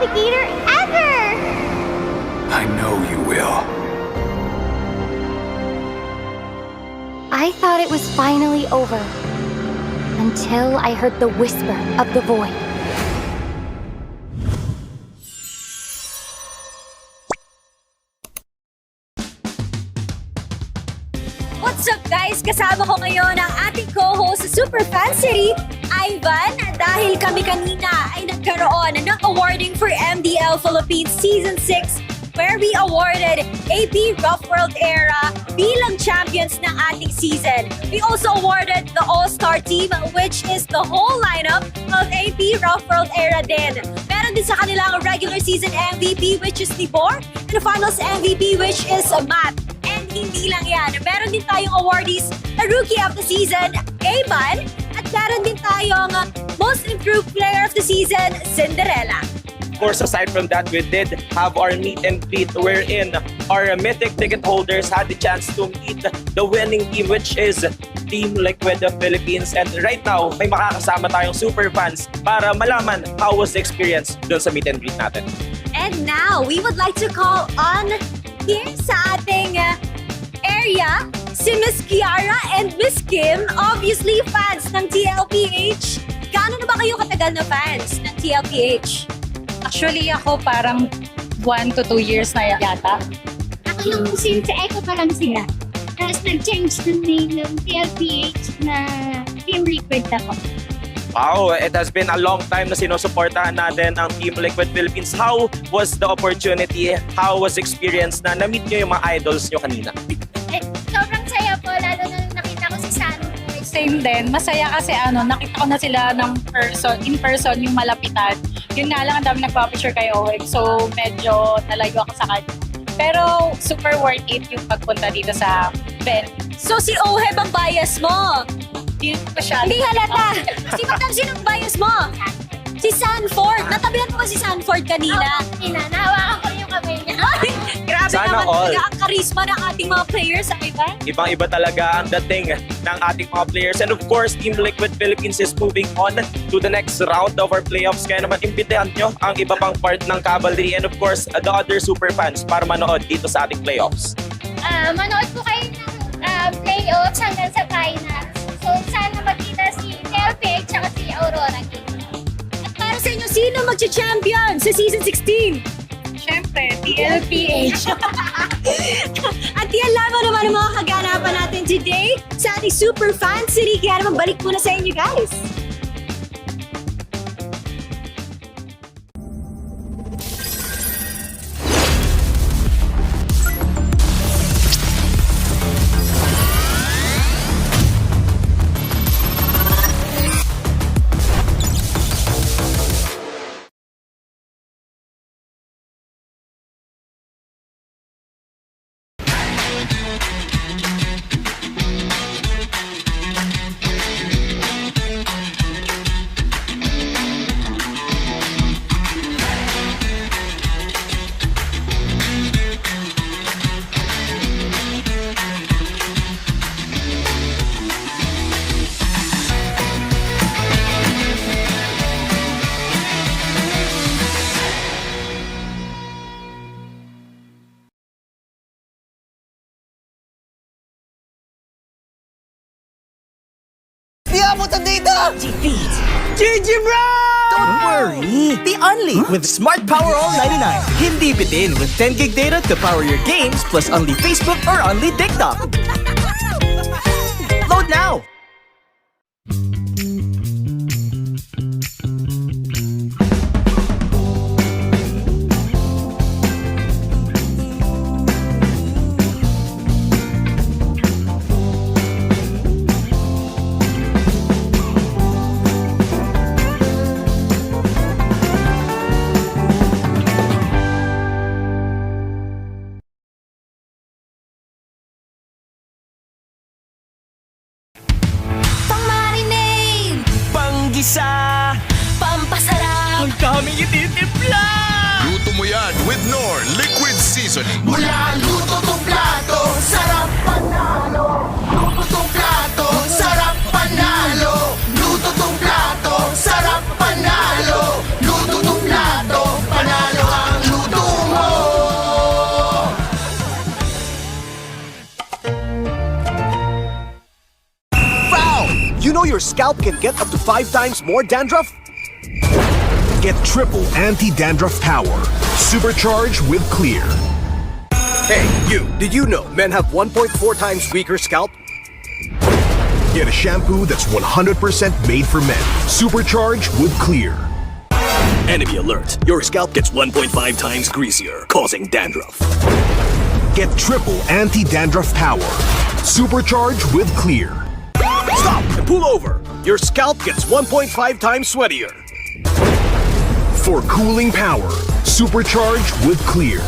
navigator ever! I know you will. I thought it was finally over, until I heard the whisper of the void. What's up guys? Kasama ko ngayon ang ating co-host sa Super Fan City, Ivan, dahil kami kanina ay nagkaroon ng awarding for MDL Philippines Season 6 where we awarded AP Rough World Era bilang champions ng ating season. We also awarded the All-Star Team, which is the whole lineup of AP Rough World Era din. Meron din sa kanilang regular season MVP, which is Tibor, and the finals MVP, which is Matt. And hindi lang yan, meron din tayong awardees na Rookie of the Season, Eman, at meron din tayong Most Improved Player of the Season, Cinderella. Of course, aside from that, we did have our meet and greet wherein our mythic ticket holders had the chance to meet the winning team, which is Team Liquid of Philippines. And right now, may makakasama tayong super fans para malaman how was the experience dun sa meet and greet natin. And now, we would like to call on here sa ating area, si Miss Kiara and Miss Kim, obviously fans ng TLPH. Gaano na ba kayo katagal na fans ng TLPH? Actually, ako parang 1 to 2 years na yata. Ako yung since echo pa lang sila. Tapos nag-change ng name ng TLPH na Team Liquid ako. Wow, it has been a long time na sinusuportahan natin ang Team Liquid Philippines. How was the opportunity? How was the experience na na-meet nyo yung mga idols nyo kanina? Sobrang saya po, lalo na nung nakita ko si Sunny. Same din. Masaya kasi nakita ko na sila in person, yung malapitan. Yun nga lang, ang dami nagpa-picture kay Owen. So, medyo nalayo ako sa kanya. Pero, super worth it yung pagpunta dito sa BELI. So, si Oheb ang bias mo? Hindi ko siya. Hindi halata. Si Madam, sinong bias mo? Si Sanford. Natabihan mo ba si Sanford kanina? Nahawakan ko yung kamay niya. Grabe Sana naman all. talaga ang karisma ng ating mga players sa iba. Ibang-iba talaga ang dating ng ating mga players. And of course, Team Liquid Philippines is moving on to the next round of our playoffs. Kaya naman, imbitahan nyo ang iba pang part ng Cavalry and of course, the other super fans para manood dito sa ating playoffs. Manood po kayo ng playoffs hanggang sa finals. So, sana magkita si TLPH at si AURORA. At para sa inyo, sino magcha-champion sa Season 16? Siyempre, TLPH. At yan lamang naman ang mga kaganapan natin today sa ating Super Fan City. Kaya naman balik muna sa inyo guys. Di abot ang data! Defeat. GG bro! Don't worry! The Only with Smart Power All 99. Hindi bitin with 10 gig data to power your games plus only Facebook or only TikTok. Load now! Isa, Pampasarap. ang daming ititimpla! Luto mo yan with Knorr Liquid Seasoning. Mula luto tong plato, sarap panalo. Luto tong plato, sarap panalo. Luto tong plato, sarap panalo. Luto tong plato, panalo. scalp can get up to 5 times more dandruff? Get triple anti-dandruff power. Supercharged with Clear. Hey, you, did you know men have 1.4 times weaker scalp? Get a shampoo that's 100% made for men. Supercharged with Clear. Enemy alert. Your scalp gets 1.5 times greasier, causing dandruff. Get triple anti-dandruff power. Supercharged with Clear. Stop and pull over. Your scalp gets 1.5 times sweatier. For cooling power. Supercharged with Clear.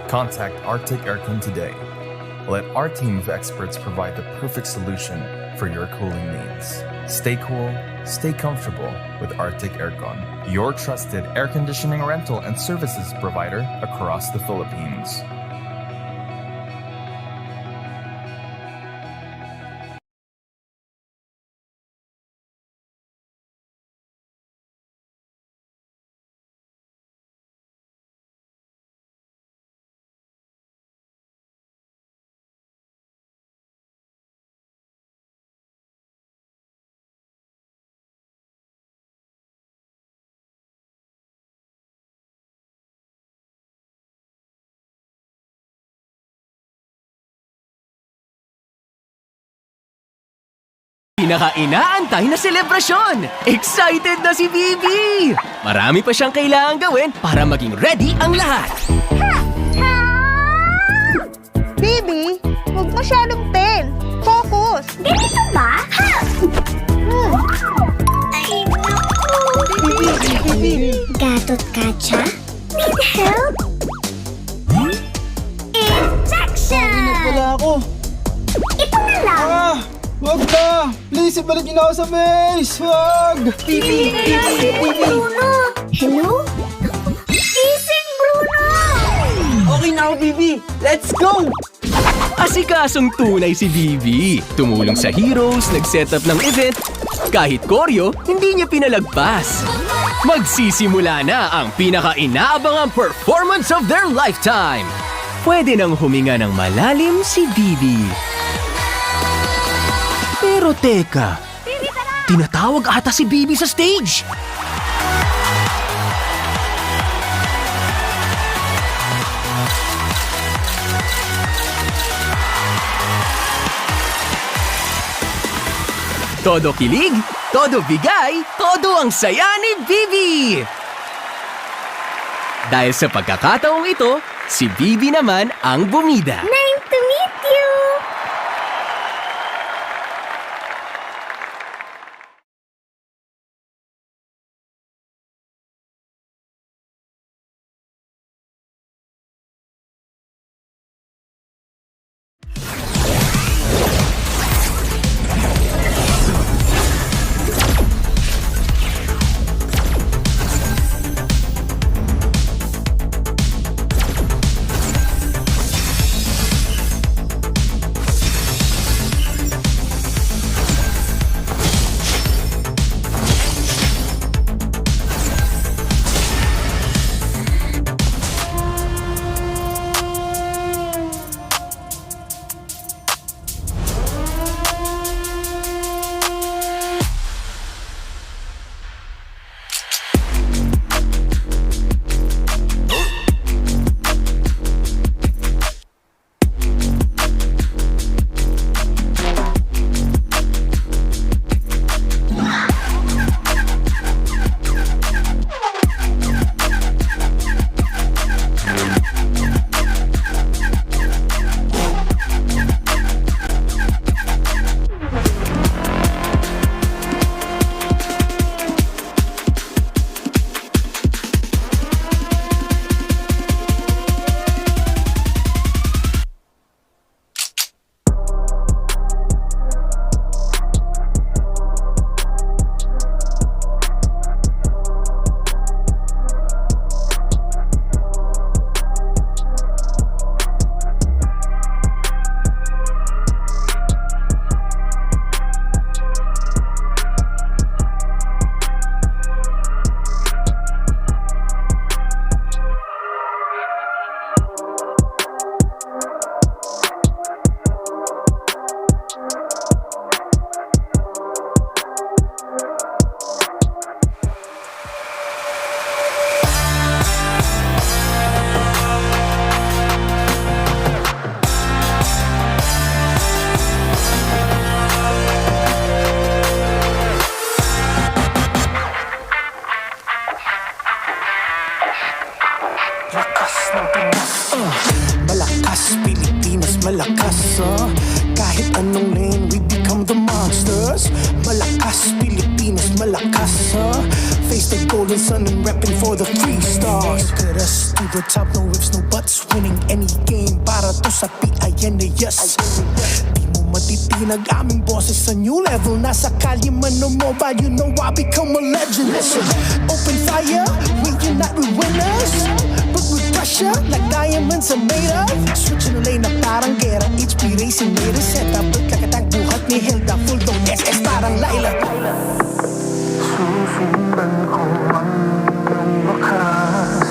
Contact Arctic Aircon today. Let our team of experts provide the perfect solution for your cooling needs. Stay cool, stay comfortable with Arctic Aircon, your trusted air conditioning rental and services provider across the Philippines. Pinaka-inaantay na selebrasyon! Excited na si Bibi! Marami pa siyang kailangan gawin para maging ready ang lahat. Bibi, huwag masyadong pen. Focus! Ganito ba? Ha! Ay, naku! Gatot kacha? Need help? Injection! Wala ako. Ito na lang! Wag na! Please, ibalik niyo na ako sa maze! Wag! Bibi! Bruno! Hello? Gising, Bruno! Okay na ako, Bibi! Let's go! Asikasong tunay si Bibi. Tumulong sa heroes, nag-set up ng event. Kahit koryo, hindi niya pinalagpas. Magsisimula na ang pinaka-inaabangang performance of their lifetime. Pwede nang huminga ng malalim si Bibi. Pero teka, tinatawag ata si Bibi sa stage. Todo kilig, todo bigay, todo ang saya ni Bibi. Dahil sa pagkakataong ito, si Bibi naman ang bumida. Nice to meet you! Face the golden sun and repping for the 3 stars. Look at us to the top, no ifs, no buts. Winning any game para to sa PINDS. Di mo matitinag aming boses sa new level. Nasa kalye man o mobile, you know I become a legend. Listen, open fire, we unite, we winners. But with pressure, like diamonds are made of. Switching the lane na parang gera. HP Racing made a setup. Kakatang buhat ni Hilda, full dong SS parang Laila. Susundan ko ang iyong wakas.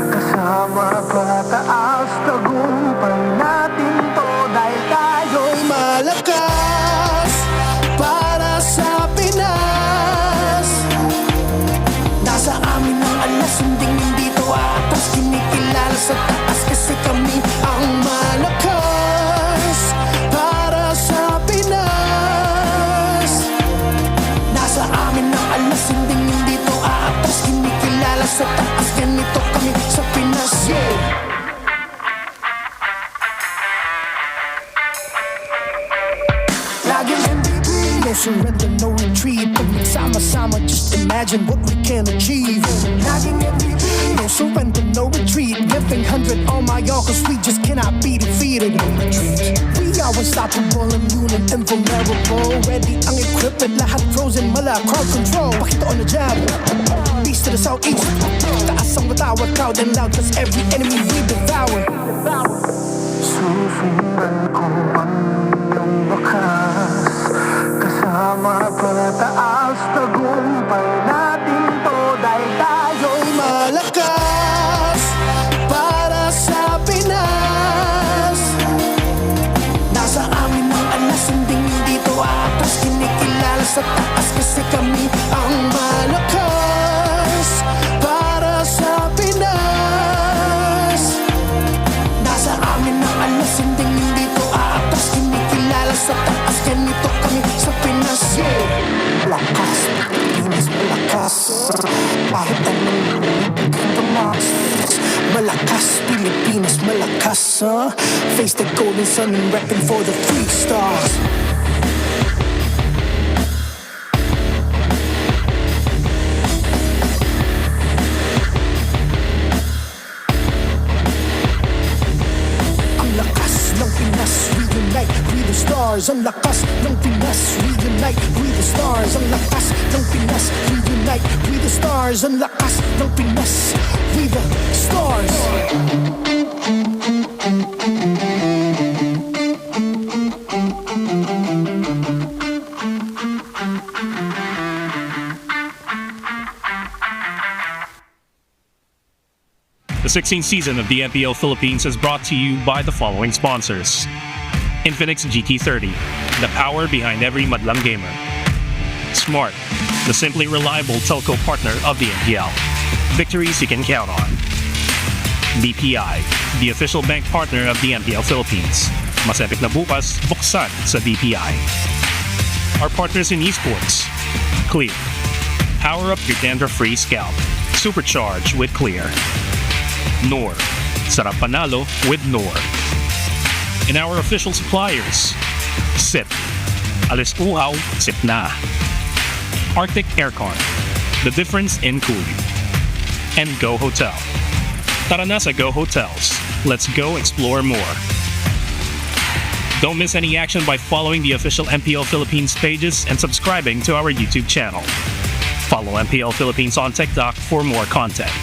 Kasama pataas, tagumpay natin to. Dahil tayo'y malakas para sa Pinas. Nasa amin ang alas, hindi to atas. Kinikilala sa taas kasi kami ang malakas para sa Pinas. Nasa amin ang alas, hindi to atas. Kinikilala sa taas, ganito kami sa Pinas. Yeah. Laging MVP, no surrender, no retreat. Pag nagsama-sama, just imagine what we can achieve. Laging MVP, no surrender, no retreat. Giving 100 on my all, cause we just cannot be defeated. We are unstoppable, immune and invulnerable. Ready ang equipment, lahat frozen, mala, crowd control. Pakita on the jab, east to the southeast. Taas ang matawag, proud and loud, cause every enemy we devour. Susundan ko ang iyong wakas. Kasama pataas, tagumpay natin to. Dahil tayo'y malakas para sa Pinas. Nasa amin ang alas, hindi to atas. Kinikilala sa taas kasi kami ang malakas para sa Pinas. Nasa amin ang alas, hindi to atas. Kinikilala sa taas, ganito kami sa Pinas. Yeah. Malakas, Pinas, malakas. Kahit anong tumas. Malakas, Pilipinas, malakas, Face the golden sun and repping for the 3 stars. Ang lakas ng Pinas, reunite with the stars. Ang lakas ng Pinas, reunite with the stars. Ang lakas ng Pinas, reunite with the stars. Ang lakas ng Pinas, with the stars. The 16th season of the MPL Philippines is brought to you by the following sponsors. Infinix GT30, the power behind every madlang gamer. Smart, the simply reliable telco partner of the MPL. Victories you can count on. BPI, the official bank partner of the MPL Philippines. Mas epic na bukas, buksan sa BPI. Our partners in eSports. Clear. Power up your dandruff-free scalp. Supercharge with Clear. Nor. Sarap panalo with Nor. And our official suppliers. Sip. Alis uhaw, sip na. Arctic Aircon. The difference in cooling. And Go Hotel. Tara na sa Go Hotels. Let's go explore more. Don't miss any action by following the official MPL Philippines pages and subscribing to our YouTube channel. Follow MPL Philippines on TikTok for more content.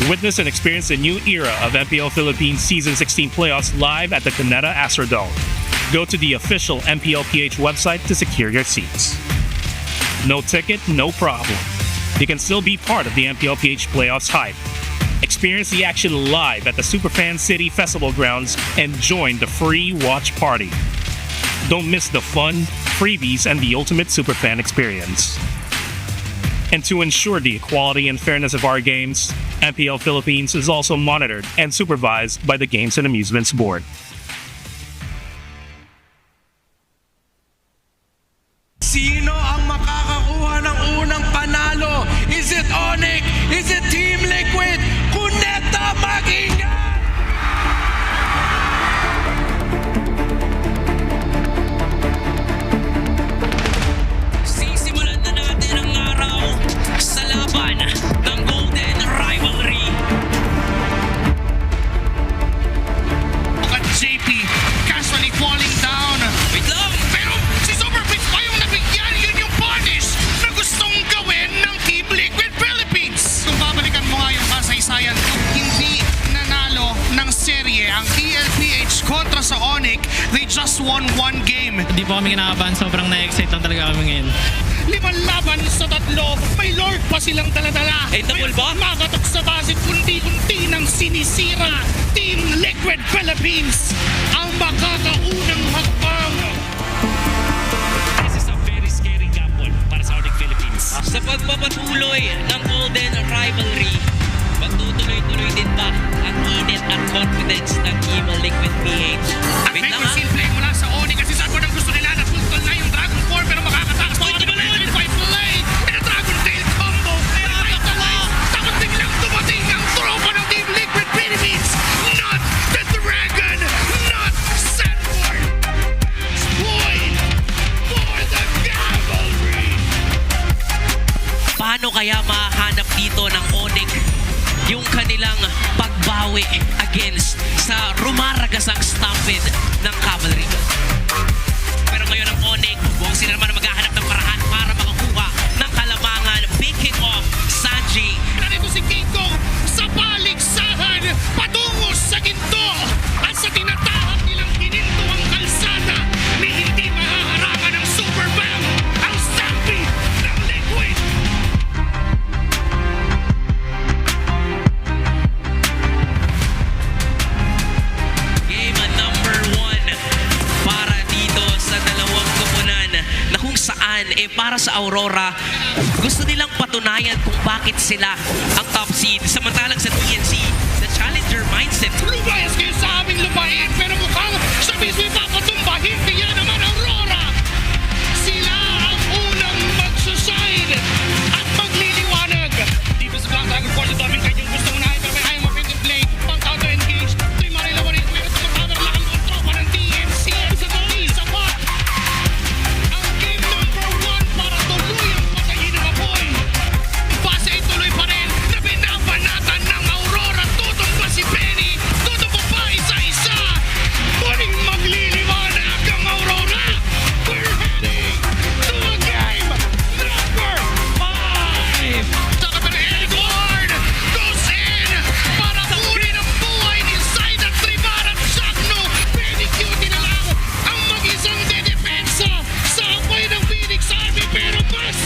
Witness and experience the new era of MPL Philippines Season 16 playoffs live at the Canada Astrodome. Go to the official MPLPH website to secure your seats. No ticket, no problem. You can still be part of the MPLPH playoffs hype. Experience the action live at the Superfan City Festival grounds and join the free watch party. Don't miss the fun, freebies, and the ultimate Superfan experience. And to ensure the equality and fairness of our games, MPL Philippines is also monitored and supervised by the Games and Amusements Board. Sino ang makakakuha ng unang panalo? Is it Onyx? Is it Team Liquid? Kuneta Maginga! Sisimulan na natin ang araw sa laban po kami kinakabahan. Sobrang na-excite lang talaga kami ngayon. 5 laban sa 3, may Lord pa silang daladala. Ay, double ba? Makatok sa basit, kunti-kunti ng sinisira. Team Liquid Philippines ang makakaunang hakbang. This is a very scary gamble para sa ating Philippines. Sa pagpapatuloy ng Golden Rivalry, pagtutuloy-tuloy din ba ang init at confidence ng Team Liquid PH? Wait lang ha? Simple mula sa Oni kasi saan mo nang gusto nila na full na yung Dragon 4 pero makakatakas pa kami ng fight play and a Dragon Tail combo. Takot biglang dumating ang tropa ng Team Liquid Philippines. Not the Dragon, not Sanford. Point for the cavalry. Paano kaya mahanap dito ng Onyx yung kanilang pagbawi against sa rumaragasang stampede ng cavalry? Pero ngayon ang Onyx, huwag sila naman maghahanap ng paraan para makakuha ng kalamangan. Picking off Sanji. Narito si King Kong sa paligsahan patungo sa ginto at sa tinatahak nilang gininto ang kalsada ni hindi mahaharangan ng Super Bang ang Stampy ng Liquid. Game number 1 para dito sa dalawang koponan na kung saan para sa Aurora gusto nilang patunayan kung bakit sila ang top seed. Samantalang sa TNC, the challenger mindset. Blue bias kayo sa aming lupain pero mukhang sa mismo papatumbahin kaya naman Aurora. Sila ang unang magsuside at magliliwanag. Dito sa Black Dragon Force, ito aming kanyang gusto unahin pero may ayaw mapit in play. Pang counter engage. Ito'y marilawan rin. Pero tumatawag lang ang tropa ng TNC. Sa tali, sa pot. Ang game number 1 para tuluyang patayin ng apoy. Base ay tuloy pa rin na binabanatan ng Aurora. Tutong pa si Benny. Tutong pa pa isa-isa. Muling magliliwanag ang Aurora. We're heading to a game number 5. Saka na Edward goes in para kunin ang buhay ni Zayda Tribar at Shakno. Benny Cutie na lang ang mag-isang dedepensa sa apoy ng Phoenix Army pero mas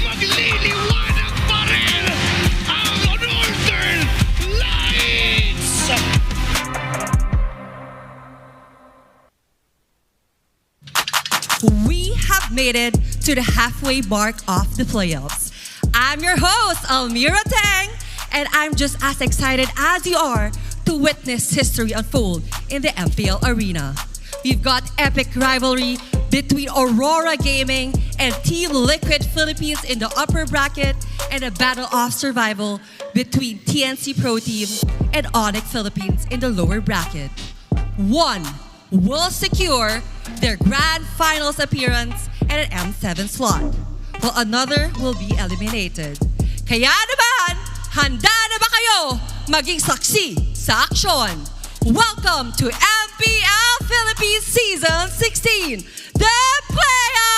magliliwanag pa rin ang Northern Lights. We have made it to the halfway mark of the playoffs. I'm your host, Almira Tang, and I'm just as excited as you are to witness history unfold in the MPL arena. We've got epic rivalry between Aurora Gaming and Team Liquid Philippines in the upper bracket and a battle of survival between TNC Pro Team and Onyx Philippines in the lower bracket. One will secure their grand finals appearance and an M7 slot, while another will be eliminated. Kaya naman, handa na ba kayo maging saksi sa aksyon? Welcome to MPL Philippines Season 16, the playoffs!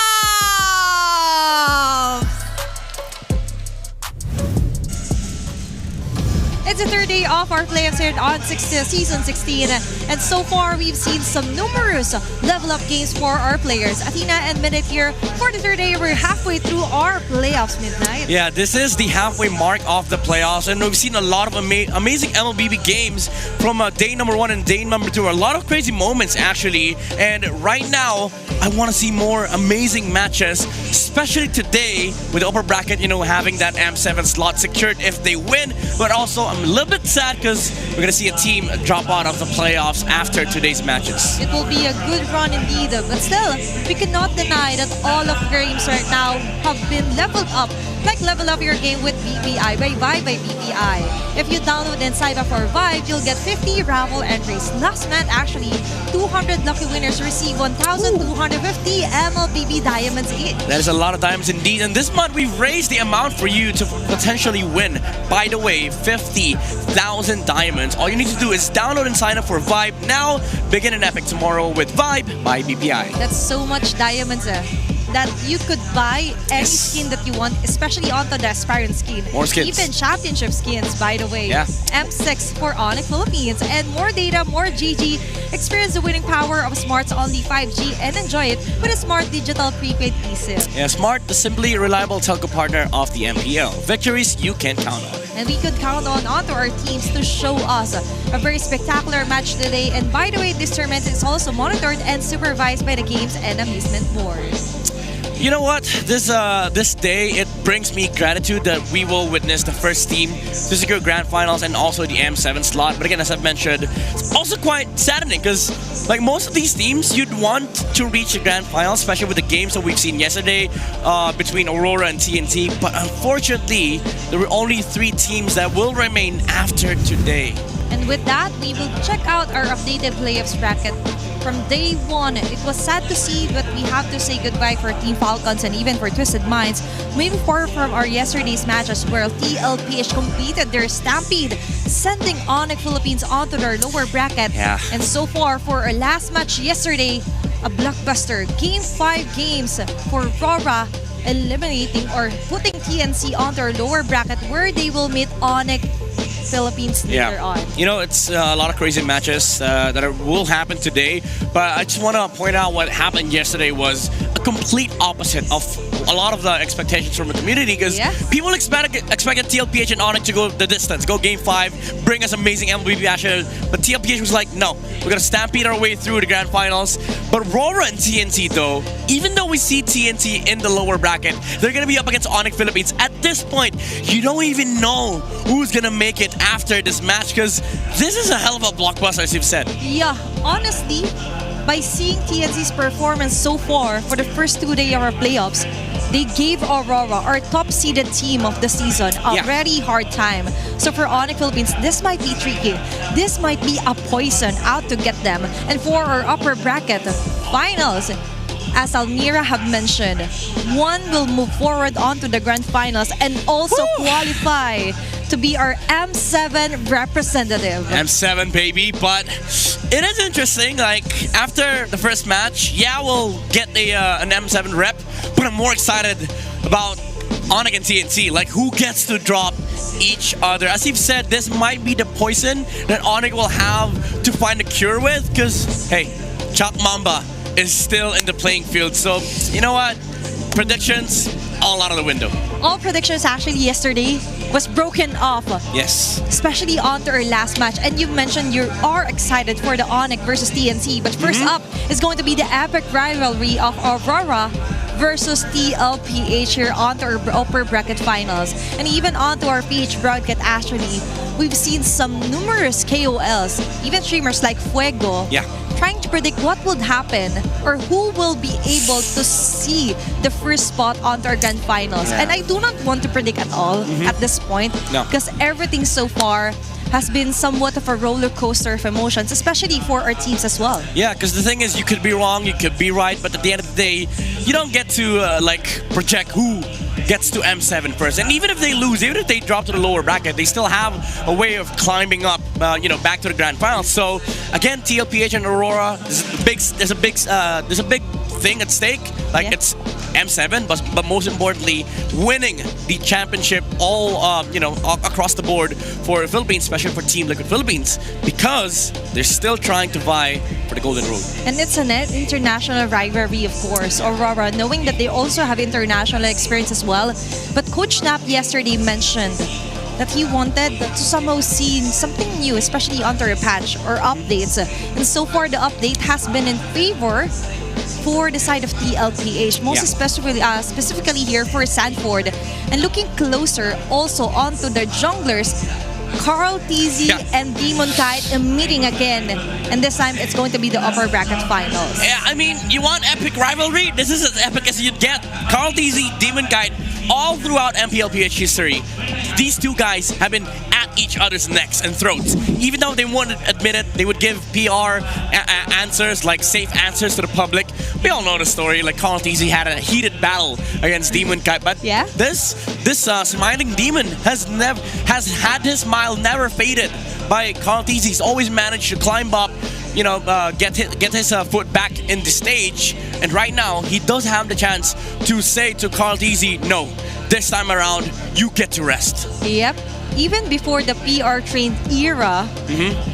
It's the third day of our playoffs here on Season 16, and so far we've seen some numerous level-up games for our players. Athena and Minute here for the third day. We're halfway through our playoffs, Midnight. Yeah, this is the halfway mark of the playoffs, and we've seen a lot of amazing MLBB games from day number 1 and day number 2. A lot of crazy moments, actually, and right now, I want to see more amazing matches, especially today with the upper bracket, having that M7 slot secured if they win, but also I'm a little bit sad because we're going to see a team drop out of the playoffs after today's matches. It will be a good run indeed, but still, we cannot deny that all of the games right now have been leveled up. Like level up your game with BPI by Vibe by BPI. If you download and sign up for Vibe, you'll get 50 raffle entries. Last month, actually, 200 lucky winners receive 1,250 MLBB diamonds each. That is a lot of diamonds indeed. And this month, we've raised the amount for you to potentially win. By the way, 50,000 diamonds. All you need to do is download and sign up for Vibe now. Begin an epic tomorrow with Vibe by BPI. That's so much diamonds. that you could buy any skin that you want, especially onto the aspirant skin. More skins. Even championship skins, by the way. Yeah. M6 for Onyx Philippines. And more data, more GG. Experience the winning power of Smart's only 5G and enjoy it with a Smart Digital Prepaid eSIM. Yeah, Smart, the simply reliable telco partner of the MPL. Victories you can count on. And we could count onto our teams to show us a very spectacular match today. And by the way, this tournament is also monitored and supervised by the Games and Amusement Board. You know what? This day, it brings me gratitude that we will witness the first team to secure grand finals and also the M7 slot. But again, as I've mentioned, it's also quite saddening because like most of these teams, you'd want to reach the grand finals, especially with the games that we've seen yesterday between AURORA and TNT. But unfortunately, there were only 3 teams that will remain after today. And with that, we will check out our updated playoffs bracket. From day one, it was sad to see, but we have to say goodbye for Team Falcons and even for Twisted Minds. Moving forward from our yesterday's matches where TLPH completed their stampede, sending Onyx Philippines onto their lower bracket. Yeah. And so far, for our last match yesterday, a blockbuster. Game 5 games for AURORA, eliminating or putting TNC onto our lower bracket where they will meet Onyx Philippines later on. You know, it's a lot of crazy matches that will happen today, but I just want to point out what happened yesterday was a complete opposite of a lot of the expectations from the community because people expected TLPH and Onyx to go the distance, go game 5, bring us amazing MVP action, but TLPH was like, no, we're going to stampede our way through the grand finals. But AURORA and TNT though, even though we see TNT in the lower bracket, they're going to be up against Onyx Philippines. At this point, you don't even know who's going to make it after this match because this is a hell of a blockbuster, as you've said. Yeah, honestly, by seeing TNC's performance so far for the first 2 days of our playoffs, they gave AURORA, our top-seeded team of the season, a very hard time. So for Onyx Philippines, this might be tricky. This might be a poison out to get them. And for our upper bracket finals, as Almira have mentioned, one will move forward onto the grand finals and also qualify to be our M7 representative. M7, baby. But it is interesting, like, after the first match, we'll get an M7 rep, but I'm more excited about Onyx and TNT. Like, who gets to drop each other? As you've said, this might be the poison that Onyx will have to find a cure with, because, hey, Chuck Mamba is still in the playing field. So, you know what? Predictions, all out of the window. All predictions actually yesterday was broken off. Yes. Especially onto our last match. And you mentioned you are excited for the Onyx versus TNC. But first up is going to be the epic rivalry of AURORA versus TLPH here onto our upper bracket finals. And even onto our PH bracket actually, we've seen some numerous KOLs, even streamers like Fuego, trying to predict what would happen or who will be able to see the first spot onto our grand finals. And I do not want to predict at all at this point because everything so far has been somewhat of a roller coaster of emotions, especially for our teams as well. Yeah, because the thing is, you could be wrong, you could be right, but at the end of the day, you don't get to project who gets to M7 first. And even if they lose, even if they drop to the lower bracket, they still have a way of climbing up, back to the grand finals. So again, TLPH and AURORA, there's a big thing at stake. Like it's M7, but most importantly, winning the championship all across the board for the Philippines, especially for Team Liquid Philippines, because they're still trying to vie for the Golden Road. And it's an international rivalry, of course, AURORA, knowing that they also have international experience as well. But Coach Knapp yesterday mentioned that he wanted to somehow see something new, especially onto a patch or updates. And so far, the update has been in favor for the side of TLPH, most specifically here for Sanford. And looking closer also onto the junglers, Carl TZ and Demon Kite meeting again. And this time, it's going to be the upper bracket finals. Yeah, I mean, you want epic rivalry? This is as epic as you'd get. Carl TZ, Demon Kite, all throughout MPLPH history, these two guys have been at each other's necks and throats. Even though they wouldn't admit it, they would give PR answers, like safe answers to the public. We all know the story, like Carl TZ had a heated battle against Demon Kite, but this smiling demon has had his smile never faded by Carl TZ. He's always managed to climb up, get his foot back in the stage. And right now, he does have the chance to say to Carl Tizzy, no, this time around, you get to rest. Yep. Even before the PR trained era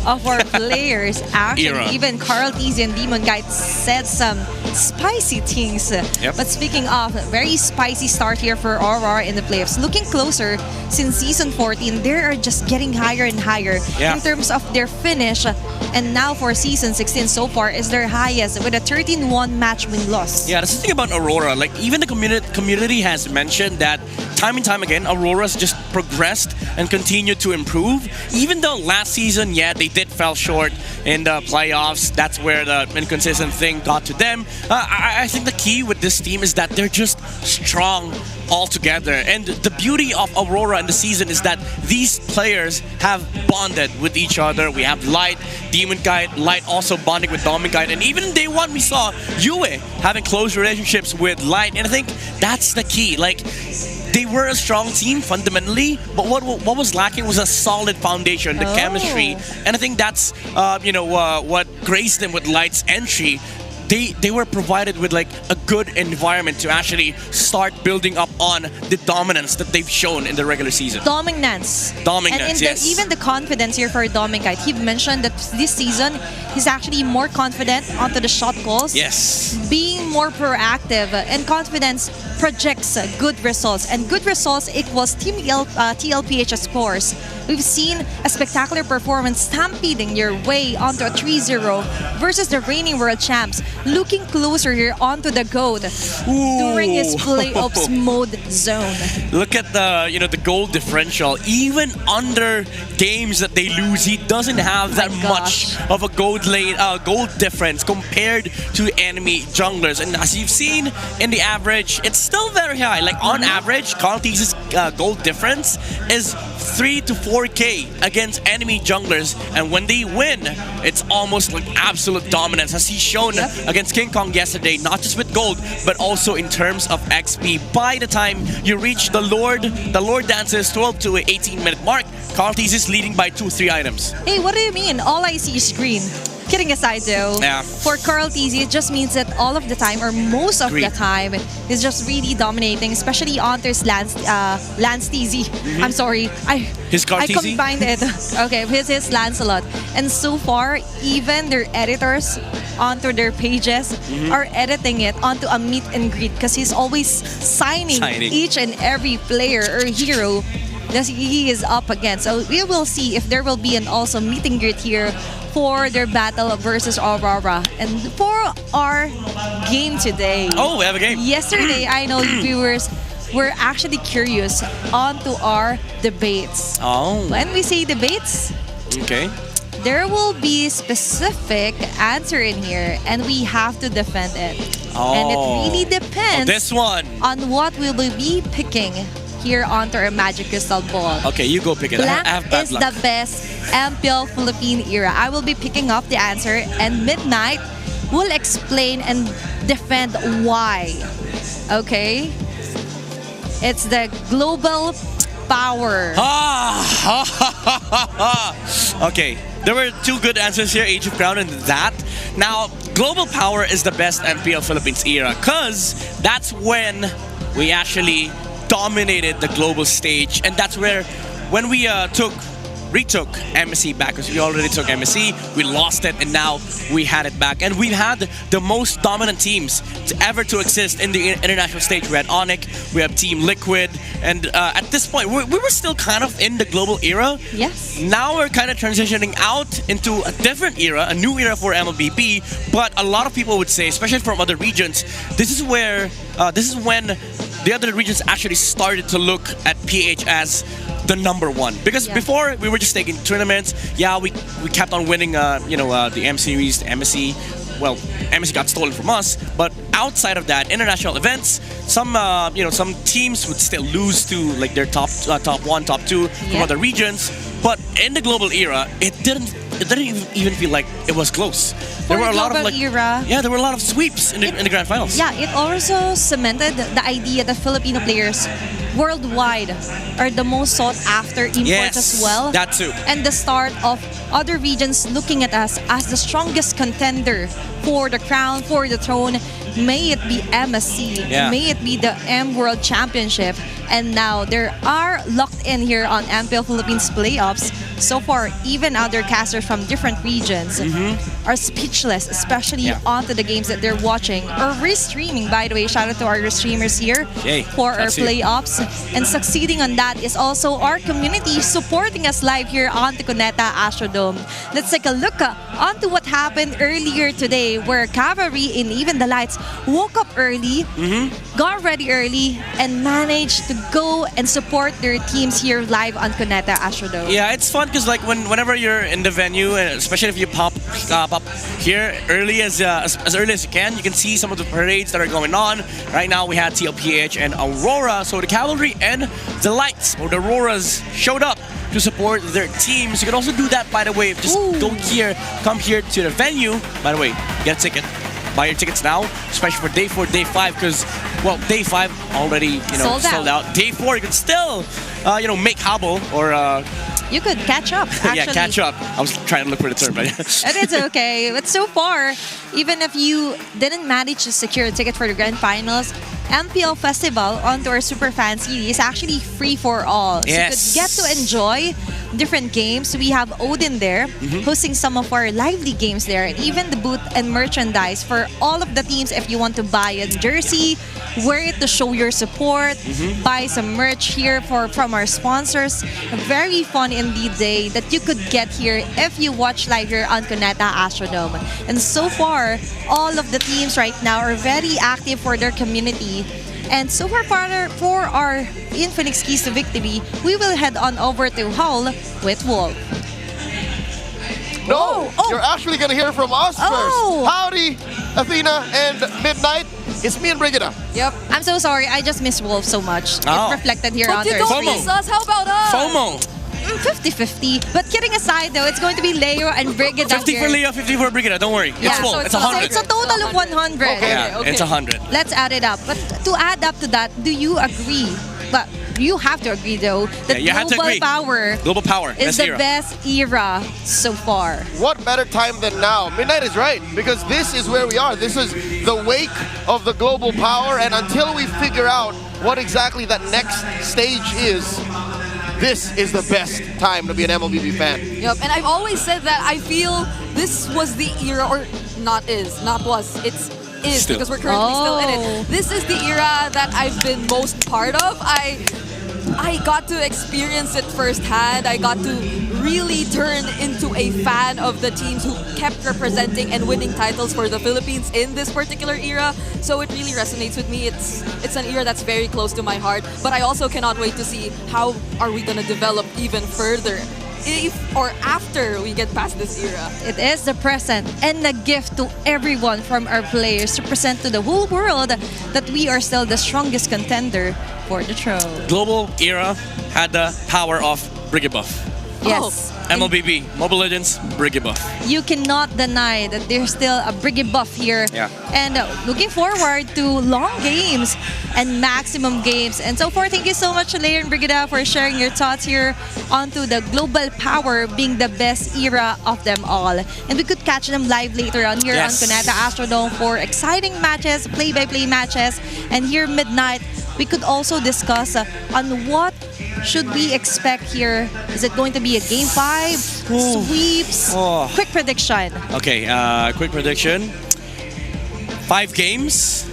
of our players, actually, even Carl Tizzy and Demon Guide said some spicy things. Yep. But speaking of, very spicy start here for AURORA in the playoffs. Looking closer, since season 14, they are just getting higher and higher in terms of their finish. And now for season 16 so far is their highest with a 13-1 match win-loss. Yeah, that's the thing about AURORA. Like, even the community has mentioned that time and time again, AURORA's just progressed and continued to improve. Even though last season, they did fell short in the playoffs. That's where the inconsistent thing got to them. I think the key with this team is that they're just strong all together. And the beauty of AURORA in the season is that these players have bonded with each other. We have Light, Demon Guide, Light also bonding with Dominic Guide. And even in day one, we saw Yue having close relationships with Light. And I think that's the key. Like, they were a strong team fundamentally, but what was lacking was a solid foundation, the chemistry. And I think that's what graced them with Light's entry. They were provided with like a good environment to actually start building up on the dominance that they've shown in the regular season. Dominance, and yes. Even the confidence here for Dominic. He mentioned that this season he's actually more confident onto the shot calls. Yes. Being more proactive, and confidence projects good results, and good results equals Team TLPH scores. We've seen a spectacular performance stampeding your way onto a 3-0 versus the reigning world champs. Looking closer here onto the GOAT during his playoffs mode zone. Look at the goal differential. Even under games that they lose, he doesn't have that much of a goal difference compared to enemy junglers. And as you've seen in the average, it's still very high. Like on average, Carl Tizzy's goal difference is 3 to 4K against enemy junglers, and when they win, it's almost like absolute dominance, as he's shown against King Kong yesterday, not just with gold, but also in terms of XP. By the time you reach the Lord Dance's 12 to 18-minute mark, Carl Tizzy is leading by 2-3 items. Hey, what do you mean? All I see is green. Kidding aside though, for Carl Tizzy, it just means that all of the time, or most of the time, is just really dominating, especially on his Lance Tizzy. I'm sorry, I combined it. Okay, his Lancelot. And so far, even their editors onto their pages are editing it onto a meet and greet, because he's always signing each and every player or hero that he is up against. So we will see if there will be an also meet and greet here for their battle versus AURORA. And for our game today. Oh, we have a game. Yesterday, I know you viewers were actually curious onto our debates. Oh. When we say debates, there will be specific answer in here, and we have to defend it. And it really depends on what we will be picking here onto our Magic Crystal Ball. Okay, you go pick it. Blank I have bad is luck. the best MPL Philippine era. I will be picking up the answer, and Midnight will explain and defend why. Okay? It's the global power. Okay, there were two good answers here, Age of Crown and that. Now, global power is the best MPL Philippines era, because that's when we actually dominated the global stage, and that's where when we retook MSC back, because we already took MSC, we lost it, and now we had it back. And we had the most dominant teams ever to exist in the international stage. We had Onyx, we have Team Liquid, and at this point, we were still kind of in the global era. Yes. Now we're kind of transitioning out into a different era, a new era for MLBB, but a lot of people would say, especially from other regions, this is when the other regions actually started to look at PH as the #1, because before we were just taking tournaments. We kept on winning the M series, the MSC. Well, MSC got stolen from us, but outside of that, international events, some teams would still lose to like their top 1, top 2 from other regions. But in the global era, it didn't it didn't even feel like it was close. For the global era. Yeah, there were a lot of sweeps in the grand finals. Yeah, it also cemented the idea that Filipino players worldwide are the most sought after imports as well. That too. And the start of other regions looking at us as the strongest contender for the crown, for the throne. May it be MSC, may it be the M World Championship. And now there are locked in here on MPL Philippines playoffs. So far, even other casters from different regions are speechless, especially onto the games that they're watching or restreaming. By the way, shout out to our streamers here for our playoffs. And succeeding on that is also our community supporting us live here on the Cuneta Astrodome. Let's take a look onto what happened earlier today, where Cavalry and even the Lights woke up early, got ready early, and managed to go and support their teams here live on Cuneta Astrodome. Yeah, it's fun because like whenever you're in the venue, and especially if you pop here early as early as you can see some of the parades that are going on. Right now we had TLPH and Aurora, so the Cavalry and the Lights or the Auroras showed up to support their teams. You can also do that, by the way. Just come here to the venue. By the way, get a ticket. Buy your tickets now, especially for day 4, day 5, because, well, day 5 already, sold out. Day 4, you can still, make hobble or... you could catch up, actually. Yeah, catch up. I was trying to look for the term, but... And it's okay. But so far, even if you didn't manage to secure a ticket for the grand finals, MPL Festival onto our Super Fan Series is actually free for all. So you could get to enjoy different games. We have Odin there, hosting some of our lively games there, and even the booth and merchandise for all of the teams. If you want to buy a jersey, wear it to show your support, buy some merch here from our sponsors. A very fun indeed day that you could get here if you watch live here on Cuneta Astrodome. And so far, all of the teams right now are very active for their community. And so far, for our Infinix Keys to Victory, we will head on over to Hull with Wolf. No, you're actually going to hear from us first. Howdy, Athena and Midnight. It's me and Brigida. Yep. I'm so sorry. I just miss Wolf so much. It's reflected here on But you don't miss us. How about us? FOMO. 50-50. But kidding aside though, it's going to be Leo and Brigida 50 here. for Leo, 50 for Brigida. Don't worry. It's full. So it's 100. So it's a total of 100. Yeah, it's 100. Let's add it up. But to add up to that, do you agree? But you have to agree though that Global Power is the best era so far. What better time than now? Midnight is right, because this is where we are. This is the wake of the Global Power, and until we figure out what exactly that next stage is, this is the best time to be an MLBB fan. Yep, and I've always said that I feel this was the era, or it's is because we're currently still in it. This is the era that I've been most part of. I got to experience it firsthand. I got to really turn into a fan of the teams who kept representing and winning titles for the Philippines in this particular era. So it really resonates with me. It's an era that's very close to my heart. But I also cannot wait to see how are we going to develop even further if or after we get past this era. It is the present and the gift to everyone from our players to present to the whole world that we are still the strongest contender for the throne. Global era had the power of Briggy Buff. Yes. MLBB, Mobile Legends, Briggy Buff. You cannot deny that there's still a Briggy Buff here. Yeah. And looking forward to long games and maximum games. And so far, thank you so much, Leia and Brigida, for sharing your thoughts here onto the Global Power being the best era of them all. And we could catch them live later on here on Cuneta Astrodome for exciting matches, play-by-play matches. And here midnight, we could also discuss on what should we expect here. Is it going to be a game 5, sweeps? Quick prediction. Okay, quick prediction. 5 games.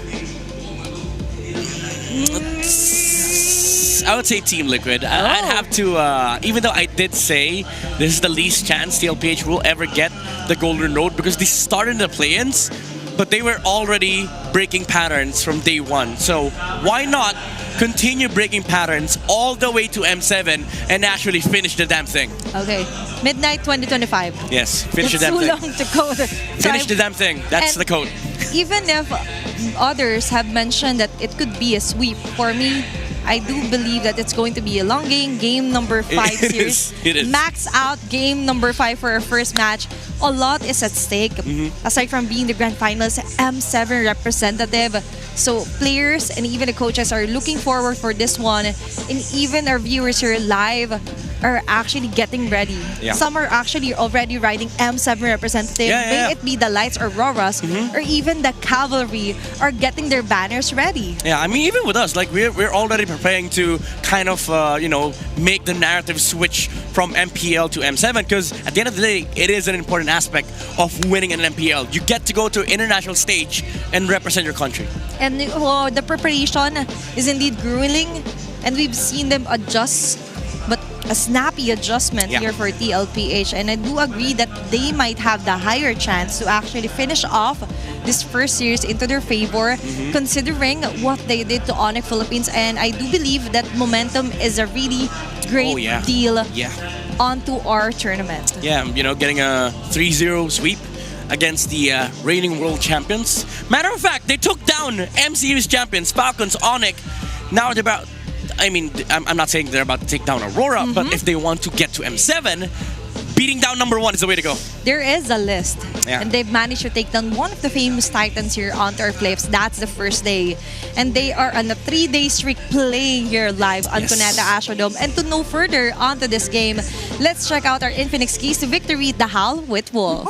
I would say Team Liquid. I'd have to, even though I did say this is the least chance TLPH will ever get the Golden Road because they started in the play-ins, but they were already breaking patterns from day 1. So why not continue breaking patterns all the way to M7 and actually finish the damn thing? Okay. Midnight 2025. Yes, finish the damn thing. It's too long to go there. Finish the damn thing. That's the code. Even if others have mentioned that it could be a sweep, for me, I do believe that it's going to be a long game number 5 series. It is. Max out game number 5 for our first match. A lot is at stake. Aside from being the grand finals M7 representative, so players and even the coaches are looking forward for this one, and even our viewers here live are actually getting ready. Yeah. Some are actually already riding M7 representative. May it be the Lights Auroras or even the Cavalry are getting their banners ready. Yeah, I mean, even with us, like we're already preparing to kind of make the narrative switch from MPL to M7, because at the end of the day, it is an important aspect of winning an MPL. You get to go to an international stage and represent your country. And the preparation is indeed grueling, and we've seen them adjust, but a snappy adjustment here for TLPH. And I do agree that they might have the higher chance to actually finish off this first series into their favor, considering what they did to Onyx Philippines. And I do believe that momentum is a really great deal onto our tournament. Yeah, getting a 3-0 sweep against the reigning world champions. Matter of fact, they took down M-Series champions, Falcons, Onyx. Now they're about, I'm not saying they're about to take down Aurora, but if they want to get to M7, beating down number 1 is the way to go. There is a list, and they've managed to take down one of the famous titans here onto our flips. That's the first day, and they are on a 3-day streak playing here live on Cuneta Astrodome. And to know further onto this game, let's check out our Infinix keys to victory, Dahal with Wolf.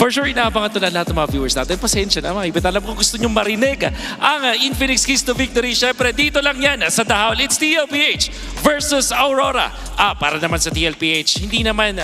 For sure, inaabangan ito na lahat ng mga viewers natin. Pasensya na mga ibit. Alam ko gusto nyo marinig ang Infinix Keys to Victory. Siyempre, dito lang yan sa Dahal. It's TLPH versus Aurora. Para naman sa TLPH, hindi naman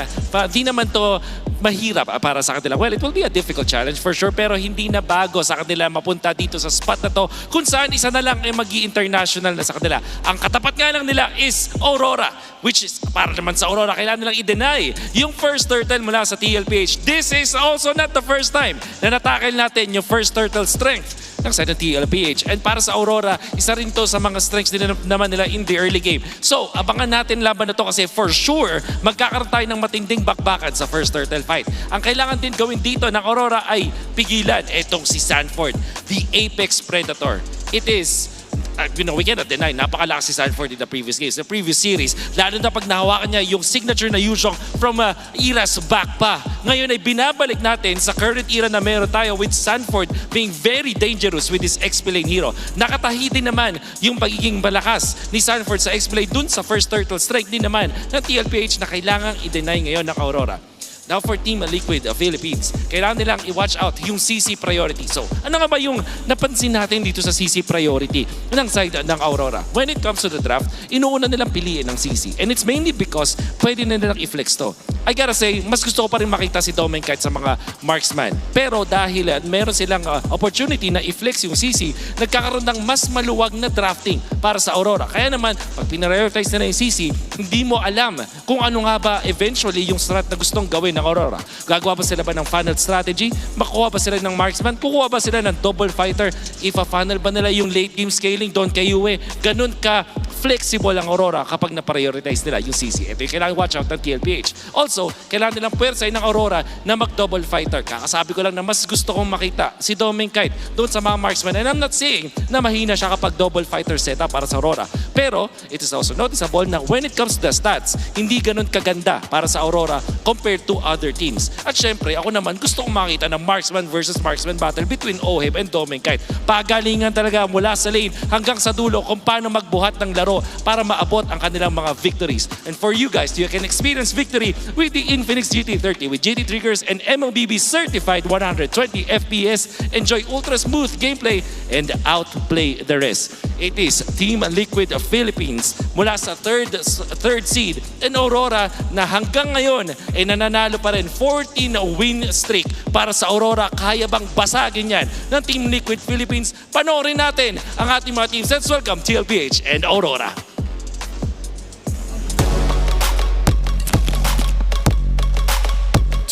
to mahirap para sa kanila. Well, it will be a difficult challenge for sure, pero hindi na bago sa kanila mapunta dito sa spot na to kung saan isa na lang ay magi-international na sa kanila. Ang katapat nga lang nila is Aurora, which is para naman sa Aurora, kailangan nilang i-deny yung first turtle mula sa TLPH. This is also not the first time na natakil natin yung first turtle strength ng side ng TLPH. And para sa Aurora, isa rin to sa mga strengths din naman nila in the early game. So, abangan natin laban na to kasi for sure, magkakaroon tayo ng matinding bakbakan sa first turtle fight. Ang kailangan din gawin dito ng Aurora ay pigilan itong si Sanford, the apex predator. It is we cannot deny, napakalakas si Sanford in the previous games, the previous series, lalo na pag nahawakan niya yung signature na Yushong from eras back pa. Ngayon ay binabalik natin sa current era na meron tayo with Sanford being very dangerous with his XP lane hero. Nakatahi din naman yung pagiging malakas ni Sanford sa XP lane dun sa first turtle strike din naman ng TLPH na kailangang i-deny ngayon ng Aurora. Now for Team Liquid Philippines, kailangan nilang i-watch out yung CC priority. So, ano nga ba yung napansin natin dito sa CC priority ng side ng Aurora? When it comes to the draft, inuuna nilang piliin ng CC. And it's mainly because pwede na nilang i-flex to. I gotta say, mas gusto ko pa rin makita si Domen kahit sa mga marksman. Pero dahil meron silang opportunity na i-flex yung CC, nagkakaroon ng mas maluwag na drafting para sa Aurora. Kaya naman, pag pinarioritize na yung CC, hindi mo alam kung ano nga ba eventually yung strat na gustong gawin ng Aurora. Gagawa ba sila ba ng funnel strategy? Makuha ba sila ng marksman? Kukuha ba sila ng double fighter? Ipa-funnel ba nila yung late game scaling doon kay Yue? Ganun ka flexible ang Aurora kapag na-prioritize nila yung CC. Ito yung kailangan watch out ng TLPH. Also, kailangan nilang puwersay ng Aurora na mag-double fighter. Kakasabi ko lang na mas gusto kong makita si Doming Kite doon sa mga marksman. And I'm not saying na mahina siya kapag double fighter setup para sa Aurora. Pero, it is also noticeable na when it comes to the stats, hindi ganun kaganda para sa Aurora compared to other teams. At syempre, ako naman gusto kong makita ng marksman versus marksman battle between Oheb and Doming Kite. Pagalingan talaga mula sa lane hanggang sa dulo kung paano magbuhat ng laro para maabot ang kanilang mga victories. And for you guys, you can experience victory with the Infinix GT30 with GT triggers and MLBB certified 120 FPS. Enjoy ultra smooth gameplay and outplay the rest. It is Team Liquid Philippines mula sa third seed and Aurora na hanggang ngayon ay nananalo pa rin 14-win streak. Para sa Aurora, kaya bang basagin yan ng Team Liquid Philippines? Panoorin natin ang ating mga teams. Let's welcome TLPH and Aurora.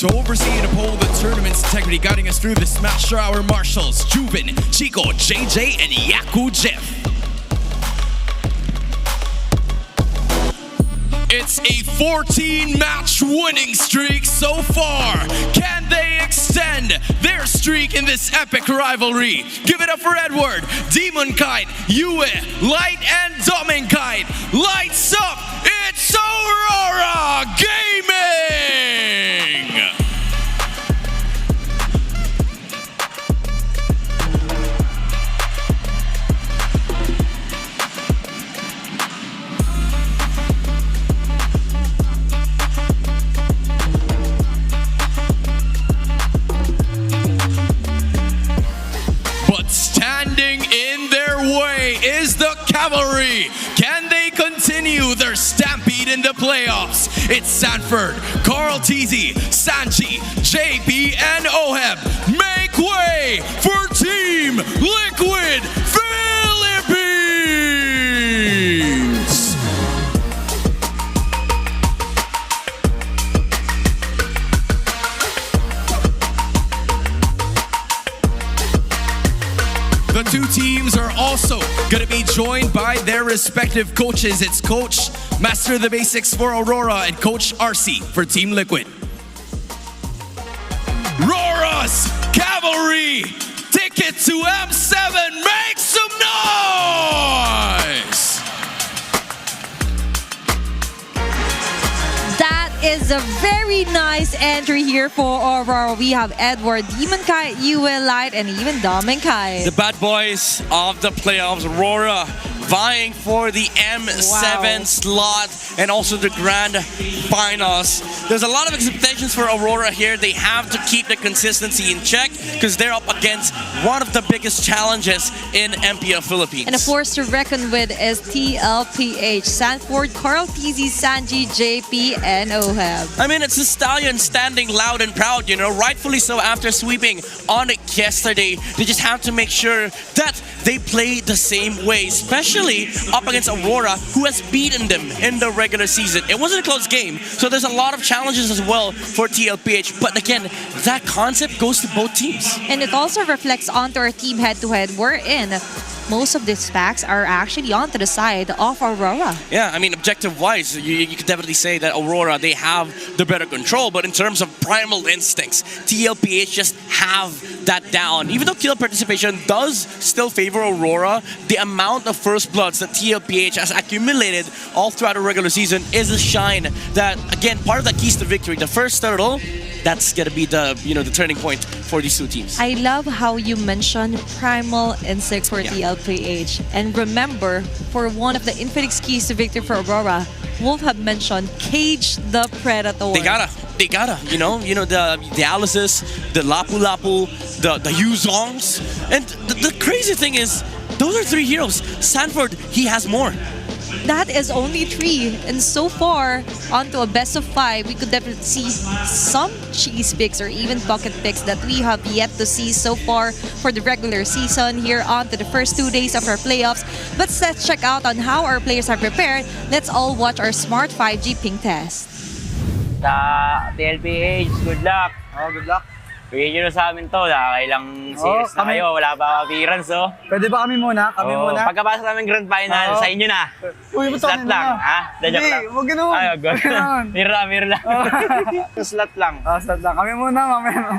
To oversee and uphold the tournament's integrity, guiding us through the Smash Hour marshals, Juven, Chico, JJ, and Yaku Jeff. It's a 14-match winning streak so far. Can they extend their streak in this epic rivalry? Give it up for Edward, Demon Kite, Yue, Light, and Domin Kite. Lights up, it's Aurora Gaming! Standing in their way is the Cavalry. Can they continue their stampede in the playoffs? It's Sanford, Carl Teasy, Sanji, JP, and Oheb. Make way for Team Liquid Philippines! The two teams are also going to be joined by their respective coaches. It's Coach Master of the Basics for Aurora and Coach RC for Team Liquid. Aurora's Cavalry ticket to M7, make some noise! That is a very nice entry here for Aurora. We have Edward, Demon Kite, Yue, Light, and even Domin Kite. The bad boys of the playoffs, Aurora, vying for the M7 slot and also the grand finals. There's a lot of expectations for Aurora here. They have to keep the consistency in check because they're up against one of the biggest challenges in MPL Philippines. And a force to reckon with is TLPH, Sanford, Carl Teasy, Sanji, JP, and Oheb. I mean, it's the Stallion standing loud and proud, you know, rightfully so after sweeping on it yesterday. They just have to make sure that they play the same way, especially up against Aurora, who has beaten them in the regular season. It wasn't a close game, so there's a lot of challenges as well for TLPH. But again, that concept goes to both teams. And it also reflects onto our team head-to-head. We're in. Most of these facts are actually onto the side of Aurora. Yeah, I mean, objective-wise, you could definitely say that Aurora, they have the better control. But in terms of primal instincts, TLPH just have that down. Even though kill participation does still favor Aurora, the amount of first bloods that TLPH has accumulated all throughout the regular season is a shine that, again, part of that keys to victory. The first turtle, that's gonna be the the turning point for these two teams. I love how you mentioned primal instinct for TLPH. And remember, for one of the infinite keys to victory for Aurora, Wolf have mentioned cage the predator. They gotta, the Alice's, the Lapu Lapu, the Yuzongs. And the crazy thing is, those are 3 heroes. Sanford, he has more. That is only 3, and so far, onto a best of 5, we could definitely see some cheese picks or even pocket picks that we have yet to see so far for the regular season here on to the first 2 days of our playoffs. But let's check out on how our players are prepared. Let's all watch our Smart 5G ping test. TLPH, good luck. Oh, good luck. Bigyan nyo na sa amin to, nakakailang series na kayo, wala pa appearance, oh. Pwede ba kami muna? Pagkapasok namin grand final, sa inyo na. Slot lang, ha? Hindi, huwag ganoon. Ay, wag Mirror lang. Slot lang. Slot lang. Kami muna, mamaya.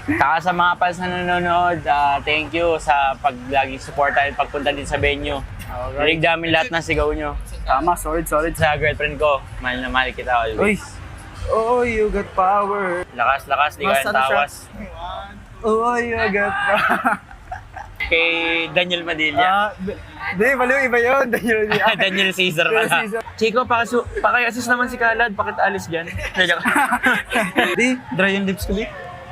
Saka sa mga fans na nanonood, thank you sa laging suporta at pagpunta din sa venue. Rinig namin lahat ng sigaw nyo. Tama, solid. Sa girlfriend ko, mahal na mahal kita always. Oh, you got power. Lakas, di kayang tawas. Oh, you got power. Kay Daniel Madilla. Di, maliw, iba yun. Daniel Caesar pala. Chico, paki-assist naman si Kalad. Bakit alis dyan? Di, dry yung lips ko, di.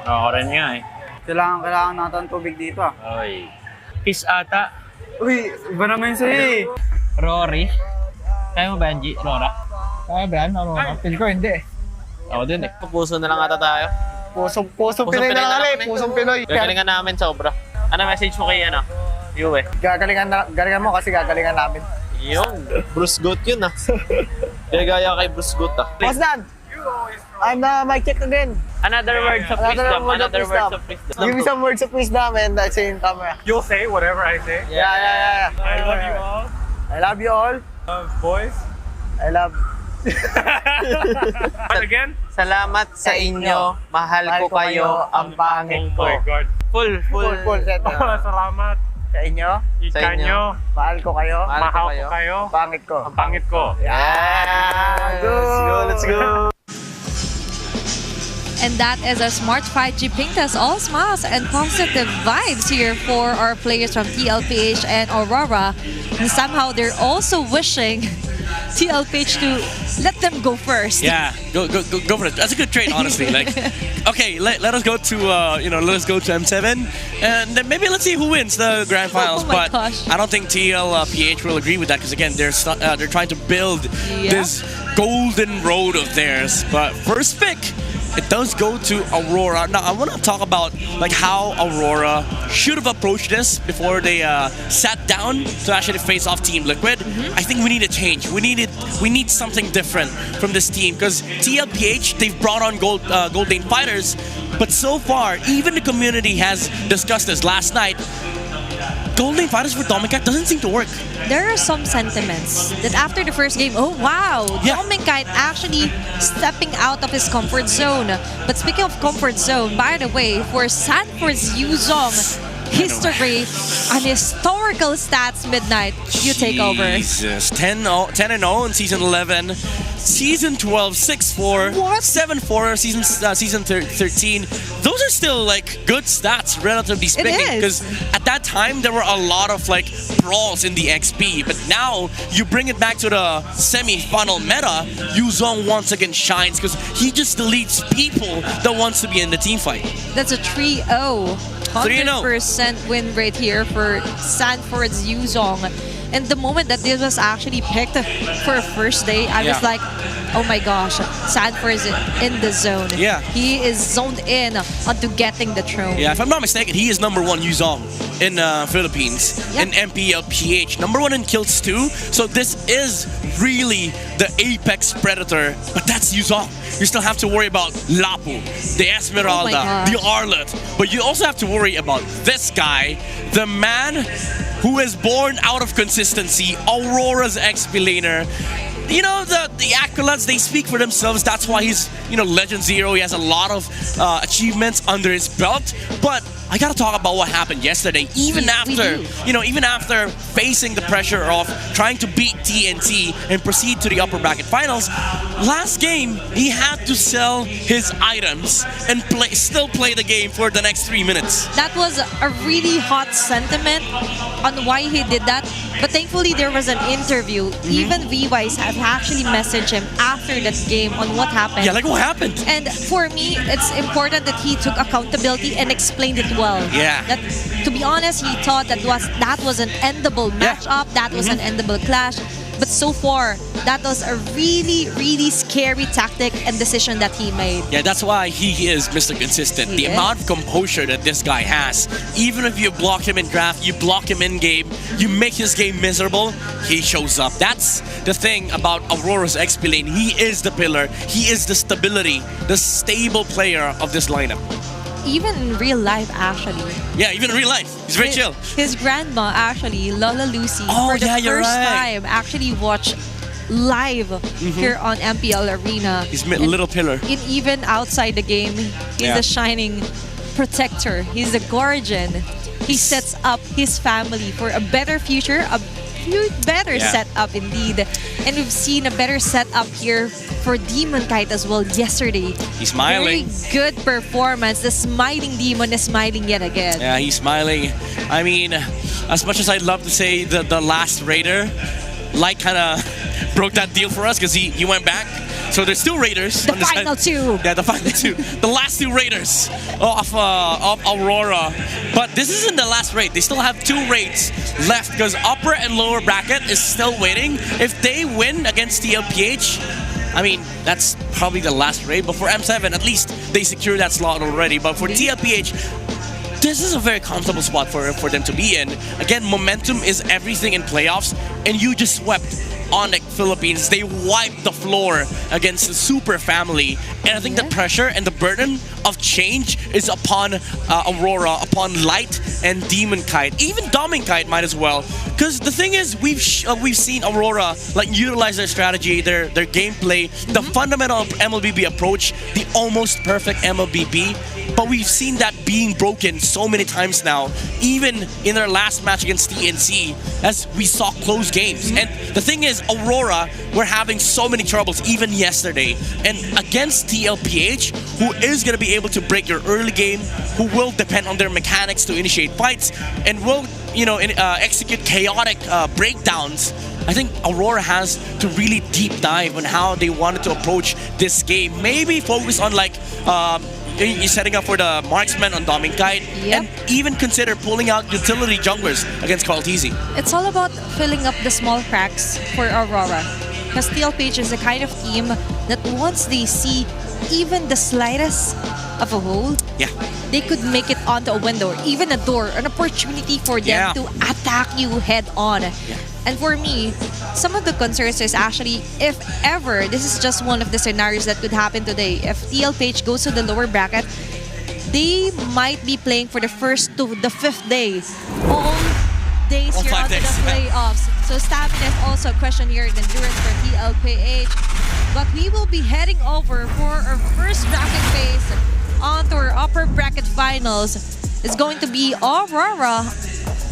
Oo, rin nga eh. Kailangan natin tubig dito ah. Oy. Kiss ata. Uy, iba naman sa'yo eh. Rory. Kaya mo ba yan, G? Aurora? Kaya ba yan, Aurora? Feel ko hindi eh. Ako din eh. Puso na lang ata tayo. Pusong Pinoy na lang eh. Pusong Pinoy. Gagalingan namin sobra. Ano message mo kay Yue? Gagalingan mo kasi gagalingan namin. Yun. Bruce Goat yun ah. Gaya kay Bruce Goat ah. What's that? I'm mic check again. Another words of wisdom. Give me some words of wisdom and that's in camera. You'll say whatever I say? Yeah. I love you all. I love you all. Boys. I love Again? Salamat sa inyo. Mahal ko kayo. Ang pangit ko. Full set. Salamat sa inyo. Sa inyo. Mahal ko kayo. Mahal ko kayo. Pangit ko. Ang pangit ko. Yeah! Let's go. And that is our Smart 5G ping test. All smiles and positive vibes here for our players from TLPH and AURORA. And somehow they're also wishing TLPH to let them go first. Yeah, go for it. That's a good trade, honestly. Like, okay, let us go to let us go to M7, and then maybe let's see who wins the grand finals. my But gosh. I don't think TLPH will agree with that because again, they're trying to build this golden road of theirs. But first pick, it does go to AURORA. Now I want to talk about like how AURORA should have approached this before they sat down to actually face off Team Liquid. I think we need a change. We need something different from this team because TLPH, they've brought on Gold Lane fighters, but so far even the community has discussed this last night. Gold Lane fighters for Dominicate doesn't seem to work. There are some sentiments that after the first game, oh wow, Dominicate actually stepping out of his comfort zone. But speaking of comfort zone, by the way, for Sanford's Yuzong history, an historical stats midnight, you take over. Jesus, 10-0 in season 11, season 12, 6-4, 7-4, season 13. Those are still like good stats, relatively speaking, because at that time there were a lot of like brawls in the XP. But now you bring it back to the semi-final meta, Yuzong once again shines because he just deletes people that wants to be in the team fight. That's a 3-0. 100% win rate here for Sanford's Yuzong. And the moment that this was actually picked for a first day, I was like, oh my gosh, Sanford is in the zone. Yeah. He is zoned in onto getting the throne. Yeah, if I'm not mistaken, he is number 1 Yuzong in Philippines, in MPL PH. Number 1 in kills too. So this is really the apex predator, but that's Yuzong. You still have to worry about Lapu, the Esmeralda, the Arlet, but you also have to worry about this guy, the man who is born out of consistency, AURORA's XP laner. You know, the accolades, they speak for themselves. That's why he's, Legend Zero. He has a lot of achievements under his belt. But I gotta talk about what happened yesterday. Even after facing the pressure of trying to beat TNT and proceed to the upper bracket finals, last game he had to sell his items and still play the game for the next 3 minutes. That was a really hot sentiment on why he did that. But thankfully there was an interview. Even VWise have actually messaged him after that game on what happened. Yeah, like what happened? And for me, it's important that he took accountability and explained it well. Yeah. That, to be honest, he thought that was an endable matchup, that was an endable clash. But so far, that was a really, really scary tactic and decision that he made. Yeah, that's why he is Mr. Consistent. The amount of composure that this guy has, even if you block him in draft, you block him in game, you make his game miserable, he shows up. That's the thing about AURORA's XP lane. He is the pillar, he is the stability, the stable player of this lineup. Even in real life, actually. Yeah, even in real life. He's very chill. His grandma, actually, Lola Lucy, for the first time, actually watched live here on MPL Arena. He's a little pillar. Even outside the game, he's a shining protector. He's a guardian. He sets up his family for a better future, a better setup indeed. And we've seen a better setup here for Demon Kite as well yesterday. He's smiling. Very good performance. The smiling Demon is smiling yet again. Yeah, he's smiling. I mean, as much as I'd love to say the last Raider, Light kind of broke that deal for us because he went back. So there's still Raiders. The final two. Yeah, the final two. The last 2 Raiders of AURORA. But this isn't the last raid. They still have 2 raids left because upper and lower bracket is still waiting. If they win against TLPH, I mean, that's probably the last raid. But for M7, at least they secured that slot already. But for TLPH, this is a very comfortable spot for them to be in. Again, momentum is everything in playoffs, and you just swept Onyx Philippines. They wiped the floor against the Super Family, and I think the pressure and the burden of change is upon Aurora, upon Light and Demon Kite, even Doming Kite might as well. Because the thing is, we've seen Aurora like utilize their strategy, their gameplay, the fundamental MLBB approach, the almost perfect MLBB. But we've seen that being broken so many times now, even in their last match against TNC, as we saw close games. And the thing is, Aurora were having so many troubles even yesterday. And against TLPH, who is going to be able to break your early game, who will depend on their mechanics to initiate fights, and will, execute chaotic breakdowns, I think Aurora has to really deep dive on how they wanted to approach this game. Maybe focus on you're setting up for the marksman on Doming Kite, and even consider pulling out utility junglers against Carl TZ. It's all about filling up the small cracks for Aurora. Because TLPH is the kind of team that once they see even the slightest of a hole, they could make it onto a window or even a door, an opportunity for them to attack you head on. And for me, some of the concerns is actually, if ever, this is just one of the scenarios that could happen today. If TLPH goes to the lower bracket, they might be playing for the first to the 5th day. All days here onto the playoffs. So stamina is also a question here in endurance for TLPH. But we will be heading over for our first bracket phase onto our upper bracket finals. It's going to be Aurora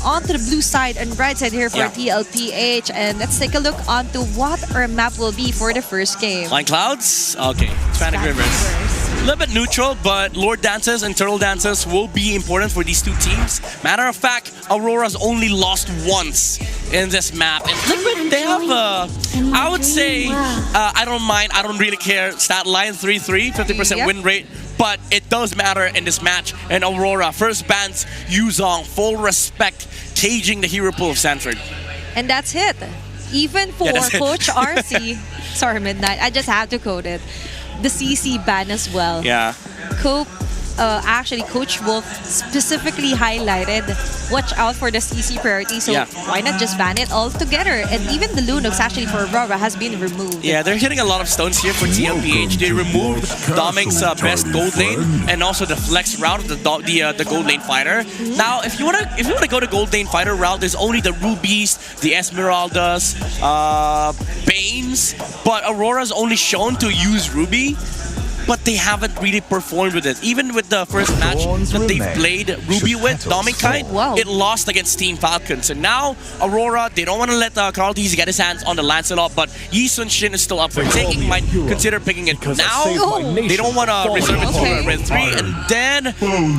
onto the blue side and right side here for TLPH. And let's take a look onto what our map will be for the first game. Flying Clouds? Okay. Hispanic Rivers. A little bit neutral, but Lord Dances and Turtle Dances will be important for these two teams. Matter of fact, Aurora's only lost once in this map. And Liquid, they have I would say, I don't mind, I don't really care. Stat line 3-3, 50% win rate. But it does matter in this match. And Aurora first bans Yuzong, full respect, caging the hero pool of Sanford. And that's it. Even for Coach RC, sorry, Midnight, I just have to quote it. The CC ban as well. Yeah. Actually, Coach Wolf specifically highlighted, watch out for the CC priority, so why not just ban it all together? And even the Lunox actually for Aurora has been removed. Yeah, they're hitting a lot of stones here for TLPH. They removed Doming's best gold lane and also the flex route of the gold lane fighter. Now, if you wanna go to gold lane fighter route, there's only the Rubies, the Esmeraldas, Banes, but Aurora's only shown to use Ruby. But they haven't really performed with it. Even with the first match that they played Ruby with, Doming Kite, it lost against Team Falcons. And now, Aurora, they don't want to let Carl TZ get his hands on the Lancelot, but Yi Sun Shin is still up for taking, might consider picking it now. They don't want to reserve it for Red 3. And then,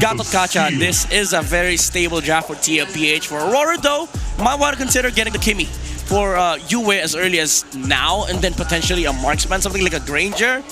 Gatot Kacha, this is a very stable draft for TLPH. For Aurora, though, might want to consider getting the Kimi for Yue as early as now, and then potentially a marksman, something like a Granger.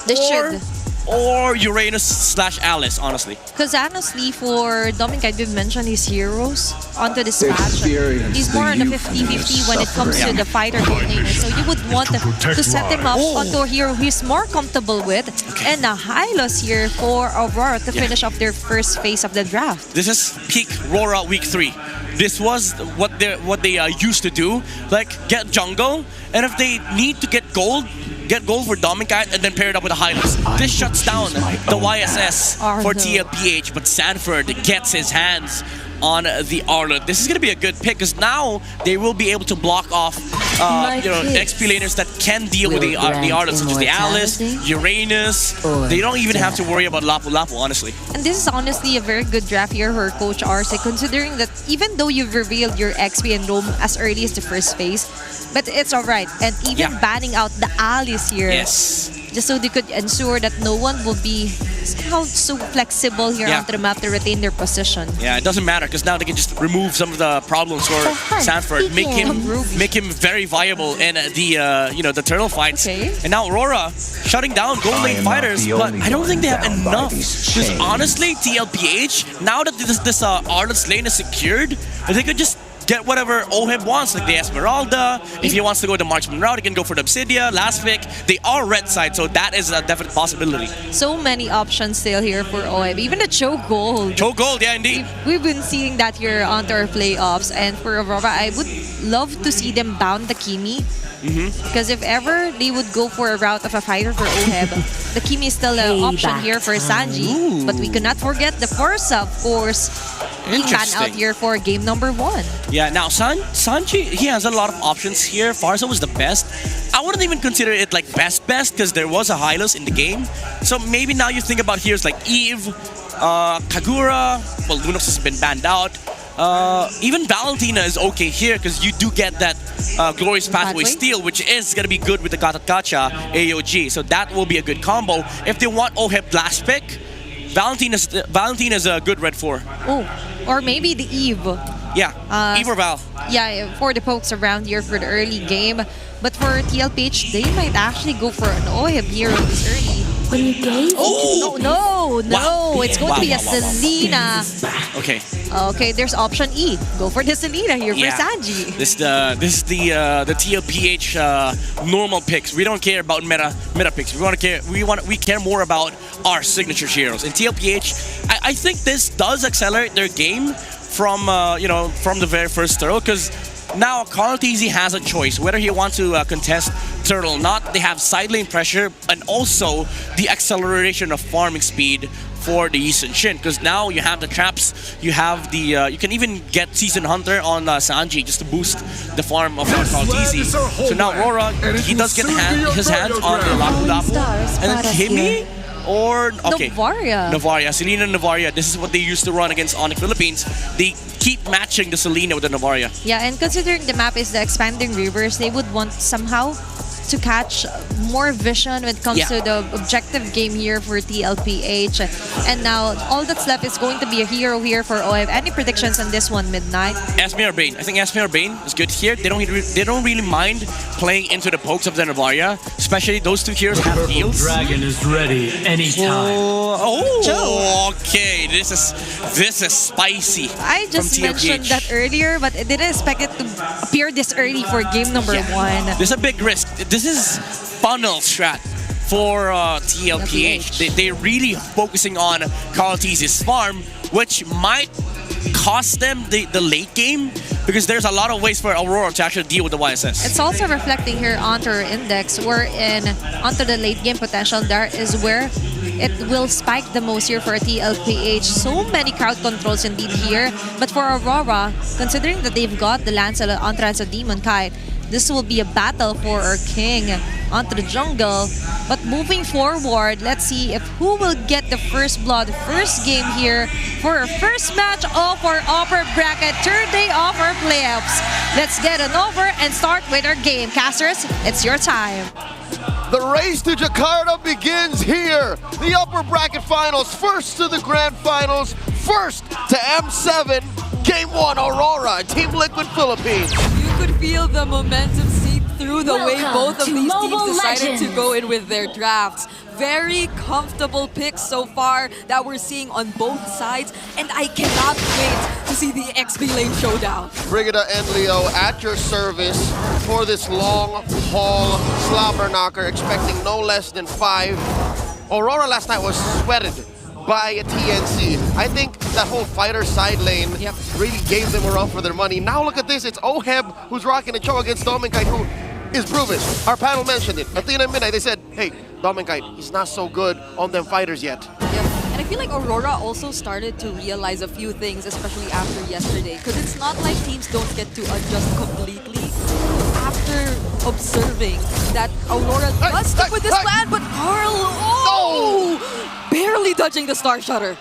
They should. Or Uranus/Alice, honestly. Because honestly, for Doming Kite, we've mentioned his heroes onto this match. He's more on the 50-50 when it comes to the fighter coordinator. So you would want to set him up onto a hero he's more comfortable with. And a high loss here for Aurora to finish off their first phase of the draft. This is peak Aurora week 3. This was what they used to do. Like, get jungle, and if they need to get gold for Doming Kite and then pair it up with a Hylos. This shuts down the YSS for TLPH, but Sanford gets his hands on the Arlo. This is going to be a good pick because now they will be able to block off XP laners that can deal with the Arlo, such as the Alice, Uranus. They don't even have to worry about Lapu Lapu, honestly. And this is honestly a very good draft here for Coach RC, considering that even though you've revealed your XP and roam as early as the first phase, but it's alright. And even banning out the Alice here, just so they could ensure that no one will be so flexible here onto the map to retain their position. Yeah, it doesn't matter because now they can just remove some of the problems for Sanford, make him very viable in the turtle fights. And now Aurora shutting down gold lane fighters, but I don't think they have enough. Because honestly, TLPH, now that this Arlet's lane is secured, they could just get whatever Oheb wants, like the Esmeralda. If he wants to go the marksman route, he can go for the Obsidia, last pick. They are red side, so that is a definite possibility. So many options still here for OM. Even the Cho Gold. Cho Gold, yeah, indeed. We've been seeing that here onto our playoffs. And for Aurora, I would love to see them bound the Kimi. Because if ever they would go for a route of a fighter for Oheb, the Kimi is still an option here for Sanji. But we cannot forget the Forza, of course, being banned out here for game number 1. Yeah, now Sanji, he has a lot of options here. Farza was the best. I wouldn't even consider it like best because there was a Hylos in the game. So maybe now you think about heroes like Eve, Kagura, well, Lunox has been banned out. Even Valentina is okay here because you do get that Glorious Pathway steal, which is going to be good with the Katakacha AOG. So that will be a good combo. If they want Oheb last pick, Valentina's a good red 4. Oh, or maybe the Eve. Yeah, Eve or Val. Yeah, for the pokes around here for the early game. But for TLPH, they might actually go for an Oheb hero this early. Oh! No, Wow. it's going to be a Wow. Selena. Okay. Okay, there's option E. Go for the Selena here Yeah. for Sanji. This is the TLPH normal picks. We don't care about meta picks. We care more about our signature heroes. In TLPH, I think this does accelerate their game from from the very first turtle, because now Carl TZ has a choice whether he wants to contest turtle or not. They have side lane pressure and also the acceleration of farming speed for the Yi Sun-shin, because now you have the traps, you have the you can even get Season Hunter on Sanji just to boost the farm of Carl TZ. So now Aurora, he does get his hands on the Lapu Lapu, and then Kimi or Navaria, Selena Navaria. This is what they used to run against Onyx Philippines. They keep matching the Selena with the Navaria. Yeah, and considering the map is the expanding rivers, they would want somehow to catch more vision when it comes to the objective game here for TLPH. And now all that's left is going to be a hero here for OF. Any predictions on this one, Midnight? Esme or Bane. I think Esme or Bane is good here. They don't really mind playing into the pokes of the Navaria, especially those two heroes have heals. Dragon is ready anytime. Okay, this is spicy. I just mentioned that earlier, but I didn't expect it to appear this early for game number 1. There's a big risk. This is funnel strat for TLPH. They're really focusing on Carl TZ's farm, which might cost them the late game, because there's a lot of ways for Aurora to actually deal with the YSS. It's also reflecting here onto our index, wherein onto the late game potential, there is where it will spike the most here for TLPH. So many crowd controls indeed here. But for Aurora, considering that they've got the Lancel Entrance of Demon Kite, this will be a battle for our king onto the jungle. But moving forward, let's see if who will get the first blood, first game here for our first match of our upper bracket, third day of our playoffs. Let's get it over and start with our game. Casters, it's your time. The race to Jakarta begins here. The upper bracket finals, first to the grand finals, first to M7, Game 1, Aurora, Team Liquid Philippines. You could feel the momentum seep through the way both of these teams decided to go in with their drafts. Very comfortable picks so far that we're seeing on both sides, and I cannot wait to see the XP lane showdown. Brigida and Leo at your service for this long haul slobber knocker, expecting no less than 5. Aurora last night was sweated by a TNC. I think that whole fighter side lane really gave them a run for their money. Now look at this, it's Oheb who's rocking a choke against Dominkite, who is proven. Our panel mentioned it. Athena and Midnight, they said, hey, Dominkite, he's not so good on them fighters yet. And I feel like Aurora also started to realize a few things, especially after yesterday. Because it's not like teams don't get to adjust completely after observing that Aurora does stick with this plan, but Carl, barely dodging the Star Shutter.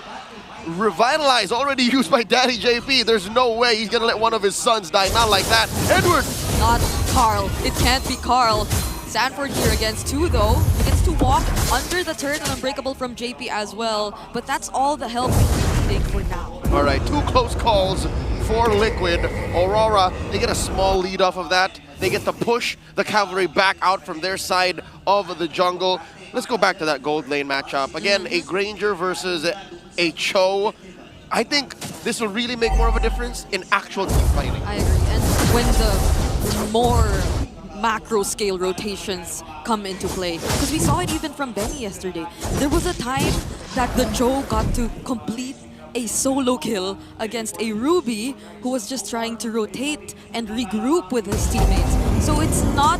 Revitalize already used by Daddy JP. There's no way he's gonna let one of his sons die. Not like that. Edward! Not Carl. It can't be Carl. Sanford here against 2 though. He gets to walk under the turret and unbreakable from JP as well. But that's all the help we're needing for now. Alright, 2 close calls for Liquid. Aurora, they get a small lead off of that. They get to push the cavalry back out from their side of the jungle. Let's go back to that gold lane matchup. Again, a Granger versus a Cho. I think this will really make more of a difference in actual team fighting. I agree. when the more macro scale rotations come into play. Because we saw it even from Benny yesterday. There was a time that the Joe got to complete a solo kill against a Ruby who was just trying to rotate and regroup with his teammates. So it's not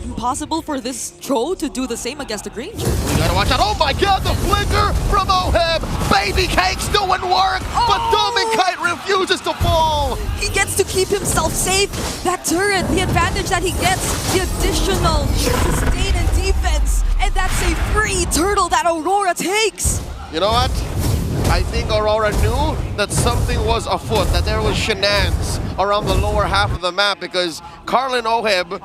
impossible for this Joe to do the same against a Granger. You gotta watch out. Oh my god, the flicker from Oheb! Baby Cake's doing work, but Dominkite refuses to fall! He gets to keep himself safe. That turret, the advantage that he gets, the additional sustain and defense, and that's a free turtle that Aurora takes. You know what? I think Aurora knew that something was afoot, that there was shenanigans around the lower half of the map, because Carl and Oheb,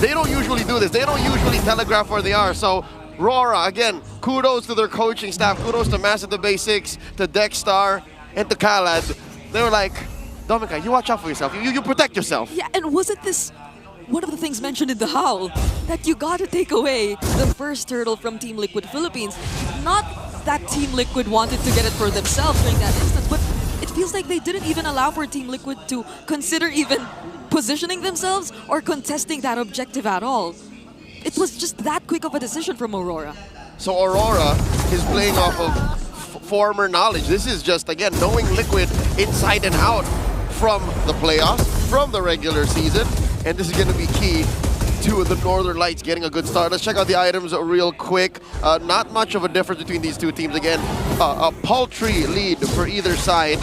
they don't usually do this. They don't usually telegraph where they are. So Aurora, again, kudos to their coaching staff, kudos to Master the Basics, to Dexstar, and to Khaled. They were like, Dominika, you watch out for yourself. You protect yourself. Yeah, and wasn't this one of the things mentioned in the Howl? That you gotta take away the first turtle from Team Liquid Philippines. Not that Team Liquid wanted to get it for themselves during that instance, but it feels like they didn't even allow for Team Liquid to consider even positioning themselves or contesting that objective at all. It was just that quick of a decision from Aurora. So Aurora is playing off of former knowledge. This is just, again, knowing Liquid inside and out from the playoffs, from the regular season, and this is going to be key to the Northern Lights getting a good start. Let's check out the items real quick. Not much of a difference between these two teams. Again, a paltry lead for either side.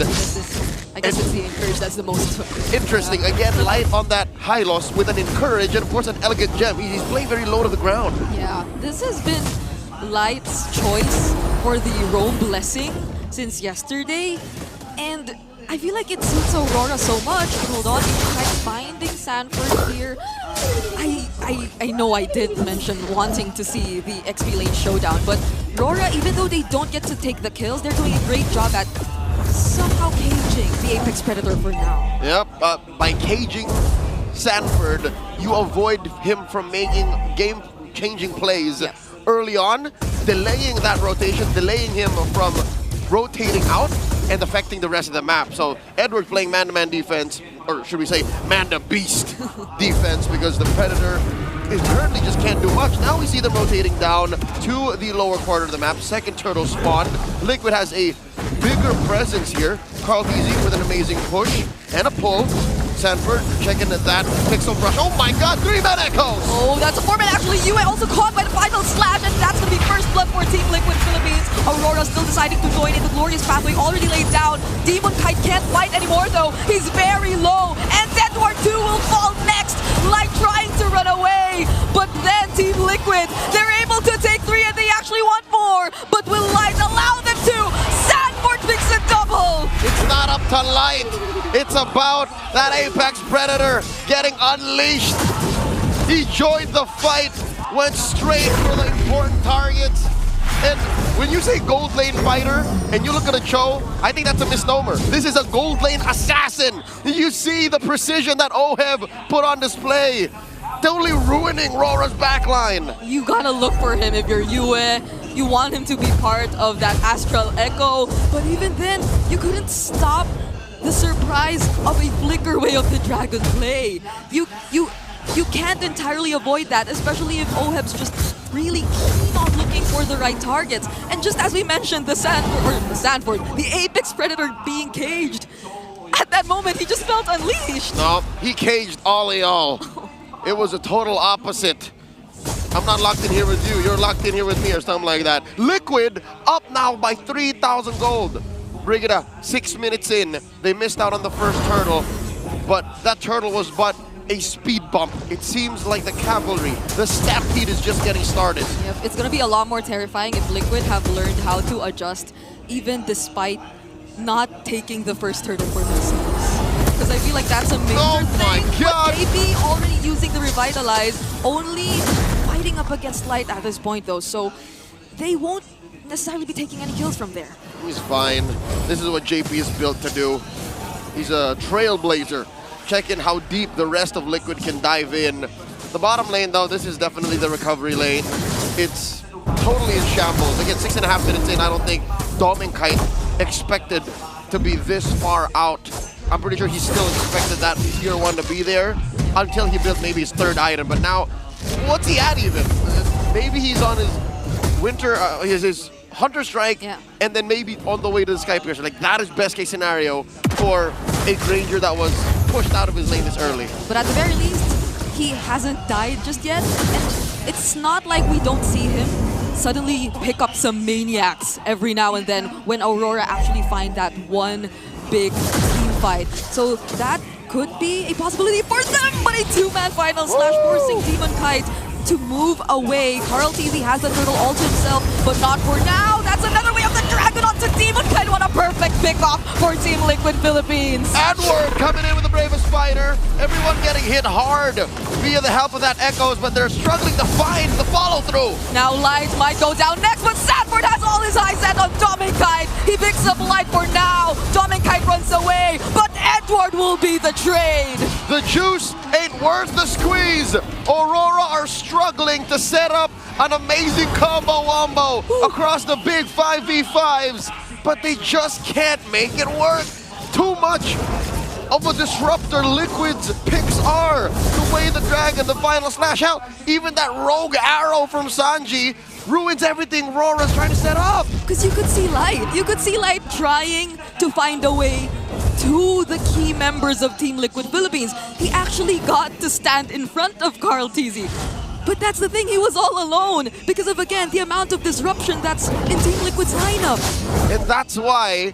I guess it's the Encourage that's the most interesting. Again, Light on that high loss with an Encourage and of course an Elegant Gem. He's playing very low to the ground. Yeah, this has been Light's choice for the Roam Blessing since yesterday. And I feel like it suits Aurora so much. Hold on, try finding Sanford here. I know I did mention wanting to see the XP lane showdown, but Aurora, even though they don't get to take the kills, they're doing a great job at somehow caging the Apex Predator for now. Yep, by caging Sanford, you avoid him from making game-changing plays early on, delaying that rotation, delaying him from rotating out and affecting the rest of the map. So Edward's playing man-to-man defense, or should we say man-to-beast defense, because the Predator is currently just can't do much. Now we see them rotating down to the lower quarter of the map. Second turtle spawn. Liquid has a bigger presence here. Carl Beasy with an amazing push and a pull. Sanford checking that pixel brush. Oh my god, 3-man echoes! Oh, that's a 4-man actually. Yue also caught by the final slash, and that's going to be first blood for Team Liquid Philippines. Aurora still deciding to join in the glorious pathway already laid down. Demon Kite can't fight anymore though. He's very low, and Edward 2 will fall next. Like trying to run away, but then Team Liquid, they're able to take 3 and they actually want more. But will Light allow them to? Sanford picks a double. It's not up to Light. It's about that Apex Predator getting unleashed. He joined the fight, went straight for the important targets. And when you say gold lane fighter and you look at a Cho, I think that's a misnomer. This is a gold lane assassin. You see the precision that Oheb put on display. Totally ruining Aurora's backline. You gotta look for him if you're Yue. You want him to be part of that Astral Echo, but even then, you couldn't stop the surprise of a flicker way of the Dragon play. You can't entirely avoid that, especially if Oheb's just really keen on looking for the right targets. And just as we mentioned, the Apex Predator being caged, at that moment he just felt unleashed. No, he caged all. It was a total opposite. I'm not locked in here with you, you're locked in here with me, or something like that. Liquid up now by 3,000 gold. Brigida, 6 minutes in. They missed out on the first turtle, but that turtle was but a speed bump. It seems like the cavalry, the stampede is just getting started. Yep, it's gonna be a lot more terrifying if Liquid have learned how to adjust, even despite not taking the first turtle for themselves. Because I feel like that's a major thing. God. But JP already using the Revitalize, only fighting up against Light at this point though, so they won't necessarily be taking any kills from there. He's fine. This is what JP is built to do. He's a trailblazer. Checking how deep the rest of Liquid can dive in. The bottom lane though, this is definitely the recovery lane. It's totally in shambles. Again, 6.5 minutes in, I don't think Dominkite expected to be this far out I'm pretty sure he still expected that tier 1 to be there until he built maybe his 3rd item. But now, what's he at even? Maybe he's on his winter, his Hunter Strike, and then maybe on the way to the Sky Piercer. Like, that is best case scenario for a Granger that was pushed out of his lane this early. But at the very least, he hasn't died just yet. And it's not like we don't see him suddenly pick up some maniacs every now and then when Aurora actually find that one big team fight. So that could be a possibility for them, but a 2-man final slash forcing Demon Kite to move away. KarlTzy has the turtle ult himself, but not for now. That's another way of the dragon onto Demon Kite. What a perfect pickoff for Team Liquid Philippines. Edward coming in with the bravest fighter. Everyone getting hit hard via the help of that Echoes, but they're struggling to find the follow-through. Now Light might go down next, but Sanford has all his eyes set on Demon Kite. He picks up Light for now. Demon Kite runs away, but Edward will be the trade. The juice ain't worth the squeeze. Aurora are struggling to set up an amazing combo wombo across the big 5v5s, but they just can't make it work. Too much of a disruptor Liquid's picks are. The way the dragon, the final slash out, even that rogue arrow from Sanji ruins everything Aurora's trying to set up. Because you could see Light. You could see Light trying to find a way to the key members of Team Liquid Philippines. He actually got to stand in front of KarlTzy. But that's the thing, he was all alone because of, again, the amount of disruption that's in Team Liquid's lineup. And that's why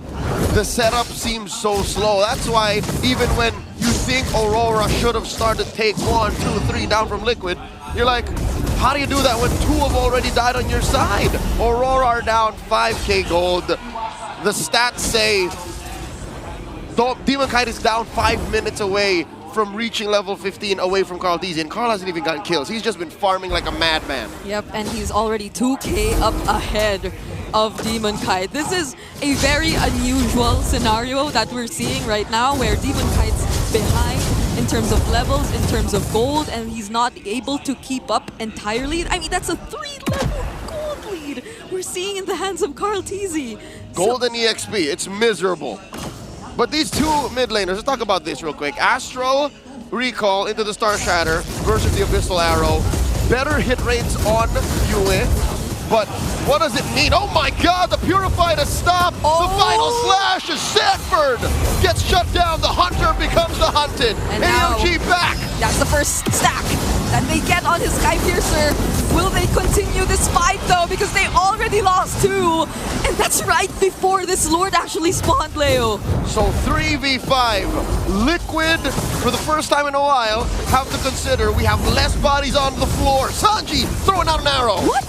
the setup seems so slow. That's why even when you think Aurora should have started take 1, 2, 3 down from Liquid, you're like, how do you do that when 2 have already died on your side? Aurora are down 5k gold. The stats say Demon Kite is down 5 minutes away from reaching level 15 away from KarlTzy, and Karl hasn't even gotten kills. He's just been farming like a madman. Yep, and he's already 2k up ahead of Demon Kite. This is a very unusual scenario that we're seeing right now where Demon Kite's behind in terms of levels, in terms of gold, and he's not able to keep up entirely. I mean, that's a 3-level gold lead we're seeing in the hands of KarlTzy. Gold and EXP, it's miserable. But these 2 mid laners, let's talk about this real quick. Astro Recall into the Star Shatter versus the Abyssal Arrow. Better hit rates on Yue. But what does it mean? Oh my god, the Purified has stopped! The final slash is Sanford! Gets shut down, the Hunter becomes the hunted. And now, AOG back! That's the first stack that they get on his Sky Piercer. Will they continue this fight though? Because they already lost 2. And that's right before this Lord actually spawned, Leo. So 3v5. Liquid, for the first time in a while, have to consider we have less bodies on the floor. Sanji throwing out an arrow. What?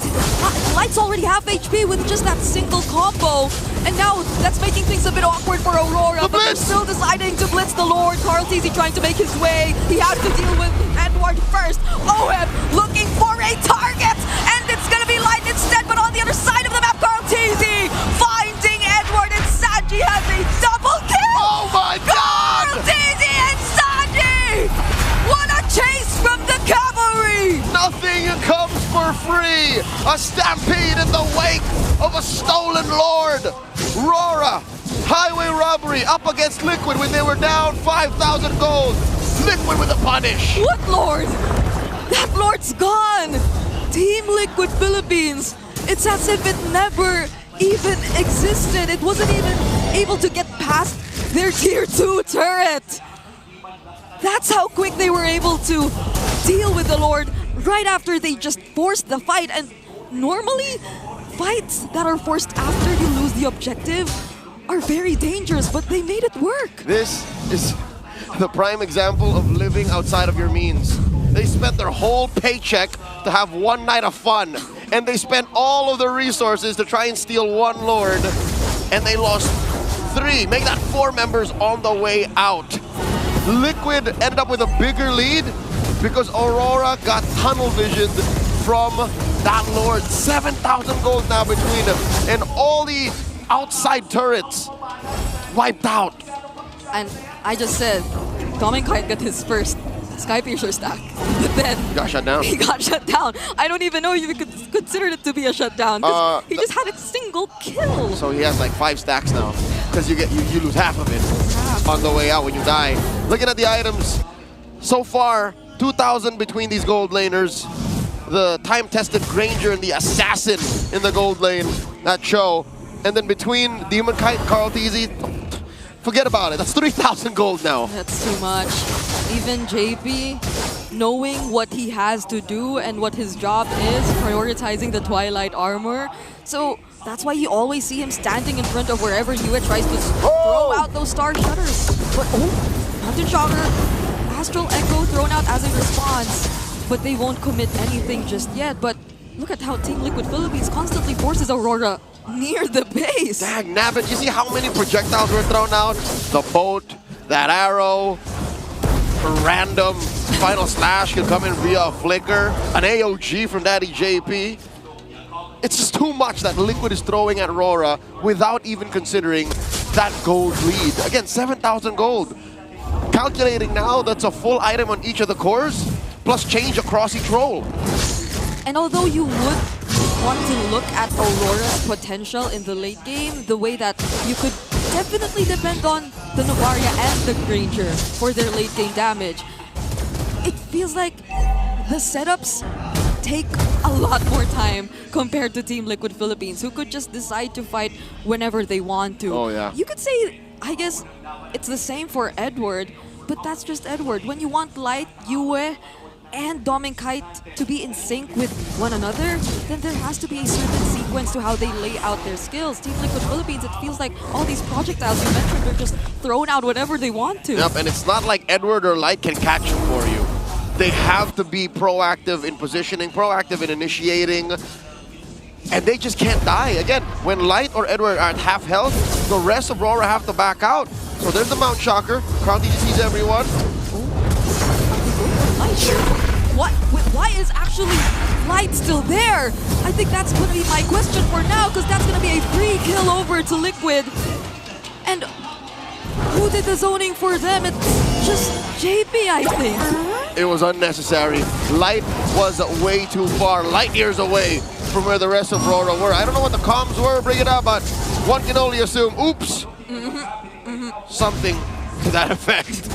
Light's already half HP with just that single combo. And now that's making things a bit awkward for Aurora. But they're still deciding to blitz the Lord. KarlTzy trying to make his way. He has to deal with Edward first. OM looking for a target. And it's going to be Light instead. But on the other side of the map, KarlTzy finding Edward. And Sanji has a double kill. Oh my god! KarlTzy and Sanji! What a chase from the cavalry! Nothing comes for free. A stampede in the wake of a stolen Lord. Aurora, highway robbery up against Liquid when they were down 5,000 gold. Liquid with a punish. What Lord? That Lord's gone. Team Liquid Philippines. It's as if it never even existed. It wasn't even able to get past their tier 2 turret. That's how quick they were able to deal with the Lord right after they just forced the fight. And normally, fights that are forced after you lose the objective are very dangerous, but they made it work. This is the prime example of living outside of your means. They spent their whole paycheck to have one night of fun, and they spent all of their resources to try and steal 1 Lord, and they lost 3. Make that 4 members on the way out. Liquid ended up with a bigger lead because Aurora got tunnel visioned from that Lord. 7,000 gold now between them, and all the outside turrets wiped out. And I just said, Demon Kite got his first Sky Piercer stack, but then He got shut down. He got shut down. I don't even know if you could consider it to be a shutdown. He just had a single kill. So he has like 5 stacks now, because you lose half of it. on the way out when you die. Looking at the items, so far, 2,000 between these gold laners. The time-tested Granger and the Assassin in the gold lane, that show. And then between Demon Kite, Carl TZ, forget about it. That's 3,000 gold now. That's too much. Even JP, knowing what he has to do and what his job is, prioritizing the Twilight armor. So that's why you always see him standing in front of wherever Yue tries to throw out those star shutters. But Mountain Shocker, Astral Echo thrown out as a response. But they won't commit anything just yet. But look at how Team Liquid Philippines constantly forces Aurora near the base. Dag nabbit, you see how many projectiles were thrown out? The boat, that arrow, a random final slash could come in via a flicker, an AOG from Daddy JP. It's just too much that Liquid is throwing at Aurora without even considering that gold lead. Again, 7,000 gold. Calculating now, that's a full item on each of the cores, plus change across each role. And although you would want to look at Aurora's potential in the late game, the way that you could definitely depend on the Novaria and the Granger for their late game damage, it feels like the setups take a lot more time compared to Team Liquid Philippines, who could just decide to fight whenever they want to. Oh, yeah. You could say, I guess, it's the same for Edward, but that's just Edward. When you want Light, Yue, and Dom and Kite to be in sync with one another, then there has to be a certain sequence to how they lay out their skills. Team Liquid Philippines, it feels like all these projectiles you mentioned are just thrown out whenever they want to. Yep, and it's not like Edward or Light can catch them for you. They have to be proactive in positioning, proactive in initiating, and they just can't die. Again, when Light or Edward are at half health, the rest of Aurora have to back out. So there's the Mount Shocker. Crown TG sees everyone. What? Why is actually Light still there? I think that's going to be my question for now, because that's going to be a free kill over to Liquid. And who did the zoning for them? It's just JP, I think. It was unnecessary. Light was way too far, light years away from where the rest of Aurora were. I don't know what the comms were, bring it up, but one can only assume, oops, something to that effect.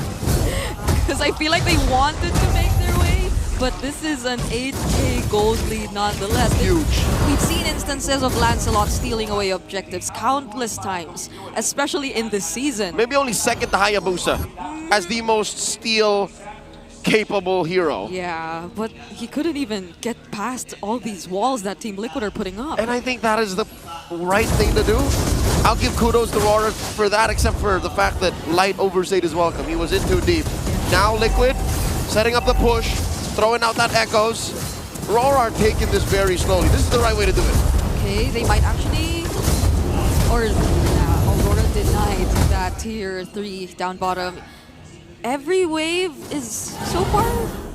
Because I feel like they wanted to make their way, but this is an 8k gold lead nonetheless. Huge. We've seen instances of Lancelot stealing away objectives countless times, especially in this season. Maybe only second to Hayabusa as the most steal-capable hero. Yeah, but he couldn't even get past all these walls that Team Liquid are putting up. And I think that is the right thing to do. I'll give kudos to Aurora for that, except for the fact that Light overstayed his welcome. He was in too deep. Now Liquid, setting up the push, throwing out that echoes. Aurora are taking this very slowly. This is the right way to do it. Okay, they might actually... Or, yeah, Aurora denied that tier 3 down bottom. Every wave is so far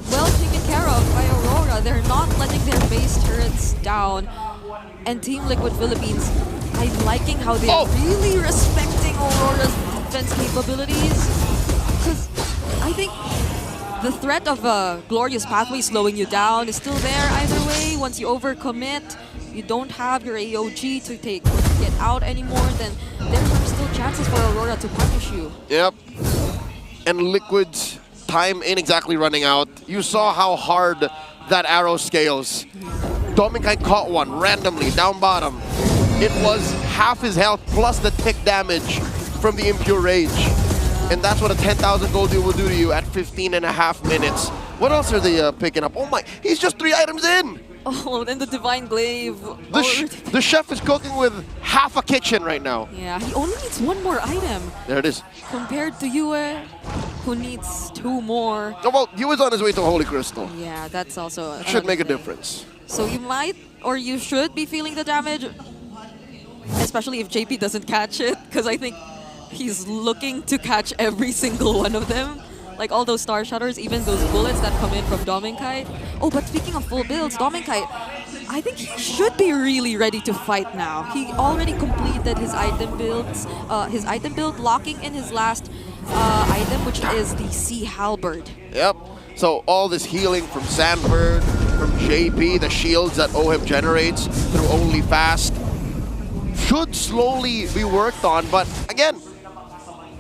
well taken care of by Aurora. They're not letting their base turrets down. And Team Liquid Philippines, I'm liking how they're really respecting Aurora's defense capabilities. Because I think the threat of a glorious pathway slowing you down is still there either way. Once you overcommit, you don't have your AOG to get out anymore, then there are still chances for Aurora to punish you. Yep. And Liquid's time ain't exactly running out. You saw how hard that arrow scales. Dominkai caught one randomly down bottom. It was half his health plus the tick damage from the Impure Rage. And that's what a 10,000 gold deal will do to you at 15.5 minutes. What else are they picking up? Oh my, he's just 3 items in! Oh, then the Divine Glaive. The chef is cooking with half a kitchen right now. Yeah, he only needs 1 more item. There it is. Compared to Yue, who needs 2 more. Oh, well, Yue's on his way to Holy Crystal. Yeah, that's also... It should make a difference. So you might, or you should be feeling the damage, especially if JP doesn't catch it, because I think he's looking to catch every single one of them. Like all those star shutters, even those bullets that come in from Dominkai. Oh, but speaking of full builds, Dominkai, I think he should be really ready to fight now. He already completed his item builds, locking in his last item, which is the Sea Halberd. Yep. So all this healing from Sandbird, from JP, the shields that OHIP generates through Only Fast, should slowly be worked on. But again,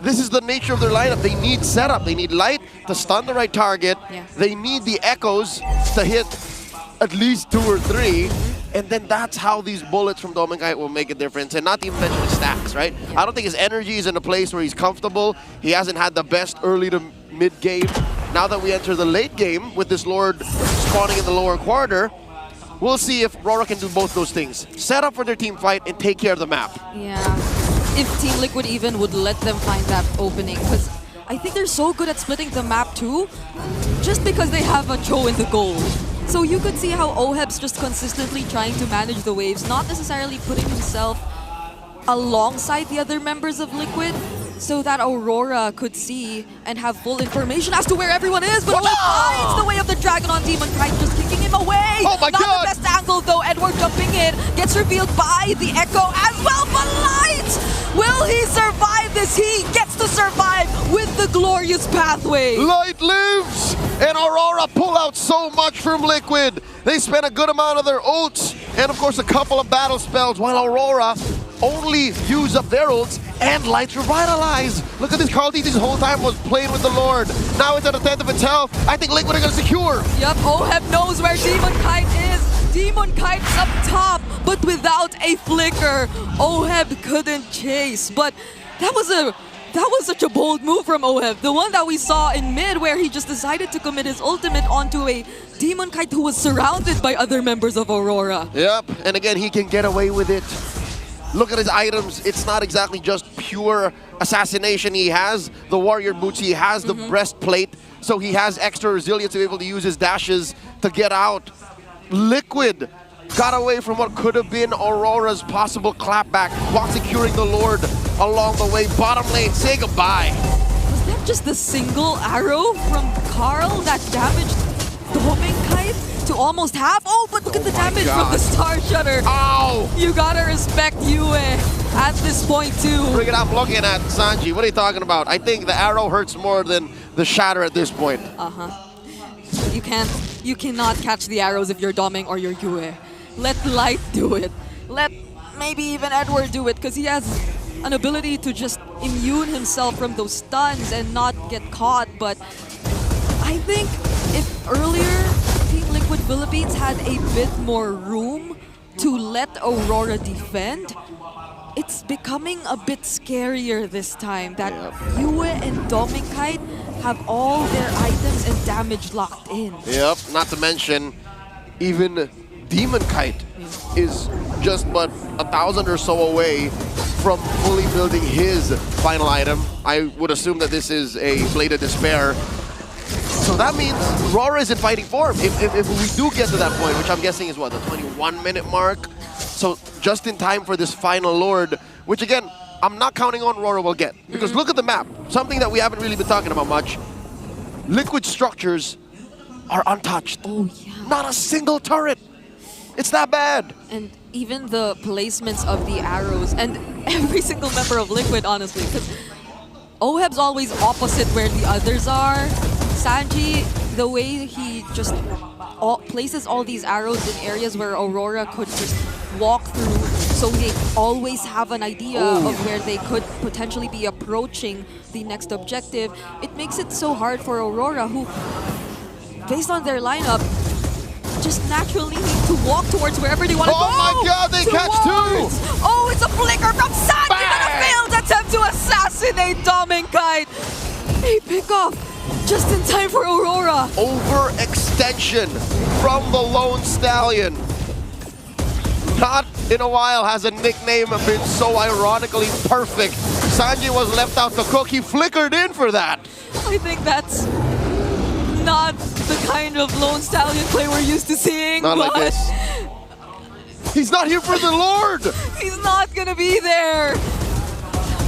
this is the nature of their lineup. They need setup. They need light to stun the right target. Yeah. They need the echoes to hit at least 2 or 3. And then that's how these bullets from Dominkite will make a difference. And not to even mention his stacks, right? I don't think his energy is in a place where he's comfortable. He hasn't had the best early to mid game. Now that we enter the late game with this Lord spawning in the lower quarter, we'll see if AURORA can do both those things. Set up for their team fight and take care of the map. Yeah. If Team Liquid even would let them find that opening, because I think they're so good at splitting the map too, just because they have a Cho in the goal. So you could see how Oheb's just consistently trying to manage the waves, not necessarily putting himself alongside the other members of Liquid, so that AURORA could see and have full information as to where everyone is. But Oheb finds the way of the dragon on Demonkite, just kicking him away. Oh my Not God. the best angle though. Edward jumping in, gets revealed by the Echo as well. But Light, will he survive this? He gets to survive with the glorious pathway. Light lives! And AURORA pull out so much from Liquid. They spent a good amount of their ults and of course a couple of battle spells, while AURORA only use up their ults and Lights revitalize. Look at this, Carl D this whole time was playing with the Lord. Now it's at a 10th of its health. I think Liquid are gonna secure. Yep, Oheb knows where Demonkite is. Demonkite's up top, but without a flicker, Oheb couldn't chase. But that was such a bold move from Oheb. The one that we saw in mid where he just decided to commit his ultimate onto a Demonkite who was surrounded by other members of AURORA. Yep, and again, he can get away with it. Look at his items. It's not exactly just pure assassination. He has the warrior boots, he has the breastplate, so he has extra resilience to be able to use his dashes to get out. Liquid got away from what could have been AURORA's possible clapback while securing the Lord along the way. Bottom lane, say goodbye. Was that just the single arrow from Carl that damaged Dominkite to almost half? Oh, but look at the damage from the Star Shutter. Ow! You gotta respect Yue at this point too. Bring it up, looking at Sanji. What are you talking about? I think the arrow hurts more than the shatter at this point. You cannot catch the arrows if you're Doming or you're Yue. Let Light do it. Let maybe even Edward do it, because he has an ability to just immune himself from those stuns and not get caught. But I think if earlier Team Liquid Philippines had a bit more room to let AURORA defend, it's becoming a bit scarier this time that Yue and Dominkite have all their items and damage locked in. Yep, not to mention, even Demonkite is just but 1,000 or so away from fully building his final item. I would assume that this is a Blade of Despair. So that means AURORA isn't fighting for him. If we do get to that point, which I'm guessing is what, the 21-minute mark? So just in time for this final Lord, which again, I'm not counting on AURORA will get. Because look at the map, something that we haven't really been talking about much. Liquid structures are untouched. Oh yeah. Not a single turret. It's that bad. And even the placements of the arrows and every single member of Liquid, honestly, because Oheb's always opposite where the others are. Sanji, the way he just places all these arrows in areas where AURORA could just walk through, so they always have an idea of where they could potentially be approaching the next objective. It makes it so hard for AURORA, who, based on their lineup, just naturally need to walk towards wherever they want to go. Oh my God, they catch two! Oh, it's a flicker from Sanji, but a failed attempt to assassinate Dominkite. A pickoff just in time for AURORA. Overextension from the Lone Stallion. Not in a while has a nickname been so ironically perfect. Sanji was left out to cook. He flickered in for that. I think that's not the kind of Lone Stallion play we're used to seeing. Not like this. He's not here for the Lord. He's not gonna be there.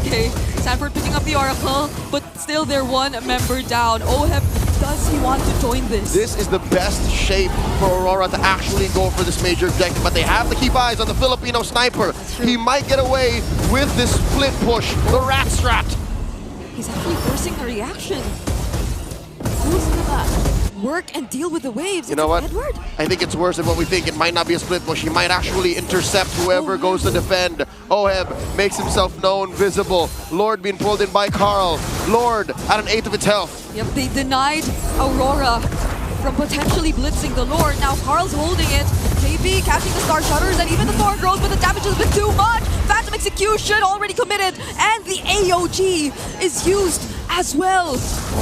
Okay, Sanford picking up the Oracle, but still they're one member down. Oheb, does he want to join this? This is the best shape for AURORA to actually go for this major objective, but they have to keep eyes on the Filipino sniper. He might get away with this split push, the rat strat. He's actually forcing a reaction. Who's gonna work and deal with the waves. You know what? Edward? I think it's worse than what we think. It might not be a split push. He might actually intercept whoever goes to defend. Oheb makes himself known, visible. Lord being pulled in by Carl. Lord at an 8th of its health. Yep, they denied Aurora from potentially blitzing the Lord. Now Carl's holding it. JP catching the Star Shutters and even the Thorn Growth, but the damage is a bit too much. Phantom Execution already committed, and the AOG is used as well.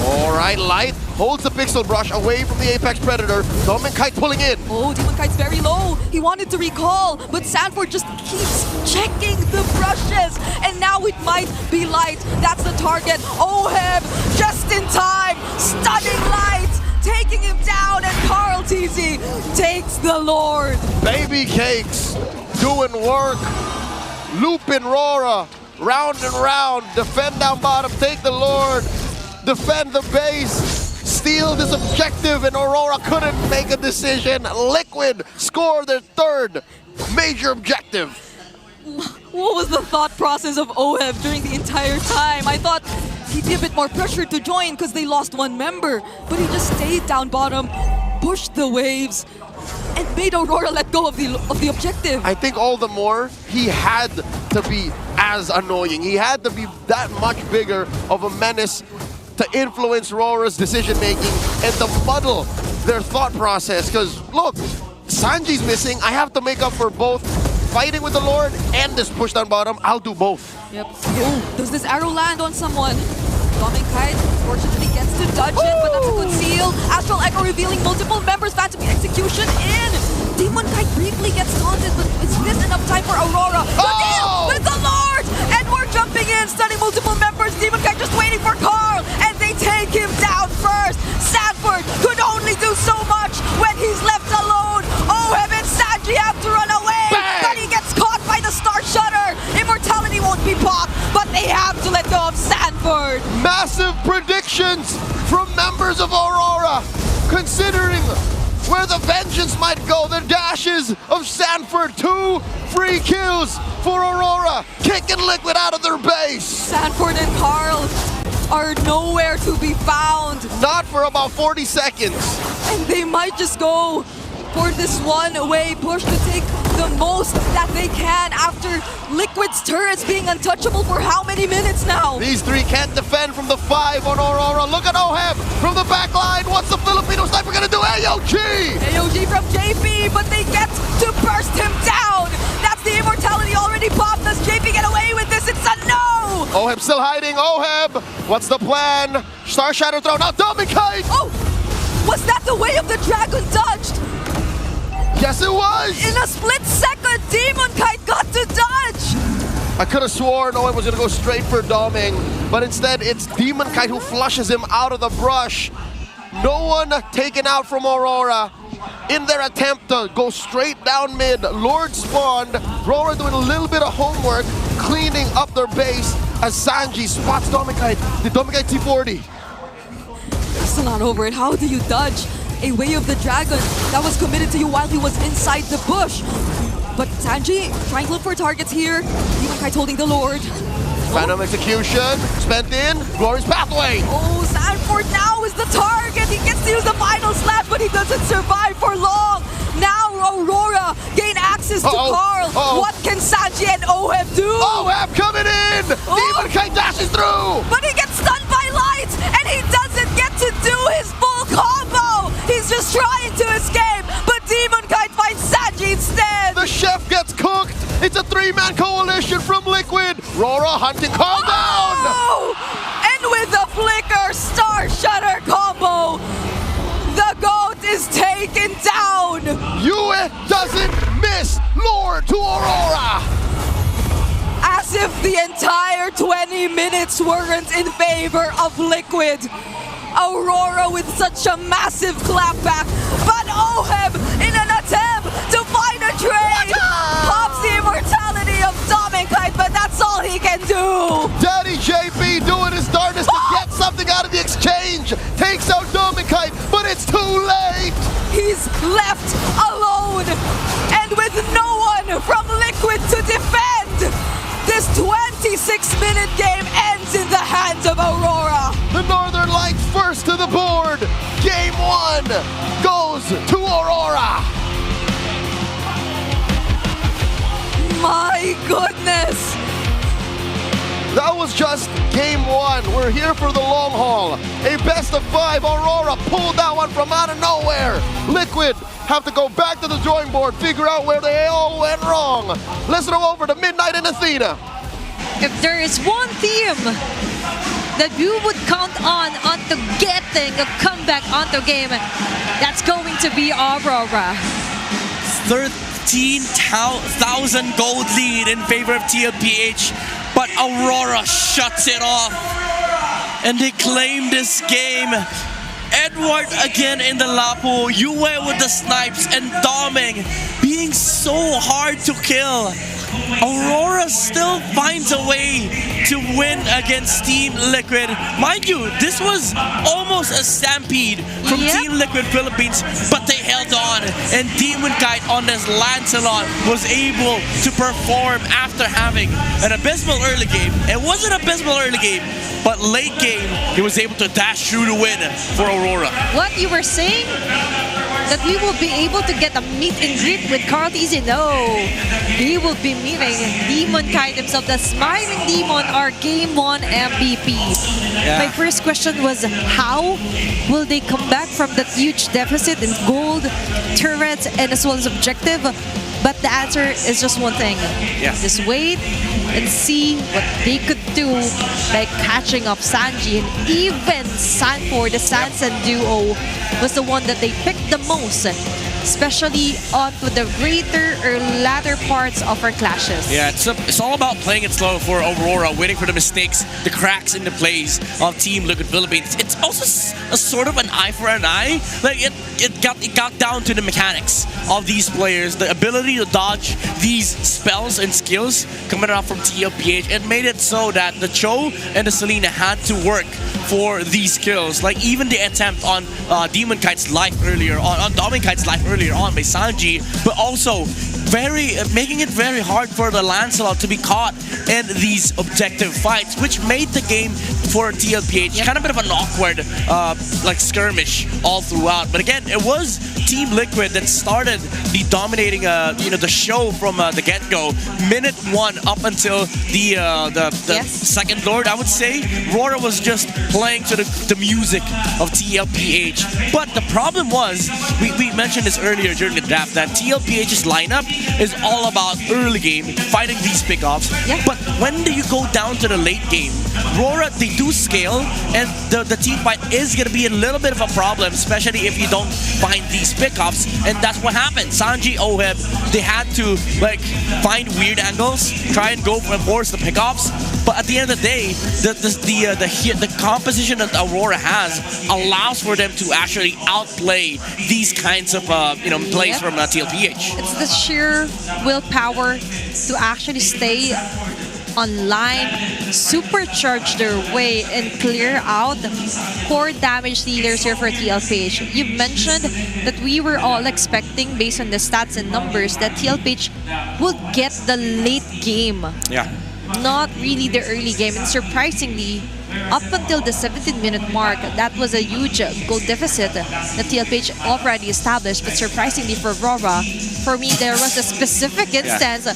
All right, Light holds the Pixel Brush away from the Apex Predator. Dominkite pulling in. Oh, Demonkite's very low. He wanted to recall, but Sanford just keeps checking the brushes. And now it might be Light. That's the target. Oheb just in time. Stunning Light. Taking him down, and Carl TZ takes the Lord. Baby Cakes doing work. Looping Rora. Round and round. Defend down bottom. Take the Lord. Defend the base. Steal this objective, and Aurora couldn't make a decision. Liquid score their 3rd major objective. What was the thought process of Oheb during the entire time? I thought he'd be a bit more pressured to join because they lost 1 member, but he just stayed down bottom, pushed the waves, and made Aurora let go of the objective. I think all the more he had to be as annoying. He had to be that much bigger of a menace to influence Aurora's decision making and to muddle their thought process. Because look, Sanji's missing. I have to make up for both fighting with the Lord and this push down bottom. I'll do both. Yep. Oh, does this arrow land on someone? Dominkite fortunately gets to dodge it, but that's a good seal. Astral Echo revealing multiple members. Phantom Execution in. Demonkite briefly gets taunted, but is this enough time for Aurora? The deal with the Lord! And we're jumping in, stunning multiple members. Demonkite just waiting for Carl, and they take him down first. Sanford could only do so much when he's left alone. Oheb and Sanji have to run away, but he gets caught by the Star Shutter. Immortality won't be popped, but they have to let go of Sanford. Massive predictions from members of Aurora, considering where the vengeance might go. The dashes of Sanford, 2 free kills for Aurora, kicking Liquid out of their base. Sanford and Carl are nowhere to be found. Not for about 40 seconds. And they might just go for this one-way push to take the most that they can after Liquid's turrets being untouchable for how many minutes now? These 3 can't defend from the 5 on Aurora. Look at Oheb from the back line. What's the Filipino sniper gonna do? AOG! AOG from JP, but they get to burst him down. That's the immortality already popped. Does JP get away with this? It's a no! Oheb still hiding. Oheb, what's the plan? Star Shadow throw. Now Dominkite! Oh! Was that the way of the dragon dodged? Yes, it was! In a split second, Demonkite got to dodge! I could have sworn Oheb was going to go straight for Doming, but instead it's Demonkite who flushes him out of the brush. No one taken out from Aurora in their attempt to go straight down mid. Lord spawned. Aurora doing a little bit of homework, cleaning up their base as Sanji spots Dominkite. The Dominkite T40. Still not over it. How do you dodge a Way of the Dragon that was committed to you while he was inside the bush? But Sanji trying to look for targets here. Demonkite holding the Lord. Phantom Execution, spent in, Glory's Pathway. Oh, Sanford now is the target. He gets to use the final slash, but he doesn't survive for long. Now Aurora gain access to Carl. What can Sanji and Oheb do? Oheb coming in! Demonkite dashes through! But he gets stunned by light, and he doesn't get to do his full combo. He's just trying to escape, but Demonkite finds Sanji instead. The chef gets cooked. It's a 3-man coalition from Liquid. Rora hunting Carl down. And with the flicker Star Shutter combo, the GOAT is taken down. Yue doesn't miss Lord to Aurora. As if the entire 20 minutes weren't in favor of Liquid. Aurora with such a massive clapback, but Oheb in an attempt to find a trade pops the immortality of Dominkite, but that's all he can do. Daddy JP doing his darndest to get something out of the exchange. Takes out Dominkite, but it's too late. He's left alone, and with no one from Liquid to defend. This 26-minute game ends in the hands of Aurora. The Northern Lights first to the board. Game 1. goes to Aurora. My goodness! That was just game one. We're here for the long haul. A best of 5. Aurora pulled that one from out of nowhere. Liquid have to go back to the drawing board, figure out where they all went wrong. Let's throw over to Midnight and Athena. If there is one team that you would count on onto getting a comeback onto game, that's going to be Aurora. 13,000 gold lead in favor of TLPH, but Aurora shuts it off and they claim this game. Edward again in the Lapu, Yue with the snipes, and Doming being so hard to kill. Aurora still finds a way to win against Team Liquid. Mind you, this was almost a stampede from Team Liquid Philippines, but they held on, and Demon Kite on this Lancelot was able to perform after having an abysmal early game. It wasn't an abysmal early game, but late game, he was able to dash through to win for Aurora. What you were saying? That we will be able to get a meet and greet with Carl Easy? No, he will be meeting Demon Kite himself, the Smiling Demon, our Game 1 MVP. My first question was, how will they come back from that huge deficit in gold, turrets, and as well as objective? But the answer is just one thing. Just wait and see what they could do by catching up Sanji, and even Sanford, the Sansan duo, was the one that they picked the most, especially onto the greater or latter parts of our clashes. Yeah, it's all about playing it slow for Aurora, waiting for the mistakes, the cracks in the plays of Team Liquid Philippines. It's also a sort of an eye for an eye. Like it got down to the mechanics of these players, the ability to dodge these spells and skills coming out from TLPH. It made it so that the Cho and the Selena had to work for these kills. Like even the attempt on Demon Kite's life earlier on Doming Kite's life earlier on by Sanji, but also making it very hard for the Lancelot to be caught in these objective fights, which made the game for TLPH kind of a bit of an awkward like skirmish all throughout. But again, it was Team Liquid that started the dominating the show from the get-go. Minute 1 up until the second Lord, I would say. Aurora was just playing to the music of TLPH. But the problem was, we mentioned this earlier during the draft, that TLPH's lineup is all about early game, fighting these pickoffs. But when do you go down to the late game? Aurora, they do scale, and the team fight is going to be a little bit of a problem, especially if you don't find these pickoffs, and that's what happened. Sanji, Oheb, they had to find weird angles, try and go for force the pickoffs. But at the end of the day, the composition that Aurora has allows for them to actually outplay these kinds of plays from TLPH. It's the sheer willpower to actually stay online, supercharge their way, and clear out core damage dealers here for TLPH. You've mentioned that we were all expecting, based on the stats and numbers, that TLPH would get the late game. Not really the early game. And surprisingly, up until the 17-minute mark, that was a huge goal deficit that TLPH already established. But surprisingly for Aurora, for me, there was a specific instance.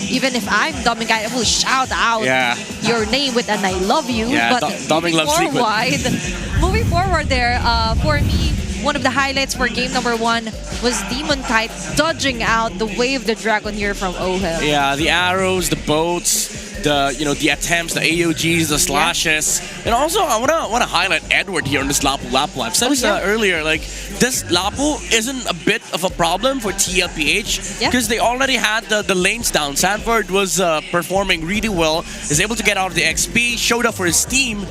Even if I'm Doming, I will shout out your name with an I love you. But moving forward there, for me, one of the highlights for game number 1 was Demon Kite dodging out the Wave the Dragon here from Ohel. Yeah, the arrows, the boats, the attempts, the AOGs, the slashes, and also I wanna highlight Edward here on this Lapu. I've said this earlier. Like this Lapu isn't a bit of a problem for TLPH because they already had the lanes down. Sanford was performing really well, is able to get out of the XP, showed up for his team.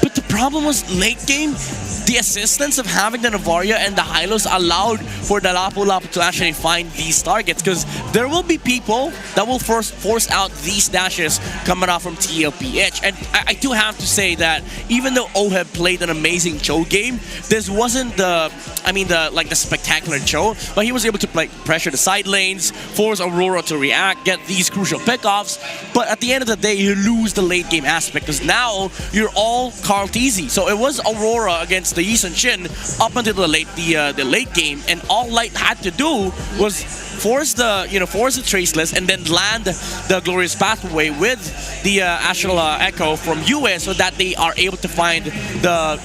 But the problem was late game, the assistance of having the Navaria and the Hylos allowed for the Lapu to actually find these targets, because there will be people that will force out these dashes coming out from TLPH. And I do have to say that even though Oheb played an amazing Cho game, this wasn't the spectacular Cho, but he was able to pressure the side lanes, force Aurora to react, get these crucial pickoffs. But at the end of the day, you lose the late game aspect, because now you're all Carl T Karltisi. So it was Aurora against the Yisun Shin up until the late game, and all Light had to do was force the traceless and then land the glorious pathway with the astral echo from US, so that they are able to find the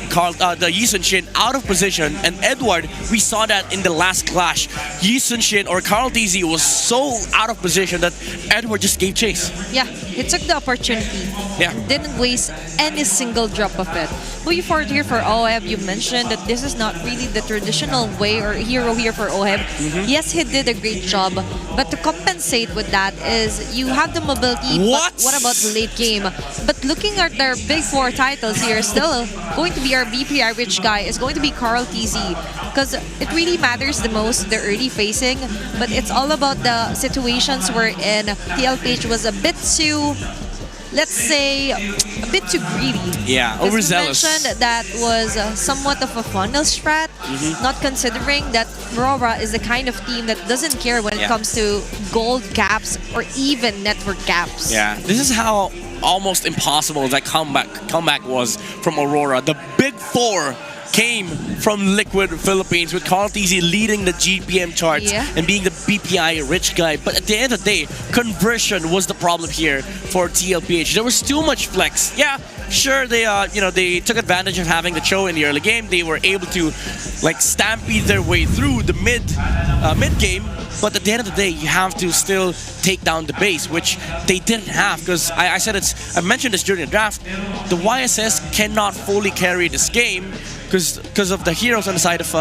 Yisun Shin out of position. And Edward, we saw that in the last clash. Yisun Shin or Karltisi was so out of position that Edward just gave chase. Yeah, he took the opportunity. Yeah. Didn't waste any single drop of it. Moving forward here for OHEB, you mentioned that this is not really the traditional way or hero here for OHEB. Yes, he did a great job, but to compensate with that is you have the mobility. What? But what about the late game? But looking at their big four titles here, still going to be our BPI rich guy is going to be Karltisi, because it really matters the most, the early facing, but it's all about the situations wherein TLPH was a bit too, let's say, a bit too greedy. Yeah, overzealous. You mentioned that was somewhat of a funnel strat, not considering that Aurora is the kind of team that doesn't care when it comes to gold caps or even network caps. Yeah, this is how almost impossible that comeback was from Aurora. The big four came from Liquid Philippines, with Karltisi leading the GPM charts and being the BPI rich guy. But at the end of the day, conversion was the problem here for TLPH. There was too much flex. Yeah, sure, they took advantage of having the Cho in the early game. They were able to like stampede their way through the mid game. But at the end of the day, you have to still take down the base, which they didn't have, because I mentioned this during the draft. The YSS cannot fully carry this game because of the heroes on the side of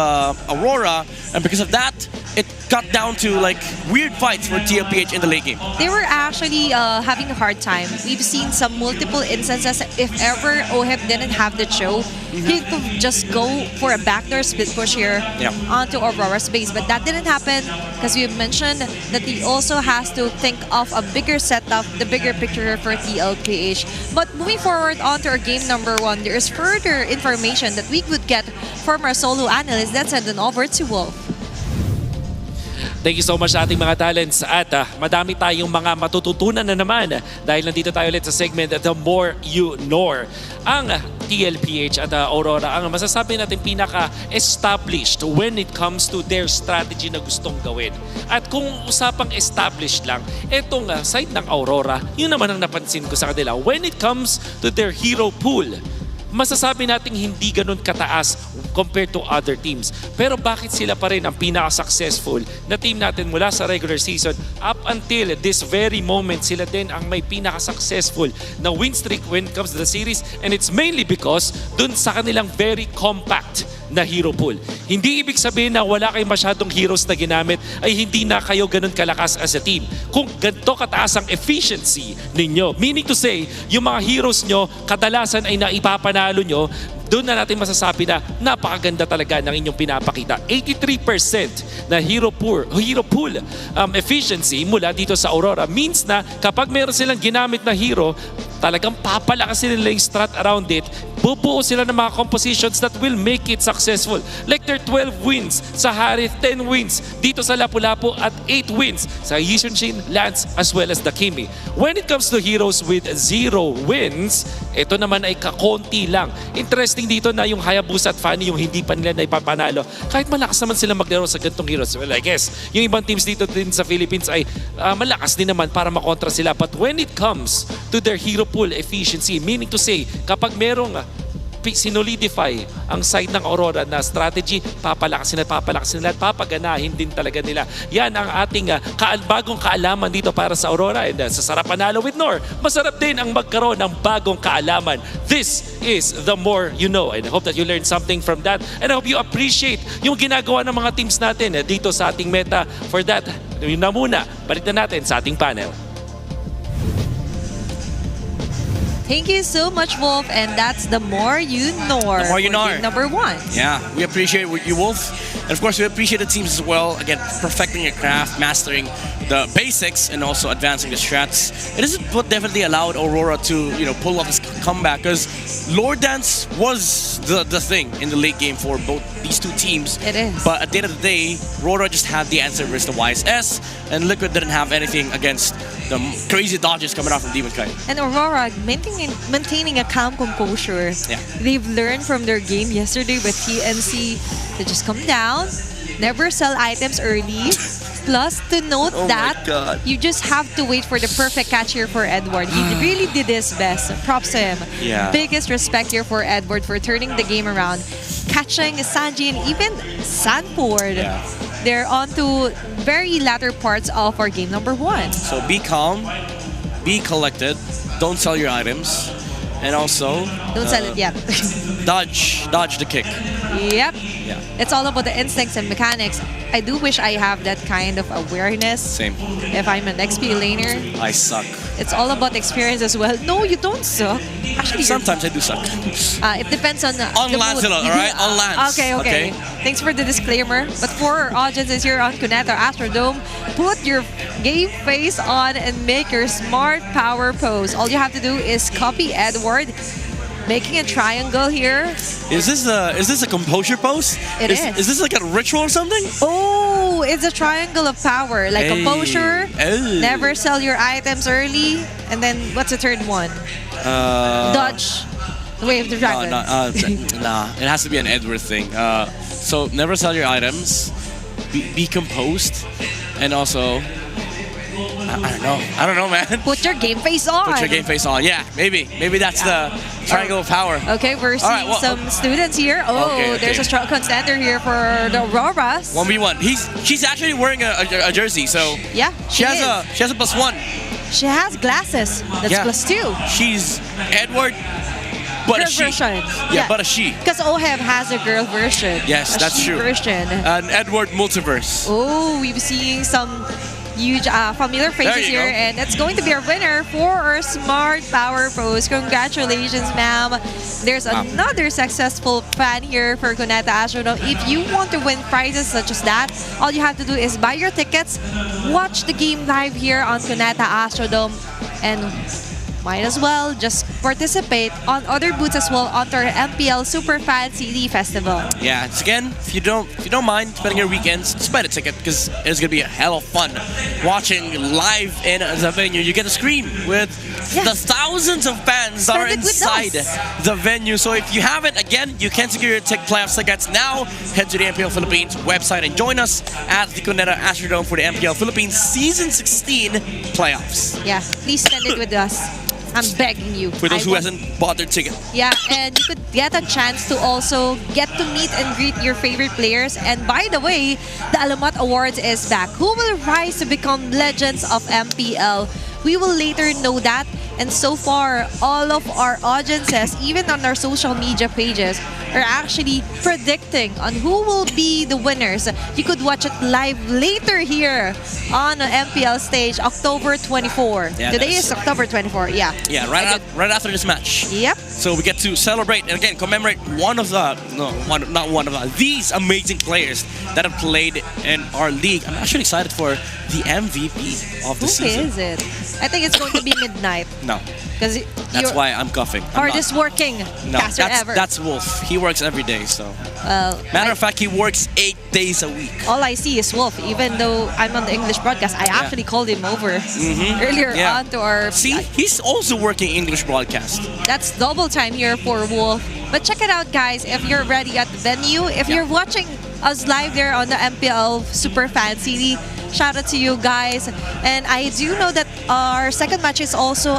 Aurora, and because of that, it got down to like weird fights for TLPH in the late game. They were actually having a hard time. We've seen some multiple instances. If ever OHEB didn't have the Cho, he could just go for a backdoor split push here onto Aurora's base. But that didn't happen, because we mentioned that he also has to think of a bigger setup, the bigger picture for TLPH. But moving forward onto our game number 1, there is further information that we could get from our solo analyst. Let's send it over to Wolf. Thank you so much sa ating mga talents, at madami tayong mga matututunan na naman dahil nandito tayo ulit sa segment The More You Know. Ang TLPH at Aurora ang masasabi natin pinaka-established when it comes to their strategy na gustong gawin. At kung usapang established lang, etong side ng Aurora, yun naman ang napansin ko sa kanila. When it comes to their hero pool, masasabi nating hindi ganun kataas compared to other teams. Pero bakit sila pa rin ang pinaka-successful na team natin mula sa regular season up until this very moment? Sila din ang may pinaka-successful na win streak when it comes to the series, and it's mainly because dun sa kanilang very compact na hero pool. Hindi ibig sabihin na wala kayong masyadong heroes na ginamit ay hindi na kayo ganun kalakas as a team. Kung ganito kataas ang efficiency ninyo, meaning to say, yung mga heroes nyo kadalasan ay naipapanalo nyo, doon na natin masasabi na napakaganda talaga ng inyong pinapakita. 83% na hero pool efficiency mula dito sa Aurora means na kapag meron silang ginamit na hero, talagang papalakasin nila yung strat around it. Bubuo sila ng mga compositions that will make it successful. Like their 12 wins sa Harith, 10 wins dito sa Lapu-Lapu, at 8 wins sa Yisun Shin, Lance, as well as the Kimi. When it comes to heroes with 0 wins, ito naman ay kakonti lang. Interesting dito na yung Hayabusa at Fanny, yung hindi pa nila naipapanalo. Kahit malakas naman sila maglaro sa ganitong heroes. Well, I guess, yung ibang teams dito din sa Philippines ay malakas din naman para makontra sila. But when it comes to their hero pool efficiency, meaning to say, kapag merong sinolidify ang side ng Aurora na strategy, papalakasin at papaganahin din talaga nila. Yan ang ating bagong kaalaman dito para sa Aurora. And sa sarap panalo with Nor, masarap din ang magkaroon ng bagong kaalaman. This is The More You Know. And I hope that you learned something from that. And I hope you appreciate yung ginagawa ng mga teams natin dito sa ating meta. For that, yun na muna. Balik na natin sa ating panel. Thank you so much, Wolf, and that's The More You Know. The More You Know. Number 1. Yeah, we appreciate you, Wolf. And of course, we appreciate the teams as well. Again, perfecting your craft, mastering the basics, and also advancing the strats. It is what definitely allowed Aurora to, pull off this comeback, because Lord Dance was the thing in the late game for both these two teams. It is. But at the end of the day, Aurora just had the answer versus the YSS, and Liquid didn't have anything against the crazy dodges coming out from Demon Kite. And Aurora maintaining a calm composure. Yeah. They've learned from their game yesterday with TNC to just come down, never sell items early. Plus, to note that you just have to wait for the perfect catch here for Edward. He really did his best. Props to him. Yeah. Biggest respect here for Edward for turning the game around, catching Sanji and even Sanford. Yeah. They're on to very latter parts of our game number 1. So be calm, be collected, don't sell your items, and also Don't sell it yet. dodge the kick. Yep. Yeah. It's all about the instincts and mechanics. I do wish I have that kind of awareness. Same. If I'm an XP laner. I suck. It's all about experience as well. No, you don't suck. Actually, sometimes I do suck. It depends on the lands, mood. all right? On lands. Okay. Thanks for the disclaimer. But for our audiences here on KUOTA Astrodome, put your game face on and make your smart power pose. All you have to do is copy Edward, making a triangle here. Is this a composure pose? It is. Is this like a ritual or something? Oh, it's a triangle of power. Like composure, never sell your items early, and then what's the third one? Dodge. The way of the dragon. Nah, it has to be an Edward thing. So never sell your items, be composed, and also I don't know, man. Put your game face on. Put your game face on. Yeah, maybe that's the triangle of power. Okay, we're seeing some students here. Oh, there's a strong contender here for the Auroras. 1v1. She's actually wearing a jersey, so yeah, she has a +1. She has glasses. That's +2. She's Edward, but girl a she. Version. Yeah, but a she. Because Oheb has a girl version. Yes, that's true. Version. An Edward multiverse. Oh, we've seen some huge familiar faces here, and it's going to be our winner for our smart power pose. Congratulations, ma'am. There's another successful fan here for KUOTA Astrodome. If you want to win prizes such as that, all you have to do is buy your tickets, watch the game live here on KUOTA Astrodome, and might as well just participate on other booths as well on our MPL Super Fan CD Festival. Yeah, it's again, if you don't mind spending your weekends, just buy a ticket, because it's gonna be a hell of fun watching live in the venue. You get to scream with the thousands of fans that are inside the venue. So if you haven't, again, you can secure your playoff tickets now. Head to the MPL Philippines website and join us at the KUOTA Astrodome for the MPL Philippines Season 16 playoffs. Yeah, please spend it with us. I'm begging you. For those who hasn't bought their ticket. Yeah, and you could get a chance to also get to meet and greet your favorite players. And by the way, the Alamat Awards is back. Who will rise to become legends of MPL? We will later know that. And so far, all of our audiences, even on our social media pages, are actually predicting on who will be the winners. You could watch it live later here on the MPL stage, October 24. Yeah, today is October 24, yeah. Yeah, right after this match. Yep. So we get to celebrate and again commemorate these amazing players that have played in our league. I'm actually excited for the MVP of the season. Who is it? I think it's going to be Midnight. No. Because that's why I'm coughing. Hardest working caster ever. That's Wolf. He works every day, so. Matter of fact, he works 8 days a week. All I see is Wolf. Even though I'm on the English broadcast, I actually called him over earlier on to our... See, he's also working English broadcast. That's double time here for Wolf. But check it out, guys. If you're ready at the venue, if you're watching us live there on the MPL Super Fan CD, shout out to you guys. And I do know that our second match is also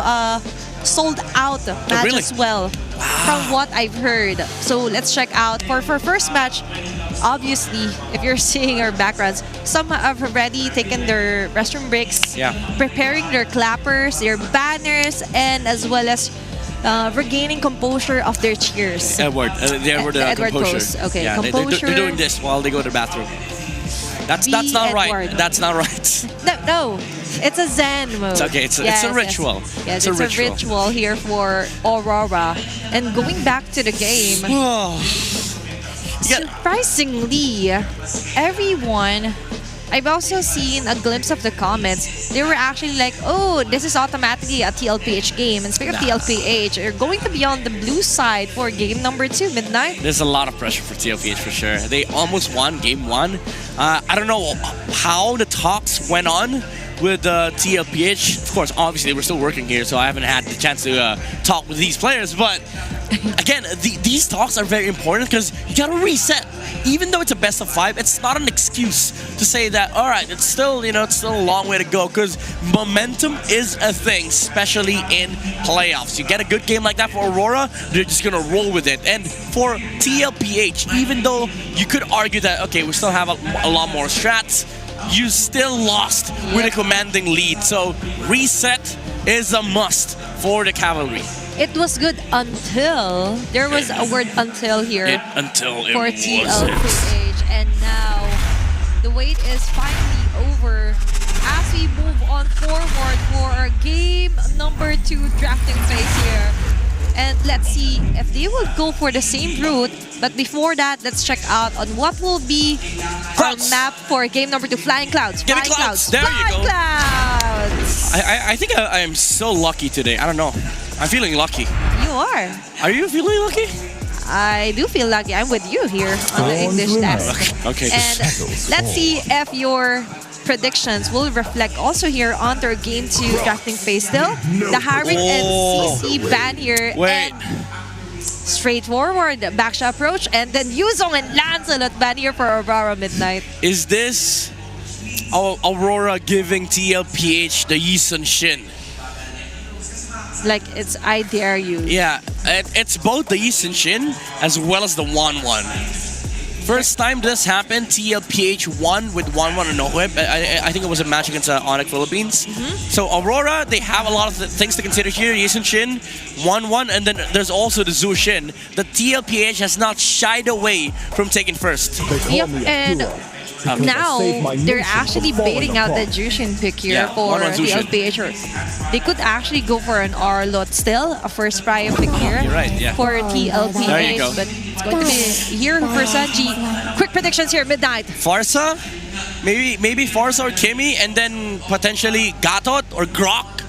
sold out match as well, from what I've heard. So let's check out for first match. Obviously, if you're seeing our backgrounds, some have already taken their restroom breaks, preparing their clappers, their banners, and as well as regaining composure of their cheers. Edward composure. Pose. Okay, yeah, composure. They're doing this while they go to the bathroom. That's not right. That's not right. No, it's a Zen mode. It's okay. It's a ritual. Yes, it's a ritual here for Aurora. And going back to the game. Surprisingly, everyone, I've also seen a glimpse of the comments. They were actually like, oh, this is automatically a TLPH game. And speaking of TLPH, you're going to be on the blue side for game number 2, Midnight. There's a lot of pressure for TLPH for sure. They almost won game 1. I don't know how the talks went on with TLPH. Of course, obviously, we're still working here, so I haven't had the chance to talk with these players. But again, these talks are very important because you got to reset. Even though it's a best of 5, it's not an excuse to say that, all right, it's still a long way to go, because momentum is a thing, especially in playoffs. You get a good game like that for Aurora, they're just going to roll with it. And for TLPH, even though you could argue that, okay, we still have a lot more strats, you still lost with a commanding lead. So reset is a must for the Cavalry. It was good until there was a word until here for TLPH, and now the wait is finally over as we move on forward for our game number 2 drafting phase here. And let's see if they will go for the same route. But before that, let's check out on what will be our map for game number 2. Flying Clouds. Flying Clouds. There you go. Clouds. I think I am so lucky today. I don't know. I'm feeling lucky. You are. Are you feeling lucky? I do feel lucky. I'm with you here on the English desk. Okay. And let's see if your predictions will reflect also here on their game 2 drafting phase still. The Harik and CC ban here. Wait. And straightforward backshot approach. And then Yuzong and Lancelot ban here for Aurora Midnight. Is this Aurora giving TLPH the Yisun Shin? Like it's I dare you. Yeah, it's both the Yisun Shin as well as the 1-1. First time this happened, TLPH won with 1-1 and no whip. I think it was a match against Onyx Philippines. So Aurora, they have a lot of things to consider here. Yisun Shin, 1-1, and then there's also the Zu Shin. The TLPH has not shied away from taking first. Yep, and now they're actually baiting out the Jushin pick here for TLPH. They could actually go for an Arlot still, a first prior pick here for TLPH. There you go. But it's going to be here for Sanji. Quick predictions here, Midnight. Farsa, maybe Farsa or Kimmy, and then potentially Gatot or Grok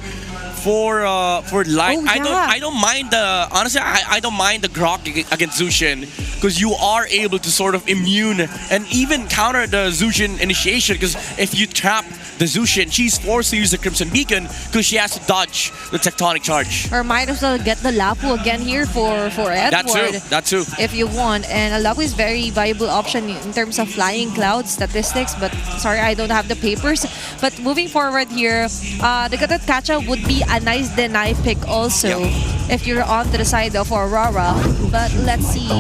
for light. I don't mind the honestly. I don't mind the Grok against Zushin, because you are able to sort of immune and even counter the Zushin initiation, because if you trap the Zushin, she's forced to use the Crimson Beacon because she has to dodge the Tectonic Charge. Or might as well get the Lapu again here for Edward. That too. If you want. And a Lapu is very viable option in terms of Flying Cloud statistics, but sorry, I don't have the papers. But moving forward here, the Katatkacha would be a nice deny pick also if you're on the side of Aurora. But let's see,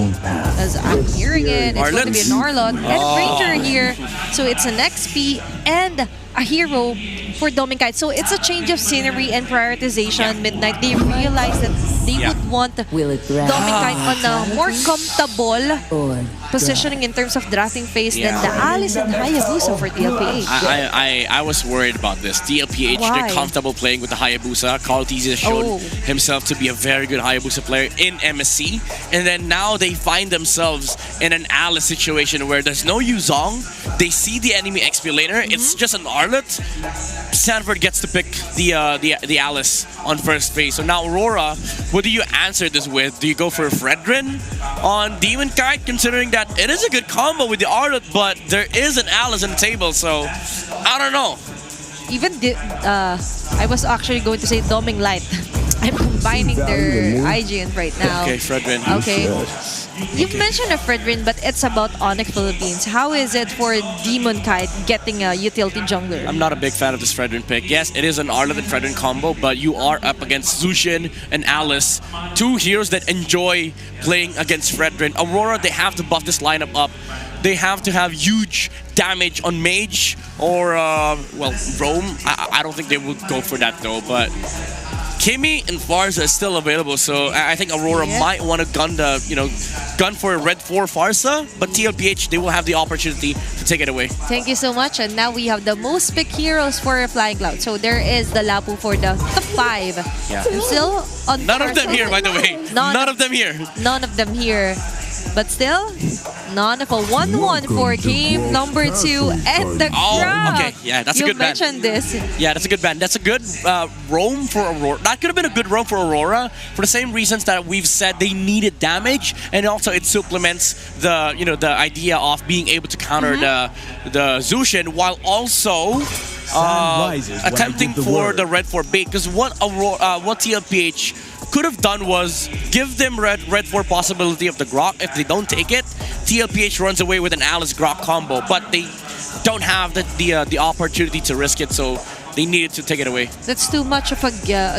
as I'm hearing it, it's going to be an Arlot and Ranger here. So it's an XP and a hero for Dominkite. So it's a change of scenery and prioritization. Midnight, they realized that they would want Dominkite on a more comfortable positioning in terms of drafting phase than the Alice and Hayabusa for TLPH. I was worried about this. TLPH, they're comfortable playing with the Hayabusa. Carl Tizzi has shown himself to be a very good Hayabusa player in MSC. And then now they find themselves in an Alice situation where there's no Yuzong. They see the enemy XP laner. It's just an Arlot. Sanford gets to pick the Alice on first phase. So now Aurora, what do you answer this with? Do you go for Fredrin on Demon Kite, considering that it is a good combo with the Arlot, but there is an Alice on the table, so I don't know. Even I was actually going to say Doming Light. I'm combining their IGN right now. Okay, Fredrin. Okay. You mentioned a Fredrin, but it's about Onyx Philippines. How is it for Demon Kite getting a utility jungler? I'm not a big fan of this Fredrin pick. Yes, it is an Arlot and Fredrin combo, but you are up against Zushin and Alice, two heroes that enjoy playing against Fredrin. Aurora, they have to buff this lineup up. They have to have huge damage on Mage or, well, Roam. I don't think they would go for that though, but Kimmy and Farsa is still available, so I think Aurora might want to gun for a Red 4 Farsa, but TLPH, they will have the opportunity to take it away. Thank you so much, and now we have the most picked heroes for Flying Cloud. So there is the Lapu for the top 5. Yeah. And still on none of them here, by the way. None of them here. None of them here. But still, none of a 1-1 for game number 2 and the crowd. Okay, yeah, that's a good ban. You mentioned this. Yeah, that's a good ban. That's a good roam for Aurora. That could have been a good roam for Aurora for the same reasons that we've said they needed damage, and also it supplements the the idea of being able to counter the Zushin while also attempting for the red 4 bait. Because what TLPH could have done was give them red 4 possibility of the Grok. If they don't take it, TLPH runs away with an Alice Grok combo, but they don't have the opportunity to risk it, so they needed to take it away. That's too much of a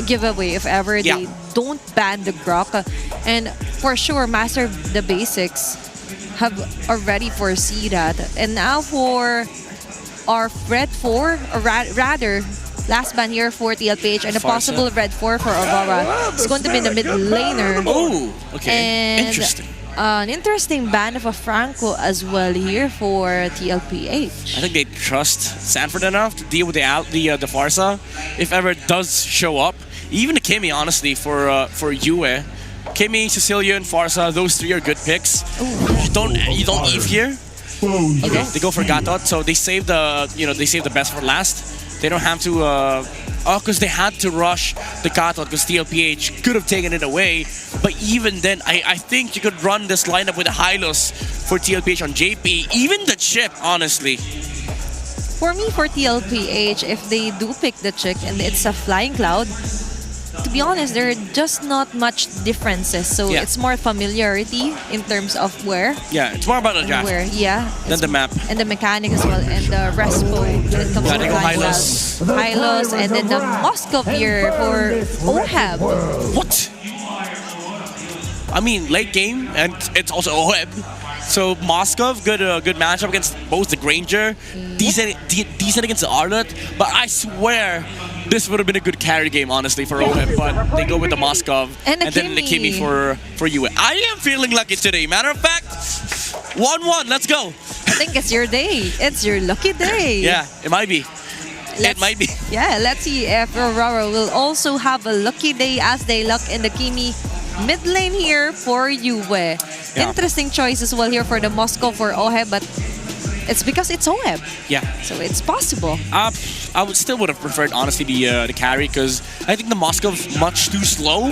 giveaway if ever they don't ban the Grok. And for sure, Master of the Basics have already foreseen that. And now for our red 4, or rather, last ban here for TLPH and a possible red 4 for Aurora. It's going to be the mid laner. Oh, okay. And interesting. An interesting ban of a Franco as well here for TLPH. I think they trust Sanford enough to deal with the Farsa if ever it does show up. Even the Kimmy, honestly, for Yue. Kimmy, Cecilia, and Farsa, those 3 are good picks. You don't Eve here. Okay, they go for Gatot, so they save the best for last. They don't have to, because they had to rush the Gatot because TLPH could have taken it away. But even then, I think you could run this lineup with a Hylos for TLPH on JP, even the chip, honestly. For me, for TLPH, if they do pick the chick and it's a Flying Cloud, to be honest, there are just not much differences. So it's more familiarity in terms of where. Yeah, it's more about the draft. Where, than the map. And the mechanic as well, and the Respo when it comes to they go Hylos. Hylos, and then the Moscow here for OHEB. What? I mean, late game, and it's also OHEB. So Moskov, good matchup against both the Granger, decent against the Arlet, but I swear this would have been a good carry game, honestly, for OHEB, but they go with the Moskov and then the Kimi for Yue. I am feeling lucky today. Matter of fact, 1-1, let's go. I think it's your day. It's your lucky day. Yeah, it might be. It might be. Yeah, let's see if Aurora will also have a lucky day as they lock in the Kimi mid lane here for Yue. Interesting choice as well here for the Moscow for OHEB, but it's because it's OHEB. Yeah. So it's possible. I would have preferred, honestly, the carry, because I think the Moscow is much too slow.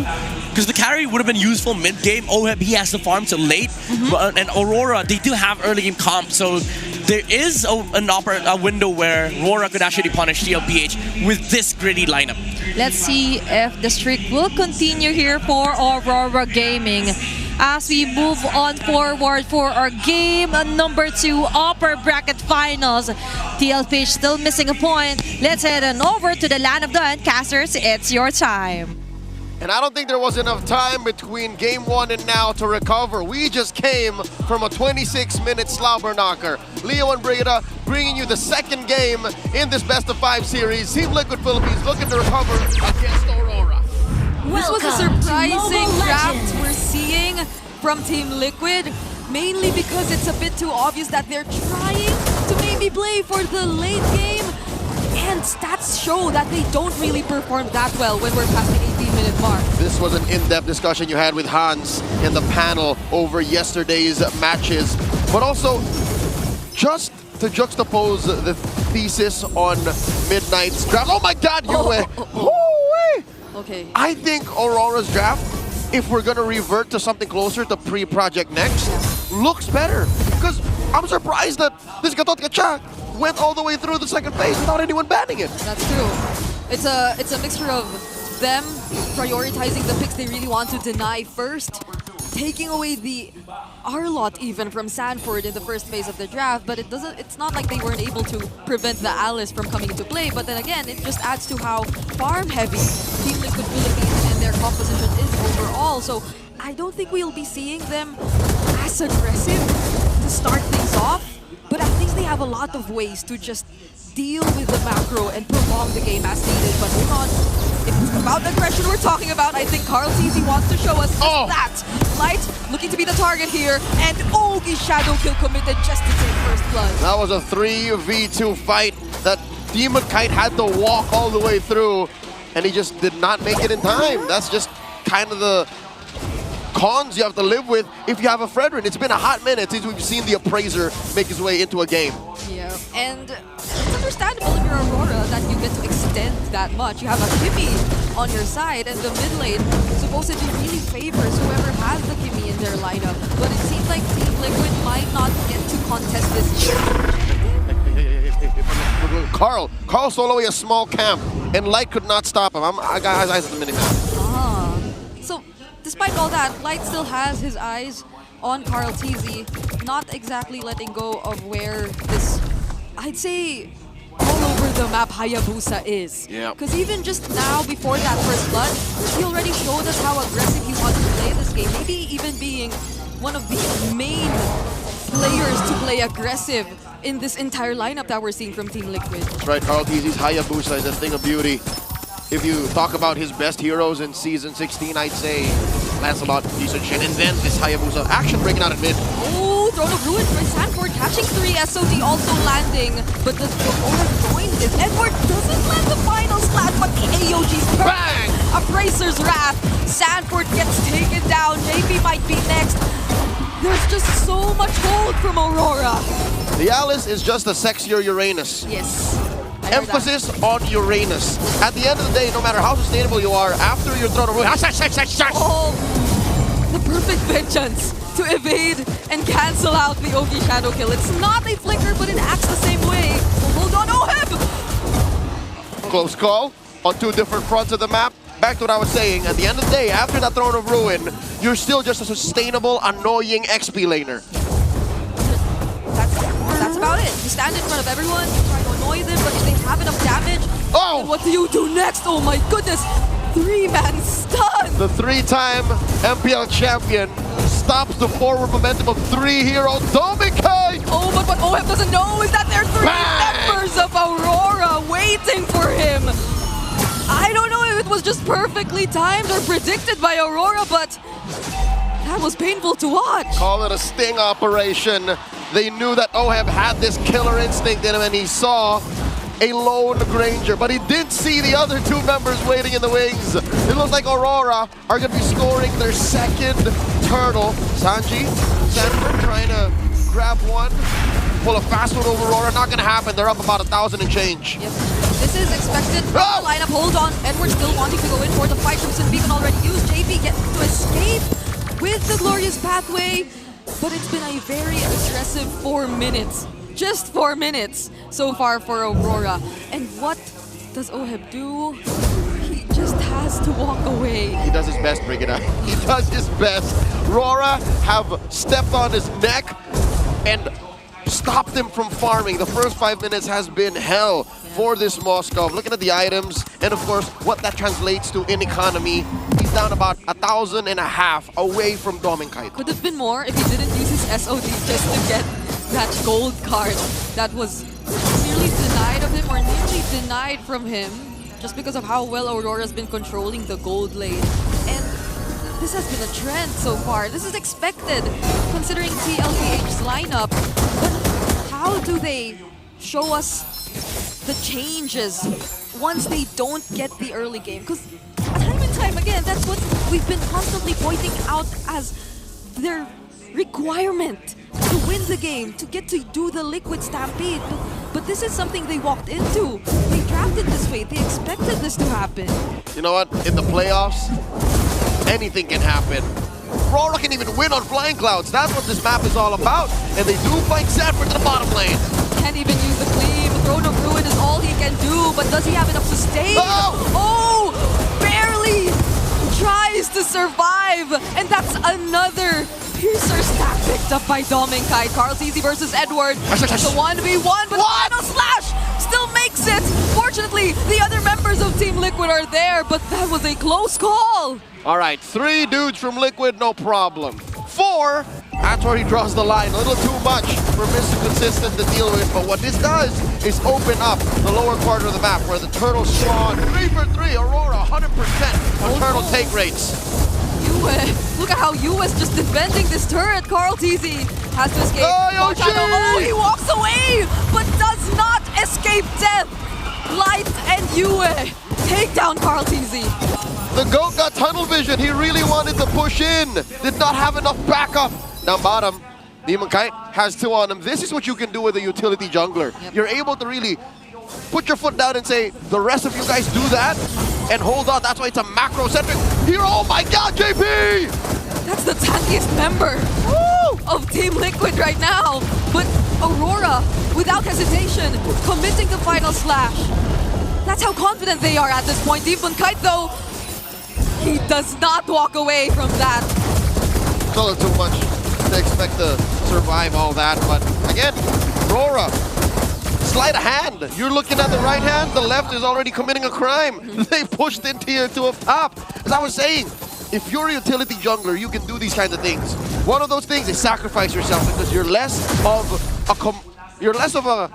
Because the carry would have been useful mid-game. OHEB, he has to farm till late. And Aurora, they do have early game comp, so there is a window where Aurora could actually punish TLPH with this gritty lineup. Let's see if the streak will continue here for Aurora Gaming as we move on forward for our game number 2 upper bracket finals. TLPH still missing a point. Let's head on over to the land of the Endcasters. It's your time. And I don't think there was enough time between game 1 and now to recover. We just came from a 26-minute slobber knocker. Leo and Brigida bringing you the second game in this best-of-5 series. Team Liquid Philippines looking to recover against Aurora. This was a surprising draft we're seeing from Team Liquid, mainly because it's a bit too obvious that they're trying to maybe play for the late game, and stats show that they don't really perform that well when we're past the 18-minute mark. This was an in-depth discussion you had with Hans in the panel over yesterday's matches, but also just to juxtapose the thesis on Midnight's draft. Oh my God, Yue! Okay. I think Aurora's draft, if we're gonna revert to something closer to pre-Project Next, looks better. Because I'm surprised that this Gatot Kachak went all the way through the second phase without anyone banning it. That's true. It's a mixture of them prioritizing the picks they really want to deny first, taking away the Arlot even from Sanford in the first phase of the draft, but it's not like they weren't able to prevent the Alice from coming into play, but then again, it just adds to how farm heavy Team Liquid Philippines and their composition is overall. So I don't think we'll be seeing them as aggressive to start things off, but at least they have a lot of ways to just deal with the macro and prolong the game as needed. But hold on, if it's about the aggression we're talking about, I think Carl Tizzy wants to show us that. Light looking to be the target here, and Ogi Shadow Kill committed just to take first blood. That was a 3v2 fight that Demon Kite had to walk all the way through, and he just did not make it in time. That's just kind of the cons you have to live with if you have a Fredrin. It's been a hot minute since we've seen the Appraiser make his way into a game. Yeah, and it's understandable if you're Aurora that you get to extend that much. You have a Kimmy on your side, and the mid lane supposedly really favors whoever has the Kimmy in their lineup. But it seems like Team Liquid might not get to contest this. Carl soloing a small camp, and Light could not stop him. I got his eyes at the minimap. So, despite all that, Light still has his eyes on Carl TZ, not exactly letting go of where this, I'd say, all over the map Hayabusa is. Yeah. Because even just now, before that first blood, he already showed us how aggressive he wants to play this game. Maybe even being one of the main players to play aggressive in this entire lineup that we're seeing from Team Liquid. That's right, Carl TZ's Hayabusa is a thing of beauty. If you talk about his best heroes in Season 16, I'd say Lancelot, Shin, and then this Hayabusa action breaking out at mid. Oh, Throne of Ruin for Sanford catching 3, SOD also landing, but the Oleh joined this. Edward doesn't land the final slash, but the AOG's bang! Appraiser's Wrath. Sanford gets taken down. JP might be next. There's just so much hold from Aurora. The Alice is just a sexier Uranus. Yes. Emphasis on Uranus. At the end of the day, no matter how sustainable you are, after your Throne of Ruin, oh, the perfect vengeance to evade and cancel out the Ogi Shadow Kill. It's not a flicker, but it acts the same way. Hold on, Close call on two different fronts of the map. Back to what I was saying, at the end of the day, after that Throne of Ruin, you're still just a sustainable, annoying XP laner. That's about it. You stand in front of everyone, you try to annoy them, but if they have enough damage, then what do you do next? Oh my goodness! 3-man stun! The 3-time MPL champion stops the forward momentum of 3-hero Domikai! Oh, but what OF doesn't know is that there are 3 members of Aurora waiting for him! I don't know if it was just perfectly timed or predicted by Aurora, but that was painful to watch. Call it a sting operation. They knew that Oheb had this killer instinct in him, and he saw a lone Granger, but he did see the other 2 members waiting in the wings. It looks like Aurora are going to be scoring their second turtle. Sanji, Sanford trying to grab one, pull a fast one over Aurora. Not going to happen. They're up about 1,000 and change. Yep. This is expected from the lineup. Hold on. Edward still wanting to go in for the fight. Crimson Beacon already used. JP gets to escape with the Glorious Pathway. But it's been a very aggressive 4 minutes. Just 4 minutes so far for Aurora. And what does Oheb do? He just has to walk away. He does his best, Brigida. He does his best. Aurora have stepped on his neck and stopped him from farming. The first 5 minutes has been hell for this Moscow. Looking at the items and of course what that translates to in economy. He's down about 1,500 away from Dominkite. Could have been more if he didn't use his SOD just to get that gold card that was nearly denied of him, or nearly denied from him, just because of how well Aurora's been controlling the gold lane. And this has been a trend so far. This is expected considering TLPH's lineup. But how do they show us the changes once they don't get the early game? Because time and time again, that's what we've been constantly pointing out as their requirement to win the game, to get to do the Liquid Stampede. But this is something they walked into. They drafted this way. They expected this to happen. You know what? In the playoffs, anything can happen. Aurora can even win on Flying Clouds. That's what this map is all about. And they do find Sanford to the bottom lane. Can't even use the cleave. Throne of Ruin is all he can do. But does he have enough sustain? Oh! Barely tries to survive. And that's another Piercer stack picked up by Dominkite. Carl TZ versus Edward. It's a 1v1, but the final slash still makes it. Fortunately, the other members of Team Liquid are there, but that was a close call. All right, 3 dudes from Liquid, no problem. 4, that's where he draws the line. A little too much for Mr. Consistent to deal with, but what this does is open up the lower quarter of the map where the Turtles spawn. 3 for 3, Aurora 100% on Turtle take rates. Look at how US just defending this turret. Carl TZ has to escape. Oh, he walks away, but does not escape death. Light and Yue take down Carl TZ. The GOAT got tunnel vision. He really wanted to push in. Did not have enough backup. Down bottom, Demon Kite has 2 on him. This is what you can do with a utility jungler. You're able to really put your foot down and say, the rest of you guys do that and hold on. That's why it's a macro-centric hero. Oh my God, JP! That's the tankiest member of Team Liquid right now. But Aurora, without hesitation, committing the final slash. That's how confident they are at this point. Demon Kite, though, he does not walk away from that. It's a little too much to expect to survive all that. But again, Aurora, sleight of hand. You're looking at the right hand, the left is already committing a crime. They pushed into here to up top. As I was saying, if you're a utility jungler, you can do these kinds of things. One of those things is sacrifice yourself because you're less of a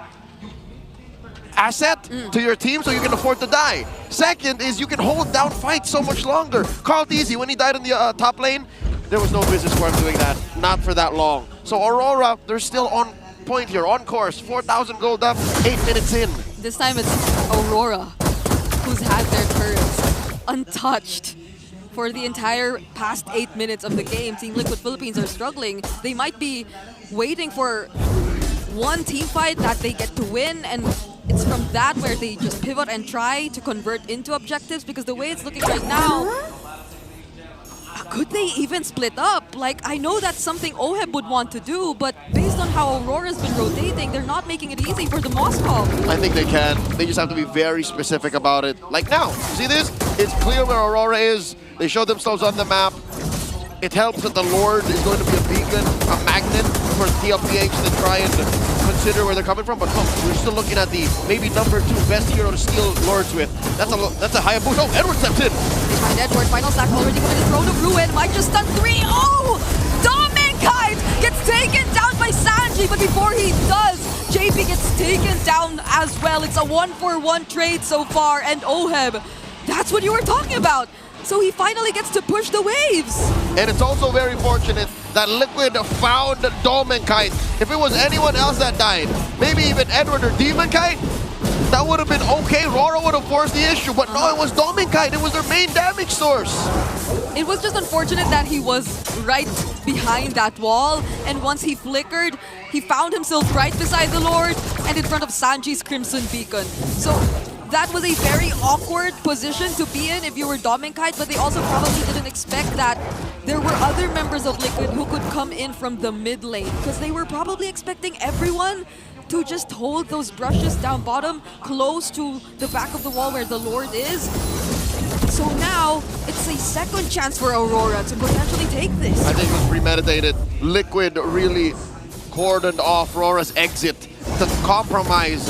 asset to your team, so you can afford to die. Second is you can hold down fights so much longer. Carl TZ, when he died in the top lane, there was no business for him doing that. Not for that long. So Aurora, they're still on point here, on course. 4,000 gold up, 8 minutes in. This time it's Aurora who's had their turrets untouched for the entire past 8 minutes of the game. Team Liquid Philippines are struggling. They might be waiting for one team fight that they get to win, and it's from that where they just pivot and try to convert into objectives, because the way it's looking right now, could they even split up? Like, I know that's something Oheb would want to do, but based on how Aurora's been rotating, they're not making it easy for the Moscow. I think they can. They just have to be very specific about it. Like now, see this? It's clear where Aurora is. They show themselves on the map. It helps that the Lord is going to be a beacon, a magnet for TLPH to try and consider where they're coming from. But look, we're still looking at the maybe #2 best hero to steal Lords with. That's a high boost. Oh, Edward steps in. They find Edward. Final stack already coming to Throne of Ruin. Might just stun 3. Oh! Dominkite gets taken down by Sanji, but before he does, JP gets taken down as well. It's a 1-for-1 trade so far, and Oheb, that's what you were talking about. So he finally gets to push the waves. And it's also very fortunate that Liquid found Dominkite. If it was anyone else that died, maybe even Edward or Demonkite, that would have been okay. Aurora would have forced the issue, but no, it was Dominkite. It was their main damage source. It was just unfortunate that he was right behind that wall, and once he flickered, he found himself right beside the Lord and in front of Sanji's Crimson Beacon. So that was a very awkward position to be in if you were Dominkite, but they also probably didn't expect that there were other members of Liquid who could come in from the mid lane, because they were probably expecting everyone to just hold those brushes down bottom close to the back of the wall where the Lord is. So now, it's a second chance for Aurora to potentially take this. I think it was premeditated. Liquid really cordoned off Aurora's exit to compromise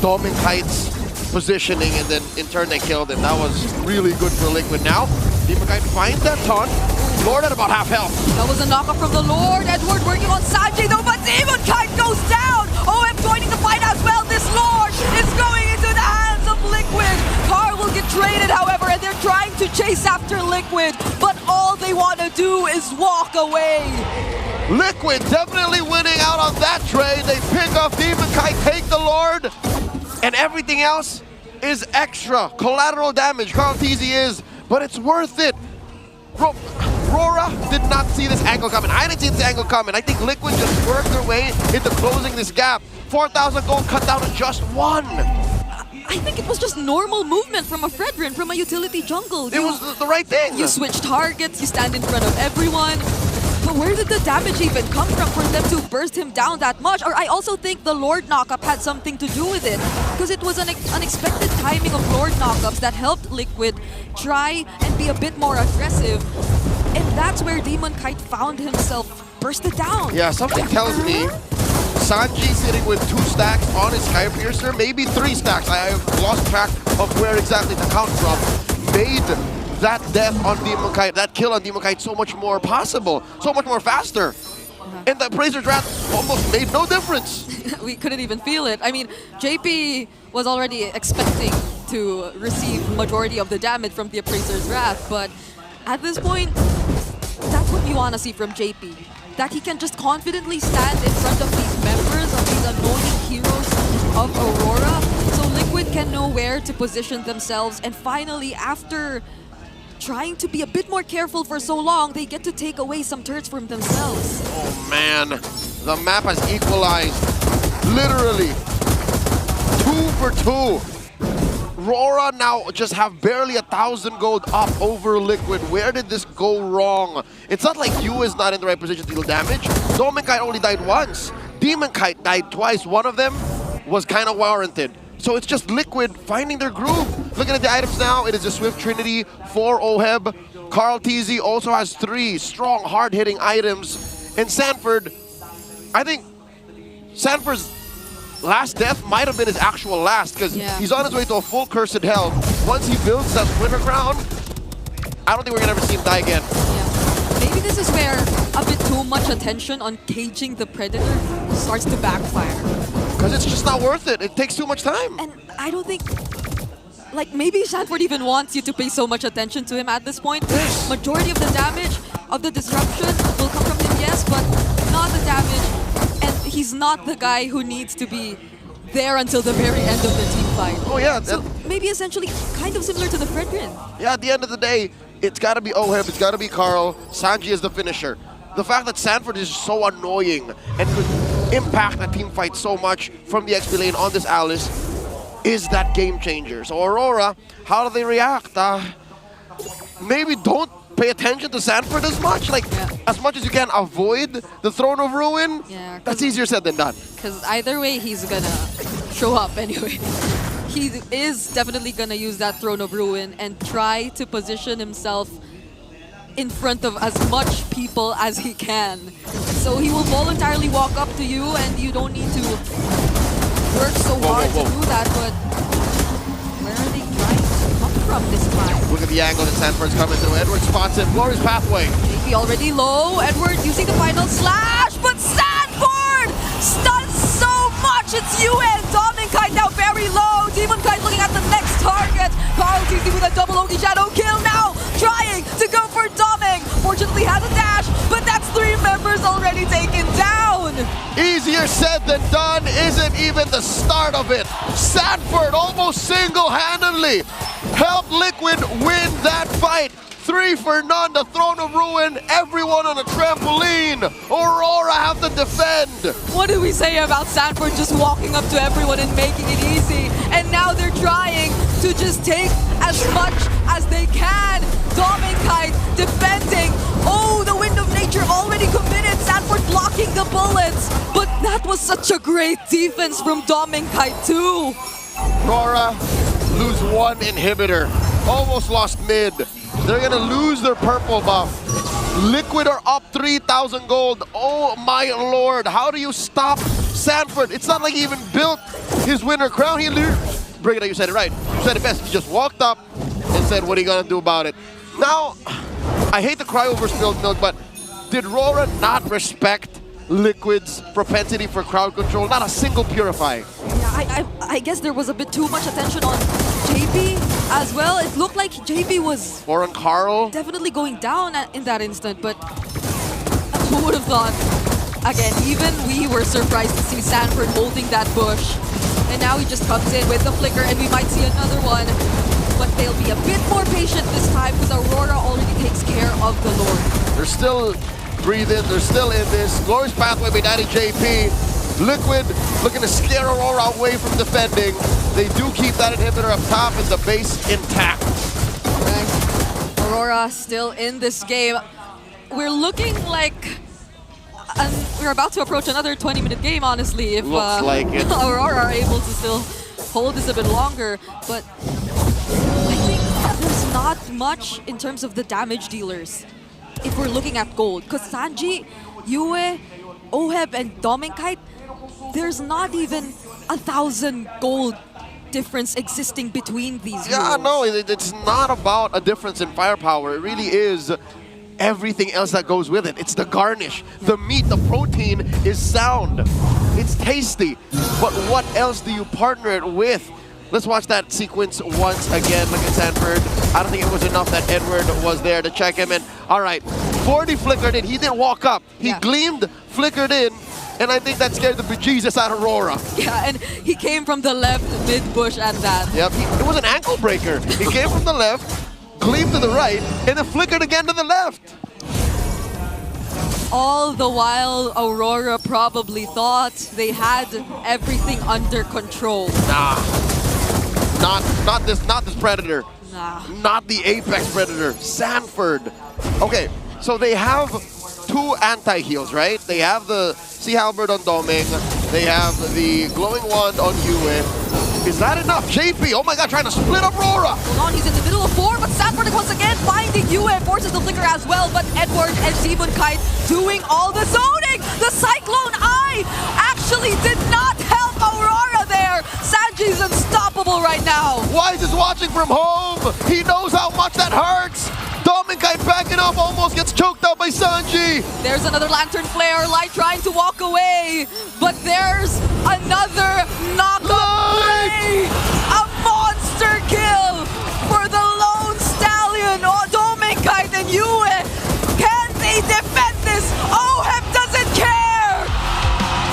Dominkite's positioning, and then in turn they killed him. That was really good for Liquid. Now, Demonkite finds that taunt. Lord at about half health. That was a knockup from the Lord. Edward working on Sanji though, but Demonkite goes down! OM joining the fight as well. This Lord is going into the hands of Liquid. Carl will get traded, however, and they're trying to chase after Liquid, but all they want to do is walk away. Liquid definitely winning out on that trade. They pick off Demonkite, take the Lord, and everything else is extra collateral damage. Carl TZ is, but it's worth it. Aurora did not see this angle coming. I didn't see this angle coming. I think Liquid just worked their way into closing this gap. 4,000 gold cut down to just 1. I think it was just normal movement from a Fredrin, from a utility jungle. It was the right thing. You switch targets, you stand in front of everyone. But where did the damage even come from for them to burst him down that much? Or I also think the Lord knockup had something to do with it, because it was an unexpected timing of Lord knockups that helped Liquid try and be a bit more aggressive. And that's where Demonkite found himself bursted down. Yeah, something tells me Sanji sitting with 2 stacks on his Skypiercer, maybe 3 stacks. I have lost track of where exactly to count from. Made that death on Demonkite, that kill on Demonkite so much more possible, so much more faster. And the Appraiser's Wrath almost made no difference. We couldn't even feel it. I mean, JP was already expecting to receive majority of the damage from the Appraiser's Wrath, but at this point, that's what you want to see from JP. That he can just confidently stand in front of these members of these annoying heroes of Aurora. So Liquid Liquid can know where to position themselves, and finally, after trying to be a bit more careful for so long, they get to take away some turrets from themselves. Oh man, the map has equalized. Literally, 2 for 2. Aurora now just have barely 1,000 gold up over Liquid. Where did this go wrong? It's not like Yu is not in the right position to deal damage. Dominkite only died once. Demonkite died twice. One of them was kind of warranted. So it's just Liquid finding their groove. Looking at the items now, it is a Swift Trinity for Oheb. Carl TZ also has 3 strong, hard-hitting items. And Sanford, I think Sanford's last death might have been his actual last, because he's on his way to a full Cursed Hell. Once he builds that Winter Crown, I don't think we're gonna ever see him die again. Maybe this is where a bit too much attention on caging the Predator starts to backfire. Because it's just not worth it. It takes too much time. And I don't think, like, maybe Sanford even wants you to pay so much attention to him at this point. Majority of the damage of the disruption will come from him, yes, but not the damage. And he's not the guy who needs to be there until the very end of the team fight. Oh yeah. So maybe essentially kind of similar to the Fredrin. Yeah, at the end of the day, it's got to be Oheb, it's got to be Carl. Sanji is the finisher. The fact that Sanford is so annoying and could impact the team fight so much from the XP lane on this Alice is that game changer. So Aurora, how do they react? Maybe don't pay attention to Sanford as much. Like, as much as you can avoid the Throne of Ruin, that's easier said than done. Because either way, he's gonna show up anyway. He is definitely gonna use that Throne of Ruin and try to position himself in front of as much people as he can. So he will voluntarily walk up to you, and you don't need to work so hard to do that, but where are they trying to come from this time? Look at the angle that Sanford's coming through. Edward spots him. Glorious pathway. JP already low. Edward using the final slash, but Sanford stuns so much. It's UN. Dominkite now very low. Demonkite looking at the next target. Carl TZ with a double Oki Shadow kill now. Trying to go for Doming. Fortunately has a dash, but that's 3 members already taken down. Easier said than done isn't even the start of it. Sanford almost single-handedly helped Liquid win that fight. 3 for none, the Throne of Ruin, everyone on a trampoline. Aurora have to defend. What do we say about Sanford just walking up to everyone and making it easy? And now they're trying to just take as much as they can. Dominkite defending. Oh, the Wind of Nature already committed. Sanford blocking the bullets. But that was such a great defense from Dominkite too. Aurora lose 1 inhibitor. Almost lost mid. They're gonna lose their purple buff. Liquid are up 3,000 gold. Oh my lord, how do you stop Sanford? It's not like he even built his winter crown. He bring it up, you said it right. You said it best. He just walked up and said, what are you gonna do about it? Now, I hate to cry over spilled milk, but did Aurora not respect Liquid's propensity for crowd control? Not a single Purify. Yeah, I guess there was a bit too much attention on JP as well. It looked like JP was or on Carl definitely going down in that instant, but who would have thought? Again, even we were surprised to see Sanford holding that bush. And now he just comes in with the flicker, and we might see another one. But they'll be a bit more patient this time because Aurora already takes care of the Lord. They're still breathing, they're still in this. Glorious pathway by Daddy JP. Liquid looking to scare Aurora away from defending. They do keep that inhibitor up top and the base intact. Okay. Aurora still in this game. We're looking like we're about to approach another 20-minute game, honestly, if looks like it. Aurora are able to still hold this a bit longer. But I think there's not much in terms of the damage dealers if we're looking at gold. Because Sanji, Yue, Oheb, and Dominkite, there's not even 1,000 gold difference existing between these Yeah, heroes. no, it's not about a difference in firepower. It really is everything else that goes with it. It's the garnish, the meat, the protein is sound. It's tasty. But what else do you partner it with? Let's watch that sequence once again. Look at Sanford. I don't think it was enough that Edward was there to check him in. All right, 40 flickered in. He didn't walk up. He gleamed, flickered in, and I think that scared the bejesus out of Aurora. Yeah, and he came from the left mid-bush at that. Yep, it was an ankle breaker. He came from the left, cleaved to the right, and then flickered again to the left. All the while, Aurora probably thought they had everything under control. Nah, not this Predator. Nah. Not the Apex Predator, Sanford. Okay, so they have two anti-heals, right? They have the Sea Halberd on Doming. They have the Glowing Wand on Yue. Is that enough? JP, oh my god, trying to split up Aurora. Hold on, he's in the middle of 4, but Sanford once again finding Yue, forces the flicker as well, but Edward and Kite doing all the zoning! The Cyclone Eye actually did not help Aurora there! Sanji's unstoppable right now! Wise is watching from home. He knows how much that hurts. Dominkai backing up, almost gets choked out by Sanji. There's another Lantern Flare, Light trying to walk away, but there's another knockup play! A monster kill for the Lone Stallion, Dominkai and Yue. Can they defend this? Oheb doesn't care!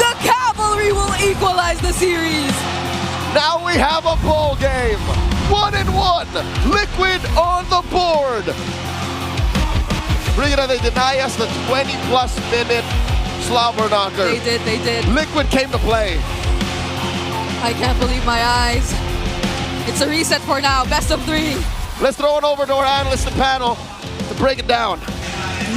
The Cavalry will equalize the series. Now we have a ball game. 1-1. Liquid on the board. Bring it on, they deny us the 20-plus minute slobber knocker. They did. Liquid came to play. I can't believe my eyes. It's a reset for now, best of 3. Let's throw it over to our analyst and panel to break it down.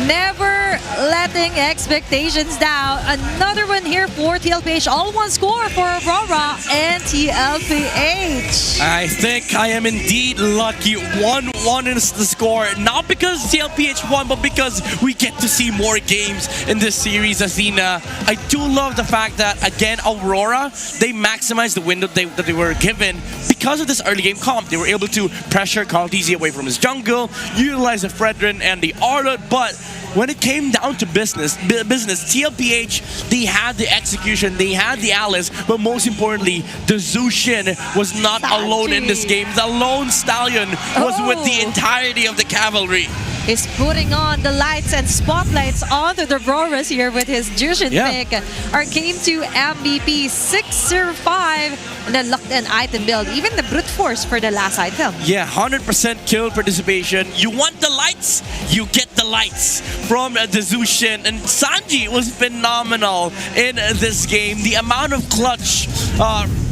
Never letting expectations down. Another one here for TLPH. All one score for Aurora and TLPH. I think I am indeed lucky. 1-1 is the score. Not because TLPH won, but because we get to see more games in this series, Athena. I do love the fact that, again, Aurora, they maximized the window that they were given because of this early game comp. They were able to pressure Carl DZ away from his jungle, utilize the Fredrin and the Arlot, but when it came down to business, TLPH, they had the execution, they had the Alice, but most importantly, the Zushin was not alone in this game. The Lone Stallion was with the entirety of the Cavalry. Is putting on the lights and spotlights onto the Auroras here with his Jushin pick. Arcane 2 MVP 605, and then locked in item build. Even the brute force for the last item. Yeah, 100% kill participation. You want the lights, you get the lights from the Zushin. And Sanji was phenomenal in this game. The amount of clutch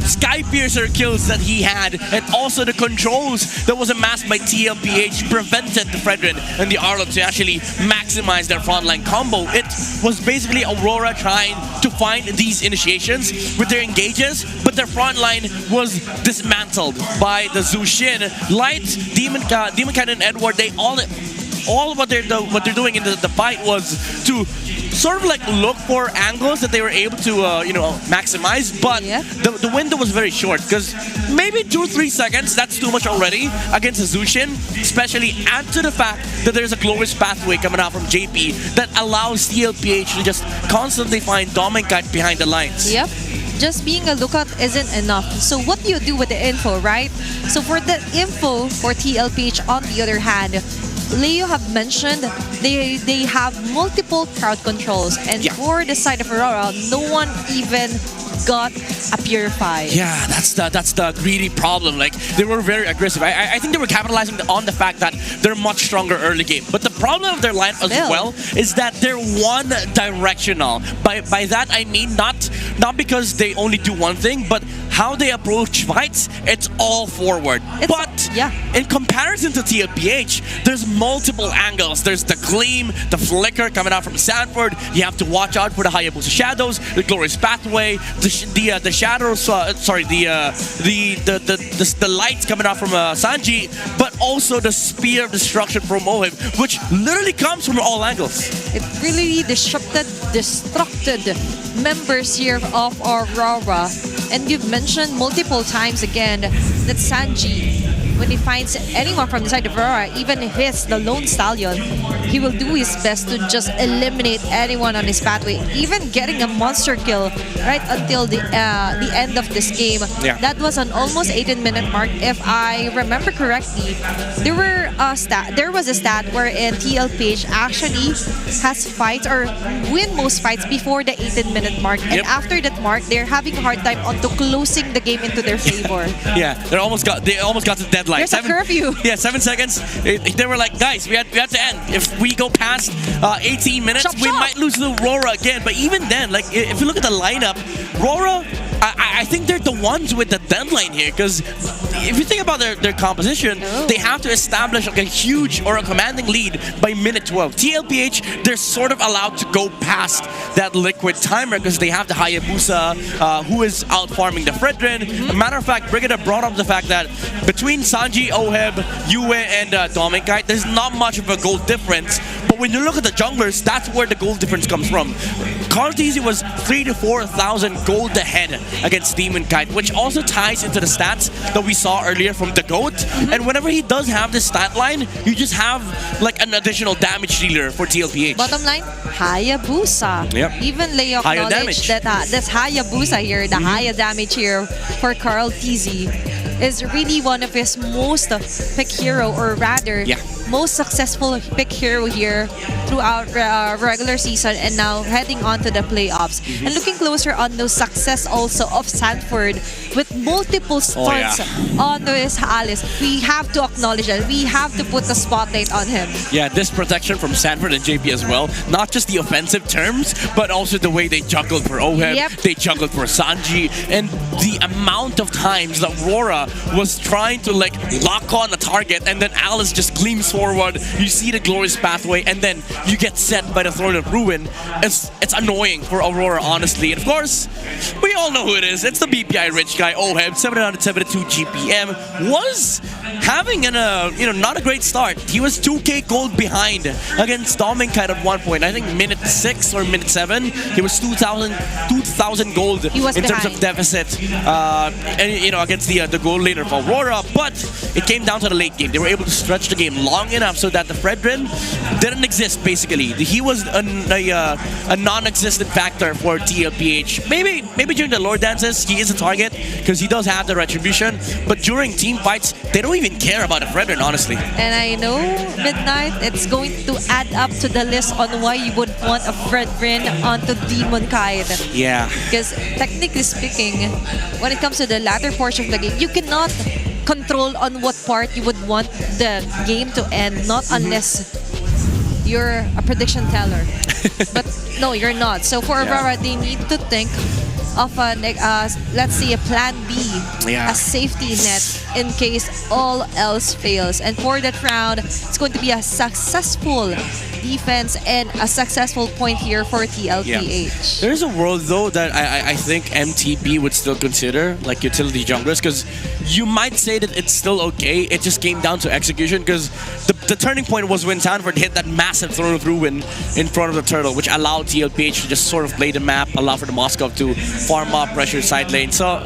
Sky Piercer kills that he had, and also the controls that was amassed by TLPH prevented the Fredrin and the Arlot to actually maximize their frontline combo. It was basically Aurora trying to find these initiations with their engages, but their frontline was dismantled by the Zushin. Light, Demon Cannon, and Edward, they all what they're doing in the fight was to sort of like look for angles that they were able to maximize, but the window was very short, because maybe 2-3 seconds, that's too much already against a Zushin, especially add to the fact that there's a glorious pathway coming out from JP that allows TLPH to just constantly find Dominkai behind the lines. Yep. Just being a lookout isn't enough. So what do you do with the info, right? So for the info for TLPH, on the other hand, Leo have mentioned they have multiple crowd controls, and for the side of Aurora, no one even got a Purify. Yeah, that's the greedy problem. Like, they were very aggressive. I think they were capitalizing on the fact that they're much stronger early game. But the problem of their line as well is that they're one-directional. By that I mean not because they only do one thing, but how they approach fights, it's all forward. In comparison to TLPH, there's multiple angles. There's the gleam, the flicker coming out from Sanford. You have to watch out for the Hayabusa shadows, the glorious pathway, the shadows. The lights coming out from Sanji, but also the spear of destruction from Oheb, which literally comes from all angles. It really destructed members here of Aurora. And you've mentioned multiple times again that Sanji when he finds anyone from the side of Aurora, even if it's the lone stallion, he will do his best to just eliminate anyone on his pathway, even getting a monster kill right until the end of this game. Yeah. That was an almost 18-minute mark. If I remember correctly, there was a stat wherein TLPH actually has fights or win most fights before the 18-minute mark, and after that mark, they're having a hard time onto closing the game into their favor. Yeah, they almost got the deadline. There's a curfew. Yeah, 7 seconds. They were like, guys, we had to end. If we go past 18 minutes, we might lose to Aurora again. But even then, like if you look at the lineup, Aurora, I think they're the ones with the deadline here, because if you think about their composition, they have to establish like a huge or a commanding lead by minute 12. TLPH, they're sort of allowed to go past that liquid timer because they have the Hayabusa who is out farming the Fredrin. A matter of fact, Brigida brought up the fact that between Sanji, Oheb, Yue, and Dominkite, there's not much of a gold difference. But when you look at the junglers, that's where the gold difference comes from. Cartesi was 3,000 to 4,000 gold ahead against Demonkite, which also ties into the stats that we saw earlier from the GOAT. And whenever he does have this stat line, you just have like an additional damage dealer for TLPH. Bottom line, Hayabusa. Yep. Even Leo acknowledged that this Hayabusa here, the higher damage here for Carl TZ, is really one of his most pick hero, or rather, most successful pick hero here throughout regular season and now heading on to the playoffs. And looking closer on the success also of Sanford with multiple stunts onto his Alice. We have to acknowledge that. We have to put the spotlight on him. Yeah, this protection from Sanford and JP as well. Not just the offensive terms, but also the way they juggled for Oheb, they juggled for Sanji, and the amount of times that Aurora was trying to like lock on a target and then Alice just gleams forward, you see the glorious pathway, and then you get set by the Throne of Ruin. It's annoying for Aurora, honestly. And of course, we all know who it is. It's the BPI rich guy, Oheb, 772 GPM, was having not a great start. He was 2k gold behind against Dominkite at one point. I think minute 6 or minute 7, he was 2,000 gold in terms of deficit against the gold laner for Aurora. But it came down to the late game. They were able to stretch the game long enough so that the Fredrin didn't exist, basically. He was a non-existent factor for TLPH. Maybe during the lore dances, he is a target because he does have the retribution. But during team fights, they don't even care about a Fredrin, honestly. And I know, Midnight, it's going to add up to the list on why you would want a Fredrin onto Demonkite. Yeah. Because technically speaking, when it comes to the latter portion of the game, you cannot control on what part you would want the game to end, not unless you're a prediction teller. But no, you're not. So for Aurora, they need to think of let's say a plan B, a safety net in case all else fails. And for that round, it's going to be a successful defense and a successful point here for TLPH. There's a world though that I think MTB would still consider like utility junglers, because you might say that it's still okay. It just came down to execution, because the turning point was when Sanford hit that massive Throne of Ruin in front of the turtle, which allowed TLPH to just sort of play the map, allow for the Moskov to farm up, pressure side lane. So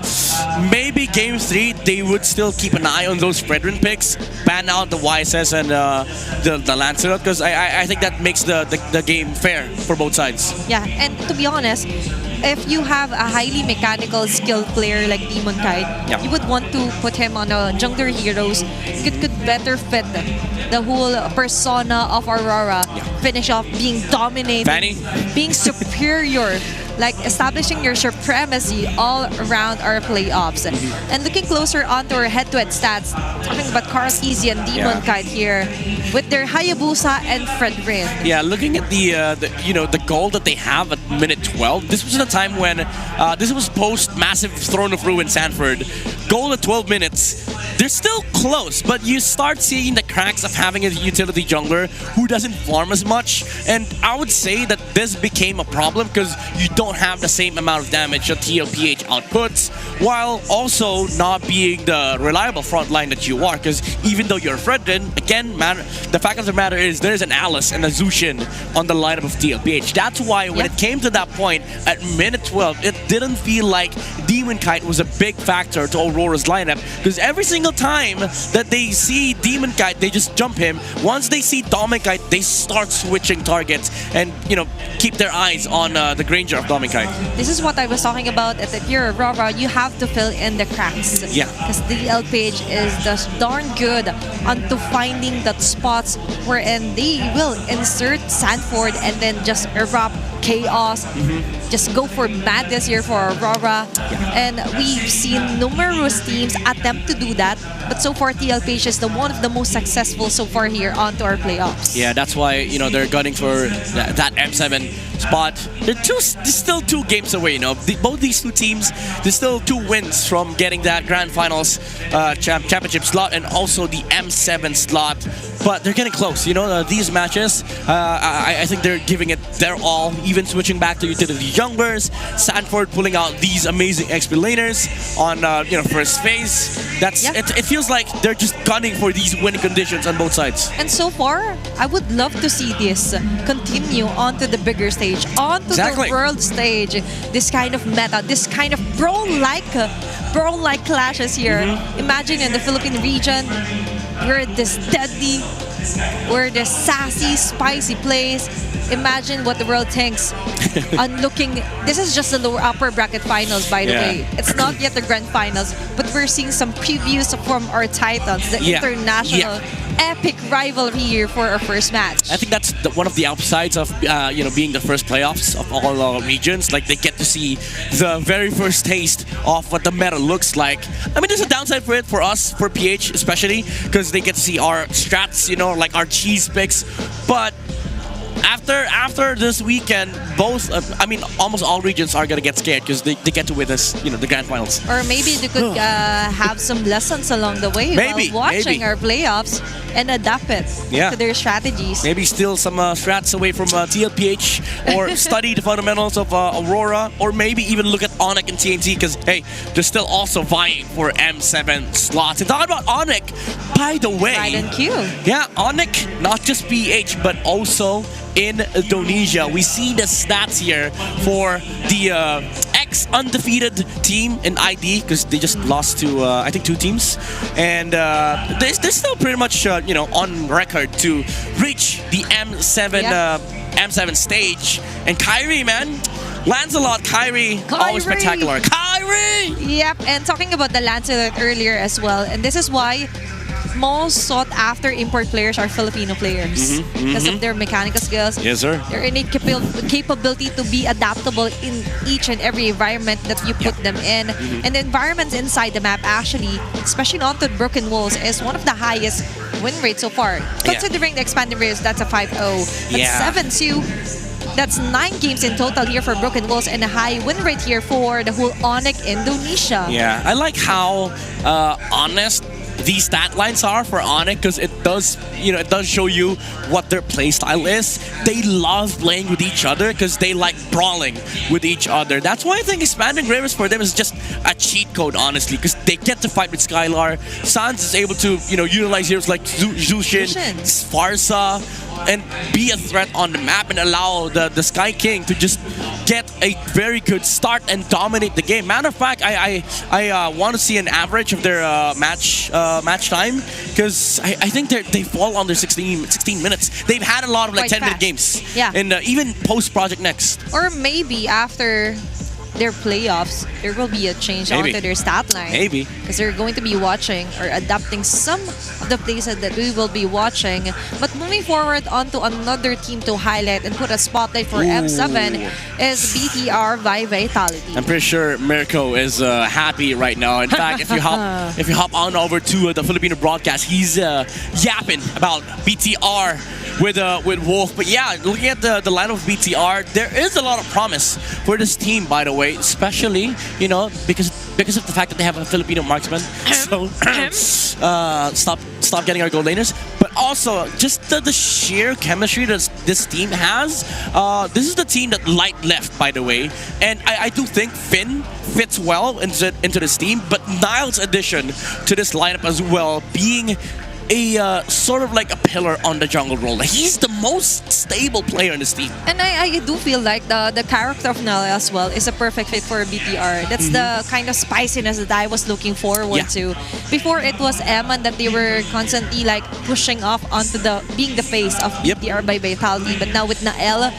maybe game 3 they would still keep an eye on those Fredrin picks, ban out the YSS and the Lancelot, because I think that makes the game fair for both sides. Yeah, and to be honest, if you have a highly mechanical skilled player like Demonkite, you would want to put him on a jungler heroes. It could better fit the whole persona of Aurora. Finish off being dominating, being superior, like establishing your supremacy all around our playoffs. And looking closer onto our head-to-head stats, talking about Karskizi and Demonkite here with their Hayabusa and Fredrin. Yeah, looking at the goal that they have at minute 12, this was the time when this was post massive Throne of Ruin Sanford. Goal at 12 minutes. They're still close, but you start seeing the cracks of having a utility jungler who doesn't farm as much. And I would say that this became a problem because you don't have the same amount of damage that TLPH outputs, while also not being the reliable front line that you are. Because even though you're Fredrin, again, the fact of the matter is there's an Alice and a Zushin on the lineup of TLPH. That's why when it came to that point at minute 12, it didn't feel like Demonkite was a big factor to Aurora's lineup, because every single time that they see Demon Kite, they just jump him. Once they see Dominic Kite, they start switching targets and, you know, keep their eyes on the Granger of Dominic Kite. This is what I was talking about. If you're Aurora, you have to fill in the cracks. Yeah. Because the LPH is just darn good onto finding that spots wherein they will insert Sanford and then just erupt chaos. Just go for madness here for Aurora. And we've seen numerous teams attempt to do that. But so far, TLPH is one of the most successful so far here onto our playoffs. Yeah, that's why, you know, they're gunning for that M7 spot. They're still 2 games away, you know. Both these 2 teams, there's still 2 wins from getting that Grand Finals championship slot and also the M7 slot. But they're getting close, you know, these matches. I think they're giving it their all, even switching back to the youngers. Sanford pulling out these amazing XP laners on, you know, first phase. It feels like they're just gunning for these winning conditions on both sides. And so far, I would love to see this continue onto the bigger stage, onto the world stage. This kind of meta, this kind of brawl-like clashes here. Imagine in the Philippine region, we're this deadly, we're this sassy, spicy place. Imagine what the world thinks on looking. This is just the lower upper bracket finals, by the way. It's not yet the grand finals, but we're seeing some previews from our titans, the international epic rivalry here for our first match. I think that's one of the upsides of you know, being the first playoffs of all regions. Like, they get to see the very first taste of what the meta looks like. I mean, there's a downside for it for us, for PH especially, because they get to see our strats, you know, like our cheese picks. But after this weekend, both I mean, almost all regions are gonna get scared because they get to witness, you know, the grand finals. Or maybe they could have some lessons along the way while watching our playoffs and adapt it to their strategies. Maybe steal some strats away from TLPH or study the fundamentals of Aurora, or maybe even look at Onyx and TNT because, hey, they're still also vying for M7 slots. And talking about Onyx, by the way, Right and Q. Yeah, Onyx, not just PH, but also in Indonesia. We see the stats here for the ex-undefeated team in ID because they just lost to, I think, 2 teams. And they're still pretty much, you know, on record to reach the M7 stage. And Kyrie, man, Lancelot, Kyrie, always spectacular. Kyrie! Yep, and talking about the Lancelot earlier as well, and this is why most sought after import players are Filipino players because of their mechanical skills. Yes, sir. Their innate capability to be adaptable in each and every environment that you put them in. And the environments inside the map, actually, especially onto Broken Walls, is one of the highest win rates so far. Considering the expanded rates, that's a 5-0. That's 7-2. That's 9 games in total here for Broken Walls and a high win rate here for the whole Onyx Indonesia. Yeah, I like how honest these stat lines are for Onyx because it does, you know, it does show you what their play style is. They love playing with each other because they like brawling with each other. That's why I think expanding rivers for them is just a cheat code, honestly, because they get to fight with Skylar. Sans is able to, you know, utilize heroes like Zushin, Sparsa, and be a threat on the map and allow the Sky King to just get a very good start and dominate the game. Matter of fact, I want to see an average of their match time because I think they fall under 16 minutes. They've had a lot of like 10-minute games. Yeah. And even post Project Next. Or maybe after their playoffs, there will be a change onto their stat line. Maybe. Because they're going to be watching or adapting some of the places that we will be watching. But moving forward onto another team to highlight and put a spotlight for M7 is BTR by Vitality. I'm pretty sure Mirko is happy right now. In fact, if you hop on over to the Filipino broadcast, he's yapping about BTR with Wolf. But yeah, looking at the lineup of BTR, there is a lot of promise for this team, by the way. Especially, you know, because of the fact that they have a Filipino marksman. So stop getting our gold laners. But also just the sheer chemistry that this team has. This is the team that Light left, by the way, and I do think Finn fits well into this team. But Niall's addition to this lineup as well, being a sort of like a pillar on the jungle role. Like, he's the most stable player in this team. And I do feel like the character of Nala as well is a perfect fit for BTR. That's the kind of spiciness that I was looking forward to. Before it was Eman that they were constantly like pushing off onto being the face of BTR by Vitality. But now with Nael,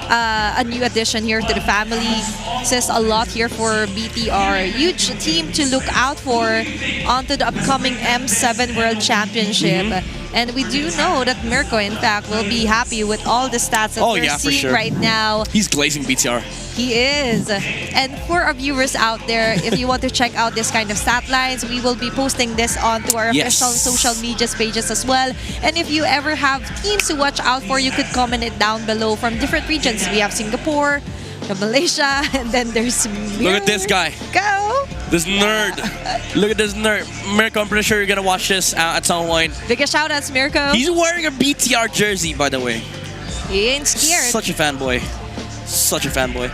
a new addition here to the family, says a lot here for BTR. Huge team to look out for onto the upcoming M7 World Championship. And we do know that Mirko, in fact, will be happy with all the stats that we're seeing right now. He's glazing BTR. He is. And for our viewers out there, if you want to check out this kind of stat lines, we will be posting this onto our official social media pages as well. And if you ever have teams to watch out for, you could comment it down below from different regions. We have Singapore, Malaysia, and then there's Look at this guy. Go! This nerd. Look at this nerd. Mirko, I'm pretty sure you're going to watch this at some point. Big shout outs, Mirko. He's wearing a BTR jersey, by the way. He ain't scared. Such a fanboy. Such a fanboy.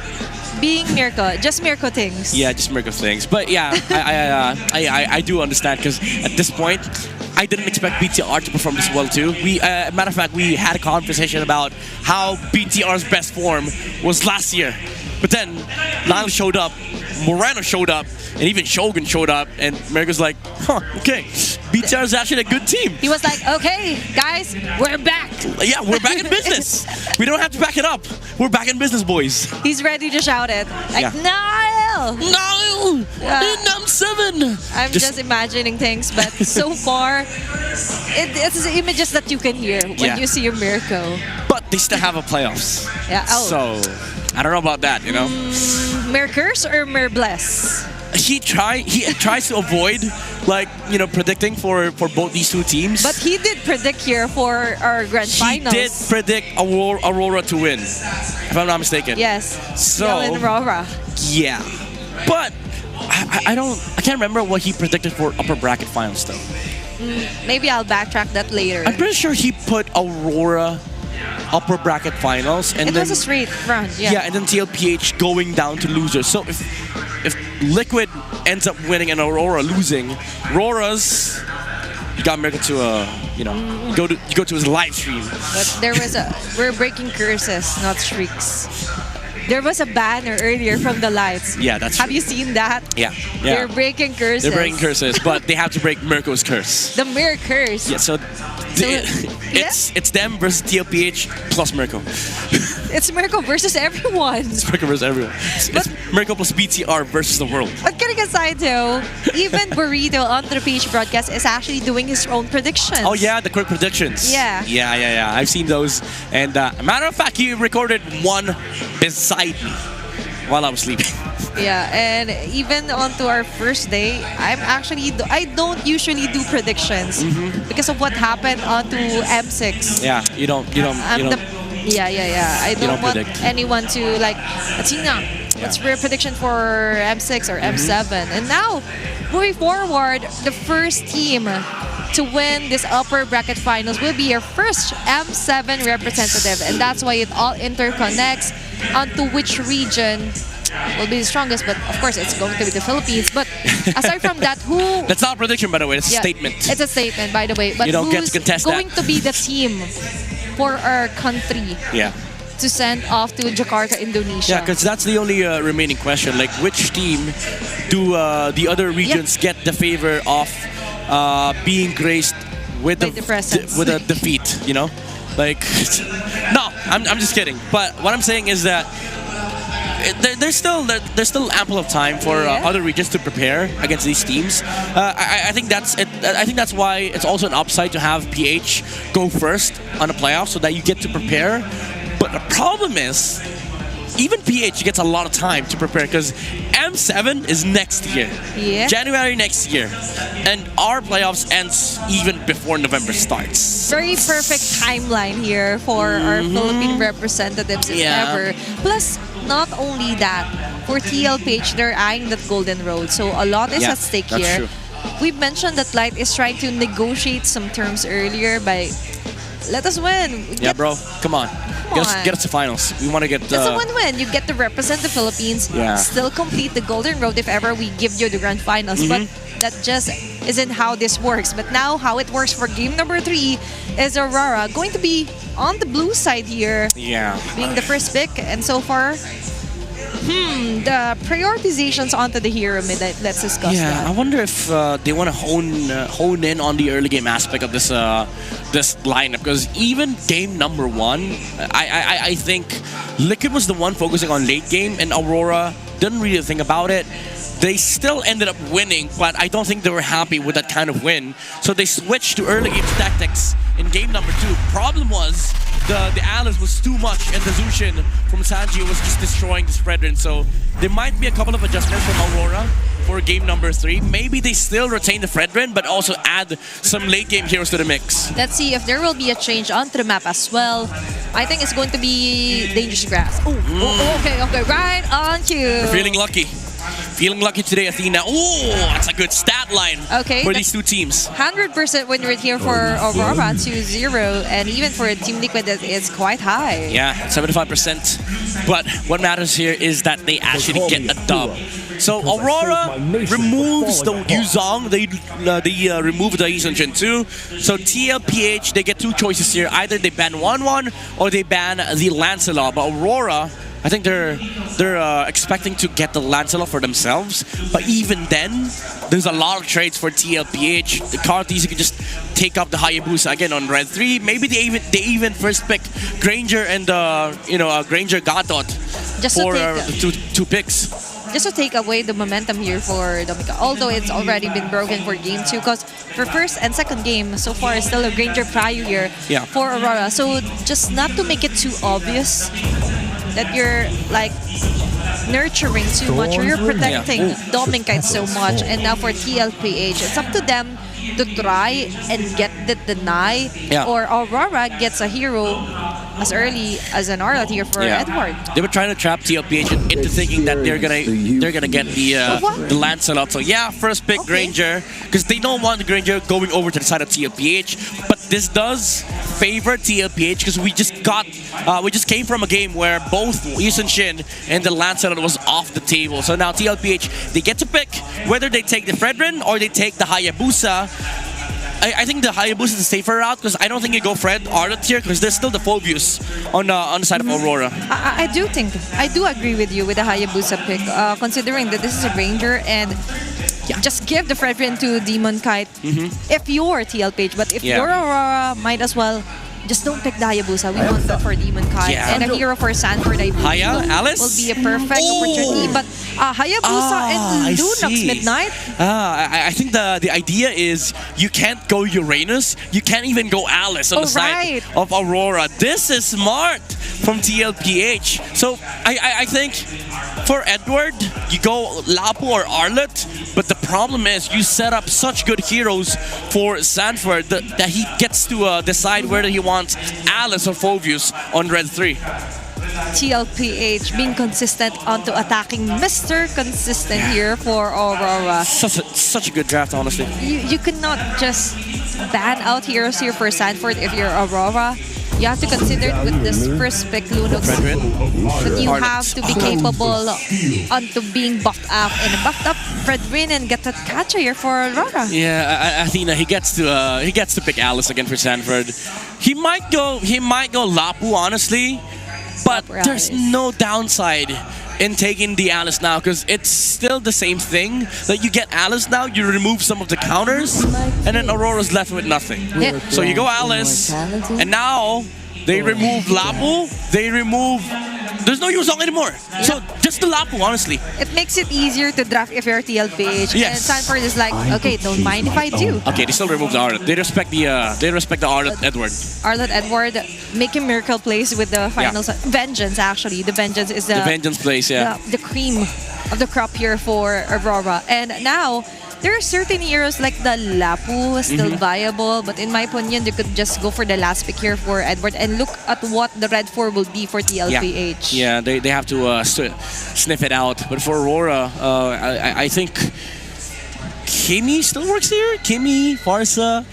Being Mirko, just Mirko things. Yeah, just Mirko things. But yeah, I do understand, because at this point, I didn't expect BTR to perform this well too. Matter of fact, we had a conversation about how BTR's best form was last year. But then Lyle showed up, Moreno showed up, and even Shogun showed up, and Mirko's like, okay, BTR is actually a good team. He was like, okay, guys, we're back. Yeah, we're back in business. We don't have to back it up. We're back in business, boys. He's ready to shout it. Like, Niall! Niall! M7! I'm just imagining things, but so far, it's the images that you can hear when you see Mirko. But they still have a playoffs. Yeah. Oh. So, I don't know about that, you know? Mirkers or Mirbless? He tries to avoid, like, you know, predicting for both these two teams. But he did predict here for our grand finals. He did predict Aurora to win, if I'm not mistaken. Yes. So Aurora. Yeah, but I can't remember what he predicted for upper bracket finals though. Maybe I'll backtrack that later. I'm pretty sure he put Aurora upper bracket finals, and it was a straight run. Yeah, and then TLPH going down to losers. So if Liquid ends up winning and Aurora losing, Aurora's got Mirko to go to his live stream. But there was we're breaking curses, not streaks. There was a banner earlier from the lights. Yeah, that's Have true. you seen that? Yeah. They're breaking curses. They're breaking curses, but they have to break Mirko's curse. The mirror curse. Yeah, so it's them versus TLPH plus Mirko. It's Mirko versus everyone. It's Mirko versus everyone. It's Mirko plus BTR versus the world. But kidding aside though, even Burrito on the PH broadcast is actually doing his own predictions. Oh yeah, the quick predictions. Yeah. Yeah. I've seen those. And matter of fact, he recorded one beside me while I was sleeping. Yeah, and even onto our first day, I don't usually do predictions because of what happened onto M6. Yeah, you don't. I don't want predict. anyone to like, Atina, what's your prediction for M6 or M7? And now, moving forward, the first team to win this upper bracket finals will be your first M7 representative, and that's why it all interconnects onto which region will be the strongest. But of course, it's going to be the Philippines. But aside from that, who? That's not a prediction, by the way. It's a statement. It's a statement, by the way. But you don't who's get to contest going that. to be the team for our country? Yeah. To send off to Jakarta, Indonesia. Yeah, because that's the only remaining question. Like, which team do the other regions get the favor of being graced with a defeat? You know, like no, I'm just kidding. But what I'm saying is that there's still ample of time for other regions to prepare against these teams. I think that's it. I think that's why it's also an upside to have PH go first on the playoffs so that you get to prepare. But the problem is, even PH gets a lot of time to prepare because M7 is next year. Yeah. January next year. And our playoffs ends even before November starts. Very perfect timeline here for our Philippine representatives if ever. Plus, not only that, for TLPH, they're eyeing that golden road. So a lot is at stake here. True. We've mentioned that Light is trying to negotiate some terms earlier by let us win. Yeah, bro. Come on. Come Get us to finals. We want to get. It's a win-win. You get to represent the Philippines. Yeah. Still complete the golden road if ever we give you the grand finals. But that just isn't how this works. But now how it works for game number 3 is Aurora going to be on the blue side here. Yeah. Being the first pick, and so far, the prioritizations onto the hero mid. Let's discuss that. I wonder if they want to hone in on the early game aspect of this this lineup, because even game number 1, I think Liquid was the one focusing on late game, and Aurora didn't really think about it. They still ended up winning, but I don't think they were happy with that kind of win. So they switched to early game tactics in game number 2. Problem was the Alice was too much, and the Zushin from Sanji was just destroying the spread. So there might be a couple of adjustments from Aurora for game number 3. Maybe they still retain the Fredrin, but also add some late game heroes to the mix. Let's see if there will be a change onto the map as well. I think it's going to be Dangerous Grass. Okay, right on cue. Feeling lucky. Feeling lucky today, Athena. Oh, that's a good stat line for these two teams. 100% win rate here for Aurora, 2-0, and even for Team Liquid, it's quite high. Yeah, 75%. But what matters here is that they actually get a dub. So Aurora removes the Yuzong, they remove the Yizong too. So TLPH, they get 2 choices here. Either they ban 1-1 or they ban the Lancelot. But Aurora, I think they're expecting to get the Lancelot for themselves, but even then, there's a lot of trades for TLPH. The Karthis can just take up the Hayabusa again on Red 3. Maybe they even first pick Granger and Granger Gatot for two picks. Just to take away the momentum here for Dominica, although it's already been broken for game 2, because for first and second game, so far it's still a Granger prior here for Aurora. So just not to make it too obvious that you're like nurturing too much or you're protecting Dominica so much, and now for TLPH, it's up to them to try and get the deny, or Aurora gets a hero as early as an Arlet here for Edward. They were trying to trap TLPH into thinking that they're gonna get the Lancelot. So first pick Granger, because they don't want the Granger going over to the side of TLPH. But this does favor TLPH, because we just came from a game where both Yushin Shin and the Lancelot was off the table. So now TLPH, they get to pick whether they take the Fredrin or they take the Hayabusa. I think the Hayabusa is a safer route, because I don't think you go Fred Arlet here, because there's still the Phobius on the side of Aurora. I do agree with you with the Hayabusa pick, considering that this is a Ranger, and just give the Fredrin to Demon Kite if you're TLPH, but if you're Aurora, might as well just don't pick the Hayabusa. We want that for Demon Kite. And a hero for Sanford, I believe, Alice? will be a perfect opportunity. But Hayabusa and Lunox Midnight. I think the idea is you can't go Uranus, you can't even go Alice on the side of Aurora. This is smart from TLPH. So I think for Edward, you go Lapu or Arlet, but the problem is you set up such good heroes for Sanford that he gets to decide whether he wants Alice or Phobius on Red 3. TLPH being consistent onto attacking Mr. Consistent here for Aurora. Such a good draft, honestly. You cannot just ban out heroes here for Sanford if you're Aurora. You have to consider with this first pick, Lunox, that you have to be capable onto being buffed up, and buffed up Fredrin and get that catcher here for Aurora. Yeah, Athena, he gets to pick Alice again for Sanford. He might go Lapu, honestly, but there's no downside in taking the Alice now, because it's still the same thing. That you get Alice now, you remove some of the counters, and then Aurora's left with nothing. So you go Alice, and now they remove Lapu, there's no Yuzong anymore. So just the Lapu, honestly. It makes it easier to draft if you're TLPH. And Sanford is like, okay, don't mind if I do. Okay, they still remove the Arlet. They respect the Arlet Edward. Arlet Edward making miracle plays with the finals. Vengeance, actually. The Vengeance is the Vengeance plays, the cream of the crop here for Aurora. And now, there are certain heroes like the Lapu still viable, but in my opinion, you could just go for the last pick here for Edward and look at what the Red 4 will be for TLPH. Yeah, they have to sniff it out. But for Aurora, I think Kimmy still works here. Kimmy, Farsa.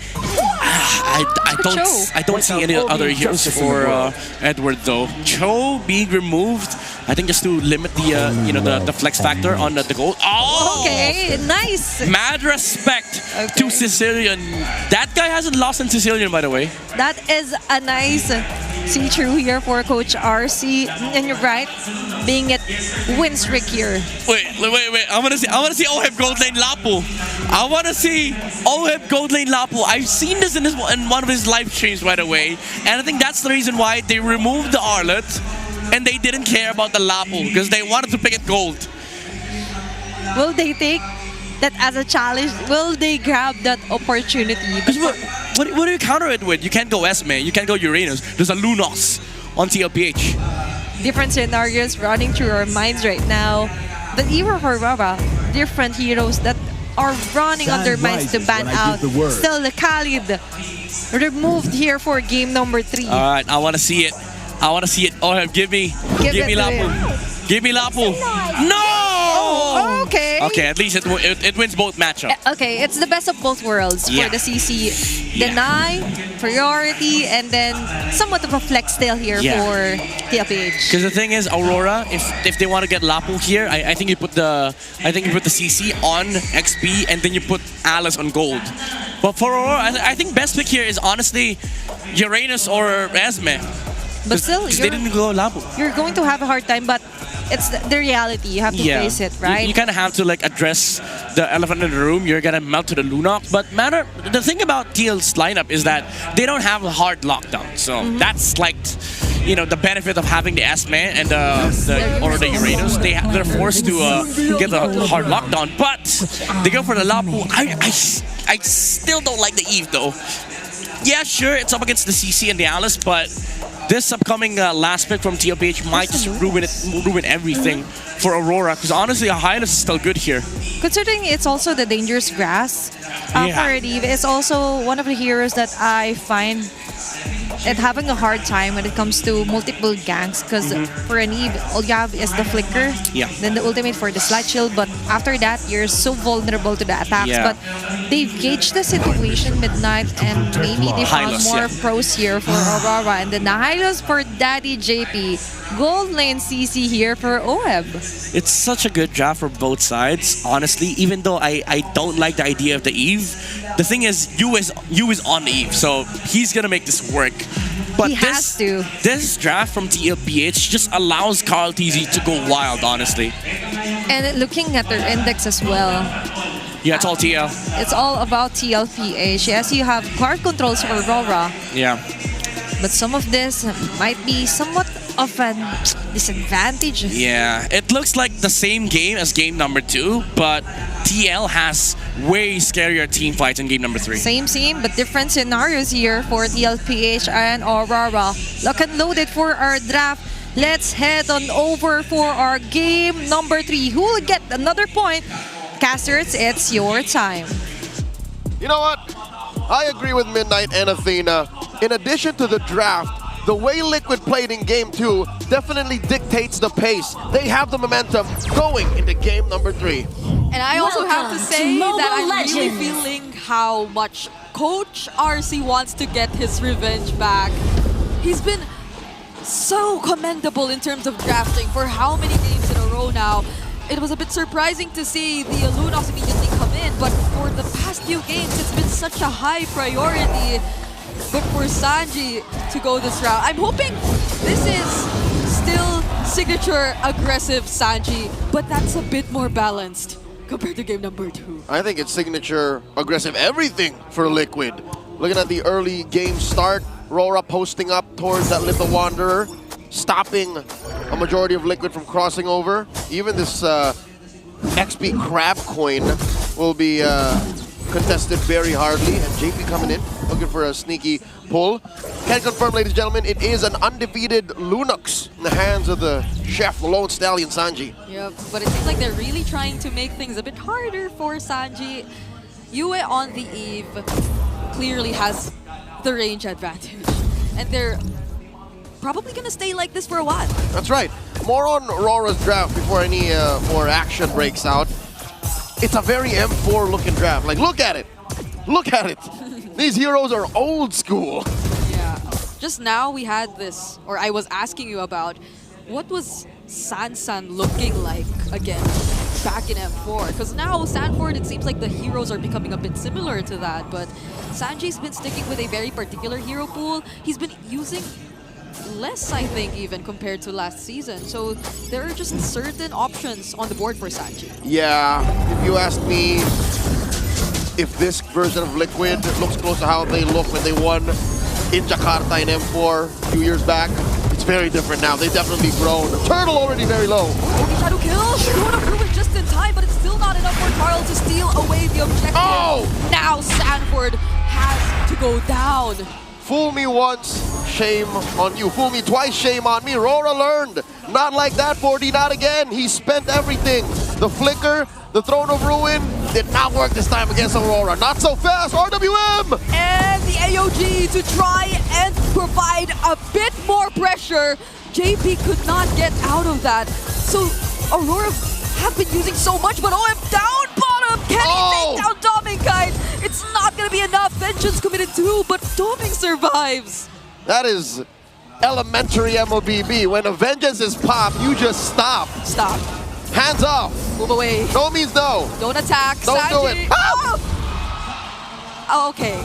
I don't see any other heroes for Edward though. Cho being removed, I think just to limit the the flex factor on the gold. Oh, Okay, nice. Mad respect to Sicilian. That guy hasn't lost in Sicilian, by the way. That is a nice see-through here for Coach RC. And you're right, being it win streak here. Wait. I want to see Oheb Gold Lane Lapu. I want to see Oheb Gold Lane Lapu. I've seen this in one of his live streams, by the way. And I think that's the reason why they removed the Arlet and they didn't care about the Lapu because they wanted to pick it gold. Will they take that as a challenge? Will they grab that opportunity? What do you counter it with? You can't go Esme, you can't go Uranus. There's a Lunox on TLPH. Different scenarios running through our minds right now. But even for Aurora, different heroes that are running on their minds to ban out. Still, the Khalid removed here for game number 3. All right, I want to see it. Oh, give me Lapu. Give me Lapu. No! Oh, okay. Okay, at least it wins both matchups. Okay, it's the best of both worlds for the CC. Deny, priority, and then somewhat of a flex still here for TLPH. Because the thing is, Aurora, if they want to get Lapu here, I think you put the CC on XP and then you put Alice on gold. But for Aurora, I think best pick here is honestly Uranus or Esme. But still, they didn't go Lapu. You're going to have a hard time, but it's the reality. You have to face it, right? You kind of have to like address the elephant in the room. You're gonna melt to the Lunox. But the thing about TL's lineup is that they don't have a hard lockdown. So that's like, the benefit of having the Esme and the Uranus. They're forced to get a hard lockdown. But they go for the Lapu. I still don't like the Eve though. Yeah, sure, it's up against the CC and the Alice, but this upcoming last pick from TLPH might just ruin everything for Aurora. Because honestly, Hylas is still good here. Considering it's also the dangerous grass for Eve, it's also one of the heroes that I find it having a hard time when it comes to multiple ganks. Because for an Eve, all you have is the flicker, then the ultimate for the slight shield. But after that, you're so vulnerable to the attacks. But they've gauged the situation midnight, and maybe they found more pros here for Aurora. And then the Hylos for Daddy JP. Gold lane CC here for Oheb. It's such a good draft for both sides, honestly. Even though I don't like the idea of the Eve, the thing is, you is on the Eve, so he's gonna make this work. But he has to. This draft from TLPH just allows Carl TZ to go wild, honestly. And looking at their index as well. Yeah, it's all TL. It's all about TLPH. Yes, you have card controls for Aurora. Yeah. But some of this might be somewhat of a disadvantage. Yeah, it looks like the same game as game number 2, but TL has way scarier team fights in game number 3. Same, but different scenarios here for TLPH and Aurora. Lock and loaded for our draft. Let's head on over for our game number 3. Who will get another point? Casters, it's your time. You know what? I agree with Midnight and Athena. In addition to the draft, the way Liquid played in game 2 definitely dictates the pace. They have the momentum going into game number 3. And I also have to say that I'm really feeling how much Coach RC wants to get his revenge back. He's been so commendable in terms of drafting for how many games in a row now. It was a bit surprising to see the Lunox immediately come in, but for the past few games, it's been such a high priority. But for Sanji to go this route, I'm hoping this is still signature aggressive Sanji, but that's a bit more balanced compared to game number 2. I think it's signature aggressive everything for Liquid. Looking at the early game start, Aurora posting up towards that Little Wanderer, stopping a majority of Liquid from crossing over. Even this XP Crab coin will be contested very hardly, and JP coming in, looking for a sneaky pull. Can confirm, ladies and gentlemen, it is an undefeated Lunox in the hands of the chef, the Lone Stallion, Sanji. Yep, but it seems like they're really trying to make things a bit harder for Sanji. Yue on the Eve clearly has the range advantage, and they're probably gonna stay like this for a while. That's right. More on Aurora's draft before any more action breaks out. It's a very M4 looking draft. Like, look at it. Look at it. These heroes are old school. Yeah. Just now we had this, or I was asking you about, what was Sansan looking like again back in M4? Because now Sanford, it seems like the heroes are becoming a bit similar to that, but Sanji's been sticking with a very particular hero pool. He's been using less, I think, even compared to last season. So there are just certain options on the board for Sanji. Yeah, if you ask me if this version of Liquid looks close to how they look when they won in Jakarta in M4 a few years back, it's very different now. They've definitely grown. Turtle already very low. Shadow kill! Going to ruin just in time, but it's still not enough for Carl to steal away the objective. Oh! Now Sanford has to go down. Fool me once, shame on you. Fool me twice, shame on me. Aurora learned. Not like that, 4D, not again. He spent everything. The flicker, the Throne of Ruin, did not work this time against Aurora. Not so fast, RWM! And the AOG to try and provide a bit more pressure. JP could not get out of that. So Aurora have been using so much, but OM down bottom. Can he take down Domingkite? It's not going to be enough. Vengeance committed too, but Doming survives. That is elementary MOBB. When a Vengeance is popped, you just stop. Stop. Hands off. Move away. No means no. Don't attack. Don't Sanji. do it. Oh, okay.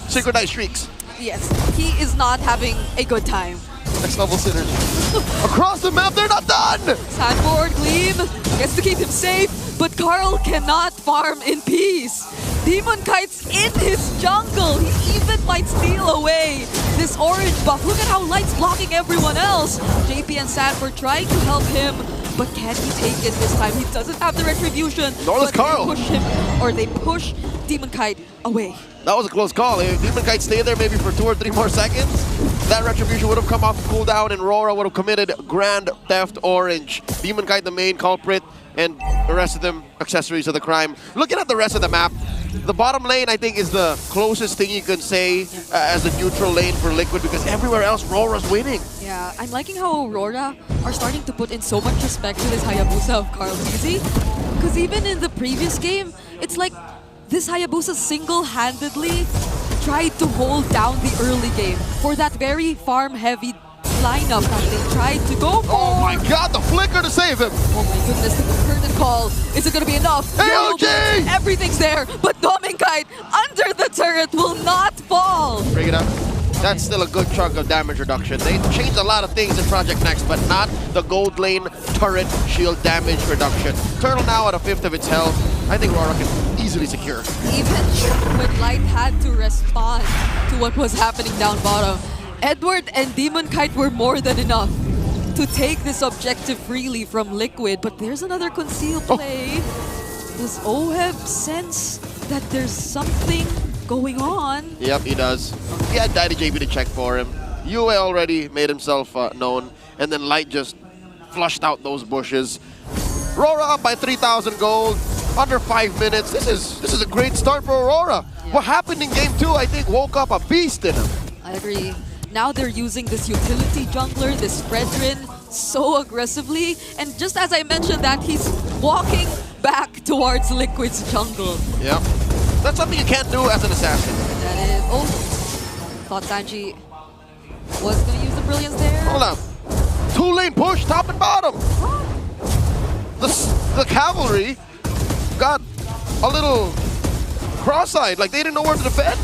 Synchronized streaks. Yes, he is not having a good time. Next level synergy. Across the map, they're not done! Sanford, Gleam gets to keep him safe, but Carl cannot farm in peace. Demon Kite's in his jungle. He even might steal away this orange buff. Look at how Light's blocking everyone else. JP and Sanford trying to help him, but can he take it this time? He doesn't have the retribution. Nor does Carl. They push him, or they push Demon Kite away. That was a close call. If Demon Kite stayed there maybe for 2 or 3 more seconds, that retribution would have come off cooldown and Aurora would have committed Grand Theft Orange. Demon Kite the main culprit and the rest of them accessories of the crime. Looking at the rest of the map, the bottom lane I think is the closest thing you can say as a neutral lane for Liquid because everywhere else Aurora's winning. Yeah, I'm liking how Aurora are starting to put in so much respect to this Hayabusa of Carl Tizzy. Because even in the previous game, it's like this Hayabusa single-handedly tried to hold down the early game for that very farm-heavy lineup that they tried to go for. Oh my god, the flicker to save him! Oh my goodness, the curtain call. Is it going to be enough? AOG! Everything's there, but Domingkite under the turret will not fall. Bring it up. That's still a good chunk of damage reduction. They changed a lot of things in Project Next, but not the gold lane turret shield damage reduction. Turtle now at a 1/5 of its health. I think Aurora can easily secure. Even when Light had to respond to what was happening down bottom, Edward and Demon Kite were more than enough to take this objective freely from Liquid. But there's another concealed play. Does Oheb sense that there's something going on? Yep, he does. He had Daddy JP to check for him. Yue already made himself known, and then Light just flushed out those bushes. Aurora up by 3,000 gold, under 5 minutes. This is a great start for Aurora. Yeah. What happened in game 2, I think, woke up a beast in him. I agree. Now they're using this utility jungler, this Fredrin, so aggressively. And just as I mentioned that, he's walking back towards Liquid's jungle. Yep. That's something you can't do as an assassin. That is... Oh! Thought Sanji was going to use the brilliance there. Hold up. 2-lane push, top and bottom. The cavalry got a little cross-eyed, like they didn't know where to defend.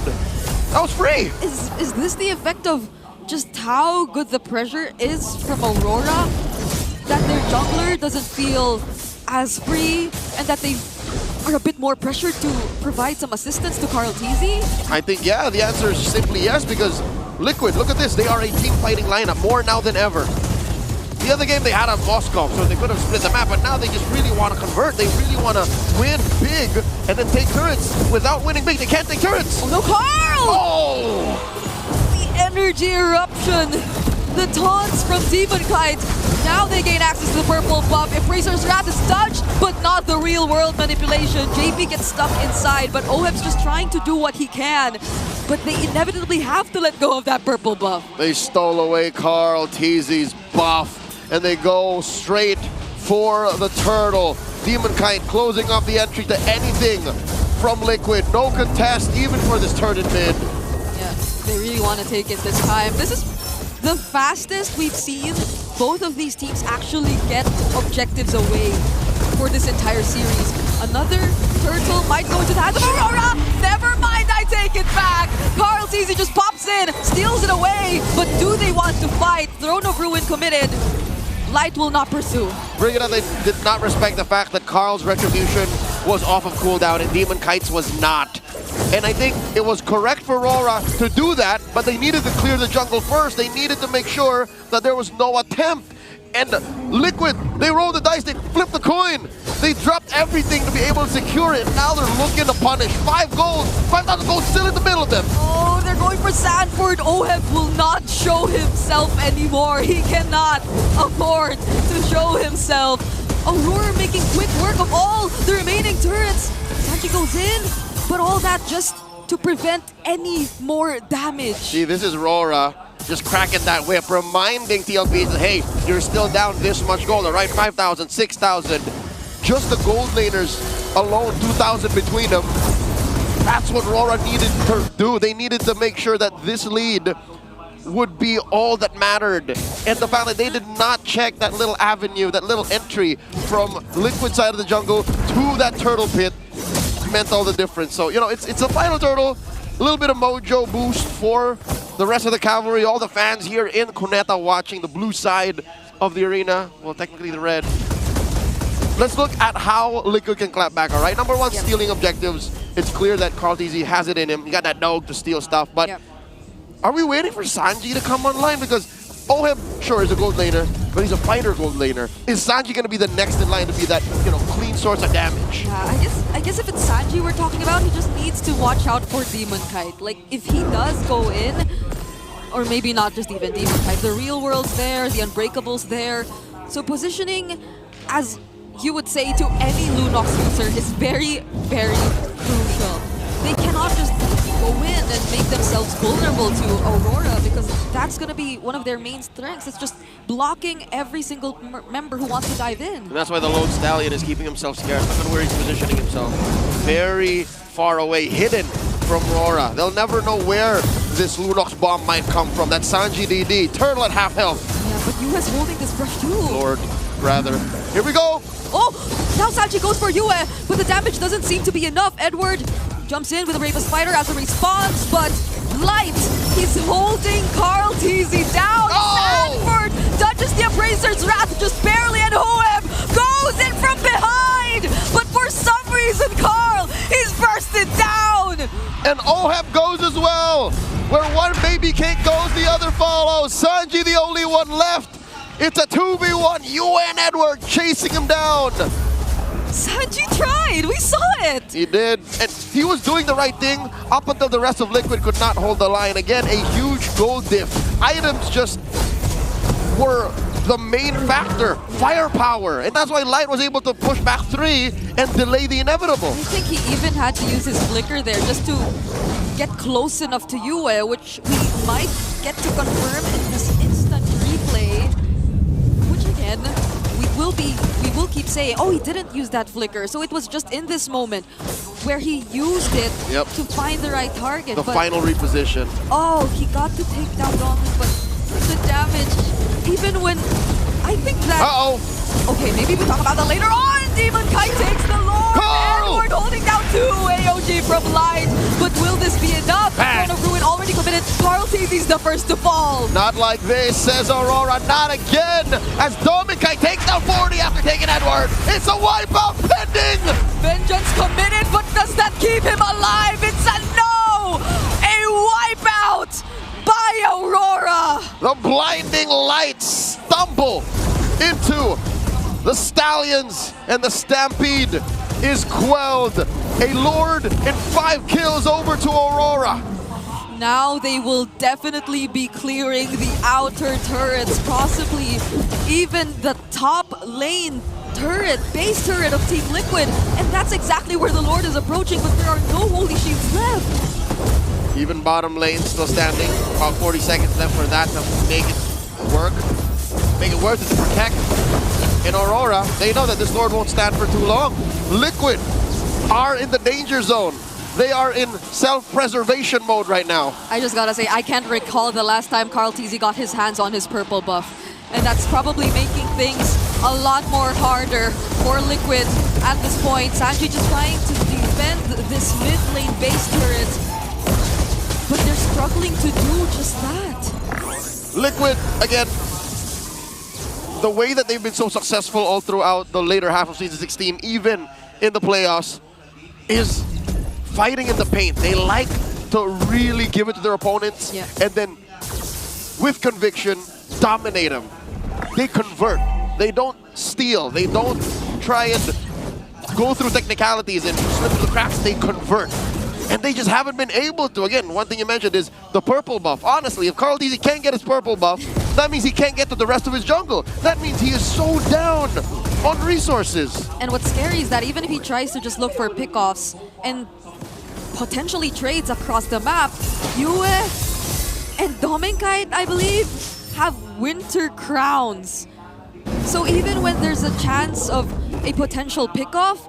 That was free. Is this the effect of just how good the pressure is from Aurora? That their jungler doesn't feel as free and that they are a bit more pressured to provide some assistance to Carl Tizzy? I think, yeah, the answer is simply yes, because Liquid, look at this, they are a team fighting lineup, more now than ever. The other game they had a Moscow, so they could have split the map, but now they just really want to convert. They really want to win big and then take turrets. Without winning big, they can't take turrets. Oh no, Carl! Oh! The energy eruption. The taunts from Demon Kite. Now they gain access to the purple buff. Embracer's Wrath is dodged, but not the real world manipulation. JP gets stuck inside, but Oheb's just trying to do what he can. But they inevitably have to let go of that purple buff. They stole away Carl Tizzy's buff, and they go straight for the turtle. Demon Kite closing off the entry to anything from Liquid. No contest even for this turn in mid. they really want to take it this time. This is the fastest we've seen both of these teams actually get objectives away for this entire series. Another turtle might go into the hands of AURORA. Never mind, I take it back. Carl TZ just pops in, steals it away. But do they want to fight? Throne of Ruin committed. Light will not pursue. Bring It On, they did not respect the fact that Carl's retribution was off of cooldown and Demon Kite's was not. And I think it was correct for AURORA to do that, but they needed to clear the jungle first. They needed to make sure that there was no attempt. And Liquid, they rolled the dice, they flipped the coin. They dropped everything to be able to secure it. Now they're looking to punish. 5 gold, 5,000 gold still in the middle of them. Oh, they're going for Sanford. Oheb will not show himself anymore. He cannot afford to show himself. AURORA making quick work of all the remaining turrets. Sanji goes in, but all that just to prevent any more damage. See, this is AURORA just cracking that whip, reminding TLPH that, hey, you're still down this much gold, all right? 5,000, 6,000. Just the gold laners alone, 2,000 between them. That's what AURORA needed to do. They needed to make sure that this lead would be all that mattered. And the fact that they did not check that little avenue, that little entry from Liquid side of the jungle to that turtle pit meant all the difference. So, you know, it's a final turtle, a little bit of mojo boost for the rest of the cavalry, all the fans here in Cuneta watching the blue side of the arena. Well, technically the red. Let's look at how Liquid can clap back, all right? Number one, stealing objectives. It's clear that Carl TZ has it in him. You got that dog to steal stuff, but are we waiting for Sanji to come online? Because Oheb, sure, is a gold laner, but he's a fighter gold laner. Is Sanji going to be the next in line to be that, you know, clean source of damage? I guess if it's Sanji we're talking about, he just needs to watch out for Demon Kite. Like, if he does go in, or maybe not just even Demon Kite, the real world's there, the Unbreakable's there. So positioning, as you would say to any Lunox user, is very, very crucial. They cannot just go in and make themselves vulnerable to AURORA, because that's going to be one of their main strengths. It's just blocking every single member who wants to dive in. And that's why the Lone Stallion is keeping himself scarce. Look at where he's positioning himself. Very far away, hidden from AURORA. They'll never know where this Lunox bomb might come from. That Sanji DD, turtle at half health. Yeah, but Yue is holding this brush too. Lord, rather. Here we go. Oh, now Sanji goes for Yue, but the damage doesn't seem to be enough. Edward jumps in with a Bravest Spider as a response, but Light, he's holding Carl TZ down. Sanford touches the Appraiser's Wrath just barely, and Oheb goes in from behind. But for some reason, Carl, he's bursted down. And Oheb goes as well. Where one baby cake goes, the other follows. Sanji, the only one left. It's a 2v1. Yue and Edward chasing him down. Sanji tried. We saw it. He did. And he was doing the right thing up until the rest of Liquid could not hold the line. Again, a huge gold diff. Items just were the main factor. Firepower. And that's why Light was able to push back 3 and delay the inevitable. I think he even had to use his flicker there just to get close enough to Yue, which we might get to confirm in this instant replay. Which again, we will keep saying, oh, he didn't use that flicker. So it was just in this moment where he used it to find the right target. The final reposition. Oh, he got to take down Donald, but the damage, even when I think that... Okay, maybe we talk about that later on. Demon Kite takes the Lord. Edward holding down 2 AOG from Light. But will this be enough? Throne of Ruin already committed. Carl TZ's the first to fall. Not like this, says AURORA. Not again. As Demon Kite takes down 40 after taking Edward. It's a wipeout pending. Vengeance committed, but does that keep him alive? It's a no. A wipeout by AURORA. The blinding lights stumble into the Stallions, and the Stampede is quelled. A Lord and 5 kills over to AURORA. Now they will definitely be clearing the outer turrets, possibly even the top lane turret, base turret of Team Liquid. And that's exactly where the Lord is approaching, but there are no Holy Shields left. Even bottom lane still standing. About 40 seconds left for that to make it work. Make it worth it to protect. In AURORA, they know that this Lord won't stand for too long. Liquid are in the danger zone. They are in self-preservation mode right now. I just gotta say, I can't recall the last time Carl TZ got his hands on his purple buff. And that's probably making things a lot more harder for Liquid at this point. Sanji just trying to defend this mid lane base turret. But they're struggling to do just that. Liquid, again, the way that they've been so successful all throughout the later half of Season 16, even in the playoffs, is fighting in the paint. They like to really give it to their opponents and then, with conviction, dominate them. They convert. They don't steal. They don't try and go through technicalities and slip through the cracks. They convert. And they just haven't been able to. Again, one thing you mentioned is the purple buff. Honestly, if Carl DZ can't get his purple buff, that means he can't get to the rest of his jungle. That means he is so down on resources. And what's scary is that even if he tries to just look for pickoffs and potentially trades across the map, Yue and Dominkite, I believe, have winter crowns. So even when there's a chance of a potential pickoff,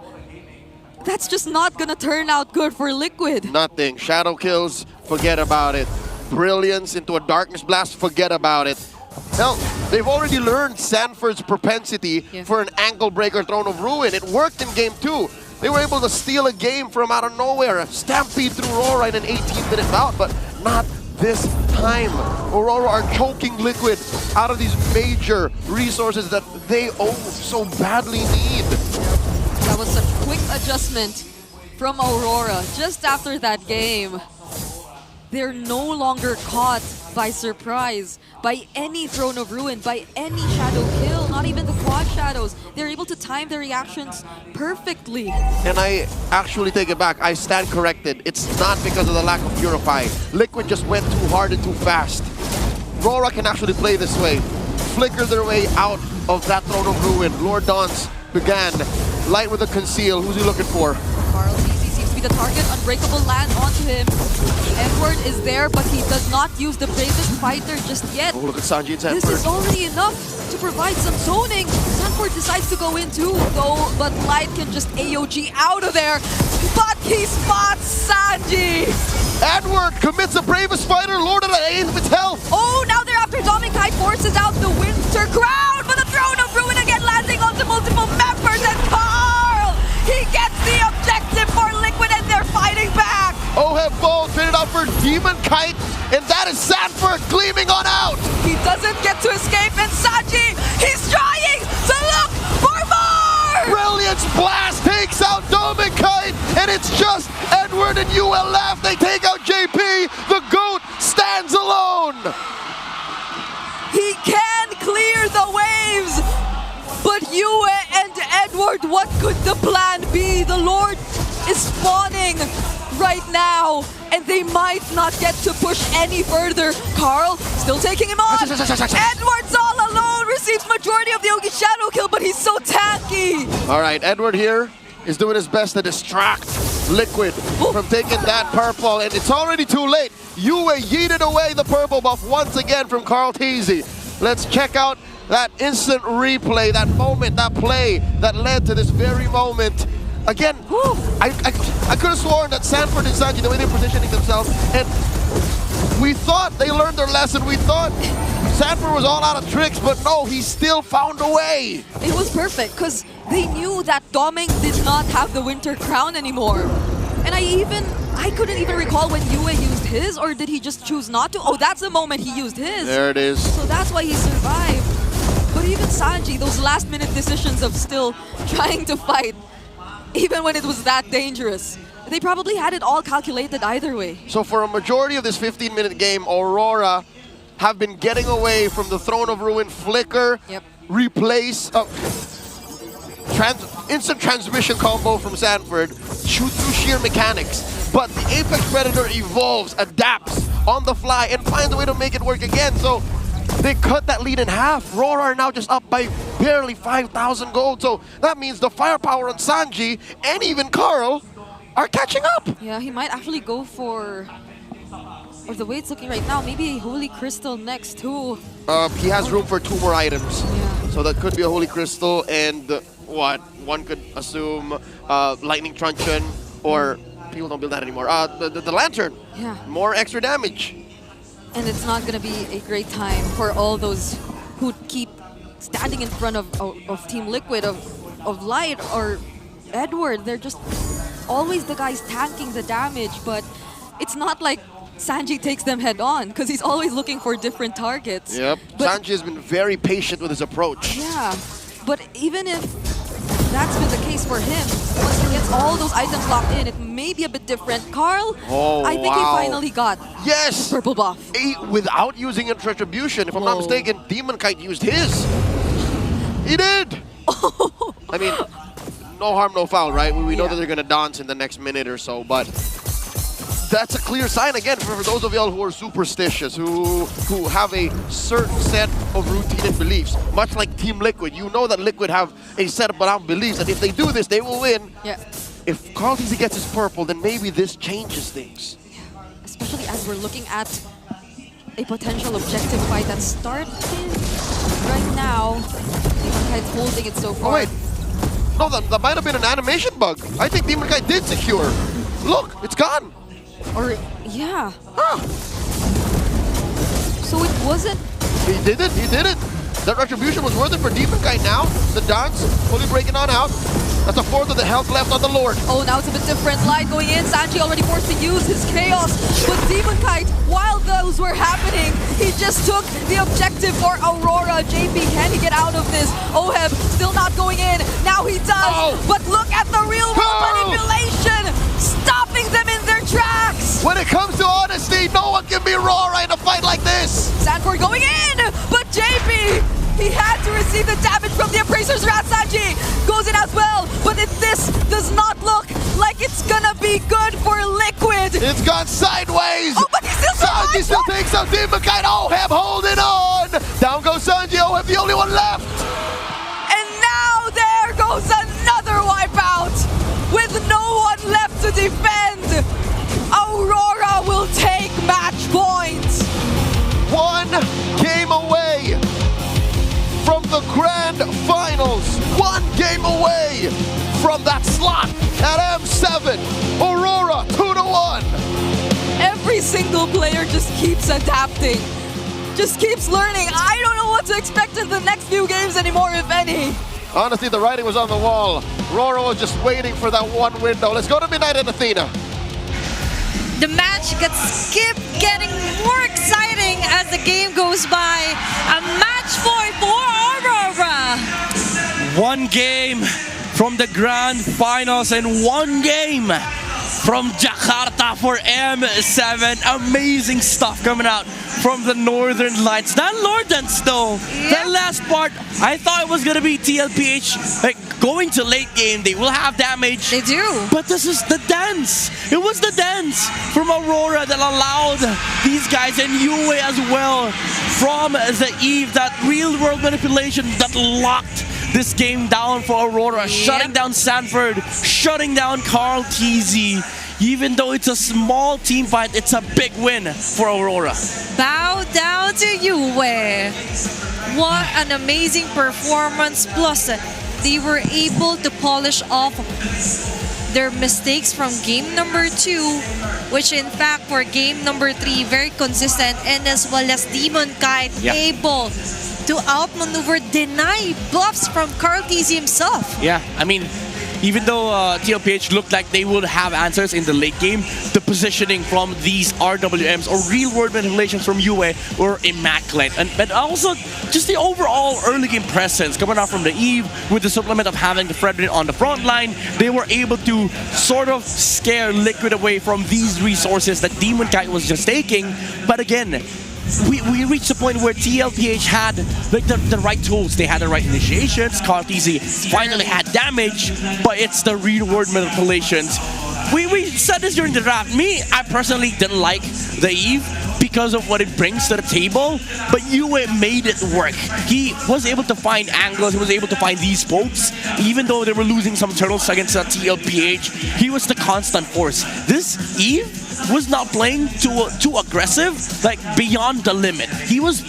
that's just not gonna turn out good for Liquid. Nothing. Shadow kills, forget about it. Brilliance into a Darkness Blast, forget about it. Hell, they've already learned Sanford's propensity for an ankle breaker Throne of Ruin. It worked in Game 2. They were able to steal a game from out of nowhere, a stampede through Aurora in an 18-minute bout, but not this time. Aurora are choking Liquid out of these major resources that they so badly need. That was such quick adjustment from Aurora just after that game. They're no longer caught by surprise, by any Throne of Ruin, by any shadow kill, not even the quad shadows. They're able to time their reactions perfectly. And I actually take it back. I stand corrected. It's not because of the lack of Purify. Liquid just went too hard and too fast. Aurora can actually play this way. Flicker their way out of that Throne of Ruin. Lord Dance began. Light with a conceal. Who's he looking for? Carl TZ seems to be the target. Unbreakable land onto him. Edward is there, but he does not use the bravest fighter just yet. Oh, look at Sanji and Sanford. This is already enough to provide some zoning. Sanford decides to go in too, though, but Light can just AOG out of there. But he spots Sanji! Edward commits the bravest fighter, Lord of the Eighth of its health. Oh, now they're after Dominkite, forces out the Winter Crown, but the Throne of Ruin again landing onto multiple members, and Carl! He gets the objective for Liquid, and they're fighting back! Oh, have both fitted out for Demon Kite, and that is Sanford gleaming on out! He doesn't get to escape, and Sanji, he's trying to look for more! Brilliance Blast takes out Dominkite, and it's just Edward and UL left. They take out JP. The GOAT stands alone. He can clear the waves, but Yue and Edward, what could the plan be? The Lord is spawning right now, and they might not get to push any further. Carl still taking him on. Edward's all alone, receives majority of the Ogi shadow kill, but he's so tanky. All right, Edward here is doing his best to distract Liquid from taking that purple, and it's already too late. Yue yeeted away the purple buff once again from Carl TZ. Let's check out that instant replay, that moment, that play that led to this very moment. Again, I could have sworn that Sanford and Sanji, the way they're positioning themselves, and we thought they learned their lesson. We thought Sanford was all out of tricks, but no, he still found a way. It was perfect, because they knew that Doming did not have the Winter Crown anymore. And I couldn't even recall when Yue used his, or did he just choose not to? Oh, that's the moment he used his. There it is. So that's why he survived. But even Sanji, those last-minute decisions of still trying to fight, even when it was that dangerous, they probably had it all calculated either way. So for a majority of this 15-minute game, Aurora have been getting away from the Throne of Ruin flicker, replace, instant transmission combo from Sanford, shoot through sheer mechanics. But the Apex Predator evolves, adapts on the fly, and finds a way to make it work again. So they cut that lead in half. Aurora are now just up by barely 5,000 gold. So that means the firepower on Sanji and even Carl are catching up. Yeah, he might actually go for, or the way it's looking right now, maybe a Holy Crystal next too. He has room for 2 more items. Yeah. So that could be a Holy Crystal and what? One could assume Lightning Truncheon or people don't build that anymore. The lantern. Yeah. More extra damage. And it's not going to be a great time for all those who keep standing in front of Team Liquid, of Light or Edward. They're just always the guys tanking the damage, but it's not like Sanji takes them head on because he's always looking for different targets. Yep. Sanji has been very patient with his approach. Yeah, but even if that's been the case for him, once he gets all those items locked in, it may be a bit different. Carl, I think he finally got purple buff. Without using a retribution, if I'm not mistaken, Demon Kite used his. He did! I mean, no harm, no foul, right? We know that they're gonna dance in the next minute or so, but that's a clear sign again for those of y'all who are superstitious, who have a certain set of routine and beliefs. Much like Team Liquid, you know that Liquid have a set of beliefs, and if they do this, they will win. Yeah. If Carl TZ gets his purple, then maybe this changes things. Yeah. Especially as we're looking at a potential objective fight that started right now. Demon Kite's holding it so far. Oh wait, no, that might have been an animation bug. I think Demon Kite did secure. Look, it's gone. Or, yeah. So it wasn't... He did it. That retribution was worth it for Demon Kite now. The dance, fully breaking on out. That's a fourth of the health left on the Lord. Oh, now it's a bit different. Light going in. Sanji already forced to use his chaos. But Demon Kite, while those were happening, he just took the objective for Aurora. JP, can he get out of this? Oheb still not going in. Now he does. But look at the real world manipulation. Stopping them in their tracks. When it comes to honesty, no one can be Aurora in a fight like this. Sanford going in, but JP, he had to receive the damage from the Appraiser's Wrath. Sanji goes in as well, but this does not look like it's gonna be good for Liquid. It's gone sideways. Oh, but he still survives. Sanji still takes out Demon Kite. Oheb holding on. Down goes Sanji. Oheb the only one left. And now there goes another wipeout with no one left to defend. Aurora will take match point. One game away from the grand finals. One game away from that slot at M7. Aurora 2-1. Every single player just keeps adapting. Just keeps learning. I don't know what to expect in the next few games anymore, if any. Honestly, the writing was on the wall. Aurora was just waiting for that one window. Let's go to Midnight and Athena. The match keep getting more exciting as the game goes by. A match point for Aurora. One game from the grand finals and one game from Jakarta for M7. Amazing stuff coming out from the Northern Lights. That Lord Dance though, that last part, I thought it was gonna be TLPH like going to late game. They will have damage. They do. But this is the dance. It was the dance from Aurora that allowed these guys and Yue as well from the Eve, that real world manipulation that locked this game down for Aurora, shutting down Sanford, shutting down Carl TZ. Even though it's a small team fight, it's a big win for Aurora. Bow down to Yue. What an amazing performance. Plus, they were able to polish off their mistakes from game number 2, which in fact for game number 3, very consistent, and as well as Demon Kite able to outmaneuver, deny buffs from Carl TZ himself. Yeah, I mean, even though TLPH looked like they would have answers in the late game, the positioning from these RWMs or real-world manipulations from Yue were immaculate. But also, just the overall early game presence coming out from the Eve with the supplement of having the Fredrin on the front line, they were able to sort of scare Liquid away from these resources that Demon Kite was just taking. But again, we reached a point where TLPH had like the right tools. They had the right initiations. Carl TZ finally had damage, but it's the real world manipulations. We said this during the draft. I personally didn't like the Eve because of what it brings to the table, but Yue made it work. He was able to find angles, he was able to find these pokes, even though they were losing some turtles against TLPH. He was the constant force. This Eve was not playing too aggressive, like beyond the limit. He was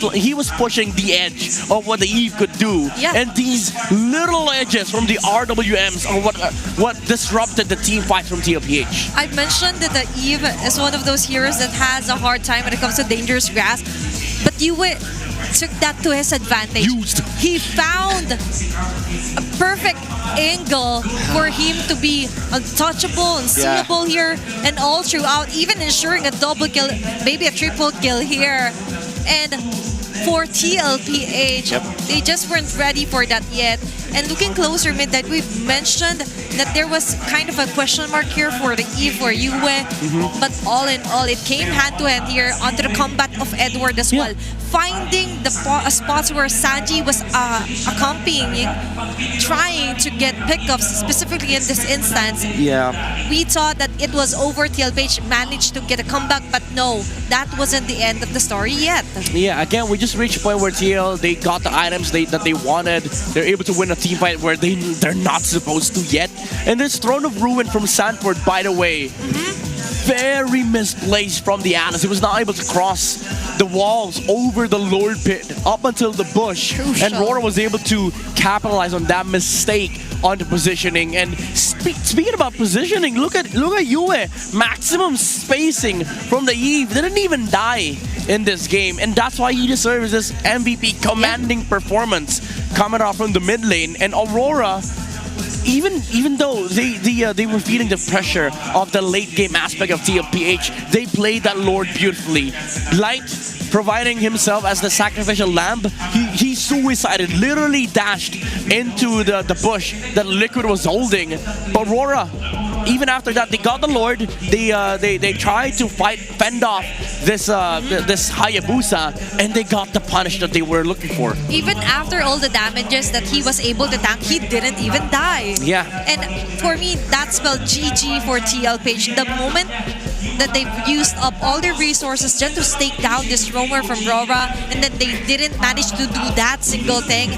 pushing the edge of what the Eve could do, and these little edges from the RWMs are what disrupted the team fight from TLPH. I mentioned that the Eve is one of those heroes that has a hard time when it comes to dangerous grass, but Yue took that to his advantage. He found a perfect angle for him to be untouchable, unseeable here, and all throughout, even ensuring a double kill, maybe a triple kill here. And for TLPH, they just weren't ready for that yet. And looking closer mid that we've mentioned that there was kind of a question mark here for the Eve for Yue, but all in all, it came hand to hand here onto the combat of Edward as well. Finding the spots where Sanji was accompanying, trying to get pickups, specifically in this instance. We thought that it was over. TLPH managed to get a comeback, but no, that wasn't the end of the story yet. Yeah, again, we just reached a point where TL, they got the items that they wanted. They're able to win a team fight where they're not supposed to yet. And this Throne of Ruin from Sanford, by the way, very misplaced from the Alice. He was not able to cross the walls over the Lord Pit up until the bush. And Rora was able to capitalize on that mistake on the positioning. And speaking about positioning, look at Yue. Maximum spacing from the Eve. Didn't even die in this game. And that's why he deserves this MVP commanding performance coming off from the mid lane. And Aurora, even though they were feeling the pressure of the late game aspect of TLPH, they played that Lord beautifully. Light providing himself as the sacrificial lamb, he suicided, literally dashed into the bush that Liquid was holding. But Aurora, even after that, they got the Lord. They tried to fend off this Hayabusa, and they got the punish that they were looking for. Even after all the damages that he was able to tank, he didn't even die. Yeah. And for me, that spelled GG for TLPH. The moment that they've used up all their resources just to stake down this roamer from Rora, and then they didn't manage to do that single thing,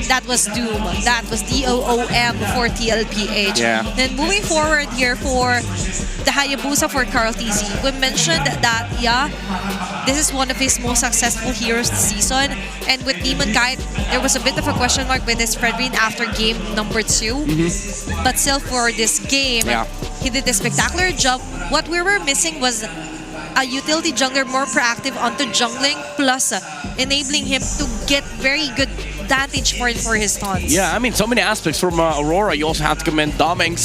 that was doom. That was DOOM for TLPH. Then moving forward here for the Hayabusa for Carl TZ. We mentioned that, this is one of his most successful heroes this season. And with Demon Kite, there was a bit of a question mark with his Fredrin after game number 2. But still, for this game, he did a spectacular job. What we were missing was a utility jungler more proactive onto jungling, plus enabling him to get very good advantage point for his taunts. Yeah, I mean, so many aspects from Aurora. You also have to commend Doming's,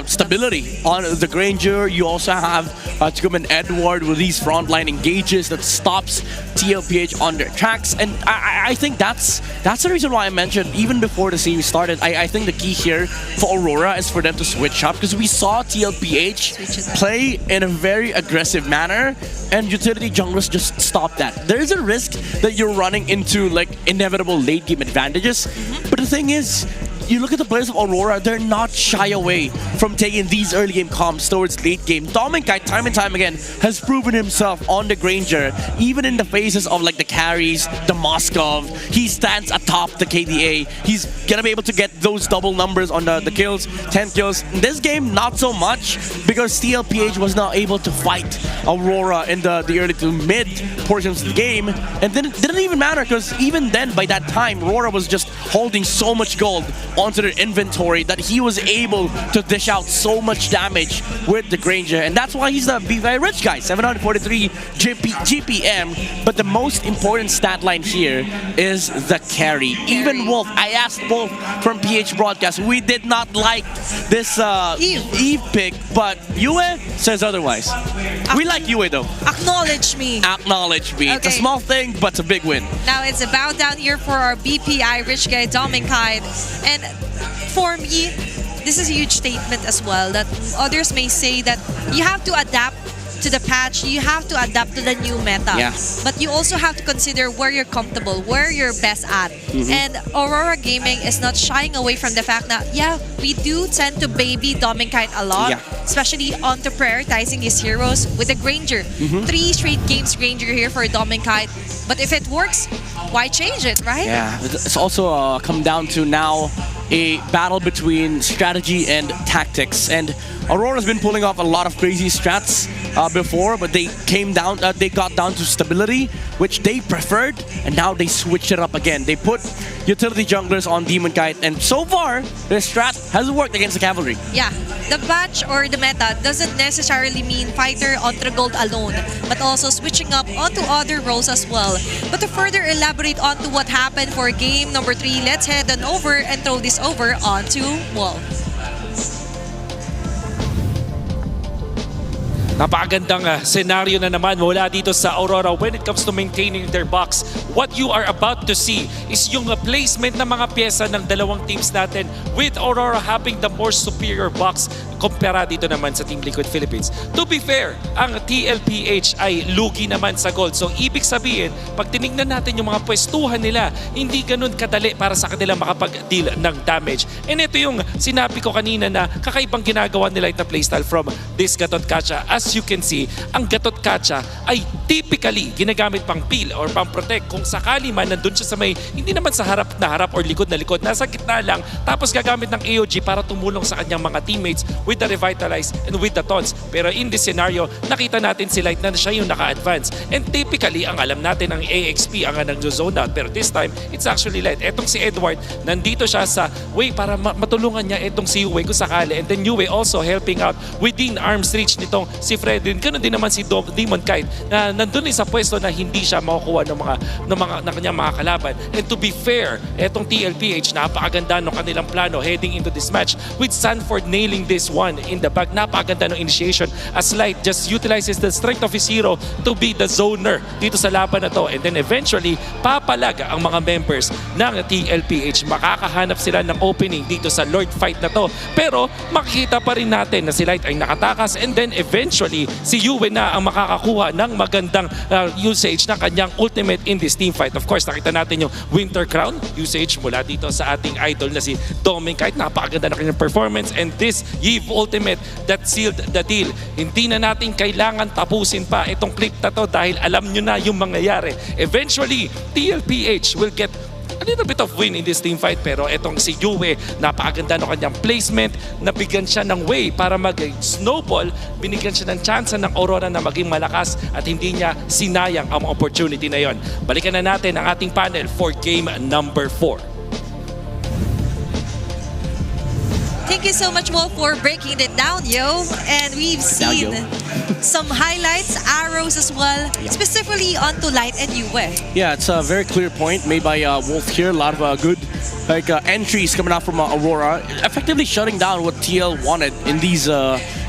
stability on the Granger. You also have to commend Edward with these frontline engages that stops TLPH on their tracks. And I think that's the reason why I mentioned, even before the series started, I think the key here for Aurora is for them to switch up, because we saw TLPH play in a very aggressive manner, and utility junglers just stop that. There is a risk that you're running into like inevitable late game advantages, but the thing is, you look at the players of Aurora, they're not shy away from taking these early game comps towards late game. Dominkite, time and time again, has proven himself on the Granger, even in the faces of like the carries, the Moskov. He stands atop the KDA. He's gonna be able to get those double numbers on the kills, 10 kills. In this game, not so much, because TLPH was not able to fight Aurora in the early to mid portions of the game. And then it didn't even matter, because even then, by that time, Aurora was just holding so much gold onto their inventory that he was able to dish out so much damage with the Granger. And that's why he's the BVI rich guy, 743 GPM. But the most important stat line here is the carry. Even Wolf, I asked Wolf from PH Broadcast, we did not like this Eve pick, but Yue says otherwise. We like Yue though. Acknowledge me. Acknowledge me. Okay. It's a small thing, but it's a big win. Now it's a bow down here for our BPI rich guy, Dominkite. And for me, this is a huge statement as well, that others may say that you have to adapt to the patch, you have to adapt to the new meta. Yeah. But you also have to consider where you're comfortable, where you're best at. And Aurora Gaming is not shying away from the fact that, we do tend to baby Dominkite a lot, especially onto prioritizing his heroes with the Granger. 3 straight games Granger here for Dominkite. But if it works, why change it, right? Yeah, it's also come down to now a battle between strategy and tactics. And Aurora's been pulling off a lot of crazy strats before, but they got down to stability, which they preferred, and now they switched it up again. They put utility junglers on Demon Kite, and so far, their strat has worked against the cavalry. Yeah, the batch or the meta doesn't necessarily mean fighter onto gold alone, but also switching up onto other roles as well. But to further elaborate onto what happened for game number 3, let's head on over and throw this over onto Wolf. Napakagandang senaryo na naman mula dito sa Aurora when it comes to maintaining their box. What you are about to see is yung placement ng mga pyesa ng dalawang teams natin with Aurora having the more superior box kumpara dito naman sa Team Liquid Philippines. To be fair, ang TLPH ay lugi naman sa gold. So ibig sabihin, pag tinignan natin yung mga pwestuhan nila, hindi ganun kadali para sa kanila makapag-deal ng damage. And ito yung sinabi ko kanina na kakaibang ginagawa nila ito playstyle from this Gatot Kacha. As you can see, ang Gatot Kacha ay typically ginagamit pang peel or pang protect kung sakali man nandun siya sa may, hindi naman sa harap na harap or likod na likod, nasa gitna lang, tapos gagamit ng AOG para tumulong sa kanyang mga teammates with the revitalize and with the taunts. Pero in this scenario, nakita natin si Light na siya yung naka-advance. And typically, ang alam natin ang AXP ang nag-zone out. Pero this time, it's actually Light. Etong si Edward, nandito siya sa way para matulungan niya etong si Yue kung sakali. And then Yue also helping out within arm's reach nitong si Fredrin. Ganun din naman si Demon Kite na nandun sa pwesto na hindi siya makukuha ng kanyang mga kalaban. And to be fair, etong TLPH, napakaganda ng kanilang plano heading into this match with Sanford nailing this one in the back. Napakaganda ng initiation as Light just utilizes the strength of his hero to be the zoner dito sa laban na to. And then eventually, papalag ang mga members ng TLPH. Makakahanap sila ng opening dito sa Lord fight na to. Pero makikita pa rin natin na si Light ay nakatakas and then eventually, si Yue na ang makakakuha ng magandang usage ng kanyang ultimate in this team fight. Of course, nakita natin yung Winter Crown usage mula dito sa ating idol na si Dominic Kite. Napakaganda na kanyang performance and this Eve ultimate that sealed the deal. Hindi na natin kailangan tapusin pa itong clip na to dahil alam nyo na yung mangyayari. Eventually, TLPH will get a little bit of win in this team fight, pero etong si Yue, napakaganda ng kanyang placement, nabigyan siya ng way para mag-snowball, binigyan siya ng chance ng Aurora na maging malakas at hindi niya sinayang ang opportunity na yon. Balikan na natin ang ating panel for game number 4. Thank you so much, Wolf, for breaking it down, yo. And we've seen some highlights, arrows as well, specifically onto Light and Yue. Yeah, it's a very clear point made by Wolf here. A lot of good entries coming out from Aurora, effectively shutting down what TL wanted in these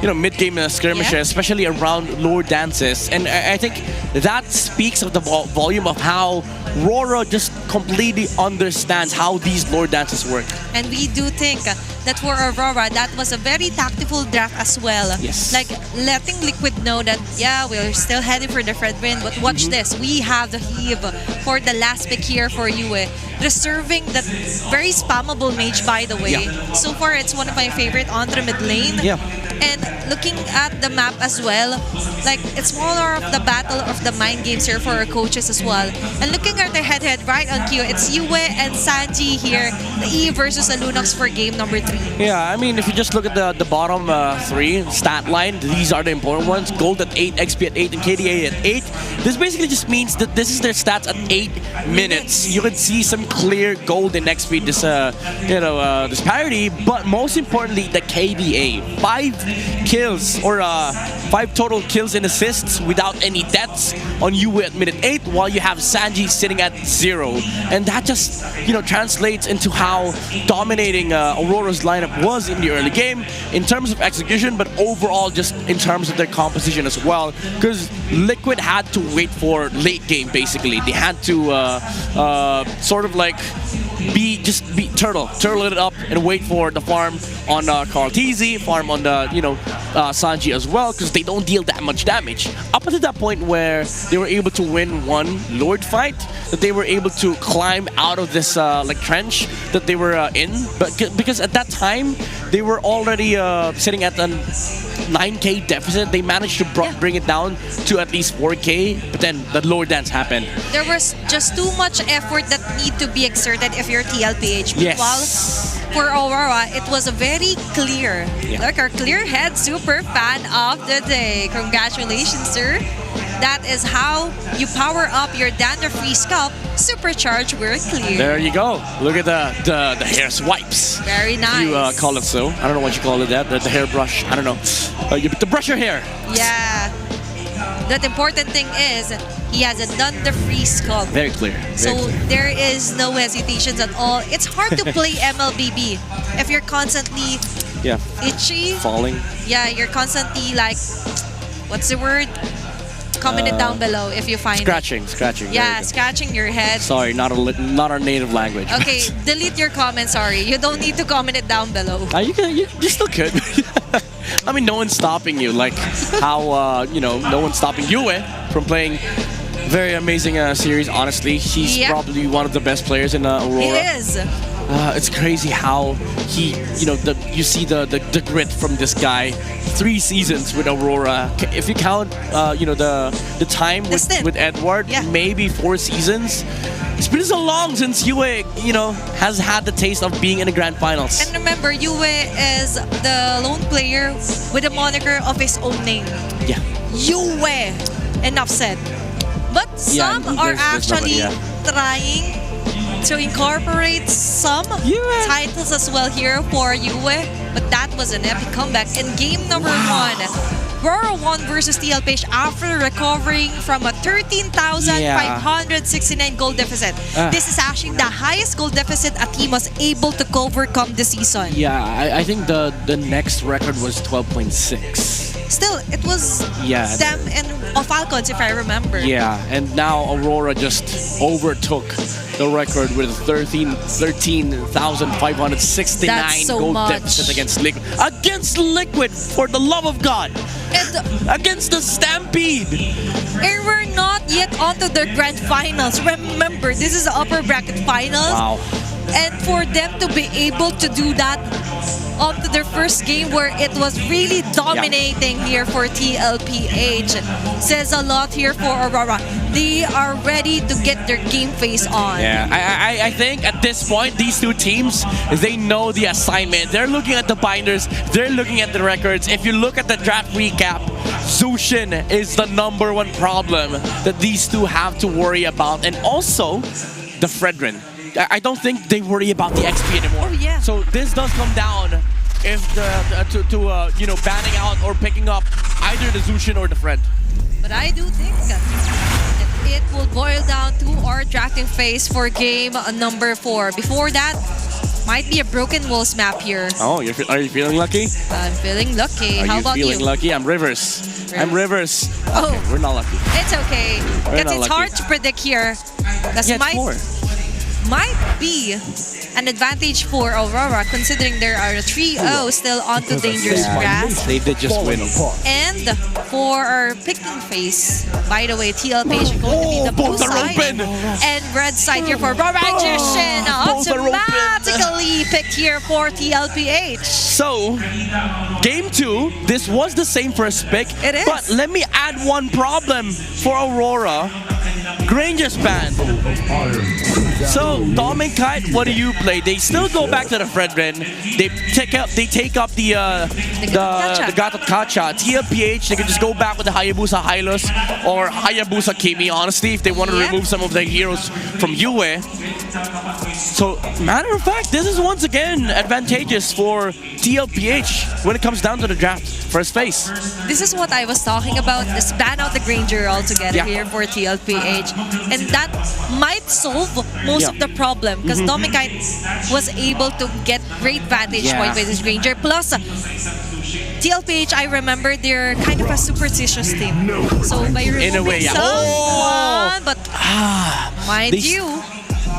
mid-game skirmishes, especially around lore dances. And I think that speaks of the volume of how Aurora just completely understands how these lore dances work. And we do think that for Aurora, that was a very tactical draft as well. Yes. Like letting Liquid know that, yeah, we're still heading for the Fred win, but watch this. We have the heave for the last pick here for Yue. Reserving that very spammable mage, by the way. Yeah. So far, it's one of my favorite onto mid lane. Yeah. And looking at the map as well, like it's more of the battle of the mind games here for our coaches as well. And looking at the head-to-head right on cue, it's Yue and Sanji here, the E versus the Lunox for game number 3. Yeah, I mean, if you just look at the bottom 3 stat line, these are the important ones. Gold at 8, XP at 8, and KDA at 8. This basically just means that this is their stats at 8 minutes. You can see some clear gold in XP disparity, but most importantly, the KDA. 5 kills or 5 total kills and assists without any deaths on Yue at minute 8, while you have Sanji sitting at 0. And that just translates into how dominating Aurora's lineup was in the early game in terms of execution, but overall just in terms of their composition as well, because Liquid had to wait for late game. Basically they had to sort of like turtle it up and wait for the farm on Carl TZ, farm on the Sanji as well, because they don't deal that much damage. Up until that point where they were able to win one Lord fight, that they were able to climb out of this trench that they were in, but because at that time they were already sitting at a 9K deficit. They managed to bring it down to at least 4K, but then the lower dance happened. There was just too much effort that need to be exerted if you're TLPH. Yes. While for Aurora, it was a very clear. Yeah. Look, our clear head super fan of the day. Congratulations, sir. That is how you power up your dandruff-free scalp. Supercharged, we're clear. There you go. Look at the hair swipes. Very nice. You call it so. I don't know what you call it. The hairbrush. I don't know. To brush your hair. Yeah. That important thing is he has a dandruff-free scalp. Very clear. So there is no hesitations at all. It's hard to play MLBB if you're constantly itchy. Falling. Yeah, you're constantly like, what's the word? Comment it down below if you find scratching. Yeah, scratching your head. Sorry, not our native language. Okay, delete your comment. Sorry, you don't need to comment it down below. You still could. I mean, no one's stopping you. Like how no one's stopping Yue from playing very amazing series. Honestly, he's probably one of the best players in Aurora. He is. It's crazy how he, you see the grit from this guy. 3 seasons with Aurora. If you count, the time with Edward, maybe 4 seasons. It's been so long since Yue, has had the taste of being in the grand finals. And remember, Yue is the lone player with a moniker of his own name. Yeah. Yue. Enough said. But some are actually trying to incorporate some titles as well here for Yue, but that was an epic comeback in game number 1. Aurora won versus TLPH after recovering from a 13,569 goal deficit. This is actually the highest goal deficit a team was able to overcome this season. Yeah, I think the next record was 12.6. Still, it was them and Falcons, if I remember. Yeah, and now Aurora just overtook the record with 13,569 goal deficit against Liquid. Against Liquid, for the love of God! And against the Stampede! And we're not yet onto the grand finals. Remember, this is the upper bracket finals. Wow. And for them to be able to do that onto their first game where it was really dominating here for TLPH says a lot here for Aurora. They are ready to get their game face on. Yeah, I think at this point, these two teams, they know the assignment. They're looking at the binders. They're looking at the records. If you look at the draft recap, Zushin is the #1 problem that these two have to worry about. And also, the Fredrin. I don't think they worry about the XP anymore. Oh, yeah. So this does come down if banning out or picking up either the Zushin or the Fred. But I do think that it will boil down to our drafting phase for game number 4. Before that, might be a broken walls map here. Oh, are you feeling lucky? I'm feeling lucky. How about you? Are you feeling lucky? I'm Rivers. I'm Rivers. Oh, okay, we're not lucky. It's okay. Because it's hard to predict here. That's might be an advantage for Aurora considering there are 3-0 still onto dangerous grass. They did just win. And for our picking phase, by the way, TLPH is going to be the blue side and red side here for Aurora. Magician automatically picked here for TLPH. So, game 2, this was the same first pick. It is. But let me add one problem for Aurora. Granger's banned. So, Dom and Kite, what do you play? They still go back to the Fredrin. They take up the Gatot Kacha. TLPH, they can just go back with the Hayabusa Hylos or Hayabusa Kimi, honestly, if they want to remove some of their heroes from Yue. So, matter of fact, this is once again advantageous for TLPH when it comes down to the draft first phase. This is what I was talking about, is ban out the Granger altogether here for TLPH. And that might solve most of the problem because Domikite was able to get great vantage point with his Granger. Plus, TLPH, I remember they're kind of a superstitious team. So by removing someone, but mind you,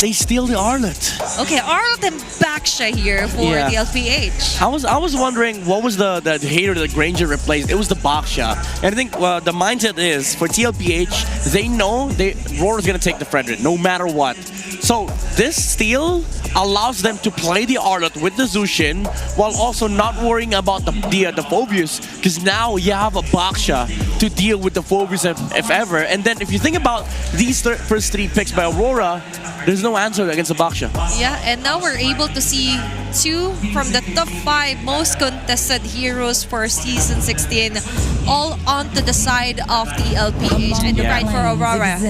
they steal the Arlet. Okay, Arlet and Baksha here for TLPH. I was wondering what was the hater that Granger replaced. It was the Baksha. And I think the mindset is for TLPH, they know Roar's gonna take the Fredrin no matter what. So this steal allows them to play the Arlet with the Zushin while also not worrying about the Phobius, because now you have a Baksha to deal with the Phobius if ever. And then if you think about these first 3 picks by Aurora, there's no answer against the Baksha. Yeah, and now we're able to see 2 from the top 5 most contested heroes for Season 16 all onto the side of the LPH and the right for Aurora.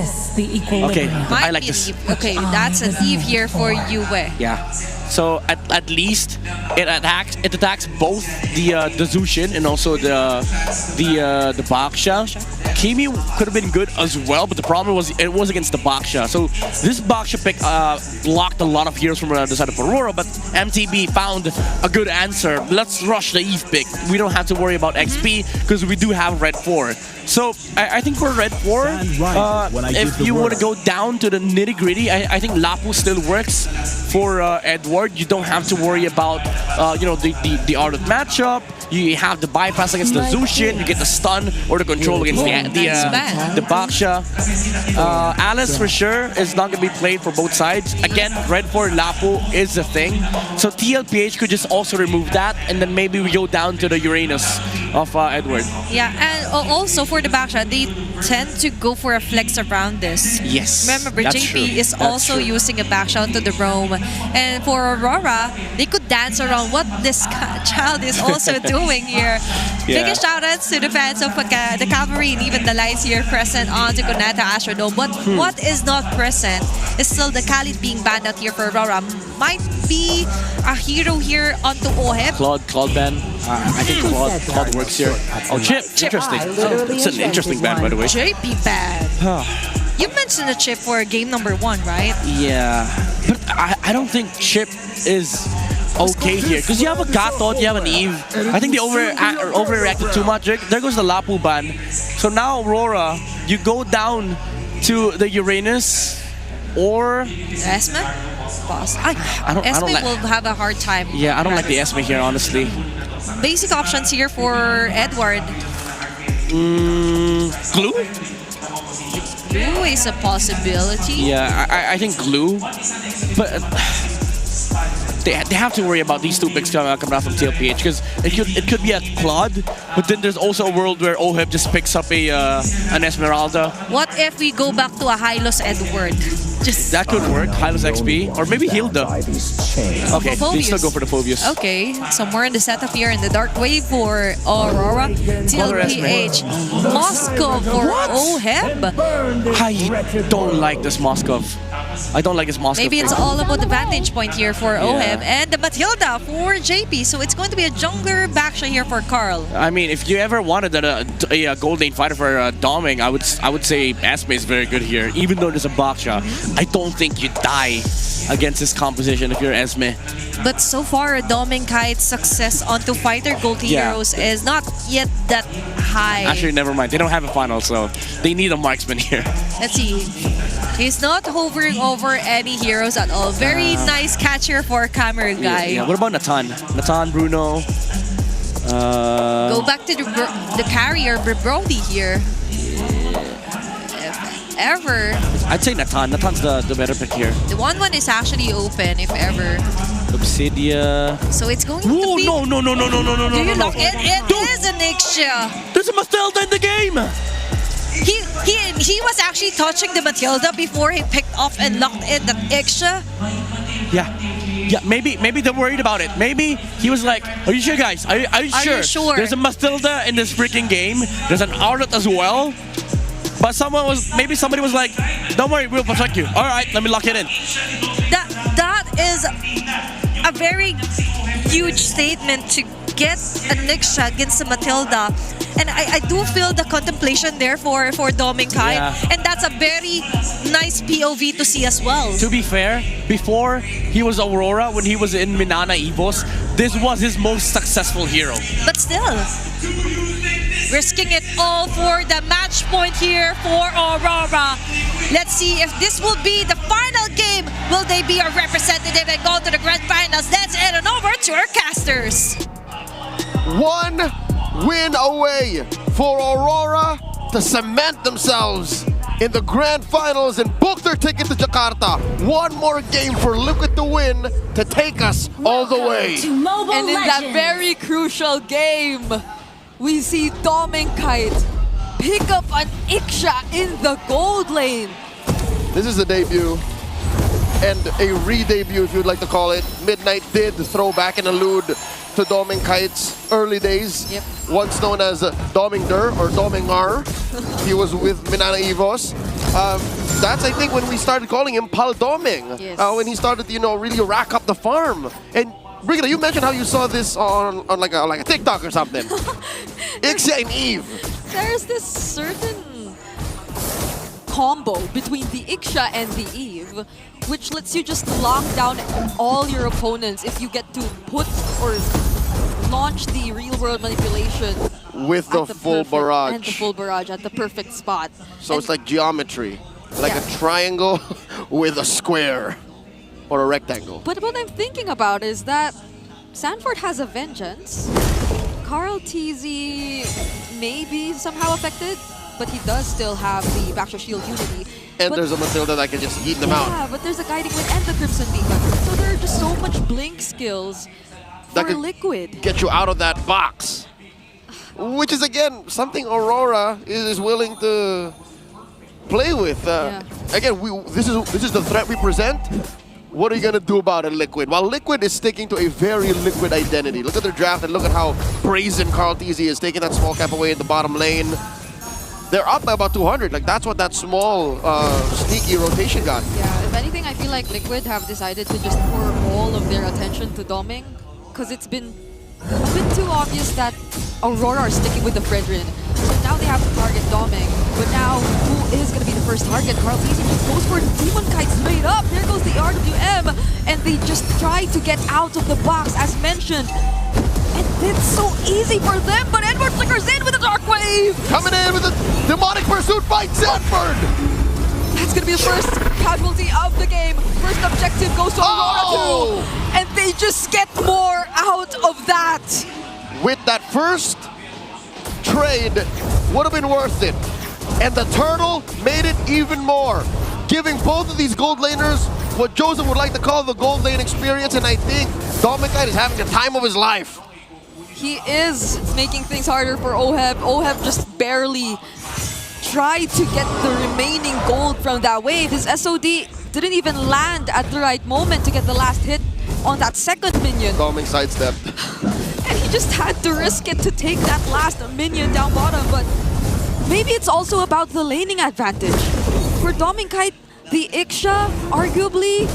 Okay, I like this. Okay, that's an Eve here for Yue. Yeah. So at least it attacks both the Zushin and also the Baksha. Kimi could have been good as well, but the problem was it was against the Baksha. So this Baksha pick blocked a lot of heroes from the side of Aurora, but MTB found a good answer. Let's rush the Eve pick. We don't have to worry about XP because we do have Red 4. So I think for Red 4, if you want to go down to the nitty-gritty, I think Lapu still works for Edward. You don't have to worry about the Arlet matchup. You have the bypass against the Zushin, you get the stun or the control against the Baksha. Alice for sure is not going to be played for both sides. Again, Red 4 Lapu is a thing. So TLPH could just also remove that, and then maybe we go down to the Uranus of Edward. Yeah, and also for the Baksha, they tend to go for a flex around this. Yes, remember, that's JP true. is also using a Baksha onto the roam. And for Aurora, they could dance around what this child is also doing here. Yeah. Biggest shoutouts to the fans of the Cavalry and even the Lights here present on the Gonata Astrodome. But what is not present is still the Khalid being banned out here for Aurora. Might be a hero here onto Oheb. Claude ban. I think Claude works here. Oh, Chip. Interesting. It's an interesting ban, by the way. JP ban. You mentioned a Chip for game number 1, right? Yeah, but I don't think Chip is okay here because you have a Gatot, you have an Eve. I think they overreacted too much. There goes the Lapu ban. So now Aurora, you go down to the Uranus or Esme? Boss. Esme will have a hard time. Yeah, I don't like the Esme here, honestly. Basic options here for Edward. Glue? Glue is a possibility. Yeah, I think Glue, but they have to worry about these 2 picks coming out from TLPH because it could be a Claude, but then there's also a world where Oheb just picks up an Esmeralda. What if we go back to a Hylos Edward? That could work. Hylos XP or maybe Hilda. Okay, they still go for the Phobius. Okay, somewhere in the setup here in the Dark Wave for Aurora. TLPH. Moskov for Oheb. I don't like this Moskov. I don't like this Moskov. Maybe it's all about the vantage point here for Oheb and the Matilda for JP. So it's going to be a jungler Baksha here for Carl. I mean, if you ever wanted a Gold Lane fighter for Doming, I would say Esme is very good here. Even though there's a Baksha, I don't think you die against this composition if you're Esme. But so far, Doming Kite's success onto fighter gold heroes is not yet that high. Actually, never mind. They don't have a final, so they need a marksman here. Let's see. He's not hovering over any heroes at all. Very nice catcher for camera guy. Yeah. What about Natan? Natan, Bruno. Go back to the carrier, Brody here. If ever. I'd say Natan. Natan's the better pick here. The 1-1 is actually open, if ever. Obsidia. So it's going to be... No. Do you lock it? It is an Ixia. There's a Matilda in the game. He was actually touching the Matilda before he picked off and locked in the Ixia. Yeah, maybe they're worried about it. Maybe he was like, are you sure, guys? Are you sure? There's a Matilda in this freaking game. There's an Arlet as well. But maybe somebody was like, don't worry, we'll protect you. All right, let me lock it in. That is a very huge statement to get a Nixia against a Matilda. And I do feel the contemplation there for Doming Kai. Yeah. And that's a very nice POV to see as well. To be fair, before he was Aurora, when he was in Minana Evos, this was his most successful hero. But still, risking it all for the match point here for Aurora. Let's see if this will be the final game. Will they be a representative and go to the grand finals? Let's head on over to our casters. 1 win away for Aurora to cement themselves in the grand finals and booked their ticket to Jakarta. One more game for Liquid to win to take us all the way. And in that very crucial game, we see Kite pick up an Iksha in the gold lane. This is a debut and a re-debut, if you'd like to call it. Midnight did throw back and allude to Kite's early days. Yep. Once known as Domingar or Domingar. He was with Minana Evos. That's, I think, when we started calling him Pal Doming. Yes. When he started to, really rack up the farm. And Brigida, you mentioned how you saw this on like a TikTok or something. Iksha and Eve. There's this certain combo between the Iksha and the Eve, which lets you just lock down all your opponents if you get to put or launch the real-world manipulation With the full barrage. And the full barrage at the perfect spot. So it's like geometry. Like a triangle with a square or a rectangle. But what I'm thinking about is that Sanford has a vengeance. Carl TZ may be somehow affected, but he does still have the Backshot Shield Unity. And But- there's a Matilda that can just yeet them Yeah, out. but there's a Guiding Wind and the Crimson Beacon. So there are just so much blink skills That for could Liquid. get you out of that box. Which is, again, something Aurora is willing to play with. Again, this is the threat we present. What are you going to do about it, Liquid? While Liquid is sticking to a very Liquid identity. Look at their draft and look at how brazen Carl TZ is taking that small cap away in the bottom lane. They're up by about 200. Like, that's what that small, sneaky rotation got. Yeah, if anything, I feel like Liquid have decided to just pour all of their attention to Doming, because it's been a bit too obvious that Aurora are sticking with the Fredrin. So now they have to target Doming. But now, who is going to be the first target? Carl TZ just goes for Demon Kite straight up. There goes the RWM. And they just try to get out of the box, as mentioned. And it's so easy for them, but Edward flickers in with a Dark Wave! Coming in with a demonic pursuit by Sanford! That's gonna be the first casualty of the game. First objective goes to Aurora 2. And they just get more out of that. With that first trade, would have been worth it. And the turtle made it even more, giving both of these gold laners what Joseph would like to call the gold lane experience, and I think Kite is having the time of his life. He is making things harder for Oheb. Oheb just barely tried to get the remaining gold from that wave. His SOD didn't even land at the right moment to get the last hit on that second minion. Doming sidestepped. And he just had to risk it to take that last minion down bottom, but maybe it's also about the laning advantage. For Kite, the Iksha arguably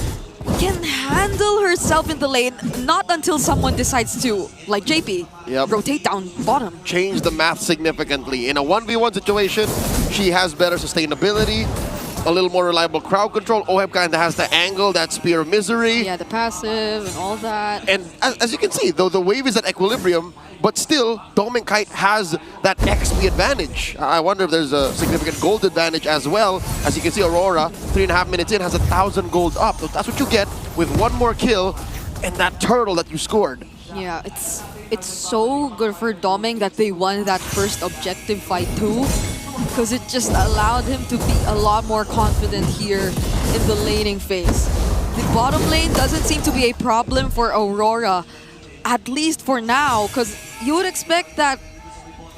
can handle herself in the lane, not until someone decides to, like JP, rotate down bottom. Change the math significantly. In a 1v1 situation, she has better sustainability, a little more reliable crowd control. Oheb kind of has the angle, that Spear of Misery. Yeah, the passive and all that. And as you can see, though the wave is at equilibrium, but still, Kite has that XP advantage. I wonder if there's a significant gold advantage as well. As you can see, Aurora, 3.5 minutes in, has 1,000 gold up. So that's what you get with one more kill and that turtle that you scored. Yeah, it's so good for Doming that they won that first objective fight too, because it just allowed him to be a lot more confident here in the laning phase. The bottom lane doesn't seem to be a problem for Aurora, at least for now, because you would expect that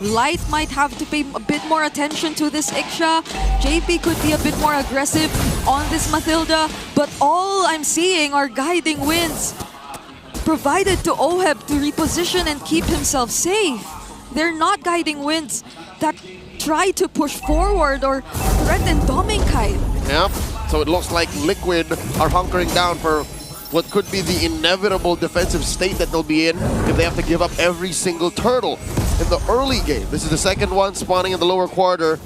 Light might have to pay a bit more attention to this Iksha. JP could be a bit more aggressive on this Matilda, but all I'm seeing are guiding winds provided to Oheb to reposition and keep himself safe. They're not guiding winds that try to push forward or threaten Kite. Yep. So it looks like Liquid are hunkering down for what could be the inevitable defensive state that they'll be in if they have to give up every single turtle in the early game. This is the second one spawning in the lower quarter.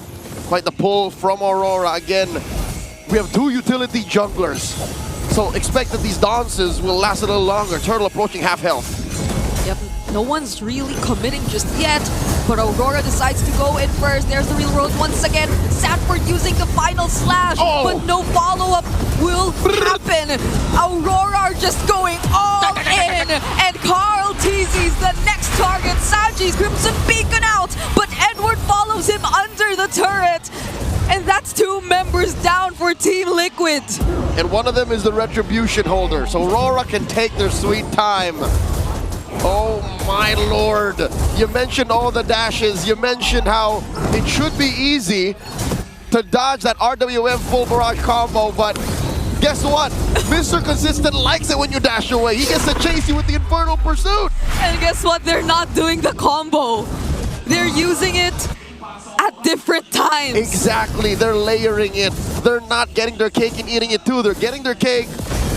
Quite the pull from Aurora. Again, we have two utility junglers. So expect that these dances will last a little longer. Turtle approaching half health. Yep, no one's really committing just yet, but Aurora decides to go in first. There's the real world once again. Sanford using the final slash, but no follow-up will happen. Aurora are just going all in, and Carl TZ's the next target. Saji's Crimson Beacon out, but Edward follows him under the turret. And that That's 2 members down for Team Liquid. And one of them is the retribution holder, so Aurora can take their sweet time. Oh my lord. You mentioned all the dashes. You mentioned how it should be easy to dodge that RWM full barrage combo, but guess what? Mr. Consistent likes it when you dash away. He gets to chase you with the Infernal Pursuit. And guess what? They're not doing the combo. They're using it at different times. Exactly. They're layering it. They're not getting their cake and eating it too. They're getting their cake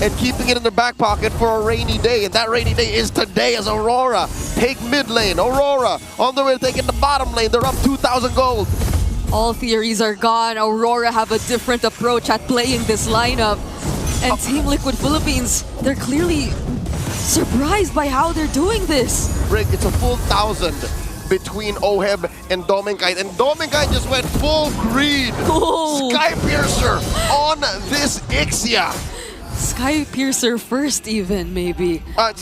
and keeping it in their back pocket for a rainy day. And that rainy day is today as Aurora take mid lane. Aurora on the way to taking the bottom lane. They're up 2,000 gold. All theories are gone. Aurora have a different approach at playing this lineup. And Team Liquid Philippines, they're clearly surprised by how they're doing this. Rick, it's a full 1,000 between Oheb and Dominkite. And Dominkite just went full greed. Oh. Sky Piercer on this Ixia. Sky Piercer first even, maybe. Or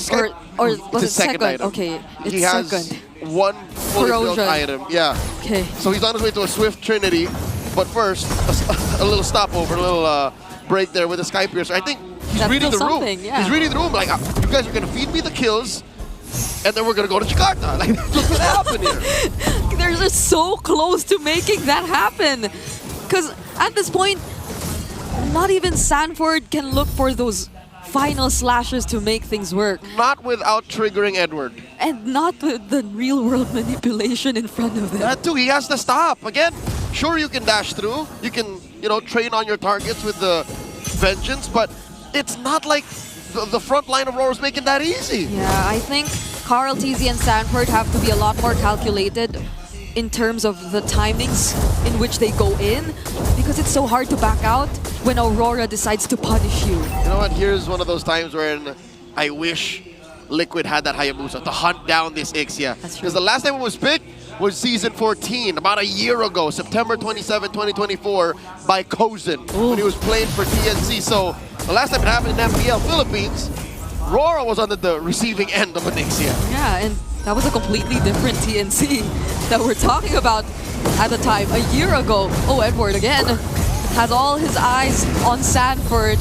was it second? Item. Okay, it's he has second. One fully built item. Yeah. Okay. So he's on his way to a Swift Trinity. But first, a little stopover, a little break there with the Sky Piercer. I think he's reading the room. Yeah. He's reading the room like, you guys are going to feed me the kills, and then we're going to go to Jakarta. Like, that's what's going to happen here. They're just so close to making that happen. Because at this point, not even Sanford can look for those final slashes to make things work. Not without triggering Edward. And not with the real-world manipulation in front of them. That too, he has to stop. Again, sure you can dash through. You can, train on your targets with the Vengeance, but it's not like the front line of Aurora's making that easy. Yeah, I think Carl, TZ, and Sanford have to be a lot more calculated in terms of the timings in which they go in, because it's so hard to back out when Aurora decides to punish you. You know what? Here's one of those times when I wish Liquid had that Hayabusa to hunt down this Ixia. Because the last time it was picked was Season 14, about a year ago, September 27, 2024, by Kozen, when he was playing for TNC. So the last time it happened in MPL Philippines, Aurora was on the receiving end of an Ixia. Yeah, and that was a completely different TNC that we're talking about at the time, a year ago. Oh, Edward again has all his eyes on Sanford.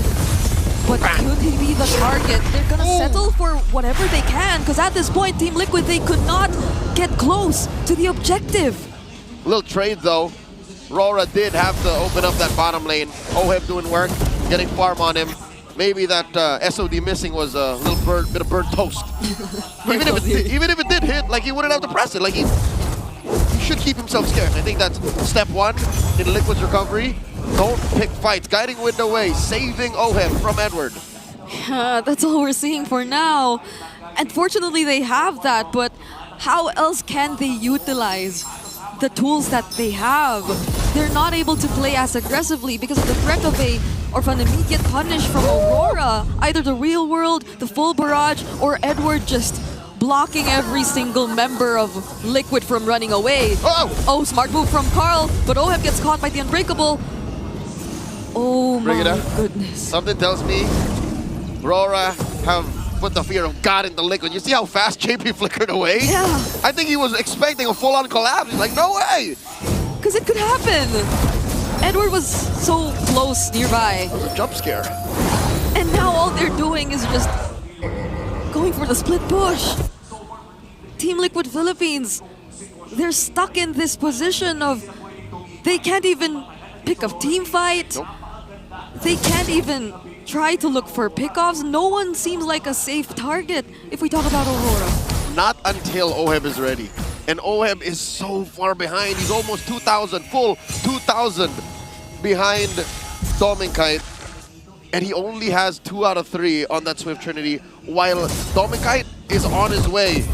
But could he be the target? They're gonna settle for whatever they can, because at this point, Team Liquid, they could not get close to the objective. Little trade though. Aurora did have to open up that bottom lane. Oheb doing work, getting farm on him. Maybe that SOD missing was a little bit of burnt toast. even if it did hit, like he wouldn't have to press it. Like he should keep himself scared. I think that's step one in Liquid's recovery. Don't pick fights. Guiding wind away, saving Oheb from Edward. That's all we're seeing for now. Unfortunately, they have that, but how else can they utilize the tools that they have? They're not able to play as aggressively because of the threat of an immediate punish from Aurora. Either the real world, the full barrage, or Edward just blocking every single member of Liquid from running away. Oh, smart move from Carl, but Oheb gets caught by the Unbreakable. Oh my goodness. Something tells me Aurora have put the fear of God into Liquid. You see how fast JP flickered away? Yeah. I think he was expecting a full-on collapse. He's like, no way! Because it could happen. Edward was so close nearby. It was a jump scare. And now all they're doing is just going for the split push. Team Liquid Philippines, they're stuck in this position of they can't even pick a team fight. Nope. They can't even try to look for pickoffs. No one seems like a safe target if we talk about Aurora. Not until Oheb is ready. And Oheb is so far behind. He's almost 2,000, full 2,000 behind Dominkite. And he only has 2 out of 3 on that Swift Trinity, while Dominkite is on his way.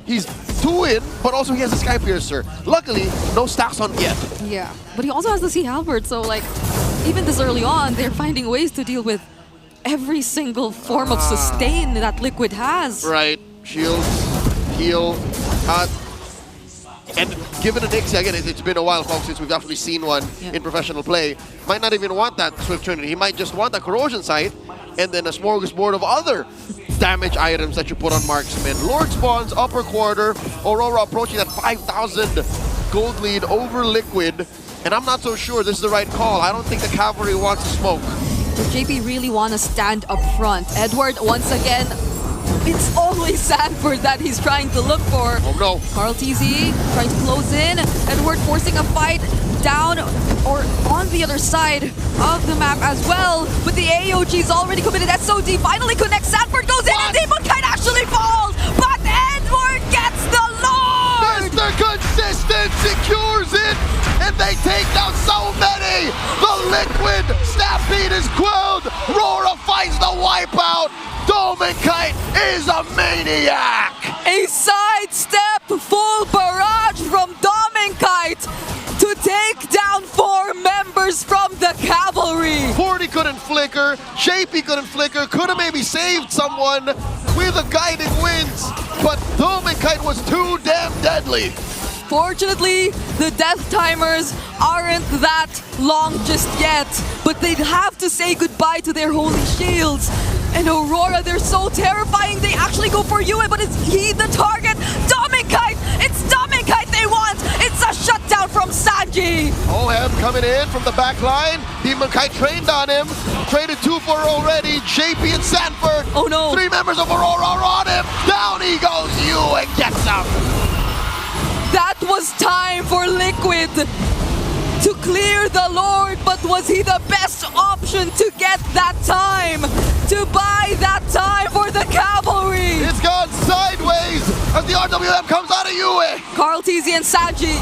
He's 2 in, but also he has a Sky Piercer. Luckily, no stacks on yet. Yeah, but he also has the Sea Halberd, so like, even this early on, they're finding ways to deal with every single form of sustain that Liquid has. Right, shield, heal, and given an Ixia, again, it's been a while, folks, since we've actually seen one in professional play. Might not even want that Swift Trinity. He might just want a Corrosion Sight, and then a smorgasbord of other damage items that you put on marksman. Lord spawns, upper quarter. Aurora approaching that 5,000 gold lead over Liquid. And I'm not so sure this is the right call. I don't think the cavalry wants to smoke. JP really want to stand up front. Edward, once again, it's always Sanford that he's trying to look for. Oh no. Carl TZ trying to close in. Edward forcing a fight down or on the other side of the map as well. But the AOG is already committed. SOD finally connects. Sanford goes in and Demon Kite actually falls. But Edward gets the Lord! Mr. Consistent secures it, and they take down so many. The Liquid Stampede is quelled. Rora finds the wipeout. Kite is a maniac. A sidestep full barrage from Kite to take down 4 members from the cavalry. 40 couldn't flicker, JP couldn't flicker, could have maybe saved someone with a guiding winds, but Kite was too damn deadly. Fortunately, the death timers aren't that long just yet, but they'd have to say goodbye to their holy shields. And Aurora, they're so terrifying, they actually go for Yue, but is he the target? Kite! It's Kite they want! It's a shutdown from Sanji! Oheb coming in from the back line. Kite trained on him. Traded 2 for already. JP and Sanford. Oh no. 3 members of Aurora are on him. Down he goes. Yue gets him. That was time for Liquid to clear the Lord, but was he the best option to get that time? To buy that time for the cavalry? It's gone sideways as the RWM comes out of Yue. Carl TZ and Sanji,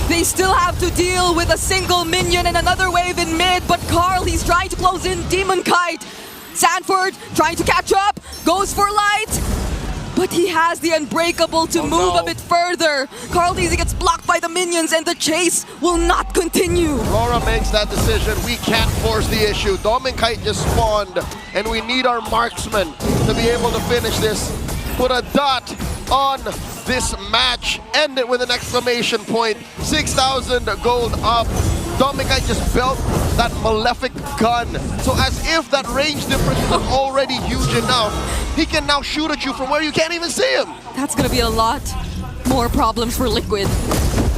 they still have to deal with a single minion and another wave in mid, but Carl, he's trying to close in Demon Kite. Sanford trying to catch up, goes for light, but he has the unbreakable to move a bit further. Carl TZ gets blocked by the minions and the chase will not continue. Aurora makes that decision. We can't force the issue. Kite just spawned, and we need our marksman to be able to finish this. Put a dot on this match. End it with an exclamation point. 6,000 gold up. Kite just built that malefic gun. So as if that range difference was already huge enough, he can now shoot at you from where you can't even see him. That's gonna be a lot more problems for Liquid.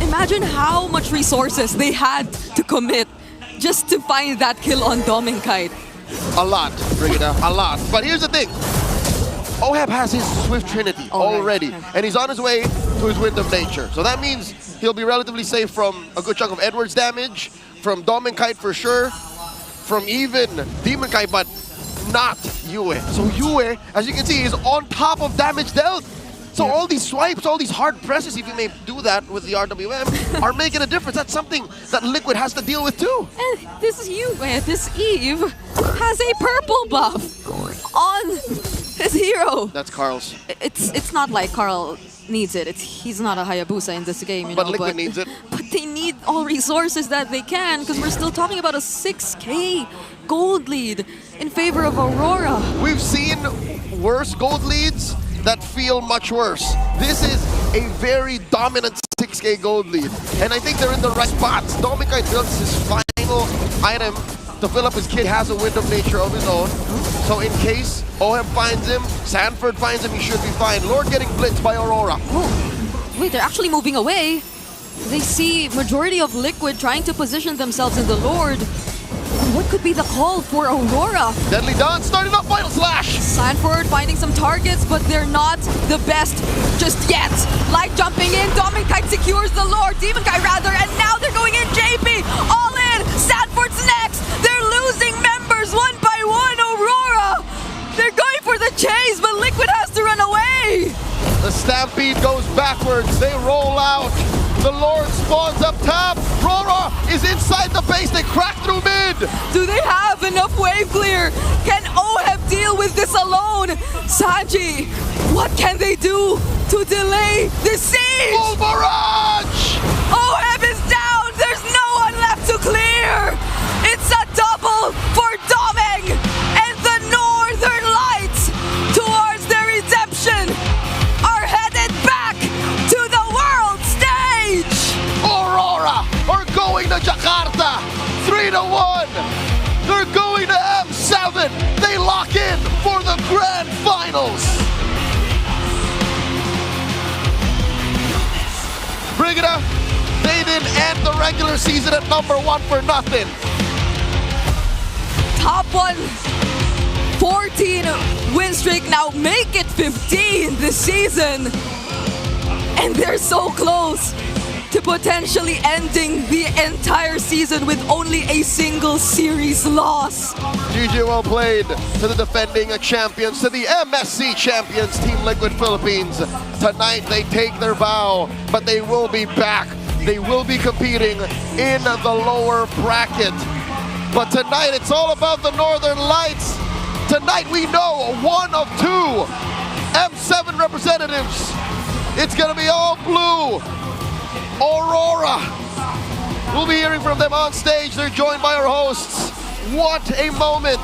Imagine how much resources they had to commit just to find that kill on Kite. A lot, Brigida, a lot. But here's the thing. Oheb has his Swift Trinity already, and he's on his way to his Wind of Nature. So that means he'll be relatively safe from a good chunk of Edward's damage, from Kite for sure, from even Demon Kite, but not Yue. So Yue, as you can see, is on top of damage dealt. So all these swipes, all these hard presses, if you may do that with the RWM, are making a difference. That's something that Liquid has to deal with too. And this Yue, this Eve, has a purple buff on his hero. That's Carl's. It's not like Carl needs it. He's not a Hayabusa in this game, you know. But Liquid needs it. But they need all resources that they can, because we're still talking about a 6K gold lead in favor of Aurora. We've seen worse gold leads that feel much worse. This is a very dominant 6K gold lead, and I think they're in the right spots. Kite builds his final item to fill up his kit, has a Wind of Nature of his own. So in case Oheb finds him, Sanford finds him, he should be fine. Lord getting blitzed by Aurora. Oh, wait, they're actually moving away. They see majority of Liquid trying to position themselves in the Lord. What could be the call for Aurora? Deadly Dawn starting up Vital Slash. Sanford finding some targets, but they're not the best just yet. Like jumping in, Kite secures the Lord, Demon Kite rather, and now they're going in JP. All in, Sanford's next. They're losing members one by one, Aurora. They're going for the chase, but Liquid has to run away. The Stampede goes backwards, they roll out. The Lord spawns up top. Aurora is inside the base. They crack through mid. Do they have enough wave clear? Can Oheb deal with this alone? Sanji, what can they do to delay the siege? Full barrage! Oheb is down. There's no one left to clear. It's a double for Domeng, and the Northern Lights, towards their redemption, are headed back to the world stage. Aurora are going to Jakarta, 3-1. They're going to M7. They lock in for the grand finals. Brigida, They didn't end the regular season at number 1 for nothing. Top 1, 14 win streak, now make it 15 this season. And they're so close to potentially ending the entire season with only a single series loss. GG, well played to the defending champions, to the MSC champions, Team Liquid Philippines. Tonight they take their bow, but they will be back. They will be competing in the lower bracket. But tonight it's all about the Northern Lights. Tonight we know one of 2 M7 representatives. It's gonna be all blue. AURORA. We'll be hearing from them on stage. They're joined by our hosts. What a moment.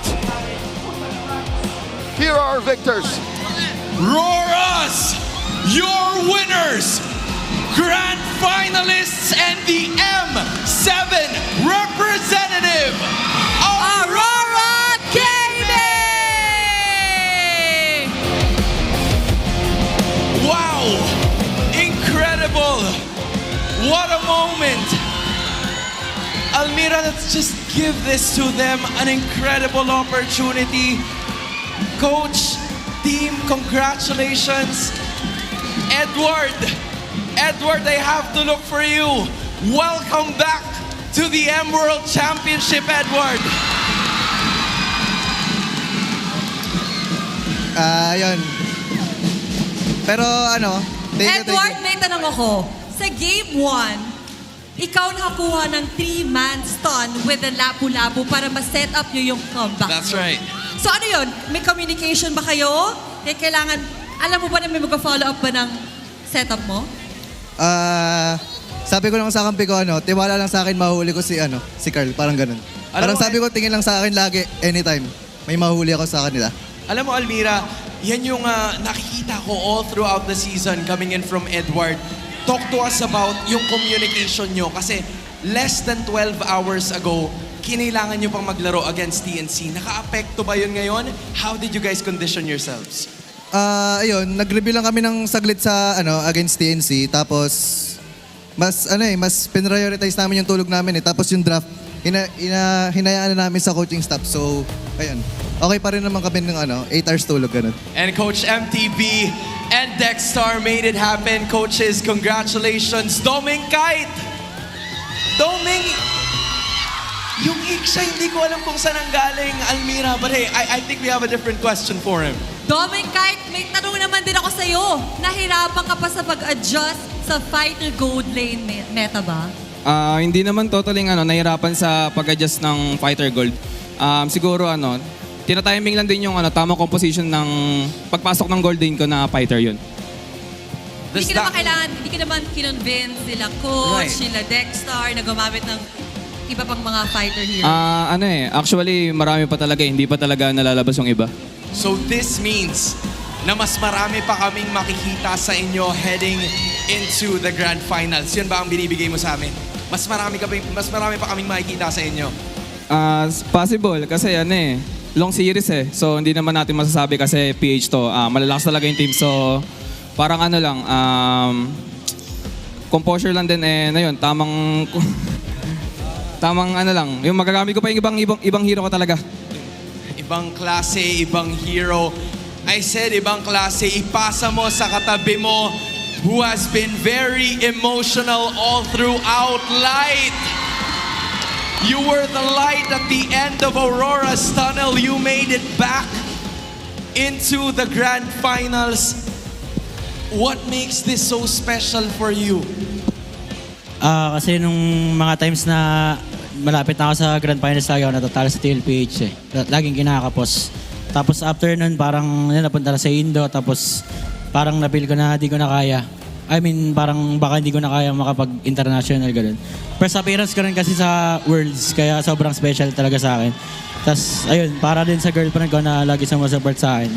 Here are our victors. Roras, your winners, grand finalists, and the M7 representative, AURORA Gaming! Wow, incredible. What a moment. Almira, let's just give this to them, an incredible opportunity. Coach, team, congratulations. Edward, I have to look for you. Welcome back to the M World Championship, Edward. Ayun. Pero ano, Edward, may tanong ako. Sa Game 1, ikaw nakakuha ng 3-man stun with a lapu-lapu para ma-set up nyo yung comeback. That's right. So ano yun? May communication ba kayo? Kailangan, alam mo ba na may mag-follow up ba ng setup mo? Sabi ko lang sa kampi ko, tiwala lang sa akin, mahuli ko si Carl, parang ganun. Parang sabi ko, tingin lang sa akin lagi, anytime. May mahuli ako sa kanila. Alam mo, Almira, yan yung nakikita ko all throughout the season coming in from Edward. Talk to us about yung communication nyo kasi less than 12 hours ago, kinailangan nyo pang maglaro against TNC. Naka-apekto ba yun ngayon? How did you guys condition yourselves? Ayun, nag-review lang kami ng saglit sa against TNC. Tapos mas prioritize namin yung tulog namin Tapos yung draft, hinayaan na namin sa coaching staff. So, ayun. Okay pa rin naman kami ng 8 hours tulog ganun. And Coach MTB and Dexstar made it happen. Coaches, congratulations. Doming Kite! Doming, yung Iksha, hindi ko alam kung saan ang galing, Almira. But hey, I think we have a different question for him. Doming Kite, may tanong naman din ako sa'yo. Nahirapan ka pa sa pag-adjust sa fighter gold lane meta ba? Hindi naman totally nahirapan sa pag-adjust ng fighter gold. Siguro tinatiming lang din yung tamang composition ng pagpasok ng gold lane ko na fighter yun. Hindi ka naman kinonvince sila coach, sila Dexstar na gumamit ng iba pang mga fighter heroes. Actually marami pa talaga, hindi pa talaga nalalabas yung iba. So this means na mas marami pa kaming makikita sa inyo heading into the grand finals. Yun ba ang binibigay mo sa amin? Mas marami pa kaming makikita sa inyo. Possible kasi long series So hindi naman natin masasabi kasi PH to. Malalakas talaga yung team. So parang lang, composure lang din na yun. Tamang lang. Yung magagamit ko pa yung ibang hero ko talaga. Ibang klase, ibang hero. I said ibang klase, ipasa mo sa katabi mo who has been very emotional all throughout. Light! You were the light at the end of Aurora's tunnel. You made it back into the grand finals. What makes this so special for you? Kasi nung mga times na malapit na ako sa grand finals, lagi ako natatalo sa TLPH Laging kinakapos. Tapos after nun, parang napunta na sa Indo. Tapos parang napil ko na di ko na kaya. Parang baka hindi ko na kaya makapag-international gano'n. First appearance ko rin kasi sa Worlds, kaya sobrang special talaga sa akin. Tapos, ayun, para din sa girlfriend ko na lagi sumusupport sa akin.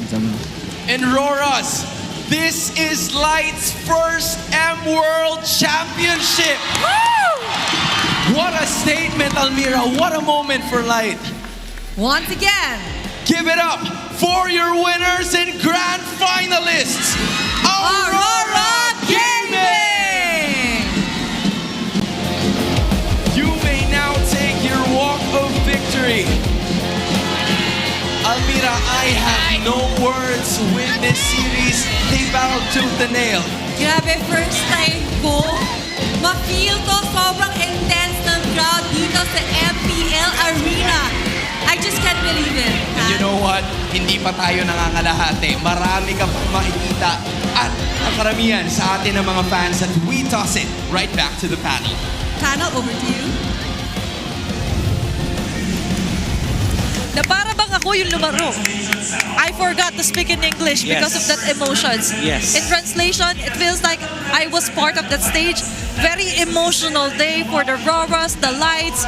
And Roras, this is Light's first M World Championship! Woo! What a statement, Almira. What a moment for Light. Once again, give it up for your winners and grand finalists, AURORA Gaming! I have no words with this series. They battled tooth and nail. Grabe, first time ko, ma-feel ko sobrang intense ng crowd dito sa MPL Arena. I just can't believe it. And you know what? Hindi pa tayo nangangalahati. Marami ka pang makikita. At ang karamihan sa atin ng mga fans, and we toss it right back to the panel. Panel, over to you. Na para bang ako yung lumaro. I forgot to speak in English because of that emotions. Yes. In translation, it feels like I was part of that stage. Very emotional day for the Auroras, the Lights,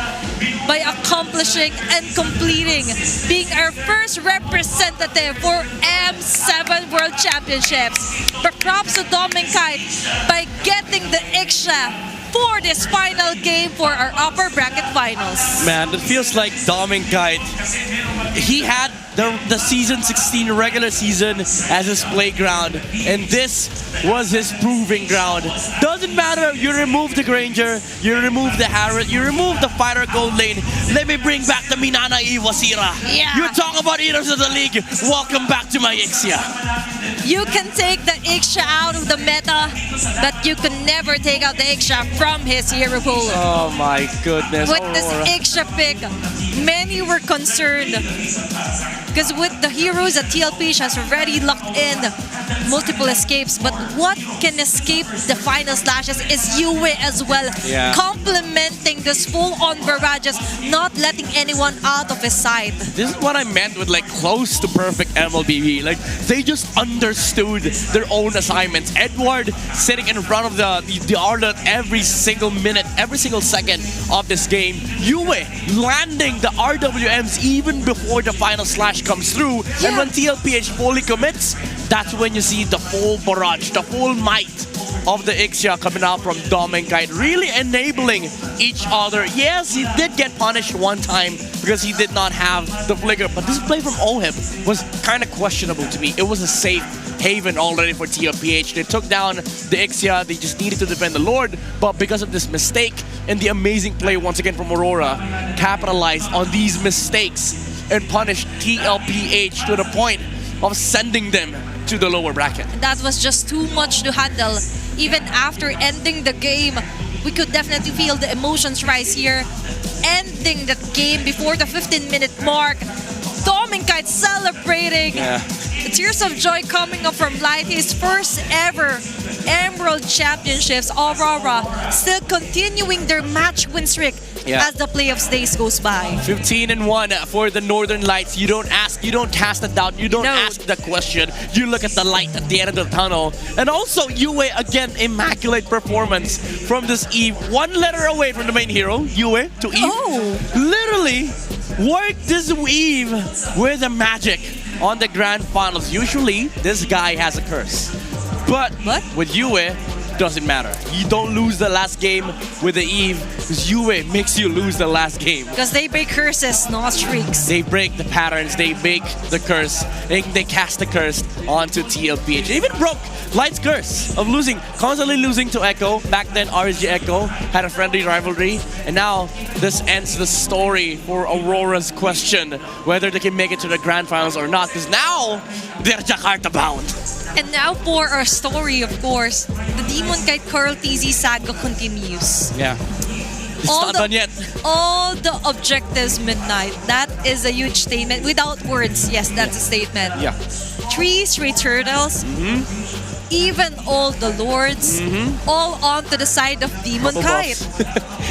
by accomplishing and completing, being our first representative for M7 World Championships. But props to Dominkite by getting the extra for this final game for our upper bracket finals. Man, it feels like Dominkite. He had the season 16 regular season as his playground, and this was his proving ground. Doesn't matter, you remove the Granger, you remove the Harrod, you remove the fighter gold lane. Let me bring back the Minana Iwasira. Yeah. You talk about eaters of the league. Welcome back to my Ixia. You can take the Ixia out of the meta, but you can never take out the Ixia from his hero pool. Oh my goodness. With this Aurora. Ixia pick, many were concerned because with the heroes that TLPH has already locked in multiple escapes, but what can escape the final slashes is Yue as well, Yeah. complementing this full-on barrages, not letting anyone out of his sight. This is what I meant with like close to perfect MLBB. Like they just understood their own assignments. Edward sitting in front of the Arlet every single minute, every single second of this game. Yue landing the RWMs even before the final slash comes through. And when TLPH fully commits, that's when you see the full barrage, the full might of the Ixia coming out from Dominkite, really enabling each other. Yes, he did get punished one time because he did not have the flicker, but this play from Ohib was kind of questionable to me. It was a safe haven already for TLPH. They took down the Ixia, they just needed to defend the Lord, but because of this mistake and the amazing play once again from Aurora, capitalized on these mistakes and punished TLPH to the point of sending them to the lower bracket. That was just too much to handle. Even after ending the game, we could definitely feel the emotions rise here. Ending that game before the 15-minute mark. Dominkite celebrating. The tears of joy coming up from Light, his first ever Emerald Championships. Aurora still continuing their match win streak as the playoffs days goes by. 15-1 for the Northern Lights. You don't ask, you don't cast a doubt, you don't ask the question. You look at the light at the end of the tunnel. And also Yue, again, immaculate performance from this Eve. One letter away from the main hero, Yue to Eve. Literally worked this Eve with a magic on the grand finals. Usually, this guy has a curse. But with Yue, doesn't matter. You don't lose the last game with the Eve because Yue makes you lose the last game. Because they break curses, not streaks. They break the patterns, they make the curse, they cast the curse onto TLPH. They even broke Light's curse of losing, constantly losing to Echo. Back then, RSG Echo had a friendly rivalry, and now this ends the story for Aurora's question whether they can make it to the grand finals or not, because now they're Jakarta bound. And now for our story, of course, the Demon Kite Curl TZ saga continues. Yeah. It's not done yet. All the objectives midnight. That is a huge statement. Without words, yes, that's a statement. Yeah. 3 straight turtles. Even all the lords, all onto the side of Demon Kite.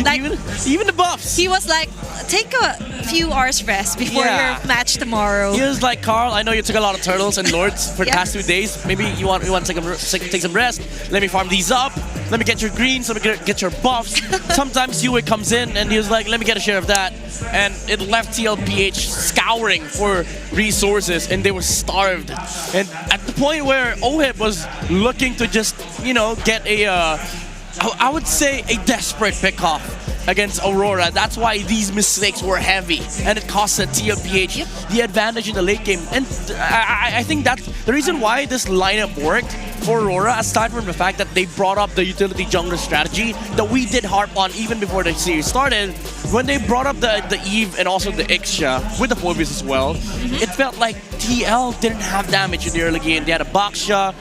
Like, even the buffs. He was like, take a few hours rest before your match tomorrow. He was like, Carl, I know you took a lot of turtles and lords for the past 2 days. Maybe you want to take some rest. Let me farm these up. Let me get your greens. Let me get your buffs. Sometimes Yue comes in and he was like, let me get a share of that. And it left TLPH scouring for resources, and they were starved. And at the point where Ohib was looking to just, you know, get a, I would say a desperate pickoff against Aurora. That's why these mistakes were heavy, and it cost the TLPH the advantage in the late game. And I think that's the reason why this lineup worked for Aurora, aside from the fact that they brought up the utility jungler strategy that we did harp on even before the series started, when they brought up the Eve and also the Ixia with the Phobius as well, it felt like TL didn't have damage in the early game. They had a Baksha,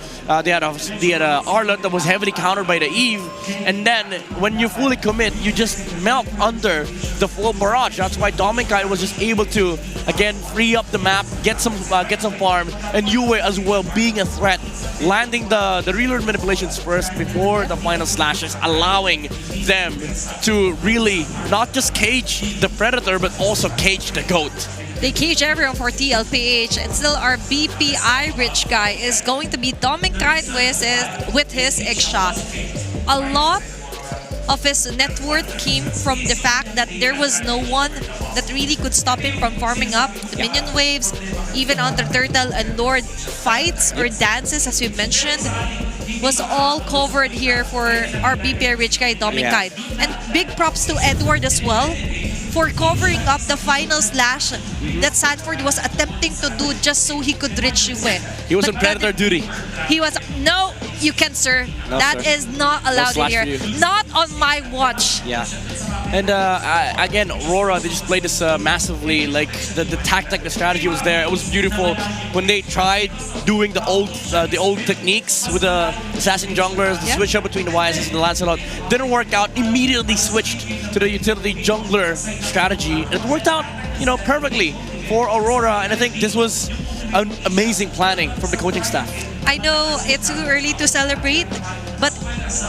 they had a Arlot that was heavily countered by the Eve, and then when you fully commit, you just melt under the full barrage. That's why Dominkai was just able to again free up the map, get some farm, and Yue as well being a threat, landing the reload manipulations first before the final slashes, allowing them to really not just cage the Predator but also cage the GOAT. They cage everyone for TLPH, and still our BPI rich guy is going to be Dominkai with his Ixia. A lot of his net worth came from the fact that there was no one that really could stop him from farming up the minion waves, even on the Turtle and Lord fights or dances, as we mentioned, was all covered here for our BPI rich guy Dominkai. And big props to Edward as well for covering up the final slash that Sanford was attempting to do just so he could reach Yue. He was on Predator duty. He was, no, you can't, sir. No, that sir. is not allowed No in here. slash for you. Not on my watch. Yeah. And again, Aurora, they just played this massively. Like the tactic, the strategy was there. It was beautiful when they tried doing the old techniques with the assassin junglers, the switch up between the YSS and the Lancelot. Didn't work out. Immediately switched to the utility jungler strategy. And it worked out, perfectly for Aurora. And I think this was an amazing planning from the coaching staff. I know it's too early to celebrate, but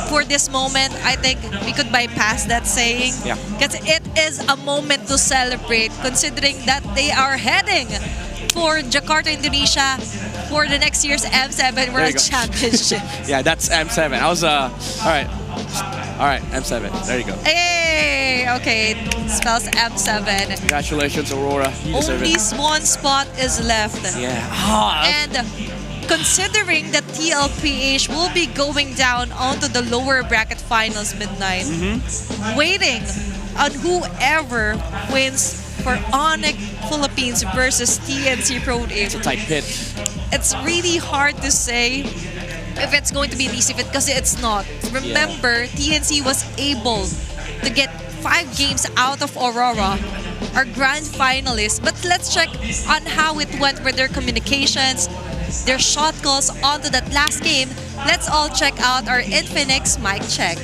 for this moment, I think we could bypass that saying. Yeah. Because it is a moment to celebrate, considering that they are heading for Jakarta, Indonesia for the next year's M7 World Championship. Yeah, that's M7. I was, all right, M7. There you go. Hey, okay, spells M7. Congratulations, Aurora. You deserve Only it. one spot is left. Yeah. And considering that TLPH will be going down onto the lower bracket finals midnight, waiting on whoever wins for Onyx Philippines versus TNC Pro Team. It's a tight pit. It's really hard to say if it's going to be an easy fit because it's not. Remember, TNC was able to get 5 games out of Aurora, our grand finalists. But let's check on how it went with their communications, their shot calls onto that last game. Let's all check out our Infinix mic check.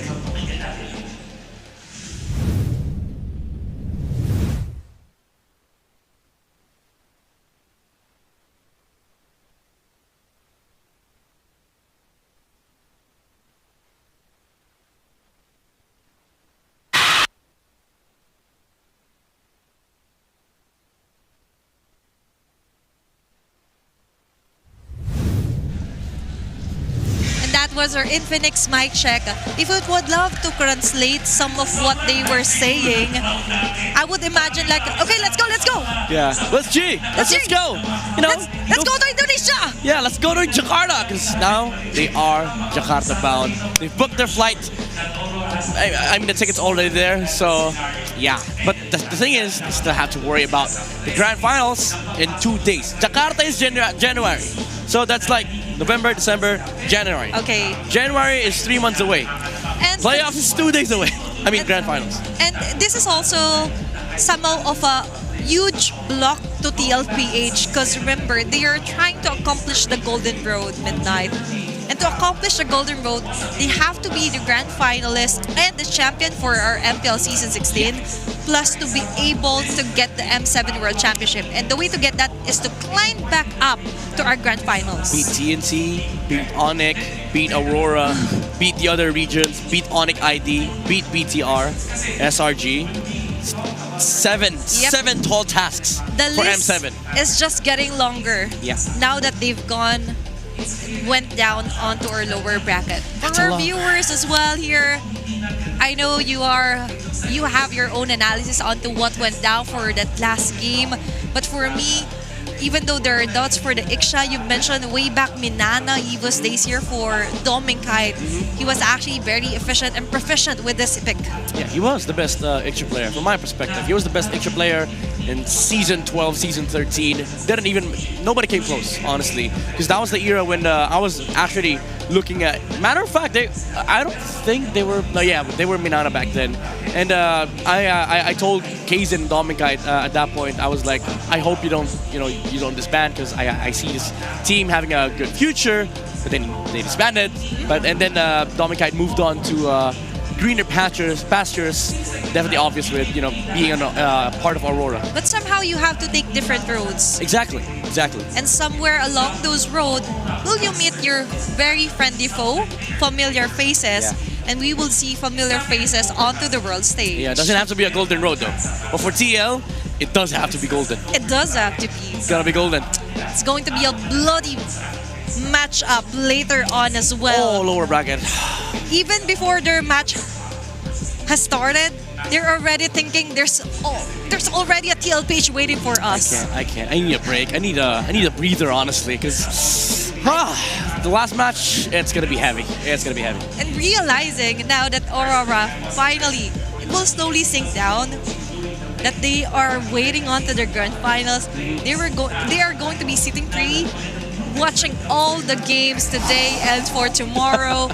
That was our Infinix mic check. If it would love to translate some of what they were saying, I would imagine like, okay, let's go. Yeah. Let's G. Let's go. Let's go to Indonesia. Yeah, let's go to Jakarta because now they are Jakarta bound. They've booked their flight. I mean, the ticket's already there, so yeah. But the thing is, they still have to worry about the grand finals in 2 days. Jakarta is January. So that's like November, December, January. Okay. January is 3 months away. And playoffs is 2 days away. I mean, grand finals. And this is also somehow of a huge block to TLPH because remember, they are trying to accomplish the Golden Road midnight. And to accomplish the Golden Road, they have to be the grand finalist and the champion for our MPL Season 16, plus to be able to get the M7 World Championship. And the way to get that is to climb back up to our grand finals. Beat TNC, beat Onyx, beat Aurora, beat the other regions, beat Onyx ID, beat BTR, SRG. Seven tall tasks The for list M7. is just getting longer. Yeah. Now that they've went down onto our lower bracket. For That's a our lot. viewers as well here, I know you have your own analysis onto what went down for that last game. But for me, even though there are doubts for the Ixia, you mentioned way back Minana Evo's days here for Dominkai. He was actually very efficient and proficient with this pick. Yeah, he was the best Ixia player from my perspective. He was the best Ixia player in season 12, season 13. Nobody came close, honestly. Because that was the era when I was actually looking at, matter of fact, I don't think they were, no, yeah, they were Minana back then. And I told Kaizen and Dominic at that point, I was like, I hope you don't disband, because I see this team having a good future. But then they disbanded. And then Dominic moved on to greener pastures. Definitely obvious with being a part of Aurora. But somehow you have to take different roads. Exactly. And somewhere along those roads, will you meet your very friendly foe, familiar faces, and we will see familiar faces onto the world stage. Yeah, it doesn't have to be a golden road though. But for TL, it does have to be golden. It does have to be. It's gotta be golden. It's going to be a bloody match-up later on as well. Oh, lower bracket. Even before their match has started, they're already thinking there's already a TLPH waiting for us. I can't. I need a break. I need a breather, honestly, because the last match, it's gonna be heavy. And realizing now that Aurora finally, it will slowly sink down, that they are waiting on to their grand finals. They are going to be sitting pretty, watching all the games today and for tomorrow.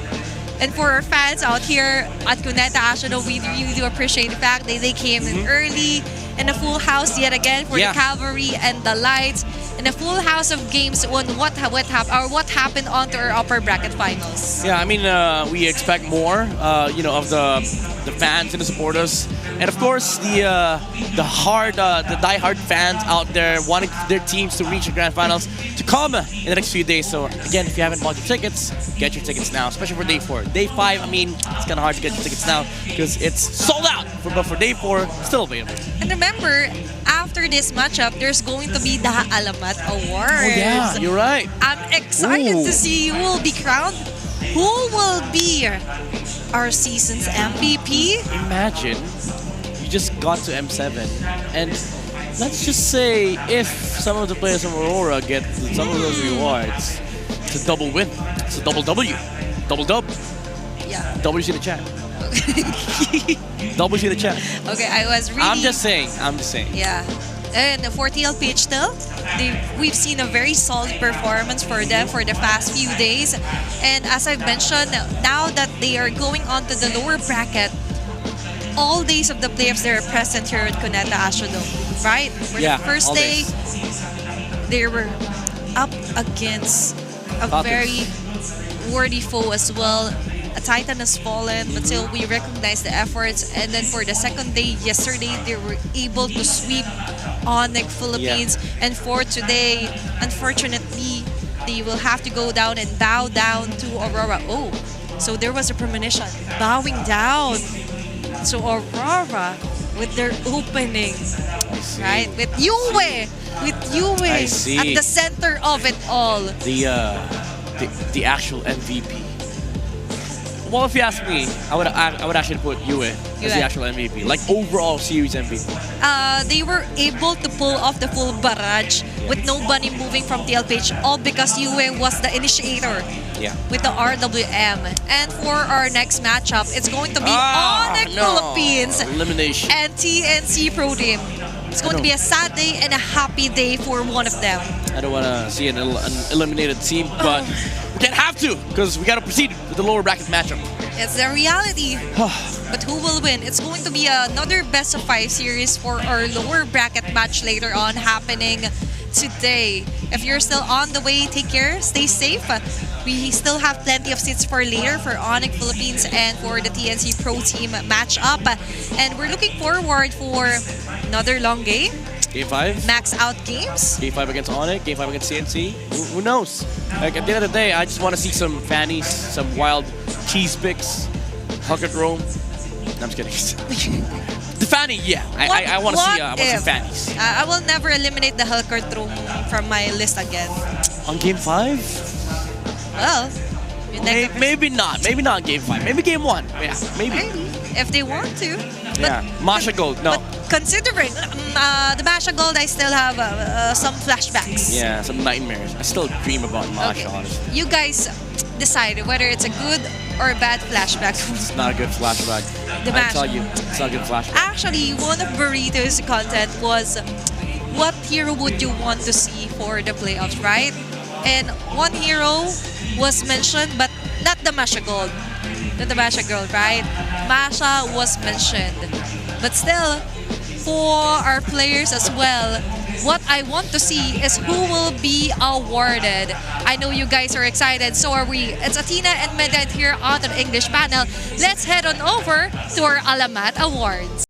And for our fans out here at Cuneta National, we really do appreciate the fact that they came in early, and a full house yet again for the Cavalry and the Lights, and a full house of games on what happened onto our upper bracket finals. Yeah, I mean, we expect more, of the fans and the supporters, and of course the die-hard fans out there wanting their teams to reach the grand finals to come in the next few days. So again, if you haven't bought your tickets, get your tickets now, especially for day 4. Day 5, I mean, it's kind of hard to get your tickets now because it's sold out. But for day 4, still available. And remember, after this matchup, there's going to be the Alamat Awards. Oh yeah, you're right. I'm excited to see who will be crowned. Who will be our season's MVP? Imagine you just got to M7, and let's just say if some of the players from Aurora get some of those rewards, it's a double win. It's a double W. Double dub. Yeah. W's in the chat. W's in the chat. Okay, I was really... I'm just saying. Yeah. And for TLPH still, we've seen a very solid performance for them for the past few days. And as I've mentioned, now that they are going on to the lower bracket, all days of the playoffs, they're present here at Cuneta National, right? For the first day, they were up against a very worthy foe as well. A Titan has fallen, but still we recognize the efforts. And then for the second day, yesterday, they were able to sweep Onyx Philippines. And for today, unfortunately, they will have to go down and bow down to Aurora. Oh, so there was a premonition, bowing down. So Aurora, with their opening, right? With Yue at the center of it all. The actual MVP. Well, if you ask me, I would actually put Yue as the actual MVP, like overall series MVP. They were able to pull off the full barrage with nobody moving from TLPH, all because Yue was the initiator with the RWM. And for our next matchup, it's going to be Onyx Philippines elimination and TNC Pro Team. It's going to be a sad day and a happy day for one of them. I don't want to see an eliminated team, but we can't have to because we got to proceed with the lower bracket matchup. It's the reality. But who will win? It's going to be another best of 5 series for our lower bracket match later on happening today. If you're still on the way, take care, stay safe. We still have plenty of seats for later for Onyx Philippines and for the TNC Pro Team matchup. And we're looking forward for another long game. Game 5. Max out games. Game 5 against Onyx, Game 5 against CNC. Who knows? Like at the end of the day, I just want to see some fannies, some wild cheese picks, Huck and Rome. No, I'm just kidding. The fanny, yeah. I want to see some fannies. I will never eliminate the Hulkert room from my list again. On Game 5? Well, maybe not. Maybe not Game 5. Maybe Game 1. Yeah, maybe. If they want to. Yeah, Masha Gold, no. But considering the Masha Gold, I still have some flashbacks. Yeah, some nightmares. I still dream about Masha, honestly. You guys decide whether it's a good or bad flashback? It's not a good flashback. The I match. tell you, it's not a good flashback. Actually, one of Burrito's content was what hero would you want to see for the playoffs, right? And one hero was mentioned, but not the Masha Gold. Not the Masha Gold, right? Masha was mentioned. But still, for our players as well, what I want to see is who will be awarded. I know you guys are excited, so are we. It's Athena and Medad here on the English panel. Let's head on over to our Alamat Awards.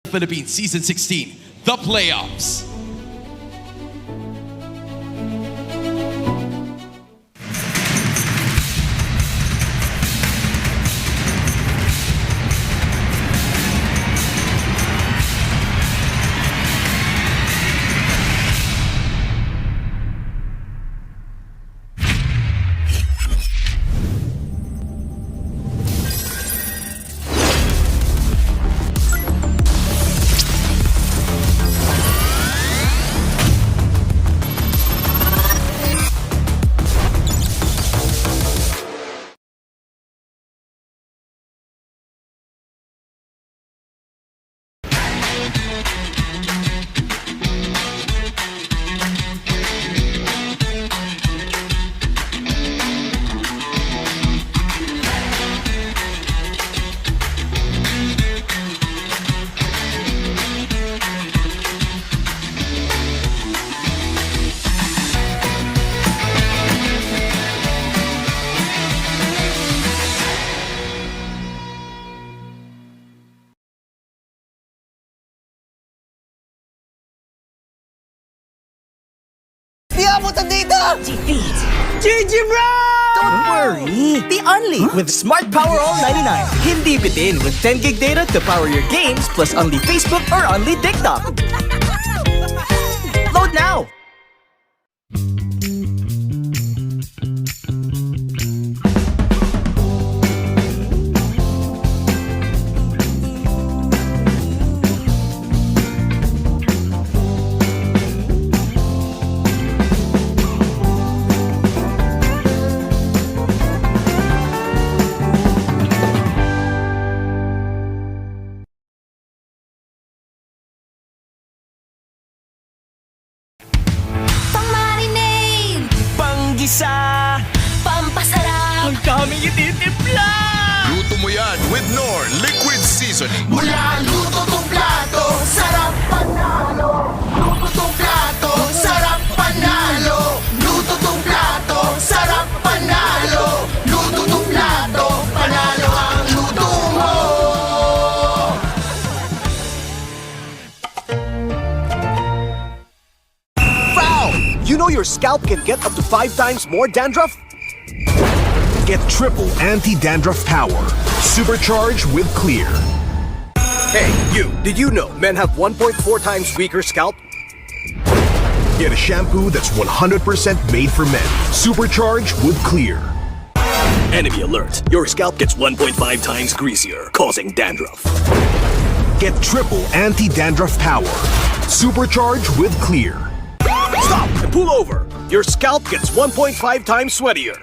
Philippines Season 16, the playoffs. Di abutan dito! Defeat. GG, bro! Don't worry. The Only with Smart Power All 99. Hindi bitin with 10 gig data to power your games plus only Facebook or only TikTok. Load now! Isa, pampasarap. Ang daming ititimpla. Luto mo yan with Knorr Liquid Seasoning. Mula luto tong plato, sarap panalo. Luto tong plato, sarap panalo. Luto tong plato, sarap panalo. Luto tong plato, panalo ang luto mo. Wow! You know your scalp can get up to 5 times more dandruff? Get triple anti-dandruff power. Supercharged with Clear. Hey, you! Did you know men have 1.4 times weaker scalp? Get a shampoo that's 100% made for men. Supercharged with Clear. Enemy alert! Your scalp gets 1.5 times greasier, causing dandruff. Get triple anti-dandruff power. Supercharged with Clear. Stop and pull over! Your scalp gets 1.5 times sweatier.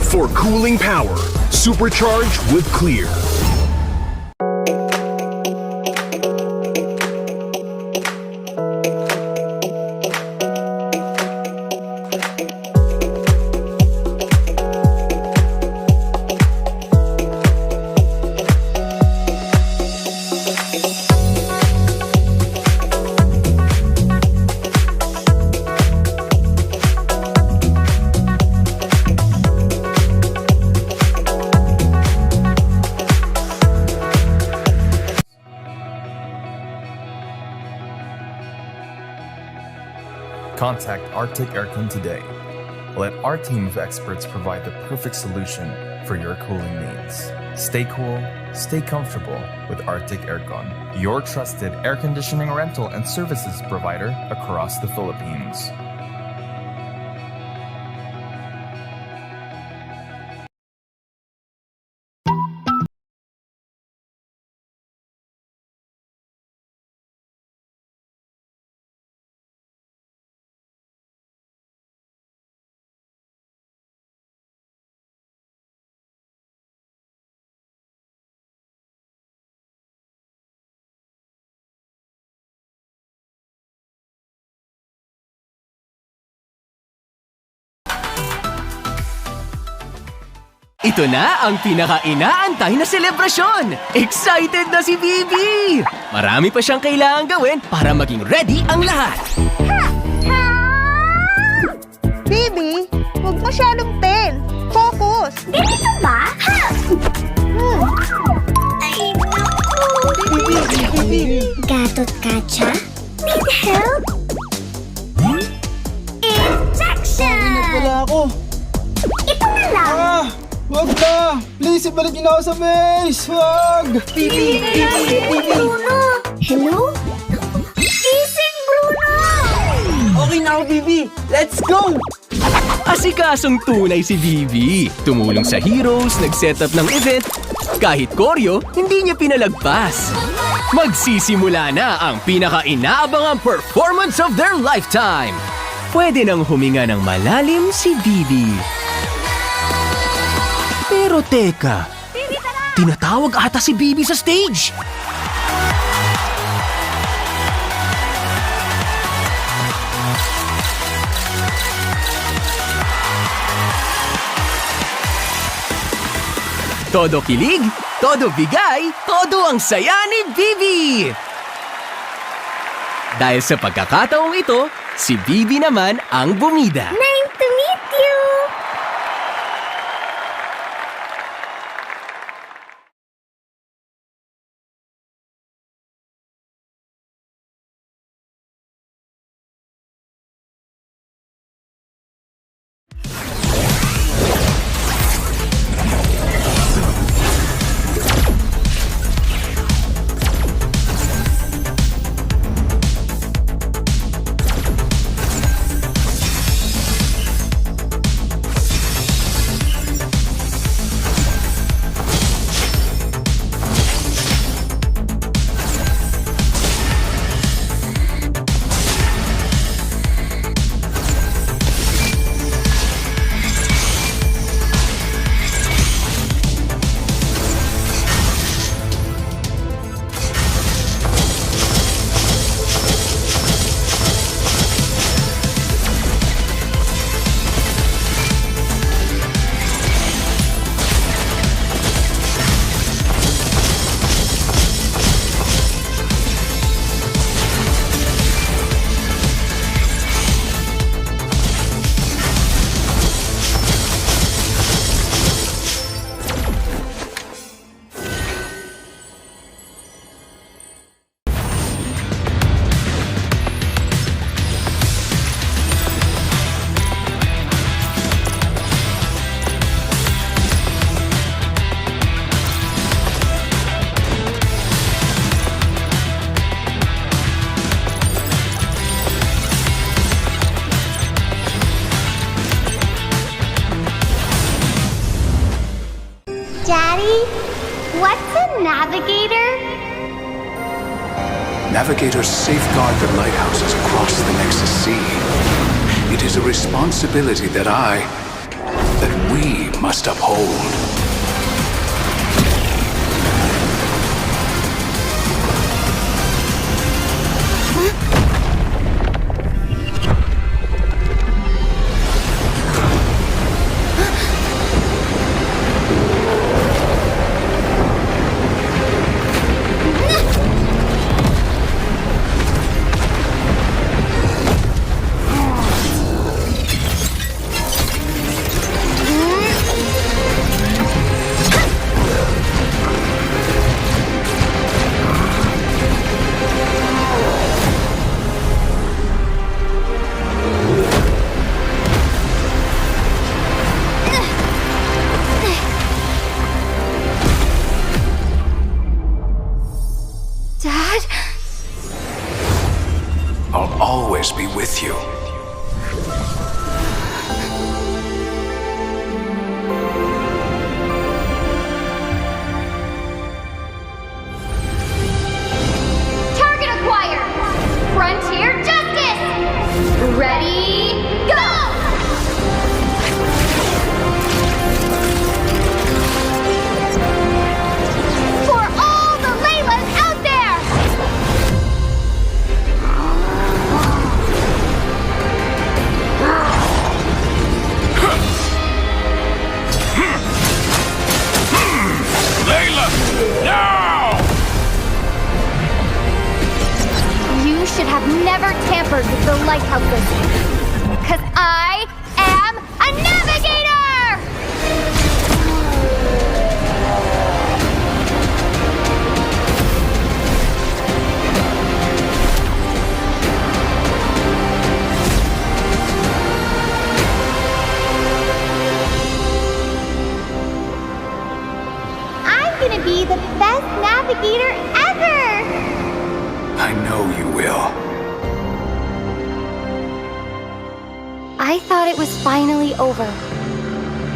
For cooling power, supercharged with Clear. Contact Arctic Aircon today. Let our team of experts provide the perfect solution for your cooling needs. Stay cool, stay comfortable with Arctic Aircon, your trusted air conditioning rental and services provider across the Philippines. Ito na ang pinaka-inaantay na selebrasyon! Excited na si Bibi! Marami pa siyang kailangang gawin para maging ready ang lahat. Bibi, huwag masyadong pen. Focus. Dito ba? Ha! Ay, naku. Bibi, Balot kaca? Need help? Injection! Wala ako. Ito na lang! Wag na! Please, ibalik niyo na ako sa maze! Wag! Bibi! Bruno! Hello? Gising, Bruno! Okay na ako, Bibi! Let's go! Asikasong tunay si Bibi. Tumulong sa heroes, nag-setup ng event. Kahit koryo, hindi niya pinalagpas. Magsisimula na ang pinaka-inaabangang performance of their lifetime. Pwede nang huminga ng malalim si Bibi. Pero teka, tinatawag ata si Bibi sa stage. Todo kilig, todo bigay, todo ang saya ni Bibi! Dahil sa pagkakataong ito, si Bibi naman ang bumida. Nice to meet you! Daddy, what's a navigator? Navigators safeguard the lighthouses across the Nexus Sea. It is a responsibility that we must uphold. I'll always be with you. Target acquired! Frontier Justice! Ready, go! For all the Laylas out there! Layla, now! You should have never tampered with the lighthouses. Because I am a navigator! be the best navigator ever! I know you will. I thought it was finally over.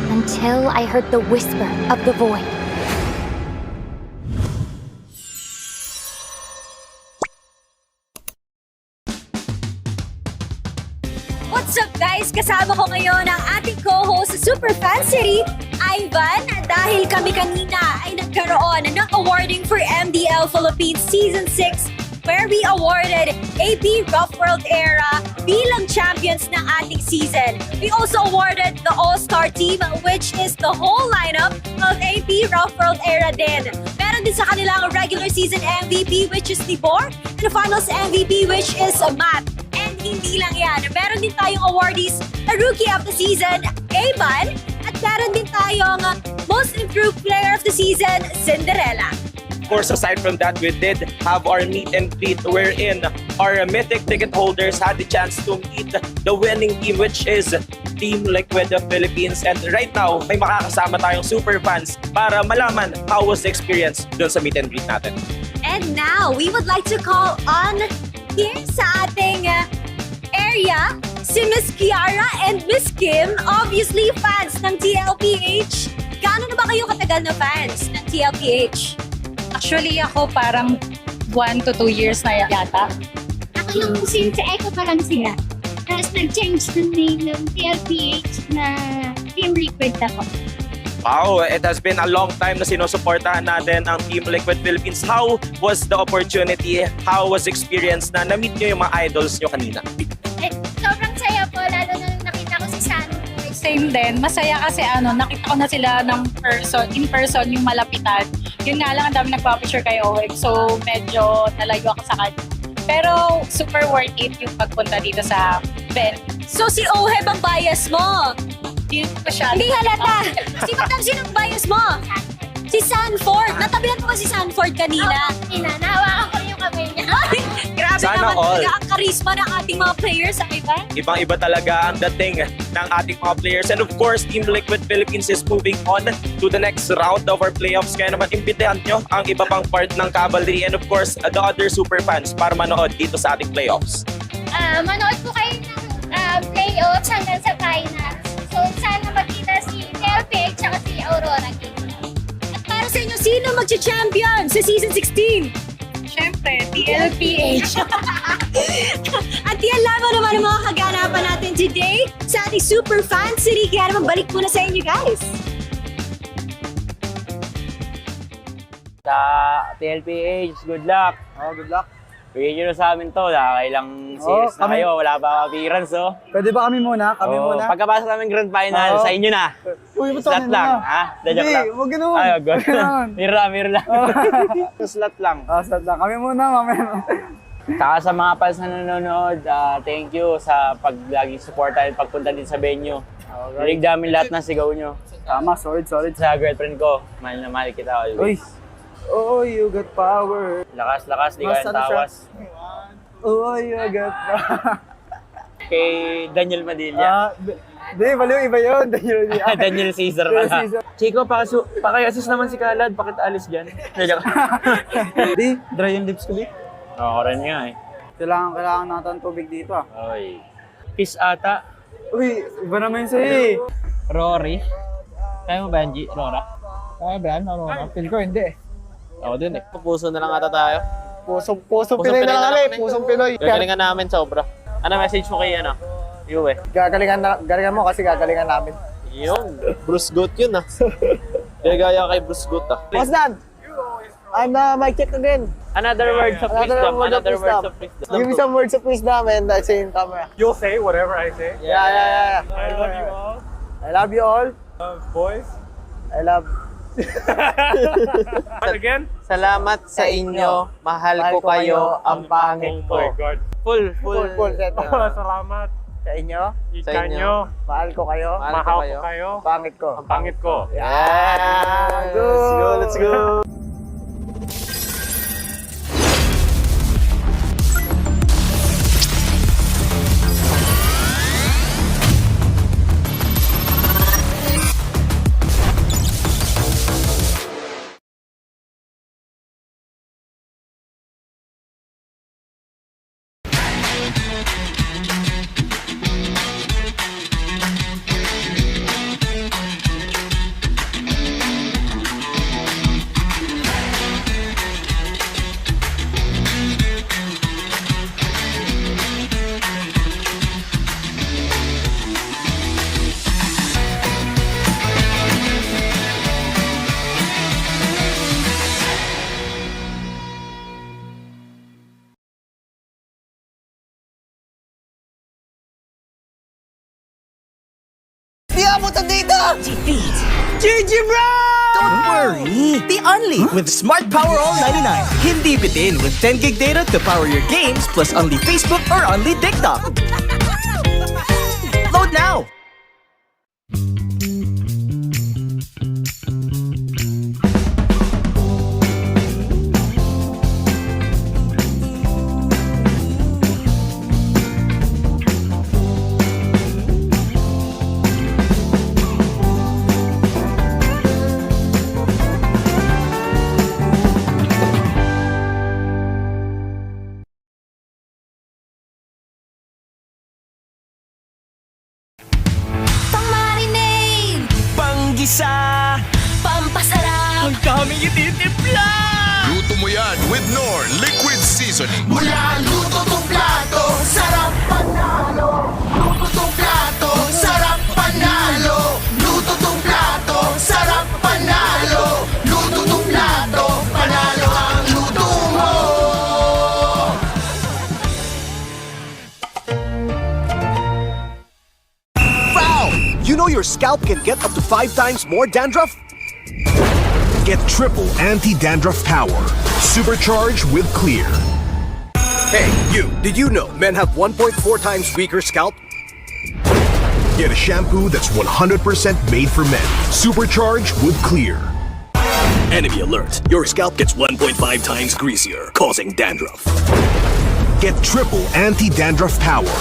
Until I heard the whisper of the void. What's up guys? Kasama ko ngayon ang ating co-host sa Super Fan City, Ivan, dahil kami kanina ay nagkaroon ng awarding for MDL Philippines Season 6 where we awarded AP Rough World Era bilang champions ng ating season. We also awarded the All-Star Team, which is the whole lineup of AP Rough World Era din. Meron din sa kanilang regular season MVP, which is Tibor, and the finals MVP, which is Matt. And hindi lang yan, meron din tayong awardees na Rookie of the Season, Aban, at meron din tayong Most Improved Player of the Season, Cinderella. Of course, aside from that, we did have our meet and greet wherein our mythic ticket holders had the chance to meet the winning team, which is Team Liquid of Philippines. And right now, may makakasama tayong super fans para malaman how was the experience dun sa meet and greet natin. And now, we would like to call on here sa ating area, si Miss Kiara and Miss Kim, obviously fans ng TLPH. Gaano na ba kayo katagal na fans ng TLPH? Actually, ako parang 1 to 2 years na yata. Ako yung since echo pa lang sila. Tapos nag-change ng name ng TLPH na Team Liquid ako. Wow, it has been a long time na sinusuportahan natin ang Team Liquid Philippines. How was the opportunity? How was the experience na na-meet nyo yung mga idols nyo kanina? Sobrang saya po, lalo na nung nakita ko si Sanford. Same din. Masaya kasi nakita ko na sila in person yung malapitan. Yun nga lang, ang dami nagpa-picture kay Owen. So, medyo nalayo ako sa kanya. Pero, super worth it yung pagpunta dito sa BELI. So, si Oheb ang bias mo? Hindi ko siya. Hindi halata. Si Madam, sinong bias mo? Si Sanford. Natabihan mo ba si Sanford kanina? Nahawakan ko yung kamay niya. Grabe Sana naman all. talaga ang karisma ng ating mga players sa iba. Ibang-iba talaga ang dating ng ating mga players. And of course, Team Liquid Philippines is moving on to the next round of our playoffs. Kaya naman, imbitahan nyo ang iba pang part ng Cavalry and of course, the other super fans para manood dito sa ating playoffs. Manood po kayo ng playoffs hanggang sa finals. So, sana makita si TLPH at si AURORA. At para sa inyo, sino magcha-champion sa Season 16? Siyempre, TLPH. At yan lamang naman ang mga kaganapan natin today sa ating Super Fan City. Kaya naman balik muna sa inyo guys. Sa TLPH, good luck. Good luck. Bigyan nyo na sa amin to. Nakakailang series na kayo. Wala pa appearance, oh. Pwede ba kami muna? Kami muna? Pagkapasok namin grand final, sa inyo na. Uy, ba't Slot lang, ha? Hindi, Joke lang. huwag ganun. Ay, wag ganun. Mirror lang. Slot lang. Slot lang. Kami muna, mamaya. Saka sa mga fans na nanonood, thank you sa laging support tayo pagpunta din sa venue. Rinig namin lahat na sigaw nyo. Tama, solid. Sa girlfriend ko, mahal na mahal kita always. Oh, you got power. Lakas, di ka tawas. Oh, you got power. Kay Daniel Madilla. Di, baliw, iba yun. Daniel Caesar pala. Chico, paki-assist naman si Kalad. Bakit alis dyan? Di, dry yung lips ko, di. Oo, rin nga eh. Kailangan natin tubig dito Oy. Peace ata. Uy, iba naman yun sa'yo Rory. Kaya mo ba yan, Rora? Kaya ba yan, Aurora? Feel ko hindi Ako din eh. Puso na lang ata tayo. Pusong Pinoy na lang kami, pusong Pinoy. Gagalingan namin sobra. Ano message mo kay Yue? Gagalingan mo kasi gagalingan namin. Yun. Bruce Goat yun Gagaya kay Bruce Goat What's that? I'm mic check again. Another words of wisdom. Give me some words of wisdom and I say in camera. You'll say whatever I say? Yeah. I love you all. I love you all. Boys. I love Again? Salamat sa inyo. Mahal ko kayo. Ang pangit ko. Oh my God. Full. Salamat. Sa inyo. Sa inyo. Mahal ko kayo. Mahal ko kayo. Pangit ko. Ang pangit ko. Yeah. Let's go. abutan dito! Defeat. GG, bro! Don't worry. The only with Smart Power All 99. Hindi bitin with 10 gig data to power your games plus only Facebook or only TikTok. Load now. Pang-marinade! Panggisa! Pampasarap! Ang daming ititimpla! Luto mo yan with Knorr Liquid Seasoning. Mula luto tong plato, sarap panalo. Luto tong plato, sarap panalo. Luto tong plato, sarap panalo. Luto tong plato, panalo ang luto mo. Foul! You know your scalp can get up to 5 times more dandruff? Get triple anti-dandruff power. Supercharged with Clear. Hey, you, did you know men have 1.4 times weaker scalp? Get a shampoo that's 100% made for men. Supercharged with Clear. Enemy alert. Your scalp gets 1.5 times greasier, causing dandruff. Get triple anti-dandruff power.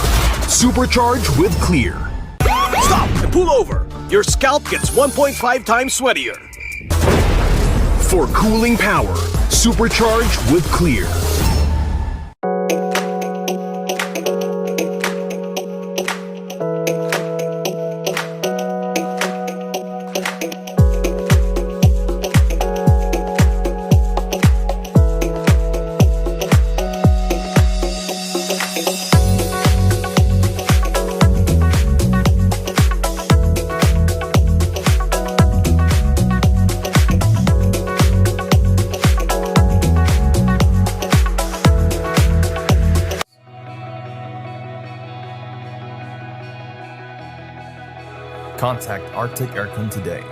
Supercharged with Clear. Stop and pull over. Your scalp gets 1.5 times sweatier. For cooling power. Supercharged with Clear. Contact Arctic Aircon today.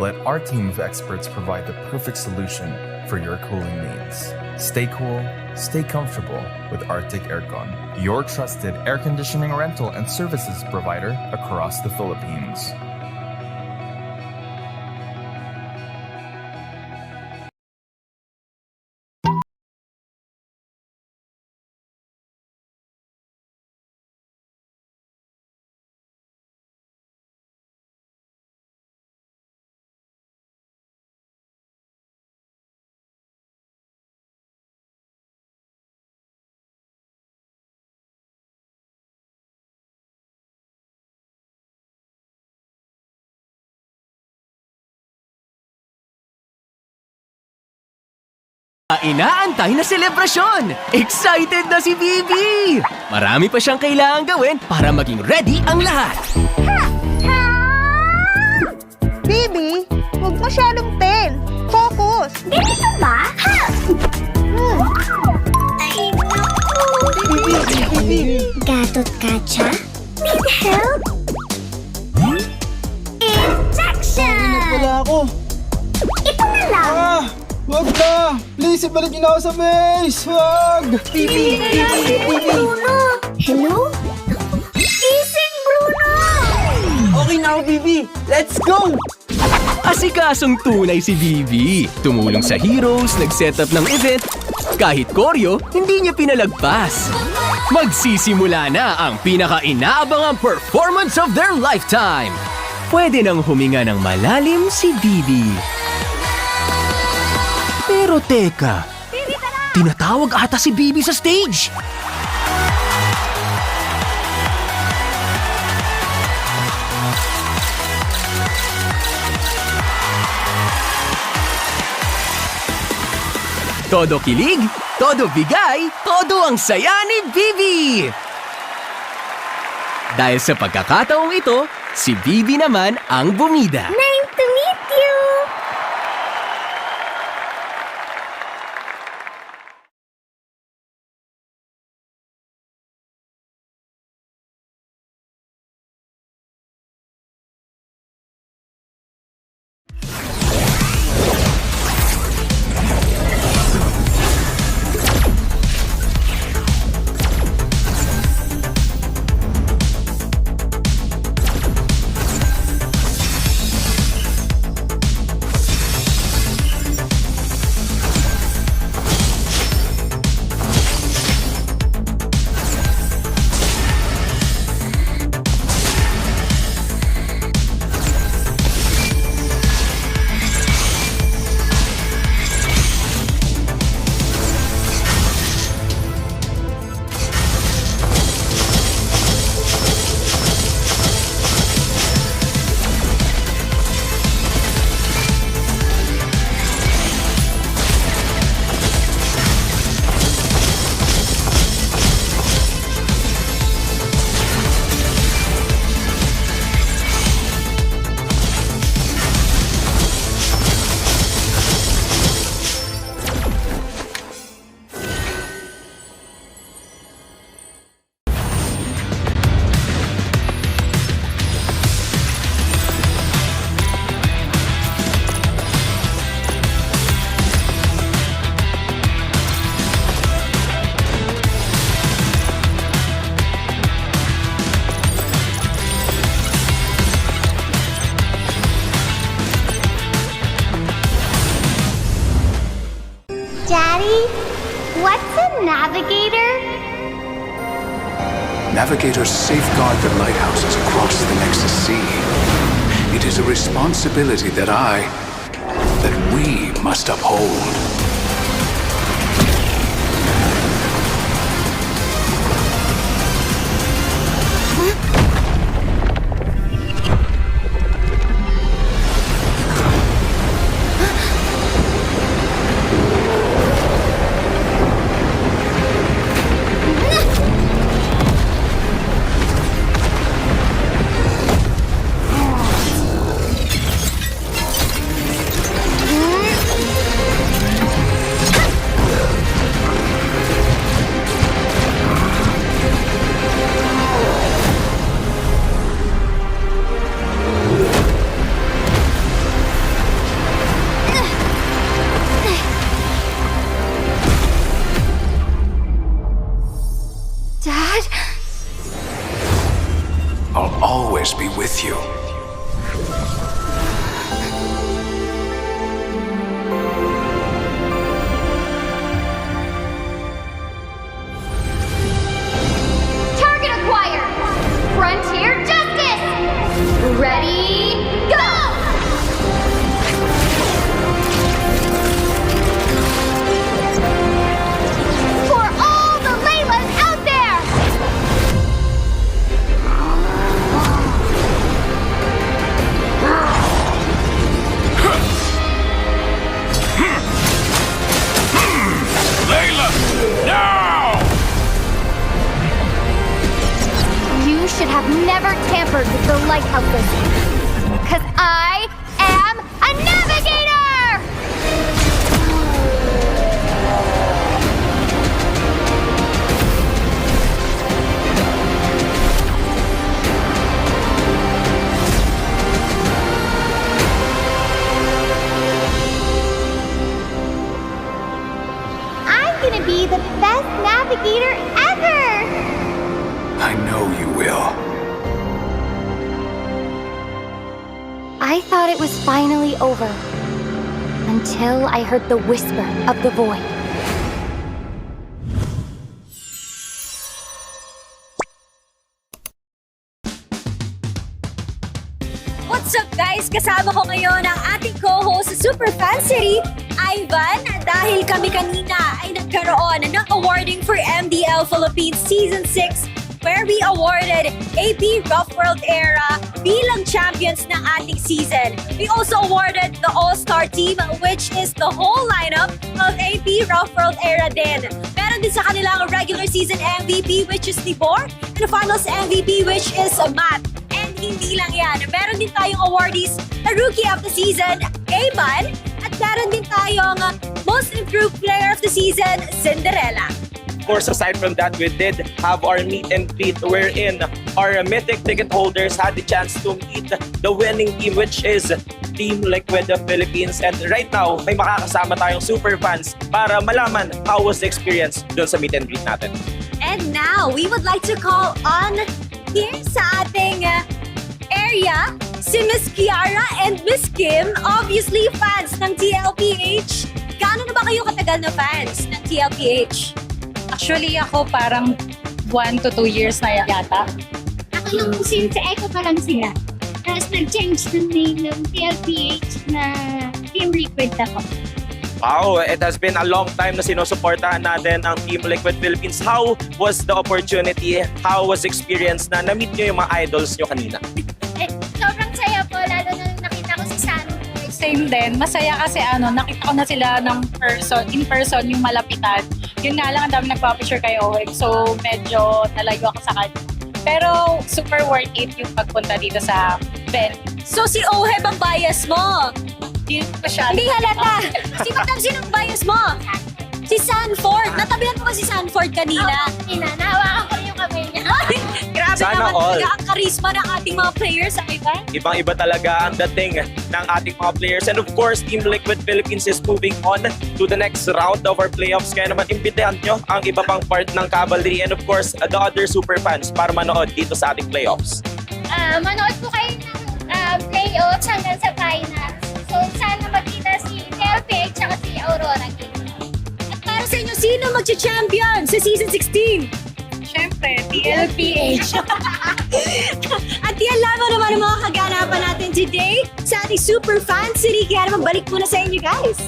Let our team of experts provide the perfect solution for your cooling needs. Stay cool, stay comfortable with Arctic Aircon, your trusted air conditioning rental and services provider across the Philippines. Inaantay na selebrasyon! Excited na si Bibi! Marami pa siyang kailangang gawin para maging ready ang lahat. Bibi, huwag masyadong ten. Focus! Ganito ba? Ha! Ay, naku! Bibi! Gatot kacha? Need help? Injection! Wala ako. Ito na lang! Wag na! Please, ibalik niyo na ako sa base! Wag! Bibi! Bruno! Hello? Gising, Bruno! Okay na ako, Bibi. Let's go! Asikasong tunay si Bibi. Tumulong sa heroes, nag-set up ng event. Kahit koryo, hindi niya pinalagpas. Magsisimula na ang pinaka-inaabangang performance of their lifetime. Pwede nang huminga ng malalim si Bibi. Pero teka, tinatawag ata si Bibi sa stage. Todo kilig, todo bigay, todo ang saya ni Bibi! Dahil sa pagkakataong ito, si Bibi naman ang bumida. Nice to meet you! Daddy, what's a navigator? Navigators safeguard the lighthouses across the Nexus Sea. It is a responsibility that we must uphold. Dad? I'll always be with you. Target acquired! Frontier Justice! Ready, go! For all the Laylas out there! Layla, now! You should have never tampered with the lighthouses. Because I am a navigator! I'm gonna be the best navigator ever! I know you will. I thought it was finally over. Until I heard the whisper of the void. What's up guys? Kasama ko ngayon ang ating co-host sa Superfan City, Ivan, dahil kami kanina ay nagkaroon ng awarding for MDL Philippines Season 6 where we awarded AP Rough World Era bilang champions ng ating season. We also awarded the All-Star Team, which is the whole lineup of AP Rough World Era din. Meron din sa kanilang regular season MVP, which is Tibor, and the finals MVP, which is Matt. And hindi lang yan, meron din tayong awardees na Rookie of the Season, Evan, at meron din tayong Most Improved Player of the Season, Cinderella. Of course, aside from that, we did have our meet and greet wherein our mythic ticket holders had the chance to meet the winning team, which is Team Liquid of Philippines. And right now, may makakasama tayong super fans para malaman how was the experience dun sa meet and greet natin. And now, we would like to call on here sa ating area, si Miss Kiara and Miss Kim, obviously fans ng TLPH. Gaano na ba kayo katagal na fans ng TLPH? Actually, ako parang 1 to 2 years na yata. Ako nung since Echo pa lang sila. Tapos nag-change ng name ng TLPH na Team Liquid ako. Wow, it has been a long time na sinusuportahan natin ang Team Liquid Philippines. How was the opportunity? How was the experience na na-meet nyo yung mga idols nyo kanina? Sobrang saya po, lalo na nung nakita ko si Sano. Same din. Masaya kasi nakita ko na sila in person yung malapitan. Yun nga lang, ang dami nagpa-picture kay Oleg. So, medyo nalayo ako sa kanya. Pero, super worth it yung pagpunta dito sa BELI. So, si Oheb ang bias mo? Hindi masyado. Hindi halata. Sinong bias mo? Si Sanford. Natabihan mo ba si Sanford kanina? Nahawakan ko yung kamay niya. Grabe Sana naman all. talaga ang karisma ng ating mga players, Ivan. Ibang-iba talaga ang dating ng ating mga players. And of course, Team Liquid Philippines is moving on to the next round of our playoffs. Kaya naman, imbitahan nyo ang iba pang part ng Cavalry and of course, the other super fans para manood dito sa ating playoffs. Manood po kayo ng playoffs hanggang sa finals. So, sana makita si TLPH at si AURORA. At magcha-champion sa Season 16? Siyempre, TLPH. At yan lamang naman ang mga kaganapan natin today sa ating Super Fan City. Kaya naman balik muna sa inyo guys.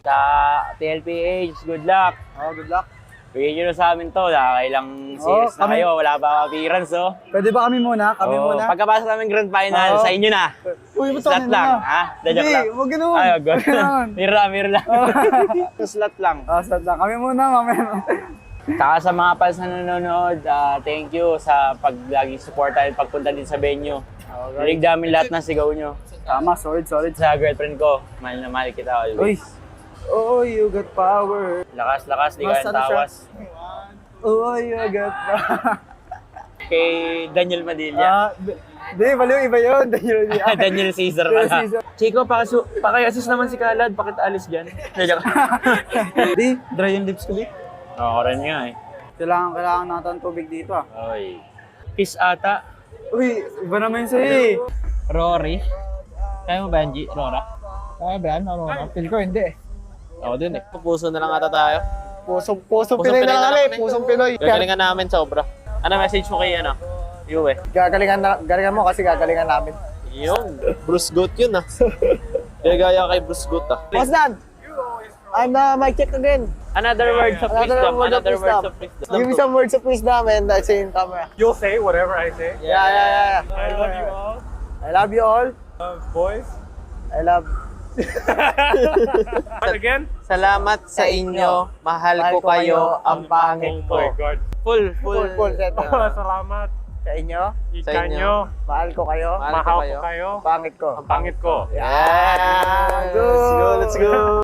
Sa TLPH, good luck. Good luck. Bigyan nyo na sa amin to. Nakailang series na kayo. Wala pa appearance, Pwede ba kami muna? Kami muna. Pagkapasok namin grand final, sa inyo na. Uy, ba't Slot kami lang, na? ha? Dadyak lang. Huwag ganun. Ay, good. Huwag ganun. Mirror lang. Slot lang. Slot lang. Kami muna, mamaya. Saka sa mga fans na nanonood, thank you sa laging suporta at pagpunta din sa venue. Rinig namin lahat ng sigaw nyo. Tama, solid. Sa girlfriend ko, mahal na mahal kita always. Oh, you got power. Lakas, di ka yung tawas. Oh, you got power. Kay Daniel Madilla. Di, baliw, iba yun. Daniel Caesar pala. Chico, paki-assist naman si Kalad. Bakit alis dyan? Di, dry yung lips ko, di. Oo, rin nga eh. Kailangan natin tubig dito ah. Oy. Kiss ata. Uy, iba naman sa'yo eh. Rory. Kaya mo ba yan, G? Rora? Kaya ba yan? Feel ko hindi eh. Ako din eh. Puso na lang ata tayo. Pusong Pinoy na lang Pusong Pinoy. Gagalingan namin sobra. Ano message mo kay Yue? Gagalingan mo kasi gagalingan namin. Yun. Bruce Goat yun ah. Gaya kay Bruce Goat ah. What's that? I'm mic check again. Another words of wisdom. Give me some words of wisdom and I say in camera. You'll say whatever I say. Yeah. I love you all. I love you all. Boys. I love. Again? Salamat sa inyo. Mahal ko kayo. Ang pangit ko. Oh my God. Full. Salamat. Sa inyo. Sa inyo. Mahal ko kayo. Mahal ko kayo. Pangit ko. Ang pangit ko. Yeah. Let's go.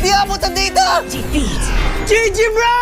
Di abutan dito! GG bro!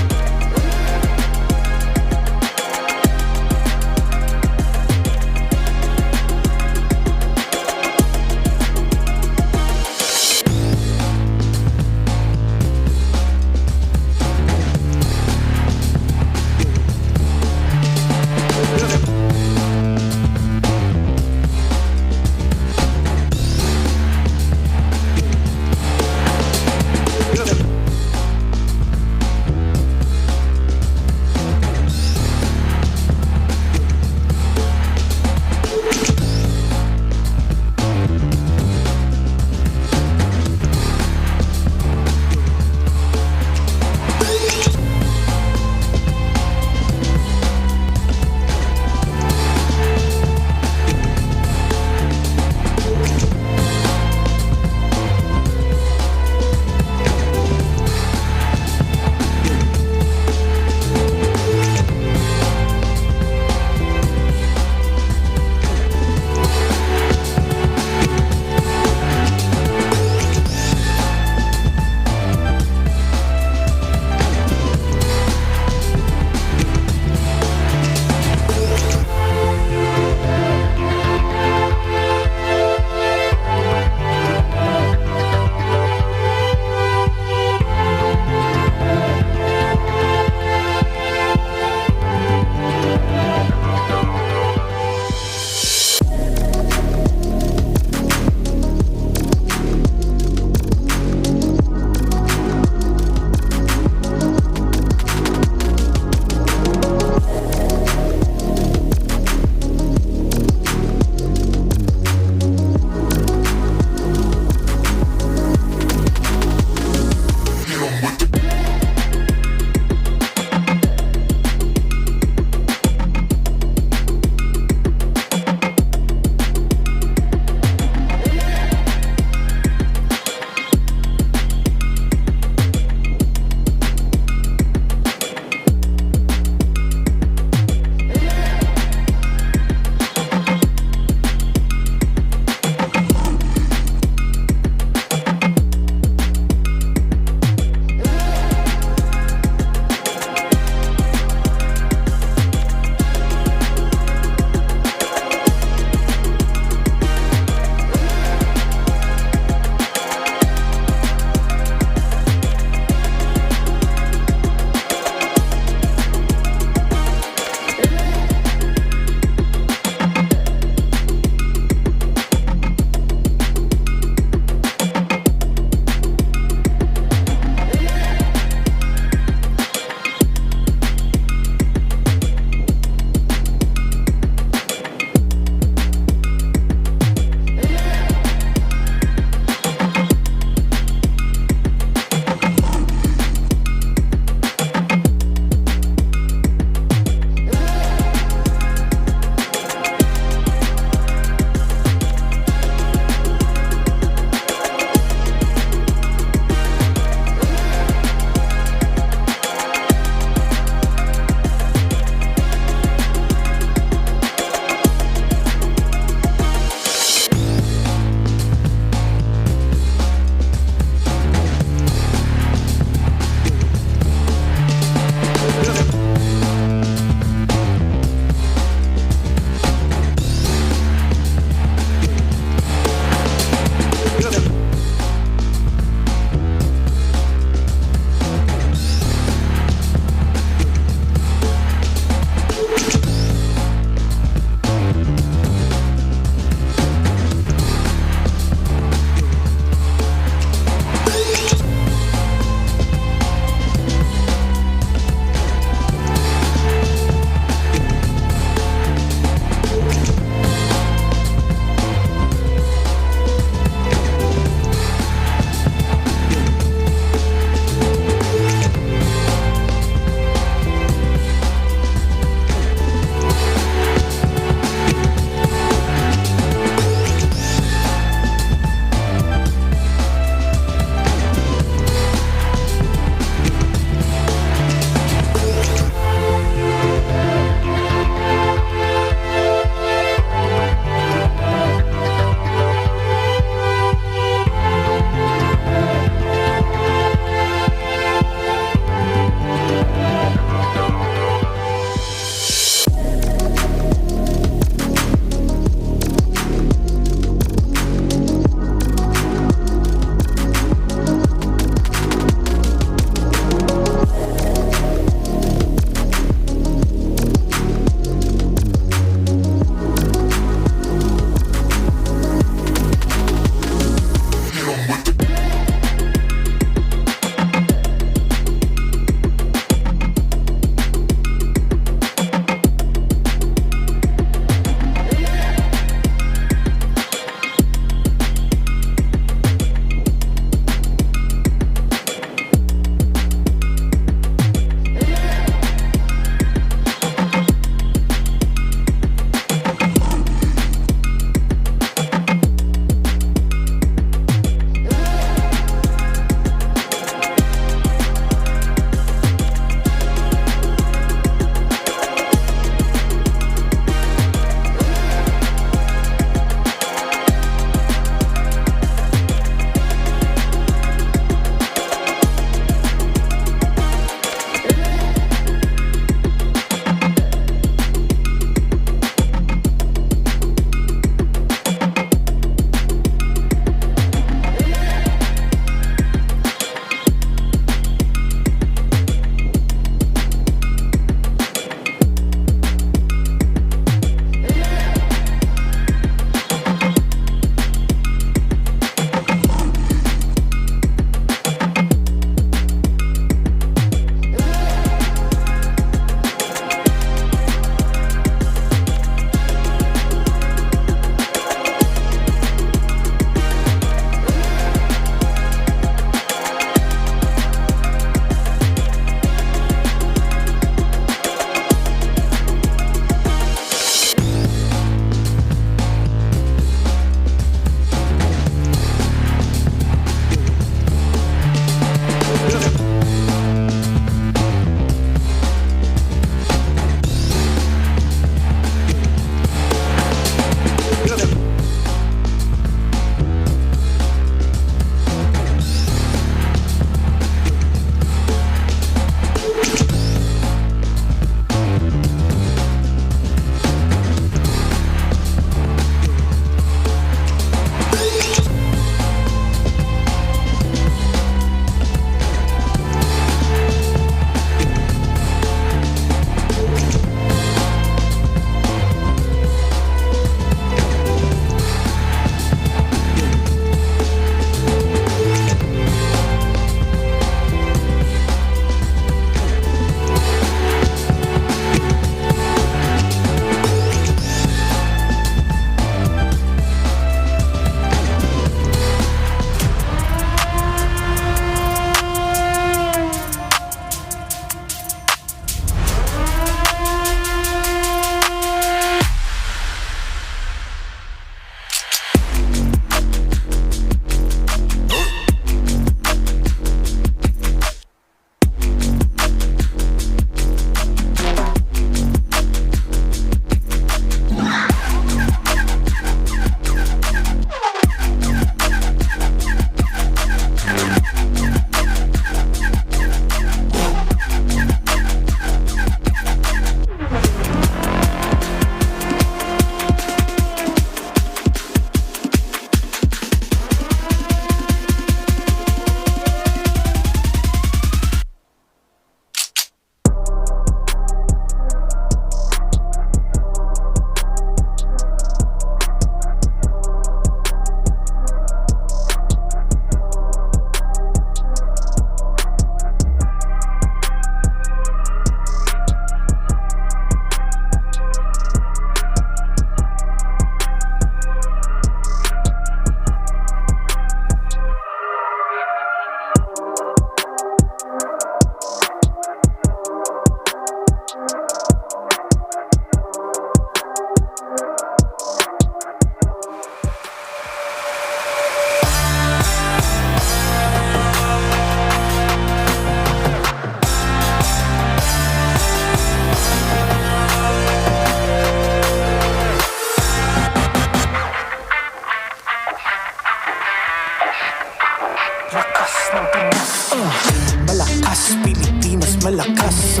malakas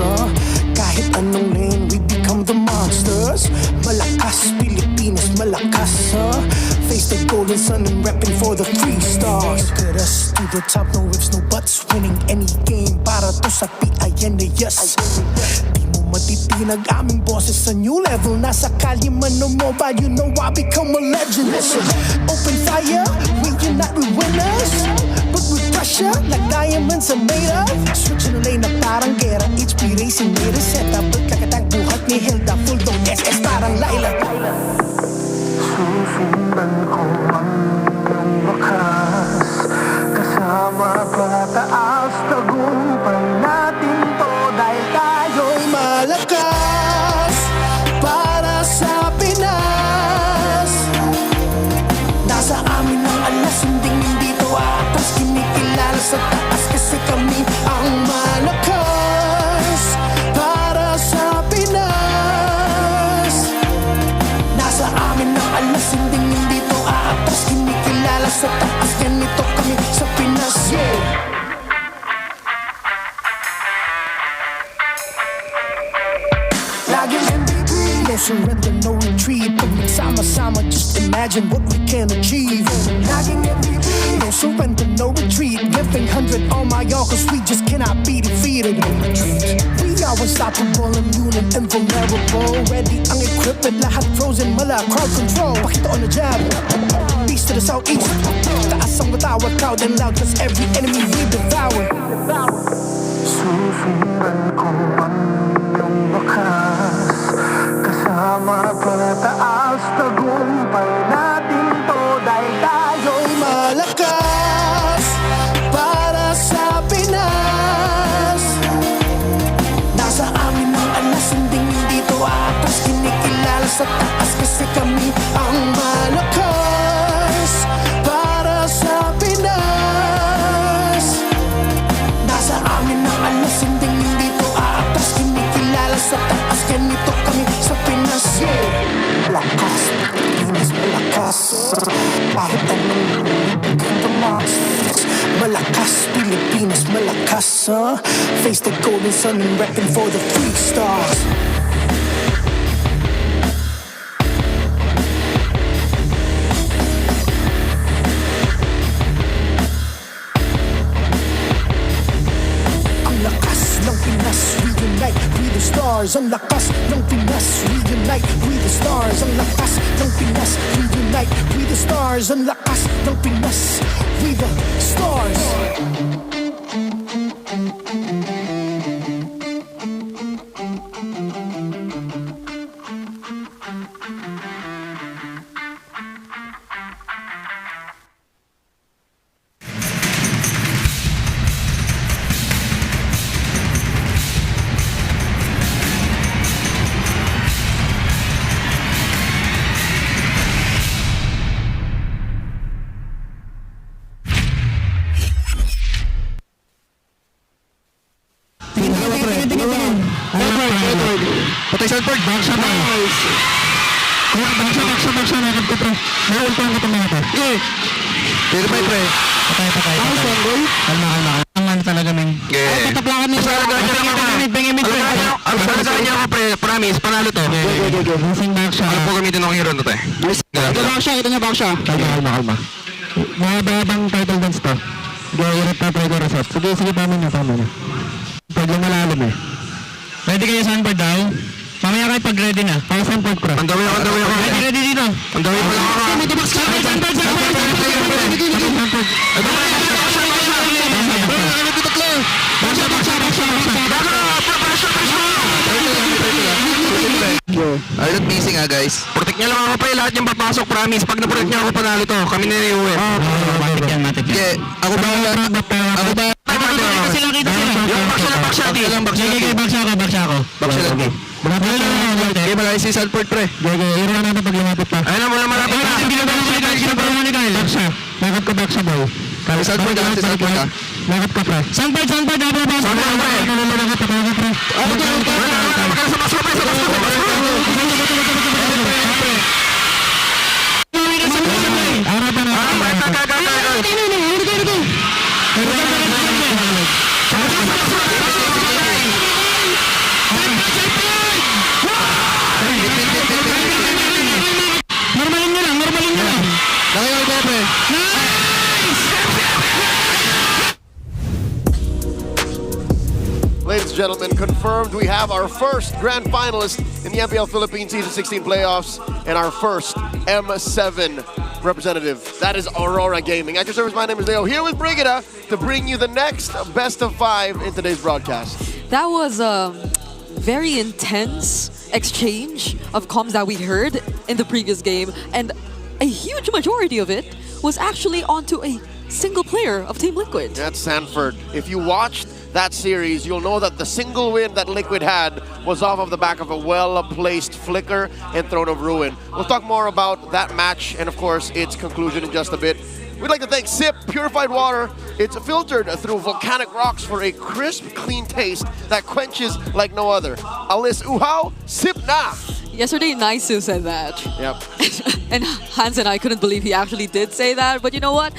kahit anong lane, we become the monsters. Malakas, Pilipinas, malakas face the golden sun and repping for the 3 stars. Look at us, to the top, no ifs, no buts. Winning any game, para to sa PINDS. Di mo matitinag aming boses sa new level. Nasa kalye man o mobile, you know I become a legend. Listen, open fire, we unite, we winners. But with pressure, like diamonds are made of. Switching the lane na parang gera, HP racing made a setup. Pagkakatang buhat ni Hilda, full dome SS parang Laila. Susundan ko ang iyong wakas, kasama pataas, tagumpay natin to dahil tayo'y malakas para sa Pinas. Nasa amin ang alas, hindi to atas, kinikilala sa taas kasi kami ang malakas para sa Pinas. Nasa amin ang alas, hindi to atas, kinikilala sa taas, ganito kami sa Pinas. Laging MVP, no surrender, no retreat. Pag nagsama-sama, just imagine what we can achieve. Laging MVP, no surrender, no retreat. Giving 100 on my all, cause we just cannot be defeated. We are unstoppable, immune and invulnerable. Ready ang equipment, lahat frozen, mala, crowd control. Pakita on the jab, beast to the southeast. Taas ang matawag, proud and loud, cause every enemy we devour. Susundan ko ang iyong wakas, kasama pataas, tagumpay natin to dahil tayo'y malakas para sa Pinas. Nasa amin ang alas, hindi to atas, kinikilala sa taas kasi kami ang malakas para sa Pinas. Nasa amin ang alas, hindi to atas, kinikilala sa taas, ganito kami sa Pinas. Malakas, Pilipinas, malakas kahit anong the monsters. Malakas, Pilipinas, malakas face the golden sun and repping for the 3 stars. Ang lakas ng Pinas, we unite with the stars. Ang lakas ng Pinas, we unite with the stars. Ang lakas ng Pinas, with the stars. Patay Sanford, baksa na. Baksa na. Naulpan ko itong mga ito. Pero may pre. Patay. Ako Sanford? Kalma. Ang talaga, men. Pataplakan niyo. Bengimit. Ang salagaan niyo ako, pre. Promise, panalo to. Masing baksa. Ano po gamitin ng hero na to, Ito niya baksa. Kalma. Mga title dance to. Gawin pa pre ko resort. Sige, pamin na. Pag lumalalim Ready kayo Sanford daw? Mamaya kayo pag ready na. Pang Sanford pro. Ang gawin ako. Ready dito. Ang gawin ko lang ako. Sanford. Alert missing guys. Protect niyo lang ako pa lahat yung papasok, promise. Pag na-protect niyo ako panalo to, kami na iuwi. Matik yan. Ako ba? Kasi nakita sila. Baksa ako. Okay, malaki si Sanford pre. Hiro na natin pag lumapit pa. Ayun na, mula malapit na. Baksa. Lakad ko baksa boy. Si Sanford ka. Lakad ko pre. Sanford. Ako ba? Sanford pre. Ako Ladies and gentlemen, confirmed we have our first grand finalist in the MPL Philippines Season 16 playoffs and our first M7 representative. That is Aurora Gaming. At your service, my name is Leo, here with Brigida to bring you the next best of 5 in today's broadcast. That was a very intense exchange of comms that we heard in the previous game, and a huge majority of it was actually onto a single player of Team Liquid. That's Sanford. If you watched that series, you'll know that the single win that Liquid had was off of the back of a well-placed flicker and Throne of Ruin. We'll talk more about that match and, of course, its conclusion in just a bit. We'd like to thank SIP Purified Water. It's filtered through volcanic rocks for a crisp, clean taste that quenches like no other. Alis Uhaw, SIP na! Yesterday, Naisu said that. Yep. And Hans and I couldn't believe he actually did say that, but you know what?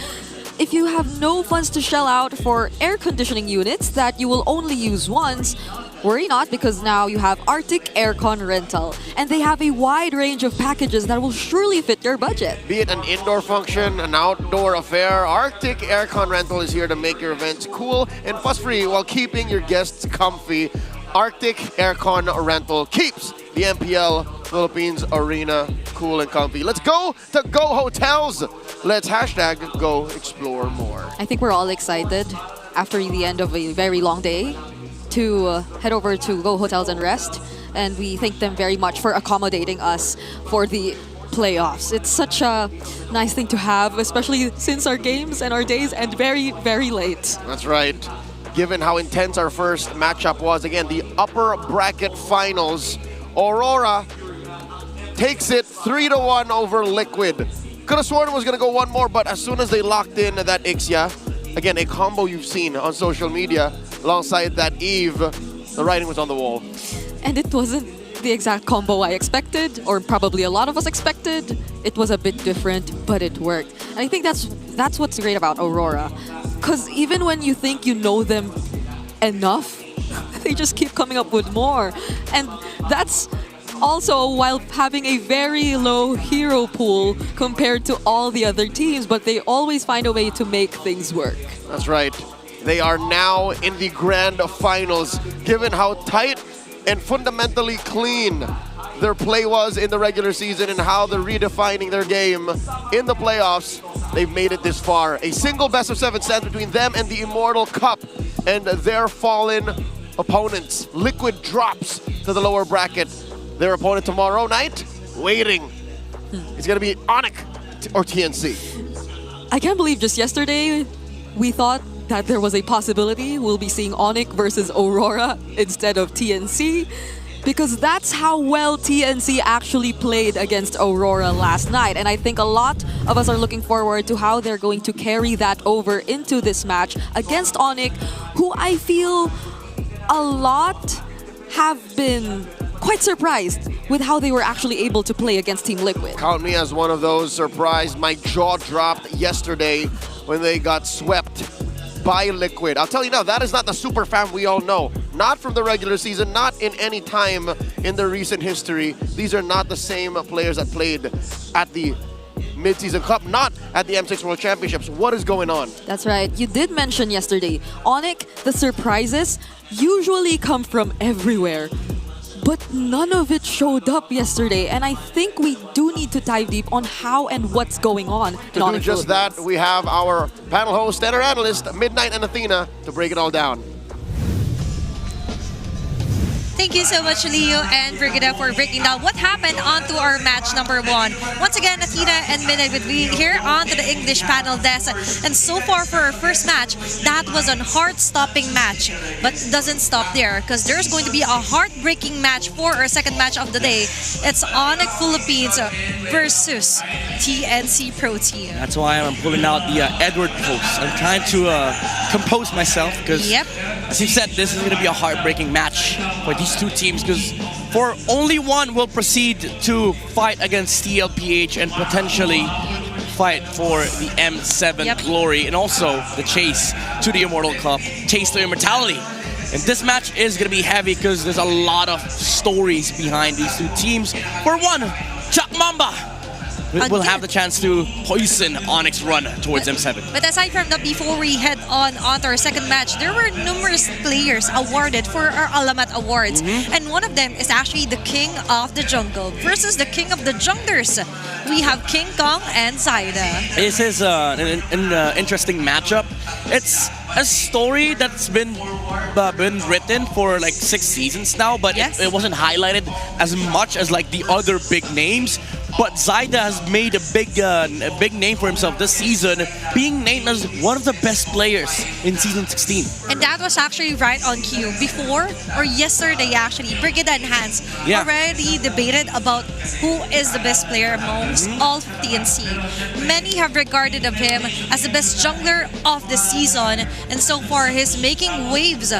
If you have no funds to shell out for air conditioning units that you will only use once, worry not, because now you have Arctic Aircon Rental. And they have a wide range of packages that will surely fit your budget. Be it an indoor function, an outdoor affair, Arctic Aircon Rental is here to make your events cool and fuss-free while keeping your guests comfy. Arctic Aircon Rental keeps the MPL Philippines Arena cool and comfy. Let's go to Go Hotels. Let's hashtag go explore more. I think we're all excited after the end of a very long day to head over to Go Hotels and rest. And we thank them very much for accommodating us for the playoffs. It's such a nice thing to have, especially since our games and our days end very, very late. That's right. Given how intense our first matchup was, again, the upper bracket finals, Aurora takes it 3-1 over Liquid. Could have sworn it was going to go one more, but as soon as they locked in that Ixia, again, a combo you've seen on social media, alongside that Eve, the writing was on the wall. And it wasn't the exact combo I expected, or probably a lot of us expected. It was a bit different, but it worked. And I think that's what's great about Aurora. Because even when you think you know them enough, they just keep coming up with more. And that's also while having a very low hero pool compared to all the other teams, but they always find a way to make things work. That's right. They are now in the grand finals, given how tight and fundamentally clean their play was in the regular season and how they're redefining their game in the playoffs. They've made it this far. A single best of 7 stands between them and the Immortal Cup and their fallen opponents. Liquid drops to the lower bracket. Their opponent tomorrow night, waiting. It's going to be Onyx or TNC. I can't believe just yesterday we thought that there was a possibility we'll be seeing Onyx versus Aurora instead of TNC, because that's how well TNC actually played against Aurora last night. And I think a lot of us are looking forward to how they're going to carry that over into this match against Onyx, who I feel a lot have been quite surprised with how they were actually able to play against Team Liquid. Count me as one of those surprised. My jaw dropped yesterday when they got swept by Liquid. I'll tell you now, that is not the super fan we all know. Not from the regular season, not in any time in the recent history. These are not the same players that played at the Mid-Season Cup, not at the M6 World Championships. What is going on? That's right. You did mention yesterday, Onyx, the surprises usually come from everywhere. But none of it showed up yesterday, and I think we do need to dive deep on how and what's going on. To do just that, we have our panel host and our analyst, Midnight and Athena, to break it all down. Thank you so much, Leo and Brigida, for breaking down what happened onto our match number 1. Once again, Athena and Midnight with me here onto the English panel desk. And so far for our first match, that was a heart-stopping match. But it doesn't stop there, because there's going to be a heartbreaking match for our second match of the day. It's Onyx Philippines versus TNC Pro Team. That's why I'm pulling out the Edward post. I'm trying to compose myself, because as you said, this is going to be a heartbreaking match for these two teams, because for only one will proceed to fight against TLPH and potentially fight for the M7 glory and also the chase to the Immortal Cup, chase to immortality. And this match is going to be heavy because there's a lot of stories behind these two teams. For one, Chuck Mamba will have the chance to poison Onyx run towards M7. But aside from that, before we head on to our second match, there were numerous players awarded for our Alamat Awards. And one of them is actually the King of the Jungle versus the King of the Junglers. We have King Kong and Zaida. This is an interesting matchup. It's a story that's been written for like 6 seasons now, but it wasn't highlighted as much as like the other big names. But Zaida has made a big name for himself this season, being named as one of the best players in Season 16. And that was actually right on cue. Before, or yesterday actually, Brigida and Hans already debated about who is the best player amongst all of TNC. Many have regarded of him as the best jungler of the season, and so far he's making waves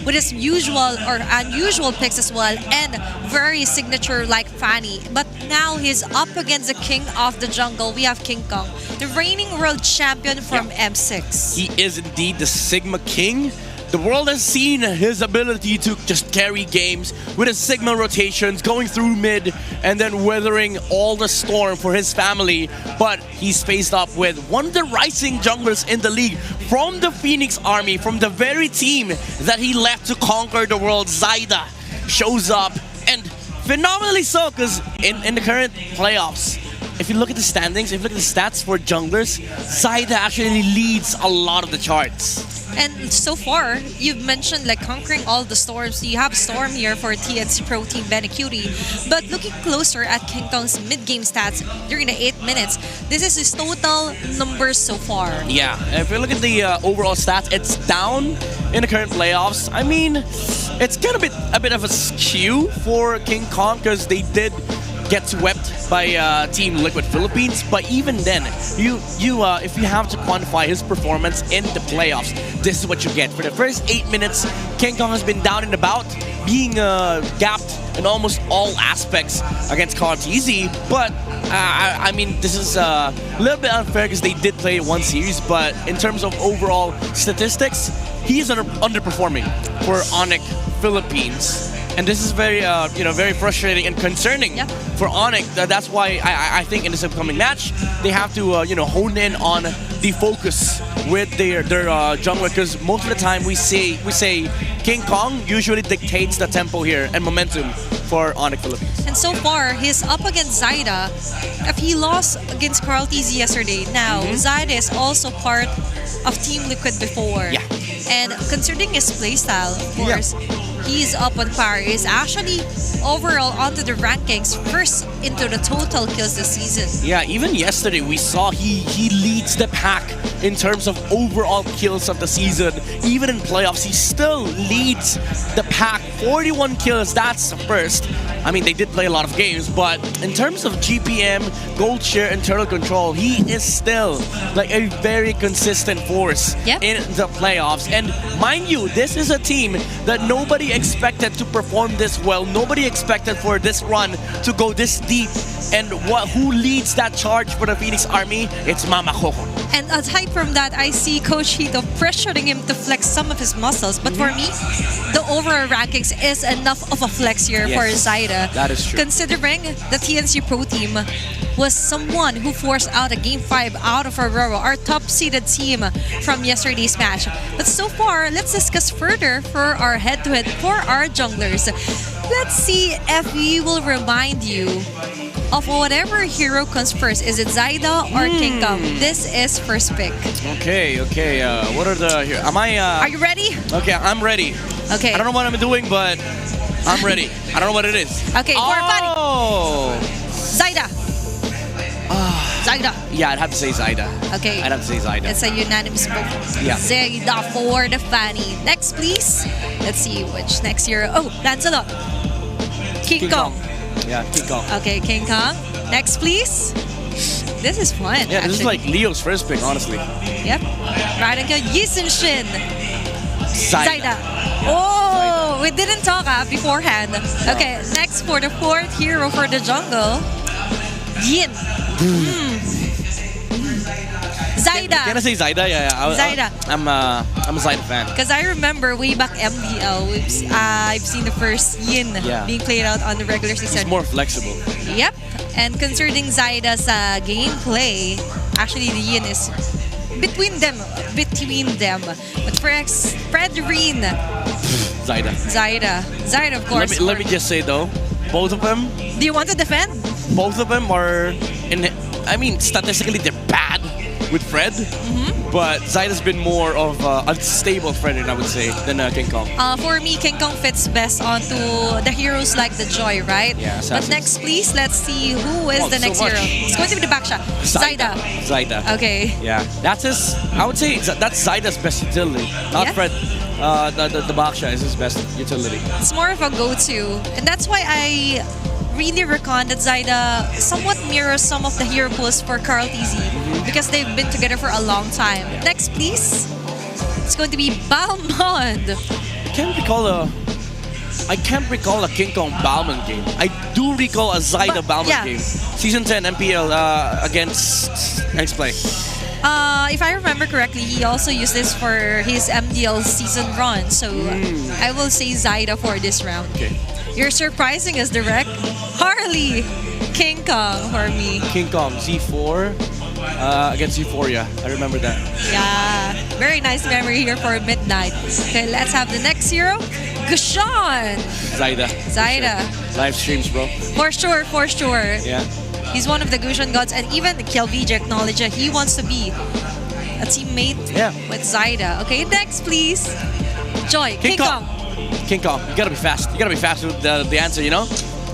with his usual or unusual picks as well, and very signature like Fanny. But now he's up against the King of the Jungle. We have King Kong, the reigning world champion from M6. He is indeed the Sigma King. The world has seen his ability to just carry games with his Sigma rotations, going through mid and then weathering all the storm for his family. But he's faced up with one of the rising junglers in the league from the Phoenix Army, from the very team that he left to conquer the world. Zaida shows up, and phenomenally so, because in the current playoffs, if you look at the standings, if you look at the stats for junglers, Zaida actually leads a lot of the charts. And so far, you've mentioned like conquering all the storms. You have Storm here for TNC Pro Team Benecutie. But looking closer at King Kong's mid-game stats during the 8 minutes, this is his total numbers so far. Yeah, if you look at the overall stats, it's down in the current playoffs. I mean, it's kind of a bit of a skew for King Kong because they did get swept by Team Liquid Philippines, but even then, if you have to quantify his performance in the playoffs, this is what you get. For the first 8 minutes, King Kong has been down and about, being gapped in almost all aspects against KUOTA, but I mean, this is a little bit unfair because they did play one series, but in terms of overall statistics, he is underperforming for Onyx Philippines. And this is very, very frustrating and concerning for Onyx. That's why I think in this upcoming match, they have to, hone in on the focus with their jungler. Because most of the time we say King Kong usually dictates the tempo here and momentum for Onyx Philippines. And so far, he's up against Zaida. If he lost against KUOTA yesterday, now Zaida is also part of Team Liquid before. Yeah. And considering his playstyle, of course, he's up on par. He's actually overall onto the rankings, first into the total kills this season. Yeah, even yesterday we saw he leads the pack in terms of overall kills of the season. Even in playoffs, he still leads the pack. 41 kills, that's the first. I mean, they did play a lot of games, but in terms of GPM, gold share, and turtle control, he is still like a very consistent force in the playoffs. And mind you, this is a team that nobody expected to perform this well. Nobody expected for this run to go this deep. And who leads that charge for the Phoenix Army? It's Mama Coco. And aside from that, I see Coach Hito pressuring him to flex some of his muscles. But for me, the overall rankings is enough of a flex here for Zaida. That is true. Considering the TNC Pro Team was someone who forced out a Game 5 out of AURORA, our top-seeded team from yesterday's match. But so far, let's discuss further for our head-to-head for our junglers. Let's see if we will remind you of whatever hero comes first. Is it Zaida or King Kong? This is first pick. Okay. What are the here? Am I? Are you ready? Okay, I'm ready. Okay. I don't know what I'm doing, but I'm ready. I don't know what it is. Okay, for funny. Zaida. Zaida. Yeah, I'd have to say Zaida. Okay. I'd have to say Zaida. It's a unanimous vote. Yeah. Zaida for the Fanny. Next, please. Let's see which next hero. Oh, Lancelot. King Kong. Yeah, King Kong. Okay, King Kong. Next, please. This is fun. Yeah, this is like Leo's first pick, honestly. Yep. Right again, Yisun Shin. Zaida. Oh, we didn't talk beforehand. Okay, next for the fourth hero for the jungle, Yin. Zaida. Can I say Zaida? Yeah. Zaida. I'm a Zaida fan. Because I remember way back MDL, I've seen the first Yin being played out on the regular season. He's more flexible. Yep. And concerning Zaida's gameplay, actually the Yin is between them. But for Fredrine, Zaida, of course. Let me just say though, both of them. Do you want to defend? Both of them are statistically they're bad with Fred, but Zaida's been more of unstable Fred, I would say, than King Kong. For me, King Kong fits best onto the heroes like the Joy, right? Yeah, but next, please, let's see who is the next hero. It's going to be the Baksha. Zaida. Okay. Yeah, that's his. I would say that's Zaida's best utility, not Fred. The Baksha is his best utility. It's more of a go-to, and that's why I really reckon that Zaida somewhat mirrors some of the hero pools for Carl TZ because they've been together for a long time. Next, please. It's going to be Balmond. I can't recall a King Kong Balmond game. I do recall a Zaida Balmond game. Season 10 MPL against Next Play. If I remember correctly, he also used this for his MDL season run. So I will say Zaida for this round. Okay. You're surprising us, Direct. Harley, King Kong for me. King Kong, Z4 against Euphoria. I remember that. Yeah, very nice memory here for Midnight. Okay, let's have the next hero. Gushan. Zaida. Sure. Live streams, bro. For sure. Yeah. He's one of the Gushan gods, and even Kelvij acknowledged that he wants to be a teammate with Zaida. Okay, next, please. Joy, King Kong. King Kong, you gotta be fast. You gotta be fast with the answer, you know?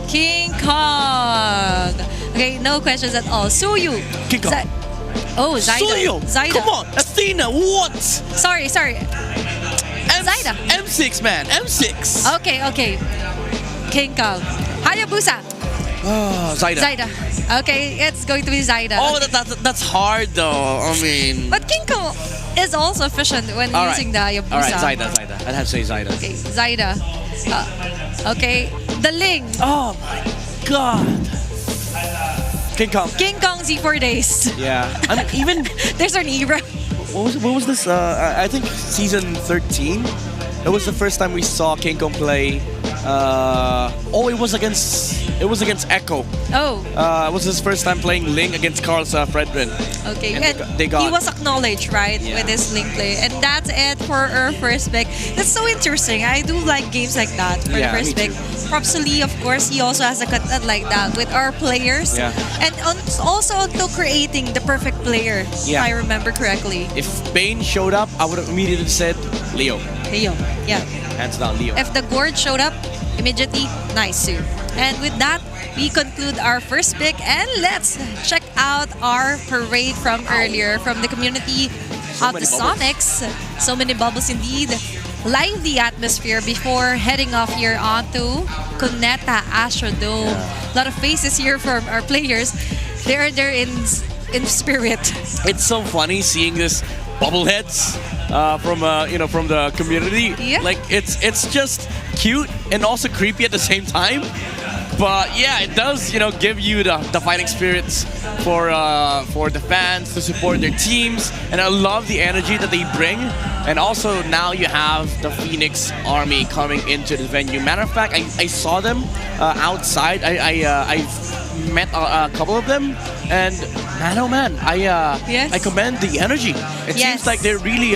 King Kong. Okay, no questions at all. Suyu. King Kong. Zaida. Suyu. Zaida. Come on, Athena, what? Sorry. Zaida. M6, man, M6. Okay. King Kong. Hayabusa. Zaida. Okay, it's going to be Zaida. Oh, that's hard though. I mean. But King Kong is also efficient when using the Hayabusa. All right, Zaida. I'd have to say Zaida. Okay, Zaida. Okay, the Ling. Oh my God. King Kong Z4 days. Yeah, I mean, even there's an era. What was this? I think season 13. It was the first time we saw King Kong play. It was against Echo. It was his first time playing Ling against Carl's Fredrin. Okay, and they got, he was acknowledged, right, with his Ling play. And that's it for our first pick. That's so interesting. I do like games like that for the first pick. Props to Lee, of course. He also has a content like that with our players. Yeah. And also onto creating the perfect player, if I remember correctly. If Bane showed up, I would have immediately said Leo. Yeah. Hands down, Leo. If the Gorge showed up, immediately, nice too. And with that, we conclude our first pick, and let's check out our parade from earlier from the community of the Sonics. So many bubbles indeed. Lively atmosphere before heading off here onto Cuneta Astrodome. A lot of faces here from our players. They're in spirit. It's so funny seeing this bobbleheads from the community. Yeah. Like it's just cute and also creepy at the same time. But yeah, it does give you the fighting spirits for the fans to support their teams, and I love the energy that they bring. And also now you have the Phoenix Army coming into the venue. Matter of fact, I saw them outside. I met a couple of them, and man, oh man, I commend the energy. It seems like they're really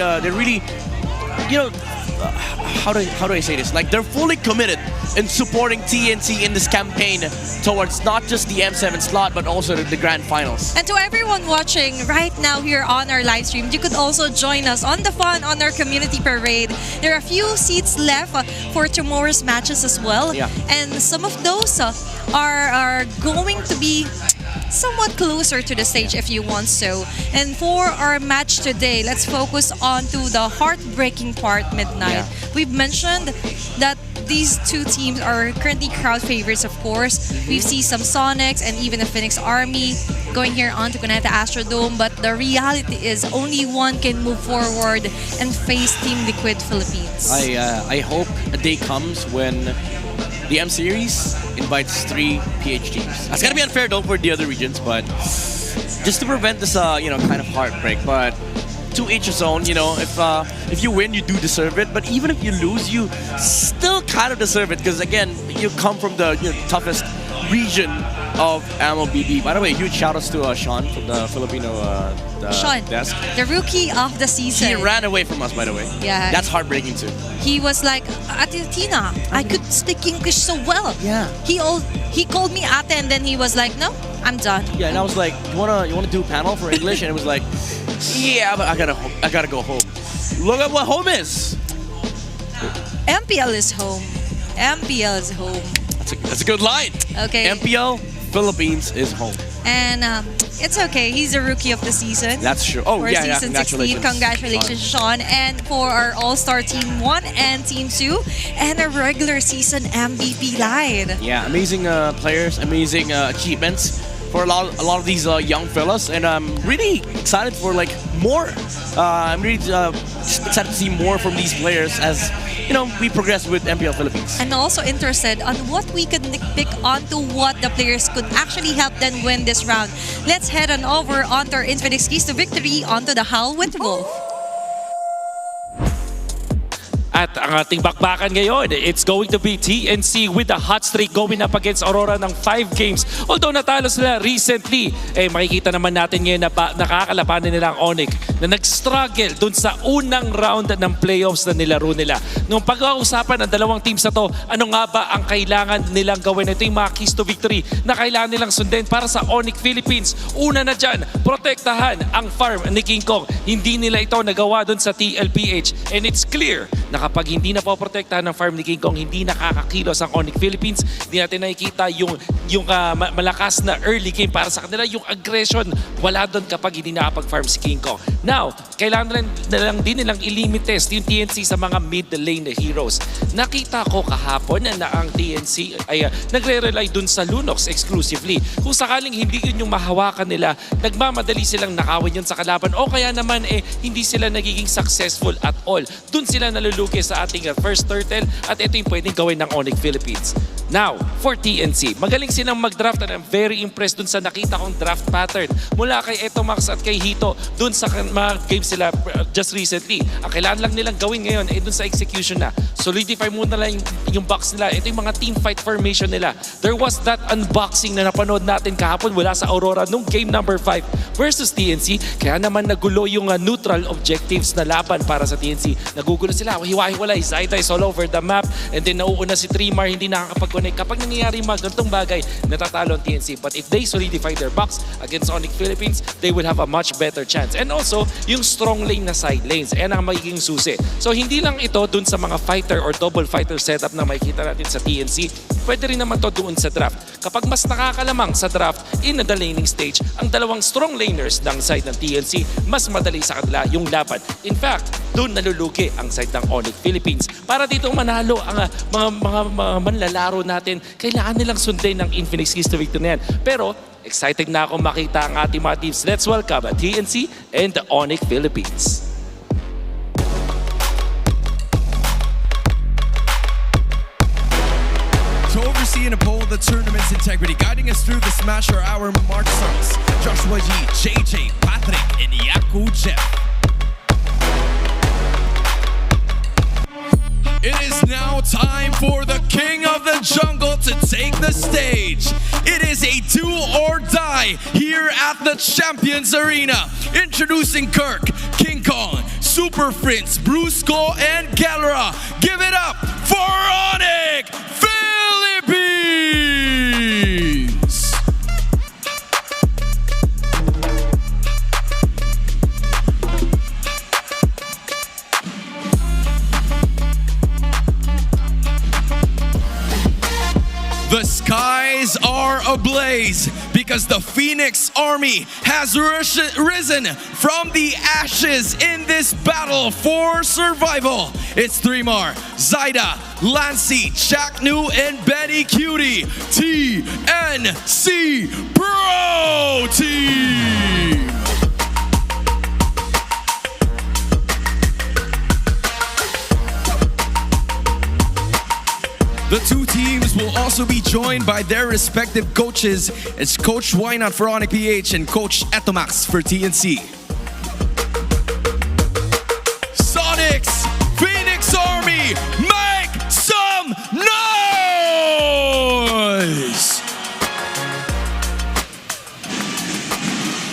how do I say this? Like they're fully committed in supporting TNC in this campaign towards not just the M7 slot but also the grand finals. And to everyone watching right now here on our live stream, you could also join us on the fun on our community parade. There are a few seats left for tomorrow's matches as well. Yeah. And some of those are going to be somewhat closer to the stage if you want so. And for our match today, let's focus on to the heartbreaking part, Midnight. Yeah. We've mentioned that these two teams are currently crowd favorites, of course. We see some Sonics and even the Phoenix Army going here onto Cuneta Astrodome, but the reality is only one can move forward and face Team Liquid Philippines. I hope a day comes when the M Series invites 3 PH teams. That's gonna be unfair though for the other regions, but just to prevent this, kind of heartbreak. But to each his own, if you win, you do deserve it. But even if you lose, you still kind of deserve it because, again, you come from the toughest region of MLBB. By the way, huge shout-outs to Sean from the Filipino Sean, desk. the rookie of the season. He ran away from us, by the way. Yeah. That's heartbreaking too. He was like, Ate Tina, I could speak English so well. Yeah. He called me Ate and then he was like, no, I'm done. Yeah, and I was like, you wanna do a panel for English? And it was like, yeah, but I gotta go home. Look at what home is. MPL is home. MPL is home. That's a good line. Okay. MPL Philippines is home. And it's okay. He's a rookie of the season. That's true. Oh, for yeah, season 16. Congratulations, Sean. And for our All-Star Team 1 and Team 2. And a regular season MVP line. Yeah, amazing players, amazing achievements for a lot of these young fellas. And I'm really excited for more. I'm really excited to see more from these players as we progress with MPL Philippines. And also interested on what we could pick onto what the players could actually help them win this round. Let's head on over onto our Infinix Keys to Victory onto the Howl with Wolf. At ang ating bakbakan ngayon, it's going to be TNC with the hot streak going up against Aurora ng 5 games. Although natalo sila recently, makikita naman natin ngayon na nakakalabanan nila ang Onyx na nag-struggle dun sa unang round ng playoffs na nilaro nila. Nung pag-uusapan ng dalawang teams na to, ano nga ba ang kailangan nilang gawin? Ito yung mga keys to victory na kailangan nilang sundin para sa Onyx Philippines. Una na dyan, protektahan ang farm ni King Kong. Hindi nila ito nagawa dun sa TLPH. And it's clear na kapag hindi na poprotektahan ng farm ni King Kong, hindi nakakakilos ang Onyx Philippines. Hindi natin nakikita yung malakas na early game para sa kanila. Yung aggression, wala doon kapag hindi nakapag-farm si King Kong. Now, kailangan din nilang i-limit test yung TNC sa mga mid-lane heroes. Nakita ko kahapon na ang TNC ay nagre-rely dun sa Lunox exclusively. Kung sakaling hindi yun yung mahawakan nila, nagmamadali silang nakawin yun sa kalaban o kaya naman hindi sila nagiging successful at all. Dun sila nalulugi sa ating first turtle at ito yung pwedeng gawin ng Onyx Philippines. Now, for TNC, magaling silang mag-draft and I'm very impressed dun sa nakita kong draft pattern. Mula kay Etomax at kay Hito, dun sa mga games sila just recently. Ang kailangan lang nilang gawin ngayon ay dun sa execution na. Solidify muna lang yung box nila. Ito yung mga team fight formation nila. There was that unboxing na napanood natin kahapon mula sa Aurora nung game number 5 versus TNC. Kaya naman nagulo yung neutral objectives na laban para sa TNC. Nagugulo sila, hiwa-hiwalay, Zaida is all over the map and then nauuna si Trimar, hindi nakakapag-connect. Kapag nangyayari mga ganitong bagay, natatalo ang TNC. But if they solidify their box against Onyx Philippines, they will have a much better chance. And also, yung strong lane na side lanes, yan ang magiging susi. So hindi lang ito dun sa mga fighter or double fighter setup na makikita natin sa TNC, pwede rin naman to doon sa draft. Kapag mas nakakalamang sa draft in the laning stage, ang dalawang strong laners ng side ng TNC, mas madali sa kanila yung laban. In fact, doon nalulugi ang side ng Onyx Philippines. Para dito manalo ang mga manlalaro natin, kailangan nilang sundin ng Infinix Keys to Victory na yan. Pero excited na ako makita ang ating mga teams. Let's welcome TNC and the Onyx Philippines. To oversee and uphold the tournament's integrity, guiding us through the Smasher Hour Mark Starks, Joshua G, JJ, Patrick, and Yaku Jeff. It is now time for the King of the Jungle to take the stage. It is a do or die here at the Champions Arena. Introducing Kirk, King Kong, Super Prince, Brusco, and Galera. Give it up for Onyx Philippines! The skies are ablaze because the Phoenix Army has risen from the ashes in this battle for survival. It's Thremar, Zaida, Lancy, Chaknu, and Betty Cutie. TNC Pro Team! The two teams will also be joined by their respective coaches. It's Coach Wynot for Onyx PH and Coach Etomax for TNC. Sonics, Phoenix Army, make some noise!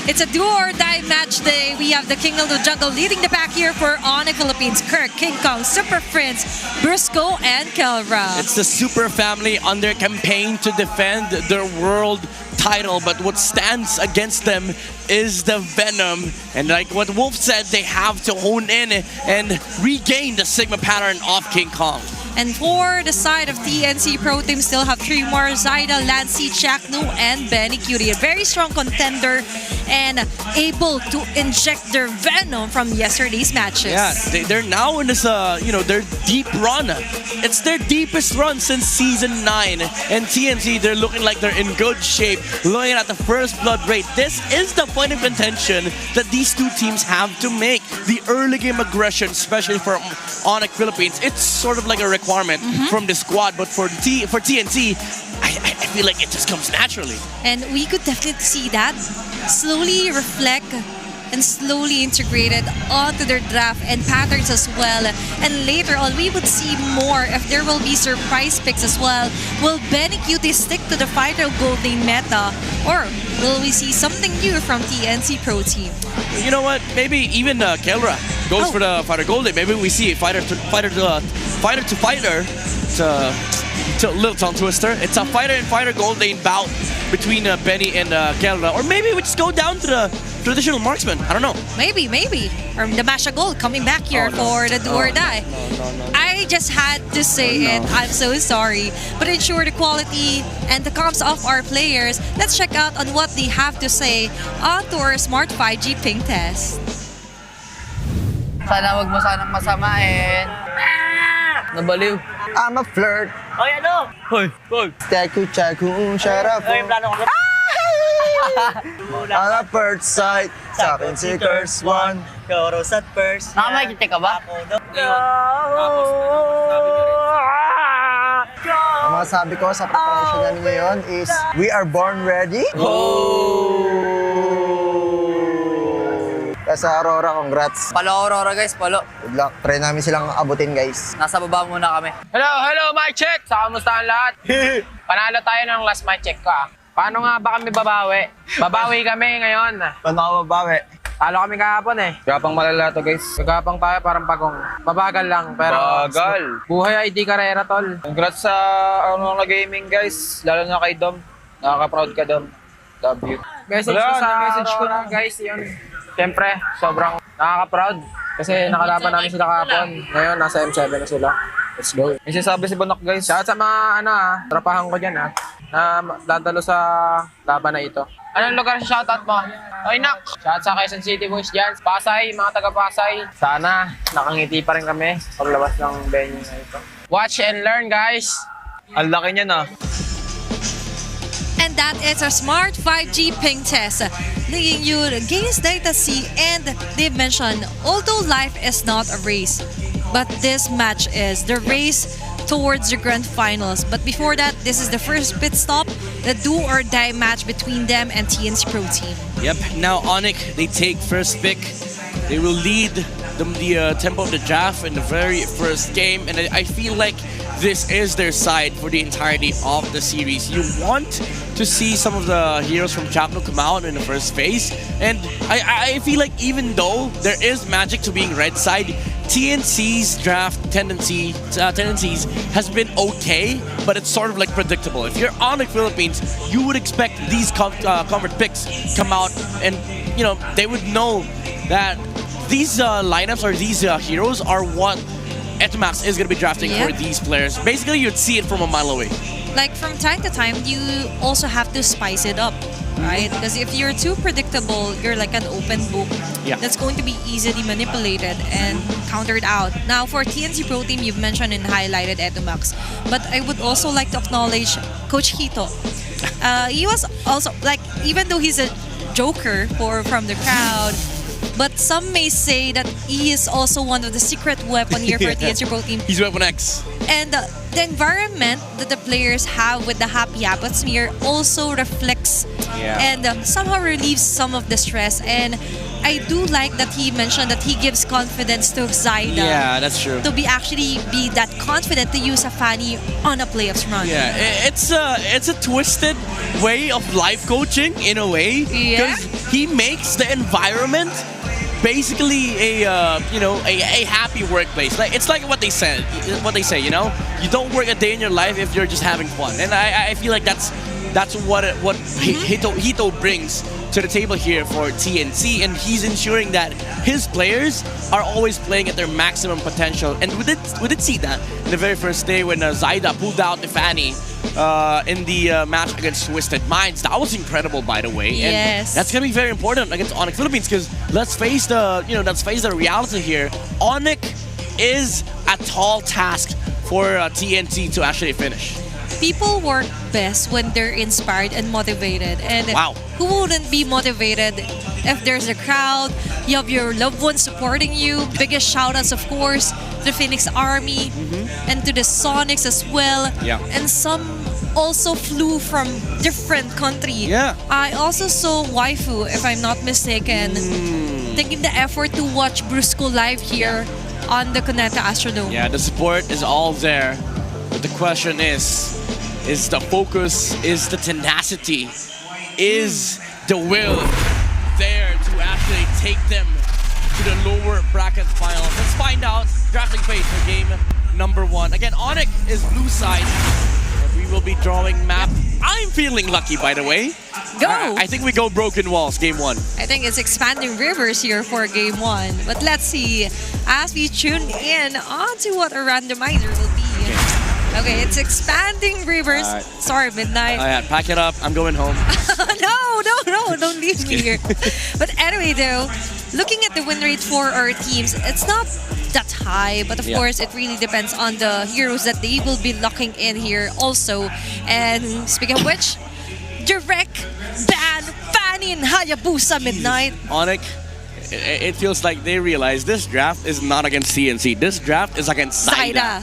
It's a do or die match day. We have the King of the Jungle leading the pack here for Onyx Philippines. Kirk, King Kong, Super Prince, Briscoe, and Kelra. It's the Super Family on their campaign to defend their world title, but what stands against them is the Venom. And like what Wolf said, they have to hone in and regain the Sigma pattern of King Kong. And for the side of TNC Pro Team, still have three more: Zyda, Lancy, Chaknu, and Benny Cutie. A very strong contender and able to inject their venom from yesterday's matches. Yeah, they're now in this, their deep run. It's their deepest run since Season 9. And TNC, they're looking like they're in good shape. Looking at the first blood rate, this is the point of contention that these two teams have to make. The early game aggression, especially for Onyx Philippines, it's sort of like a requirement from the squad. But for TNC, I feel like it just comes naturally. And we could definitely see that slowly reflect and slowly integrated onto their draft and patterns as well. And later on, we would see more if there will be surprise picks as well. Will Benny Cutie stick to the Fighter Gold Lane meta, or will we see something new from TNC Pro Team? You know what? Maybe even Kelra goes for the Fighter Gold Lane. Maybe we see a fighter to fighter. It's a little tongue twister. It's a fighter and fighter gold lane bout between Benny and Kelra. Or maybe we just go down to the traditional marksman. I don't know. Maybe. Or the Masha Gold coming back here for the do or die. I just had to say it. I'm so sorry. But ensure the quality and the comps of our players, let's check out on what they have to say onto our Smart 5G ping test. Sana wag mo sanang masamain. Nabaliw. I'm a flirt. Hoy, ano? Hoy. Chaku, shut up. Hoy, plano ko. On a first sight, sa akin si Curse One. Chorus at first. Nakamakita ka ba? Ang masasabi ko sa preparation namin ngayon is, we are born ready. Sa Aurora, congrats. Palo Aurora guys, palo. Good luck. Try namin silang abutin guys. Nasa baba muna kami. Hello, mic check! Sa kamusta ang lahat? Panalo tayo ng last mic check ko ah. Paano nga ba kami babawi? Babawi kami ngayon. Paano ka babawi? Talo kami kahapon eh. Gapang malala to guys. Gapang tayo parang pagong. Mabagal lang pero... Bagal! Buhay ID karera tol. Congrats sa Aurora Gaming guys. Lalo na kay Dom. Nakaka-proud ka Dom. Love you. Message ko sa message ko na guys yun. Siyempre, sobrang nakaka-proud kasi nakalaban namin sila kahapon. Ngayon, nasa M7 na sila. Let's go. May sinasabi si Bonok guys. Shout sa mga trapahan ko dyan na dadalo sa laban na ito. Anong lugar sa shoutout mo? Oy, Nak! Shout sa Quezon City boys dyan. Pasay, mga taga-Pasay. Sana nakangiti pa rin kami paglabas ng venue na ito. Watch and learn guys! Ang laki niyan And that is our Smart 5G ping test, leading you against Data C. And they've mentioned, although life is not a race, but this match is the race towards the grand finals. But before that, this is the first pit stop, the do or die match between them and TNC Pro Team. Yep, now Onyx, they take first pick. They will lead the tempo of the draft in the very first game. And I feel like this is their side for the entirety of the series. You want to see some of the heroes from Chakno come out in the first phase. And I feel like even though there is magic to being red side, TNC's draft tendencies has been okay, but it's sort of like predictable. If you're Onyx Philippines, you would expect these comfort picks come out and they would know that these lineups or these heroes are what Etomax is going to be drafting for these players. Basically, you'd see it from a mile away. Like from time to time, you also have to spice it up, right? Because if you're too predictable, you're like an open book that's going to be easily manipulated and countered out. Now, for TNC Pro Team, you've mentioned and highlighted Etomax, but I would also like to acknowledge Coach Hito. He was also, like, even though he's a joker from the crowd, But some may say that he is also one of the secret weapon here for TNC Pro Team. He's Weapon X. And the environment that the players have with the happy atmosphere also reflects and somehow relieves some of the stress. And I do like that he mentioned that he gives confidence to Zaida. Yeah, that's true. To be that confident to use a Fanny on a playoffs run. Yeah, it's a twisted way of life coaching in a way, because he makes the environment basically a happy workplace. Like it's like what they say, you know, you don't work a day in your life if you're just having fun. And I feel like that's what Hito brings to the table here for TNC, and he's ensuring that his players are always playing at their maximum potential. And we did see that in the very first day when Zaida pulled out the Fanny in the match against Twisted Minds. That was incredible, by the way. Yes. And that's gonna be very important against Onyx Philippines, because let's face the reality here. Onyx is a tall task for TNT to actually finish. People work best when they're inspired and motivated. And who wouldn't be motivated if there's a crowd, you have your loved ones supporting you? Biggest shout-outs, of course, to the Phoenix Army and to the Sonics as well. Yeah. And some also flew from different country. Yeah. I also saw Waifu, if I'm not mistaken, taking the effort to watch Brusco live here on the Cuneta Astrodome. Yeah, the support is all there. But the question is the focus, is the tenacity, is the will there to actually take them to the lower bracket final? Let's find out. Drafting phase for game number 1. Again, Onyx is blue side. And we will be drawing map. I'm feeling lucky, by the way. Go! I think we go Broken Walls, game 1. I think it's Expanding Rivers here for game 1. But let's see as we tune in onto what a randomizer will be. Okay, it's Expanding Rivers. Sorry, Midnight. Pack it up. I'm going home. No, don't leave me here. But anyway, though, looking at the win rate for our teams, it's not that high. But of course, it really depends on the heroes that they will be locking in here also. And speaking of which, direct ban Fanny and Hayabusa Midnight. Onyx, it feels like they realize this draft is not against TNC. This draft is against Zaida.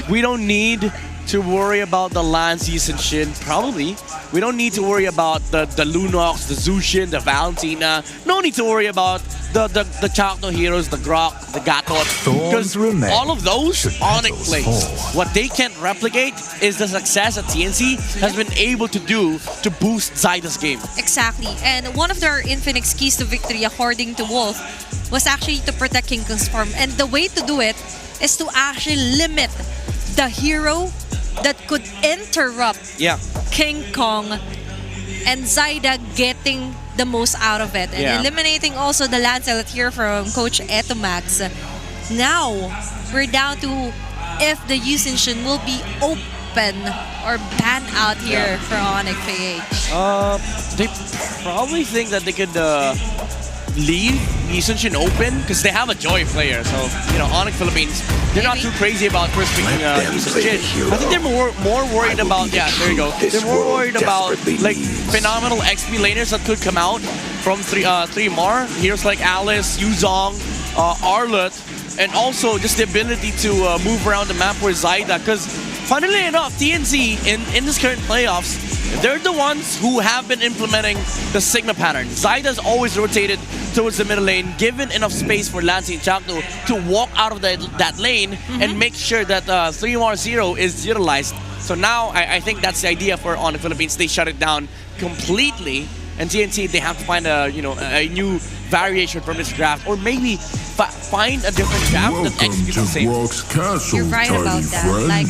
We don't need to worry about the Lances and Shin, probably. We don't need to worry about the Lunox, the Zushin, the Valentina. No need to worry about the Chakno heroes, the Grok, the Gatot. Because all of those, Onyx plays. What they can't replicate is the success that TNC has been able to do to boost Zaida's game. Exactly. And one of their Infinix keys to victory, according to Wolf, was actually to protect King Kong's farm. And the way to do it is to actually limit the hero that could interrupt King Kong and Zaida getting the most out of it. And eliminating also the Lancelot here from Coach Etomax. Now, we're down to if the Yusinshin will be open or banned out here for Onyx PH. They probably think that they could leave Yusinshin open because they have a Joy player. So, you know, Onyx Philippines, they're not too crazy about first picking Yusinshin. I think they're more worried about, there you go. They're more worried about like phenomenal XP laners that could come out from 3MAR. Heroes like Alice, Yuzong, Arlet, and also just the ability to move around the map for Zaida. Because funnily enough, TNC in this current playoffs, they're the ones who have been implementing the Sigma pattern. Zaida's always rotated towards the middle lane, given enough space for Lancy and Chakno to walk out of that lane and make sure that 3MAR0 is utilized. So now I think that's the idea for on the Philippines. They shut it down completely, and TNC, they have to find a new variation from this draft, or maybe find a different draft that executes the same. You're right about that. Like,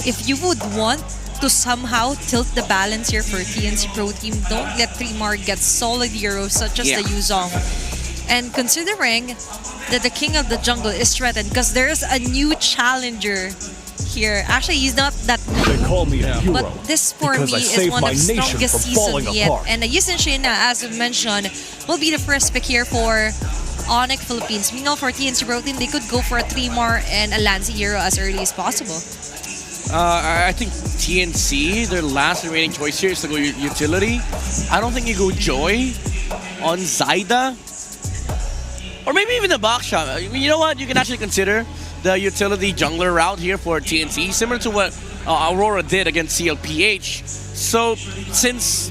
if you would want to somehow tilt the balance here for TNC Pro Team, don't let 3MAR get solid heroes such as the Yuzong. And considering that the King of the Jungle is threatened because there's a new challenger here. Actually, he's not that new, but this for me is one of the strongest seasons yet. And the Yusinshin, as I mentioned, will be the first pick here for Onyx Philippines. We know for TNC Pro Team, they could go for a 3MAR and a Lancy hero as early as possible. I think TNC, their last remaining choice here is to go utility. I don't think you go Joy on Zaida. Or maybe even the box shot. I mean, you know what? You can actually consider the utility jungler route here for TNC, similar to what Aurora did against CLPH. So since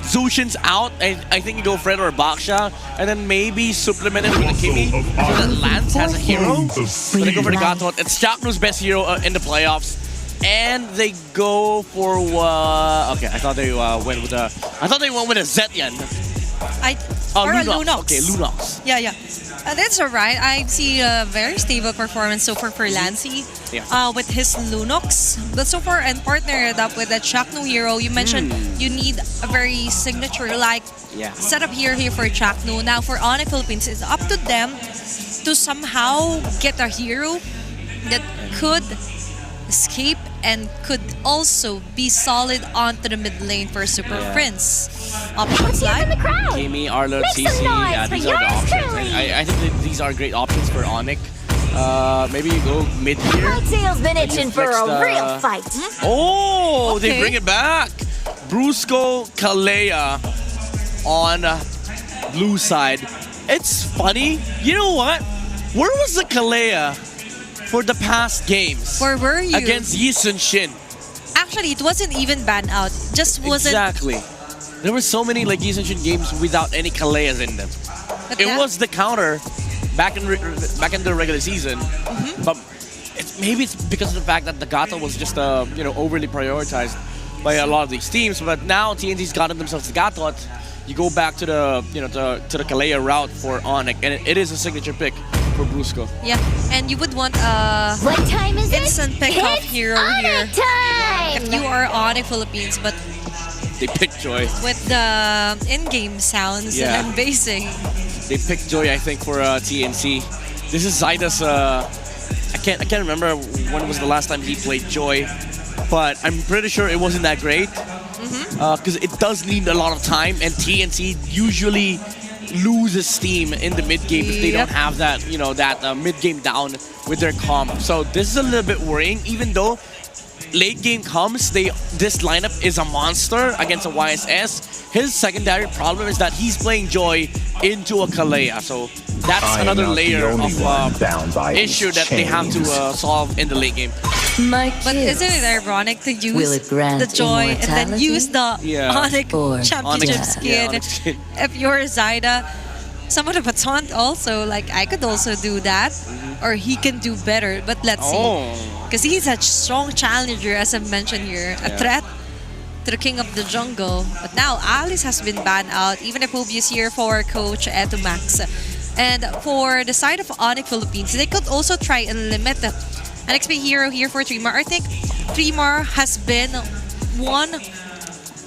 Zushin's out, I think you go Fred or Baksha, and then maybe supplement it with a Kimi so that Lance has a hero. So they go for the Gatot. It's Chaknu's best hero in the playoffs. And they go for okay, I thought they went with a Zetyan. Or a Lunox. Lunox. Okay, Lunox. Yeah. That's alright. I see a very stable performance so far for Lancy with his Lunox. But so far, and partnered up with the Chaknu hero, you mentioned you need a very signature-like setup here for Chaknu. Now for Onyx Philippines, it's up to them to somehow get a hero that could escape and could also be solid onto the mid lane for Super Prince. Options like Kimi, Arlo, CC, these are the options. I think that these are great options for Onyx. Maybe you go mid here. My tail's been itching for a real fight. Oh, they bring it back. Brusco, Kalea on blue side. It's funny. You know what? Where was the Kalea for the past games? Where were you? Against Yisun Shin. Actually, it wasn't even banned out. Just wasn't. Exactly. There were so many like Yisun Shin games without any Kaleas in them. But it was the counter back in the regular season, but maybe it's because of the fact that the Gato was just overly prioritized by a lot of these teams. But now TNT's gotten themselves the Gato. You go back to the to the Kalea route for Onyx, and it is a signature pick for Brusco. Yeah, and you would want a instant pick-off hero here if you are Onyx Philippines, but they pick Joy with the in-game sounds that I'm basing. They picked Joy, I think, for TNC. This is Zyda's. I can't remember when was the last time he played Joy, but I'm pretty sure it wasn't that great. Because it does need a lot of time, and TNC usually loses steam in the mid game if they don't have that, that mid game down with their comp. So this is a little bit worrying, even though late game comes, this lineup is a monster against a YSS. His secondary problem is that he's playing Joy into a Kalea, so that's another layer of issue that they have to solve in the late game. But isn't it ironic to use the Joy and then use the Onyx Championship skin if you're Zyda? Somewhat of a taunt also, like I could also do that, or he can do better, but let's see. Because he's a strong challenger, as I mentioned here, a threat to the king of the jungle. But now Alice has been banned out, even if Pubius here for Coach Etumax. And for the side of Onyx Philippines, they could also try and limit an XP hero here for Tremar. I think Tremar has been one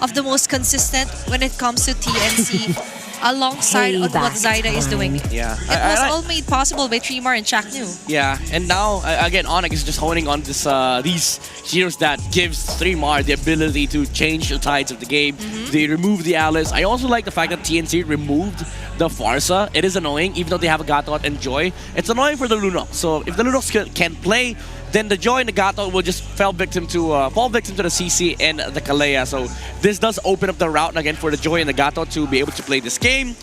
of the most consistent when it comes to TNC alongside on what Zyda is doing. Yeah. It was all made possible by Tremar and Chaknu. Yeah, and now, again, Onyx is just honing on this these heroes that gives Tremar the ability to change the tides of the game. They remove the Alice. I also like the fact that TNC removed the Farsa. It is annoying, even though they have a Gatot and Joy. It's annoying for the Lunox. So if the Lunox can play, then the Joy and the Gatot will just fall victim to the CC and the Kalea. So this does open up the route again for the Joy and the Gatot to be able to play this game.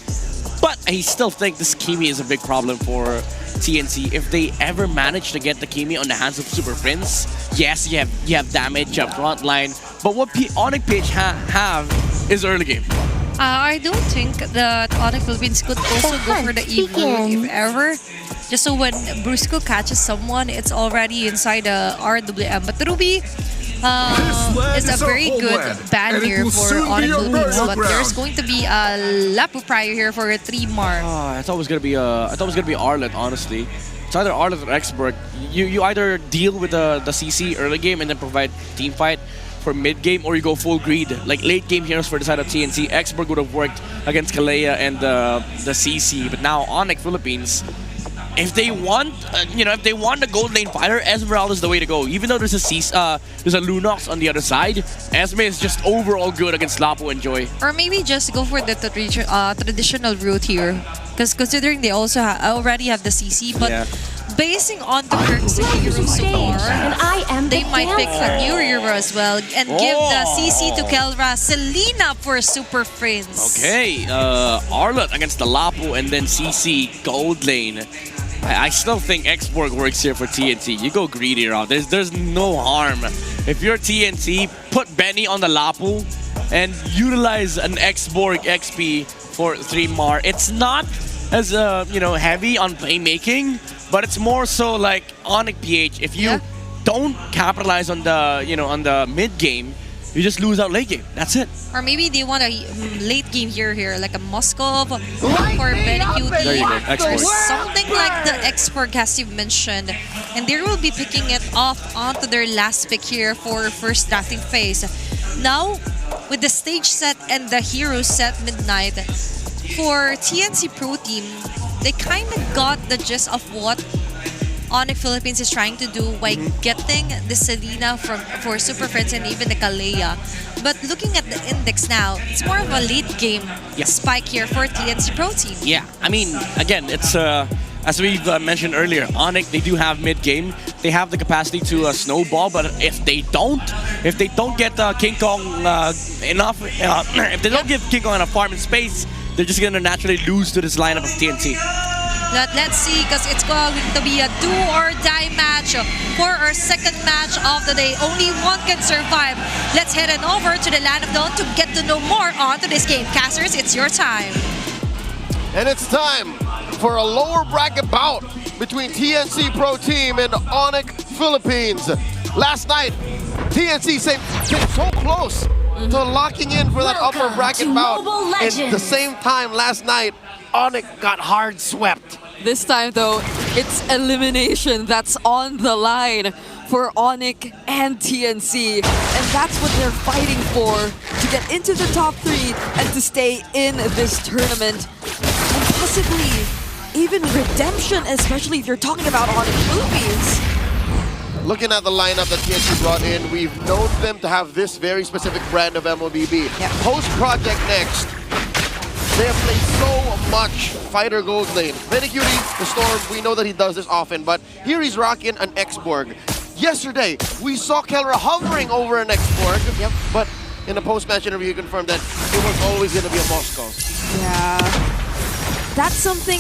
But I still think this Kimi is a big problem for TNC. If they ever manage to get the Kimi on the hands of Super Prince, yes, you have damage, you have front line. But what Onyx Page have is early game. I don't think that Onyx Philippines could also go for the Evo if ever. Just so when Brusco catches someone, it's already inside the RWM. But Ruby is a very good ban here for Onyx Philippines. But there's going to be a Lapu prior here for Tremar. I thought it was gonna be Arlet, honestly. It's either Arlet or Exberg. You either deal with the CC early game and then provide team fight for mid game, or you go full greed. Like late game heroes for the side of TNC, Exberg would have worked against Kalea and the CC. But now Onyx Philippines, if they want, if they want the gold lane fighter, Esmeralda is the way to go. Even though there's a Lunox on the other side, Esme is just overall good against Lapo and Joy. Or maybe just go for the traditional route here. Because considering they also already have the CC, but basing on the Kirk's hero so far, they might pick a new hero as well and give the CC to Kelra Selena for Super Friends. Okay, Arlott against the Lapu and then CC gold lane. I still think Xborg works here for TNT. You go greedy route. There's no harm. If you're TNT, put Benny on the Lapu and utilize an Xborg XP for 3 Mar. It's not as heavy on playmaking, but it's more so like Onyx PH. If you don't capitalize on the mid game, you just lose out late game. That's it. Or maybe they want a late game hero here, like a Moskov for Benny There you go, QT, Xborg. or something like the Xborg as you mentioned. And they will be picking it off onto their last pick here for first drafting phase. Now, with the stage set and the hero set midnight, for TNC Pro Team, they kind of got the gist of what Onyx Philippines is trying to do by getting the Selena for Super Friends and even the Kalea. But looking at the index now, it's more of a late game spike here for TNC Pro Team. Yeah, I mean, again, it's as we've mentioned earlier, Onyx, they do have mid game. They have the capacity to snowball, but if they don't get King Kong enough, if they don't give King Kong enough farm and space, they're just gonna naturally lose to this lineup of TNT. Let's see, because it's going to be a do or die match for our second match of the day. Only one can survive. Let's head on over to the Land of Dawn to get to know more onto this game. Casters, it's your time. And it's time for a lower bracket bout between TNC Pro Team and Onyx Philippines. Last night, TNC came so close to locking in for that upper bracket bout. At the same time, last night, Onyx got hard swept. This time, though, it's elimination that's on the line for Onyx and TNC. And that's what they're fighting for, to get into the top 3 and to stay in this tournament. And possibly even redemption, especially if you're talking about Onyx Philippines. Looking at the lineup that TNC brought in, we've known them to have this very specific brand of MLBB. Post-Project Next, they have played so much fighter gold lane. Medicutie, the Storm, we know that he does this often, but here he's rocking an Xborg. Yesterday, we saw Kelra hovering over an Xborg, but in the post-match interview, he confirmed that it was always going to be a Moscow. Yeah, that's something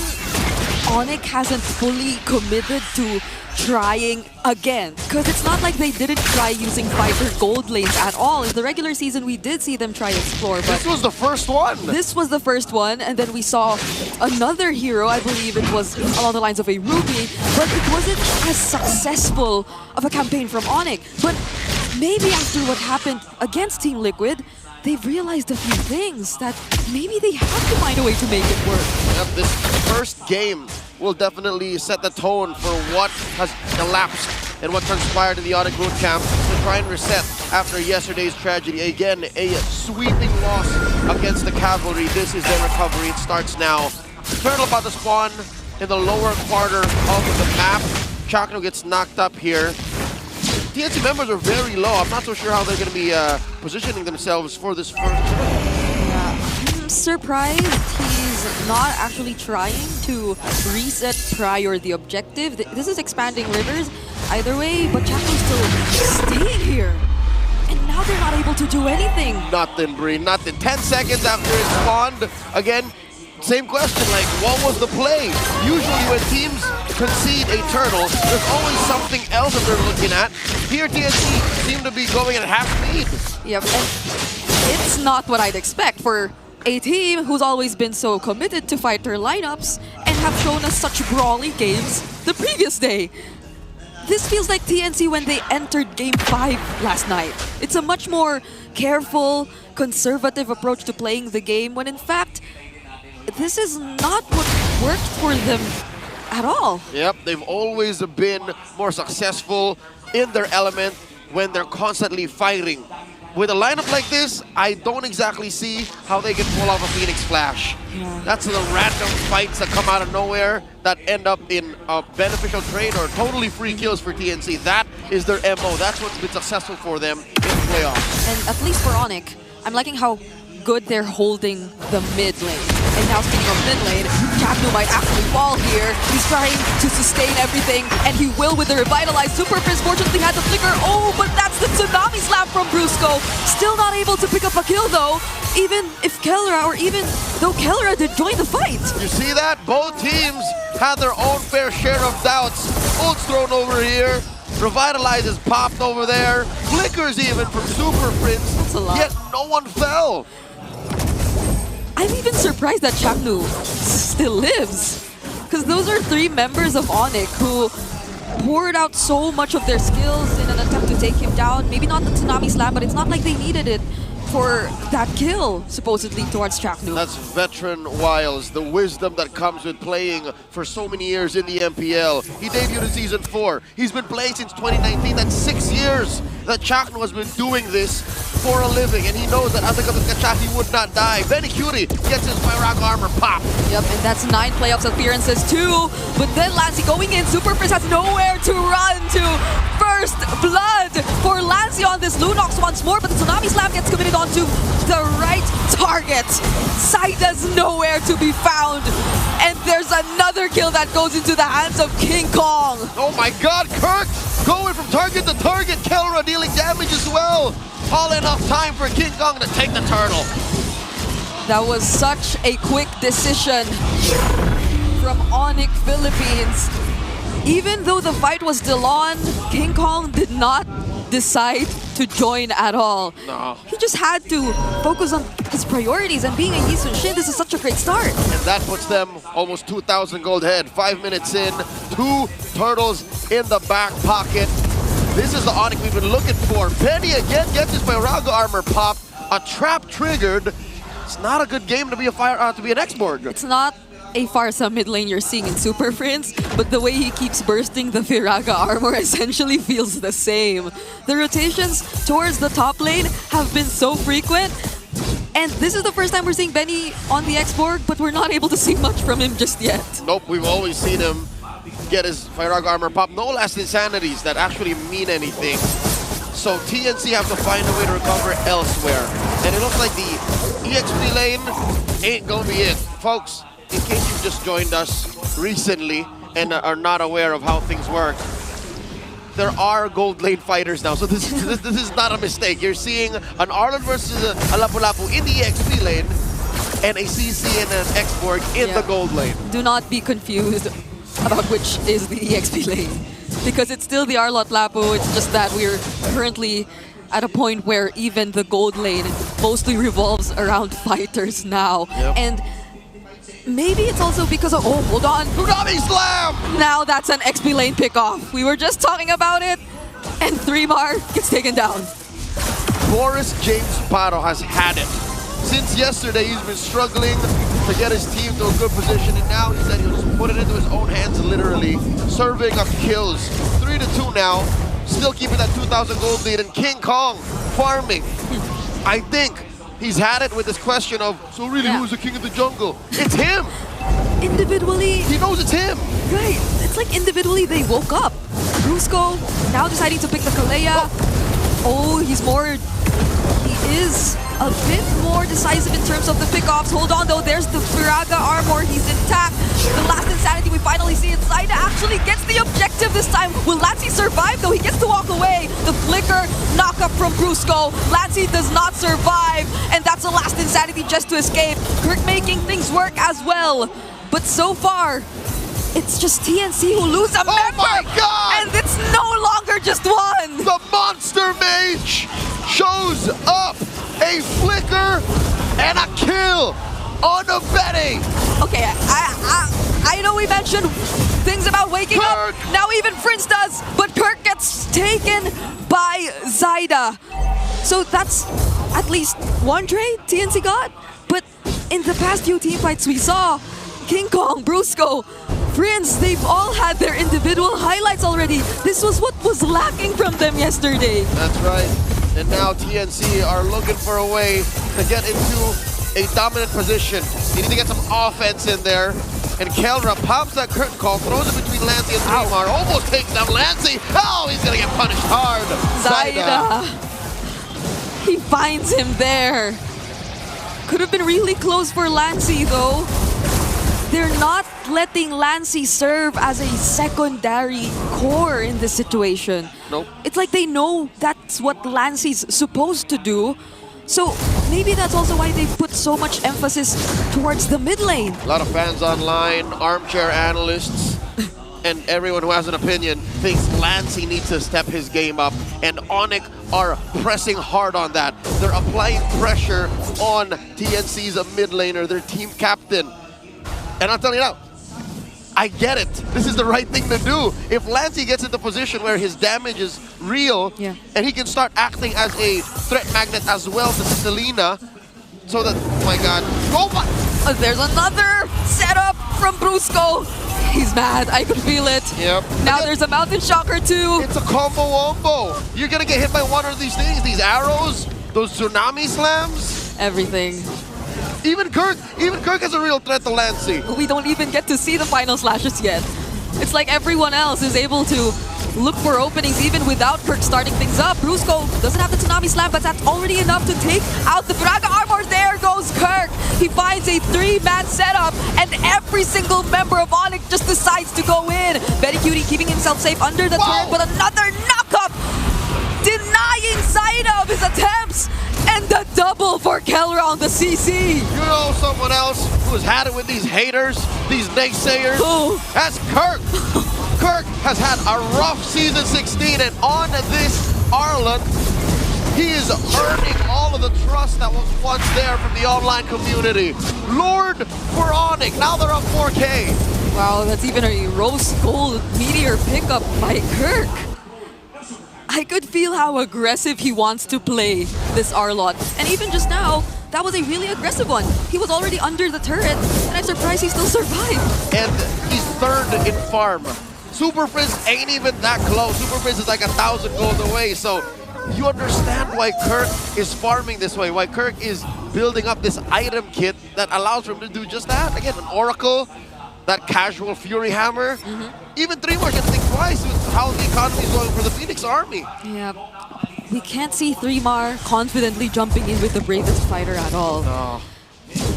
Onyx hasn't fully committed to trying again, because it's not like they didn't try using fighter gold lanes at all. In the regular season, we did see them try explore, but this was the first one. This was the first one, and then we saw another hero. I believe it was along the lines of a Ruby, but it wasn't as successful of a campaign from Onyx. But maybe after what happened against Team Liquid, they've realized a few things that maybe they have to find a way to make it work. Yep, this first game will definitely set the tone for what has elapsed and what transpired in the Onyx boot camp to try and reset after yesterday's tragedy. Again, a sweeping loss against the Cavalry. This is their recovery. It starts now. Turtle about to spawn in the lower quarter of the map. Chakno gets knocked up here. TNC members are very low. I'm not so sure how they're going to be positioning themselves for this first tournament. I'm surprised he's not actually trying to reset prior the objective. This is expanding rivers either way, but Chakno's still staying here. And now they're not able to do anything. Nothing, Bree, nothing. 10 seconds after it spawned, again, same question, like, what was the play? Usually when teams concede a turtle, there's always something else that they're looking at. Here, TNC seem to be going at half speed. Yep, and it's not what I'd expect for a team who's always been so committed to fighter lineups and have shown us such brawly games the previous day. This feels like TNC when they entered Game 5 last night. It's a much more careful, conservative approach to playing the game when in fact, this is not what worked for them at all. Yep, they've always been more successful in their element when they're constantly fighting. With a lineup like this, I don't exactly see how they can pull off a Phoenix Flash. That's the random fights that come out of nowhere that end up in a beneficial trade or totally free kills for TNC. That is their MO. That's what's been successful for them in the playoffs. And at least for Onyx, I'm liking how good they're holding the mid lane. And now speaking of mid lane, Chaknu might actually fall here. He's trying to sustain everything, and he will with the revitalized Super Prince. Fortunately had the flicker. Oh, but that's the Tsunami Slap from Brusco. Still not able to pick up a kill though, even if Kellera, or even though Kellera did join the fight. You see that? Both teams had their own fair share of doubts. Ult's thrown over here. Revitalize is popped over there. Flickers even from Super Prince. That's a lot. Yet no one fell. I'm even surprised that Chaknu still lives. Because those are 3 members of Onyx who poured out so much of their skills in an attempt to take him down. Maybe not the Tsunami Slam, but it's not like they needed it for that kill, supposedly, towards Chaknu. That's veteran Wiles, the wisdom that comes with playing for so many years in the MPL. He debuted in Season 4. He's been playing since 2019. That's 6 years that Chaknu has been doing this for a living, and he knows that Azagabit Kachak, he would not die. Benny Cutie gets his Pyraga armor pop. Yep, and that's 9 playoffs appearances too. But then Lancy going in, Super Prince has nowhere to run to. First blood for Lancy on this Lunox once more, but the Tsunami Slam gets committed onto the right target. Zaida's nowhere to be found. And there's another kill that goes into the hands of King Kong. Oh my god, Kirk going from target to target. Kellera dealing damage as well. All enough time for King Kong to take the turtle. That was such a quick decision from Onyx Philippines. Even though the fight was still on, King Kong did not decide to join at all. No. He just had to focus on his priorities, and being a Yi Sun-shin, this is such a great start. And that puts them almost 2,000 gold ahead. 5 minutes in, 2 turtles in the back pocket. This is the Onyx we've been looking for. Penny again gets his Pyraga armor pop. A trap triggered. It's not a good game to be an X-Borg. It's not a Farsa mid lane you're seeing in Super Prince, but the way he keeps bursting the Pyraga armor essentially feels the same. The rotations towards the top lane have been so frequent, and this is the first time we're seeing Benny on the X-Borg, but we're not able to see much from him just yet. Nope, we've always seen him get his Pyraga armor pop. No last insanities that actually mean anything. So TNC have to find a way to recover elsewhere. And it looks like the EXP lane ain't gonna be it. Folks, in case you've just joined us recently and are not aware of how things work, there are gold lane fighters now. So this is not a mistake. You're seeing an Arlen versus a Lapu-Lapu in the EXP lane and a CC and an X-Borg in the gold lane. Do not be confused about which is the EXP lane, because it's still the Arlot Lapu. It's just that we're currently at a point where even the gold lane mostly revolves around fighters now. Yep. And maybe it's also because of, oh, hold on. Tsunami Slam! Now that's an XP lane pickoff. We were just talking about it, and 3-Mar gets taken down. Boris James Paro has had it. Since yesterday, he's been struggling to get his team to a good position, and now he said he'll just put it into his own hands, literally, serving up kills. 3-2 now, still keeping that 2,000 gold lead, and King Kong farming. I think he's had it with this question of, so really, who's the king of the jungle? It's him! Individually, he knows it's him! Right, it's like individually they woke up. Brusco now deciding to pick the Kalea. Oh, he is a bit more decisive in terms of the pickoffs. Hold on though, there's the Pyraga armor, he's intact. The last insanity we finally see it. Zaida actually gets the objective this time. Will Lancy survive though? He gets to walk away. The flicker knockup from Brusco. Lancy does not survive, and that's the last insanity just to escape. Kirk making things work as well. But so far, it's just TNC who lose a member. Oh my god! And it's no longer just one. The Monster Mage shows up. A flicker and a kill on a Betty. Okay, I know we mentioned things about waking up. Now even Prince does, but Kirk gets taken by Zaida. So that's at least one trade TNC got. But in the past few team fights we saw, King Kong, Brusco, Prince, they've all had their individual highlights already. This was what was lacking from them yesterday. That's right. And now TNC are looking for a way to get into a dominant position. They need to get some offense in there. And Kellera pops that curtain call, throws it between Lancy and 3-Mar, almost takes down Lancy. Oh, he's gonna get punished hard. Zaida. He finds him there. Could have been really close for Lancey though. They're not letting Lancey serve as a secondary core in this situation. Nope. It's like they know that's what Lancey's supposed to do. So maybe that's also why they put so much emphasis towards the mid lane. A lot of fans online, armchair analysts, and everyone who has an opinion thinks Lancey needs to step his game up, and Onyx are pressing hard on that. They're applying pressure on TNC's mid laner, their team captain. And I'll tell you now, I get it. This is the right thing to do. If Lancey gets into a position where his damage is real, and he can start acting as a threat magnet as well to Selena, so that, oh my god, go back! There's another setup from Brusco. He's mad, I could feel it. Yep. Now there's a Mountain Shocker too. It's a combo-wombo. You're gonna get hit by one of these things, these arrows, those tsunami slams. Everything. Even Kirk is a real threat to Lancey. We don't even get to see the final slashes yet. It's like everyone else is able to look for openings even without Kirk starting things up. Brusco doesn't have the Tsunami Slam, but that's already enough to take out the Braga Armor. There goes Kirk. He finds a 3-man setup, and every single member of Onyx just decides to go in. Betty Cutie keeping himself safe under the turret, but another knock-up, denying sight of his attempts. And the double for Keller on the CC. You know someone else who's had it with these haters, these naysayers? Who? That's Kirk. Kirk has had a rough season 16, and on this Arlen, he is earning all of the trust that was once there from the online community. Lord for Onyx, now they're up 4K. Wow, that's even a Rose Gold Meteor pickup by Kirk. I could feel how aggressive he wants to play this Arlot. And even just now, that was a really aggressive one. He was already under the turret, and I'm surprised he still survived. And he's third in farm. Super Prince ain't even that close. Super Prince is like 1,000 gold away, so you understand why Kirk is farming this way, why Kirk is building up this item kit that allows him to do just that. Again, an Oracle, that casual Fury Hammer. Even 3 more can think twice with how the economy is going for the Phoenix Army. Yeah, we can't see 3mar confidently jumping in with the bravest fighter at all. No.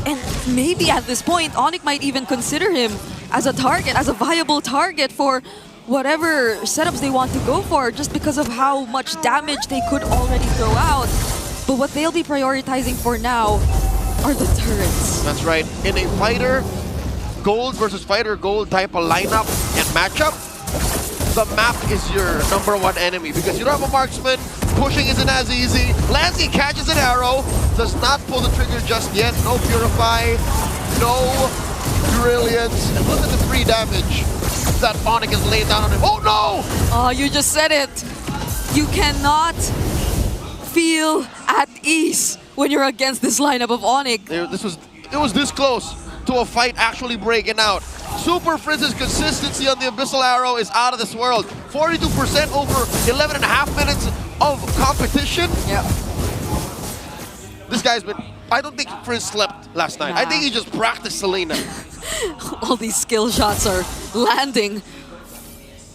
And maybe at this point, Onyx might even consider him as a target, as a viable target for whatever setups they want to go for, just because of how much damage they could already throw out. But what they'll be prioritizing for now are the turrets. That's right. In a fighter gold versus fighter gold type of lineup and matchup, the map is your #1 enemy because you don't have a marksman, pushing isn't as easy. Lancey catches an arrow, does not pull the trigger just yet. No Purify, no Brilliance. And look at the 3 damage that Onyx has laid down on him. Oh no! Oh, you just said it. You cannot feel at ease when you're against this lineup of Onyx. It was this close to a fight actually breaking out. Super Frizz's consistency on the Abyssal Arrow is out of this world. 42% over 11.5 minutes of competition. Yeah. This guy's been... I don't think Frizz slept last night. Nah. I think he just practiced Selena. All these skill shots are landing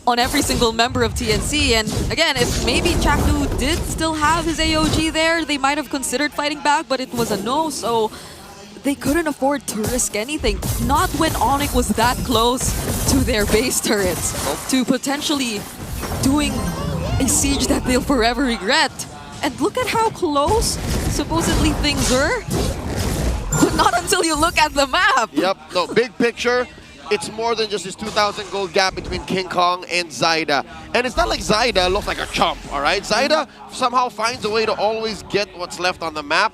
on every single member of TNC. And again, if maybe Chakdu did still have his AOG there, they might have considered fighting back, but it was a no, so they couldn't afford to risk anything. Not when Onyx was that close to their base turrets, to potentially doing a siege that they'll forever regret. And look at how close supposedly things were, but not until you look at the map. Yep, no, big picture, it's more than just this 2,000 gold gap between King Kong and Zyda. And it's not like Zyda looks like a chump, all right? Zyda somehow finds a way to always get what's left on the map.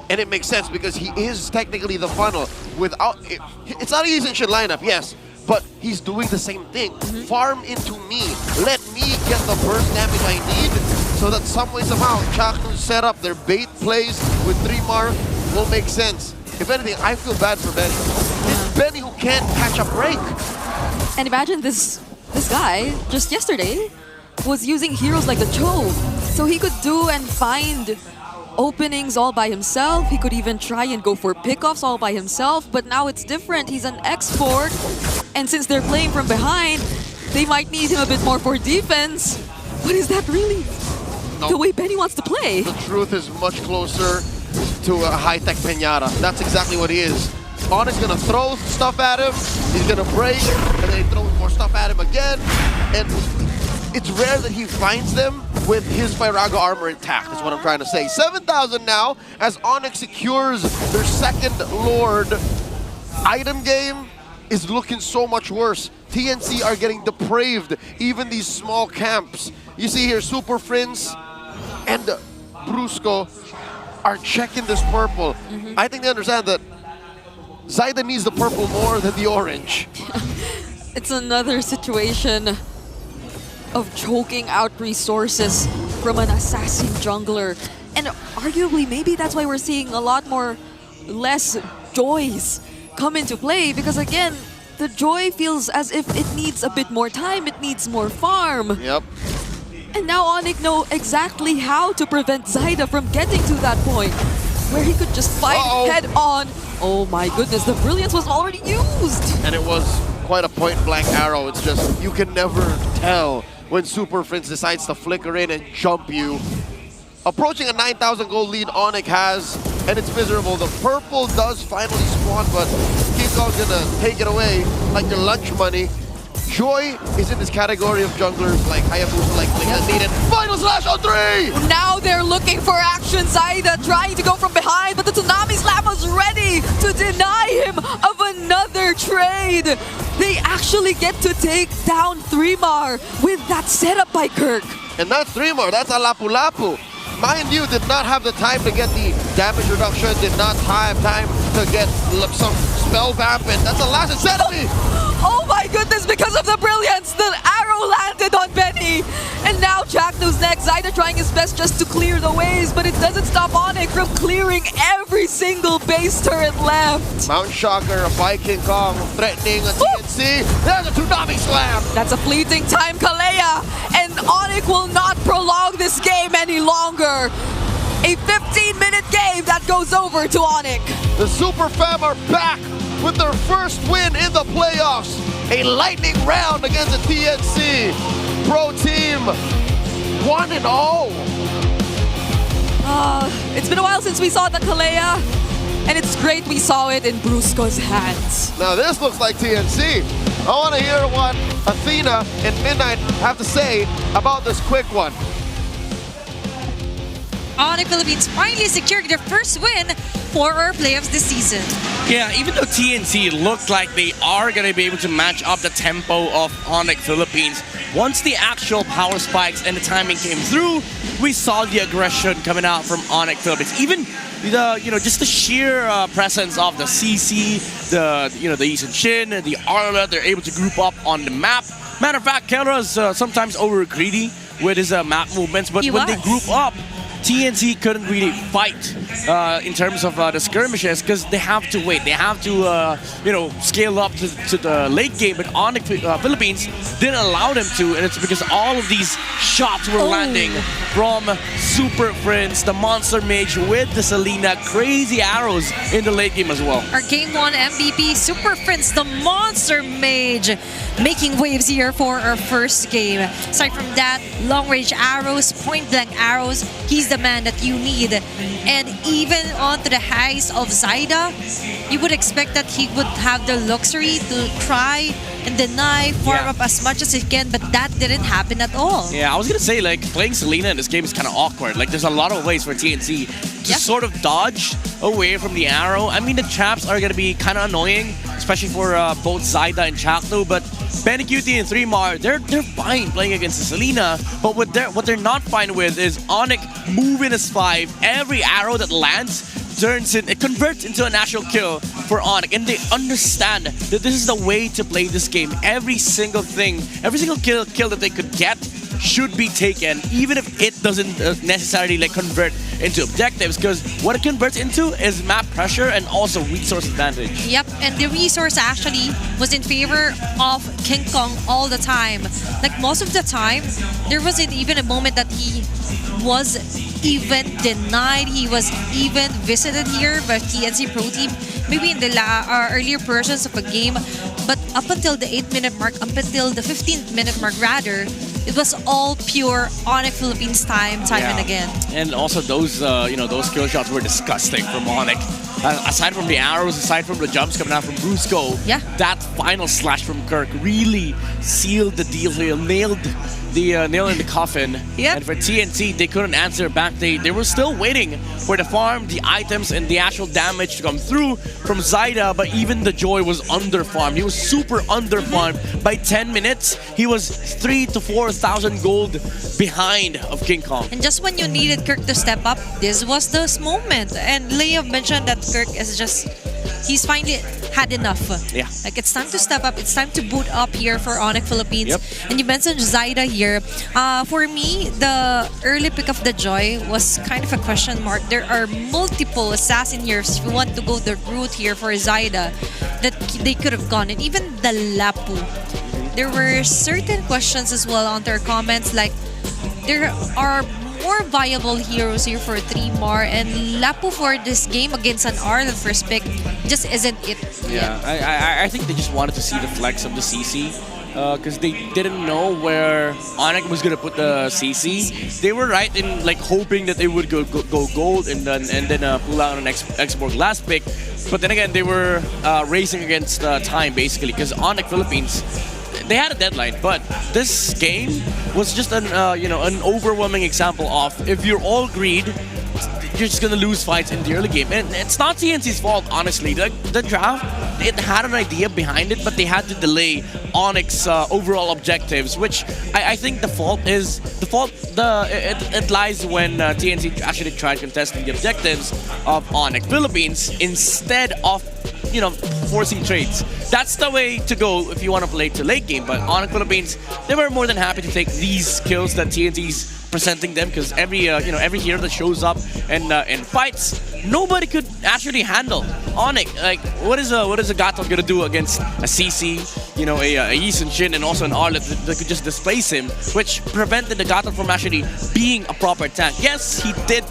And it makes sense because he is technically the funnel. Without it's not an easy lineup, yes, but he's doing the same thing. Farm into me. Let me get the burst damage I need so that some way, somehow, Chakdu's set up their bait plays with 3mar will make sense. If anything, I feel bad for Benny. It's Benny who can't catch a break. And imagine this guy, just yesterday, was using heroes like the Cho. So he could do and find openings all by himself. He could even try and go for pickoffs all by himself, but now it's different. He's an export, and since they're playing from behind, they might need him a bit more for defense. But is that really the way Benny wants to play? The truth is much closer to a high-tech Peñara. That's exactly what he is. Onyx gonna throw stuff at him, he's gonna break, and then he throws more stuff at him again. And it's rare that he finds them with his Firaga armor intact, is what I'm trying to say. 7,000 now, as Onyx secures their second Lord. Item game is looking so much worse. TNC are getting depraved, even these small camps. You see here, Super Prince and Brusco are checking this purple. I think they understand that Zaida needs the purple more than the orange. It's another situation of choking out resources from an assassin jungler. And arguably, maybe that's why we're seeing a lot more less joys come into play, because again, the joy feels as if it needs a bit more time, it needs more farm. Yep. And now Onyx know exactly how to prevent Zaida from getting to that point where he could just fight head on. Oh my goodness, the brilliance was already used. And it was quite a point-blank arrow. It's just, you can never tell when Super Prince decides to flicker in and jump you. Approaching a 9,000 gold lead Onyx has, and it's miserable. The purple does finally spawn, but King Kong's gonna take it away like their lunch money. Joy is in this category of junglers like Hayabusa, like Liga needed. Final slash on 3! Now they're looking for action. Zaida trying to go from behind, but the Tsunami Slam was ready to deny him of another trade. They actually get to take down 3mar with that setup by Kirk. And that's 3mar, that's a Lapu-Lapu. Mind you, did not have the time to get the damage reduction, did not have time to get some spell vamp, and that's the last insanity! Oh my goodness, because of the brilliance, the arrow landed on Benny. And now Jackno's next. Zaida trying his best just to clear the ways, but it doesn't stop Onyx from clearing every single base turret left. Mount Shocker by King Kong, threatening a TNC. There's a Tsunami Slam! That's a fleeting time, Kalea. And Onyx will not prolong this game any longer. A 15-minute game that goes over to Onyx. The Super Fam are back with their first win in the playoffs. A lightning round against the TNC. Pro team, 1-0. It's been a while since we saw the Kalea, and it's great we saw it in Brusco's hands. Now this looks like TNC. I want to hear what Athena and Midnight have to say about this quick one. Onyx Philippines finally secured their first win for our playoffs this season. Yeah, even though TNC looked like they are going to be able to match up the tempo of Onyx Philippines, once the actual power spikes and the timing came through, we saw the aggression coming out from Onyx Philippines. Even the, just the sheer presence of the CC, the East and Shin, the AURORA, they're able to group up on the map. Matter of fact, Kelra's sometimes over greedy with his map movements, but when they group up, TNC couldn't really fight in terms of the skirmishes because they have to wait. They have to, scale up to the late game. But Onyx Philippines didn't allow them to, and it's because all of these shots were landing from Super Prince, the Monster Mage with the Selena, crazy arrows in the late game as well. Our Game 1 MVP, Super Prince, the Monster Mage, making waves here for our first game. Aside from that, long-range arrows, point-blank arrows, he's the man that you need. And even onto the highs of Zaida, you would expect that he would have the luxury to try and deny, farm up as much as he can, but that didn't happen at all. Yeah, I was gonna say, like, playing Selena in this game is kind of awkward. Like, there's a lot of ways for TNC to sort of dodge away from the arrow. I mean, the traps are gonna be kind of annoying, especially for both Zaida and Chakno, but Benecuti and 3mar, they're fine playing against the Selena, but what they're not fine with is Onyx moving his 5. Every arrow that lands it converts into a natural kill for Onyx, and they understand that this is the way to play this game. Every single thing, every single kill that they could get should be taken, even if it doesn't necessarily convert into objectives, because what it converts into is map pressure and also resource advantage. Yep, and the resource actually was in favor of King Kong all the time. Like, most of the time, there wasn't even a moment that he was even denied, he was even visited here by TNC Pro Team, maybe in the earlier portions of a game, but up until the 8-minute mark, up until the 15th minute mark rather, it was all pure Onyx Philippines time and again. And also those, those kill shots were disgusting from Onyx. Aside from the arrows, aside from the jumps coming out from Brusco, that final slash from Kirk really sealed the deal here, nailed the nail in the coffin. And for TNC, they couldn't answer back. They were still waiting for the farm, the items, and the actual damage to come through from Zaida, but even the Joy was under-farmed. He was super under-farmed. By 10 minutes, he was 3,000 to 4,000 gold behind of King Kong. And just when you needed Kirk to step up, this was this moment. And Leo mentioned that Kirk is just, he's finally had enough. Yeah. Like, it's time to step up. It's time to boot up here for Onyx Philippines. And you mentioned Zaida here. For me, the early pick of the Joy was kind of a question mark. There are multiple assassin here if you want to go the route here for Zaida that they could have gone. And even the Lapu. There were certain questions as well on their comments, like there are more viable heroes here for 3-Mar, and Lapu for this game against an R, the first pick, just isn't it. I think they just wanted to see the flex of the CC. Because they didn't know where Onyx was gonna put the CC. They were right in like hoping that they would go gold and then pull out an export last pick. But then again, they were racing against time basically, because Onyx Philippines, they had a deadline. But this game was just an an overwhelming example of if you're all greed, you're just gonna lose fights in the early game. And it's not TNC's fault, honestly. The draft, it had an idea behind it, but they had to delay Onyx overall objectives, which I think it lies when TNC actually tried contesting the objectives of Onyx Philippines instead of forcing trades. That's the way to go if you want to play to late game. But Onyx Philippines, they were more than happy to take these kills that TNC's presenting them, because every hero that shows up and fights, nobody could actually handle Onyx. Like, what is a Gato gonna do against a CC, a Yi Sun Shin, and also an Arlet that could just displace him, which prevented the Gato from actually being a proper tank. Yes, he did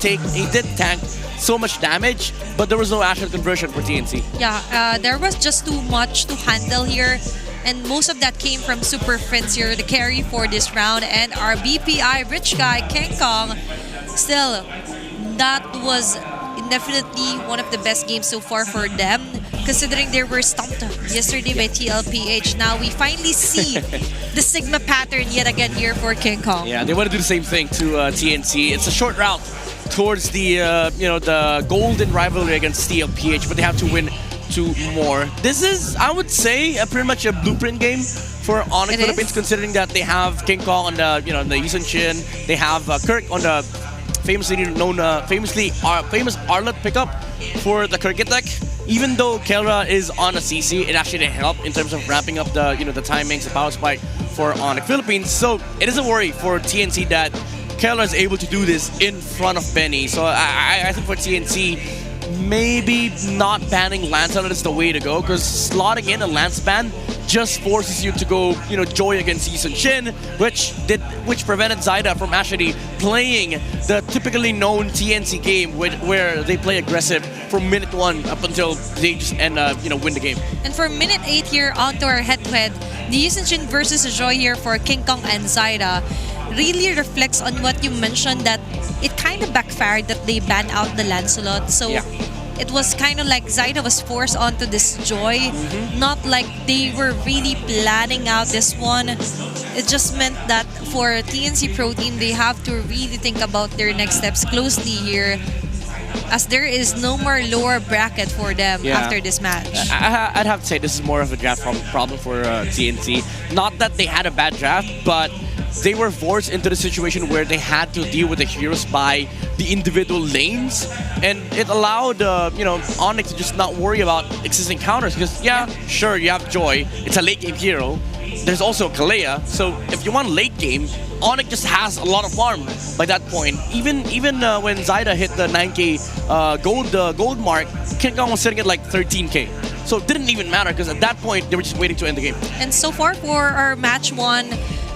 tank so much damage, but there was no actual conversion for TNC. Yeah, there was just too much to handle here. And most of that came from Super Friends here, the carry for this round. And our BPI rich guy, King Kong, still, that was definitely one of the best games so far for them, considering they were stumped yesterday by TLPH. Now we finally see the Sigma pattern yet again here for King Kong. Yeah, they want to do the same thing to TNC. It's a short route towards the the golden rivalry against TLPH, but they have to win 2 more. This is, I would say, pretty much a blueprint game for Onyx Philippines, considering that they have King Kong on the the Yi Sun Shin, they have Kirk on the famous Arlet pickup for the Kirk attack. Even though Kelra is on a CC, it actually helped in terms of ramping up the the timings, the power spike for Onyx Philippines. So it is a worry for TNC that Kelra is able to do this in front of Benny. So I think for TNC, maybe not banning Lance is the way to go, because slotting in a Lance ban just forces you to go, Joy against Yi Sun Shin, which prevented Zaida from actually playing the typically known TNC game where they play aggressive from minute 1 up until they just win the game. And for minute 8 here, onto our head-to-head, the Yi Sun Shin versus Joy here for King Kong and Zaida really reflects on what you mentioned, that it kind of backfired that they banned out the Lancelot. So it was kind of like Zaida was forced onto this Joy, not like they were really planning out this one. It just meant that for TNC Pro Team, they have to really think about their next steps closely here, as there is no more lower bracket for them after this match. I'd have to say this is more of a draft problem for TNC. Not that they had a bad draft, but they were forced into the situation where they had to deal with the heroes by the individual lanes, and it allowed Onyx to just not worry about existing counters, because sure, you have Joy, it's a late game hero. There's also Kalea, so if you want late game, Onyx just has a lot of farm by that point. Even when Zaida hit the 9k gold mark, King Kong was sitting at like 13k. So it didn't even matter, because at that point, they were just waiting to end the game. And so far for our match 1,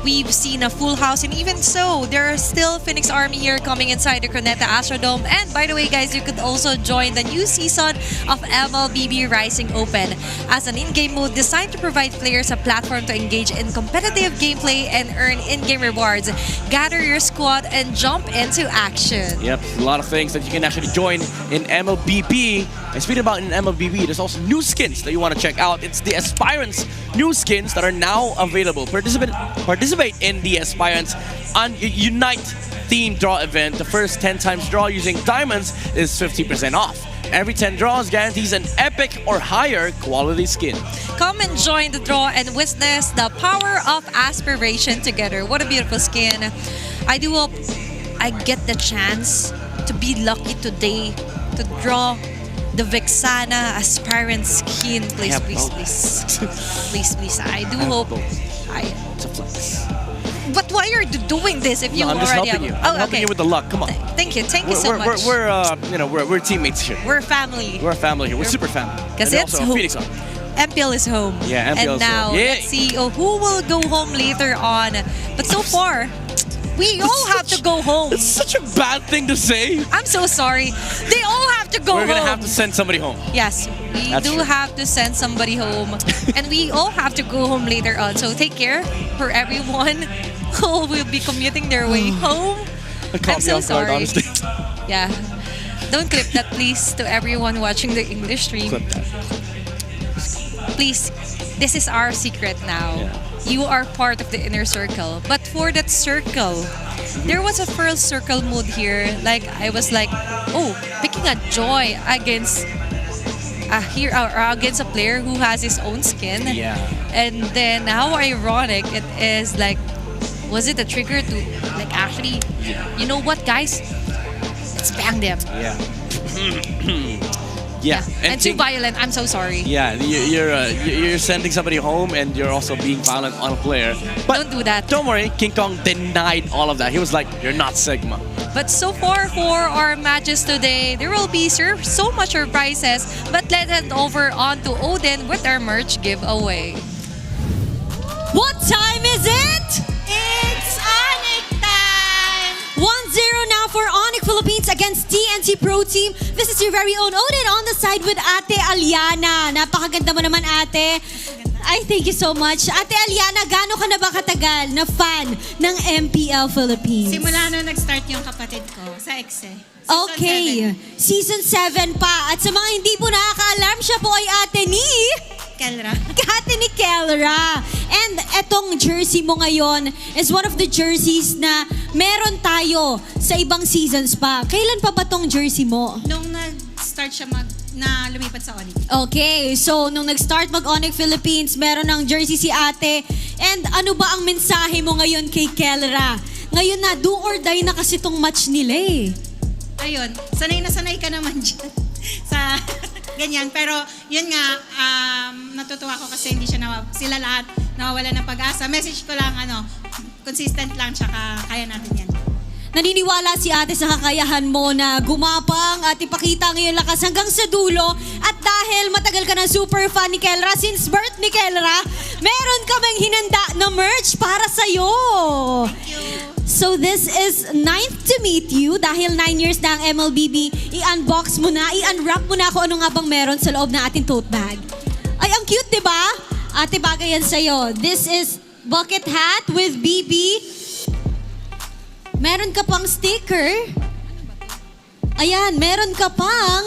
we've seen a full house, and even so, there are still Phoenix Army here coming inside the Croneta Astrodome. And by the way, guys, you could also join the new season of MLBB Rising Open as an in-game mode designed to provide players a platform to engage in competitive gameplay and earn in-game rewards. Gather your squad and jump into action. Yep, a lot of things that you can actually join in MLBB. And speaking about in MLBB, there's also new skins that you want to check out. It's the Aspirants new skins that are now available. Participate in the Aspirants Unite themed draw event. The first 10 times draw using diamonds is 50% off. Every 10 draws guarantees an epic or higher quality skin. Come and join the draw and witness the power of aspiration together. What a beautiful skin. I do hope I get the chance to be lucky today to draw the Vexana Aspirant skin. Please, Yeah, please, please. Please, please. I do hope. It's a flex. But why are you doing this if you No, I'm just already helping you. have... I'm helping you with the luck. Come on. Thank you so much. We're teammates here. We're family. We're a family here. We're super family. Because And it's also home. Phoenix Army. MPL is home. Yeah, MPL and is now, home. Yeah. let's see who will go home later on. But so far, we all have to go home. It's such a bad thing to say. I'm so sorry. They all have to go We're home. gonna have to send somebody home. Yes, we That's do true. have to send somebody home. And we all have to go home later on. So take care for everyone who will be commuting their way home. It caught I'm me so off guard, sorry. honestly. Yeah. Don't clip that, please, to everyone watching the English stream. Clip that. Please, this is our secret now. You are part of the inner circle. But for that circle, there was a pearl circle mood here. Like, I was like, oh, picking a joy against against a player who has his own skin. Yeah. And then how ironic it is, like, was it a trigger to, like, actually, you know what, guys? Let's bang them. Yeah. Yeah. And too violent. I'm so sorry. Yeah, you're sending somebody home and you're also being violent on a player. But don't do that. Don't worry, King Kong denied all of that. He was like, you're not Sigma. But so far for our matches today, there will be so much surprises. But let's head over on to Odin with our merch giveaway. What time is it? It's Onyx time! 1-0 now for Onyx Philippines against TNT Pro Team. This is your very own Odin on the side with Ate Aliana. Napakaganda mo naman, Ate. Ay, thank you so much. Ate Aliana, gaano ka na ba katagal na fan ng MPL Philippines? Simula nung nag-start yung kapatid ko sa EXE. Okay, Season 7 pa. At sa mga hindi po nakakaalam, siya po ay ate ni... Kelra. Ate ni Kelra. And etong jersey mo ngayon is one of the jerseys na meron tayo sa ibang seasons pa. Kailan pa ba tong jersey mo? Nung nag-start siya na lumipat sa Onyx. Okay, so nung nag-start mag-Onyx Philippines, meron ng jersey si ate. And ano ba ang mensahe mo ngayon kay Kelra? Ngayon na, do or die na kasi tong match nila eh. Ayun, sanay na sanay ka naman dyan sa ganyan. Pero yun nga, natutuwa ko kasi hindi sila lahat nawawala ng pag-asa. Message ko lang, consistent lang, tsaka kaya natin yan. Naniniwala si ate sa kakayahan mo na gumapang at ipakita ang iyong lakas hanggang sa dulo. At dahil matagal ka na super fan ni Kelra, since birth ni Kelra, meron kaming hinanda na merch para sa'yo. So this is 9th to meet you. Dahil 9 years na ang MLBB, i-unbox mo na, i-unwrap mo na kung ano nga bang meron sa loob ng ating tote bag. Ay, ang cute, di ba? Ate, bagay yan sa'yo. This is bucket hat with BB. Meron ka pang sticker. Ayan, meron ka pang...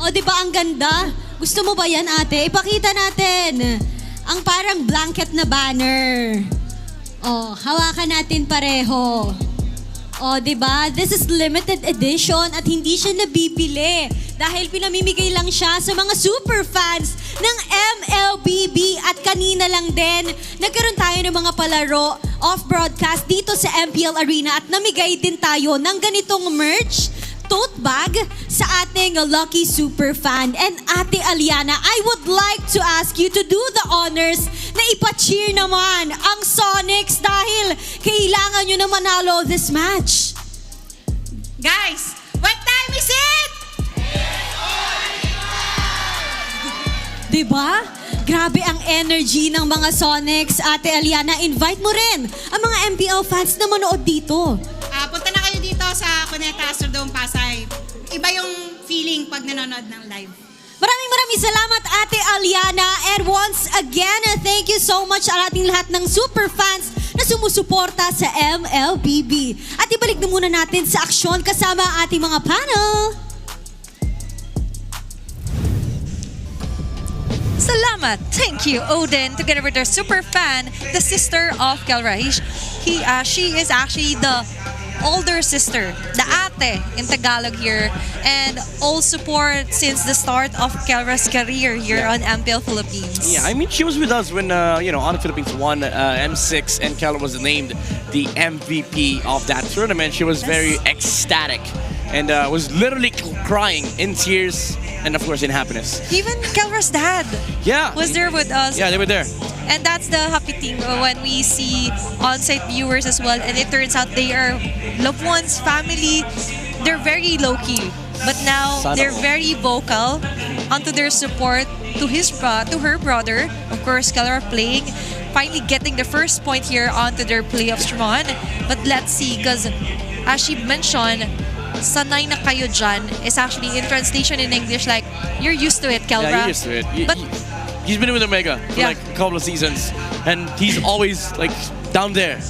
O, di ba ang ganda? Gusto mo ba yan, ate? Ipakita natin. Ang parang blanket na banner. O, hawakan natin pareho. O, di ba? This is limited edition at hindi siya nabibili. Dahil pinamimigay lang siya sa mga super fans ng MLBB. At kanina lang din, nagkaroon tayo ng mga palaro off-broadcast dito sa MPL Arena at namigay din tayo ng ganitong merch, tote bag sa ating lucky super fan. And Ate Aliana, I would like to ask you to do the honors na ipa-cheer naman ang Sonics dahil kailangan nyo na manalo this match. Guys, what time is it? Diba? Grabe ang energy ng mga Sonics. Ate Aliana, invite mo rin ang mga MPL fans na manood dito. Punta na kayo dito sa Cuneta Astrodome Pasay. Iba yung feeling pag nanonood ng live. Maraming salamat, Ate Aliana. And once again, thank you so much sa ating lahat ng super fans na sumusuporta sa MLBB. At ibalik na muna natin sa aksyon kasama ang ating mga panel. Salamat. Thank you, Odin, together with our super fan, the sister of Kelra. She is actually the older sister, the ate in Tagalog here, and all support since the start of Kelra's career here on MPL Philippines. Yeah, I mean, she was with us when, on Philippines won M6 and Kelra was named the MVP of that tournament. She was very ecstatic and was literally crying in tears and, of course, in happiness. Even Kelra's dad was there with us. Yeah, they were there. And that's the happy thing when we see on-site viewers as well, and it turns out they are loved ones, family. They're very low-key, but now they're very vocal onto their support to her brother. Of course, Kelra playing, finally getting the first point here onto their playoffs run. But let's see, because as she mentioned, sanay na kayo dyan is actually in translation in English like, you're used to it, Kelra. Yeah, you're used to it. But he's been with Omega for like a couple of seasons, and he's always like down there.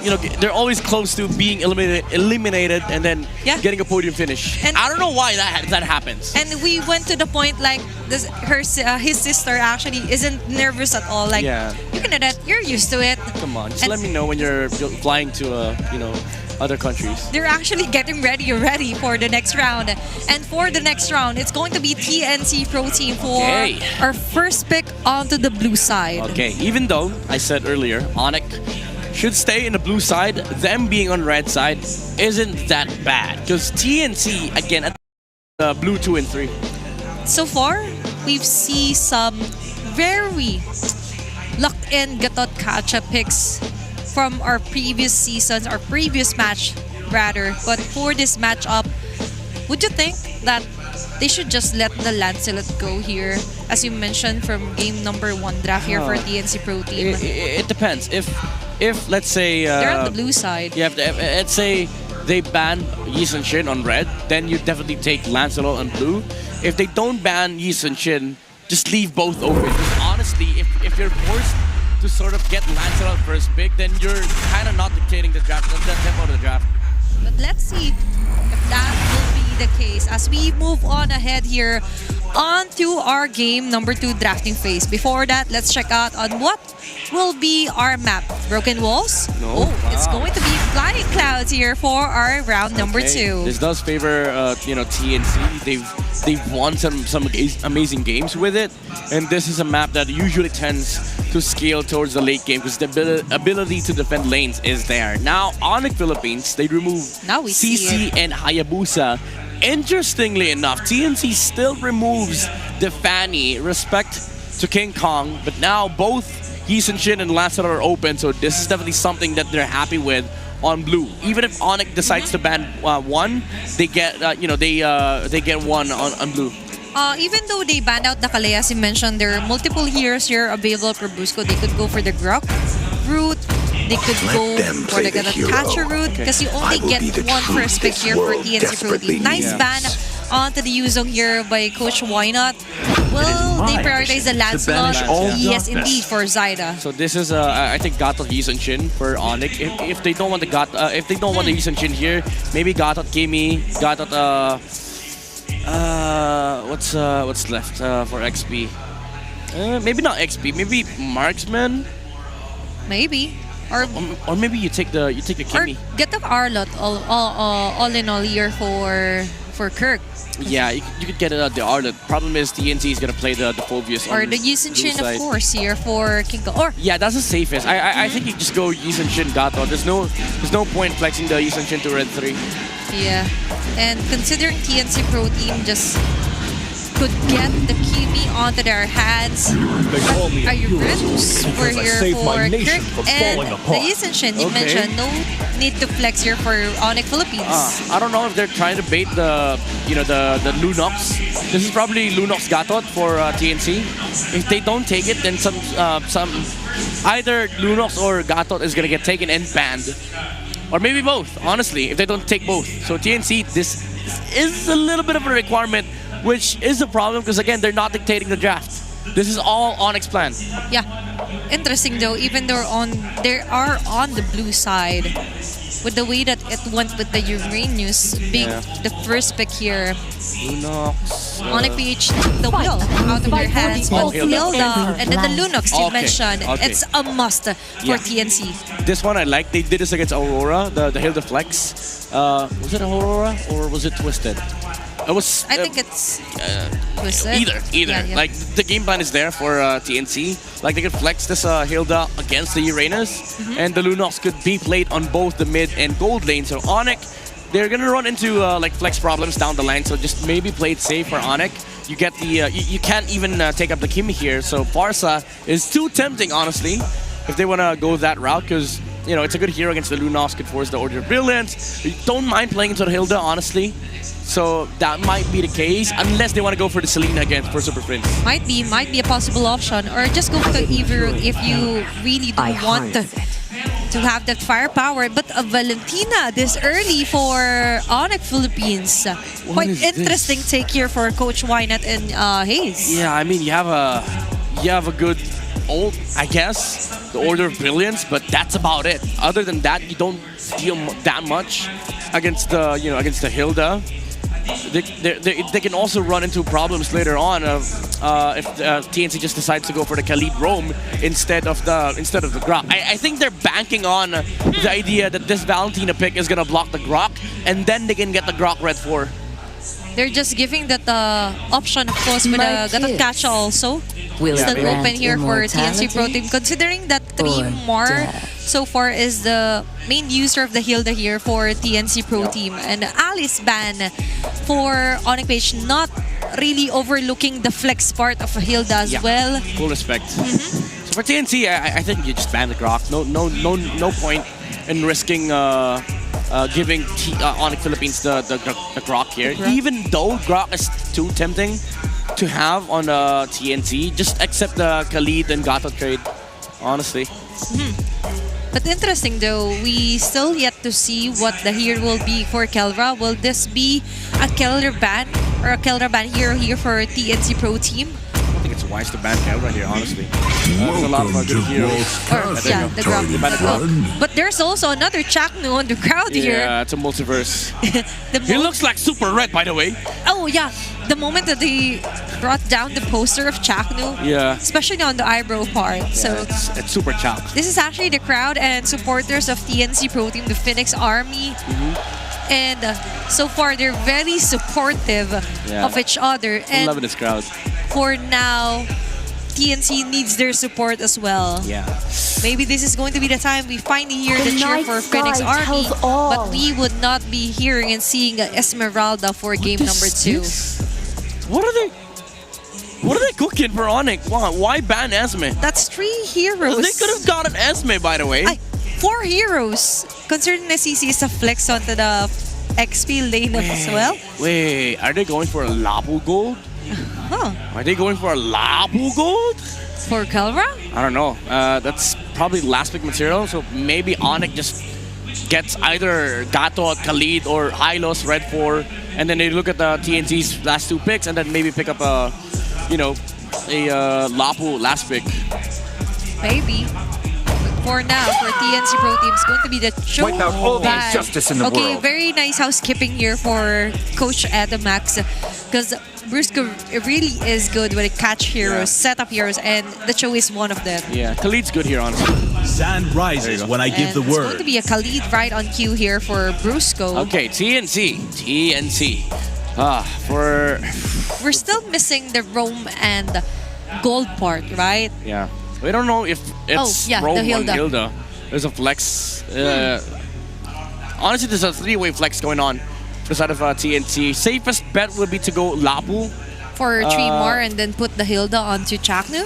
You know, they're always close to being eliminated and then getting a podium finish. And I don't know why that happens. And we went to the point like his sister actually isn't nervous at all. Like, you can do that. You're used to it. Come on, just let me know when you're flying to other countries. They're actually getting ready for the next round. And for the next round, it's going to be TNC Pro Team for our first pick onto the blue side. Okay, even though I said earlier, Onyx should stay in the blue side, them being on red side isn't that bad. Because TNC, again, at the blue 2 and 3. So far, we've seen some very locked-in gatot catch-up picks from our previous seasons, our previous match rather. But for this matchup, would you think that they should just let the Lancelot go here, as you mentioned from game number 1 draft here for TNC Pro Team? It depends. If let's say they're on the blue side. Yeah, let's say they ban Yi Sun Shin on red, then you definitely take Lancelot on blue. If they don't ban Yi Sun Shin, just leave both open. Because honestly, if you're forced to sort of get Lancelot first pick, then you're kind of not dictating the draft, the tempo of the draft. But let's see if that will be the case as we move on ahead here on to our game number 2 drafting phase. Before that, let's check out on what will be our map. Broken walls? No. It's going to be flying clouds here for our round number 2. This does favor TNC. They've won some amazing games with it, and this is a map that usually tends to scale towards the late game because the ability to defend lanes is there. Now, Onyx Philippines, they removed CC and Hayabusa. Interestingly enough, TNC still removes the Fanny, respect to King Kong, but now both Yi Sun Shin and Lancelot are open, so this is definitely something that they're happy with on blue. Even if Onyx decides to ban one, they get they get one on blue. Even though they banned out the Kalea, as you mentioned, there are multiple heroes here available for Busco. They could go for the Grok route. They could go for the Catcher route because you only get one first pick here for TNC Pro Team. Nice ban onto the Yuzong here by Coach Why Not. Will they prioritize the Lancelot? Yes, indeed, for Zyda. So this is I think Gatot Yi Sun Shin for Onyx. If they don't want the Yi Sun Shin here, maybe Gatot Kimi, Gatot what's left for XP? Maybe not XP, maybe Marksman. Maybe. Or maybe you take the Kimi. Or get the Arlot all in all here for Kirk. Yeah, you could get the Arlot. Problem is TNC is gonna play the Phobius. Or the Yi Sun Shin, of course, here for King Kong. Or yeah, that's the safest. I think you just go Yi Sun Shin Gato. There's no point flexing the Yi Sun Shin to red 3. Yeah, and considering TNC Pro Team just could get the Kimi onto their hands. Are you good? We're here for Kirk and the Yisenshin. You mentioned no need to flex here for Onyx Philippines. I don't know if they're trying to bait the the Lunox. This is probably Lunox Gatot for TNC. If they don't take it, then some either Lunox or Gatot is gonna get taken and banned, or maybe both. Honestly, if they don't take both, so TNC, this is a little bit of a requirement, which is a problem because again they're not dictating the draft. This is all Onyx plan. Yeah, interesting though. Even though they are on the blue side, with the way that it went with the Uranus being the first pick here. Lunox. Onyx PH took the wheel out of their hands, but Hilda and then the Lunox you mentioned. It's a must for TNC. This one I like. They did this against Aurora, the Hilda Flex. Was it Aurora or was it Twisted? It was. I think it's Twisted. Either. Yeah. Like the game plan is there for TNC. Like they could flex this Hilda against the Uranus, and the Lunox could be played on both the mid and gold lane. So Onyx, they're gonna run into like flex problems down the line. So just maybe play it safe for Onyx. You get the you can't even take up the Kimi here. So Farsa is too tempting, honestly, if they wanna go that route, because it's a good hero against the Lunox. Could force the Order of Brilliance. You don't mind playing into the Hilda, honestly. So that might be the case, unless they want to go for the Selena again for Super Prince. Might be a possible option, or just go to Evo if you really don't want to have that firepower. But Valentina this early for Onyx Philippines. Quite interesting take here for Coach Wynett and Hayes. Yeah, I mean you have a good ult, I guess, the Order of Brilliance, but that's about it. Other than that, you don't feel that much against the against the Hilda. They can also run into problems later on if TNC just decides to go for the Khalid Roam instead of the Grok. I think they're banking on the idea that this Valentina pick is gonna block the Grok, and then they can get the Grok red 4. They're just giving that option, of course, with a Gatot Catch also. Still open here for TNC Pro Team, considering that 3 more so far is the main user of the Hilda here for TNC Pro Team. And Alice ban for Onyx Page, not really overlooking the flex part of Hilda as well. Full respect. So for TNC, I think you just ban the Grok. No point in risking giving Onyx Philippines the Grok here. Even though Grok is too tempting to have on TNC, just accept the Khalid and Gato trade, honestly. But interesting though, we still yet to see what the hero will be for Kelra. Will this be a Kelra ban or a Kelra ban hero here for TNC Pro Team? I think it's wise to ban Kelra here, honestly. There's a lot of good heroes. The Grok. But there's also another Chaknu on the crowd here. Yeah, it's a multiverse. He looks like super red, by the way. Oh yeah, the moment that they brought down the poster of Chaknu, especially on the eyebrow part. Yeah, so it's super Chak. This is actually the crowd and supporters of TNC Pro Team, the Phoenix Army. And so far, they're very supportive of each other. I'm loving this crowd. For now, TNC needs their support as well. Yeah. Maybe this is going to be the time we finally hear the cheer for Phoenix Army, but we would not be hearing and seeing Esmeralda for game number 2. What are they cooking for Onyx? Why ban Esme? That's 3 heroes. They could have gotten Esme, by the way. 4 heroes. Considering the CC is a flex onto the XP lane as well. Wait, are they going for a Lapu Gold? Are they going for a Lapu Gold? For Kelra? I don't know. That's probably last pick material, so maybe Onyx just gets either Gato, Khalid, or Hylos Red 4, and then they look at the TNC's last 2 picks, and then maybe pick up a Lapu last pick. Maybe. For now, for TNC Pro Team, it's going to be the show. Wipe out all the injustice in the world. Very nice housekeeping here for Coach Adamax, because Brusco really is good with catch heroes, setup heroes, and the show is one of them. Yeah, Khalid's good here, honestly. Sand rises when I give the It's going word. to be a Khalid right on cue here for Brusco. Okay, TNC. We're still missing the roam and gold part, right? Yeah. We don't know if it's Rome the on Hilda. Hilda. There's a flex. Honestly, there's a 3-way flex going on for the side of TNC. Safest bet would be to go Lapu for 3 more and then put the Hilda onto Chaknu?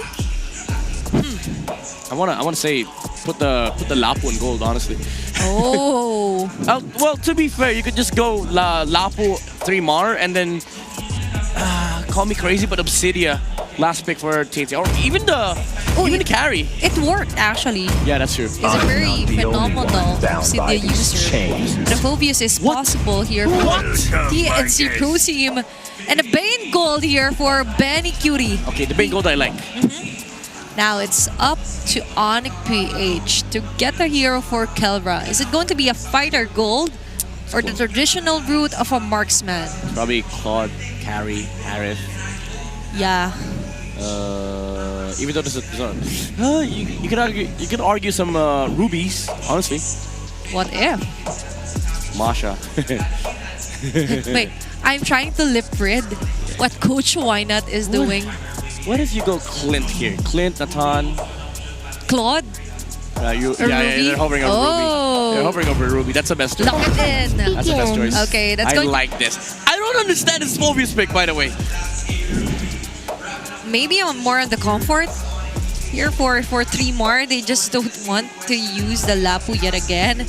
I wanna say put the Lapu in gold, honestly. Oh. Well, to be fair, you could just go Lapu 3 Mar and then call me crazy, but Obsidia last pick for TNT, or even the carry. It worked actually. Yeah, that's true. He's a very phenomenal Obsidia user. The Phobius is possible here for TNC Pro Team. And a Bane Gold here for Benny Cutie. Okay, the Bane Gold I like. Now it's up to Onyx PH to get the hero for Kelra. Is it going to be a fighter gold or the traditional route of a marksman? Probably Claude, carry, Harith. Yeah. Even though there's you could argue some rubies, honestly. What if? Masha. Wait, I'm trying to lip read what Coach Wynot is doing. What if you go Clint here? Clint, Natan, Claude? They're hovering over Ruby. They're hovering over Ruby. That's the best choice. Lock it in. That's the best choice. Okay, that's I going. like this. I don't understand this Phobius pick, by the way. Maybe I'm more on the comfort here for 3 more. They just don't want to use the Lapu yet again,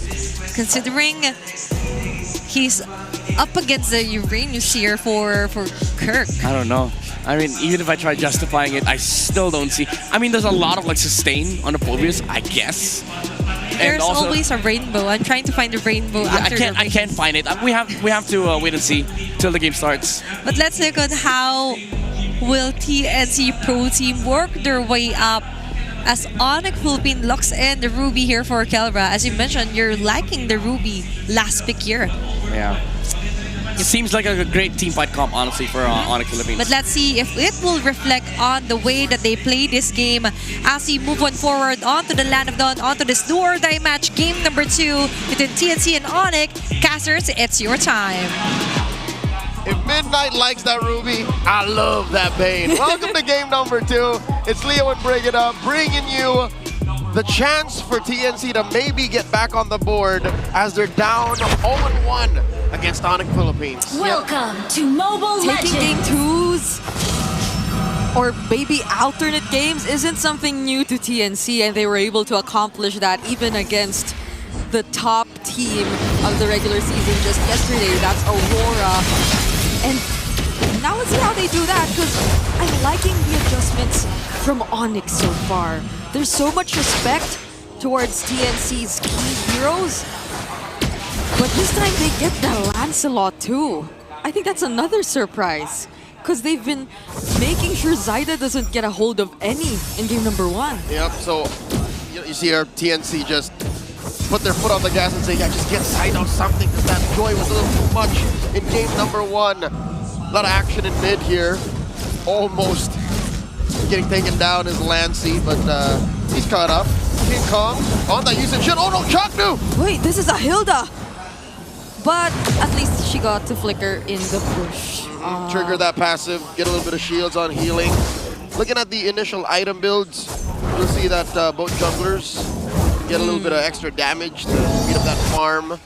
considering he's up against the Uranus here for Kirk. I don't know. I mean, even if I try justifying it, I still don't see. I mean, there's a lot of like sustain on the Phobius, I guess. There's always a rainbow. I'm trying to find the rainbow after I can't find it. We have to wait and see till the game starts. But let's look at how will TNC Pro Team work their way up as Onyx Philippine locks in the Ruby here for Kelra. As you mentioned, you're liking the Ruby last pick here. Yeah. It seems like a great team fight comp, honestly, for Onyx Philippines. But let's see if it will reflect on the way that they play this game as we move on forward onto the Land of Dawn, onto this do or die match, game number 2 between TNC and Onyx. Casters, it's your time. If Midnight likes that Ruby, I love that Bane. Welcome to game number 2. It's Leo and Bring It Up, bringing you the chance for TNC to maybe get back on the board as they're down 0-1 against Onyx Philippines. Welcome to Mobile Legends. Taking game 2s or maybe alternate games isn't something new to TNC, and they were able to accomplish that even against the top team of the regular season just yesterday. That's AURORA. And now let's see how they do that, because I'm liking the adjustments from Onyx so far. There's so much respect towards TNC's key heroes, but this time they get the Lancelot too. I think that's another surprise, because they've been making sure Zyda doesn't get a hold of any in game number 1. Yep, so you see our TNC just put their foot on the gas and say, yeah, just get Zyda something, because that joy was a little too much in game number 1. A lot of action in mid here. Almost getting taken down is Lancy, but he's caught up. King Kong on that usage. Oh no, Chaknu! Wait, this is a Hilda! But at least she got to flicker in the bush. Trigger that passive, get a little bit of shields on healing. Looking at the initial item builds, you'll see that both junglers get a little bit of extra damage to beat up that farm.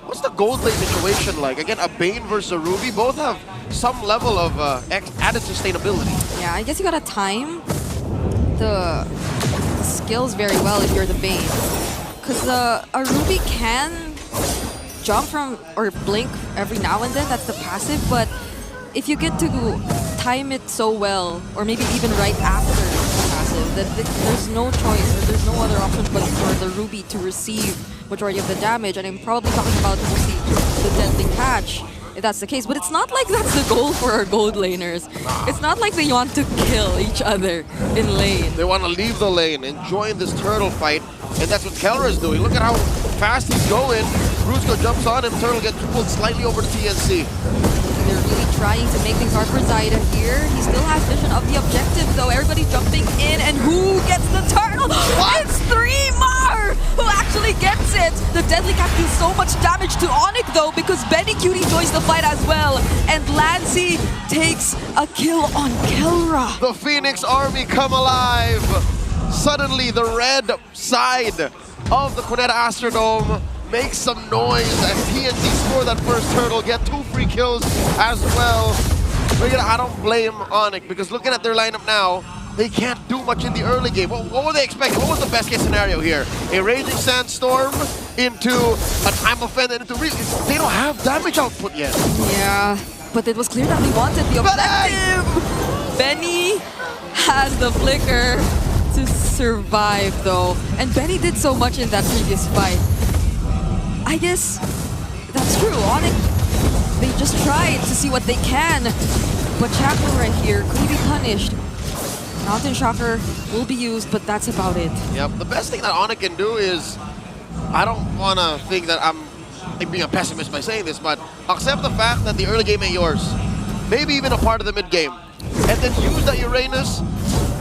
What's the gold lane situation like? Again, a Bane versus a Ruby, both have some level of added sustainability. Yeah, I guess you gotta time the skills very well if you're the Bane. Because a Ruby can jump from or blink every now and then, that's the passive, but if you get to time it so well, or maybe even right after the passive, that there's no choice, or there's no other option but for the Ruby to receive majority of the damage. And I'm probably talking about mostly the deadly catch, if that's the case. But it's not like that's the goal for our gold laners. It's not like they want to kill each other in lane. They want to leave the lane and join this turtle fight, and that's what Kelra is doing. Look at how fast he's going. Brusco jumps on him, Turtle gets pulled slightly over to TNC. They're really trying to make things hard for Zyda here. He still has vision of the objective though. Everybody jumping in, and who gets the turtle? What? It's 3 Mar who actually gets it. The Deadly Cat deals so much damage to Onyx though, because Benny Cutie joins the fight as well. And Lancy takes a kill on Kelra. The Phoenix Army come alive. Suddenly the red side of the Cuneta Astrodome makes some noise, and TNT score that first turtle, get 2 free kills as well. But again, I don't blame Onyx because looking at their lineup now, they can't do much in the early game. What were they expecting? What was the best case scenario here? A Raging Sandstorm into a Time of Fend and into really, they don't have damage output yet. Yeah, but it was clear that they wanted the objective. Benny has the flicker to survive though. And Benny did so much in that previous fight. I guess that's true. Onyx, they just tried to see what they can. But Chaco right here, could he be punished? Mountain Shocker will be used, but that's about it. Yep, the best thing that Onyx can do is, I don't want to think that I'm being a pessimist by saying this, but accept the fact that the early game ain't yours. Maybe even a part of the mid game. And then use that Uranus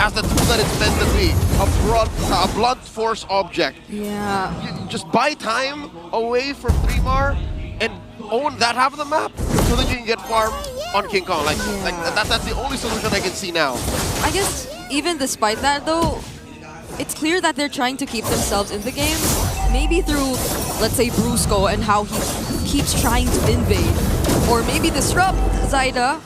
as the tool that it's meant to be. A blunt force object. Yeah. You just buy time away from 3-Mar and own that half of the map so that you can get farm on King Kong. That's the only solution I can see now. I guess even despite that though, it's clear that they're trying to keep themselves in the game. Maybe through, let's say, Brusco and how he keeps trying to invade. Or maybe disrupt Zyda.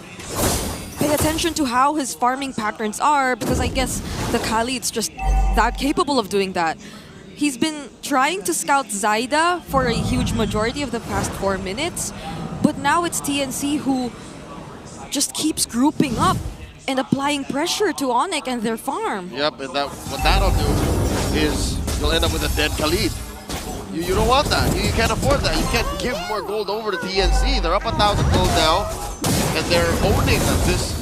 Pay attention to how his farming patterns are, because I guess the Khalid's just that capable of doing that. He's been trying to scout Zyda for a huge majority of the past 4 minutes, but now it's TNC who just keeps grouping up and applying pressure to Onyx and their farm. Yep, and what that'll do is you'll end up with a dead Khalid. You don't want that. You can't afford that. You can't give more gold over to TNC. They're up 1,000 gold now, and they're owning this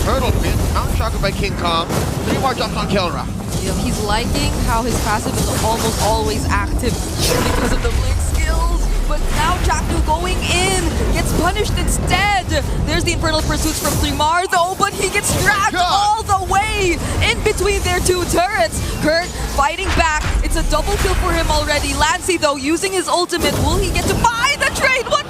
turtle pit. Mount Shocker by King Kong. 3-Mar jumps on Kelra. You know, he's liking how his passive is almost always active because of the blink skills. But now Chaknu going in gets punished instead. There's the Infernal Pursuits from 3-Mar though, but he gets dragged all the way in between their two turrets. Kurt fighting back. It's a double kill for him already. Lancey though using his ultimate. Will he get to buy the trade? What?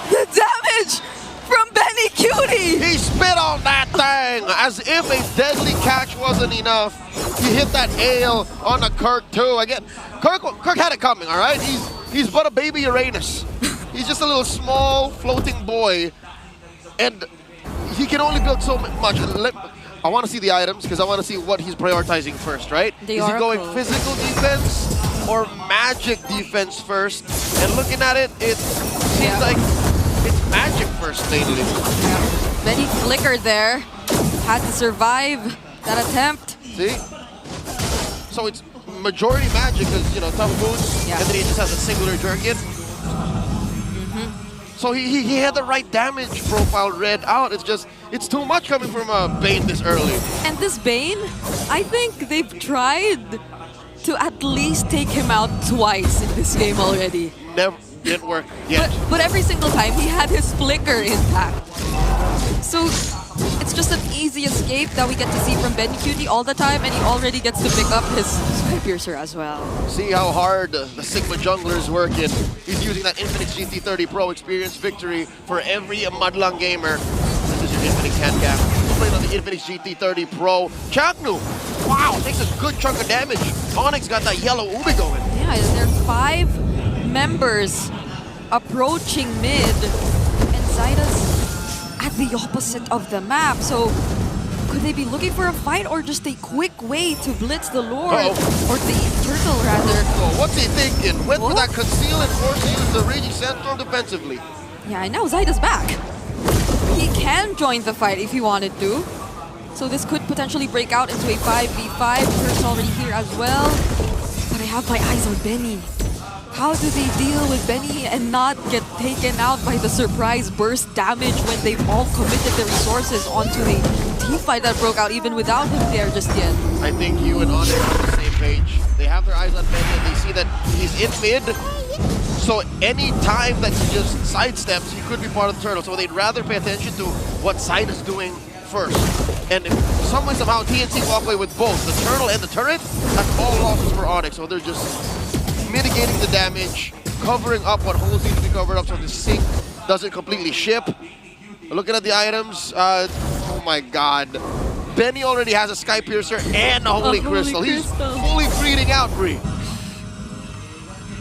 The damage from Benny Cutie! He spit on that thing as if a deadly catch wasn't enough. He hit that ale on a Kirk too. Again, Kirk had it coming, all right? He's but a baby Uranus. He's just a little small floating boy, and he can only build so much. I want to see the items because I want to see what he's prioritizing first, right? Is he going physical defense or magic defense first? And looking at it, it seems like it's magic first mainly. Yeah. Benny flickered there. Had to survive that attempt. See? So it's majority magic because, you know, tough boots, and then he just has a singular Jerkin. So he had the right damage profile read out. It's just, it's too much coming from Bane this early. And this Bane, I think they've tried to at least take him out twice in this game already. Never didn't work yet. But every single time he had his flicker intact. So it's just an easy escape that we get to see from Benny Cutie all the time, and he already gets to pick up his Skypiercer as well. See how hard the Sigma jungler is working. He's using that Infinix GT30 Pro experience victory for every Madlang gamer. This is your Infinix handcap. Playing on the Infinix GT30 Pro. Chaknu, wow, takes a good chunk of damage. Onyx got that yellow Ubi going. Yeah, there are 5 members approaching mid, and Zyda's at the opposite of the map. So could they be looking for a fight or just a quick way to blitz the Lord? Or the Turtle rather. Oh, what's he thinking? Went for that conceal and force to use the Raging Sandstorm defensively. Yeah, and now Zyda's back. He can join the fight if he wanted to. So this could potentially break out into a 5v5. Kurt's already here as well. But I have my eyes on Benny. How do they deal with Benny and not get taken out by the surprise burst damage when they've all committed their resources onto a team fight that broke out even without him there just yet? I think you and Onyx are on the same page. They have their eyes on Benny and they see that he's in mid. So any time that he just sidesteps, he could be part of the turtle. So they'd rather pay attention to what side is doing first. And if some way, somehow TNC walk away with both the turtle and the turret, that's all losses for Onyx. So they're just mitigating the damage, covering up what holes need to be covered up so the sync doesn't completely ship. Looking at the items, oh my god. Benny already has a Skypiercer and a Holy Crystal. He's fully breeding out, Bree.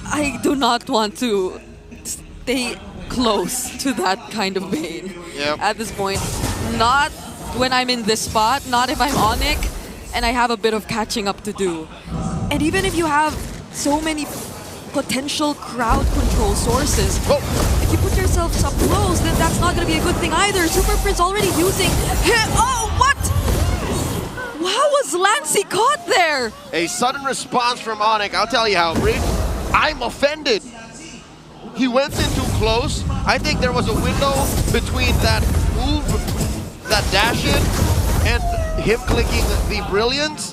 I do not want to stay close to that kind of Bane at this point. Not when I'm in this spot, not if I'm Onyx, and I have a bit of catching up to do. And even if you have so many potential crowd control sources, if you put yourselves up close, then that's not going to be a good thing either. Super Prince already using him. Oh, what? How was Lancey caught there? A sudden response from Onyx. I'll tell you how, Brie. I'm offended. He went in too close. I think there was a window between that move, that dash in, and him clicking the brilliance,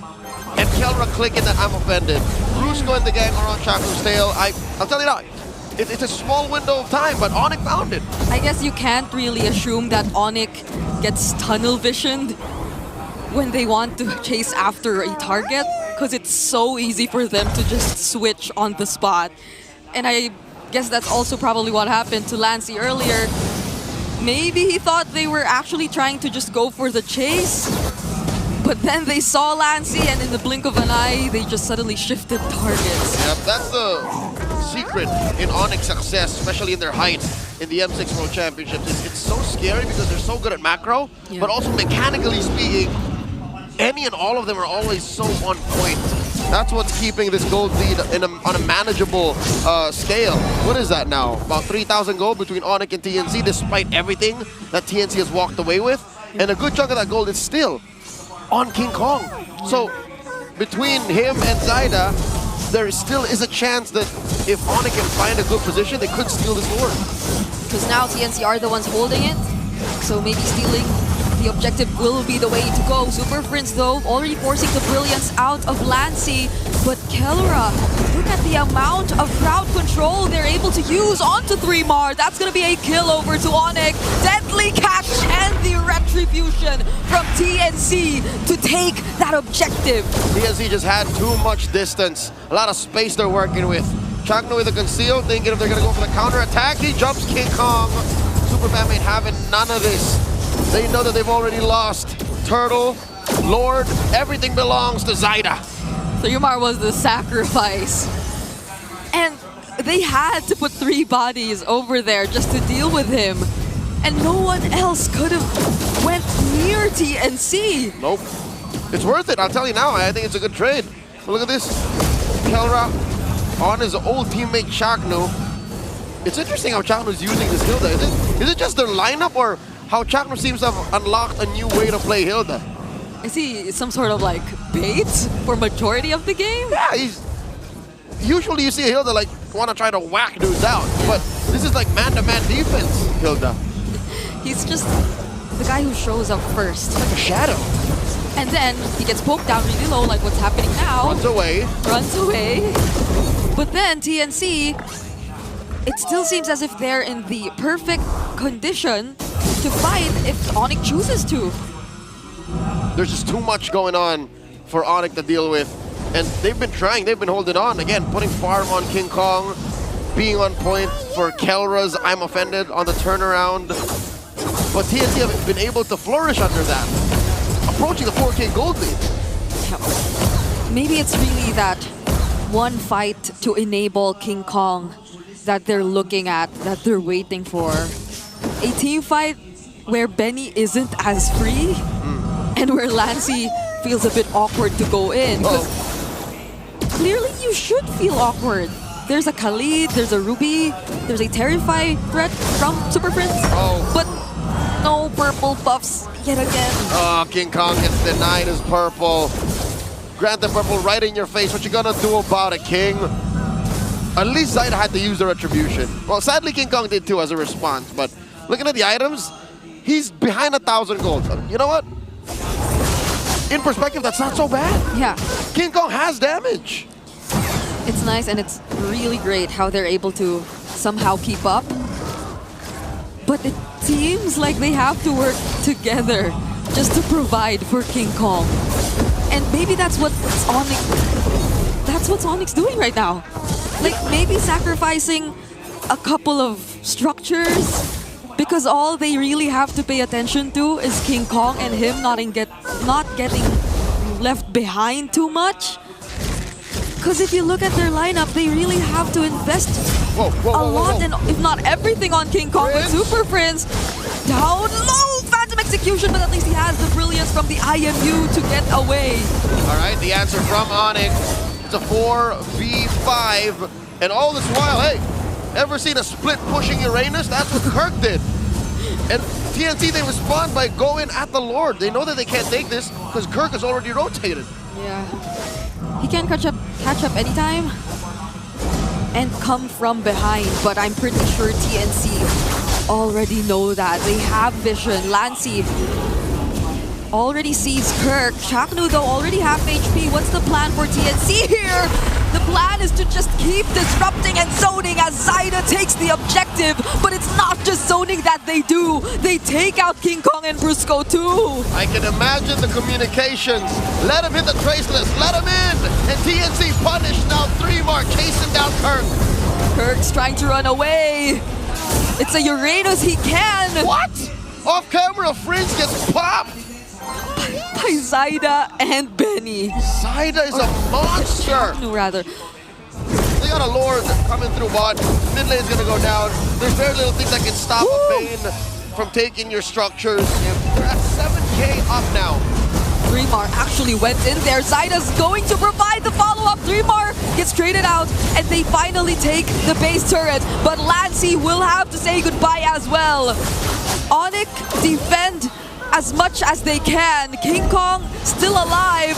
and Kelra clicking that I'm offended. Rusko and the gang are on Chaku's tail. I'll tell you now, it's a small window of time, but Onyx found it. I guess you can't really assume that Onyx gets tunnel visioned when they want to chase after a target, because it's so easy for them to just switch on the spot. And I guess that's also probably what happened to Lancey earlier. Maybe he thought they were actually trying to just go for the chase, but then they saw Lancey, and in the blink of an eye, they just suddenly shifted targets. Yep, that's the secret in Onyx success, especially in their height in the M6 World Championships. It's so scary because they're so good at macro, but also mechanically speaking, any and all of them are always so on point. That's what's keeping this gold lead on a manageable scale. What is that now? About 3,000 gold between Onyx and TNC, despite everything that TNC has walked away with. And a good chunk of that gold is still on King Kong. So between him and Zaida, there still is a chance that if Onyx can find a good position, they could steal this war. Because now TNC are the ones holding it, so maybe stealing the objective will be the way to go. Super Prince, though, already forcing the brilliance out of Lancey. But Kelra, look at the amount of crowd control they're able to use onto 3mar. That's going to be a kill over to Onyx. Deadly catch and the retribution from TNC to take that objective. TNC just had too much distance. A lot of space they're working with. Chakno with a conceal, thinking if they're going to go for the counter attack. He jumps King Kong. Superfam ain't having none of this. They know that they've already lost Turtle, Lord, everything belongs to Zaida. So Yumar was the sacrifice. And they had to put 3 bodies over there just to deal with him. And no one else could have went near TNC. Nope. It's worth it, I'll tell you now. I think it's a good trade. But look at this. Kelra on his old teammate Chakno. It's interesting how Chakno's using this Hilda. Is it just their lineup, or how Chakno seems to have unlocked a new way to play Hilda? Is he some sort of like bait for majority of the game? Yeah, usually you see Hilda like want to try to whack dudes out, but this is like man-to-man defense, Hilda. He's just the guy who shows up first. Like a shadow. And then he gets poked down really low, like what's happening now. Runs away. Runs away. But then TNC, it still seems as if they're in the perfect condition to fight if Onyx chooses to. There's just too much going on for Onyx to deal with. And they've been trying, they've been holding on. Again, putting farm on King Kong, being on point for Kelra's I'm Offended on the turnaround. But TNT have been able to flourish under that, approaching the 4K gold lead. Maybe it's really that one fight to enable King Kong that they're looking at, that they're waiting for. A team fight where Benny isn't as free and where Lancey feels a bit awkward to go in. Clearly you should feel awkward. There's a Khalid, there's a Ruby, there's a Terrify threat from Super Prince. But no purple buffs yet again. Oh, King Kong gets denied his purple. Grant the purple right in your face. What you gonna do about it, King? At least Zaida had to use the retribution. Well, sadly King Kong did too as a response, but looking at the items, he's behind 1,000 gold. You know what? In perspective, that's not so bad. Yeah. King Kong has damage. It's nice and it's really great how they're able to somehow keep up. But it seems like they have to work together just to provide for King Kong. And maybe that's what Onyx doing right now. Like maybe sacrificing a couple of structures because all they really have to pay attention to is King Kong and him not getting left behind too much. Because if you look at their lineup, they really have to invest a lot, and if not everything, on King Kong. But Super Prince down low, Phantom execution, but at least he has the brilliance from the IMU to get away. All right, the answer from Onyx. It's a 4v5. And all this while, hey, ever seen a split pushing Uranus? That's what Kirk did. And TNC, they respond by going at the Lord. They know that they can't take this because Kirk has already rotated. Yeah. He can catch up anytime and come from behind, but I'm pretty sure TNC already know that. They have vision. Lancey already sees Kirk. Chaknu, though, already half HP. What's the plan for TNC here? The plan is to just keep disrupting and zoning as Zyda takes the objective, but it's not just zoning that they do. They take out King Kong and Brusco too. I can imagine the communications. Let him hit the traceless, let him in! And TNC punished now 3-mark, chasing down Kirk. Kirk's trying to run away. It's a Uranus, he can! What? Off camera, Fringe gets popped! By Zyda and Benny. Zyda is a monster! No, rather. They got a Lord coming through bot. Mid lane's gonna go down. There's very little things that can stop a Bane from taking your structures. We're at 7k up now. 3-Mar actually went in there. Zyda's going to provide the follow-up. 3-Mar gets traded out, and they finally take the base turret. But Lancey will have to say goodbye as well. Onyx defend as much as they can. King Kong still alive.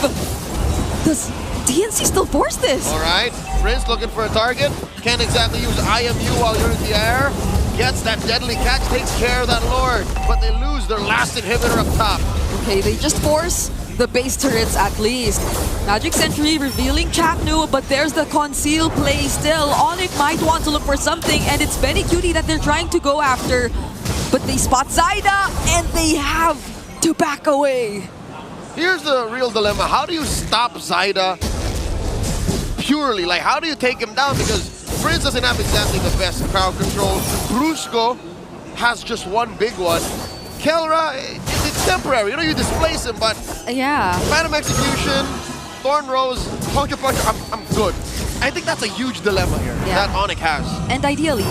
Does TNC still force this? All right, Prince looking for a target. Can't exactly use IMU while you're in the air. Gets that deadly catch, takes care of that Lord. But they lose their last inhibitor up top. Okay, they just force the base turrets at least. Magic Sentry revealing Chaknu, but there's the conceal play still. Onyx might want to look for something, and it's Benny Cutie that they're trying to go after. But they spot Zyda, and they have to back away. Here's the real dilemma. How do you stop Zyda purely? Like, how do you take him down? Because Prince doesn't have exactly the best crowd control. Brusco has just one big one. Kelra, it's temporary. You know, you displace him, but yeah. Phantom Execution, Thorn Rose, Puncture Puncher, I'm good. I think that's a huge dilemma here that Onyx has. And ideally,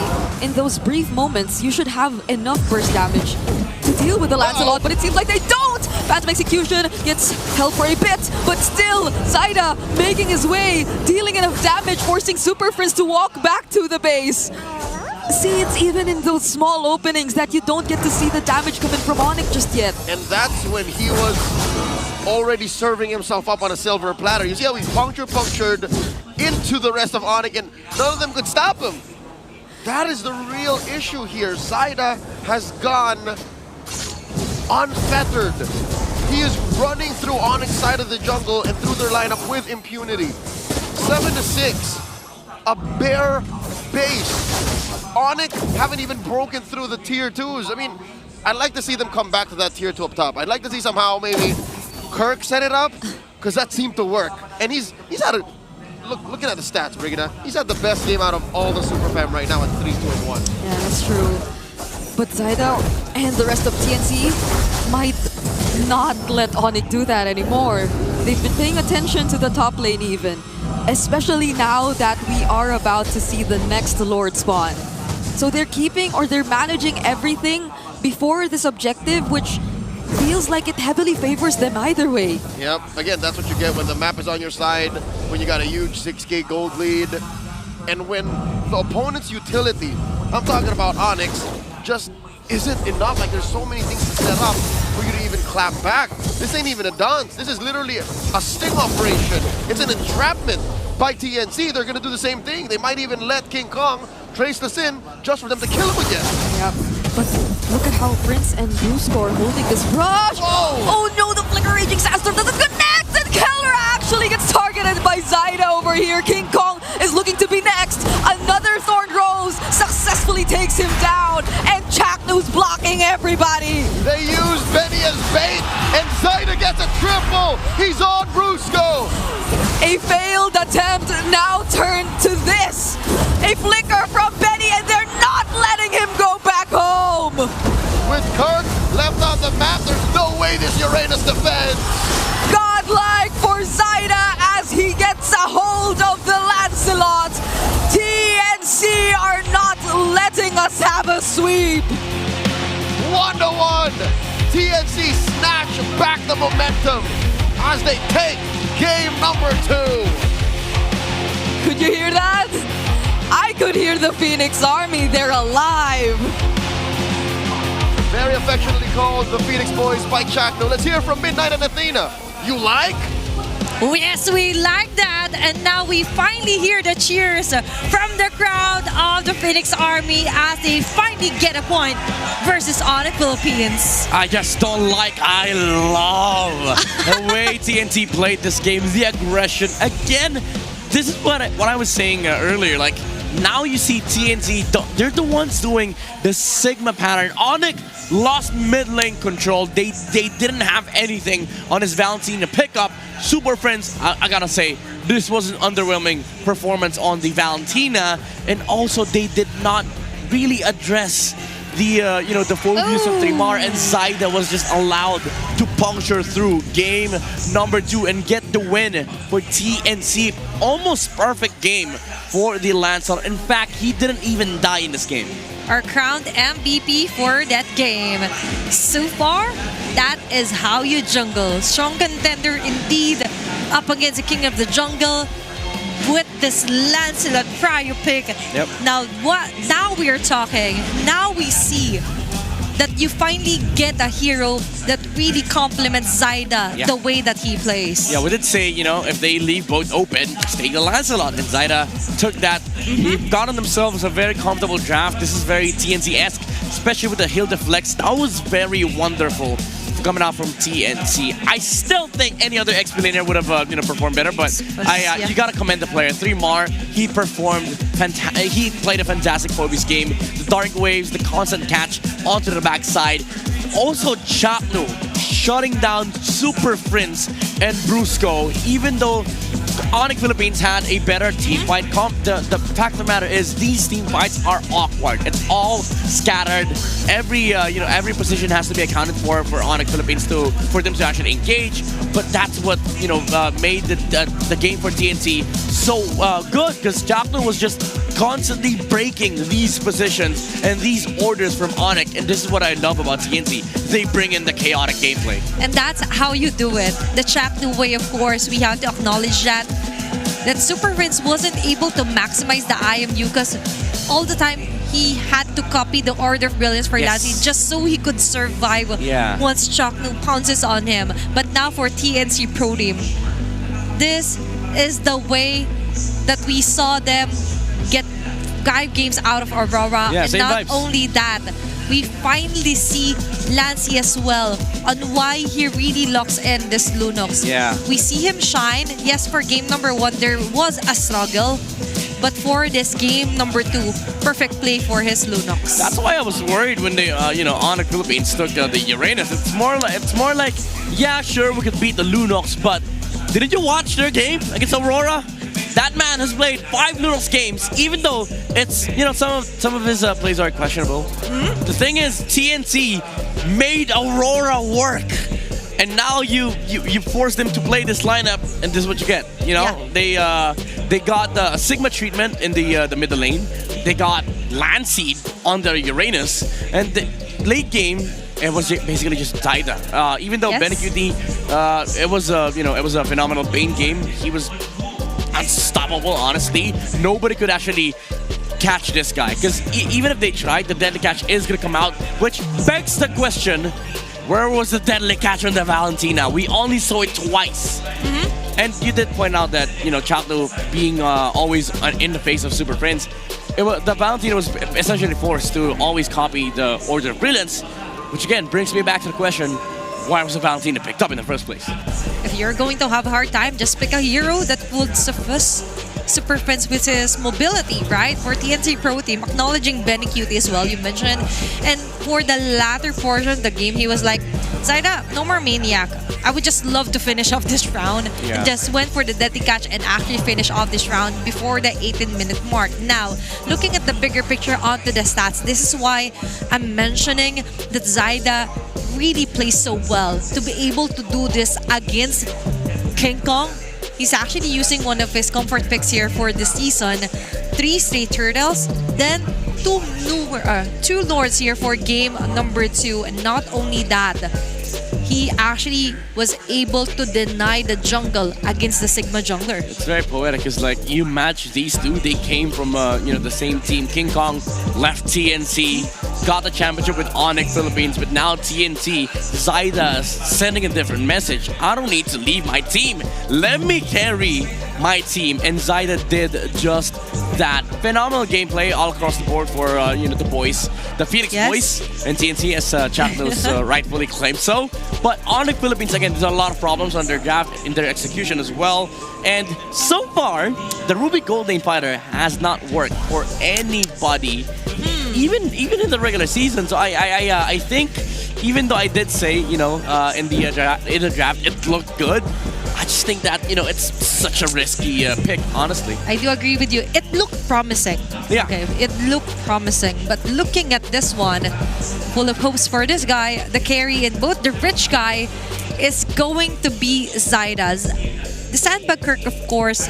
in those brief moments, you should have enough burst damage to deal with the Lancelot, but it seems like they don't! Phantom Execution gets held for a bit, but still, Zyda making his way, dealing enough damage, forcing Super Prince to walk back to the base. See, it's even in those small openings that you don't get to see the damage coming from Onyx just yet. And that's when he was already serving himself up on a silver platter. You see how he punctured into the rest of Onyx, and none of them could stop him. That is the real issue here. Zyda has gone unfettered. He is running through Onyx side of the jungle and through their lineup with impunity. 7-6, a bare base. Onyx haven't even broken through the tier 2s. I mean, I'd like to see them come back to that tier 2 up top. I'd like to see somehow maybe Kirk set it up, because that seemed to work. And he's had a looking at the stats, Brigida, he's had the best game out of all the Super Fam right now at 3-2-1. Yeah, that's true. But Zyda and the rest of TNC might not let Onyx do that anymore. They've been paying attention to the top lane even, especially now that we are about to see the next Lord spawn. So they're keeping or they're managing everything before this objective, which feels like it heavily favors them either way. Yep, again, that's what you get when the map is on your side, when you got a huge 6k gold lead, and when the opponent's utility, I'm talking about Onyx, just isn't enough. Like, there's so many things to set up for you to even clap back. This ain't even a dance. This is literally a sting operation. It's an entrapment by TNC. They're gonna do the same thing. They might even let King Kong trace this in just for them to kill him again. Yep. But look at how Prince and Brusco are holding this rush. Oh no, the Flicker Raging Sandstorm doesn't connect, and Keller actually gets targeted by Zyda over here. King Kong is looking to be next. Another Thorn Rose successfully takes him down, and Chaknu's blocking everybody. They use Benny as bait, and Zyda gets a triple. He's on Brusco. A failed attempt now turned to this. A flicker from Benny, and they're not letting him go back home. With Kirk left on the map, there's no way this Uranus defends. Godlike for Zyda as he gets a hold of the Lancelot. TNC are not letting us have a sweep. 1-1. TNC snatch back the momentum as they take game number 2. Could you hear that? I could hear the Phoenix Army. They're alive. Very affectionately called the Phoenix Boys by Chakno. Let's hear from Midnight and Athena. You like? Oh, yes, we like that. And now we finally hear the cheers from the crowd of the Phoenix Army as they finally get a point versus Onyx Philippines. I just don't like, I love the way TNT played this game, the aggression. Again, this is what I was saying earlier. Like, now you see TNT, they're the ones doing the Sigma pattern. Onyx lost mid lane control. They didn't have anything on his Valentina pickup. Super Friends, I gotta say, this was an underwhelming performance on the Valentina, and also they did not really address the the full use of Trimar, and Zaida was just allowed to puncture through game number 2 and get the win for TNC. Almost perfect game for the Lancelot. In fact, he didn't even die in this game. Our crowned MVP for that game. So far, that is how you jungle. Strong contender indeed up against the king of the jungle with this Lancelot prior pick. Yep. Now we are talking. Now we see that you finally get a hero that really complements Zaida the way that he plays. Yeah, we did say, if they leave both open, stay the Lancelot. And Zaida took that. They've gotten themselves a very comfortable draft. This is very TNC-esque, especially with the hill deflects. That was very wonderful coming out from TNC. I still think any other XP laner would have performed better, but you gotta commend the player. Trimar, he performed he played a fantastic Phoebus game. The dark waves, the constant catch onto the backside. Also Chapno shutting down Super Prince and Brusco, even though Onyx Philippines had a better team fight comp. The fact of the matter is these team fights are awkward. It's all scattered. Every position has to be accounted for Onyx Philippines for them to actually engage. But that's what made the game for TNT so good, because Chapno was just constantly breaking these positions and these orders from Onyx, and this is what I love about TNT. They bring in the chaotic gameplay. And that's how you do it. The Chapno way, of course, we have to acknowledge that Super Prince wasn't able to maximize the IMU because all the time he had to copy the Order of Brilliance for Lassie just so he could survive once Chapno pounces on him. But now for TNC Pro Team, this is the way that we saw them get 5 games out of Aurora. Yeah, and not only that, we finally see Lancey as well on why he really locks in this Lunox. Yeah. We see him shine. Yes, for game number 1, there was a struggle. But for this game number 2, perfect play for his Lunox. That's why I was worried when they, Onyx Philippines took the Uranus. It's more like, yeah, sure, we could beat the Lunox, but didn't you watch their game against Aurora? That man has played 5 Lunox games, even though it's, some of his plays are questionable. The thing is, TNC made Aurora work. And now you force them to play this lineup, and this is what you get. They got the Sigma treatment in the middle lane. They got Landseed on their Uranus, and the late game it was basically just Zaida. Even though Benecuti, it was a phenomenal Bane game. He was unstoppable, honestly. Nobody could actually catch this guy, because even if they tried, the deadly catch is gonna come out, which begs the question, where was the deadly catch on the Valentina? We only saw it twice. And you did point out that, Chapno being always in the face of Super Friends, the Valentina was essentially forced to always copy the Order of Brilliance, which again brings me back to the question, why was the Valentina picked up in the first place? If you're going to have a hard time, just pick a hero that would suffice Super Friends with his mobility, right? For TNC Pro Team, acknowledging Benecuti as well, you mentioned. And for the latter portion of the game, he was like, Zaida, no more Maniac. I would just love to finish off this round. And just went for the deadly catch and actually finish off this round before the 18-minute mark. Now, looking at the bigger picture onto the stats, this is why I'm mentioning that Zaida really plays so well to be able to do this against King Kong. He's actually using one of his comfort picks here for the season. 3 straight turtles, then two lords here for game number 2. And not only that, he actually was able to deny the jungle against the Sigma jungler. It's very poetic because like you match these two, they came from the same team. King Kong left TNC, got the championship with Onyx Philippines, but now TNT, Zyda sending a different message. I don't need to leave my team. Let me carry my team, and Zyda did just that. Phenomenal gameplay all across the board for the boys, the Phoenix boys, and TNT, as Chaknos rightfully claimed so. But Onyx Philippines, again, there's a lot of problems on their draft, in their execution as well. And so far, the Ruby Gold Lane Fighter has not worked for anybody, even in the regular season. So I think, even though I did say, in the draft, it looked good, I just think that, it's such a risky pick, honestly. I do agree with you. It looked promising. Yeah. Okay, it looked promising. But looking at this one, full of hopes for this guy, the carry in both the rich guy is going to be Zyda's. The Sandbag Kirk, of course,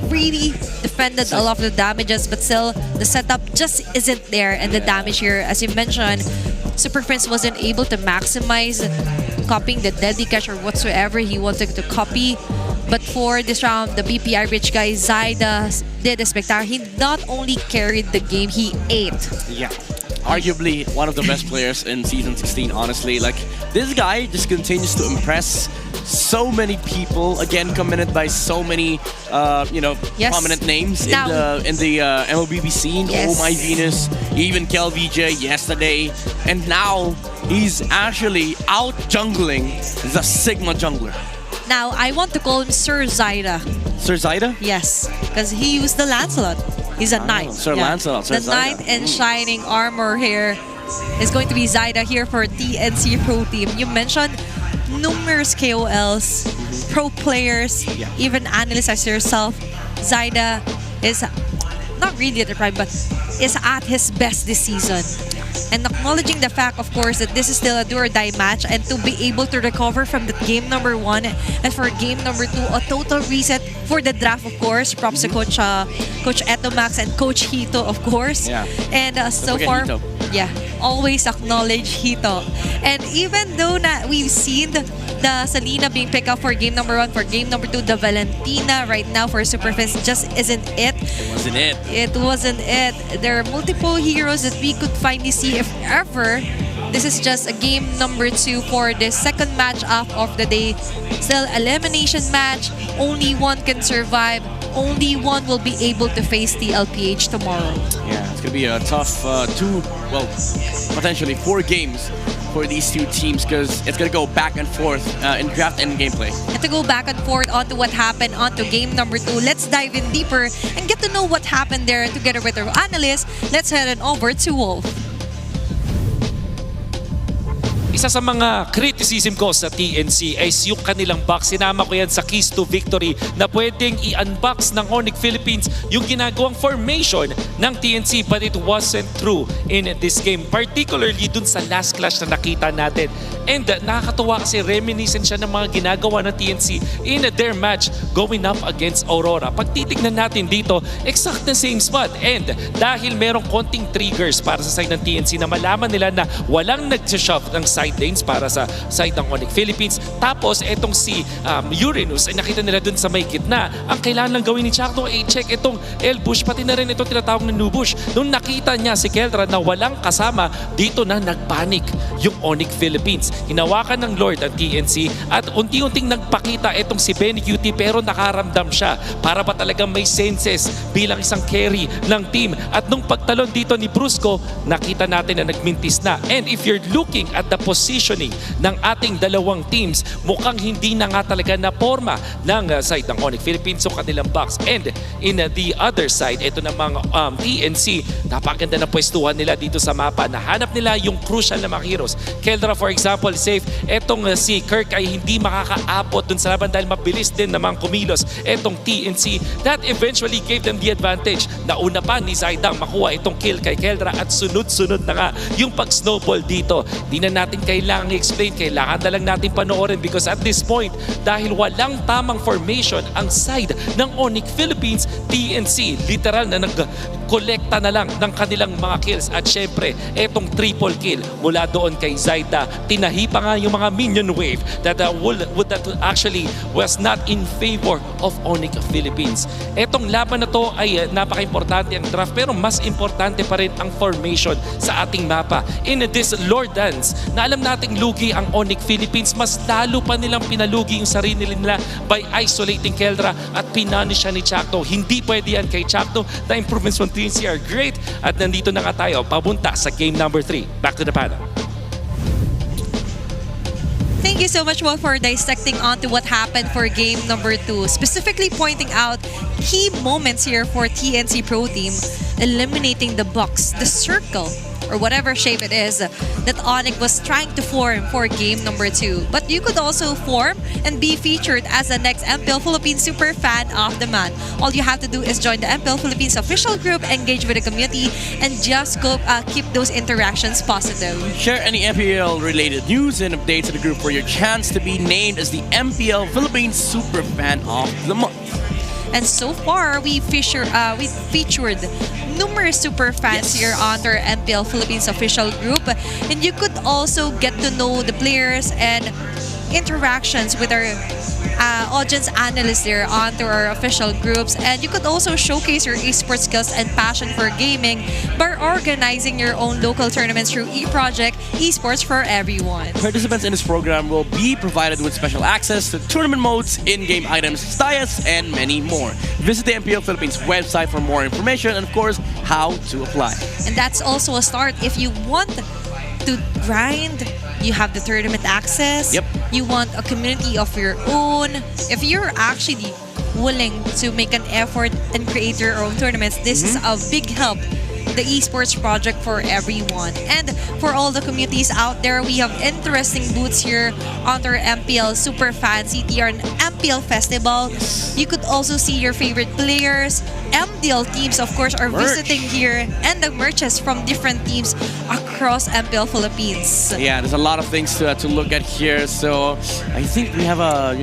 really defended a lot of the damages, but still, the setup just isn't there. And the damage here, as you mentioned, Super Prince wasn't able to maximize copying the deadly catch or whatsoever he wanted to copy. But for this round, the BPI rich guy, Zyda, did a spectacular. He not only carried the game, he ate. Yeah. Arguably one of the best players in Season 16, honestly. Like, this guy just continues to impress so many people. Again, commended by so many, prominent names in the MLBB scene. Oh My Venus, even Kel VJ yesterday. And now, he's actually out jungling the Sigma jungler. Now, I want to call him Sir Zyda. Sir Zyda? Yes, because he used the Lancelot. He's a knight. Sir Lancelot. Sir The knight in shining armor here is going to be Zyda here for TNC Pro Team. You mentioned numerous KOLs, pro players, even analysts as yourself. Zyda is not really at the prime, but is at his best this season. And acknowledging the fact, of course, that this is still a do-or-die match, and to be able to recover from the game number 1 and for game number 2, a total reset for the draft, of course. Props to Coach Etomax and Coach Hito, of course. Yeah. And so far, Hito. always acknowledge Hito. And even though we've seen the Selena being picked up for game number 1, for game number 2, the Valentina right now for Superfest just isn't it. It wasn't it. It wasn't it. There are multiple heroes that we could finally see if ever. This is just a game number 2 for the second match of the day. Still elimination match. Only one can survive. Only one will be able to face TLPH tomorrow. Yeah, it's going to be a tough potentially 4 games for these two teams, because it's going to go back and forth in draft and gameplay. And to go back and forth onto what happened onto game number 2, let's dive in deeper and get to know what happened there together with our analyst. Let's head on over to Wolf. Isa sa mga criticism ko sa TNC ay yung kanilang box. Sinama ko yan sa keys to victory na pwedeng i-unbox ng Onyx Philippines yung ginagawang formation ng TNC, but it wasn't true in this game. Particularly dun sa last clash na nakita natin. And nakakatuwa kasi reminiscent siya ng mga ginagawa ng TNC in their match going up against Aurora. Pag titignan natin dito, exact the same spot. And dahil merong konting triggers para sa side ng TNC na malaman nila na walang nag-shove ng side lanes para sa side ng Onyx Philippines. Tapos etong si Uranus ay nakita nila dun sa may gitna. Ang kailangan lang gawin ni Chakno ay check itong L-Bush, pati na rin itong tinatawag na Nubush. Nung nakita niya si Keldra na walang kasama, dito na nagpanik yung Onyx Philippines. Hinawakan ng Lord ang TNC at unti-unting nagpakita itong si Benny QT, pero nakaramdam siya para ba talagang may senses bilang isang carry ng team. At nung pagtalon dito ni Brusco, nakita natin na nagmintis na. And if you're looking at the positioning ng ating dalawang teams, mukhang hindi na nga talaga na forma ng side ng Onyx Philippines so kanilang box. And in the other side, ito namang TNC, napakaganda na pwestuhan nila dito sa mapa. Nahanap nila yung crucial na mga heroes. Keldra, for example, safe. Etong si Kirk ay hindi makakaabot dun sa laban dahil mabilis din namang kumilos etong TNC. That eventually gave them the advantage. Nauna pa ni Zaidang makuha itong kill kay Keldra at sunod-sunod na nga yung pag-snowball dito. Di na natin kailangang i-explain, kailangan na lang natin panoorin because at this point, dahil walang tamang formation ang side ng Onyx Philippines, TNC literal na kolekta na lang ng kanilang mga kills. At syempre, etong triple kill mula doon kay Zaida. Tinahi pa nga yung mga minion wave that actually was not in favor of Onyx Philippines. Etong laban na to ay napaka-importante ang draft, pero mas importante pa rin ang formation sa ating mapa. In this Lord Dance, na alam nating lugi ang Onyx Philippines, mas lalo pa nilang pinalugi yung sarili nila by isolating Keldra at pinunish siya ni Chacto. Hindi pwede yan kay Chacto. The improvements from TNC are great. At nandito na nga tayo, pabunta sa game number 3. Back to the panel. Thank you so much, Will, for dissecting onto what happened for game number 2, specifically pointing out key moments here for TNC Pro Team, eliminating the box, the circle, or whatever shape it is that Onyx was trying to form for game number 2. But you could also form and be featured as the next MPL Philippines Super Fan of the Month. All you have to do is join the MPL Philippines official group, engage with the community, and just go keep those interactions positive. Share any MPL related news and updates to the group for your chance to be named as the MPL Philippines Super Fan of the Month. And so far, we featured numerous super fans here on our MPL Philippines official group. And you could also get to know the players and interactions with our audience analysts there onto our official groups. And you could also showcase your esports skills and passion for gaming by organizing your own local tournaments through eProject Esports for Everyone. Participants in this program will be provided with special access to tournament modes, in-game items, styles, and many more. Visit the MPL Philippines website for more information and, of course, how to apply. And that's also a start if you want to grind. You have the tournament access. Yep. You want a community of your own. If you're actually willing to make an effort and create your own tournaments, this is a big help. The esports project for everyone. And for all the communities out there, we have interesting booths here on our MPL Super Fan CTR and MPL Festival. You could also see your favorite players. MDL teams, of course, are visiting here, and the merches from different teams across MPL Philippines. Yeah, there's a lot of things to look at here. So I think we have a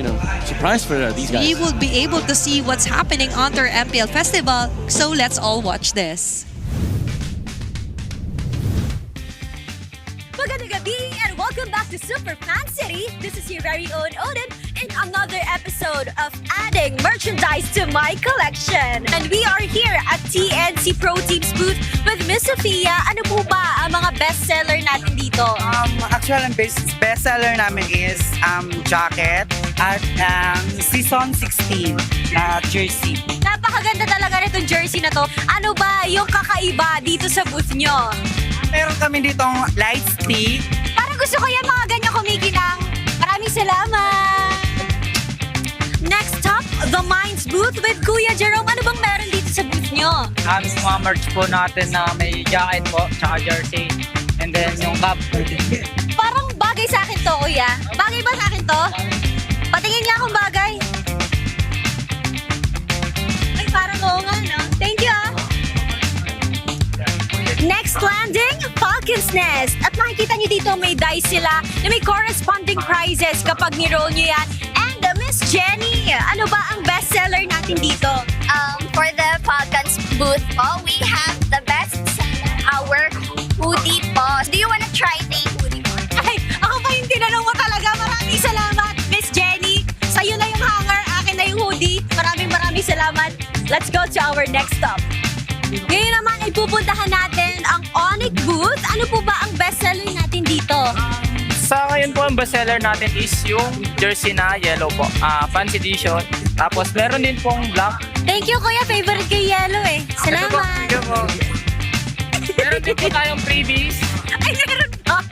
surprise for these guys. You will be able to see what's happening on our MPL Festival. So let's all watch this. Magandang gabi and welcome back to Super Fan City. This is your very own Odin in another episode of Adding Merchandise to My Collection. And we are here at TNC Pro Team's booth with Miss Sophia. Ano po ba ang mga bestseller natin dito? Actually, ang bestseller namin is jacket at season 16 na jersey. Napakaganda talaga nitong jersey na to. Ano ba yung kakaiba dito sa booth nyo? Meron kami ditong light stick. Parang gusto ko yan mga ganyan kumikinang. Maraming salamat! Next up, the Minds booth with Kuya Jerome. Ano bang meron dito sa booth nyo? Mga merch po natin na may jacket po, tsaka jersey. And then yung cup. Parang bagay sa akin to, Kuya. Bagay ba sa akin to? Patingin niya akong bagay. Ay, parang oo nga, no? Thank you, ah. Next landing, Falcon's Nest. At makikita nyo dito may dice sila na may corresponding prizes kapag ni-roll nyo yan. And Miss Jenny, ano ba ang bestseller natin dito? For the Falcons booth po, we have the best seller, our hoodie po. Do you wanna try the hoodie po? Ay, ako pa yung tinanong mo talaga. Maraming salamat, Miss Jenny. Sa'yo na yung hanger, akin na yung hoodie. Maraming salamat. Let's go to our next stop. Ngayon naman ay pupuntahan natin ang Onyx booth. Ano po ba ang bestseller natin dito? Sa ngayon po ang bestseller natin is yung jersey na yellow po. Fancy edition. Tapos meron din pong black. Thank you kuya, favorite kay yellow eh. Salamat. Thank you po. Meron din po tayong freebies. Ay, meron pa.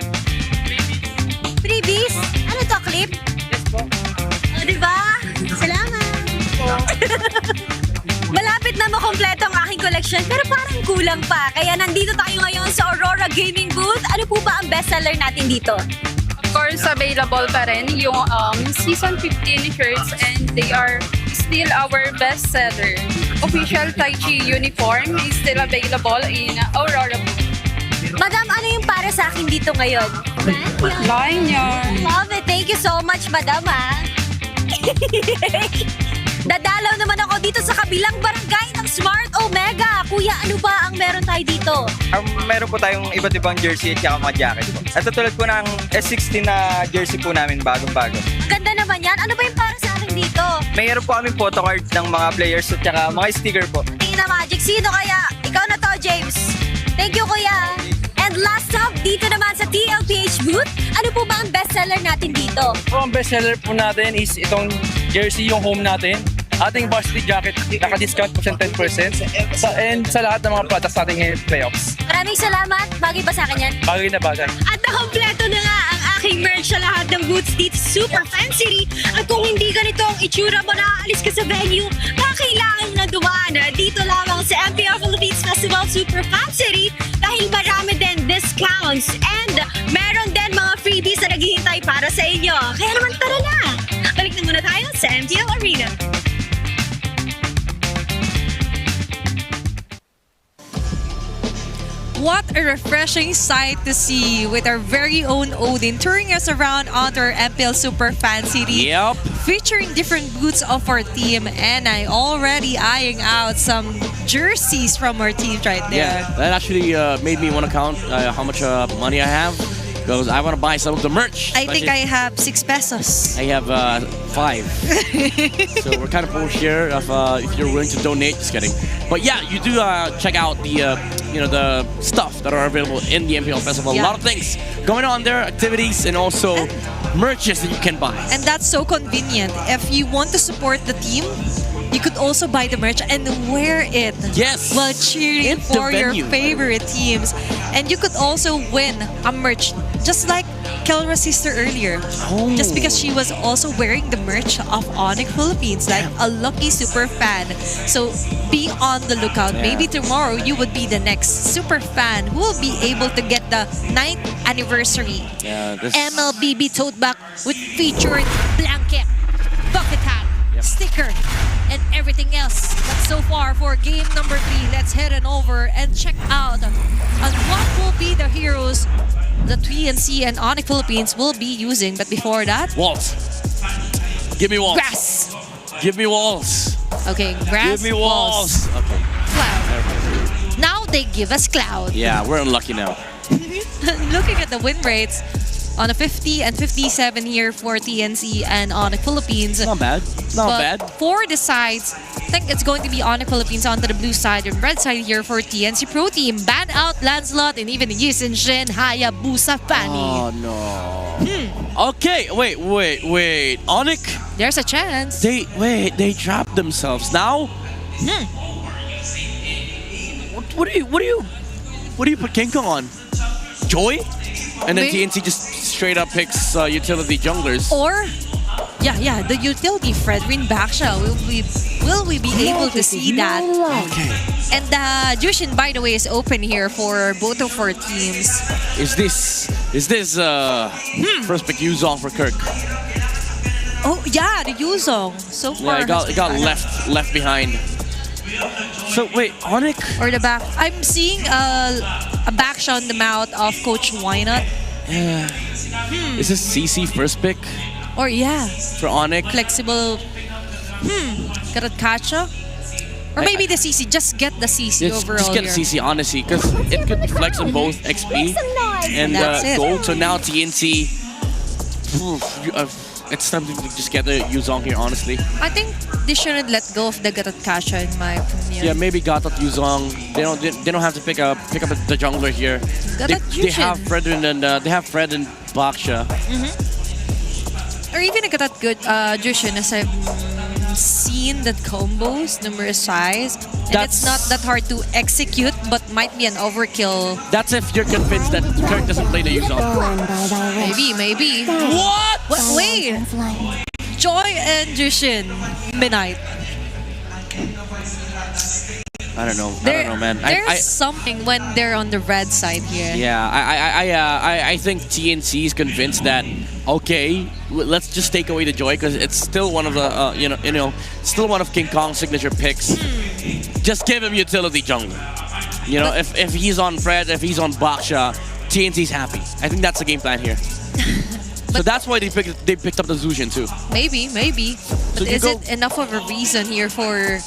Freebies? Ano to, clip? Yes po. O, diba? Salamat. Malapit na makompleto ang aking collection pero parang kulang pa. Kaya nandito tayo ngayon sa AURORA Gaming Booth. Ano po ba ang bestseller natin dito? Of course, available pa rin yung Season 15 shirts and they are still our bestseller. Official Tai Chi uniform is still available in AURORA Booth. Madam, ano yung para sa akin dito ngayon? Lanyard. Love it. Thank you so much, Madam, ha? Dadalaw naman ako dito sa kabilang barangay ng Smart Omega. Kuya, ano ba ang meron tayo dito? Meron po tayong iba't ibang jersey at saka mga jacket po. At tulad po ng S16 na jersey po namin, bagong-bago. Ganda naman yan. Ano ba yung para sa akin dito? Mayroon po kaming photo card ng mga players at saka mga sticker po. Tina Magic, sino kaya? Ikaw na to, James. Thank you, kuya. And last up, dito naman sa TLPH booth, ano po ba ang bestseller natin dito? Ang bestseller po natin is itong jersey, yung home natin. Ating varsity jacket, naka-discount po siya 10%. And sa lahat ng mga products natin ngayon playoffs. Maraming salamat. Bagay ba sa akin yan? Bagay na bagay. At nakompleto na nga ang aking merch sa lahat ng booths dito sa Super Fan City. At kung hindi ganito ang itsura mo na aalis ka sa venue, kailangan na dumaan dito lamang sa MPL Philippines Festival Super Fan City dahil marami din discounts and meron din mga freebies na naghihintay para sa inyo. Kaya naman tara na! Balik na muna tayo sa MPL Arena. What a refreshing sight to see with our very own Odin touring us around onto our MPL Super Fan City. Yep. Featuring different booths of our team, and I already eyeing out some jerseys from our team right there. Yeah, that actually made me want to count how much money I have. Because I want to buy some of the merch. I think I have 6 pesos. I have 5. So we're kind of poor here. If you're willing to donate, just kidding. But yeah, you do check out the the stuff that are available in the MPL Festival. Yeah. A lot of things going on there, activities, and also merches that you can buy. And that's so convenient. If you want to support the team, you could also buy the merch and wear it. Yes. While cheering In the for your venue. favorite teams. And you could also win a merch, just like Kelra's sister earlier. Oh. Just because she was also wearing the merch of Onyx Philippines, like a lucky super fan. So be on the lookout. Yeah. Maybe tomorrow you would be the next super fan who will be able to get the 9th anniversary Yeah, this MLBB tote bag with featured blanket, bucket hat, sticker, and everything else. But so far for game number 3, let's head on over and check out on what will be the heroes the TNC and Onyx Philippines will be using. But before that, walls. Give me walls. Grass. Give me walls. Okay, grass. Give me walls. Okay. Cloud. Now they give us cloud. Yeah, we're unlucky now. Looking at the win rates on a 50 and 57 here for TNC and Onyx Philippines. Not bad. Not bad. For the sides, I think it's going to be Onyx Philippines onto the blue side and red side here for TNC Pro Team. Ban out Lancelot and even Yisin Shin Hayabusa Fanny. Oh no. Okay, wait. Onyx. There's a chance. They trapped themselves now. What do you put King Kong on? Joy? And then TNC just straight up picks utility junglers. Or, yeah, the utility Fredrin Baksha. Will we be able to see that? Okay. And Jushin, by the way, is open here for both of our teams. Is this first pick Yuzong for Kirk? Oh yeah, the Yuzong. So far, Yeah, it got left behind. So wait, Onyx? Or the back. I'm seeing a back shot in the mouth of Coach Wynot. Yeah. Is this CC first pick? Or yeah. For Onyx? Flexible. Karatkacha? Or maybe the CC. Just get the CC overall Just get here. CC, honestly, because it could flex on both XP and That's it. gold. So now TNC, it's time to just get the Yuzong here, honestly. I think they shouldn't let go of the Karatkacha in my opinion. Yeah, maybe Gatot Yuzong. They don't have to pick up the jungler here. They have Fred and Baksha. Or even a Gatot good Jushin, as I've seen that combos numerous times. And it's not that hard to execute, but might be an overkill. That's if you're convinced that Kirk doesn't play the Yuzong. Maybe. What? Wait. Joy and Jushin, midnight. I don't know, man. There's something when they're on the red side here. Yeah, I think TNC is convinced that okay, let's just take away the Joy because it's still one of the still one of King Kong's signature picks. Just give him utility jungler. If he's on Fred, if he's on Baksha, TNC's happy. I think that's the game plan here. So that's why they picked up the Zushin too. Maybe. But So is it enough of a reason here for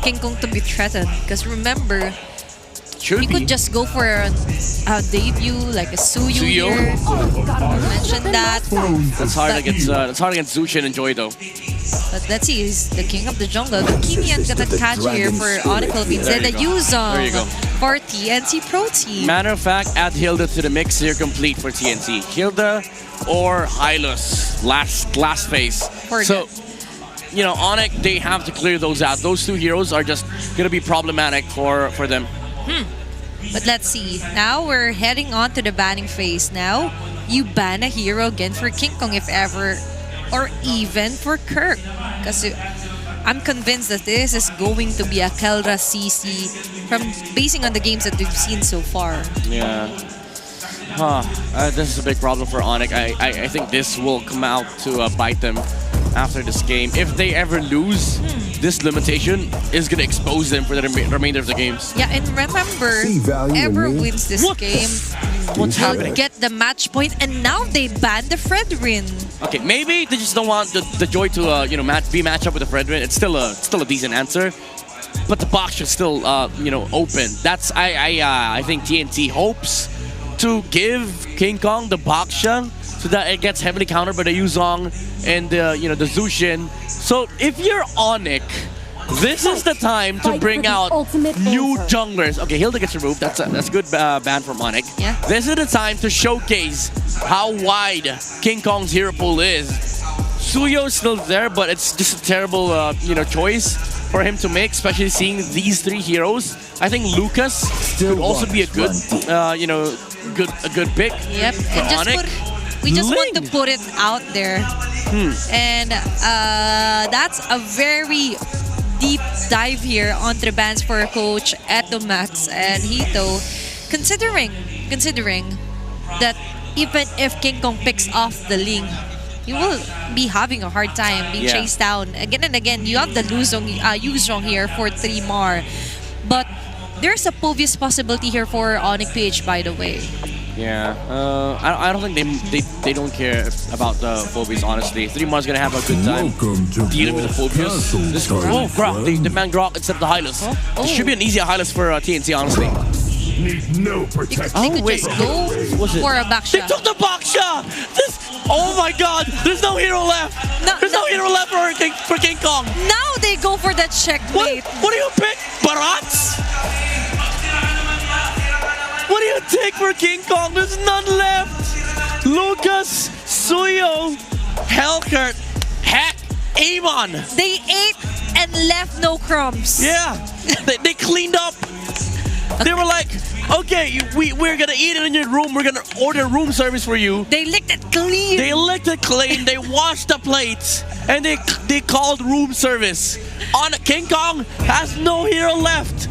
King Kong to be threatened. Because remember, Should he could just go for a debut like a Suyu here. Mentioned that. That's hard against Zushin and Joy though. But let's see, he's the king of the jungle. The Kimian got a catch here for Onyx Philippines. There And the you go. Yuzong There you go. for TNC Pro Team. Matter of fact, add Hilda to the mix. You're complete for TNC. Hilda or Hylos, last phase. So, you know, Onyx, they have to clear those out. Those two heroes are just gonna be problematic for them. But let's see. Now we're heading on to the banning phase. Now, you ban a hero again for King Kong if ever, or even for Kirk. Because I'm convinced that this is going to be a Keldra CC from basing on the games that we've seen so far. Yeah. This is a big problem for Onyx. I think this will come out to bite them after this game. If they ever lose, this limitation is going to expose them for the remainder of the games. Yeah, and remember, whoever wins this game What's happening? will get the match point, and now they ban the Fredrin. Okay, maybe they just don't want the Joy to be matched up with the Fredrin. It's still a decent answer, but the box should still open. That's I think TNT hopes to give King Kong the box shot so that it gets heavily countered by the Yuzong and the Zushin. So if you're Onyx, this is the time to bring out new junglers. Okay, Hilda gets removed. That's a good ban from Onyx. Yeah. This is the time to showcase how wide King Kong's hero pool is. Suyo's still there, but it's just a terrible choice for him to make, especially seeing these three heroes. I think Lucas could also be a good good pick Yep, for and just Onyx. we just want to put it out there. And that's a very deep dive here onto the bans for Coach Etomax and Hito, considering that even if King Kong picks off the Ling, you will be having a hard time being chased down again and again. You have the Yuzong here for 3 more, but there's a obvious possibility here for Onyx PH, by the way. Yeah, I don't think they don't care about the phobias, honestly. 3 Mar's gonna have a good time dealing with the phobias. Grok, they man Grok instead of the Hylos. It should be an easier Hylos for TNC, honestly. Need no protection. They could just go for a back shot. They took the box shot! Oh my god, there's no hero left! There's no hero left for King Kong! Now they go for that checkmate! What do you pick? Barats? What do you take for King Kong? There's none left! Lucas, Suyo, Helkert, Heck, Amon! They ate and left no crumbs. Yeah, they cleaned up. They were like, okay, we're gonna eat it in your room. We're gonna order room service for you. They licked it clean. They licked it clean. They washed the plates, and they called room service. On King Kong has no hero left.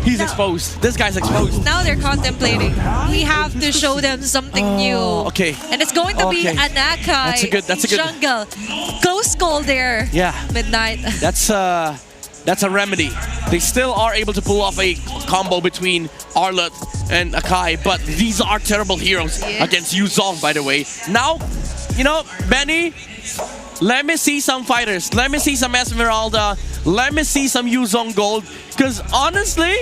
He's exposed. This guy's exposed. Now they're contemplating. We have to show them something new. Okay. And it's going to be Anakai. That's a good jungle. Close call there. Yeah. Midnight. That's a remedy. They still are able to pull off a combo between Arlott and Akai, but these are terrible heroes against Yuzong, by the way. Now, Benny, let me see some fighters. Let me see some Esmeralda. Let me see some Yuzong Gold. Because honestly,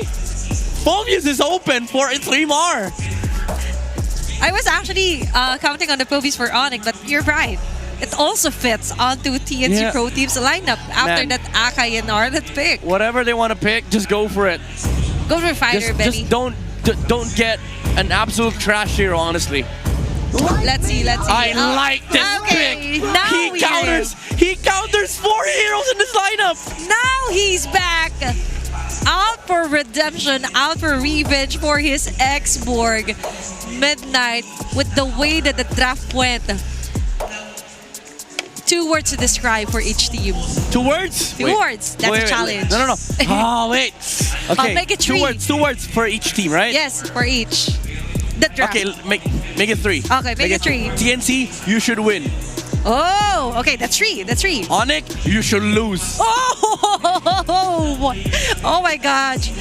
Phobius is open for 3 more. I was actually counting on the Phobius for Onyx, but you're right. It also fits onto TNC Pro Team's lineup after that Akai and Arlott pick. Whatever they want to pick, just go for it. Go for fighter, Benny. Just don't get an absolute trash hero, honestly. Let's see. I like this pick. Now He counters 4 heroes in this lineup. Now he's back. Out for redemption, out for revenge for his ex-Borg. Midnight, with the way that the draft went. 2 words to describe for each team. 2 words? 2 words. That's a challenge. No. Oh, wait. Okay. I'll make it 3. 2 words for each team, right? Yes, for each. The draft. Okay, make it 3. Okay, make it 3. TNC, you should win. Oh, okay, that's 3. Onyx, you should lose. Oh my gosh.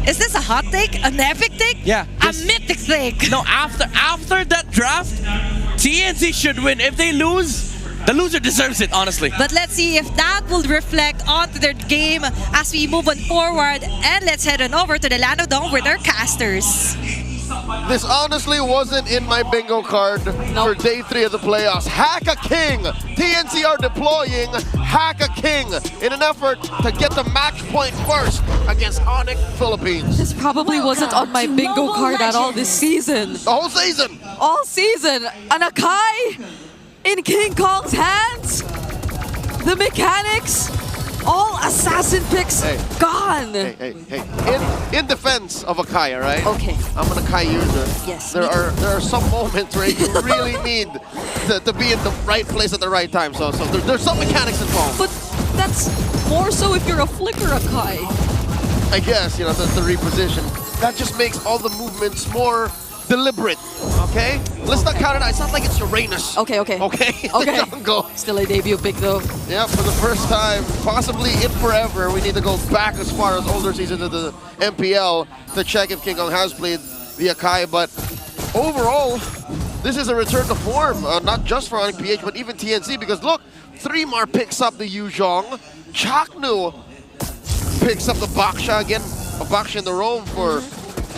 Is this a hot take? An epic take? Yeah. A mythic take? No, after that draft, TNC should win. If they lose, The loser deserves it, honestly. But let's see if that will reflect onto their game as we move on forward. And let's head on over to the Land of Dawn with our casters. This honestly wasn't in my bingo card for day 3 of the playoffs. Hack a King! TNC are deploying Hack a King in an effort to get the match point first against Onyx Philippines. This probably wasn't on my bingo card at all this season. The whole season! All season! An Akai in King Kong's hands! The mechanics! All assassin picks gone! Hey. In defense of Akai, right? Okay. I'm an Akai user. Yes. There are some moments where you really need to be in the right place at the right time. So there's some mechanics involved. But that's more so if you're a flicker Akai. I guess, you know, the reposition. That just makes all the movements more deliberate, okay? Let's not count it out. It's not like it's Uranus. Okay. Okay? The jungle. Still a debut pick though. Yeah, for the first time, possibly in forever, we need to go back as far as older seasons of the MPL to check if King Kong has played the Akai. But overall, this is a return to form, not just for Onyx PH, but even TNC, because look, 3mar picks up the Yuzhong, Chaknu picks up the Baksha again, a Baksha in the roam for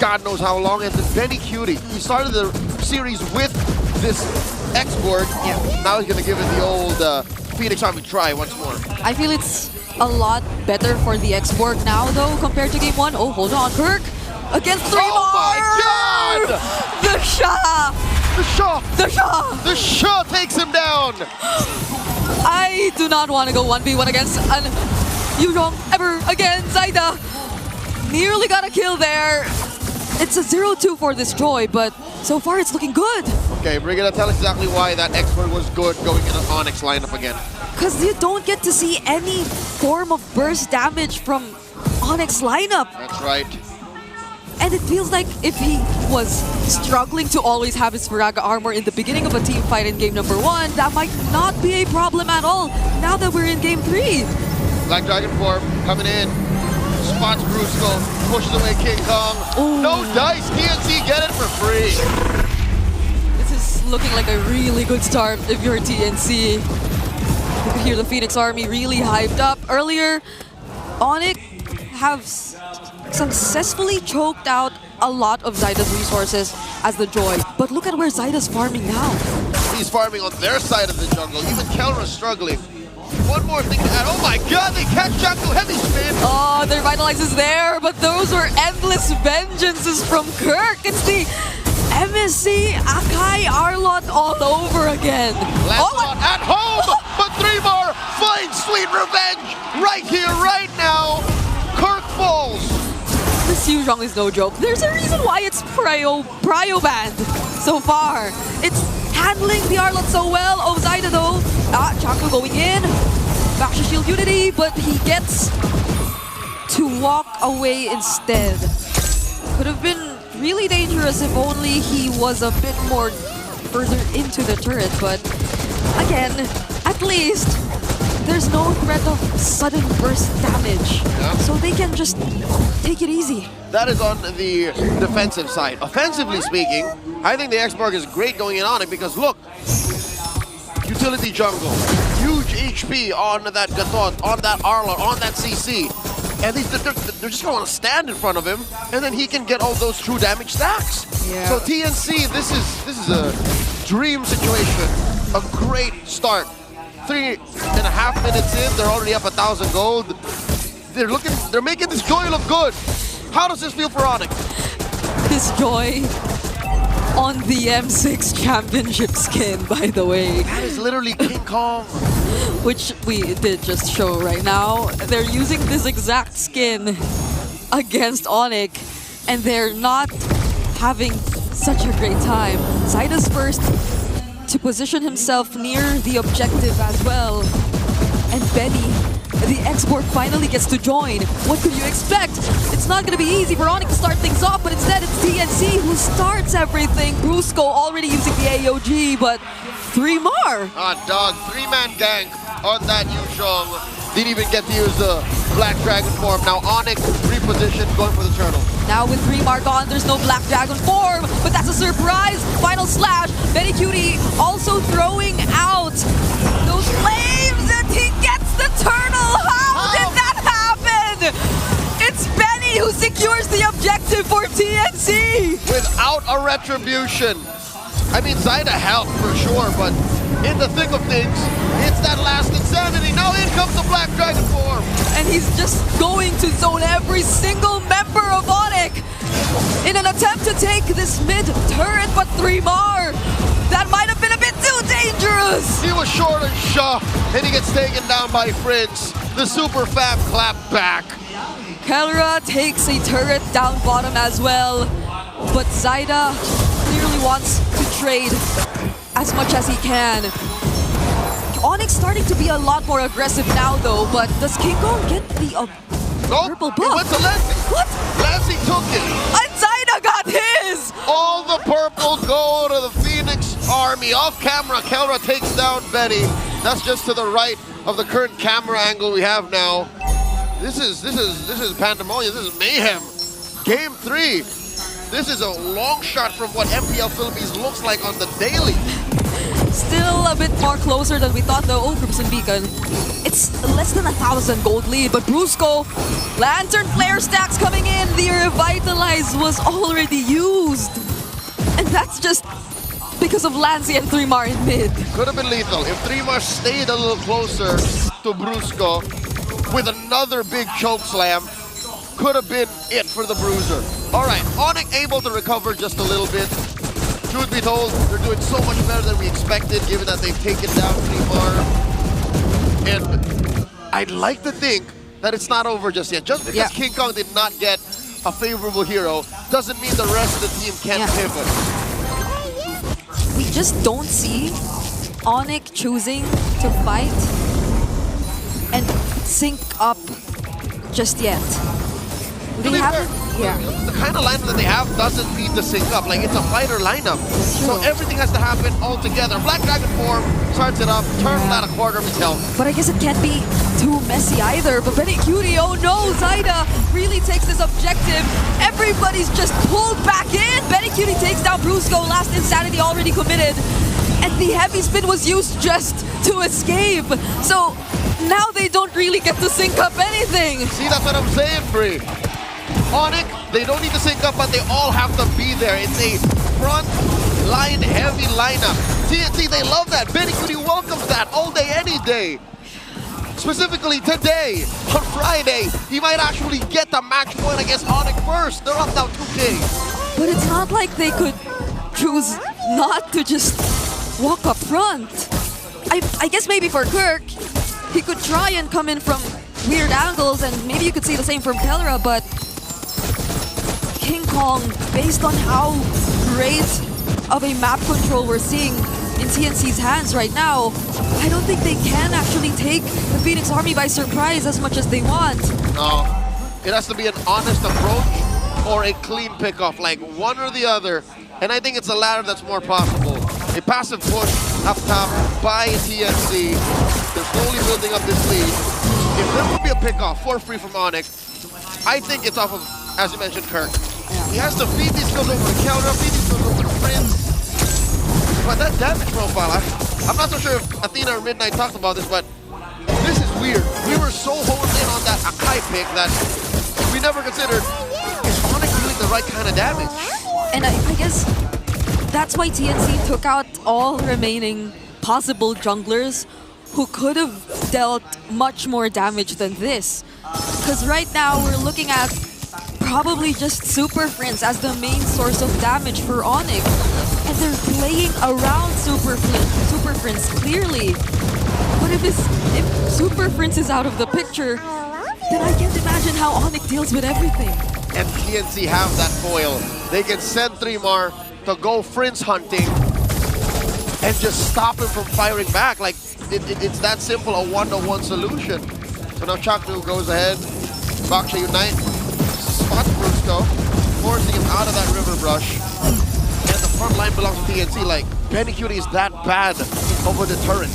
God knows how long, and then Benny Cutie. He started the series with this X-board. Yeah. Now he's gonna give it the old Phoenix Army try once more. I feel it's a lot better for the X-board now though compared to game 1. Oh, hold on, Kirk against 3mar! Oh my God! The Shah! The Shah takes him down! I do not want to go 1v1 against an Yuzhong ever again. Zaida nearly got a kill there. It's a 0-2 for this Joy, but so far it's looking good. Okay, Brigida, tell us exactly why that X-board was good going in an Onyx lineup again. Because you don't get to see any form of burst damage from Onyx lineup. That's right. And it feels like if he was struggling to always have his Faraga armor in the beginning of a team fight in game number 1, that might not be a problem at all now that we're in game 3. Black Dragon form coming in. Spots Brusco, pushes away King Kong. Ooh. No dice, TNC get it for free. This is looking like a really good start if you're TNC. You can hear the Phoenix Army really hyped up. Earlier, Onyx have successfully choked out a lot of Zyda's resources as the Joy. But look at where Zyda's farming now. He's farming on their side of the jungle. Even Kelra's struggling. One more thing to add. Oh my God, they catch Jackal heavy spin. Oh, their Vitalize is there, but those were endless vengeances from Kirk. It's the MSC Akai Arlot all over again. Lancelot at home, but 3mar finds sweet revenge right here, right now. Kirk falls. This Yuzhong is no joke. There's a reason why it's prio banned so far. It's handling the Arlot so well. Oh, Zyda though. Chaco going in. Baksha Shield Unity, but he gets to walk away instead. Could have been really dangerous if only he was a bit more further into the turret, but again, at least there's no threat of sudden burst damage. Yeah. So they can just take it easy. That is on the defensive side. Offensively speaking, I think the X-Borg is great going in on it because look, utility jungle, huge HP on that Gatot, on that Arlot, on that CC. And they're just going to stand in front of him, and then he can get all those true damage stacks. Yeah. So TNC, this is a dream situation. A great start. 3.5 minutes in, they're already up 1,000 gold. They're making this Joy look good. How does this feel for Onyx? This Joy on the M6 championship skin, by the way. That is literally King Kong. Which we did just show right now. They're using this exact skin against Onyx, and they're not having such a great time. Zyda's first to position himself near the objective as well. And Benny, the X-Borg, finally gets to join. What could you expect? It's not going to be easy for Onyx to start things off, but instead it's TNC who starts everything. Brusco already using the AOG, but 3mar. Dog, 3-man gank on that Yuzhong. Didn't even get to use the Black Dragon form. Now Onyx repositioned, going for the turtle. Now with 3mar gone, there's no Black Dragon form, but that's a surprise. Final slash. Benny Cutie also throwing out those those flames, and he gets the turtle. How did that happen? It's Benny who secures the objective for TNC. Without a retribution. I mean, Zyda helped for sure, but in the thick of things, it's that last insanity. Now in comes the Black Dragon form. And he's just going to zone every single member of Onyx in an attempt to take this mid turret, but 3-mar. That might have been a bit too dangerous. He was short and Shaw, and he gets taken down by Prince. The Super Fab clap back. Kelra takes a turret down bottom as well, but Zyda clearly wants to trade as much as he can. Onyx starting to be a lot more aggressive now though, but does King Kong get the purple buff? It went to Lancey. What? Lancey took it. And Zyda got his! All the purple go to the Phoenix army. Off camera, Kelra takes down Betty. That's just to the right of the current camera angle we have now. This is pandemonium. This is mayhem. Game 3. This is a long shot from what MPL Philippines looks like on the daily. Still a bit more closer than we thought though. Oh, Crimson Beacon. It's less than 1,000 gold lead, but Brusco, Lantern Flare stacks coming in. The Revitalize was already used. And that's just because of Lancey and 3-mar in mid. Could have been lethal. If 3-mar stayed a little closer to Brusco with another big choke slam, could have been it for the Bruiser. All right, Onyx able to recover just a little bit. Truth be told, they're doing so much better than we expected, given that they've taken down 3-mar. And I'd like to think that it's not over just yet. Just because King Kong did not get a favorable hero doesn't mean the rest of the team can't pivot. We just don't see Onyx choosing to fight and sync up just yet. They haven't, the kind of lineup that they have doesn't need to sync up. Like, it's a fighter lineup. So everything has to happen all together. Black Dragon form, starts it up, turns out a quarter of his health. But I guess it can't be too messy either. But Benny Cutie, oh no, Zyda really takes this objective. Everybody's just pulled back in. Benny Cutie takes down Brusco, last insanity already committed. And the heavy spin was used just to escape. So now they don't really get to sync up anything. See, that's what I'm saying, Bree. Onyx, they don't need to sync up, but they all have to be there. It's a front line heavy lineup. TNC, they love that. Benny Cutie welcomes that all day, any day. Specifically today, on Friday, he might actually get the match point against Onyx first. They're up now 2K. But it's not like they could choose not to just walk up front. I guess maybe for Kirk, he could try and come in from weird angles, and maybe you could see the same from Kelra, but King Kong, based on how great of a map control we're seeing in TNC's hands right now, I don't think they can actually take the Phoenix Army by surprise as much as they want. No, it has to be an honest approach or a clean pickoff, like one or the other, and I think it's the latter that's more possible. A passive push up top by TNC. They're slowly building up this lead. If there would be a pickoff for free from Onyx, I think it's off of, as you mentioned, Kirk. He has to feed these skills over to Kelra, feed these skills over to Prince. But that damage profile, I'm not so sure if Athena or Midnight talked about this, but this is weird. We were so honed in on that Akai pick that we never considered, is Onyx doing the right kind of damage? And I guess that's why TNC took out all remaining possible junglers who could have dealt much more damage than this. Because right now we're looking at probably just Super Prince as the main source of damage for Onyx. And they're playing around Super Prince clearly. But if Super Prince is out of the picture, then I can't imagine how Onyx deals with everything. And TNC have that foil. They can send 3-mar to go Prince hunting and just stop him from firing back. Like, it's that simple, a one-to-one solution. So now Chaknu goes ahead, Baksha Unite, spots Brusco, forcing him out of that river brush. And the front line belongs to TNC. Like, Benny Cutie is that bad over the turret.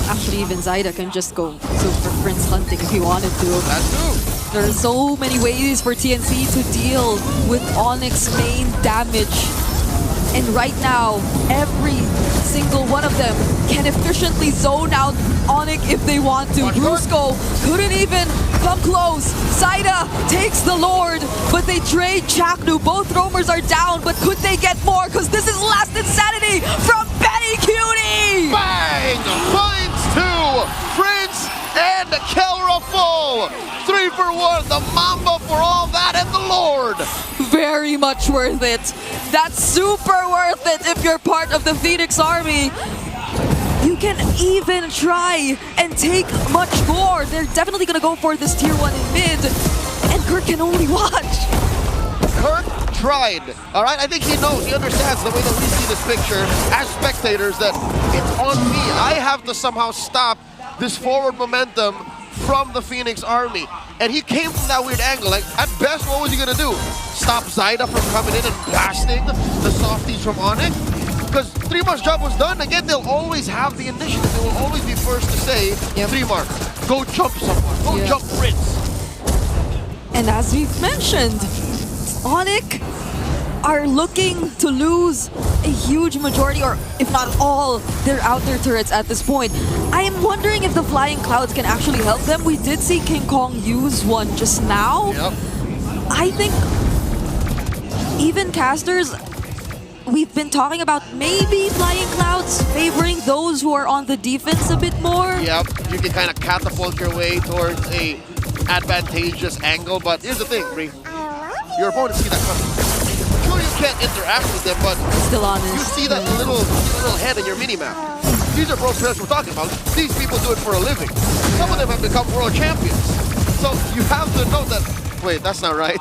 Actually, even Zyda can just go Super Prince hunting if he wanted to. That's true. There are so many ways for TNC to deal with Onyx's main damage And right now, every single one of them can efficiently zone out Onyx if they want to. Brusco couldn't even come close. Zaida takes the Lord, but they trade Chaknu. Both roamers are down, but could they get more? Because this is last insanity from Benny Cutie! Bang! Finds two! Prince and Kelra full! 3 for 1, the Mamba for all that, and the Lord! Very much worth it. That's super worth it if you're part of the Phoenix Army. You can even try and take much more. They're definitely gonna go for this tier 1 in mid, and Kirk can only watch. Kirk tried, all right? I think he knows, he understands the way that we see this picture as spectators, that it's on me. I have to somehow stop this forward momentum from the Phoenix Army. And he came from that weird angle. Like, at best, what was he gonna do? Stop Zaida from coming in and blasting the softies from Onyx? Because 3Mar's job was done. Again, they'll always have the initiative. They will always be first to say, 3Mar, go jump someone. Go jump Prince. And as we've mentioned, Onyx are looking to lose a huge majority, or if not all, their outer turrets at this point. I am wondering if the Flying Clouds can actually help them. We did see King Kong use one just now. I think even casters, we've been talking about maybe Flying Clouds favoring those who are on the defense a bit more. Yep, you can kind of catapult your way towards a advantageous angle, but here's the thing, Bree. Your opponents see that coming. Sure, you can't interact with them, but still honest. You see that little head in your mini-map. These are pro players we're talking about. These people do it for a living. Some of them have become world champions. So you have to know that, wait, that's not right.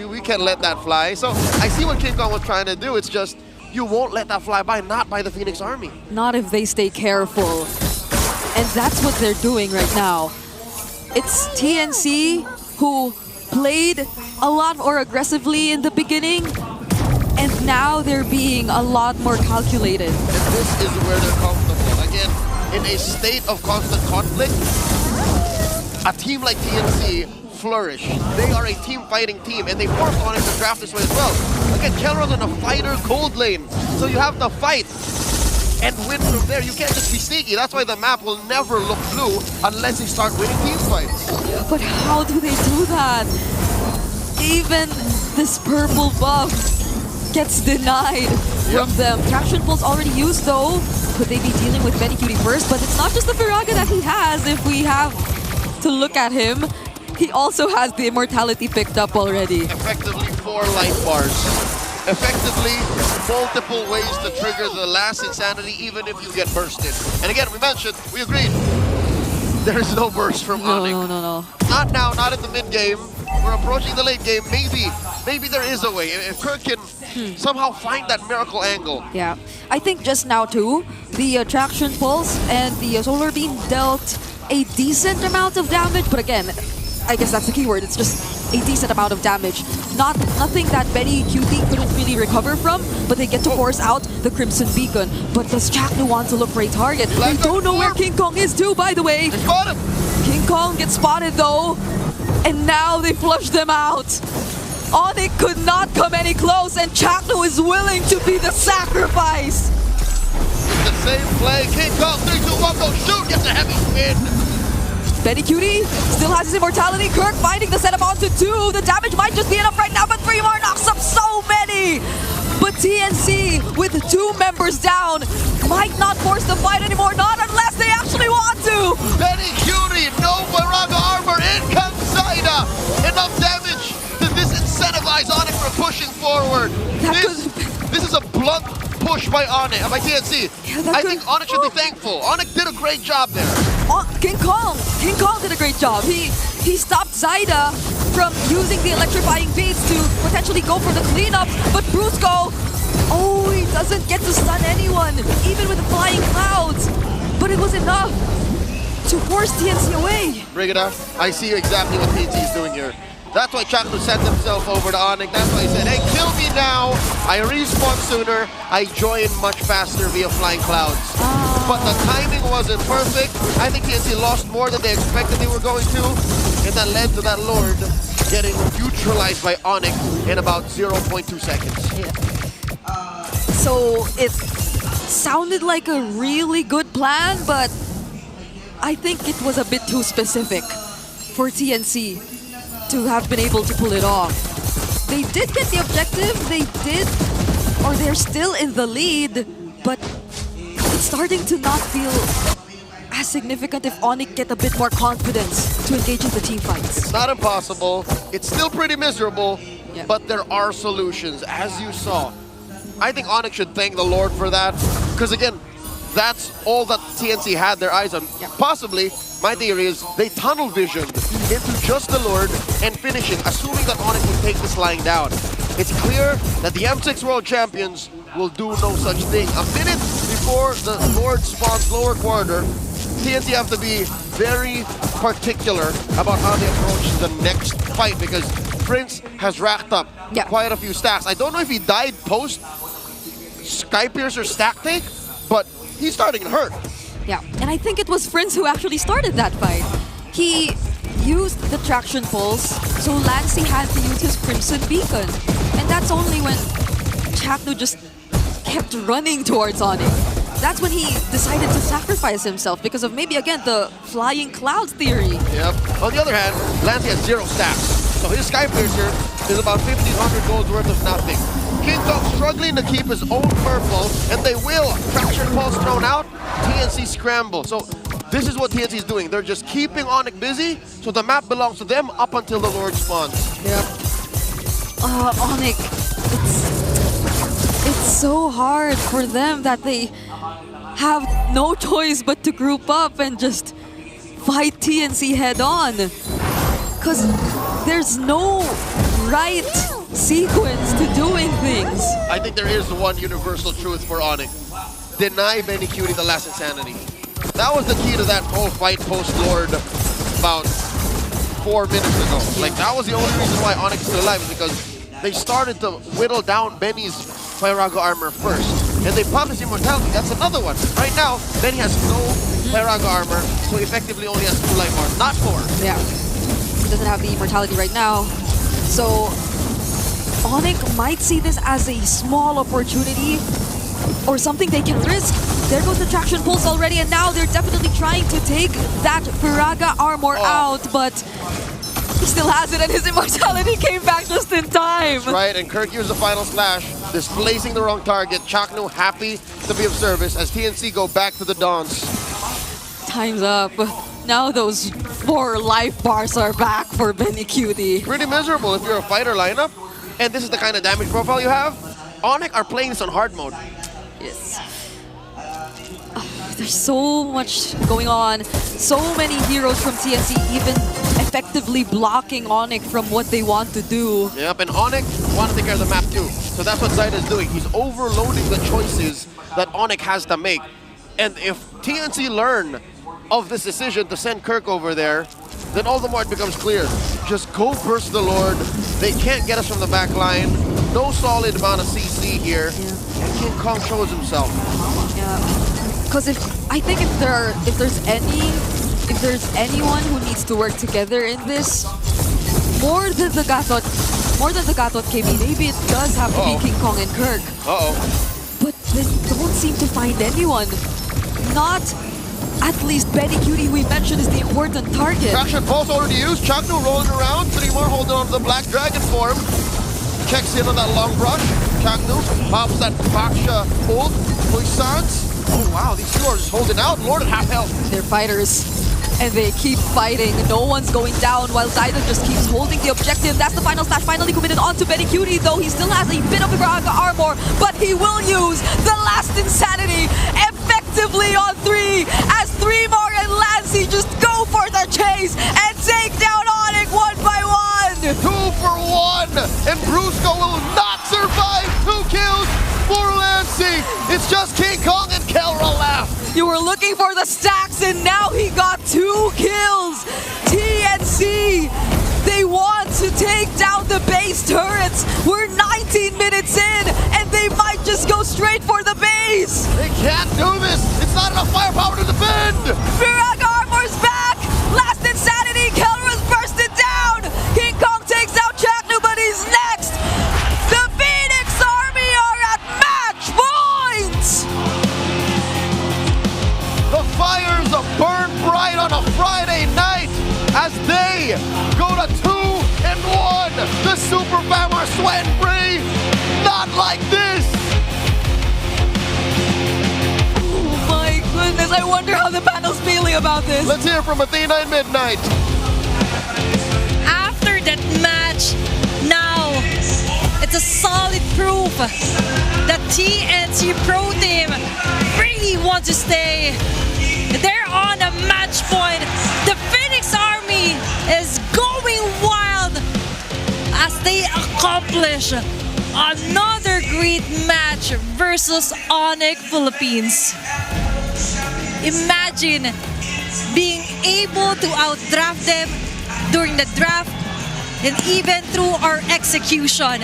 we can't let that fly. So I see what King Kong was trying to do. It's just, you won't let that fly by, not by the Phoenix Army. Not if they stay careful. And that's what they're doing right now. It's TNC who played a lot more aggressively in the beginning, and now they're being a lot more calculated. And this is where they're comfortable. Again, in a state of constant conflict, a team like TNC flourish. They are a team-fighting team, and they forced Onyx to draft this way as well. Again, Kelra's in a fighter gold lane, so you have to fight and win from there. You can't just be sneaky. That's why the map will never look blue unless they start winning team fights. But how do they do that? Even this purple buff gets denied from them. Traction Pulse already used though. Could they be dealing with Benny Cutie first? But it's not just the Firaga that he has. If we have to look at him, he also has the immortality picked up already. Effectively 4 life bars. Effectively, multiple ways to trigger the last insanity, even if you get bursted. And again, we mentioned, we agreed, there is no burst from Onyx. No. Not now, not in the mid game. We're approaching the late game. Maybe there is a way. If Kirk can somehow find that miracle angle. Yeah, I think just now too, the Traction Pulse and the Solar Beam dealt a decent amount of damage, but again, I guess that's the keyword. It's just a decent amount of damage. Nothing that Benny Cutie couldn't really recover from, but they get to force out the Crimson Beacon. But does Chaknu want to look for a target? They don't know where King Kong is too, by the way. King Kong gets spotted though, and now they flush them out. Onyx could not come any close, and Chaknu is willing to be the sacrifice. The same play. King Kong, 3, 2, 1, go shoot, gets a heavy spin. Benny Cutie still has his immortality. Kirk finding the setup onto 2. The damage might just be enough right now, but 3Mar knocks up so many. But TNC, with 2 members down, might not force the fight anymore, not unless they actually want to. Benny Cutie, no Baraga armor, in comes Zaida. Enough damage to disincentivize Onyx from pushing forward. This is a blunt push by Onyx, by TNC. I think Onyx should be thankful. Onyx did a great job there. King Kong did a great job. He stopped Zaida from using the electrifying beats to potentially go for the cleanup, but Brusco, he doesn't get to stun anyone, even with the Flying Clouds. But it was enough to force TNC away. Brigida, I see exactly what TNC is doing here. That's why Chaknu sent himself over to Onyx. That's why he said, hey, kill me now. I respawn sooner. I join much faster via Flying Clouds. But the timing wasn't perfect. I think TNC lost more than they expected they were going to. And that led to that Lord getting neutralized by Onyx in about 0.2 seconds. So it sounded like a really good plan, but I think it was a bit too specific for TNC to have been able to pull it off. They did get the objective, they're still in the lead, but it's starting to not feel as significant if Onyx get a bit more confidence to engage in the team fights. It's not impossible, it's still pretty miserable, but there are solutions, as you saw. I think Onyx should thank the Lord for that, because again, that's all that TNC had their eyes on. Possibly, my theory is they tunnel visioned into just the Lord and finishing, assuming that Onyx will take this lying down. It's clear that the M6 World Champions will do no such thing. A minute before the Lord spawns lower quarter, TNC have to be very particular about how they approach the next fight, because Prince has racked up quite a few stacks. I don't know if he died post Skypiercer stack take, but he's starting to hurt. Yeah, and I think it was Prince who actually started that fight. He used the traction pulse, so Lancey had to use his Crimson Beacon. And that's only when Chaknu just kept running towards Onyx. That's when he decided to sacrifice himself because of maybe, again, the flying clouds theory. Yep. On the other hand, Lancey has 0 stacks. So his Skypiercer is about 1,500 golds worth of nothing. King Kong struggling to keep his own purple, and they will. Traction pulse thrown out, TNC scramble. So this is what TNC is doing. They're just keeping Onyx busy, so the map belongs to them up until the Lord spawns. Yep. Onyx, it's so hard for them that they have no choice but to group up and just fight TNC head on. Because there's no right sequence to doing things. I think there is one universal truth for Onyx. Deny Benny Cutie the last insanity. That was the key to that whole fight post-Lord about 4 minutes ago. Like, that was the only reason why Onyx is still alive, is because they started to whittle down Benny's Firaga armor first. And they popped his immortality. That's another one. Right now, Benny has no Firaga armor, so effectively only has 2 life bars, not 4. Yeah. He doesn't have the immortality right now. So Onyx might see this as a small opportunity or something they can risk. There goes the traction pulse already, and now they're definitely trying to take that Firaga armor out, but he still has it, and his immortality came back just in time. That's right, and Kirk used the final slash, displacing the wrong target. Chaknu happy to be of service as TNC go back to the dance. Time's up. Now those 4 life bars are back for Benny Cutie. Pretty miserable if you're a fighter lineup, and this is the kind of damage profile you have. Onyx are playing this on hard mode. Yes. There's so much going on. So many heroes from TNC even effectively blocking Onyx from what they want to do. Yep, and Onyx want to take care of the map too. So that's what Zaida is doing. He's overloading the choices that Onyx has to make. And if TNC learn of this decision to send Kirk over there, then all the more it becomes clear. Just go burst the Lord. They can't get us from the back line. No solid amount of CC here. And King Kong shows himself. Yeah. Because I think if there's anyone who needs to work together in this, more than the Gatot KB, maybe it does have to be King Kong and Kirk. But they don't seem to find anyone. Not at least Benny Cutie, we mentioned, is the important target. Traction pulse already used. Chaknu rolling around. 3 more holding on to the Black Dragon form. Checks in on that long brush. Chaknu pops that Baksha ult. Puissance. Oh wow, these 2 are just holding out. Lord at half health. They're fighters, and they keep fighting. No one's going down while Zaida just keeps holding the objective. That's the final slash finally committed onto Benny Cutie, though he still has a bit of the Braga armor, but he will use the last insanity effectively on 3 as 3 more and Lancey just go for the chase and take down Onyx 1 by 1. 2 for 1, and Brusco will not survive. 2 kills for Lancey. It's just King Kong and Kelra left. You were looking for the stacks, and now he got 2 kills. TNC, they want to take down the base turrets. We're 19 minutes in, and they might just go straight for the base. They can't do this. It's not enough firepower to defend. Firaga armor's back. Last insanity. Kelra's bursted down. King Kong takes out Chaknu, but he's next. The Phoenix Army are at match point. like this. Oh my goodness, I wonder how the panel's feeling about this. Let's hear from Athena and Midnight. After that match, now it's a solid proof that TNC Pro Team really wants to stay. They're on a match point. The Phoenix Army is going wild as they accomplish another great match versus Onyx Philippines. Imagine being able to outdraft them during the draft and even through our execution.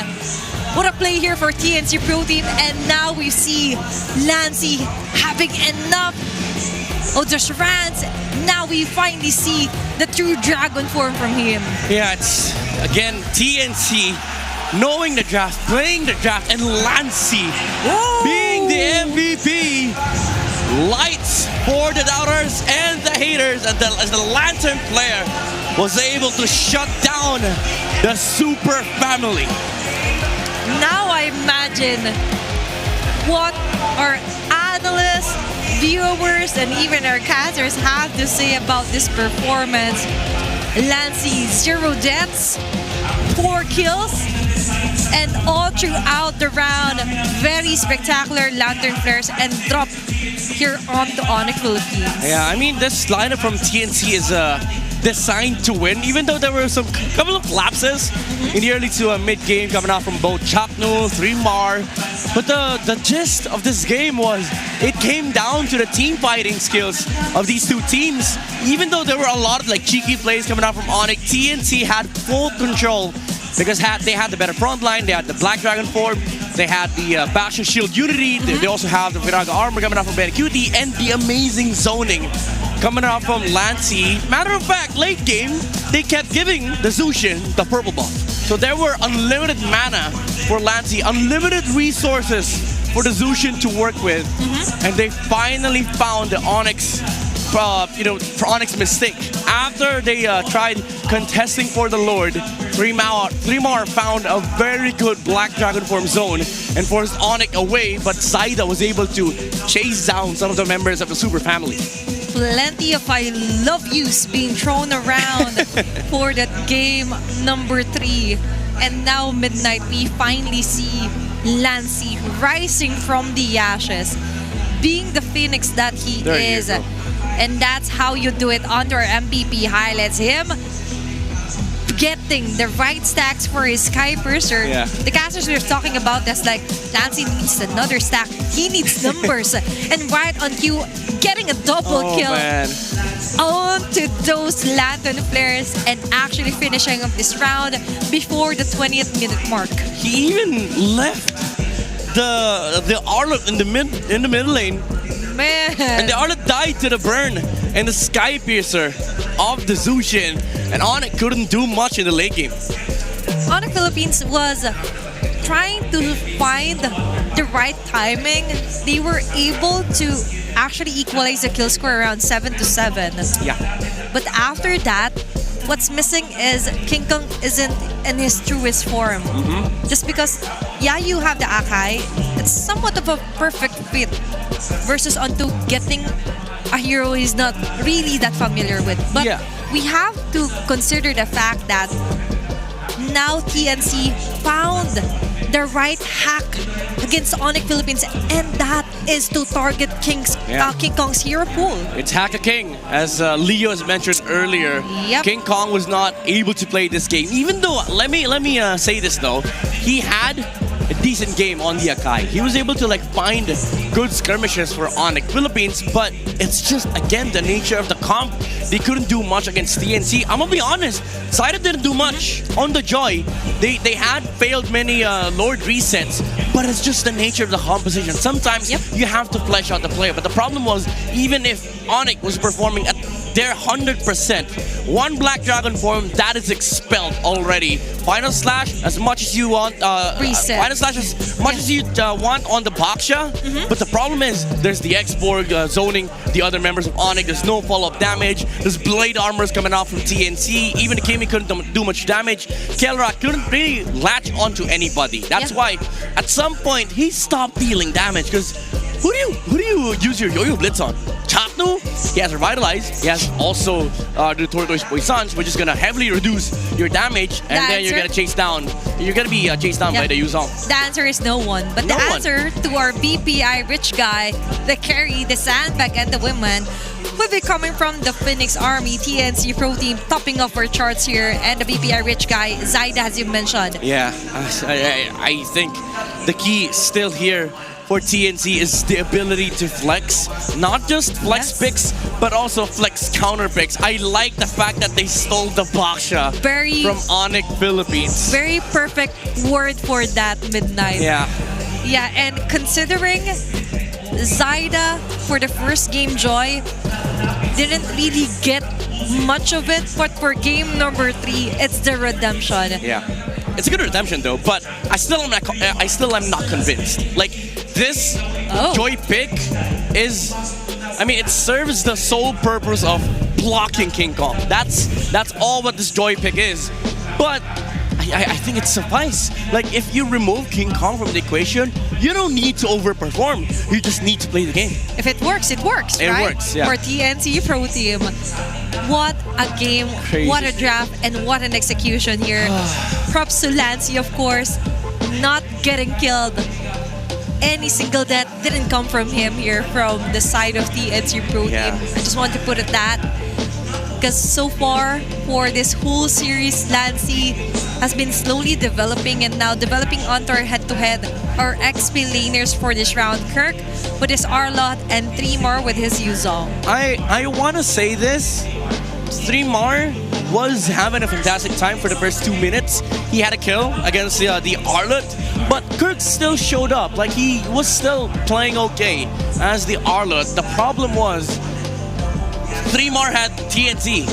What a play here for TNC Pro Team, and now we see Lancey having enough of the charades. Now we finally see the true dragon form from him. Yeah, it's again TNC knowing the draft, playing the draft, and Lancey being the MVP. Lights for the doubters and the haters as the Lantern player was able to shut down the Super Family. Now I imagine what our analysts, viewers, and even our casters have to say about this performance. Lancey, 0 deaths, 4 kills, and all throughout the round, very spectacular Lantern flares and drop here on the Onyx Philippines. Yeah, I mean, this lineup from TNC is designed to win, even though there were some couple of lapses in the early to mid game coming out from both Chakno, 3mar. But the gist of this game was it came down to the team fighting skills of these two teams. Even though there were a lot of like cheeky plays coming out from Onyx, TNC had full control because they had the better front line, they had the Black Dragon form, they had the Bastion Shield Unity, they also have the Viraga armor coming out from Benecuti, and the amazing zoning coming out from Lancey. Matter of fact, late game, they kept giving the Zushin the purple buff. So there were unlimited mana for Lancey, unlimited resources for the Zushin to work with, and they finally found the Onyx, for Onyx mistake. After they tried contesting for the Lord, 3mar found a very good Black Dragon form zone and forced Onyx away, but Zaida was able to chase down some of the members of the Super Family. Plenty of I love yous being thrown around for that game number 3. And now Midnight, we finally see Lancey rising from the ashes, being the phoenix that he is. And that's how you do it under MVP highlights. Him getting the right stacks for his Sky Purser. Yeah. The casters were talking about this, like, Lancey needs another stack. He needs numbers. And right on cue, getting a double kill. Man. Onto those Lantern flares and actually finishing up this round before the 20th minute mark. He even left the Arlet in the middle lane. Man. And the Arlet died to the burn and the Sky Piercer of the Zushin, and Onyx couldn't do much in the late game. Onyx Philippines was trying to find the right timing. They were able to actually equalize the kill score around 7-7. Yeah. But after that, what's missing is King Kong isn't in his truest form. Just because, yeah, you have the Akai, it's somewhat of a perfect fit versus onto getting a hero he's not really that familiar with. But we have to consider the fact that now TNC found the right hack against Onyx Philippines, and that is to target King Kong's hero pool. It's Hack a King, as Leo has mentioned earlier. Yep. King Kong was not able to play this game, even though, let me say this though, he had a decent game on the Akai. He was able to like find good skirmishes for Onyx Philippines, but it's just again the nature of the comp. They couldn't do much against TNC. I'm gonna be honest, Zaida didn't do much on the Joy. They had failed many Lord resets, but it's just the nature of the composition. Sometimes you have to flesh out the player, but the problem was, even if Onyx was performing at they're 100%. One Black Dragon form, that is expelled already. Final Slash, as much as you want, Final Slash as much as you want on the Baksha, but the problem is, there's the X-Borg zoning the other members of Onyx, there's no follow-up damage, there's blade armors coming out from TNC, even the Kimi couldn't do much damage, Kelra couldn't really latch onto anybody. That's why, at some point, he stopped dealing damage, because who do you use your Yo-Yo Blitz on? Chaknu, he has Revitalize, he has also the Tortoise Poisons, which is gonna heavily reduce your damage, and then you're gonna be chased down by the Yuzong. The answer is no one, but the answer to our BPI rich guy, the carry, the sandbag, and the women will be coming from the Phoenix Army TNC Pro Team, topping off our charts here, and the BPI rich guy, Zaida, as you mentioned. Yeah, I think the key still here for TNC is the ability to flex, not just flex picks, but also flex counter picks. I like the fact that they stole the Baksha from Onyx Philippines. Very perfect word for that, Midnight. Yeah. Yeah, and considering Zaida for the first game, Joy didn't really get much of it, but for game number 3, it's the redemption. Yeah. It's a good redemption though, but I still am not convinced. Like, this Joy pick is, I mean, it serves the sole purpose of blocking King Kong. That's all what this Joy pick is. But I think it suffices. Like, if you remove King Kong from the equation, you don't need to overperform. You just need to play the game. If it works, it works, It right? works, yeah. For TNC Pro Team. What a game, Crazy. what a draft, and what an execution here. Props to Lancy, of course, not getting killed. Any single death didn't come from him here from the side of TNC Pro Team. I just want to put it that. Because so far, for this whole series, Lancy has been slowly developing and now developing onto our head-to-head, our XP laners for this round. Kirk with his Arlot and 3 more with his Yuzong. I want to say this. 3 Mar was having a fantastic time for the first 2 minutes. He had a kill against the Arlot, but Kirk still showed up. Like, he was still playing okay as the Arlot. The problem was 3 Mar had TNT.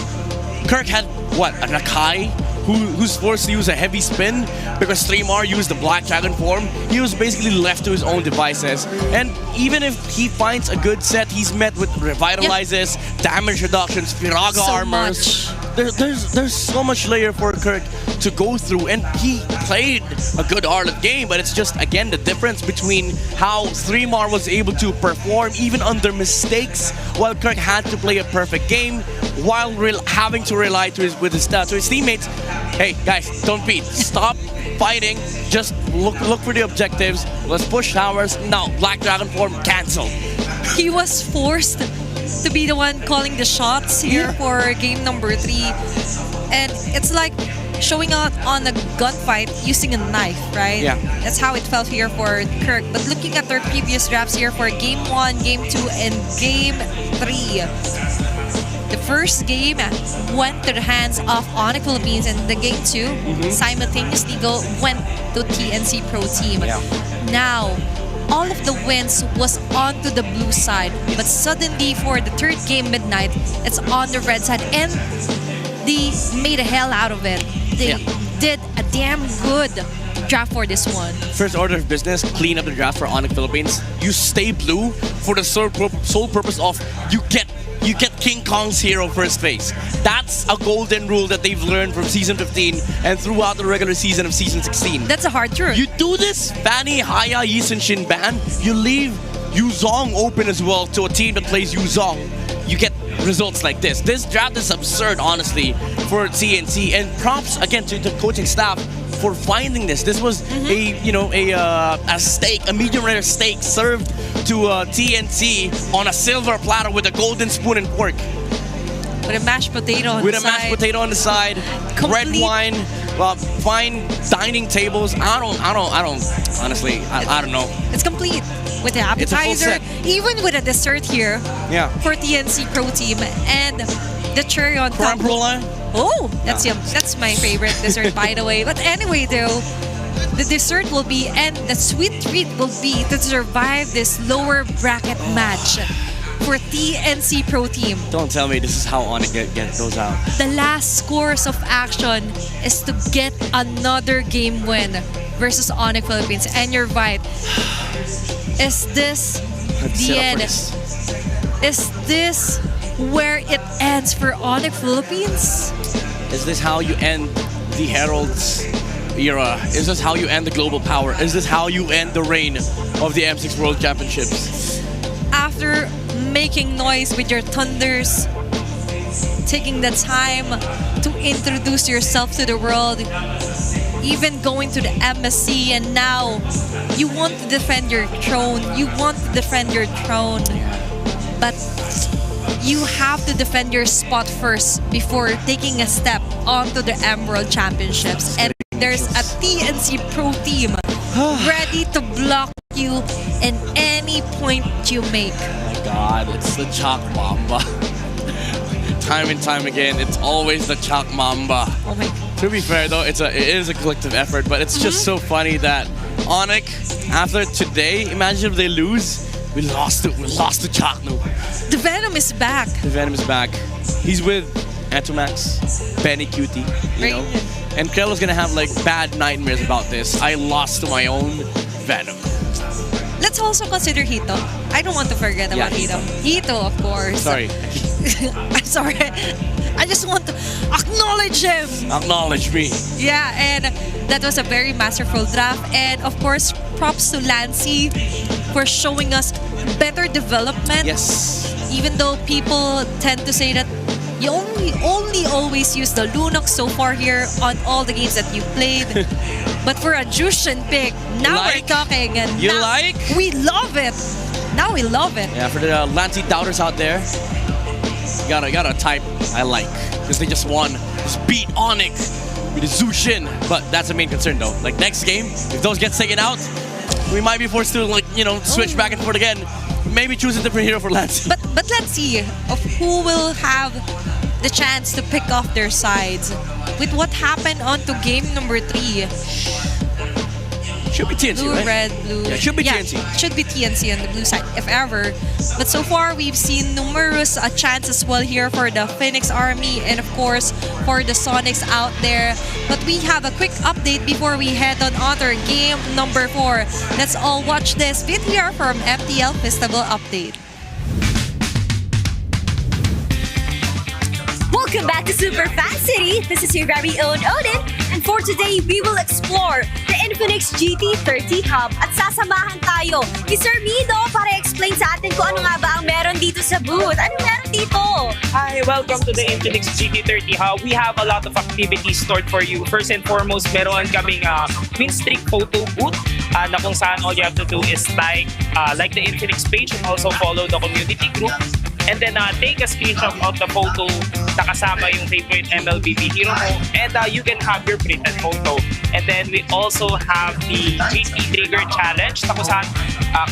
Kirk had, what, a Nakai? Who's forced to use a heavy spin because 3 Mar used the Black Dragon form. He was basically left to his own devices. And even if he finds a good set, he's met with revitalizes, damage reductions, Firaga armors. There's so much layer for Kirk to go through, and he played a good Arlot game, but it's just, again, the difference between how 3 Mar was able to perform even under mistakes, while Kirk had to play a perfect game while having to rely to his teammates. Hey guys, don't beat. Stop fighting. Just look for the objectives. Let's push towers. No, Black Dragon form, cancel. He was forced to be the one calling the shots here for game number 3. And it's like showing out on a gunfight using a knife, right? Yeah. That's how it felt here for Kirk. But looking at their previous drafts here for game 1, game 2, and game 3. The first game went to the hands of Onyx Philippines, and the game 2 simultaneously went to TNC Pro Team. Yeah. Now, all of the wins was onto the blue side, but suddenly for the 3rd game, Midnight, it's on the red side, and they made a hell out of it. They did a damn good draft for this one. First order of business, clean up the draft for Onyx Philippines. You stay blue for the sole purpose of you get King Kong's hero first phase. That's a golden rule that they've learned from Season 15 and throughout the regular season of Season 16. That's a hard truth. You do this, Fanny, Haya, Yi Sun Shin ban, you leave Yuzong open as well to a team that plays Yuzong. You get results like this. This draft is absurd, honestly, for TNC. And props, again, to the coaching staff for finding this. This was a steak, a medium rare steak served to TNC on a silver platter with a golden spoon and fork. With a mashed potato on with the a side. mashed potato on the side, red wine, fine dining tables. I don't honestly, I don't know. It's complete with the appetizer, even with a dessert here. Yeah. For TNC Pro Team, and the cherry on top. Oh, that's yum. That's my favorite dessert, by the way. But anyway, though, the dessert will be, and the sweet treat will be to survive this lower bracket match. for TNC Pro Team. Don't tell me this is how Onyx goes out. The last course of action is to get another game win versus Onyx Philippines. And you're right. Is this the end? Is this where it ends for Onyx Philippines? Is this how you end the Herald's era? Is this how you end the global power? Is this how you end the reign of the M6 World Championships? After making noise with your thunders, taking the time to introduce yourself to the world, even going to the MSC, and now you want to defend your throne. You want to defend your throne, but you have to defend your spot first before taking a step onto the Emerald Championships. And there's a TNC Pro Team ready to block you in any point you make. Oh my God, it's the Chalk Mamba. Time and time again, it's always the Chalk Mamba. Oh my God. To be fair though, it is a collective effort, but it's just so funny that Onyx, after today, imagine if they lose, we lost to Chalk now. The Venom is back. The Venom is back. He's with Atomax, Benny Cutie, you know. And Krelo's gonna have like bad nightmares about this. I lost to my own Venom. Let's also consider Hito. I don't want to forget about Hito. Hito, of course. Sorry. I'm sorry. I just want to acknowledge him. Acknowledge me. Yeah, and that was a very masterful draft. And of course, props to Lancy for showing us better development. Yes. Even though people tend to say that you only always use the Lunox so far here on all the games that you played. But for a Jushin pick, now we're talking. And you now like? We love it. Now we love it. Yeah, for the Lancy doubters out there, you gotta type I like. Because they just won. Just beat Onyx with the Zushin. But that's the main concern though. Like next game, if those get taken out, we might be forced to switch back and forth again. Maybe choose a different hero for Lancy. But let's see of who will have the chance to pick off their sides with what happened onto game number 3. Should be TNC, blue, right? red, blue. Yeah, should be TNC. Should be TNC on the blue side, if ever. But so far, we've seen numerous chances well here for the Phoenix Army and, of course, for the Sonics out there. But we have a quick update before we head on other game number 4. Let's all watch this video from MPL Festival Update. Welcome back to Super Fan City. This is your very own Odin. And for today, we will explore the Infinix GT30 Hub at sasamahan tayo ni Sir Mido para explain sa atin kung ano nga ba ang meron dito sa booth. Ano meron dito? Hi, welcome to the Infinix GT30 Hub. We have a lot of activities stored for you. First and foremost, meron kaming min streak photo booth na kung saan all you have to do is like the Infinix page and also follow the community group. And then take a screenshot of the photo na kasama yung favorite MLBB hero mo, and you can have your printed photo. And then we also have the GT Trigger Challenge na kung saan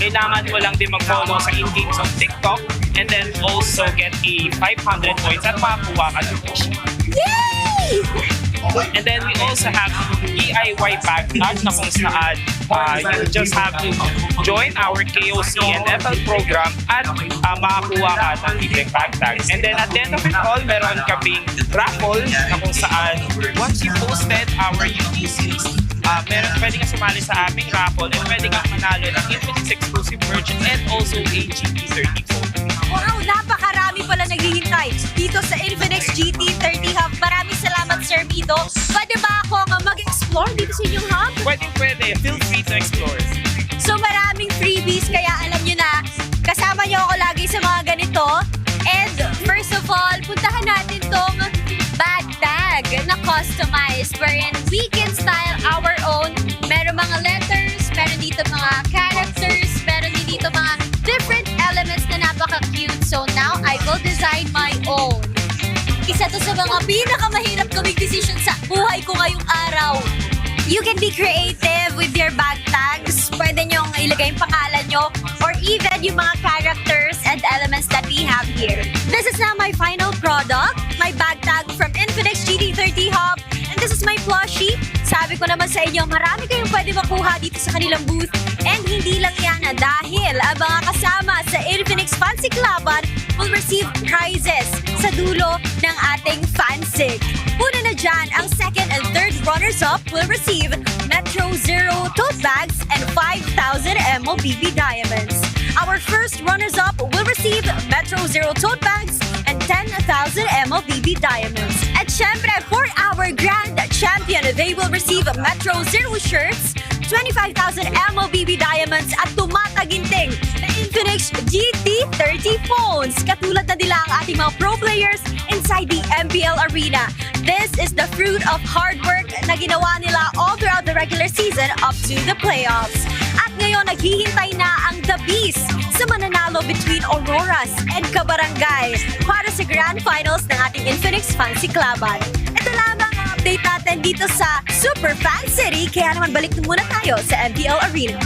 kailangan mo lang din mag-follow sa in-game on TikTok and then also get a 500 points at makakuha ka ng Yay! And then we also have DIY backpack na kung saan you just have to join our KOC and FL program at makakuha ka ng libreng backpack. And then at the end of it all, meron kaming raffle na kung saan once you posted our UTCs, pwede ka sumali sa aming raffle and pwede kang manalo ng Infinix exclusive merch and also a GT30 phone. Wow, napakarami pala naghihintay dito sa Infinix GT30 Hub. Maraming salamat, Sir Mido. Pwede ba ako mag-explore dito sa inyong hub? Pwede. Feel free to explore. So maraming freebies, kaya alam nyo na, kasama nyo ako lagi sa mga ganito. And first of all, puntahan natin tong bag tag na customized wherein we can style our own. Meron mga letters, meron dito mga characters, meron din dito mga different elements na napaka-cute. So now, I will design my own. Isa to sa mga pinakamahirap gawing decision sa buhay ko ngayong araw. You can be creative with your bag tags. Pwede nyong ilagay yung pangalan nyo or even yung mga characters and elements that we have here. This is now my final product, my bag tag from Infinix GT30 Hub. And this is my plushie. Sabi ko naman sa inyo, marami kayong pwede makuha dito sa kanilang booth. And hindi lang yan dahil ang mga kasama sa Infinix Fancy Cluban receive prizes sa dulo ng ating fansig. Una na dyan, ang second and third runners-up will receive Metro Zero tote bags and 5,000 MLBB diamonds. Our first runners-up will receive Metro Zero tote bags and 10,000 MLBB diamonds. At syempre, for our grand champion, they will receive Metro Zero shirts, 25,000 MLBB diamonds at tumataginting na Infinix GT30 phones. Katulad na nila ang ating mga pro players inside the MPL arena. This is the fruit of hard work na ginawa nila all throughout the regular season up to the playoffs. At ngayon, naghihintay na ang The Beast sa mananalo between Auroras and Kabarangay para sa Grand Finals ng ating Infinix Fancy Cluban. Ito lamang ang update natin dito sa Super Fan City, kaya naman balik na muna tayo sa MPL Arena.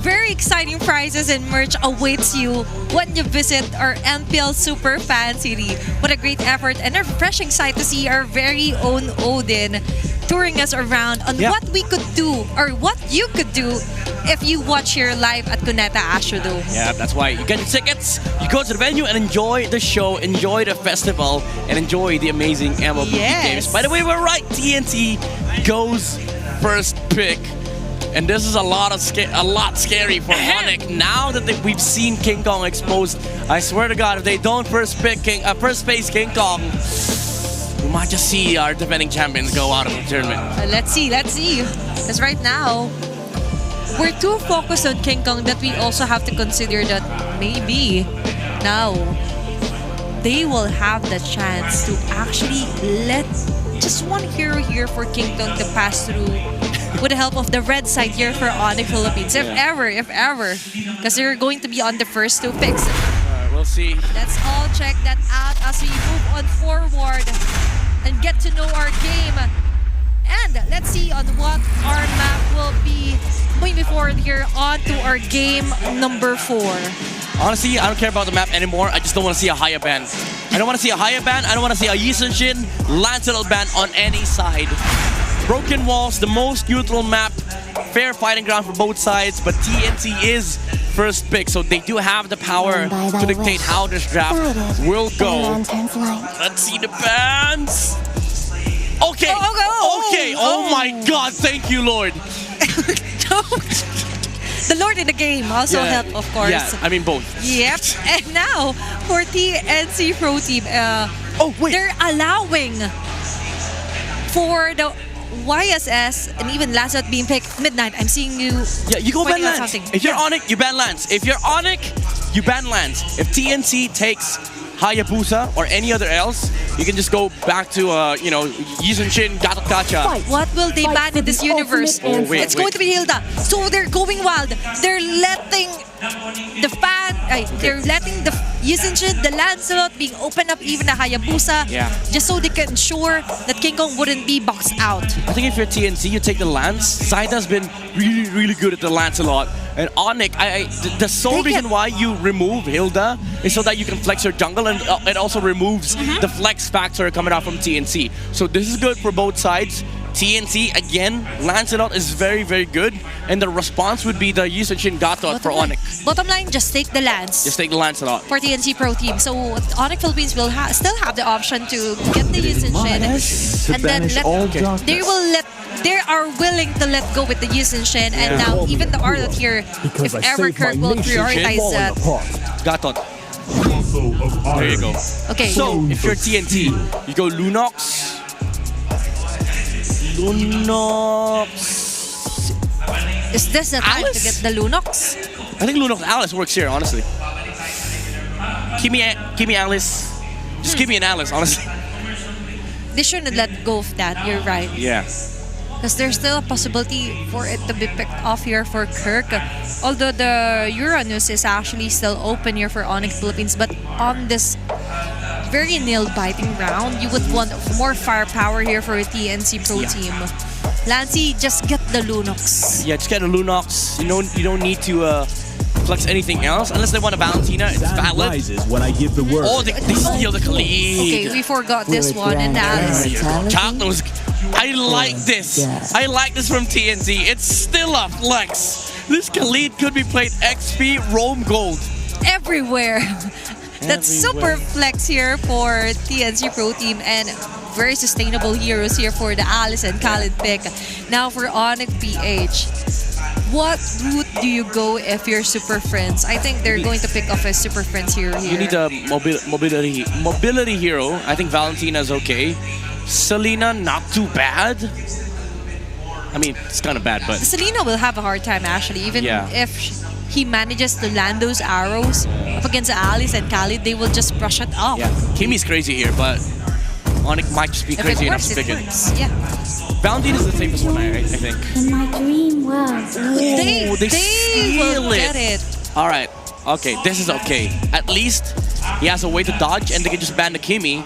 Very exciting prizes and merch awaits you when you visit our MPL Super Fan City. What a great effort and a refreshing sight to see our very own Odin touring us around on what we could do or what you could do if you watch here live at Cuneta Astrodome. Yeah, that's why you get your tickets, you go to the venue and enjoy the show, enjoy the festival, and enjoy the amazing MLB games. By the way, we're right. TNT goes first pick. And this is a lot scary for Onyx. Now that we've seen King Kong exposed, I swear to God, if they don't first face King Kong, we might just see our defending champions go out of the tournament. Let's see. Because right now, we're too focused on King Kong that we also have to consider that maybe now they will have the chance to actually let just one hero here for King Kong to pass through with the help of the red side here for Onyx Philippines. If ever. Because they're going to be on the first two picks. We'll see. Let's all check that out as we move on forward and get to know our game. And let's see on what our map will be moving forward here on to our game number 4. Honestly, I don't care about the map anymore. I just don't want to see a higher ban. I don't want to see a higher ban. I don't want to see a Yisenshin Lancelot ban on any side. Broken walls, the most neutral map, fair fighting ground for both sides, but TNT is first pick, so they do have the power to dictate how this draft will go. Let's see the bans. Okay. Okay. Oh my God. Thank you, Lord. The Lord in the game also helped, of course. Yeah, I mean both. Yep. And now for TNC Pro Team, they're allowing for the YSS and even Lancelot being picked midnight. I'm seeing you. Yeah, you go ban Lance. If you're on it, you ban Lance. If you're on it, you ban Lance. If TNC takes Hayabusa or any other else, you can just go back to Yisenshin, Gatot Gacha. What will they ban in this universe? It's going to be Hilda. So they're going wild. They're letting they're letting the Yisenshin, the Lancelot being opened up, even the Hayabusa, just so they can ensure that King Kong wouldn't be boxed out. I think if you're TNC, you take the Lance. Saita's been really, really good at the Lancelot. And Onyx, the sole reason why you remove Hilda is so that you can flex your jungle, and it also removes the flex factor coming out from TNC. So this is good for both sides. TNC, again, Lancelot is very, very good. And the response would be the Yisenshin Gatot for Onyx. Bottom line, just take the Lance. Just take the Lancelot. For TNC Pro Team. So Onyx Philippines will still have the option to get the Yisenshin. And then they are willing to let go with the Yisenshin. And now even the Arlot here, if ever Kirk will prioritize that. Gatot. There you go. Okay. So if you're TNT, you go Lunox. Is this the time to get the Lunox? I think Lunox Alice works here, honestly. Give me Alice. Just give me an Alice, honestly. They shouldn't let go of that, you're right. Yeah. Because there's still a possibility for it to be picked off here for Kirk. Although the Uranus is actually still open here for Onyx Philippines. But on this very nail-biting round, you would want more firepower here for a TNC Pro Team. Lancey, just get the Lunox. Yeah, just get a Lunox. You don't need to flex anything else unless they want a Valentina. It's valid. When I give the word. Oh, they steal the Khalid. Okay, we forgot this one, and Alice. I like this. I like this from TNC. It's still a flex. This Khalid could be played XP Rome Gold. Everywhere. That's super flex here for TNC Pro Team and very sustainable heroes here for the Alice and Khalid pick. Now for Onyx PH. What route do you go if you're Super Friends? I think they're going to pick off a Super Friends hero here. You need a mobility hero. I think Valentina's okay. Selena, not too bad. I mean, it's kind of bad, but... Selena will have a hard time, actually. Even if he manages to land those arrows up against Alice and Khalid, they will just brush it off. Yeah, Kimi's crazy here, but Onyx might just be crazy enough to pick it. Yeah. Valentina's the safest one, I think. In my dream world. They will seal get it. All right. Okay, this is okay. At least he has a way to dodge, and they can just ban the Kimi.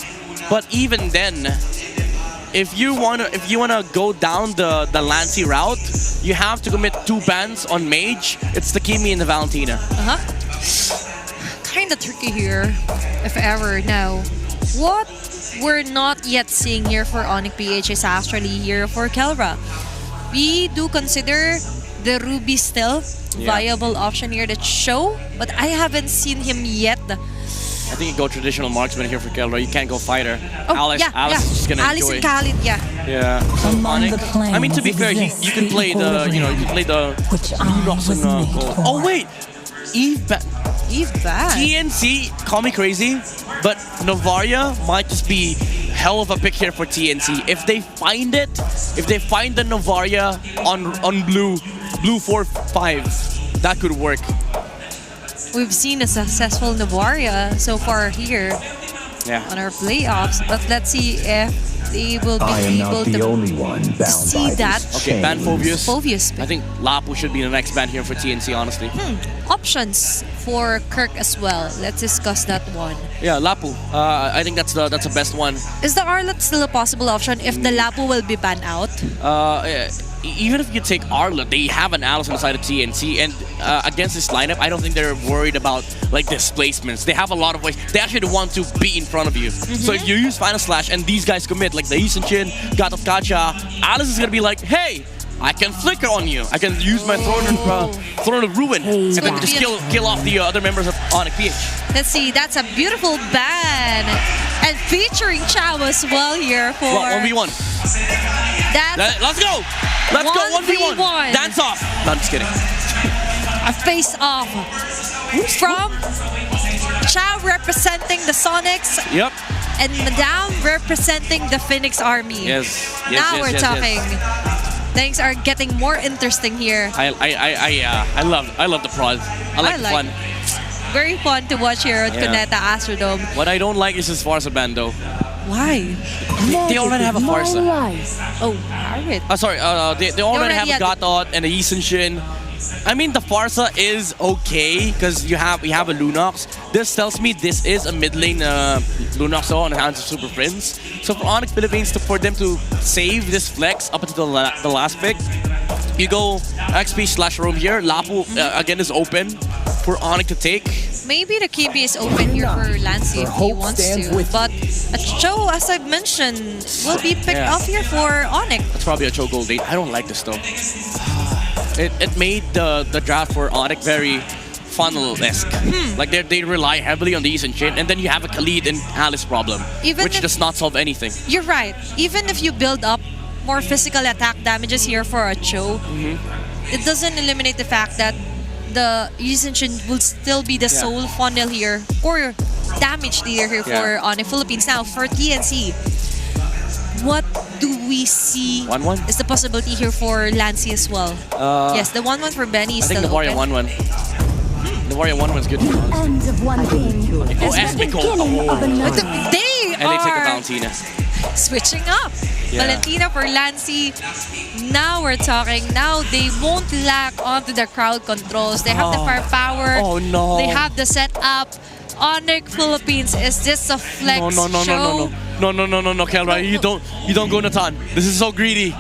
But even then, if you wanna go down the Lancy route, you have to commit 2 bans on Mage. It's the Kimi and the Valentina. Kind of tricky here, if ever. Now, what we're not yet seeing here for Onyx PH is actually here for Kelra. We do consider the Ruby still viable option here to show, but I haven't seen him yet. I think you go traditional marksman here for Kelra. You can't go fighter. Alice is just gonna Alice enjoy. and Khalid, Yeah. So Onyx, I mean, to be fair, you can play the, you can play the Lunox and Gold. Oh wait, Eve back. TNC, call me crazy, but Novaria might just be hell of a pick here for TNC. If they find it, if they find the Novaria on blue 4-5, that could work. We've seen a successful Novaria so far here on our playoffs, but let's see if they will be able to see that. Okay, ban Phobius. I think Lapu should be the next ban here for TNC, honestly. Options for Kirk as well. Let's discuss that one. Yeah, Lapu. I think that's the best one. Is the Arlet still a possible option if the Lapu will be banned out? Even if you take Arlet, they have an Alice on the side of TNC, and against this lineup, I don't think they're worried about like displacements. They have a lot of ways. They actually want to be in front of you. So if you use Final Slash and these guys commit, like the Isenchin, Gatotkacha, Alice is gonna be like, hey, I can flicker on you. I can use my Throne of Ruin and then just kill off the other members of Onyx PH. Let's see, that's a beautiful ban. And featuring Chow as well here for... Well, 1v1. Let's go! Let's go, 1v1. Dance off. No, I'm just kidding. A face-off from Chow representing the Sonics. Yep. And Madame representing the Phoenix Army. Yes. Now we're talking. Things are getting more interesting here. I love the prod. I like the fun. Very fun to watch here at Cuneta Astrodome. What I don't like is his Farsa ban though. Why? They already have a Farsa. Oh, alright. Sorry, they already have a Gatot and a Isenchin. I mean, the Farsa is okay because we have a Lunox. This tells me this is a mid lane Lunox on the hands of Super Friends. So for Onyx Philippines, for them to save this flex up until the last pick, you go XP/Roam here. Lapu again is open for Onyx to take. Maybe the KB is open here for Lancy if he wants to. But a Cho, as I've mentioned, will be picked off here for Onyx. That's probably a Cho Gold 8. I don't like this though. It made the draft for Onyx very funnel-esque. Like they rely heavily on the Isenchin, and then you have a Khalid and Alice problem, which does not solve anything. You're right. Even if you build up more physical attack damages here for a Cho, it doesn't eliminate the fact that the Isenchin will still be the sole funnel here or damage dealer here for Onyx Philippines. Now for TNC, what do we see 1-1? is the possibility here for Lancy as well? Yes, the 1-1 for Benny is I think still the Warrior open. 1-1. The Warrior 1-1 is good. End of one game. Oh, Esmico. They And they take a Valentina. Switching up. Valentina for Lancy. Now we're talking. Now they won't lack onto the crowd controls. They have the firepower. Oh no. They have the setup. Onyx Philippines, is this a flex show? No, Kelra, you don't go Natan. This is so greedy.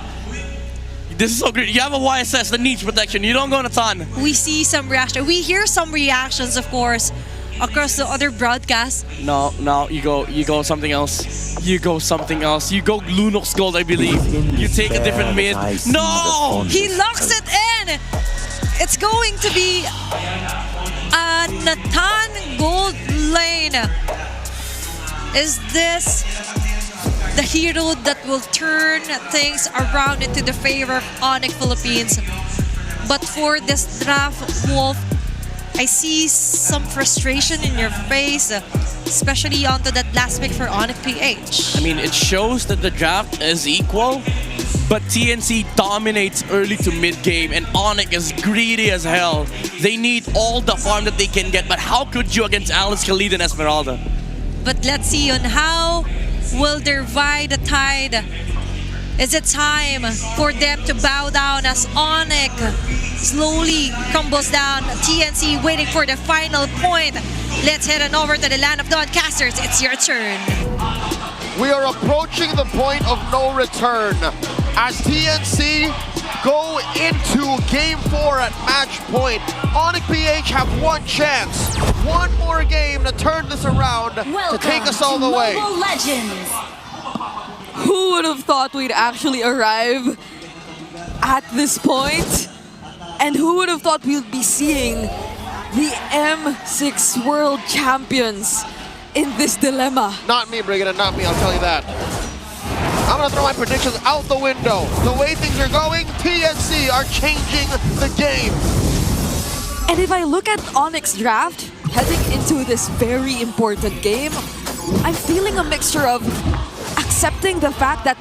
This is so greedy. You have a YSS, the niche protection. You don't go Natan. We see some reaction. We hear some reactions, of course, across the other broadcasts. No, you go something else. You go something else. You go Lunox Gold, I believe. You take a different mid. No! He locks it in! It's going to be Nathan Gold Lane. Is this the hero that will turn things around into the favor of Onyx Philippines? But for this draft, Wolf, I see some frustration in your face, especially onto that last pick for Onyx PH. I mean, it shows that the draft is equal, but TNC dominates early to mid-game, and Onyx is greedy as hell. They need all the farm that they can get, but how could you against Alice, Khalid, and Esmeralda? But let's see on how will they ride the tide. Is it time for them to bow down as Onyx slowly crumbles down? TNC waiting for the final point. Let's head on over to the land of Dawn-casters. It's your turn. We are approaching the point of no return as TNC go into Game 4 at match point. Onyx PH have one chance, one more game to turn this around, to take us all the way. Mobile Legends. Who would have thought we'd actually arrive at this point? And who would have thought we'd be seeing the M6 World Champions in this dilemma? Not me, Brigida, not me, I'll tell you that. I'm gonna throw my predictions out the window. The way things are going, TNC are changing the game. And if I look at Onyx draft, heading into this very important game, I'm feeling a mixture of accepting the fact that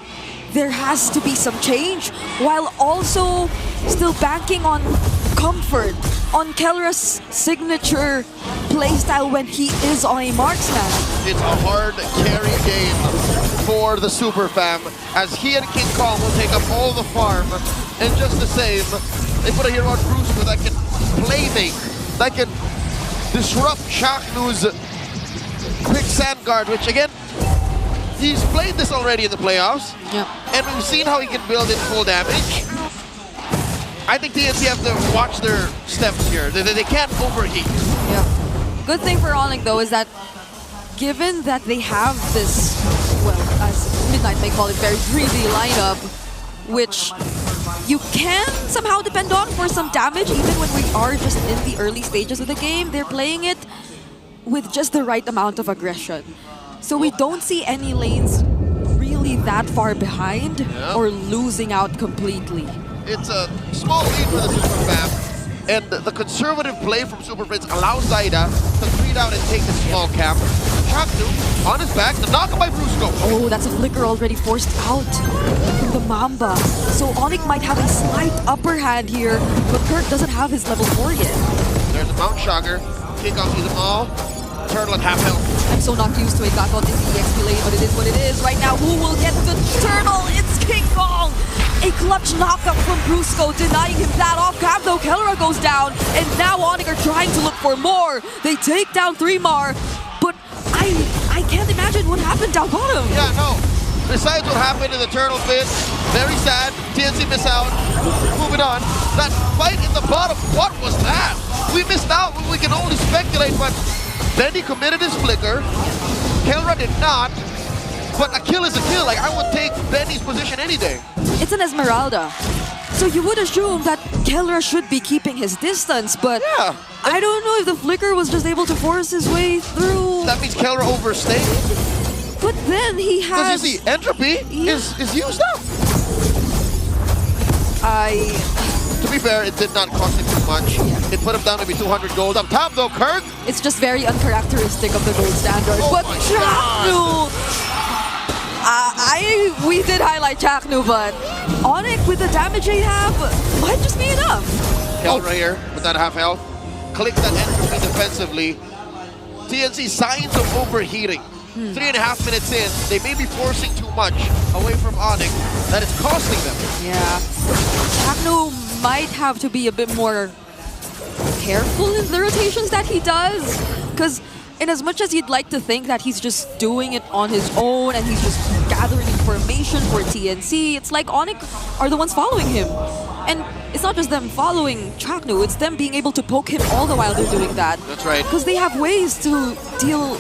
there has to be some change, while also still banking on comfort, on Kelra's signature playstyle when he is on a marksman. It's a hard carry game for the Super Fam, as he and King Kong will take up all the farm, and just the same, they put a hero on Brusco that can playmate, that can disrupt Shaknu's quick sand guard, which again, he's played this already in the playoffs, and we've seen how he can build in full damage. I think TNC have to watch their steps here. They can't overheat. Yeah. Good thing for Onyx though is that given that they have this, well, as Midnight may call it, very greedy lineup, which you can somehow depend on for some damage, even when we are just in the early stages of the game. They're playing it with just the right amount of aggression. So we don't see any lanes really that far behind or losing out completely. It's a small lead for the Super Fam, and the conservative play from Super Friends allows Zaida to feed out and take the small camp. Shaknu on his back, the knock by Brusco. Oh, that's a flicker already forced out from the Mamba. So Onyx might have a slight upper hand here, but Kirk doesn't have his level 4 yet. There's a Mount Shocker, kick off them all. Turtle at half health. I'm so not used to it, got on in the EXP lane, but it is what it is. Right now, who will get the turtle? It's King Kong! A clutch knockup from Brusco, denying him that off cam, though Kelra goes down, and now Onyx are trying to look for more. They take down 3-Mar, but I can't imagine what happened down bottom. Yeah, no. Besides what happened in the turtle pit, very sad, TNC miss out. Moving on, that fight in the bottom, what was that? We missed out, we can only speculate, but Benny committed his flicker, Kelra did not, but a kill is a kill. Like, I would take Benny's position any day. It's an Esmeralda, so you would assume that Kelra should be keeping his distance, but I don't know if the flicker was just able to force his way through. That means Kelra overstayed. But then he has... Because you see, entropy is used up. To be fair, it did not cost him too much. It put him down maybe 200 gold. Up top though, Kirk! It's just very uncharacteristic of the gold standard. Oh but Chaknu! We did highlight Chaknu, but Onyx with the damage they have might just be enough. Kel right here with that half health. Click that entropy defensively. TNC signs of overheating. 3.5 minutes in, they may be forcing too much away from Onyx that it's costing them. Yeah. Chaknu might have to be a bit more careful in the rotations that he does, because in as much as you'd like to think that he's just doing it on his own and he's just gathering information for TNC, it's like Onyx are the ones following him. And it's not just them following Chaknu, it's them being able to poke him all the while they're doing that. That's right. Because they have ways to deal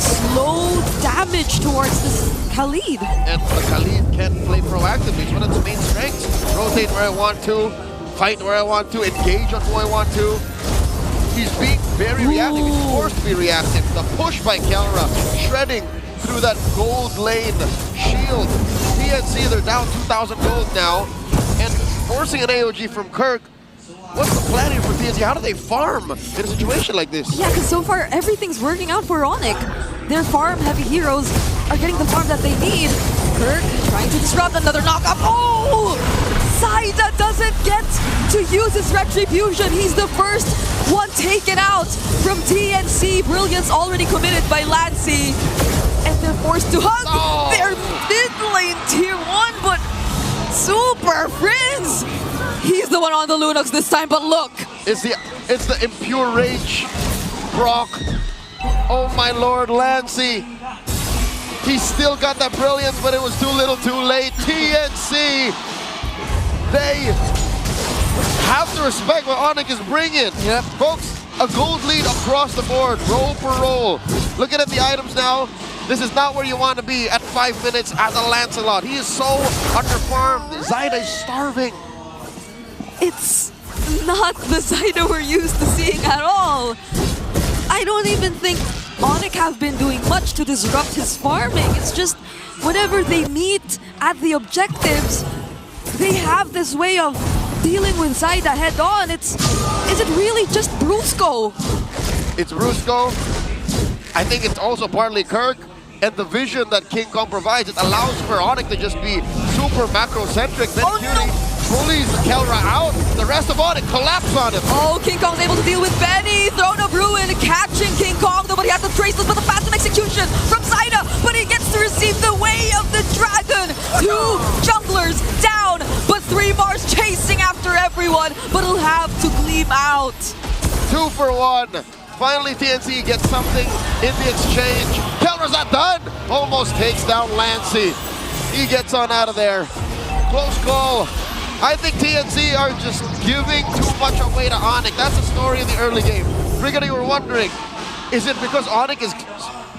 slow damage towards this Khalid. And the Khalid can play proactively. It's one of its main strengths. Rotate where I want to, fight where I want to, engage on who I want to. He's being very reactive. He's forced to be reactive. The push by Kelra, shredding through that gold lane shield. TNC, they're down 2,000 gold now, and forcing an AOG from Kirk. What's the plan here for TNC? How do they farm in a situation like this? Yeah, because so far everything's working out for Onyx. Their farm-heavy heroes are getting the farm that they need. Kirk trying to disrupt another knockup. Oh! Zaida doesn't get to use his retribution. He's the first one taken out from TNC. Brilliance already committed by Lancey. And they're forced to hug their mid lane tier 1, but Super Friends! He's the one on the Lunox this time, but look! It's the impure rage, Brock. Oh my lord, Lancey. He's still got that brilliance, but it was too little too late. TNC, they have to respect what Onyx is bringing. Yep. Folks, a gold lead across the board, roll for roll. Looking at the items now, this is not where you want to be at 5 minutes as a Lancelot. He is so underfarmed. Zaida is starving. It's not the Zaida we're used to seeing at all. I don't even think Onyx have been doing much to disrupt his farming. It's just whenever they meet at the objectives, they have this way of dealing with Zaida head on. Is it really just Brusco? It's Brusco. I think it's also partly Kirk. And the vision that King Kong provides, it allows for Onyx to just be super macro-centric. Then bullies Kelra out. The rest of Onyx collapse on him. Oh, King Kong's able to deal with Benny. Throne of Ruin catching King Kong. Nobody has the traceless, but the fast execution from Zaida. But he gets to receive the way of the dragon. 2 junglers down, but 3 Mars chasing after everyone. But he'll have to gleam out. 2 for 1. Finally, TNC gets something in the exchange. Kelra's not done. Almost takes down Lancey. He gets on out of there. Close call. I think TNC are just giving too much away to Onyx. That's the story in the early game. Brigadier, you were wondering, is it because Onyx is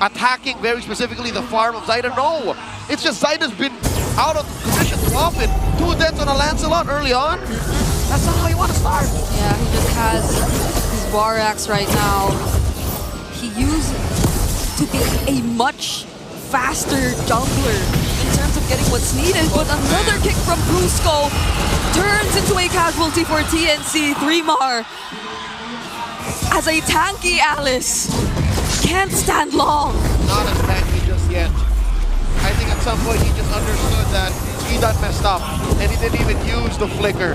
attacking very specifically the farm of Zaida? No. It's just Zaida's been out of position too often. 2 deaths on a Lancelot early on. That's not how you want to start. Yeah, he just has his Varax right now. He used to be a much faster jungler in terms of getting what's needed, but another kick from Brusco turns into a casualty for TNC. 3mar as a tanky Alice can't stand long. Not as tanky just yet. I think at some point he just understood that he done messed up, and he didn't even use the flicker.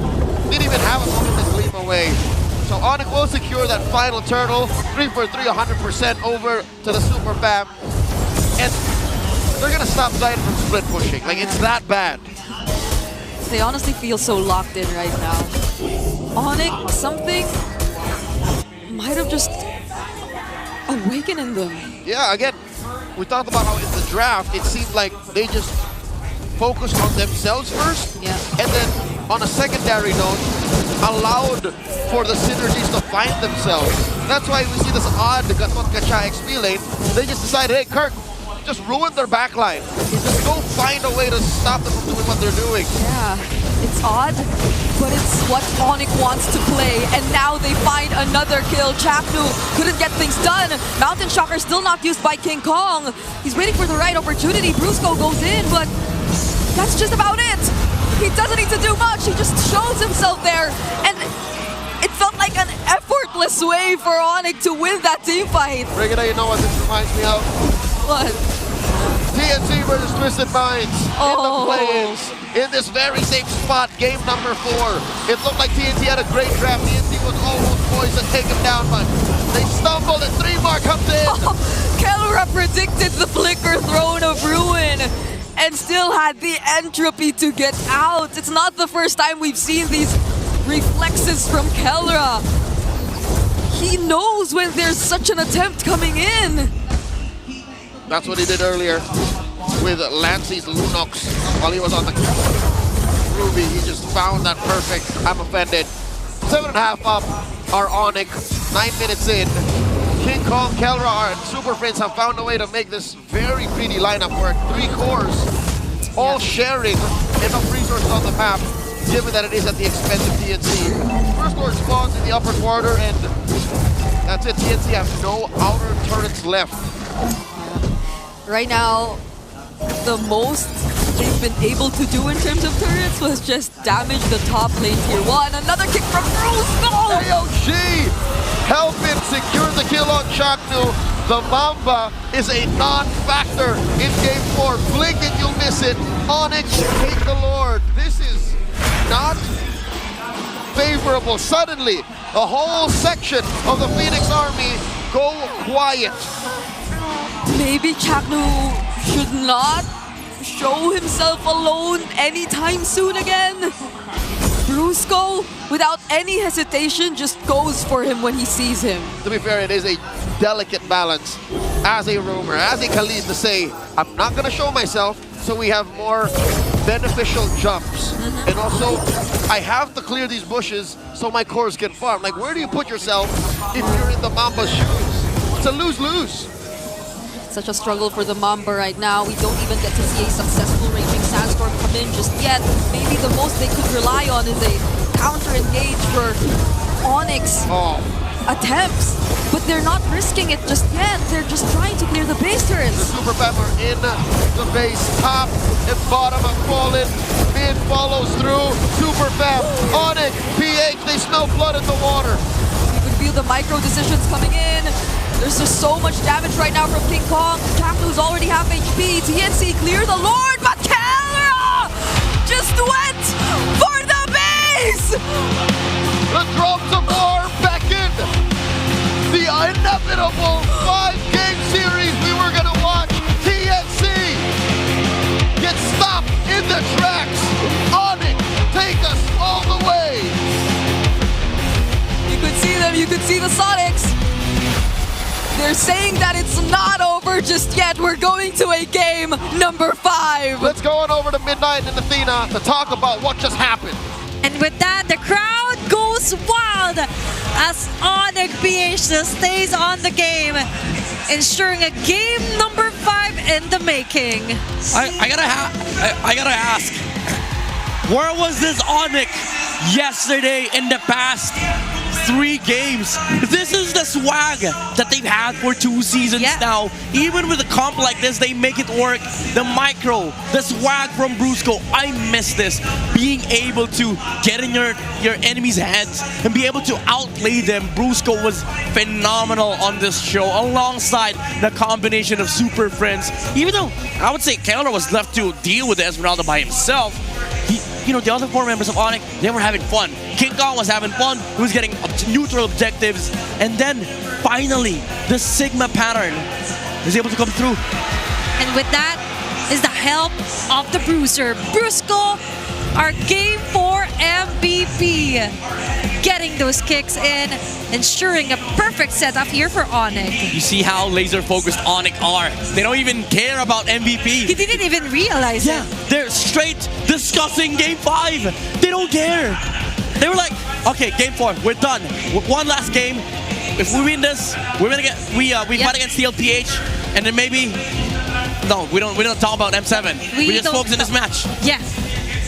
Didn't even have a moment to gleam away. So Onyx will secure that final turtle. 3 for 3, 100% over to the Super Fam. And they're gonna stop Zaida from split pushing. Like, it's that bad. They honestly feel so locked in right now. Onyx, something might have just awakened in them. Yeah, again, we talked about how in the draft, it seemed like they just focused on themselves first, and then on a secondary note, allowed for the synergies to find themselves. That's why we see this odd Gatot Kacha XP lane. They just decided, hey, Kirk, just ruin their backline. Just go find a way to stop them from doing what they're doing. Yeah, it's odd, but it's what Onyx wants to play. And now they find another kill. Chapnu couldn't get things done. Mountain Shocker still not used by King Kong. He's waiting for the right opportunity. Brusco goes in, but that's just about it. He doesn't need to do much. He just shows himself there. And it felt like an effortless way for Onyx to win that team fight. Brigada, you know what this reminds me of? What? TNC versus Twisted Minds in the play-ins. In this very same spot, game number 4. It looked like TNC had a great draft. TNC was almost poised to take him down, but they stumbled and 3mar comes in. Kelra predicted the flicker Throne of Ruin and still had the entropy to get out. It's not the first time we've seen these reflexes from Kelra. He knows when there's such an attempt coming in. That's what he did earlier with Lancey's Lunox while he was on the Ruby. He just found that perfect. I'm offended. 7.5 up are Onyx. 9 minutes in. King Kong, Kelra, and Super Friends have found a way to make this very pretty lineup work. 3 cores, all sharing enough resources on the map given that it is at the expense of TNC. First door spawns in the upper quarter, and that's it. TNC have no outer turrets left. Right now, the most they've been able to do in terms of turrets was just damage the top lane tier 1. Another kick from Bruce! No! AOG helping secure the kill on Chaknu. The Mamba is a non-factor in Game 4. Blink and you'll miss it. Onyx, take the Lord. This is not favorable. Suddenly, a whole section of the Phoenix Army go quiet. Maybe Chaknu should not show himself alone anytime soon again. Brusco, without any hesitation, just goes for him when he sees him. To be fair, it is a delicate balance as a roamer, as a Khalid, to say, I'm not going to show myself, so we have more beneficial jumps. And also, I have to clear these bushes so my cores can farm. Like, where do you put yourself if you're in the Mamba's shoes? It's a lose-lose. Such a struggle for the Mamba right now. We don't even get to see a successful raging sandstorm come in just yet. Maybe the most they could rely on is a counter-engage for Onyx attempts. But they're not risking it just yet. They're just trying to clear the base turrets. The Super Pepper in the base. Top and bottom have fallen. Mid follows through. Super Pep, Onyx, PH, they smell blood in the water. You could feel the micro decisions coming in. There's just so much damage right now from King Kong. Chaknu's already half HP. TNC clear the Lord, but Kara just went for the base! The drums of war beckon. The inevitable 5-game series we were gonna watch. TNC get stopped in the tracks. Onyx, take us all the way. You could see them, you could see the Sonics. They're saying that it's not over just yet. We're going to a game number 5. Let's go on over to Midnight and Athena to talk about what just happened. And with that, the crowd goes wild as Onyx PH stays on the game, ensuring a game number 5 in the making. I gotta ask, where was this Onyx yesterday in the past 3 games? This is the swag that they've had for 2 seasons now. Even with a comp like this, they make it work. The micro, the swag from Brusco, I miss this. Being able to get in your enemy's heads and be able to outplay them. Brusco was phenomenal on this show, alongside the combination of Super Friends. Even though I would say Keller was left to deal with Esmeralda by himself, the other 4 members of Onyx, they were having fun. King Kong was having fun. He was getting neutral objectives. And then, finally, the Sigma pattern is able to come through. And with that is the help of the Bruiser. Brusco, our Game 4 MVP. Getting those kicks in, ensuring a perfect setup here for Onyx. You see how laser-focused Onyx are. They don't even care about MVP. He didn't even realize it. They're straight discussing Game 5. They don't care. They were like, okay, Game 4, we're done. One last game. If we win this, we're gonna get we fight against TLPH, and then maybe we don't talk about M7. We just focus on this match. Yeah,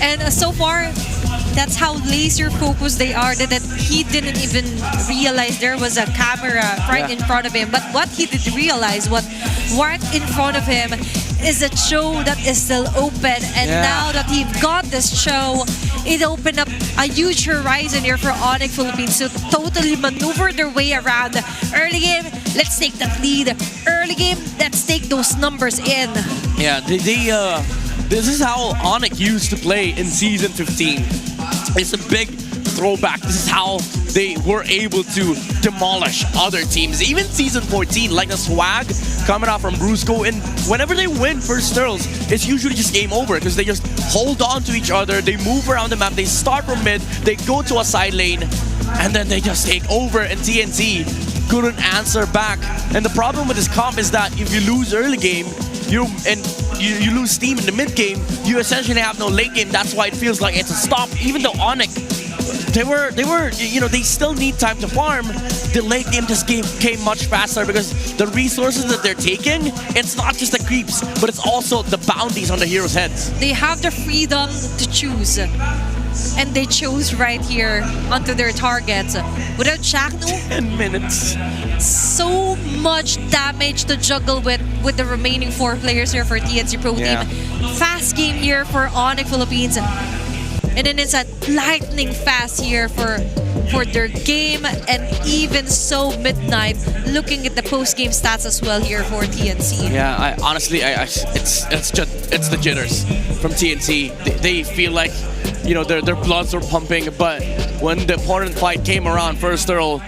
and so far, that's how laser focused they are, that he didn't even realize there was a camera right in front of him. But what he did realize, what right in front of him is a show that is still open. And now that he got this show, it opened up a huge horizon here for Onyx Philippines to totally maneuver their way around. Early game, let's take that lead. Early game, let's take those numbers in. Yeah, this is how Onyx used to play in Season 15. It's a big throwback. This is how they were able to demolish other teams. Even Season 14, like the swag coming out from Brusco, and whenever they win first turtles, it's usually just game over because they just hold on to each other, they move around the map, they start from mid, they go to a side lane, and then they just take over, and TNC couldn't answer back. And the problem with this comp is that if you lose early game, you lose steam in the mid game, you essentially have no late game. That's why it feels like it's a stop. Even though Onyx, they still need time to farm. The late game just came much faster because the resources that they're taking, it's not just the creeps, but it's also the bounties on the heroes' heads. They have the freedom to choose. and they chose right here onto their targets. Without Shaknu, 10 minutes. so much damage to juggle with the remaining 4 players here for TNC Pro Team. Fast game here for Onyx Philippines. And then it's a lightning fast here for their game, and even so midnight looking at the post-game stats as well here for TNC. Yeah, it's the jitters from TNC. They feel like, you know, their bloods are pumping, but when the important fight came around, first Earl,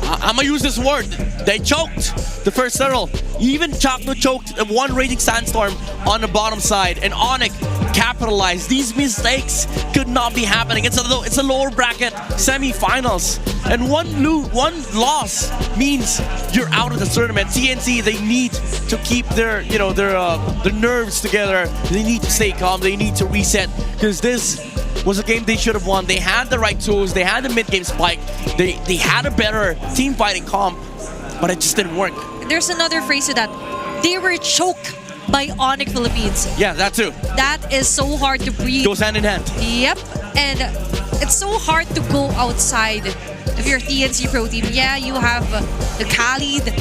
I'm gonna use this word, they choked the first Earl. Even Chakno choked one Raging Sandstorm on the bottom side, and Onyx capitalized. These mistakes could not be happening. It's a lower bracket semi-finals, and one loss means you're out of the tournament. TNC, they need to keep their nerves together. They need to stay calm. They need to reset, because this was a game they should have won. They had the right tools. They had the mid-game spike. They had a better team fighting comp, but it just didn't work. There's another phrase to that. They were choked by Onyx Philippines. Yeah, that too. That is so hard to breathe. Goes hand in hand. Yep. And it's so hard to go outside of your TNC Pro Team. Yeah, you have the Khalid.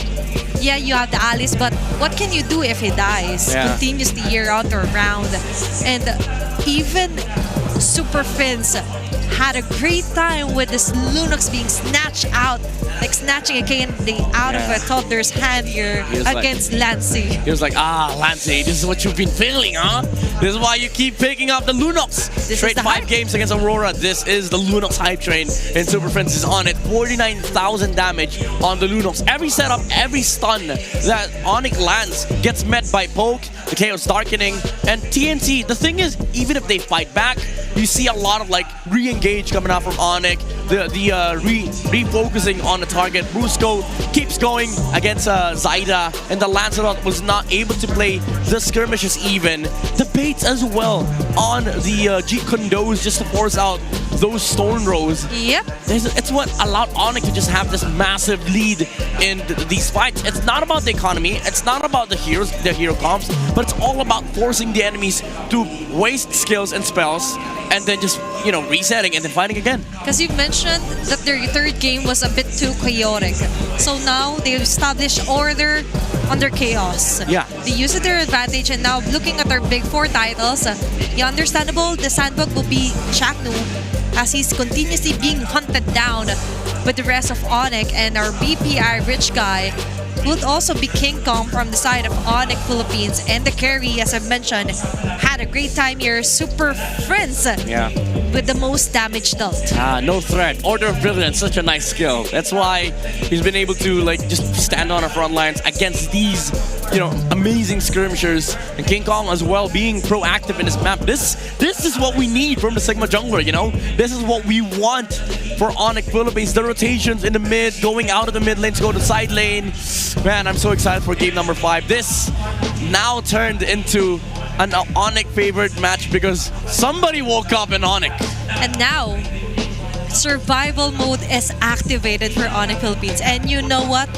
Yeah, you have the Alice. But what can you do if he dies continuously year round or round? And even Super Fins had a great time with this Lunox being snatched out, like snatching a candy out of a toddler's hand here against Lancey. He was like, Lancey, this is what you've been feeling, huh? This is why you keep picking up the Lunox. Straight 5 games against Aurora. This is the Lunox hype train, and Super Friends is on it. 49,000 damage on the Lunox. Every setup, every stun that Onyx lands gets met by Poke, the Chaos Darkening, and TNT. The thing is, even if they fight back, you see a lot of like re-engage coming out from Onyx, refocusing on the target. Brusco keeps going against Zaida, and the Lancelot was not able to play the skirmishes even. The baits as well on the Jeet Condos just to force out those stone rows. Yep. It's what allowed Onyx to just have this massive lead in these fights. It's not about the economy, it's not about the heroes, the hero comps, but it's all about forcing the enemies to waste skills and spells, and then just, you know, resetting and then fighting again. Because you've mentioned that their third game was a bit too chaotic. So now they've established order under chaos. Yeah. They use it to their advantage, and now looking at their big 4 titles, understandable, the sandbag will be Chaknu, as he's continuously being hunted down with the rest of Onyx, and our BPI rich guy would also be King Kong from the side of Onyx Philippines. And the carry, as I mentioned, had a great time here. Super Friends with the most damage dealt. No threat. Order of Brilliance, such a nice skill. That's why he's been able to like just stand on the front lines against these, you know, amazing skirmishers. And King Kong as well being proactive in this map. This is what we need from the Sigma jungler, you know? This is what we want for Onyx Philippines. The rotations in the mid, going out of the mid lane to go to the side lane. Man, I'm so excited for game number 5. This now turned into an Onyx favored match because somebody woke up in Onyx. And now, survival mode is activated for Onyx Philippines. And you know what?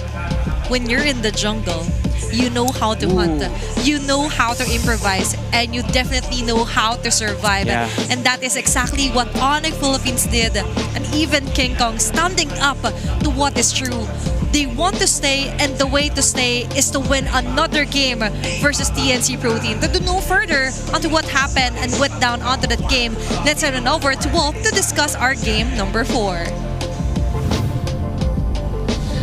When you're in the jungle, you know how to hunt, you know how to improvise, and you definitely know how to survive. And that is exactly what Onyx Philippines did. And even King Kong standing up to what is true. They want to stay, and the way to stay is to win another game versus TNC Pro Team. To do no further onto what happened and went down onto that game, let's head on over to Wolf to discuss our game number 4.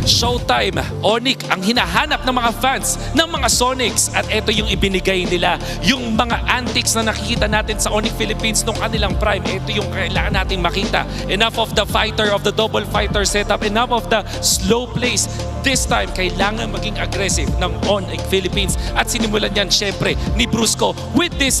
Showtime, Onyx ang hinahanap ng mga fans ng mga Sonics, at ito yung ibinigay nila. Yung mga antics na nakikita natin sa Onyx Philippines nung kanilang prime, ito yung kailangan natin makita. Enough of the fighter, of the double fighter setup, enough of the slow plays. This time, kailangan maging aggressive ng Onyx Philippines, at sinimulan yan syempre ni Brusco with this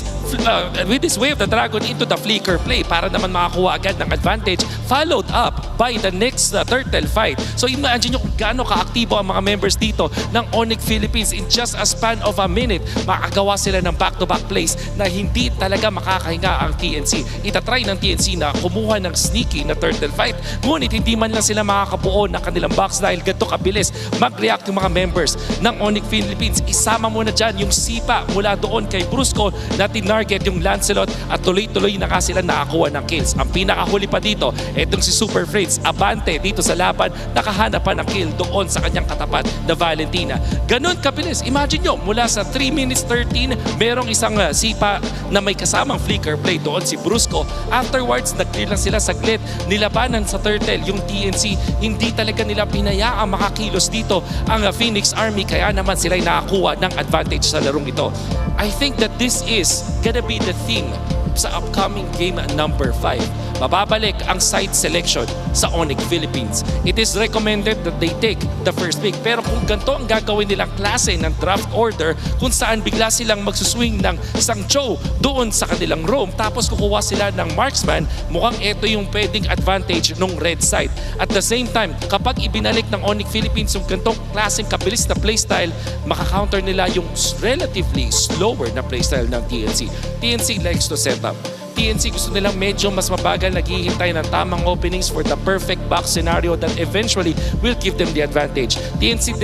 Way of the Dragon into the flicker play para naman makakuha agad ng advantage, followed up by the next turtle fight. So imagine nyo kung gaano kaaktibo ang mga members dito ng Onyx Philippines. In just a span of a minute, makagawa sila ng back-to-back plays na hindi talaga makakahinga ang TNC. Itatry ng TNC na kumuha ng sneaky na turtle fight, ngunit hindi man lang sila makakabuo ng kanilang box dahil ganito kabilis mag-react yung mga members ng Onyx Philippines. isama mo na dyan yung sipa mula doon kay Brusco na tinarget yung Lancelot at tuloy-tuloy na nga sila nakakuha ng kills. Ang pinakahuli pa dito, etong si Super Fritz, abante dito sa laban, nakahanap pa ng kill doon sa kanyang katapat na Valentina. Ganon kabilis. Imagine nyo, mula sa 3 minutes 13, merong isang sipa na may kasamang flicker play doon si Brusco. Afterwards, nag-clear lang sila saglit. Nilabanan sa turtle yung TNC. Hindi talaga nila pinayaang makakilos dito ang Phoenix Army, kaya naman sila'y nakakuha ng advantage sa larong ito. I think that this is gonna be the theme sa upcoming game number 5. Mababalik ang site selection sa Onyx Philippines. It is recommended that they take the first pick. Pero kung ganito ang gagawin nilang klase ng draft order, kung saan bigla silang magsuswing ng isang Cho doon sa kanilang room, tapos kukuha sila ng marksman, mukhang ito yung pwedeng advantage ng red side. At the same time, kapag ibinalik ng Onyx Philippines yung ganitong klaseng kabilis na playstyle, makakounter nila yung relatively slower na playstyle ng TNC. TNC likes to set up. TNC gusto nilang medyo mas mabagal, naghihintay ng tamang openings for the perfect box scenario that eventually will give them the advantage. TNC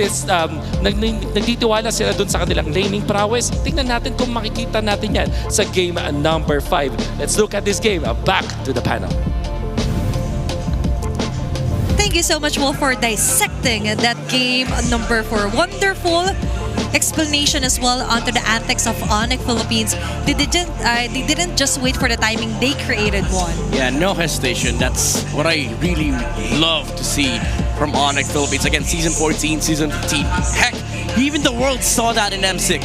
nagtitiwala sila dun sa kanilang laning prowess. Tingnan natin kung makikita natin yan sa game number 5. Let's look at this game. Back to the panel. Thank you so much, Wolf, for dissecting that game number 4. Wonderful explanation as well onto the antics of Onyx Philippines. They didn't just wait for the timing, they created one. Yeah, no hesitation. That's what I really love to see from Onyx Philippines. Again, season 14, season 15. Heck, even the world saw that in M6.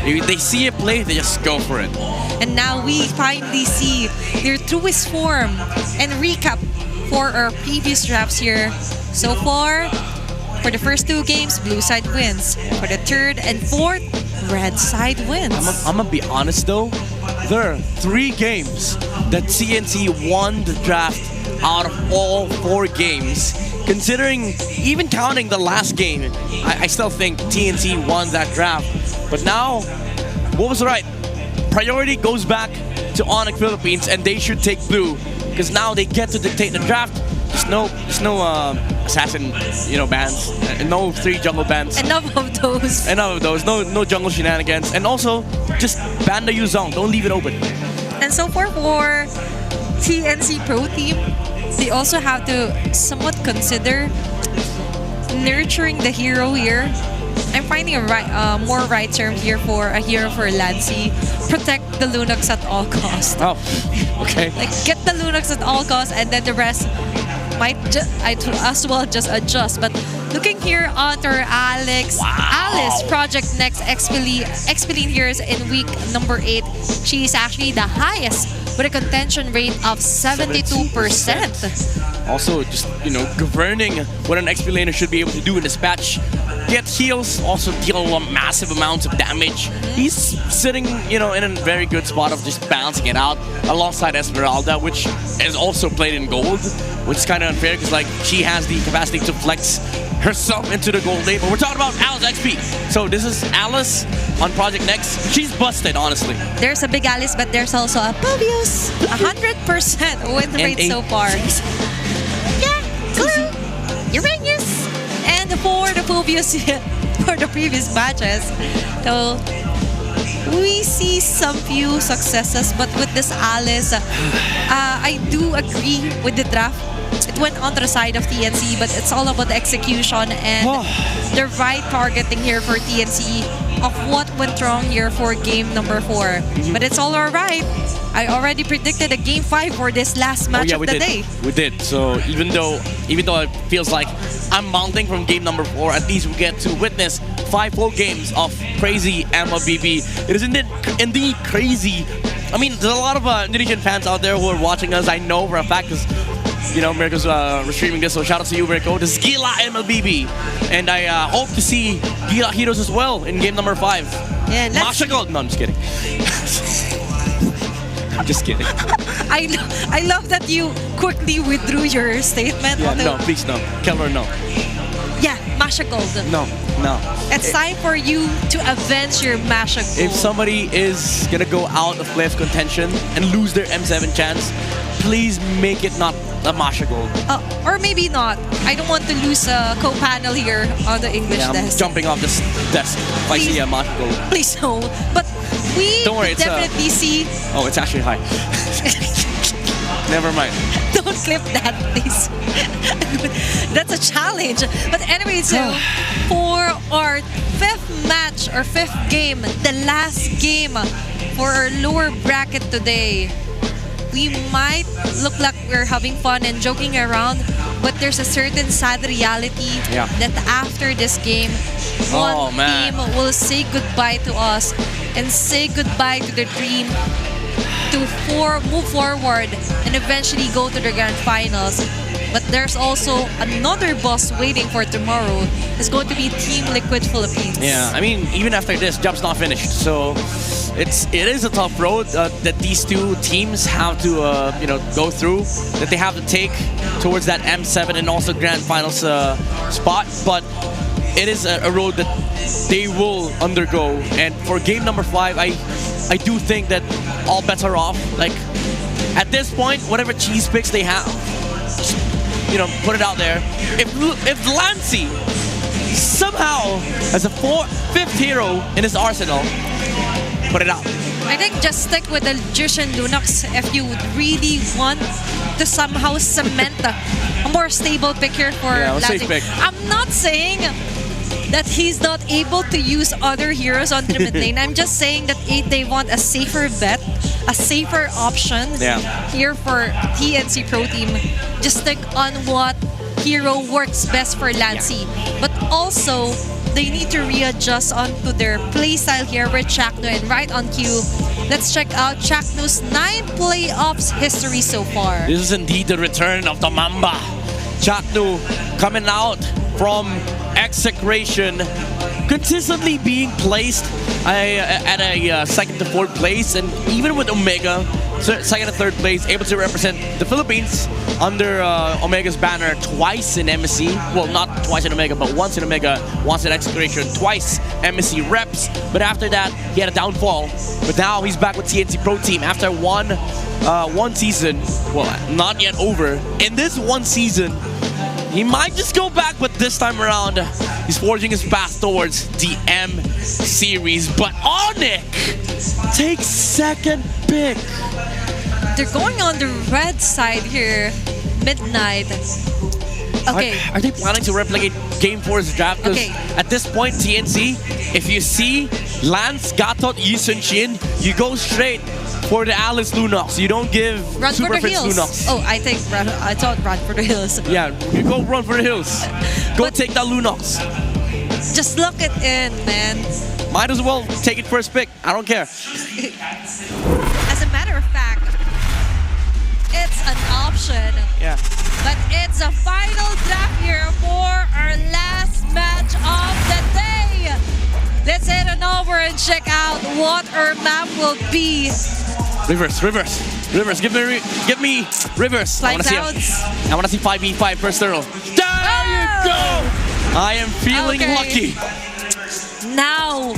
They see a play, they just go for it. And now we finally see their truest form and recap for our previous drafts here. So far, for the first 2 games, blue side wins. For the third and fourth, red side wins. I'm gonna be honest though, there are 3 games that CNC won the draft out of all 4 games. Considering, even counting the last game, I still think TNC won that draft. But now, what was right? Priority goes back to Onyx Philippines, and they should take blue because now they get to dictate the draft. There's no assassin, bans, and no 3 jungle bans. Enough of those. Enough of those. No jungle shenanigans, and also just ban the U zone. Don't leave it open. And so far for TNC Pro Team, they also have to somewhat consider nurturing the hero here. I'm finding a more right term here for a hero for Lancy. Protect the Lunox at all costs. Oh, okay. Like, get the Lunox at all costs, and then the rest might as well just adjust. But looking here onto Alice Project Next Expeline here is in week number 8. She is actually the highest with a contention rate of 72%. Also, just governing what an XP laner should be able to do in this patch. Get heals, also deal massive amounts of damage. He's sitting, in a very good spot of just balancing it out alongside Esmeralda, which is also played in gold, which is kind of unfair because she has the capacity to flex herself into the gold lane. But we're talking about Alice XP. So this is Alice on Project Next. She's busted, honestly. There's a big Alice, but there's also a Pobius. 100% win rate so far. Yeah, cool. Uranus. And for the Pobius for the previous matches, so we see some few successes, but with this Alice, I do agree with the draft. It went on the side of TNC, but it's all about the execution and the right targeting here for TNC of what went wrong here for game number 4. But it's all alright. I already predicted a game 5 for this last match of the day. We did. So even though it feels like I'm mounting from game number 4, at least we get to witness 5 full games of crazy MLBB. It is indeed crazy. I mean, there's a lot of Indonesian fans out there who are watching us. I know for a fact because Mirko's streaming this, so shout out to you, Mirko. This is Gila MLBB, and I hope to see Gila Heroes as well in game number 5. Yeah, Mashakal. No, I'm just kidding. I'm just kidding. I love that you quickly withdrew your statement. Yeah, no, please no. Keller, no. Yeah, Mashakal. No. It's time for you to avenge your Mashakal. If somebody is gonna go out of playoff contention and lose their M7 chance, please make it not a Masha gold. Or maybe not. I don't want to lose a co-panel here on the English Yeah, I'm desk. jumping off this desk if I see a Masha gold. Please no. But we Don't worry, it's, definitely see. Oh, it's actually high. Never mind. Don't clip that, please. That's a challenge. But anyway, so for our fifth match or fifth game, the last game for our lower bracket today, we might look like we're having fun and joking around, but there's a certain sad reality that after this game, one team will say goodbye to us and say goodbye to the dream to move forward and eventually go to the grand finals. But there's also another boss waiting for tomorrow. It's going to be Team Liquid Philippines. Yeah, I mean, even after this, job's not finished. So it is a tough road that these two teams have to go through, that they have to take towards that M7 and also grand finals spot. But it is a road that they will undergo. And for game number 5, I do think that all bets are off. Like, at this point, whatever cheese picks they have, just, put it out there. If Lancey somehow has a 5th hero in his arsenal, put it out. I think just stick with the Jushin Lunox if you really want to somehow cement a more stable pick here for Lancey. Safe pick. I'm not saying that he's not able to use other heroes on the mid lane. I'm just saying that they want a safer bet, a safer option here for TNC Pro Team. Just stick on what hero works best for Lancey. But also, they need to readjust onto their playstyle here with Chakno. And right on cue, let's check out Chakno's 9 playoffs history so far. This is indeed the return of the Mamba. Chakno coming out from execration, consistently being placed at a 2nd to 4th place, and even with Omega, 2nd to 3rd place, able to represent the Philippines under Omega's banner twice in MSC. Well, not twice in Omega, but once in Omega, once in execration, twice MSC reps. But after that, he had a downfall. But now he's back with TNC Pro Team after one season. Well, not yet over. In this one season, he might just go back, but this time around, he's forging his path towards the M Series. But Onyx takes 2nd pick. They're going on the red side here, Midnight. Okay. Are they planning to replicate Game 4's draft? Because at this point, TNC, if you see Lance, Gatot, Yisun Shin, you go straight for the Alice Lunox. You don't give Run Super for the Fits hills. Lunox. Oh, I thought run for the hills. Yeah, you go run for the hills. Go take that Lunox. Just lock it in, man. Might as well take it first pick. I don't care. As a matter of fact, it's an option. Yeah. But it's a final draft here for our last match of the day. Let's head on over and check out what our map will be. Reverse. Give me reverse. Flying I want to see 5v5 first turtle. There you go. I am feeling lucky. Now,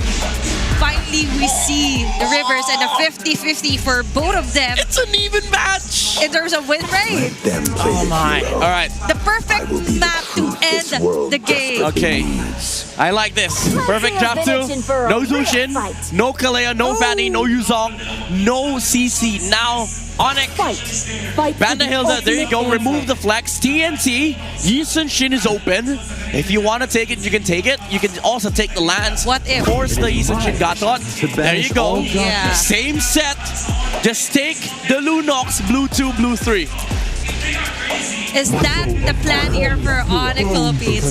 finally we see the Rivers and a 50-50 for both of them. It's an even match in terms of win rate. Oh my. All right. The perfect map to end the game. Okay. I like this. Perfect draft 2. No Zushin, no Kalea, no Fanny, no Yuzong, no CC. Now, Onyx, Banda Hilda, there you go. Remove the flex. TNT, Yisun Shin is open. If you want to take it, you can take it. You can also take the lands. What if? Force the Yisun Shin Gatot. There you go. Yeah. Same set. Just take the Lunox, blue 2, blue 3. Is that the plan here for Onyx Philippines?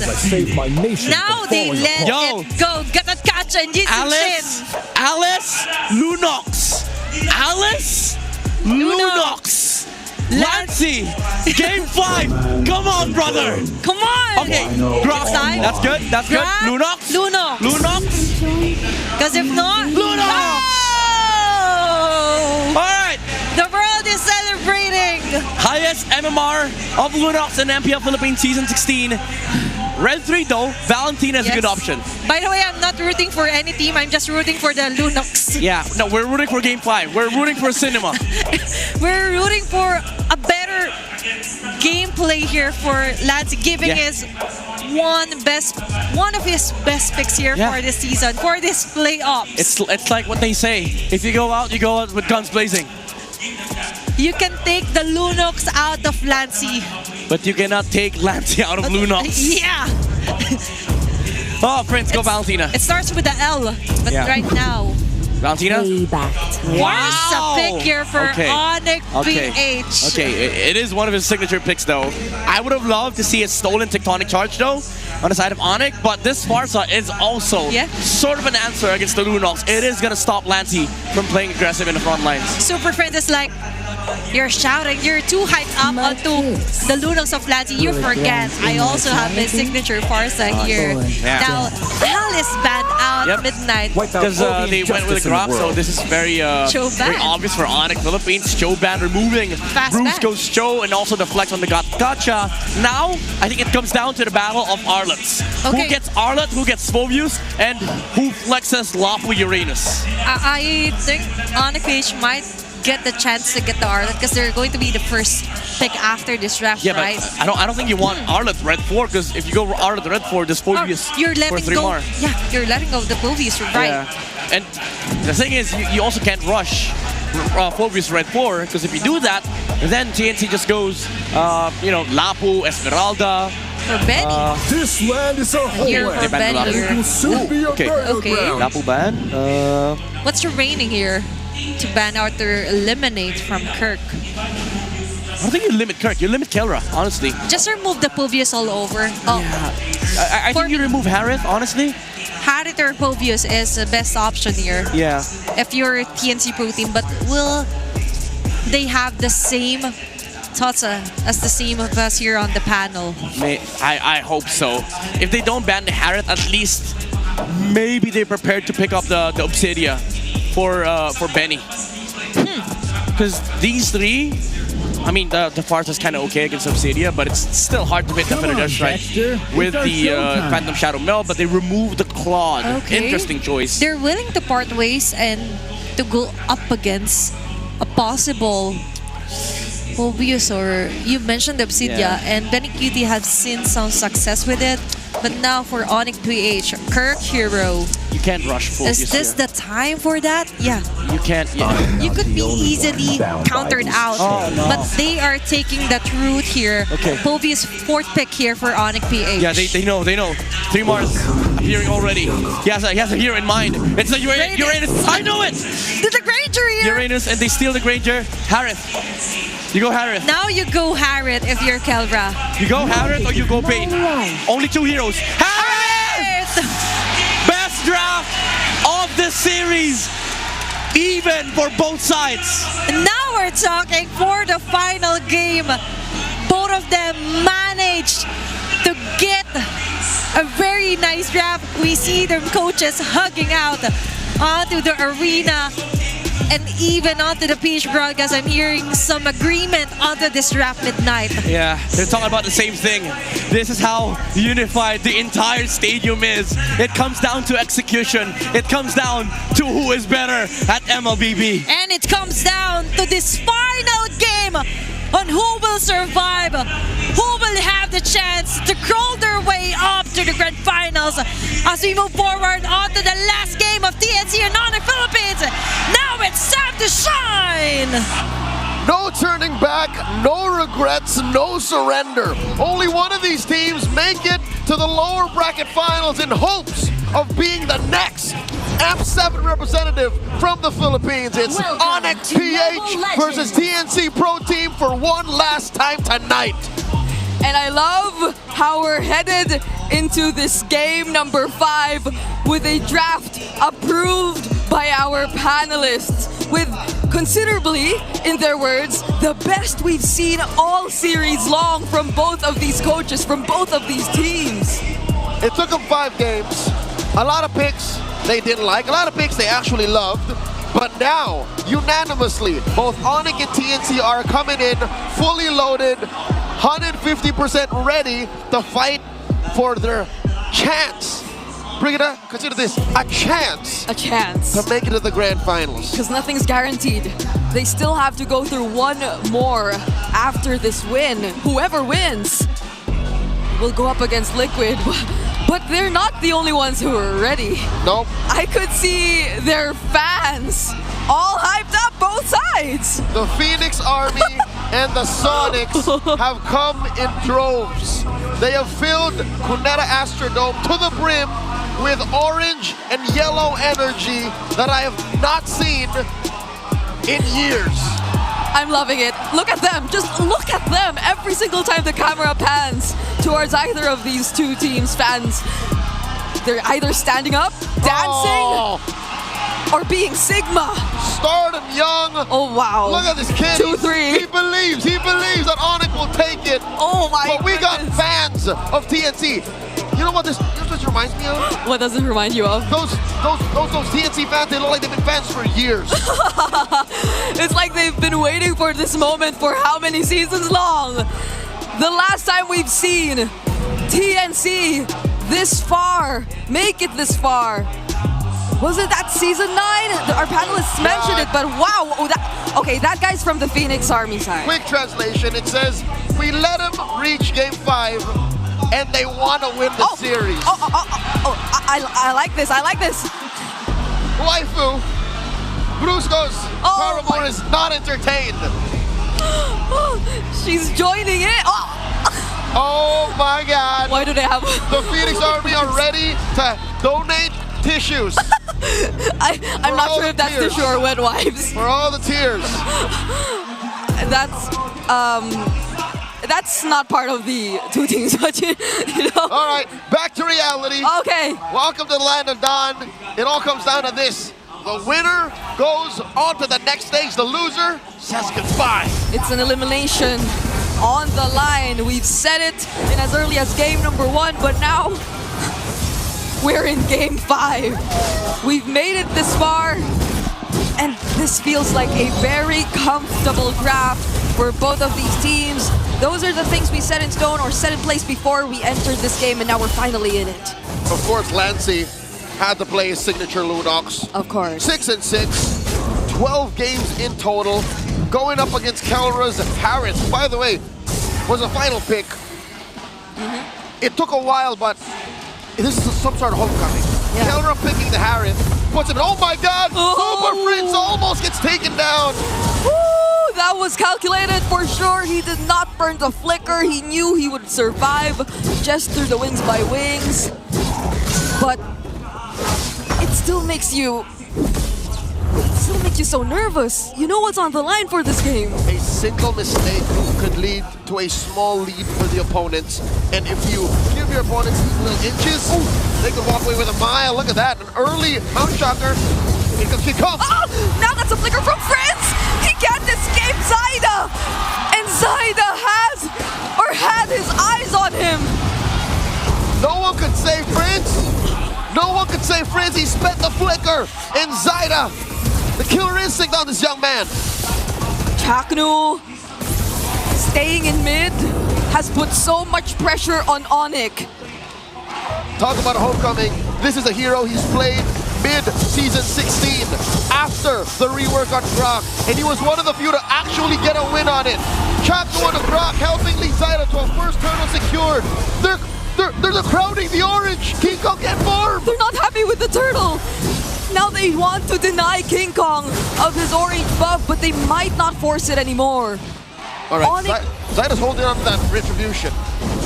Now they let it go. Gatot catch and Yisun Shin. Alice, Lunox. Alice, Lunox. Lancey, game 5. Come on, brother. Come on. Okay, grab. That's good. That's good. Lunox. Because if not, Lunox. Oh! All right. The world is celebrating. Highest MMR of Lunox in MPL Philippines Season 16. Red 3 though, Valentina is a good option. By the way, I'm not rooting for any team. I'm just rooting for the Lunox. Yeah, no, we're rooting for game 5. We're rooting for cinema. We're rooting for a better gameplay here for Lansing, giving his one of his best picks here for this season, for this playoffs. It's like what they say. If you go out with guns blazing. You can take the Lunox out of Lansing. But you cannot take Lansing out of Lunox. Yeah. Oh, Prince, go Valentina. It starts with the L, but right now. Valentina? Wow! A pick here for Onyx PH. Okay, it is one of his signature picks though. I would have loved to see a stolen Tectonic Charge though on the side of Onyx, but this Farsa is also sort of an answer against the Lunox. It is going to stop Lansing from playing aggressive in the front lines. Super Friends is like, you're shouting, you're too hyped up onto the Lunox of Lansing. You forget, I also have my signature Farsa here. Now, Hell is banned out midnight. Because they went with a Grok, so this is very obvious for Onyx Philippines. Choban removing Brusco's Cho and also the flex on the Gotcha. Now, I think it comes down to the battle of Arlets. Who gets Arlet, who gets Svovius, and who flexes Lapu Uranus? I think Onyx PH might get the chance to get the Arlet because they're going to be the first pick after this draft, right? But I don't think you want Arlet Red 4 because if you go Arlet Red 4, there's Phobius you're for letting 3 go. more. Yeah, you're letting go of the Phobius, right? Yeah. And the thing is, you also can't rush Phobius Red 4 because if you do that, then TNC just goes, Lapu, Esmeralda. For Benny. This land is our homeland. For Benny here. It will soon be your burial ground. Lapu ban. What's remaining here to ban out or eliminate from Kirk? I don't think you limit Kirk, you limit Kelra, honestly. Just remove the Povius all over. I think you remove Harith, honestly. Harith or Povius is the best option here. Yeah. If you're TNC Pro Team, but will they have the same thoughts as the same of us here on the panel? I hope so. If they don't ban the Harith, at least maybe they're prepared to pick up the Obsidia for Benny. Because these three, I mean, the Farsa is kind of okay against Obsidia, but it's still hard to hit the Dash right with the Phantom Shadow Mel, but they remove the Claude. Interesting choice. They're willing to part ways and to go up against a possible Povius, or you mentioned Obsidia, and Benny Cutie has seen some success with it. But now for Onyx PH, Kirk Hero. You can't rush Phobius. Is this the time for that? Yeah. You can't. You could be easily countered out, but they are taking that route here. Phobius 4th pick here for Onyx PH. Yeah, they know. 3 Mars appearing already. He has a hero in mind. It's a Uranus. I know it! There's a Granger here! Uranus, and they steal the Granger. Harith. You go Harith. Now you go Harith if you're Kelra. You go Harith or you go Bane. Only 2 heroes. Harith! Best draft of the series. Even for both sides. Now we're talking for the final game. Both of them managed to get a very nice draft. We see their coaches hugging out onto the arena and even onto the PH broadcast. I'm hearing some agreement onto this draft midnight. Yeah, they're talking about the same thing. This is how unified the entire stadium is. It comes down to execution. It comes down to who is better at MLBB. And it comes down to this final game on who will survive, who will have the chance to crawl their way up to the grand finals as we move forward on to the last game of TNC and Onyx Philippines. Now it's time to shine! No turning back, no regrets, no surrender. Only one of these teams make it to the lower bracket finals in hopes of being the next AMP7 representative from the Philippines. It's Onyx PH versus TNC Pro Team for one last time tonight. And I love how we're headed into this game number 5 with a draft approved by our panelists with considerably, in their words, the best we've seen all series long from both of these coaches, from both of these teams. It took them 5 games. A lot of picks they didn't like, a lot of picks they actually loved. But now, unanimously, both Onyx and TNC are coming in fully loaded, 150% ready to fight for their chance. Brigida, consider this a chance. A chance. To make it to the grand finals. Because nothing's guaranteed. They still have to go through one more after this win. Whoever wins will go up against Liquid. But they're not the only ones who are ready. Nope. I could see their fans all hyped up both sides. The Phoenix Army and the Sonics have come in droves. They have filled Cuneta Astrodome to the brim with orange and yellow energy that I have not seen in years. I'm loving it. Look at them. Just look at them. Every single time the camera pans towards either of these two teams' fans, they're either standing up, dancing, or being Sigma. Stardom young. Oh, wow. Look at this kid. 2-3. He believes that Onyx will take it. Oh, my But we got fans of TNC. You know what this reminds me of? What does it remind you of? Those TNC fans, they look like they've been fans for years. It's like they've been waiting for this moment for how many seasons long? The last time we've seen TNC this far, make it this far, was it that season 9? Our panelists mentioned it, but wow. Okay, that guy's from the Phoenix Army side. Quick translation, it says, we let him reach game 5 and they want to win the series. I like this, I like this. Waifu, Brusco's Paramore is not entertained. She's joining it. Oh my God. Why do they have... The Phoenix Army are ready to donate tissues. I'm not sure if that's tissue or wet wipes. For all the tears. That's not part of the two teams, but you know. All right, back to reality. Okay. Welcome to the land of Dawn. It all comes down to this. The winner goes on to the next stage. The loser says goodbye. It's an elimination on the line. We've said it in as early as game number 1, but now we're in game 5. We've made it this far, and this feels like a very comfortable draft for both of these teams. Those are the things we set in stone or set in place before we entered this game, and now we're finally in it. Of course, Lancey had to play his signature Lunox. Of course. 6-6, 12 games in total, going up against Kelra's Harris. By the way, was a final pick. It took a while, but this is some sort of homecoming. Yeah. Kelra picking the Harris, puts him in. Oh my God! Super Prince almost gets taken down. Woo, that was calculated for sure. He did not burn the flicker. He knew he would survive just through the wings by wings. But it still makes you so nervous. You know what's on the line for this game. A single mistake could lead to a small lead for the opponents. And if you give your opponents these little inches, they could walk away with a mile. Look at that, an early Mount Shocker. Here comes King Kong. Now that's a flicker from Prince. He can't escape Zaida. And Zaida had his eyes on him. No one could save Prince. No one could save Prince. He spent the flicker. And Zaida, the killer instinct on this young man. Chaknu staying in mid has put so much pressure on Onyx. Talk about a homecoming. This is a hero. He's played mid-season 16 after the rework on Brock, and he was one of the few to actually get a win on it. Chaknu on the Brock, helping lead Zaida to a first turtle secured. They're crowding the orange. King Kong can't farm. They're not happy with the turtle. Now they want to deny King Kong of his orange buff, but they might not force it anymore. All right, Zaida's holding on to that retribution.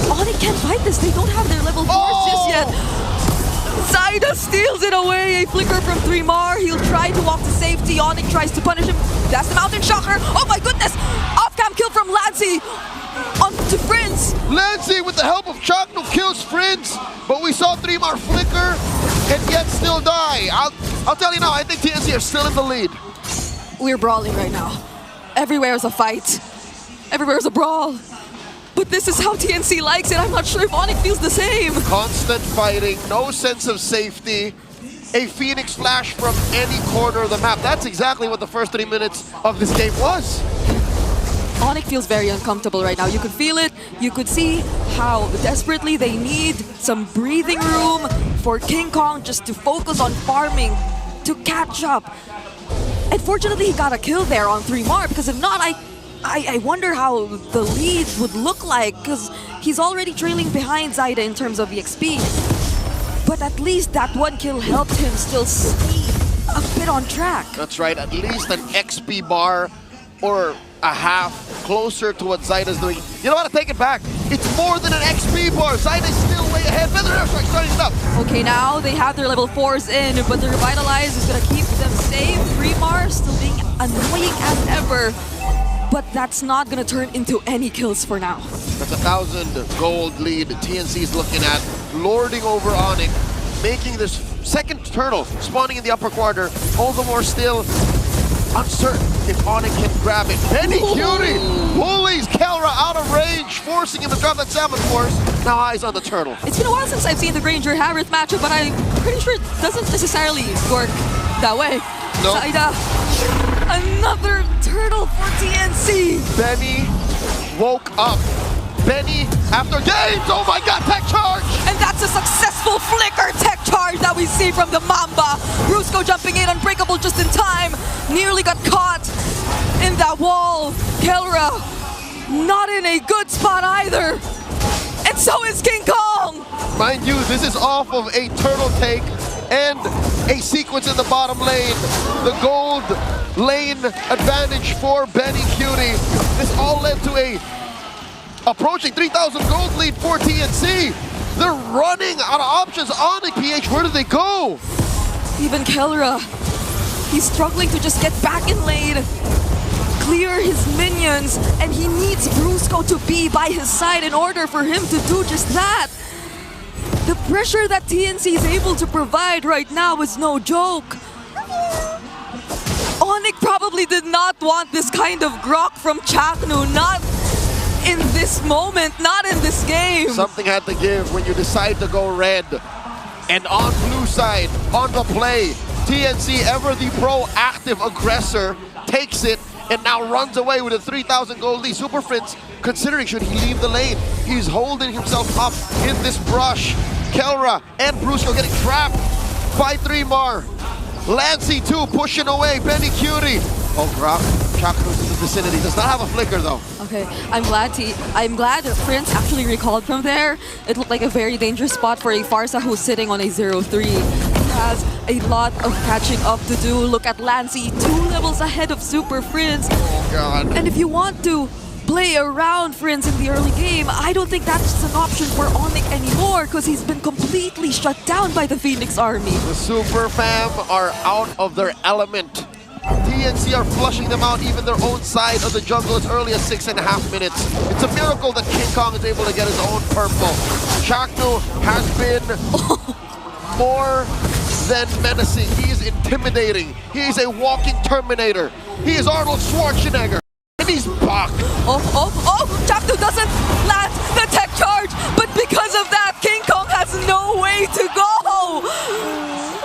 Onyx can't fight this. They don't have their level 4s just yet. Zaida steals it away. A flicker from 3mar. He'll try to walk to safety. Onyx tries to punish him. That's the Mountain Shocker. Oh my goodness! Off-cam kill from Lancey onto Prince. Lancey, with the help of Chaknu, kills Prince, but we saw 3mar flicker and yet still die. I'll tell you now, I think TNC are still in the lead. We're brawling right now. Everywhere is a fight. Everywhere is a brawl. But this is how TNC likes it. I'm not sure if Onyx feels the same. Constant fighting, no sense of safety. A Phoenix flash from any corner of the map. That's exactly what the first 3 minutes of this game was. Onyx feels very uncomfortable right now. You could feel it. You could see how desperately they need some breathing room for King Kong just to focus on farming, to catch up. And fortunately, he got a kill there on 3-Mar, because if not, I wonder how the lead would look like, because he's already trailing behind Zyda in terms of EXP. But at least that one kill helped him still stay a bit on track. That's right, at least an XP bar or a half closer to what Zyda's doing. You know what, I take it back. It's more than an XP bar. Zyda's still way ahead. Feather Airstrike starting it up. Okay, now they have their level 4s in, but the Revitalize is going to keep them safe. 3-Mar still being annoying as ever, but that's not going to turn into any kills for now. That's 1,000 gold lead TNC is looking at, lording over Onyx, making this second turtle spawning in the upper quarter. All the more still uncertain if Onyx can grab it. Benny Cutie bullies Kelra out of range, forcing him to drop that Salmon Force. Now eyes on the turtle. It's been a while since I've seen the Granger Harith matchup, but I'm pretty sure it doesn't necessarily work that way. No. Zyda, another turtle for TNC. Benny woke up. Benny, after games, oh my god, tech charge! And that's a successful flicker tech charge that we see from the Mamba. Brusco jumping in, unbreakable just in time. Nearly got caught in that wall. Kelra, not in a good spot either. And so is King Kong! Mind you, this is off of a turtle take and a sequence in the bottom lane. The gold lane advantage for Benny Cutie. This all led to a approaching 3,000 gold lead for TNC. They're running out of options on the PH. Where do they go? Even Kelra, he's struggling to just get back in lane, clear his minions, and he needs Brusco to be by his side in order for him to do just that. The pressure that TNC is able to provide right now is no joke. Onyx probably did not want this kind of grok from Chaknu, not in this moment, not in this game. Something had to give when you decide to go red. And on blue side, on the play, TNC, ever the proactive aggressor, takes it and now runs away with a 3,000 gold lead. Super Prince considering should he leave the lane. He's holding himself up in this brush. Kelra and Brusco getting trapped by 3-Mar. Lancey too pushing away. Benny Cutie. Oh, Grok. Chaknu's in the vicinity. Does not have a flicker though. Okay, I'm glad Prince actually recalled from there. It looked like a very dangerous spot for a Farsa who's sitting on a 0-3. He has a lot of catching up to do. Look at Lancey, 2 levels ahead of Super Prince. Oh god. And if you want to play around Prince in the early game, I don't think that's an option for Onyx anymore, because he's been completely shut down by the Phoenix Army. The Super Fam are out of their element. TNC are flushing them out, even their own side of the jungle as early as 6.5 minutes. It's a miracle that King Kong is able to get his own purple. Chaknu has been more than menacing. He is intimidating. He is a walking Terminator. He is Arnold Schwarzenegger. And he's back. Chaknu doesn't land the tech charge, but because of that, King Kong has no way to go.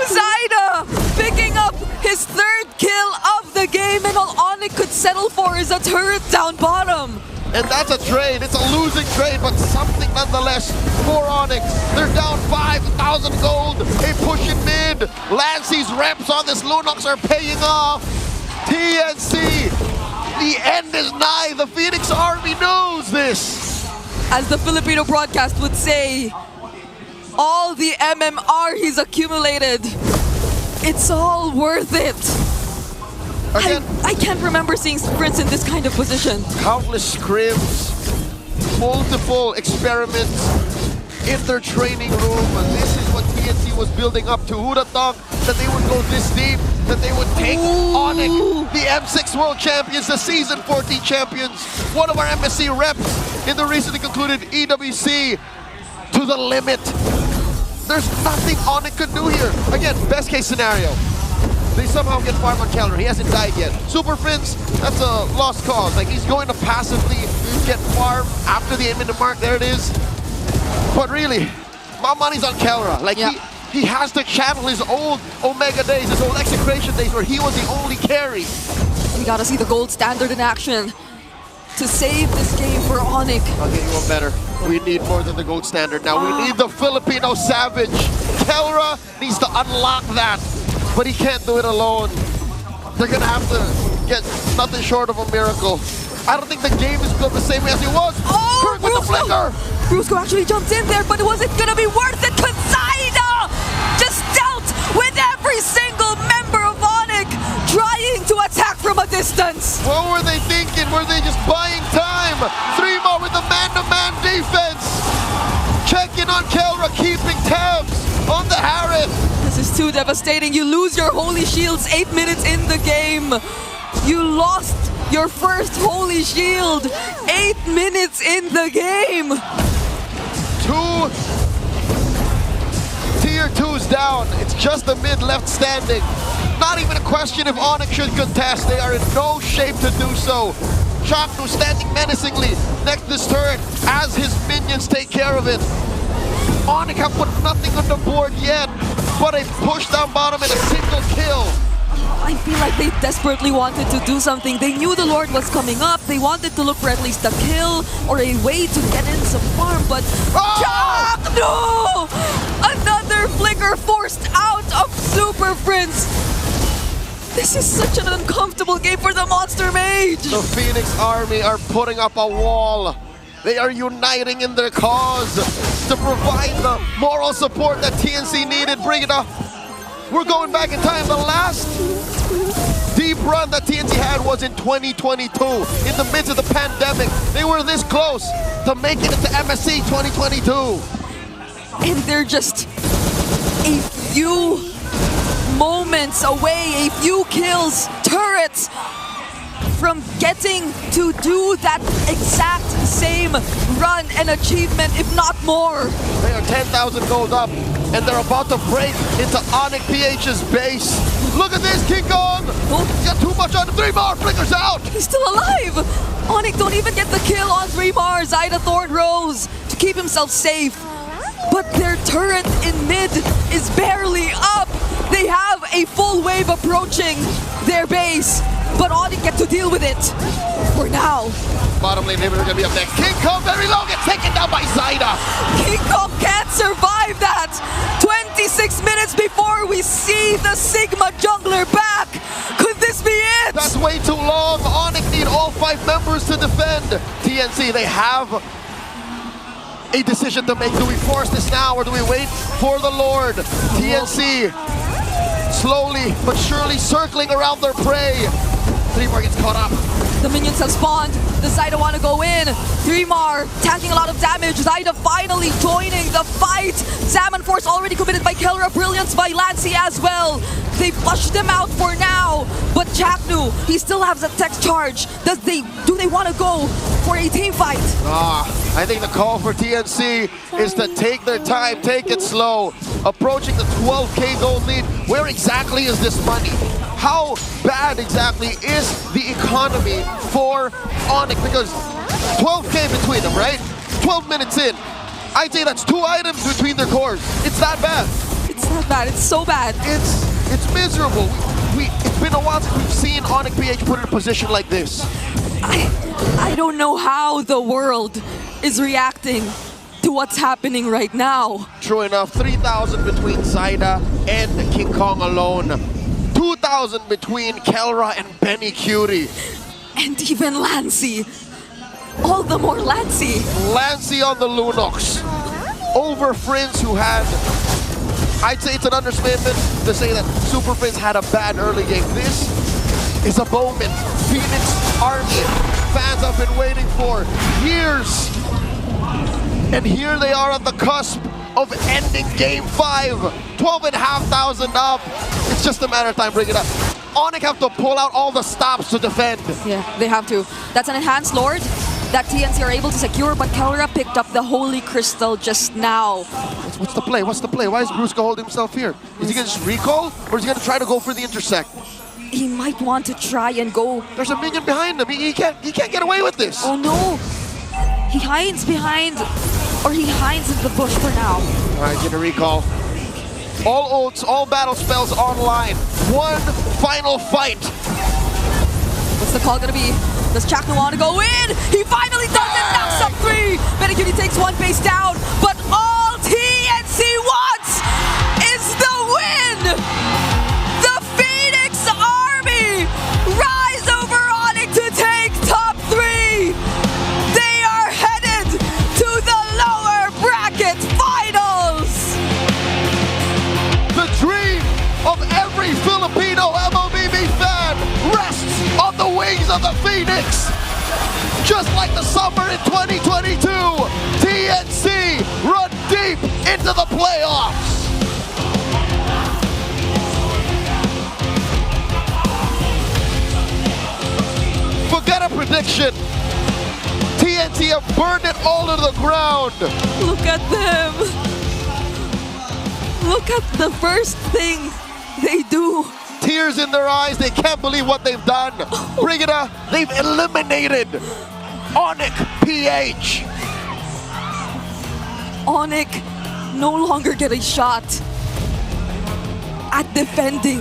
Zyda picking up his 3rd kill of the game, and all Onyx could settle for is a turret down bottom. And that's a trade. It's a losing trade, but something nonetheless for Onyx. They're down 5,000 gold. A push in mid. Lancey's reps on this Lunox are paying off. TNC, the end is nigh. The Phoenix Army knows this. As the Filipino broadcast would say, all the MMR he's accumulated, it's all worth it. Again, I can't remember seeing Prince in this kind of position. Countless scrims, multiple experiments in their training room. And this is what TNC was building up to. Who'd have thought that they would go this deep, that they would take Onyx, the M6 World Champions, the Season 14 champions, one of our MSC reps in the recently concluded EWC, to the limit. There's nothing Onyx could do here. Again, best case scenario, they somehow get farm on Kelra. He hasn't died yet. Super Prince, that's a lost cause. Like, he's going to passively get farm after the 8-minute mark. There it is. But really, my money's on Kelra. Like, he has to channel his old Omega days, his old Execration days, where he was the only carry. We gotta see the gold standard in action to save this game for Onyx. I'll get you one better. We need more than the gold standard now. We need the Filipino Savage. Kelra needs to unlock that, but he can't do it alone. they're gonna have to get nothing short of a miracle. I don't think the game is built the same way as it was. Kirk with the flicker! Brusco actually jumped in there, but was it gonna be worth it? Kazaida just dealt with every single member of Onyx trying to attack from a distance. What were they thinking? Were they just buying time? 3 more with the man-to-man defense. Checking on Kelra, keeping tabs on the Harris. This is too devastating. You lose your Holy Shields 8 minutes in the game. You lost your first Holy Shield 8 minutes in the game. 2 tier 2s down. It's just the mid left standing. Not even a question if Onyx should contest. They are in no shape to do so. Chaknu standing menacingly next to this turret as his minions take care of it. Onyx have put nothing on the board yet, but a push down bottom and a single kill. I feel like they desperately wanted to do something. They knew the Lord was coming up. They wanted to look for at least a kill or a way to get in some farm, but Chaknu! Another flicker forced out of Super Prince. This is such an uncomfortable game for the Monster Mage. The Phoenix Army are putting up a wall. They are uniting in their cause to provide the moral support that TNC needed. Bring it up. We're going back in time. The last deep run that TNC had was in 2022. In the midst of the pandemic, they were this close to making it to MSC 2022. And they're just a few moments away, a few kills, turrets, from getting to do that exact same run and achievement, if not more. They are 10,000 gold up, and they're about to break into Onyx PH's base. Look at this, King Kong! He's got too much on him. 3 more, flickers out! He's still alive! Onyx don't even get the kill on 3 Mars. Ida Thorn Rose to keep himself safe. But their turret in mid is barely up. They have a full wave approaching their base, but Onyx get to deal with it for now. Bottom lane inhibitor gonna be up next. King Kong very low, gets taken down by Zaida. King Kong can't survive that. 26 minutes before we see the Sigma jungler back. Could this be it? That's way too long. Onyx need all 5 members to defend. TNC, they have a decision to make. Do we force this now or do we wait for the Lord? TNC slowly but surely circling around their prey. 3 more gets caught up. The minions have spawned. The Zyda want to go in. 3mar tanking a lot of damage. Zyda finally joining the fight. Salmon Force already committed by Kelra. Brilliance by Lancy as well. They flushed them out for now. But Chaknu, he still has a text charge. Do they want to go for a team fight? I think the call for TNC is to take their time, take it slow. Approaching the 12k gold lead. Where exactly is this money? How bad exactly is the economy for Onyx? Because 12k between them, right? 12 minutes in. I'd say that's 2 items between their cores. It's that bad. It's not bad. It's so bad. It's miserable. It's been a while since we've seen Onyx PH put in a position like this. I don't know how the world is reacting to what's happening right now. True enough, 3,000 between Zaida and King Kong alone. 2,000 between Kelra and Benny Cutie. And even Lancy. All the more Lancy. Lancy on the Lunox. Over Prince, who had... I'd say it's an understatement to say that Super Prince had a bad early game. This is a moment Phoenix Army fans have been waiting for years. And here they are on the cusp of ending Game 5. 12,500 up. It's just a matter of time. Bring it up. Onyx have to pull out all the stops to defend. Yeah, they have to. That's an enhanced Lord that TNC are able to secure, but Kelra picked up the Holy Crystal just now. What's the play? What's the play? Why is Brusco holding himself here? Is he going to just recall, or is he going to try to go for the intersect? He might want to try and go. There's a minion behind him. He can't get away with this. Oh no! He hides behind, or he hides in the bush for now. All right, get a recall. All ults, all battle spells online. One final fight. What's the call gonna be? Does Chaknu want to go in? He finally does it! Knocks up 3! Benacutie takes 1 base down, but all TNC wants is the win! The Phoenix Army of the Phoenix. Just like the summer in 2022, TNC run deep into the playoffs. Forget a prediction. TNT have burned it all to the ground. Look at them. Look at the first thing they do. Tears in their eyes. They can't believe what they've done. Brigida, they've eliminated Onyx PH. Onyx no longer get a shot at defending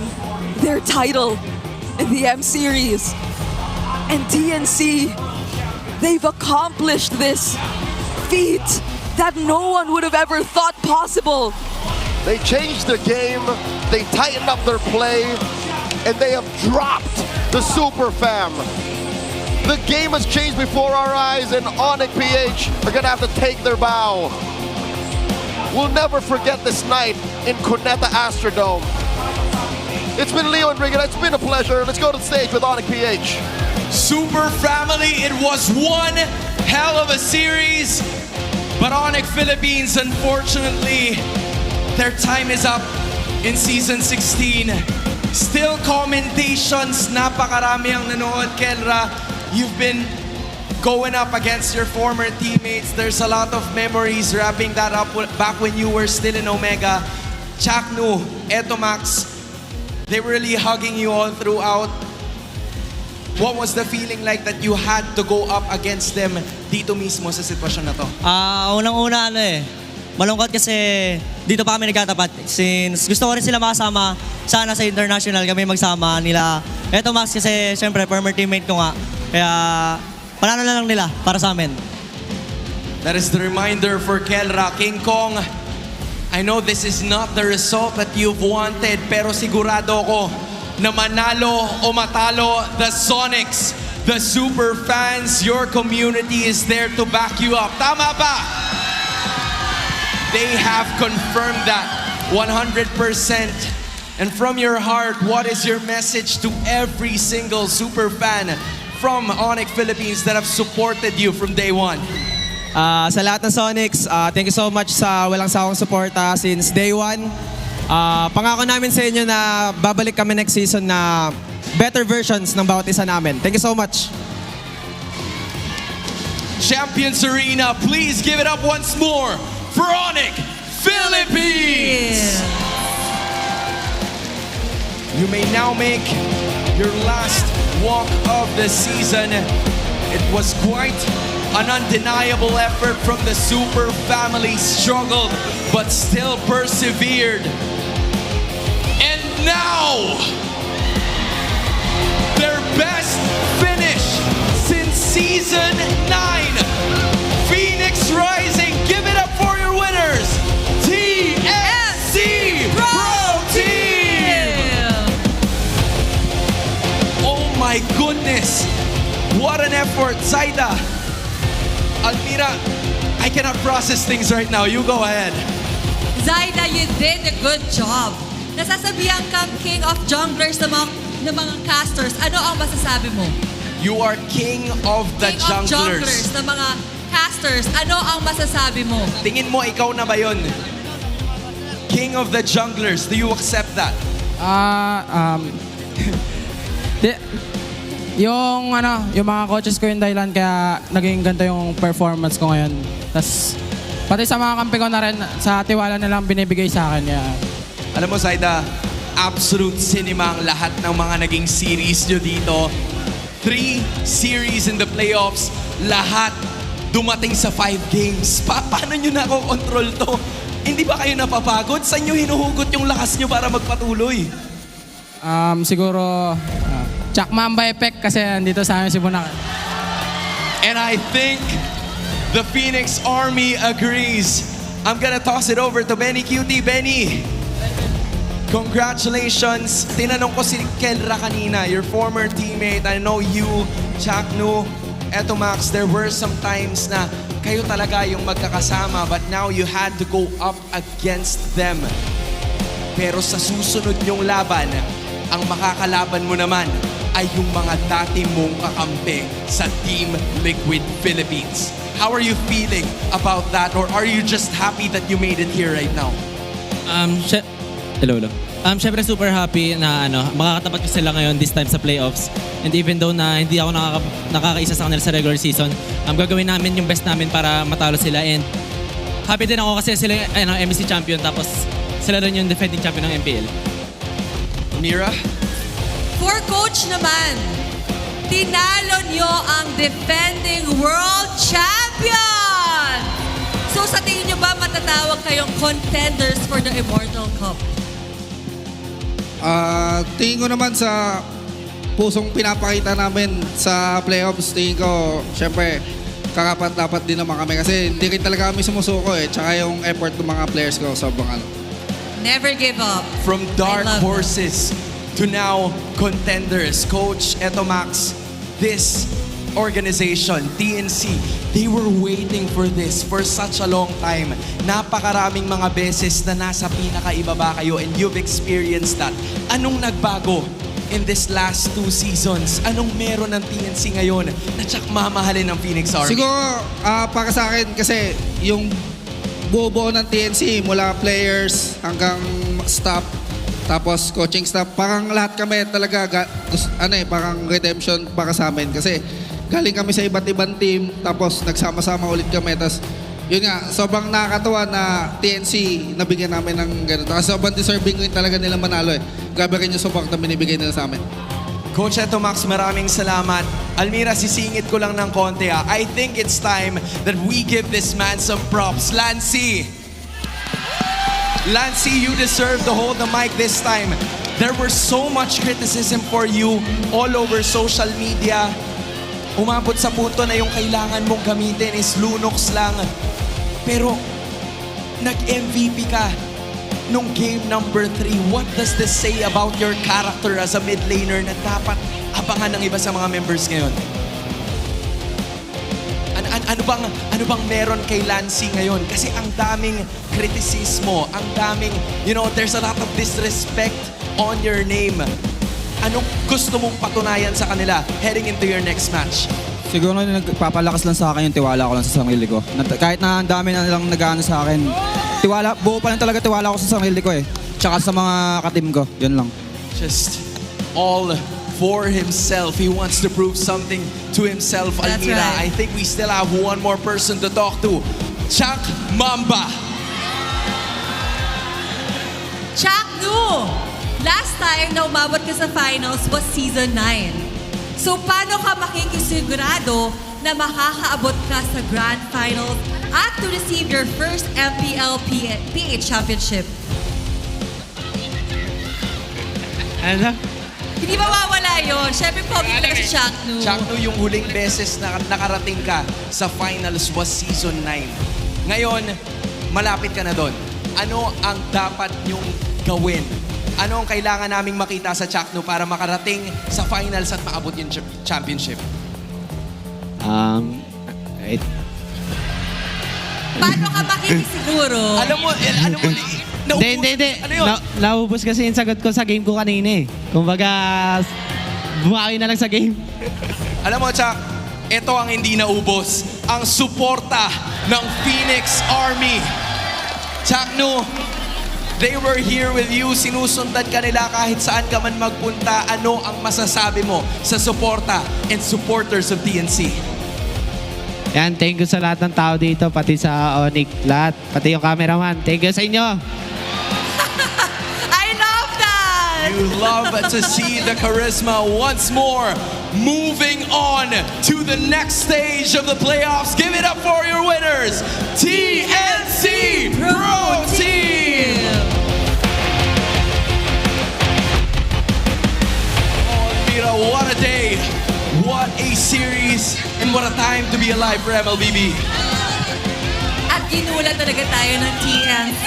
their title in the M Series. And TNC, they've accomplished this feat that no one would have ever thought possible. They changed the game, they tightened up their play, and they have dropped the Super Fam. The game has changed before our eyes, and Onyx PH are gonna have to take their bow. We'll never forget this night in Cuneta Astrodome. It's been Leo and Brigida, it's been a pleasure. Let's go to the stage with Onyx PH. Super Family, it was one hell of a series, but Onyx Philippines, unfortunately, their time is up in Season 16. Still commentations, napakarami ang nanood, Kelra. You've been going up against your former teammates. There's a lot of memories wrapping that up back when you were still in Omega. Chaknu, Etomax, they were really hugging you all throughout. What was the feeling like that you had to go up against them dito mismo sa sitwasyon na to? Unang-una malungkot kasi dito pa kami nagkatapat. Since gusto ko rin sila makasama, sana sa international kami magsama nila. Eto Max kasi syempre former teammate ko nga. Kaya panalo na lang nila para sa amin. That is the reminder for Kelra. King Kong, I know this is not the result that you've wanted, pero sigurado ko na manalo o matalo, the Sonics, the super fans, your community is there to back you up. Tama ba? They have confirmed that 100%. And from your heart, what is your message to every single super fan from Onyx Philippines that have supported you from day one? Sa lahat ng Sonics, thank you so much sa walang sawang suporta since day one. Pangako namin sa inyo na babalik kami next season na better versions ng bawat isa namin. Thank you so much. Champions Arena, please give it up once more for Onyx Philippines! You may now make your last walk of the season. It was quite an undeniable effort from the Super Family. Struggled, but still persevered. And now, their best finish since Season 9. Phoenix Rising, give it up for your winners, TNC Pro Team! Oh my goodness, what an effort. Zaida, Almira, I cannot process things right now. You go ahead. Zaida, you did a good job. Nasasabihan kang king of junglers ng mga casters. Ano ang masasabi mo? You are king of the King of junglers ng mga casters. Ano ang masasabi mo? Tingin mo ikaw na ba yun? King of the junglers. Do you accept that? Yung mga coaches ko yung dahilan kaya naging ganito yung performance ko ngayon. Tas pati sa mga kampi ko na rin, sa tiwala nilang binibigay sa akin. Alam mo, Zaida, absolute cinema ang lahat ng mga naging series nyo dito. 3 series in the playoffs, lahat dumating sa 5 games. Paano nyo nakokontrol to? Hindi ba kayo napapagod? Saan nyo hinuhugot yung lakas nyo para magpatuloy? Siguro, Chuck Mamba effect kasi andito sa amin si Bunak. And I think the Phoenix Army agrees. I'm gonna toss it over to Benny Cutie. Benny, congratulations. Tinanong ko si Kelra kanina, your former teammate. I know you, Chaknu, Etomax, there were some times na kayo talaga yung magkakasama, but now you had to go up against them. Pero sa susunod nyong laban, ang makakalaban mo naman ay yung mga dati mong kakampi sa Team Liquid Philippines. How are you feeling about that, or are you just happy that you made it here right now? Hello. Syempre super happy na makakatapat ko sila ngayon this time sa playoffs. And even though na hindi ako nakakaisa sa kanila sa regular season, gagawin namin yung best namin para matalo sila. And happy din ako kasi sila MSC champion, tapos sila rin yung defending champion ng MPL. Mira? For coach naman, tinalo nyo ang defending world champion! So sa tingin nyo ba matatawag kayong contenders for the Immortal Cup? Tingin ko naman sa pusong pinapakita namin sa playoffs, tingin ko, syempre, kakapat-dapat din naman kami kasi hindi rin talaga kami sumusuko Tsaka yung effort ng mga players ko, sobrang Never give up. From dark horses to now contenders. Coach, eto Max, this organization, TNC, they were waiting for this for such a long time. Napakaraming mga beses na nasa pinakaibaba kayo and you've experienced that. Anong nagbago in this last 2 seasons? Anong meron ng TNC ngayon na tsak mamahalin ng Phoenix Army? Siguro, para sa akin kasi yung buo-buo ng TNC mula players hanggang staff tapos coaching staff, parang lahat kami talaga parang redemption para sa amin kasi galing kami sa iba't ibang team tapos nagsama-sama ulit kami tapos yun nga, sobrang nakakatuwa na TNC nabigyan namin ng ganito. Kasi sobrang deserving rin talaga nila manalo Grabe rin yung support na binibigay nila sa amin. Coach Eto Max, maraming salamat. Almira, sisingit ko lang ng konti I think it's time that we give this man some props. Lancy, you deserve to hold the mic this time. There were so much criticism for you all over social media. Umabot sa punto na yung kailangan mong gamitin is Lunox lang. Pero nag-MVP ka nung game number 3. What does this say about your character as a mid laner na dapat abangan ng iba sa mga members ngayon? Ano bang meron kay Lancy ngayon? Kasi ang daming kritisismo, ang daming, there's a lot of disrespect on your name. Anong gusto mong patunayan sa kanila heading into your next match? Siguro nagpapalakas lang sa akin yung tiwala ko lang sa sarili ko. Kahit na ang dami na lang nag-ano sa akin, buo pa lang talaga tiwala ko sa sarili ko Tsaka sa mga katim ko, yun lang. Just all for himself. He wants to prove something to himself, Almira. Right. I think we still have one more person to talk to. Chuck Mamba. Chuck Nu! Last time na umabot ka sa finals was season 9. So paano ka makikisigurado na makakaabot ka sa grand finals at to receive your first MPL PH championship? Ano? Hindi mawawala yun. Siyempre, pogi talaga si Chuck Nu. Chuck Nu, yung huling beses na nakarating ka sa finals was season 9. Ngayon, malapit ka na doon. Ano ang dapat nyong gawin? Ano ang kailangan naming makita sa Chuck Nu para makarating sa finals at maabot yung championship? Paano ka makikisiguro? Alam mo, Hindi. Naubos kasi yung sagot ko sa game ko kanina Kumbaga, bumawi na lang sa game. Alam mo, Chuck, ito ang hindi naubos. Ang suporta ng Phoenix Army. Chuck Nu, they were here with you. Sinusundan ka nila kahit saan ka man magpunta. Ano ang masasabi mo sa suporta and supporters of TNC? Yan, thank you sa lahat ng tao dito, pati sa Onyx, lahat. Pati yung cameraman. Thank you sa inyo. I love that! You love to see the charisma once more. Moving on to the next stage of the playoffs. Give it up for your winners, TNC Pro Team! Oh, Almira, what a day. What a series and what a time to be alive for MLBB. At ginulat talaga tayo ng TNC.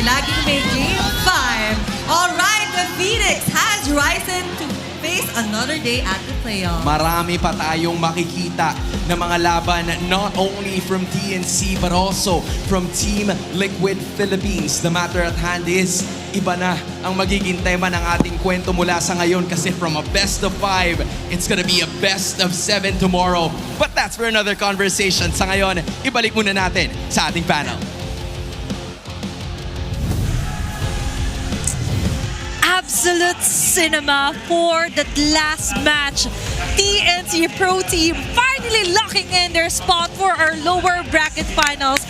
Laging may game 5. Alright, the Phoenix has risen to face another day at the playoff. Marami pa tayong makikita na mga laban not only from TNC but also from Team Liquid Philippines. The matter at hand is iba na ang magiging tema ng ating kwento mula sa ngayon kasi from a best of 5, it's gonna be a best of 7 tomorrow. But that's for another conversation. Sa ngayon, ibalik muna natin sa ating panel. Absolute cinema for that last match. TNC Pro Team finally locking in their spot for our lower bracket finals.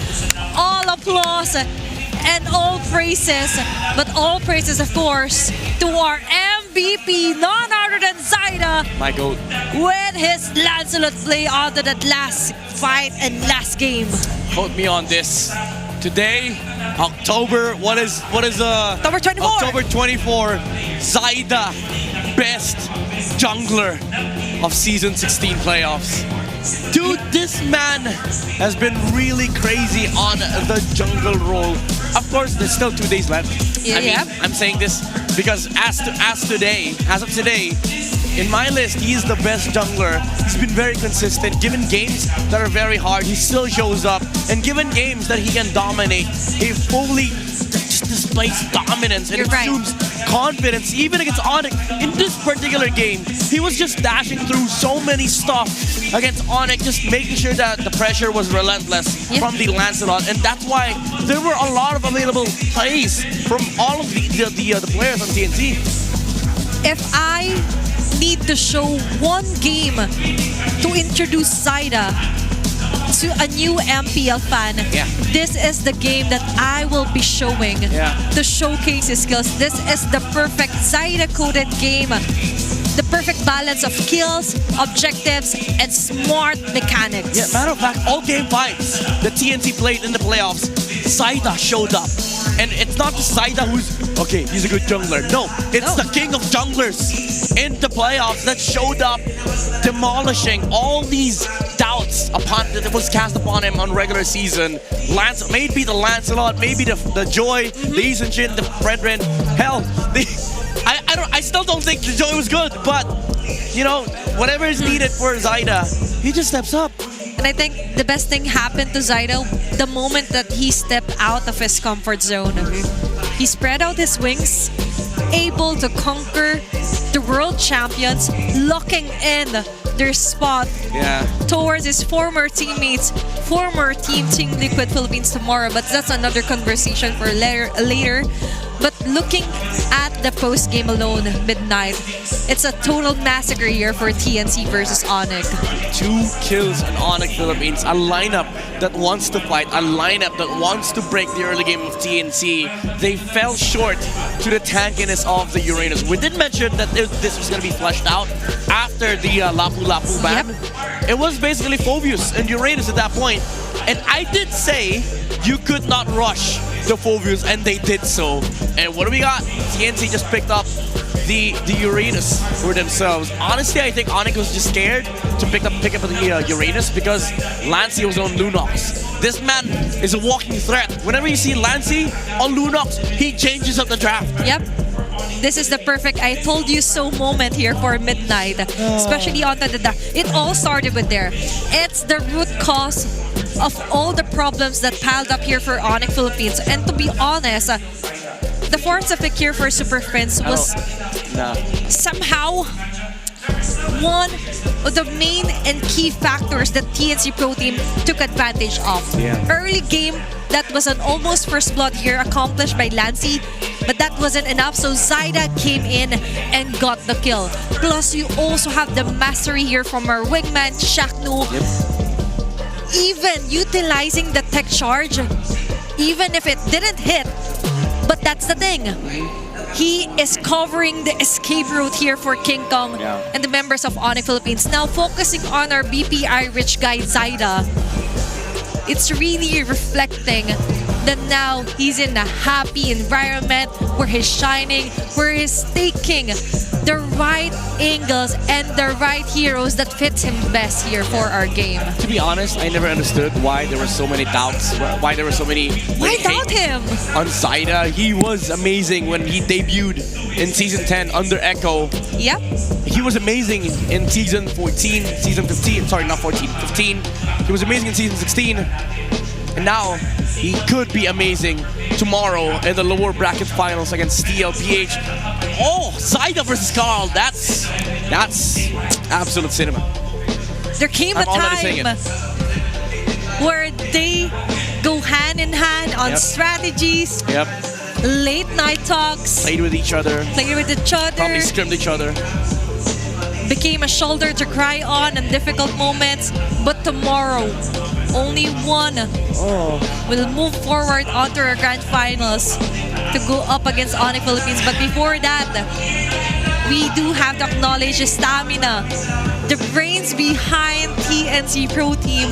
All applause and all praises, but all praises of course to our MVP, none other than Zaida. My goat. With his Lancelot play onto that last fight and last game. Quote me on this. Today, October 24. October 24, Zaida, best jungler of season 16 playoffs. Dude, this man has been really crazy on the jungle role. Of course, there's still 2 days left. I'm saying this because as of today, in my list, he's the best jungler. He's been very consistent. Given games that are very hard, he still shows up. And given games that he can dominate, he fully just displays dominance and assumes confidence, even against Onyx. In this particular game, he was just dashing through so many stuff against Onyx, just making sure that the pressure was relentless from the Lancelot. And that's why there were a lot of available plays from all of the players on TNT. If I need to show one game to introduce Zaida to a new MPL fan, this is the game that I will be showing to showcase his skills. This is the perfect Zaida-coded game. The perfect balance of kills, objectives, and smart mechanics. Yeah, matter of fact, all game fights the TNT played in the playoffs, Zaida showed up. And it's not just Zaida who's, okay, he's a good jungler. No, it's the king of junglers in the playoffs that showed up, demolishing all these doubts that was cast upon him on regular season. Maybe the Lancelot, maybe the Joy, the Isenjin, the Fredrin. Hell, I still don't think the Joy was good, but you know, whatever is needed for Zaida, he just steps up. And I think the best thing happened to Zaida the moment that he stepped out of his comfort zone. He spread out his wings, able to conquer the world champions, locking in their spot towards his former teammates, former Team Liquid Philippines tomorrow. But that's another conversation for later. But looking at the post-game alone, Midnight, it's a total massacre here for TNC versus Onyx. 2 kills in Onyx Philippines, a lineup that wants to fight, a lineup that wants to break the early game of TNC. They fell short to the tankiness of the Uranus. We did mention that this was going to be fleshed out after the Lapu Lapu ban. It was basically Phobius and Uranus at that point. And I did say you could not rush the Phobius, and they did so. And what do we got? TNC just picked up the Uranus for themselves. Honestly, I think Onyx was just scared to pick up the Uranus because Lancey was on Lunox. This man is a walking threat. Whenever you see Lancey on Lunox, he changes up the draft. Yep. This is the perfect I told you so moment here for Midnight, especially on the it all started with there. It's the root cause of all the problems that piled up here for Onyx Philippines. And to be honest, the force of the cure for Super Friends was somehow one of the main and key factors that TNC Pro Team took advantage of. Early game, that was an almost first blood here accomplished by Lancey, but that wasn't enough, so Zaida came in and got the kill. Plus, you also have the mastery here from our wingman, Shaknu. Even utilizing the tech charge, even if it didn't hit, but that's the thing. He is covering the escape route here for King Kong and the members of Onyx Philippines. Now focusing on our BPI rich guy Zaida, it's really reflecting that now he's in a happy environment where he's shining, where he's taking the right angles and the right heroes that fits him best here for our game. To be honest, I never understood why there were so many doubts, why there were so many... Why doubt him? On Zaida, he was amazing when he debuted in Season 10 under Echo. Yep. He was amazing in Season 14, Season 15, sorry, not 14, 15. He was amazing in Season 16. And now, he could be amazing tomorrow in the lower bracket finals against TLPH. Oh, Zaida versus Carl, that's absolute cinema. There came a time where they go hand in hand on strategies, late night talks, played with each other, probably scrimmed each other. Became a shoulder to cry on in difficult moments, but tomorrow, only one will move forward onto our grand finals to go up against Onyx Philippines. But before that, we do have to acknowledge the stamina, the brains behind TNC Pro Team,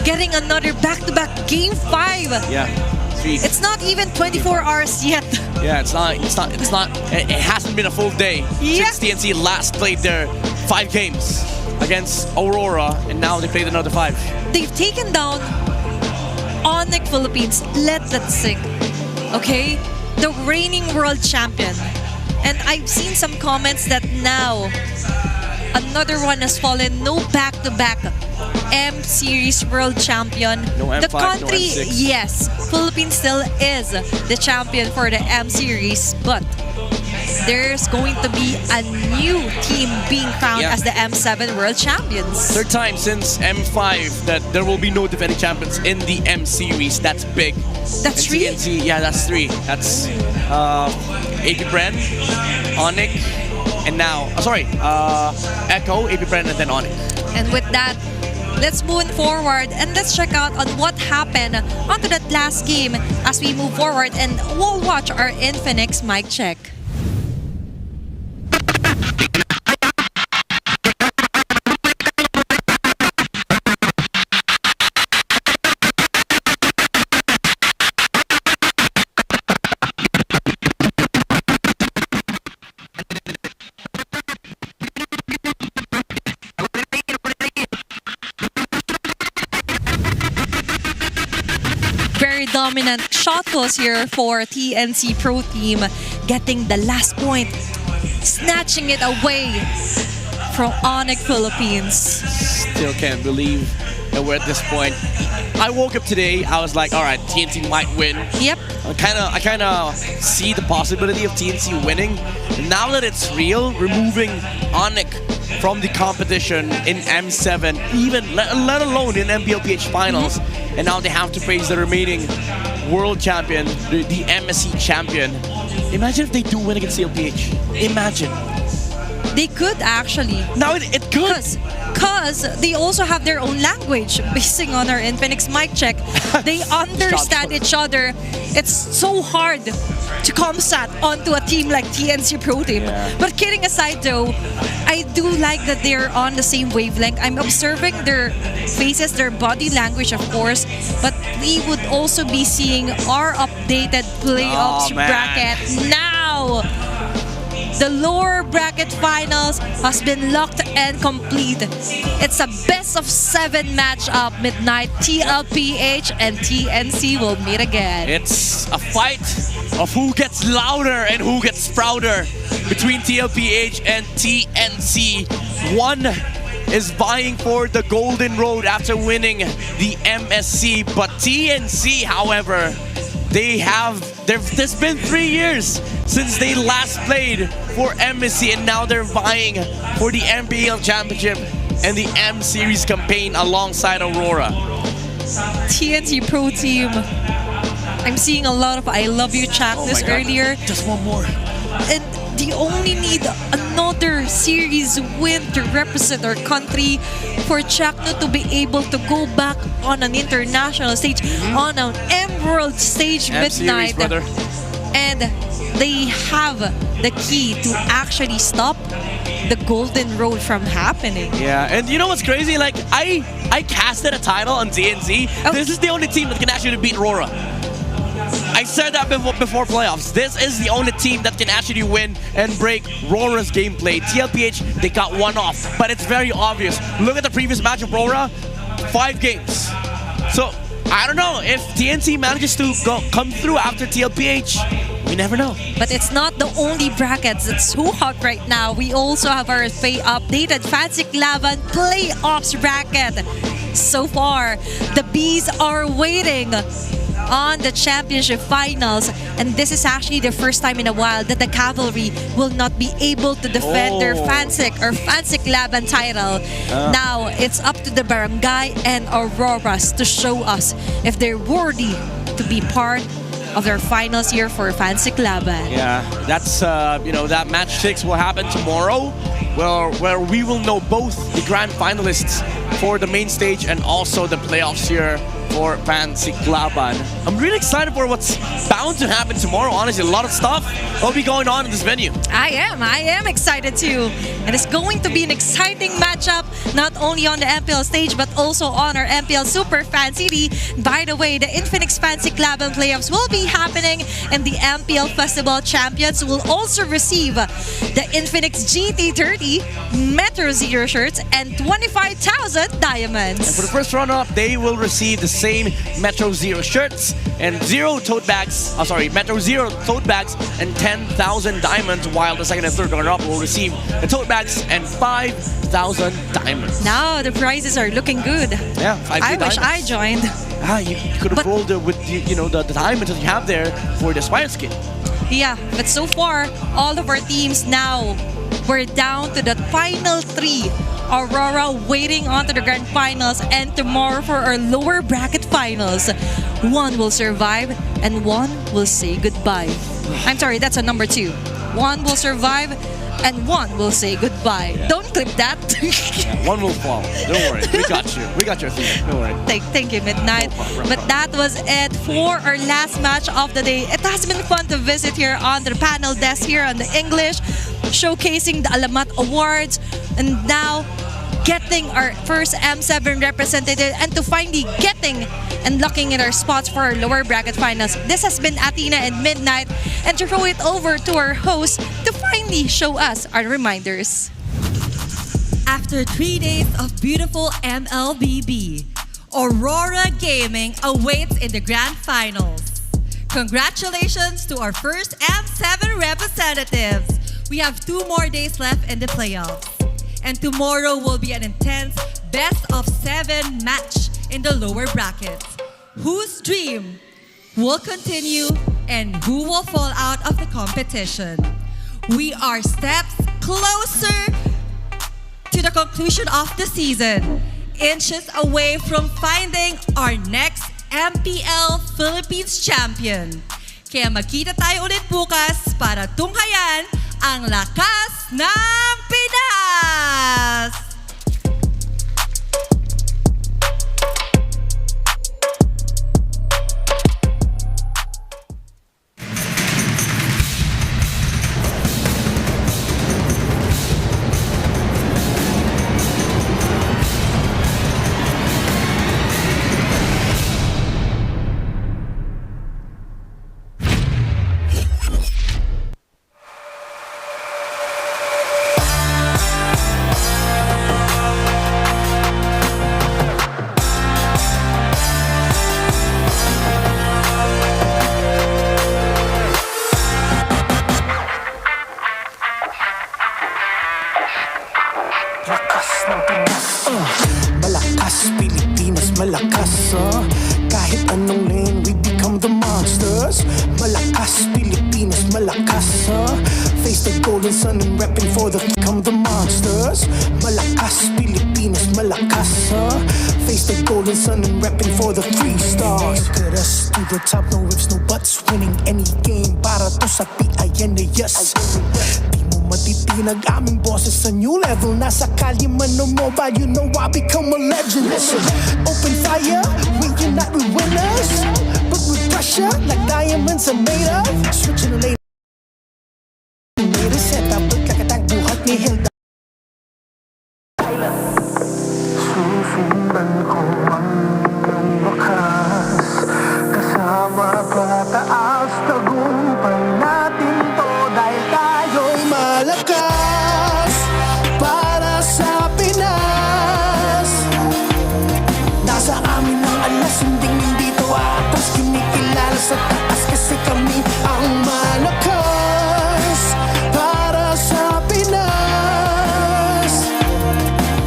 getting another back-to-back Game 5. Yeah. It's not even 24 hours yet. Yeah, it's not, it hasn't been a full day since TNC last played their 5 games against Aurora, and now they played another 5. They've taken down Onyx Philippines. Let that sink, okay? The reigning world champion. And I've seen some comments that now another one has fallen. No back-to-back M Series world champion. No M5, the country, no M6. yes, Philippines still is the champion for the M Series, but there's going to be a new team being crowned as the M7 world champions. Third time since M5 that there will be no defending champions in the M Series. That's big. That's 3? TNC, yeah, that's 3. That's AP Bren, Onyx, and now, Echo, AP Bren, and then Onyx. And with that, let's move forward and let's check out on what happened onto that last game as we move forward, and we'll watch our Infinix mic check. Very dominant shot calls here for TNC Pro Team, getting the last point, snatching it away from Onyx Philippines. Still can't believe that we're at this point. I woke up today, I was like, all right, TNC might win. Yep. I kind of see the possibility of TNC winning. Now that it's real, removing Onyx from the competition in M7, even let alone in MPLPH finals, and now they have to face the remaining world champion, the MSC champion. Imagine if they do win against TLPH. Imagine. They could actually. No, it could. Because they also have their own language. Basing on our Infinix mic check, they understand each other. It's so hard to comsat onto a team like TNC Pro Team. Yeah. But kidding aside though, I do like that they're on the same wavelength. I'm observing their faces, their body language of course, but we would also be seeing our updated playoffs bracket now. The lower bracket finals has been locked and complete. It's a best of 7 matchup. Midnight TLPH and TNC will meet again. It's a fight of who gets louder and who gets prouder between TLPH and TNC. One is vying for the golden road after winning the MSC, but TNC, however, there's been 3 years since they last played for MSC, and now they're vying for the MPL Championship and the M Series campaign alongside Aurora. TNC Pro Team. I'm seeing a lot of I love you chat this earlier. Just one more. And they only need another series win to represent our country for Chakno to be able to go back on an international stage, on an M-World stage midnight. And they have the key to actually stop the golden road from happening. Yeah, and you know what's crazy? Like, I casted a title on TNC. This is the only team that can actually beat Aurora. I said that before playoffs. This is the only team that can actually win and break Rora's gameplay. TLPH, they got one off, but it's very obvious. Look at the previous match of Rora, 5 games. So I don't know if TNC manages to come through after TLPH. We never know. But it's not the only brackets that's so hot right now. We also have our updated Fancy Laban playoffs bracket. So far, the Bees are waiting on the championship finals, and this is actually the first time in a while that the Cavalry will not be able to defend their Fansik Laban title. Now it's up to the Barangay and Auroras to show us if they're worthy to be part of their finals here for Fansik Laban. Yeah, that's that match 6 will happen tomorrow, where we will know both the grand finalists for the main stage and also the playoffs here for Fansik Laban. I'm really excited for what's bound to happen tomorrow. Honestly, a lot of stuff will be going on in this venue. I am excited too. And it's going to be an exciting matchup, not only on the MPL stage, but also on our MPL Super Fan City. By the way, the Infinix Fansik Laban playoffs will be happening, and the MPL Festival champions will also receive the Infinix GT30 Metro Zero shirts and 25,000 diamonds. And for the first runner-up, they will receive the same Metro Zero shirts and Metro Zero tote bags and 10,000 diamonds, while the second and third runner-up will receive the tote bags and 5,000 diamonds. Now the prizes are looking good. Yeah, 5K I diamonds. wish I joined. You could have rolled with the diamonds that you have there for the Spire skin. Yeah, but so far, all of our teams now, we're down to the final 3. Aurora waiting on to the grand finals, and tomorrow for our lower bracket finals. One will survive and one will say goodbye. I'm sorry, that's a number 2. One will survive and one will say goodbye. Yeah. Don't clip that. One will fall. Don't worry. We got you. We got your theme. Don't worry. Thank you, Midnight. But that was it for our last match of the day. It has been fun to visit here on the panel desk here on the English, showcasing the Alamat Awards, and now getting our first M7 representative, and to finally getting and locking in our spots for our lower bracket finals. This has been Athena and Midnight, and to throw it over to our host to finally show us our reminders. After 3 days of beautiful MLBB, Aurora Gaming awaits in the grand finals. Congratulations to our first M7 representatives. We have 2 more days left in the playoffs. And tomorrow will be an intense best-of-7 match in the lower brackets. Whose dream will continue and who will fall out of the competition? We are steps closer to the conclusion of the season, inches away from finding our next MPL Philippines champion. Kaya magkita tayo ulit bukas para tunghayan ang lakas ng Pinas! Malakas, Pilipinas, malakas kahit anong lane, we become the monsters. Malakas, Pilipinas, malakas face the golden sun and repping for the become the monsters. Malakas, Pilipinas, malakas face the golden sun and repping for the 3 stars. Get us to the top, no ifs, no buts, winning any game para to sa PINAS. Matitinag aming boses sa new level. Nasa kalye man o mobile, you know I become a legend. Listen, open fire, we unite, we winners. But with pressure, like diamonds are made of. Switching the lane, made a setup, kakatang buhat ni Hilda. Susundan ko ang iyong wakas, kasama pataas. kami ang malakas para sa Pinas.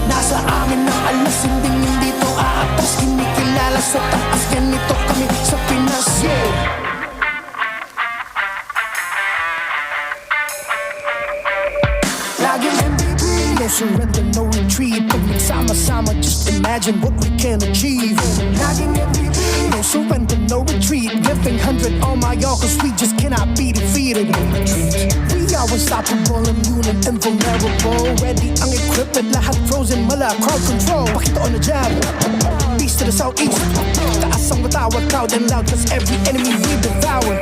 Nasa amin ang alas, hindi to aatas. Kinikilala sa taas, ganito kami sa Pinas, yeah. Laging MVP, no surrender, no retreat. Pag nagsama-sama, just imagine what we can achieve. Laging MVP, no surrender, no retreat. Giving 100 on my all, cause we just cannot be defeated. We are unstoppable, immune and invulnerable. Ready ang equipment, lahat frozen, mala, crowd control. Pakita on the jab, east to the southeast. Taas ang watawat, proud and loud, cause every enemy we devour.